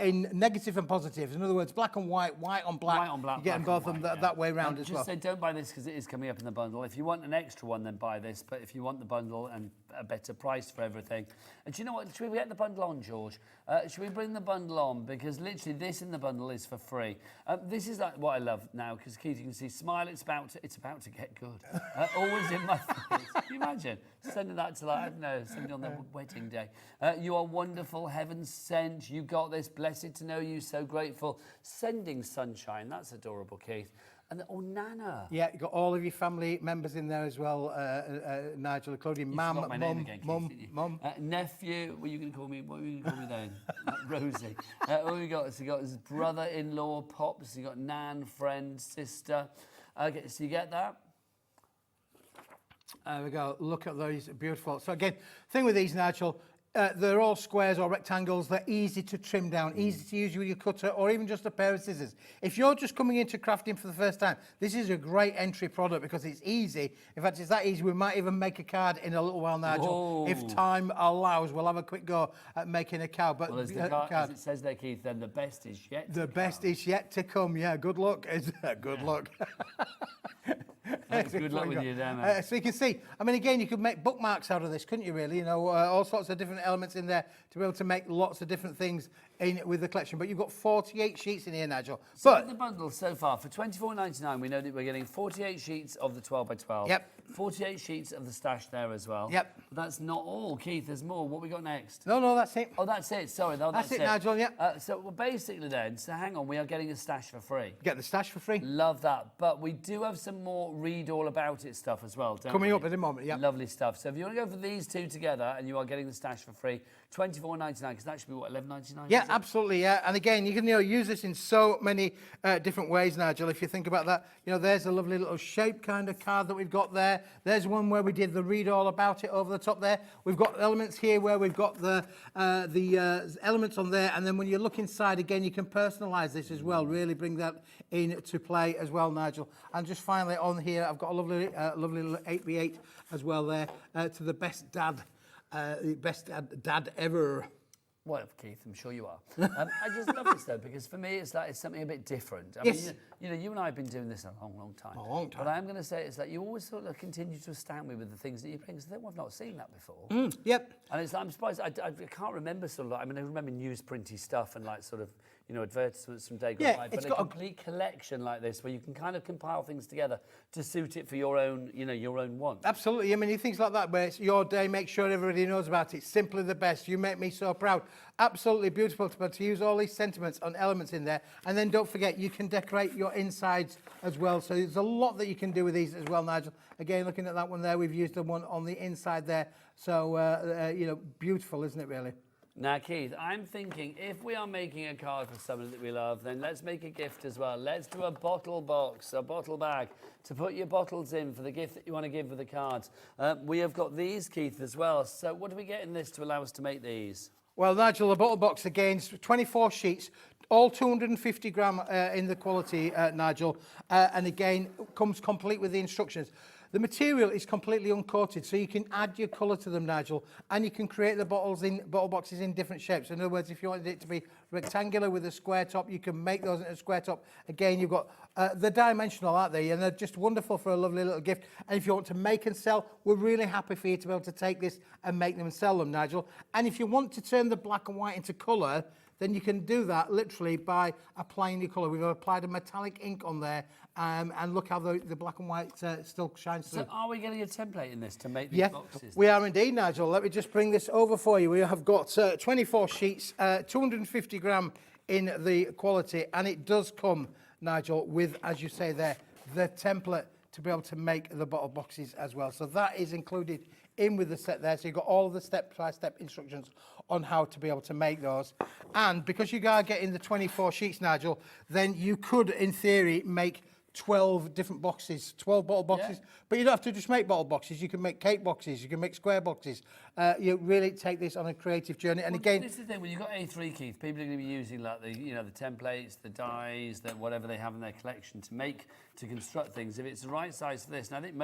in negative and positives. In other words, black and white, white on black. White on black, You're getting black both on of them white, that way round as just well. say don't buy this because it is coming up in the bundle. If you want an extra one, then buy this. But if you want the bundle and a better price for everything. And do you know what? Should we get the bundle on, George? Should we bring the bundle on? Because literally this in the bundle is for free. This is like what I love now because Keith, you can see smile. It's about to get good. Always in my face. Can you imagine sending that to, like, I don't know, somebody on their wedding day? You are wonderful, heaven sent. You got this. Blessed to know you. So grateful. Sending sunshine. That's adorable, Keith. And Nana. Yeah, you've got all of your family members in there as well, Nigel, including mum, mum. Nephew, what are you going to call me? What are you going to call me then? Rosie. What we got? So you got his brother-in-law, Pops. You got Nan, friend, sister. Okay, so you get that? There we go. Look at those, beautiful. So again, thing with these, Nigel, they're all squares or rectangles. They're easy to trim down, easy to use with your cutter or even just a pair of scissors. If you're just coming into crafting for the first time, this is a great entry product because it's easy. In fact, it's that easy. We might even make a card in a little while, Nigel. Whoa. If time allows, we'll have a quick go at making a card. But Well, as, as it says there, Keith, then the best is yet the best is yet to come. Yeah, good luck. Good luck. Thanks, good luck with you there, man. So you can see, I mean, again, you could make bookmarks out of this, couldn't you, really? You know, all sorts of different elements in there to be able to make lots of different things in with the collection. But you've got 48 sheets in here, Nigel. So But with the bundle so far, for $24.99, we know that we're getting 48 sheets of the 12 by 12. Yep. 48 sheets of the stash there as well. Yep. But that's not all, Keith. There's more. What we got next? No, that's it. Oh, that's it. Sorry, no, That's it, Nigel, yeah. So well, basically then, so hang on, we are getting a stash for free. Get the stash for free. Love that. But we do have some more read all about it stuff as well, don't Coming we? up in a moment, yeah. Lovely stuff. So if you want to go for these two together and you are getting the stash for free, $24.99, because that should be what, $11.99? Yeah, absolutely, yeah. And again, you can use this in so many different ways, Nigel, if you think about that. There's a lovely little shape kind of card that we've got there. There's one where we did the read all about it over the top there. We've got elements here where we've got the elements on there. And then when you look inside, again, you can personalise this as well, really bring that into play as well, Nigel. And just finally on here, I've got a lovely little 8x8 as well there to the best dad ever. Well, Keith, I'm sure you are. I just love this though, because for me, it's something a bit different. I mean, you and I have been doing this a long time. A long time. But I'm going to say it's like you always sort of continue to astound me with the things that you bring. So I've not seen that before. Yep. And it's like, I'm surprised. I can't remember sort of like, I mean, I remember newsprinty stuff and like sort of, advertisements from day gone by. But a complete collection like this, where you can kind of compile things together to suit it for your own, your own wants. Absolutely. I mean, things like that, where it's your day, make sure everybody knows about it. Simply the best. You make me so proud. Absolutely beautiful to use all these sentiments and elements in there. And then don't forget, you can decorate your insides as well. So there's a lot that you can do with these as well, Nigel. Again, looking at that one there, we've used the one on the inside there. So, beautiful, isn't it, really? Now, Keith, I'm thinking if we are making a card for someone that we love, then let's make a gift as well. Let's do a bottle box, a bottle bag to put your bottles in for the gift that you want to give with the cards. We have got these, Keith, as well. So what do we get in this to allow us to make these? Well, Nigel, the bottle box, again, 24 sheets, all 250 gram in the quality, Nigel. And again, comes complete with the instructions. The material is completely uncoated, so you can add your colour to them, Nigel, and you can create the bottle boxes in different shapes. In other words, if you wanted it to be rectangular with a square top, you can make those into a square top. Again, you've got the dimensional, aren't they? And they're just wonderful for a lovely little gift. And if you want to make and sell, we're really happy for you to be able to take this and make them and sell them, Nigel. And if you want to turn the black and white into colour, then you can do that literally by applying your colour. We've applied a metallic ink on there, and look how the black and white still shines through. So are we getting a template in this to make these boxes? We are indeed, Nigel. Let me just bring this over for you. We have got 24 sheets, 250 gram in the quality, and it does come, Nigel, with, as you say there, the template to be able to make the bottle boxes as well. So that is included in with the set there. So you've got all of the step-by-step instructions on how to be able to make those. And because you are getting the 24 sheets, Nigel, then you could, in theory, make 12 different boxes, 12 bottle boxes. Yeah. But you don't have to just make bottle boxes. You can make cake boxes. You can make square boxes. You really take this on a creative journey. And again, this is the thing. When you've got A3, Keith, people are going to be using like the templates, the dies, whatever they have in their collection to make to construct things. If it's the right size for this, and I think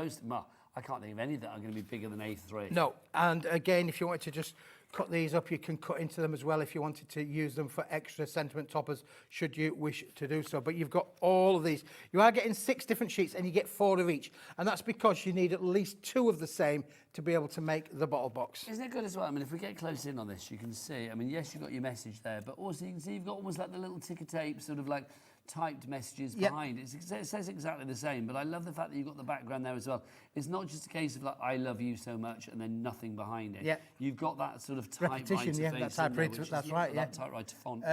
I can't think of any that are going to be bigger than A3. No, and again, if you wanted to just cut these up, you can cut into them as well if you wanted to use them for extra sentiment toppers, should you wish to do so. But you've got all of these. You are getting 6 different sheets and you get 4 of each. And that's because you need at least 2 of the same to be able to make the bottle box. Isn't it good as well? I mean, if we get close in on this, you can see, I mean, yes, you've got your message there, but also you can see you've got almost like the little ticker tape, sort of like typed messages behind. It says exactly the same, but I love the fact that you've got the background there as well. It's not just a case of like, I love you so much, and then nothing behind it. Yeah. You've got that sort of typewriter repetition, that typewriter, that's right, that typewriter font,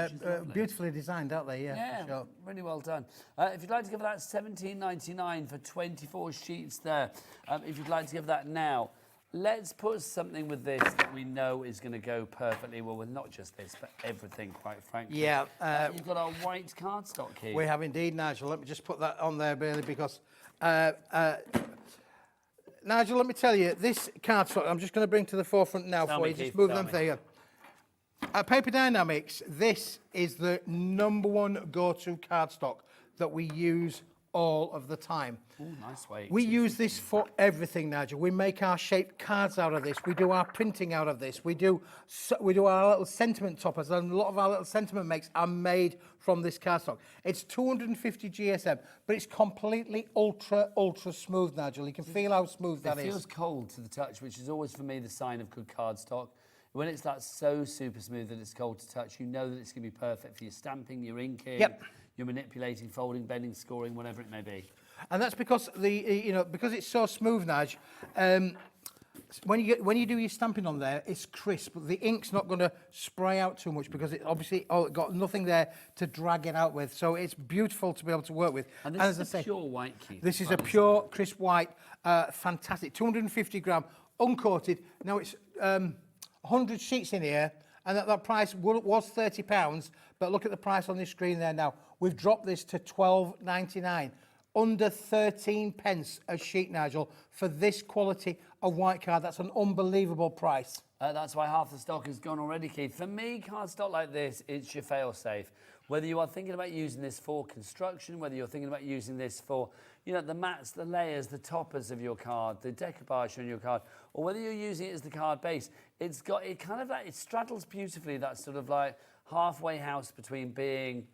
beautifully designed, aren't they? Yeah, sure. Really well done. If you'd like to give that £17.99 for 24 sheets there, if you'd like to give that now, let's put something with this that we know is going to go perfectly well with not just this, but everything, quite frankly. Yeah. You've got our white cardstock here. We have indeed, Nigel. Let me just put that on there, really, because... Nigel, let me tell you, this cardstock, I'm just going to bring to the forefront now for you. Just move them there. At Paper Dynamics, this is the #1 go-to cardstock that we use all of the time. Ooh, nice weight. We use this for everything, Nigel. We make our shaped cards out of this. We do our printing out of this. We do our little sentiment toppers, and a lot of our little sentiment makes are made from this cardstock. It's 250 GSM, but it's completely ultra smooth, Nigel. You can feel how smooth that is. It feels cold to the touch, which is always for me the sign of good cardstock. When it's that so super smooth that it's cold to touch, you know that it's going to be perfect for your stamping, your inking, your manipulating, folding, bending, scoring, whatever it may be. And that's because because it's so smooth, Nige. When you do your stamping on there, it's crisp. The ink's not going to spray out too much because it obviously got nothing there to drag it out with. So it's beautiful to be able to work with. And this is a pure white, Keith. This is a pure, crisp white, fantastic. 250 gram, uncoated. Now it's 100 sheets in here, and that price was £30. But look at the price on this screen there now. We've dropped this to £12.99. Under 13 pence a sheet, Nigel, for this quality of white card. That's an unbelievable price. That's why half the stock has gone already, Keith. For me, cardstock like this, it's your fail-safe. Whether you are thinking about using this for construction, whether you're thinking about using this for, the mats, the layers, the toppers of your card, the decoupage on your card, or whether you're using it as the card base, it straddles beautifully that sort of like halfway house between being,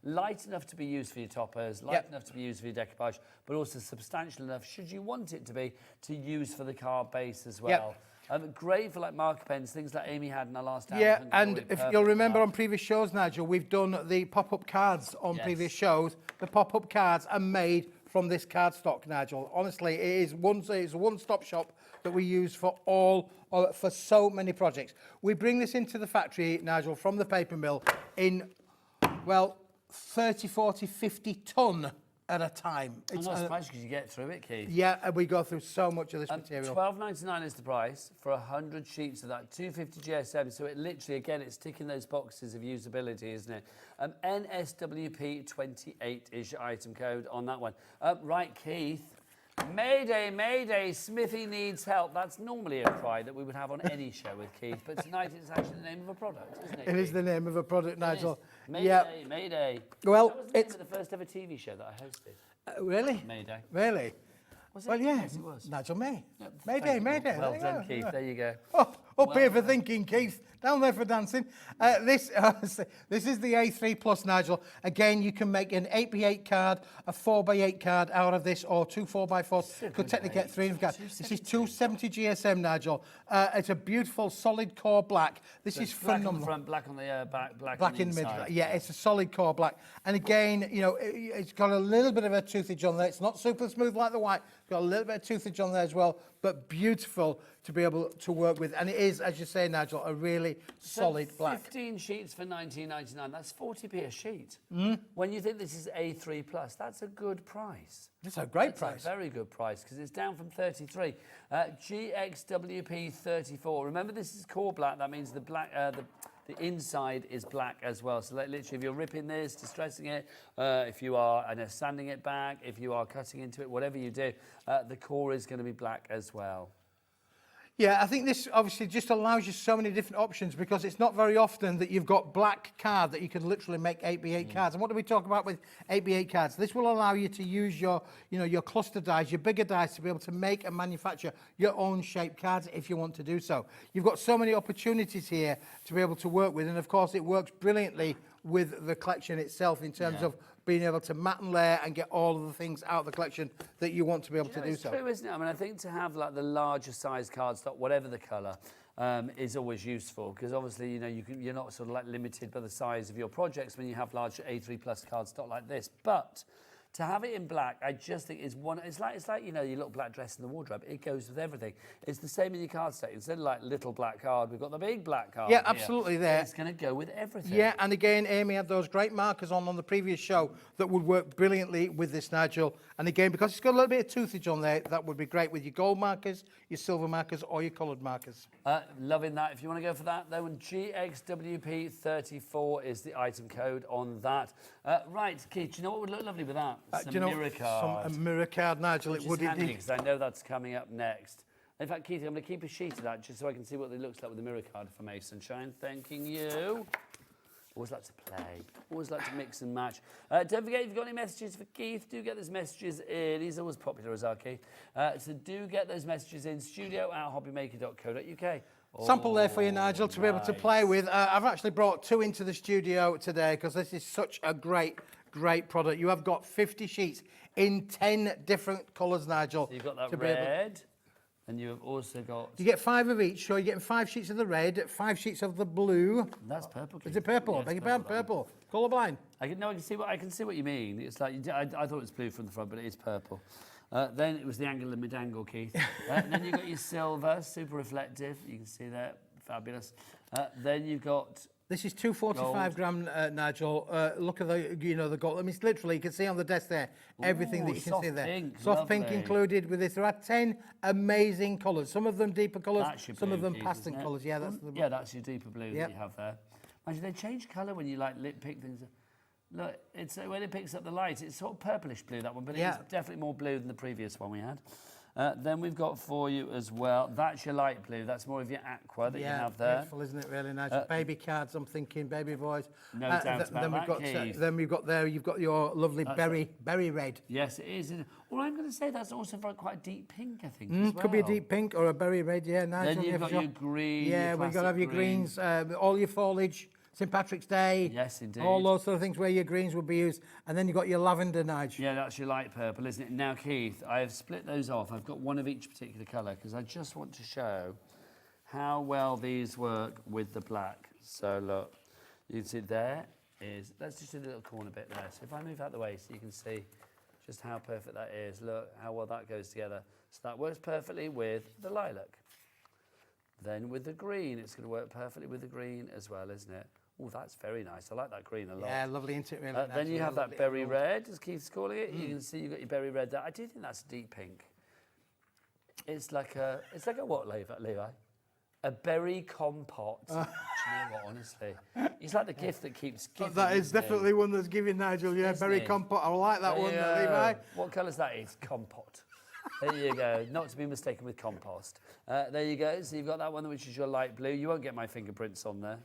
light enough to be used for your toppers, light enough to be used for your decoupage, but also substantial enough, should you want it to be, to use for the card base as well. Great for like marker pens, things like Amy had in our last hour. Yeah, and if you'll remember on previous shows, Nigel, we've done the pop-up cards on previous shows. The pop-up cards are made from this cardstock, Nigel. Honestly, it's a one-stop shop that we use for for so many projects. We bring this into the factory, Nigel, from the paper mill in, 30, 40, 50 ton at a time. I'm not surprised because you get through it, Keith. Yeah, and we go through so much of this material. £12.99 is the price for 100 sheets of that 250 GSM. So it literally, again, it's ticking those boxes of usability, isn't it? NSWP28 is your item code on that one. Right, Keith. Mayday, Mayday, Smithy needs help. That's normally a cry that we would have on any show with Keith, but tonight it's actually the name of a product, isn't it? It is the name of a product, Nigel. Mayday, Mayday. Well, that was the name of the first ever TV show that I hosted. Really? Mayday. Really? Was it? Well, yeah. Yes, it was. Nigel May. Yep. Mayday, Mayday. Well done, Keith. There you go. Up here for thinking, Keith. Down there for dancing. This is the A3 Plus, Nigel. Again, you can make an 8x8 card, a 4x8 card out of this, or 2 4x4s. Could technically get 3 cards. This is 270 GSM, Nigel. It's a beautiful, solid core black. This is phenomenal. Black on the front, black on the back, black in the middle. Yeah, it's a solid core black. And again, it's got a little bit of a toothage on there. It's not super smooth like the white. It's got a little bit of toothage on there as well, but beautiful to be able to work with. And it is, as you say, Nigel, a really solid black. 15 sheets for £19.99. That's 40p a sheet. When you think this is A3 Plus, that's a good price. It's a great price. It's a very good price because it's down from 33. GXWP 34. Remember, this is core black. That means the black. The inside is black as well. So literally, if you're ripping this, distressing it, if you are sanding it back, if you are cutting into it, whatever you do, the core is going to be black as well. Yeah, I think this obviously just allows you so many different options because it's not very often that you've got black card that you can literally make 8x8 cards. And what do we talk about with 8x8 cards? This will allow you to use your, your cluster dies, your bigger dies to be able to make and manufacture your own shaped cards if you want to do so. You've got so many opportunities here to be able to work with, and of course it works brilliantly with the collection itself in terms of being able to mat and layer and get all of the things out of the collection that you want to be able to do so. It's true, isn't it? I mean, I think to have like the larger size cardstock, whatever the colour, is always useful because obviously, you're not sort of like limited by the size of your projects when you have large A3 plus cardstock like this. But to have it in black, I just think is one. It's like your little black dress in the wardrobe. It goes with everything. It's the same in your cardstock. Instead of like little black card, we've got the big black card. Yeah, absolutely. There, it's going to go with everything. Yeah, and again, Amy had those great markers on the previous show that would work brilliantly with this, Nigel. And again, because it's got a little bit of toothage on there, that would be great with your gold markers, your silver markers, or your coloured markers. Loving that. If you want to go for that, though, GXWP34 is the item code on that. Right, Keith, do you know what would look lovely with that? Some mirror card. Some mirror card, Nigel. It would indeed. Because I know that's coming up next. In fact, Keith, I'm going to keep a sheet of that just so I can see what it looks like with the mirror card for Mason Shine. Thanking you. Always like to play. Always like to mix and match. Don't forget, if you've got any messages for Keith, do get those messages in. He's always popular as our Keith. So do get those messages in. studio@hobbymaker.co.uk. Sample there for you, Nigel, to be able to play with. I've actually brought 2 into the studio today because this is such a great product. You have got 50 sheets in 10 different colours, Nigel. So you've got that red. And you have also got... You get 5 of each, so you're getting 5 sheets of the red, 5 sheets of the blue. That's purple. Is it purple? Yes, Beg your pardon, purple. Colourblind. I can see what you mean. It's like I thought it was blue from the front, but it is purple. Then it was the angle and mid-angle, Keith. Then you've got your silver, super reflective. You can see that, fabulous. Then you've got... This is 245 gram, Nigel. Look at the gold. I mean, it's literally, you can see on the desk there, everything that you can see there. Pink, soft pink included with this. There are 10 amazing colours. Some of them deeper colours, some of them Keith, pastel colours. Yeah, that's that's your deeper blue that you have there. Imagine they change colour when you like pick things. Look, it's when it picks up the light, it's sort of purplish blue, that one, but it's definitely more blue than the previous one we had. Then we've got for you as well, that's your light blue, that's more of your aqua that you have there. Beautiful, isn't it, really nice? Baby cards, I'm thinking, baby boys. No doubt about that, then we've got there, you've got your lovely berry red. Yes, it is. Well, I'm going to say that's also quite a deep pink, I think, as well. Could be a deep pink or a berry red, yeah. Nice. Then you've got your green. Yeah, we've got to have your greens, all your foliage. St. Patrick's Day. Yes, indeed. All those sort of things where your greens will be used. And then you've got your lavender, Nigel. Yeah, that's your light purple, isn't it? Now, Keith, I have split those off. I've got one of each particular colour because I just want to show how well these work with the black. So, look, you can see there is... Let's just do the little corner bit there. So if I move out the way so you can see just how perfect that is. Look how well that goes together. So that works perfectly with the lilac. Then with the green, it's going to work perfectly with the green as well, isn't it? Oh, that's very nice. I like that green a lot. Yeah, lovely, isn't it? Really nice. Then you have that berry red, as Keith's calling it. You can see you've got your berry red there. I do think that's a deep pink. It's like a what, Levi? A berry compote. Do you know what, honestly? It's like the gift that keeps giving. That is definitely one that's giving, Nigel. Yeah, berry compote. I like that one, Levi. What colour's that? It's compote. There you go. Not to be mistaken with compost. There you go. So you've got that one, which is your light blue. You won't get my fingerprints on there.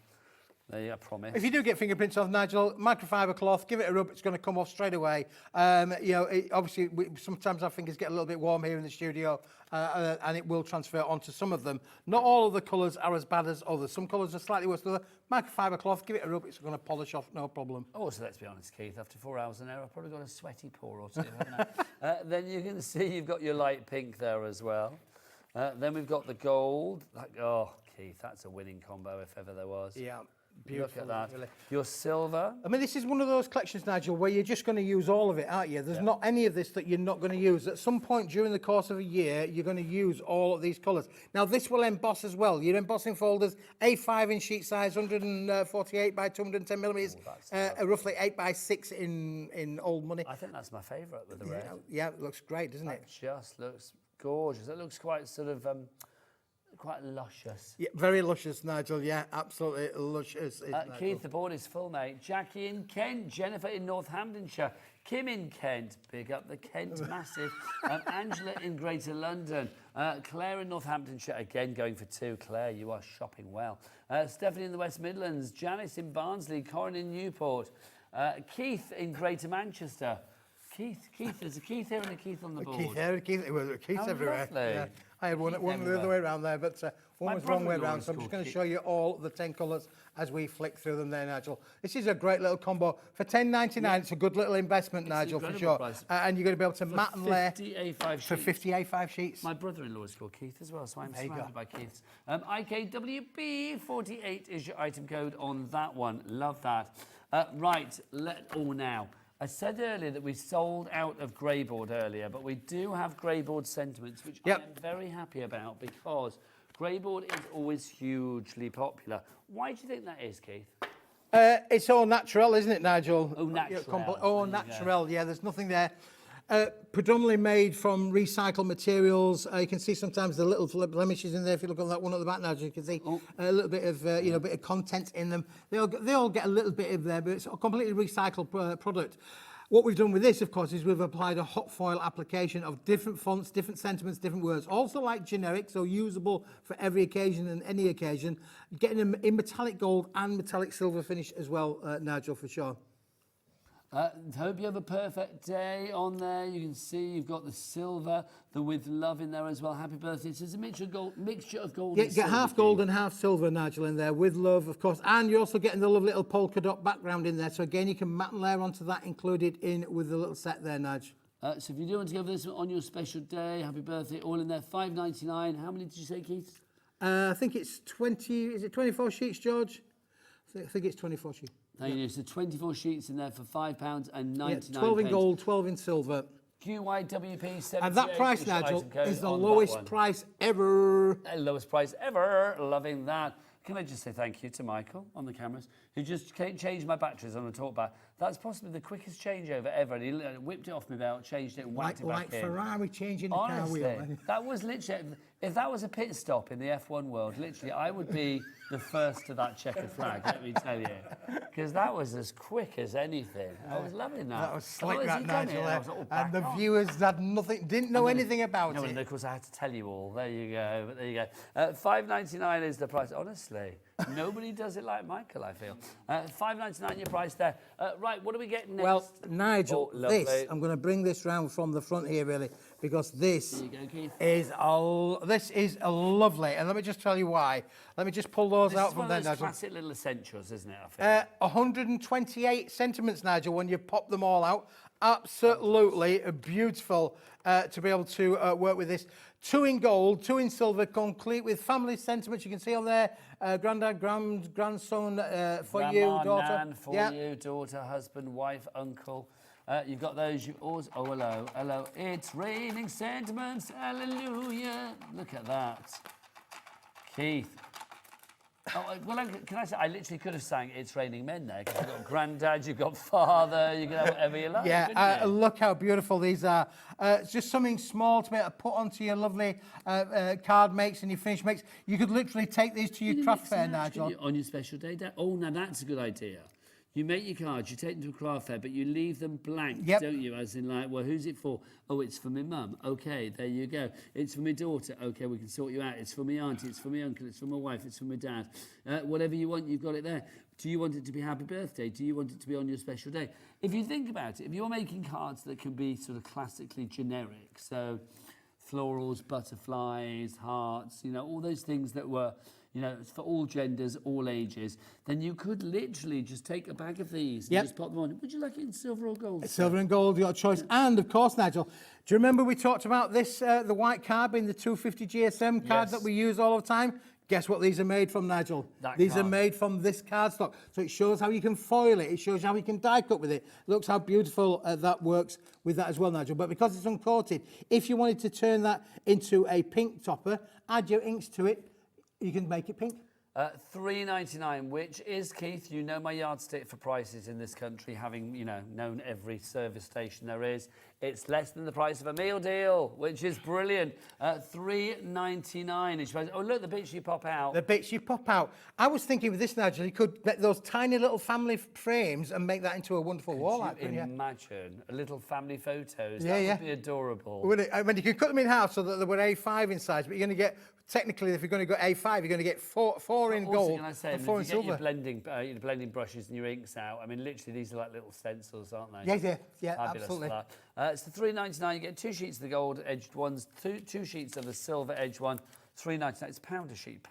There you go, I promise. If you do get fingerprints off, Nigel, microfiber cloth, give it a rub, it's going to come off straight away. Obviously, sometimes our fingers get a little bit warm here in the studio, and it will transfer onto some of them. Not all of the colours are as bad as others. Some colours are slightly worse than others. Microfiber cloth, give it a rub, it's going to polish off, no problem. Oh, so let's be honest, Keith, after 4 hours in there, I've probably got a sweaty paw or two, haven't I? Then you can see you've got your light pink there as well. Then we've got the gold. Oh, Keith, that's a winning combo if ever there was. Yeah. Beautiful. Look at that. Really. Your silver. I mean, this is one of those collections, Nigel, where you're just going to use all of it, aren't you? There's not any of this that you're not going to use. At some point during the course of a year, you're going to use all of these colours. Now, this will emboss as well. Your embossing folders, A5 in sheet size, 148 by 210 millimetres, roughly 8 by 6 in old money. I think that's my favourite with the red. Yeah, it looks great, doesn't it? Just looks gorgeous. It looks quite sort of... quite luscious. Yeah, very luscious, Nigel. Yeah, absolutely luscious. Keith, the board is full, mate. Jackie in Kent, Jennifer in Northamptonshire, Kim in Kent, big up the Kent massive, Angela in Greater London, Claire in Northamptonshire, again going for 2. Claire, you are shopping well. Stephanie in the West Midlands, Janice in Barnsley, Corin in Newport, Keith in Greater Manchester. Keith, there's a Keith here and a Keith on the board. Keith here, Keith's everywhere. Lovely. Yeah. I had one the other way around there, but one was the wrong way around, so I'm just going to show you all the 10 colours as we flick through them there, Nigel. This is a great little combo. For $10.99, it's a good little investment, Nigel, for sure. And you're going to be able to mat and layer for 50 A5 sheets. My brother-in-law is called Keith as well, so I'm surrounded by Keiths. IKWB48 is your item code on that one. Love that. Right, now. I said earlier that we sold out of greyboard earlier, but we do have greyboard sentiments, which I am very happy about because greyboard is always hugely popular. Why do you think that is, Keith? It's all natural, isn't it, Nigel? Oh, natural. Oh, natural, yeah, there's nothing there. Predominantly made from recycled materials. You can see sometimes the little blemishes in there. If you look at that one at the back, Nigel, you can see a little bit of bit of content in them. They all get a little bit of there, but it's a completely recycled product. What we've done with this, of course, is we've applied a hot foil application of different fonts, different sentiments, different words. Also like generic, so usable for every occasion and any occasion. Getting them in metallic gold and metallic silver finish as well, Nigel, for sure. Hope you have a perfect day on there. You can see you've got the silver, the with love in there as well. Happy birthday. So it's a mixture of gold and silver. Get half gold and half silver, Nigel, in there with love, of course. And you're also getting the lovely little polka dot background in there. So again, you can mat and layer onto that included in with the little set there, Nigel. So if you do want to go for this on your special day, happy birthday, all in there, $5.99. How many did you say, Keith? I think it's 20, is it 24 sheets, George? I think it's 24 sheets. Thank you. So 24 sheets in there for £5.99. 12 in gold, 12 in silver. QYWP 78. And that price, Nigel, is the lowest price ever. Lowest price ever. Loving that. Can I just say thank you to Michael on the cameras, who just changed my batteries on the talk bar. That's possibly the quickest changeover ever. And he whipped it off my belt, changed it, and whacked it back in. Like Ferrari changing the Honestly, car wheel. that was literally, if that was a pit stop in the F1 world, literally, I would be the first to that checkered flag, let me tell you. Because that was as quick as anything. I was loving that. That was slick, that, Nigel. And the viewers had didn't know anything about it. And of course, I had to tell you all. There you go. But there you go. $5.99 is the price. Honestly, nobody does it like Michael, I feel. $5.99 your price there. Right, what do we get next? Well, Nigel, I'm going to bring this round from the front here, really, because this is lovely. And let me just tell you why. Let me just pull those out from there, Nigel. This is one of those classic little essentials, isn't it? I feel. 128 sentiments, Nigel, when you pop them all out. Absolutely beautiful to be able to work with this. 2 in gold, 2 in silver, complete with family sentiments. You can see on there, granddad, grandson, for Grandma, you, daughter. Nan, for you, daughter, husband, wife, uncle. You've got those. You always. Oh, hello. It's raining sentiments. Hallelujah. Look at that, Keith. Oh, well, can I say, I literally could have sang It's Raining Men there, because you've got granddad, you've got father, you can have whatever you like. Yeah, look how beautiful these are. It's just something small to be able to put onto your lovely card makes and your finish makes. You could literally take these to your craft fair, Nigel. On your special day. Oh, now that's a good idea. You make your cards, you take them to a craft fair, but you leave them blank, don't you? As in like, well, who's it for? Oh, it's for my mum. Okay, there you go. It's for my daughter. Okay, we can sort you out. It's for my auntie, it's for my uncle, it's for my wife, it's for my dad. Whatever you want, you've got it there. Do you want it to be happy birthday? Do you want it to be on your special day? If you think about it, if you're making cards that can be sort of classically generic, so florals, butterflies, hearts, all those things that were... it's for all genders, all ages, then you could literally just take a bag of these and just pop them on. Would you like it in silver or gold? Silver and gold, your choice. And, of course, Nigel, do you remember we talked about this, the white card being the 250 GSM card that we use all the time? Guess what these are made from, Nigel? These are made from this cardstock. So it shows how you can foil it. It shows how you can die cut with it. Looks how beautiful that works with that as well, Nigel. But because it's uncoated, if you wanted to turn that into a pink topper, add your inks to it, you can make it pink. $3.99, which is, Keith, my yardstick for prices in this country, having, known every service station there is. It's less than the price of a meal deal, which is brilliant. $3.99 each price. Oh, look, the bits you pop out. The bits you pop out. I was thinking with this, Nigel, you could get those tiny little family frames and make that into a wonderful wall art. Could you imagine a little family photos? Yeah, that would be adorable. Would it? I mean, you could cut them in half so that they were A5 in size, but you're going to get, technically, if you're going to go A5, you're going to get four in gold and 4 in if you silver. get your blending brushes and your inks out, I mean, literally, these are like little stencils, aren't they? Yeah, Fabulous absolutely. For that. It's the $3.99. You get 2 sheets of the gold-edged ones, two sheets of the silver-edged one. $3.99. It's £1 a sheet.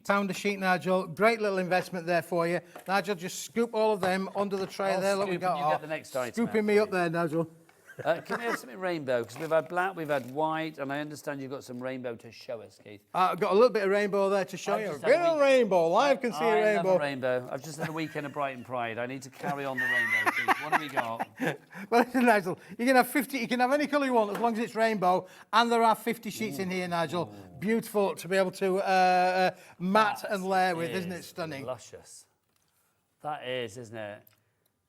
Pound a sheet, Nigel. Great little investment there for you. Nigel, just scoop all of them onto the tray there. Look, we got. You get the next item. Scooping me up there, Nigel. Can we have something rainbow? Because we've had black, we've had white, and I understand you've got some rainbow to show us, Keith. I've got a little bit of rainbow there to show you. A bit of rainbow. Live can see a rainbow. I love a rainbow. I've just had a weekend of Brighton Pride. I need to carry on the rainbow, Keith. What have we got? Well, listen, Nigel, you can have 50. You can have any colour you want as long as it's rainbow. And there are 50 sheets in here, Nigel. Beautiful to be able to matte and layer with, isn't it? Stunning. Luscious. That is, isn't it?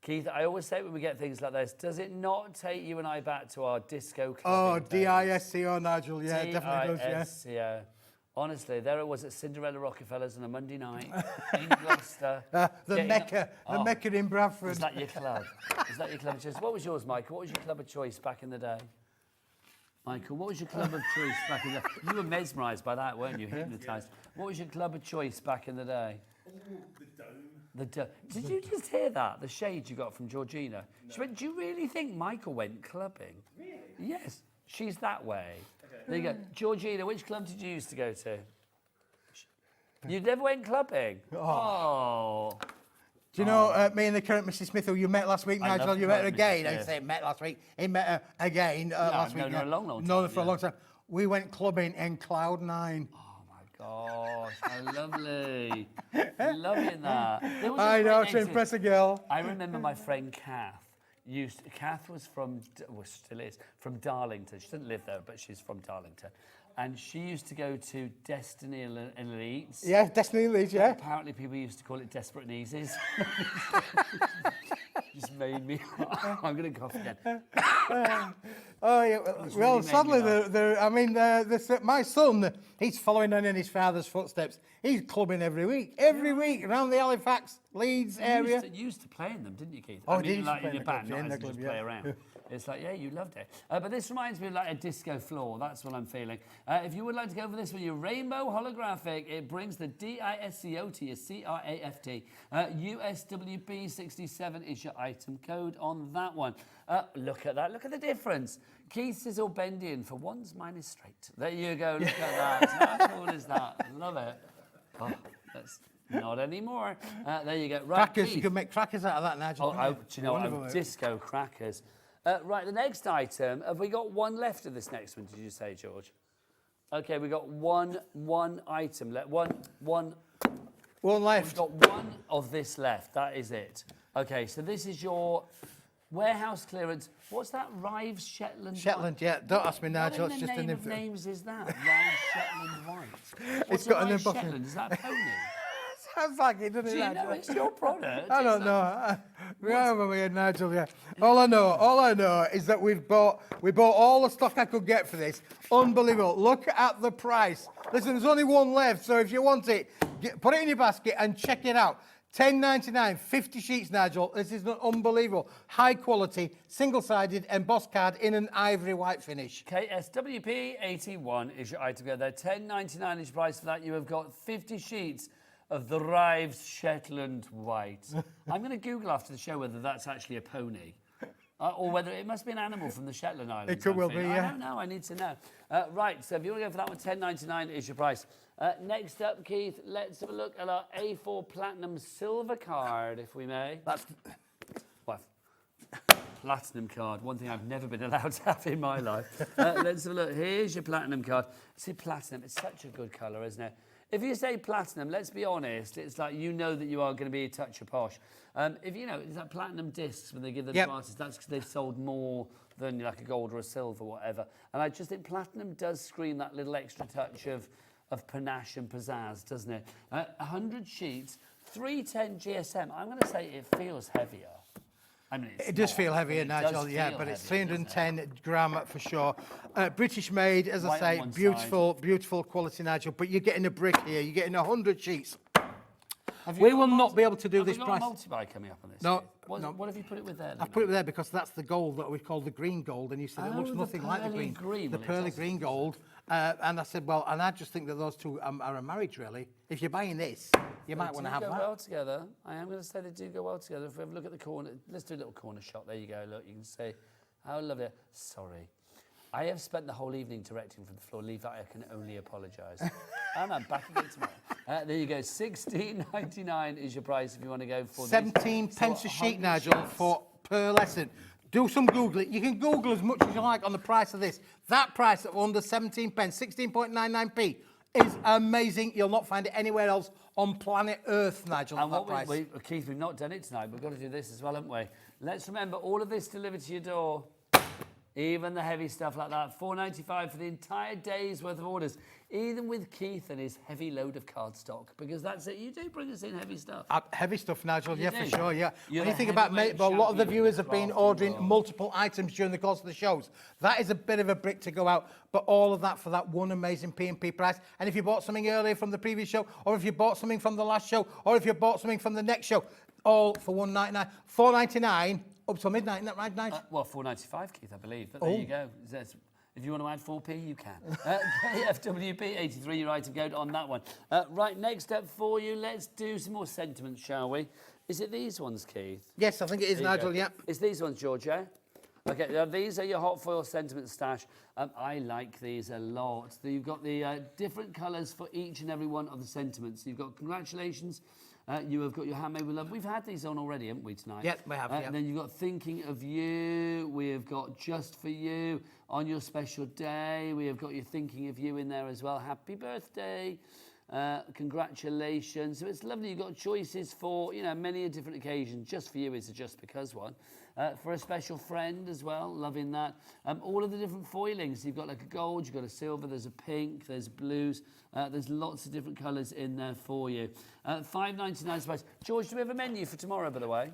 Keith, I always say when we get things like this, does it not take you and I back to our disco clubbing days? D-I-S-C-O, Nigel. Yeah, it definitely does, yeah. Yeah. Honestly, there it was at Cinderella Rockefellers on a Monday night in Gloucester. The Mecca in Bradford. Is that your club? Is that your club of choice? What was yours, Michael? What was your club of choice back in the day? Michael, what was your club of choice back in the day? You were mesmerised by that, weren't you? Hypnotised. What was your club of choice back in the day? The dome. Did you just hear that? The shade you got from Georgina. No. She went, do you really think Michael went clubbing? Really? Yes. She's that way. Okay. There you go. Georgina, which club did you used to go to? You never went clubbing? Oh. Do you know me and the current Mrs. Smith who you met last week, Nigel? You met her again. I say met last week. He met her again last week. Known her a long time. Known her for a long time. We went clubbing in Cloud 9. Gosh, how lovely. Loving that. I know, to impress a girl. I remember my friend Kath. Kath was from, well, still is, from Darlington. She doesn't live there, but she's from Darlington. And she used to go to Destiny Elites. Yeah, Destiny Elites, yeah. Apparently people used to call it Desperate Kneeses. Just made me... I'm going to cough again. Oh, yeah. Well, sadly, my son, he's following in his father's footsteps. He's clubbing every week. Every week, around the Halifax, Leeds area. You used to play in them, didn't you, Keith? Oh, I mean, like in your band, not just play around. It's like, yeah, you loved it. But this reminds me of like a disco floor. That's what I'm feeling. If you would like to go for this with your rainbow holographic, it brings the DISCO to your CRAFT. USWB67 is your item code on that one. Look at that. Look at the difference. Keith's is all bendian for one's mine is straight. There you go. Look at that. How cool is that? Love it. Oh, that's not anymore. There you go. Right, crackers. Keith. You can make crackers out of that, Nigel. Do you know, disco crackers. Right, the next item, have we got one left of this next one, did you say, George? Okay, we got one item left. One left. We've got one of this left, that is it. Okay, so this is your warehouse clearance. What's that? Rives Shetland Shetland, yeah. Don't ask me, Nigel. What in the name of names is that? Rives Shetland White. It's got an Shetland? Is that a pony? Sounds like it, doesn't it? Do you know it's your product? I don't know. Remember me and Nigel, yeah. All I know is that we bought all the stock I could get for this. Unbelievable. Look at the price. Listen, there's only one left, so if you want it, put it in your basket and check it out. $10.99, 50 sheets, Nigel. This is unbelievable. High quality, single-sided embossed card in an ivory white finish. KSWP 81 is your item. There, $10.99 is your price for that. You have got 50 sheets of the Rives Shetland White. I'm going to Google after the show whether that's actually a pony. Or whether it must be an animal from the Shetland Islands. It could well be, yeah. I don't know, I need to know. Right, so if you want to go for that one, $10.99 is your price. Next up, Keith, let's have a look at our A4 Platinum Silver card, if we may. That's... Platinum card, one thing I've never been allowed to have in my life. Let's have a look. Here's your platinum card. See, platinum, it's such a good colour, isn't it? If you say platinum, let's be honest, it's like you know that you are going to be a touch of posh. If you know, it's like platinum discs when they give them to artists, that's because they've sold more than like a gold or a silver or whatever. And I just think platinum does scream that little extra touch of panache and pizzazz, doesn't it? 100 sheets, 310 GSM. I'm going to say it feels heavier. I mean, It does feel heavier, Nigel, yeah, but it's 310 gram for sure. British made, as I say, beautiful quality, Nigel, but you're getting a brick here. You're getting 100 sheets. We will not be able to do this price. Have you got a multi-buy coming up on this? No. What have you put it with there? Then? I've put it there because that's the gold that we call the green gold, and you said it looks nothing like the green. The pearly green gold. And I said, well, and I just think that those two are a marriage, really. If you're buying this, you might want to have They do that. go well together. I am going to say they do go well together. If we have a look at the corner, let's do a little corner shot. There you go. Look, you can see how lovely. Sorry. I have spent the whole evening directing from the floor. Leave that, I can only apologise. And I'm back again tomorrow. There you go. $16.99 is your price if you want to go for 17 pence a sheet, Nigel, for pearlescent. Do some Googling. You can Google as much as you like on the price of this. That price of under 17 pence, 16.99p, is amazing. You'll not find it anywhere else on planet Earth, Nigel, and at that price. Keith, we've not done it tonight. We've got to do this as well, haven't we? Let's remember, all of this delivered to your door. Even the heavy stuff like that, $4.95 for the entire day's worth of orders, even with Keith and his heavy load of cardstock, because that's it. You do bring us in heavy stuff. Heavy stuff, Nigel, yeah, do. for sure, yeah. You're When you the think about heavyweight a lot of the champion viewers of have been crafting ordering world. multiple items during the course of the shows. That is a bit of a brick to go out, but all of that for that one amazing P&P price. And if you bought something earlier from the previous show, or if you bought something from the last show, or if you bought something from the next show, all for $1.99, $4.99. Up till midnight, isn't that right, Nigel? Well, $4.95, Keith, I believe. But there you go. If you want to add 4p, you can. KFWP 83, your item code on that one. Right, next up for you, let's do some more sentiments, shall we? Is it these ones, Keith? Yes, I think it is, Nigel, yeah. It's these ones, George, yeah? Okay, now these are your hot foil sentiment stash. I like these a lot. You've got the different colours for each and every one of the sentiments. You've got congratulations. You have got your handmade with love. We've had these on already, haven't we, tonight? Yep, we have. And then you've got thinking of you. We have got just for you on your special day. We have got your thinking of you in there as well. Happy birthday. Congratulations. So it's lovely. You've got choices for, many a different occasions. Just for you is a just because one. For a special friend as well, loving that. All of the different foilings. You've got like a gold, you've got a silver, there's a pink, there's blues. There's lots of different colours in there for you. $5.99 price. George, do we have a menu for tomorrow, by the way?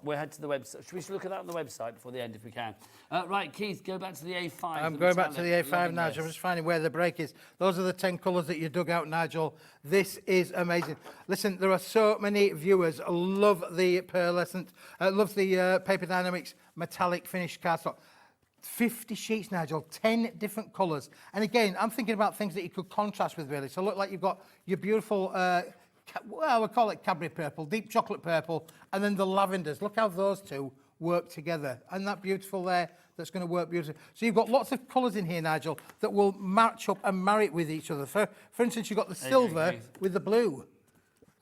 We'll head to the website. Should we look at that on the website before the end if we can? Right, Keith, go back to the A5. I'm going back to the A5, Nigel. I'm just finding where the break is. Those are the 10 colours that you dug out, Nigel. This is amazing. Listen, there are so many viewers love the pearlescent, love the Paper Dienamics metallic finished cardstock. 50 sheets, Nigel, 10 different colours. And again, I'm thinking about things that you could contrast with, really. So look like you've got your beautiful... well, we'll call it Cadbury purple, deep chocolate purple, and then the lavenders. Look how those two work together. Isn't that beautiful there? That's going to work beautifully. So you've got lots of colours in here, Nigel, that will match up and marry with each other. For instance, you've got the silver with the blue.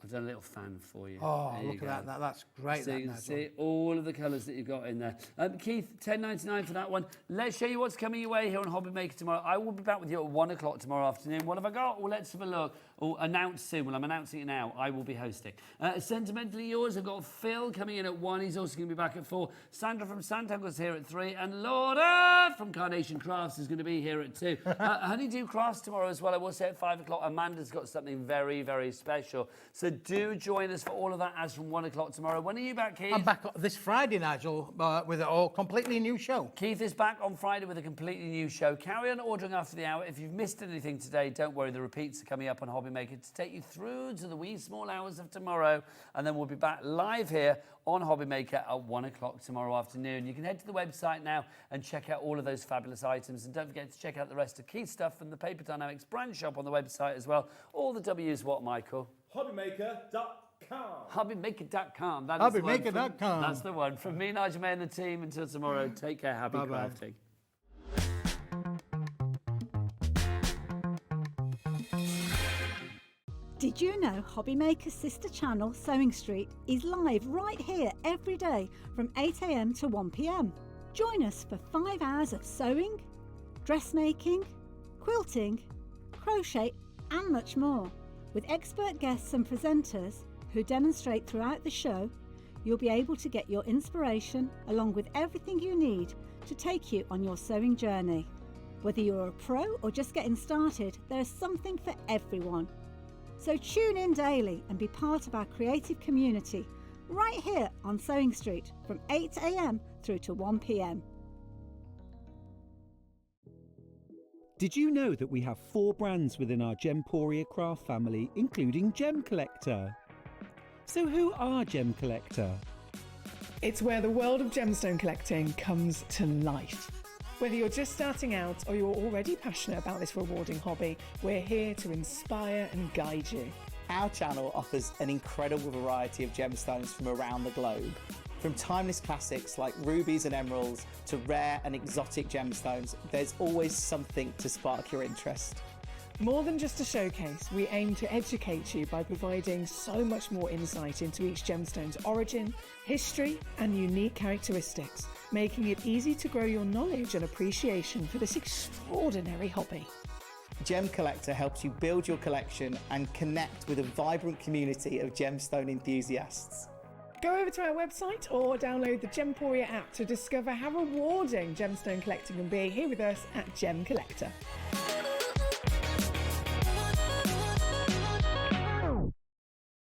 I've done a little fan for you. Oh, look at that. That's great. So you can see all of the colours that you've got in there. Keith, $10.99 for that one. Let's show you what's coming your way here on Hobby Maker tomorrow. I will be back with you at 1 o'clock tomorrow afternoon. What have I got? Well, let's have a look. Announced soon. Well, I'm announcing it now. I will be hosting. Sentimentally Yours, I've got Phil coming in at 1. He's also going to be back at 4. Sandra from Santago's here at 3. And Laura from Carnation Crafts is going to be here at 2. Honeydew Crafts tomorrow as well. I will say at 5 o'clock. Amanda's got something very, very special. So do join us for all of that as from 1 o'clock tomorrow. When are you back, Keith? I'm back this Friday, Nigel, with a completely new show. Keith is back on Friday with a completely new show. Carry on ordering after the hour. If you've missed anything today, don't worry. The repeats are coming up on Hobby Maker to take you through to the wee small hours of tomorrow. And then we'll be back live here on Hobby Maker at 1 o'clock tomorrow afternoon. You can head to the website now and check out all of those fabulous items. And don't forget to check out the rest of Keith's stuff from the Paper Dienamics brand shop on the website as well. All the W's what, Michael? Hobbymaker.com. Hobbymaker.com. Hobbymaker.com. That's the one. From me, Nigel May, and the team. Until tomorrow, take care. Happy crafting. Did you know Hobby Maker's sister channel, Sewing Street, is live right here every day from 8 AM to 1 PM? Join us for 5 hours of sewing, dressmaking, quilting, crochet and much more. With expert guests and presenters who demonstrate throughout the show, you'll be able to get your inspiration along with everything you need to take you on your sewing journey. Whether you're a pro or just getting started, there's something for everyone. So tune in daily and be part of our creative community right here on Sewing Street from 8 a.m. through to 1 p.m. Did you know that we have 4 brands within our Gemporia craft family, including Gem Collector? So who are Gem Collector? It's where the world of gemstone collecting comes to life. Whether you're just starting out or you're already passionate about this rewarding hobby, we're here to inspire and guide you. Our channel offers an incredible variety of gemstones from around the globe. From timeless classics like rubies and emeralds to rare and exotic gemstones, there's always something to spark your interest. More than just a showcase, we aim to educate you by providing so much more insight into each gemstone's origin, history, and unique characteristics, making it easy to grow your knowledge and appreciation for this extraordinary hobby. Gem Collector helps you build your collection and connect with a vibrant community of gemstone enthusiasts. Go over to our website or download the Gemporia app to discover how rewarding gemstone collecting can be here with us at Gem Collector.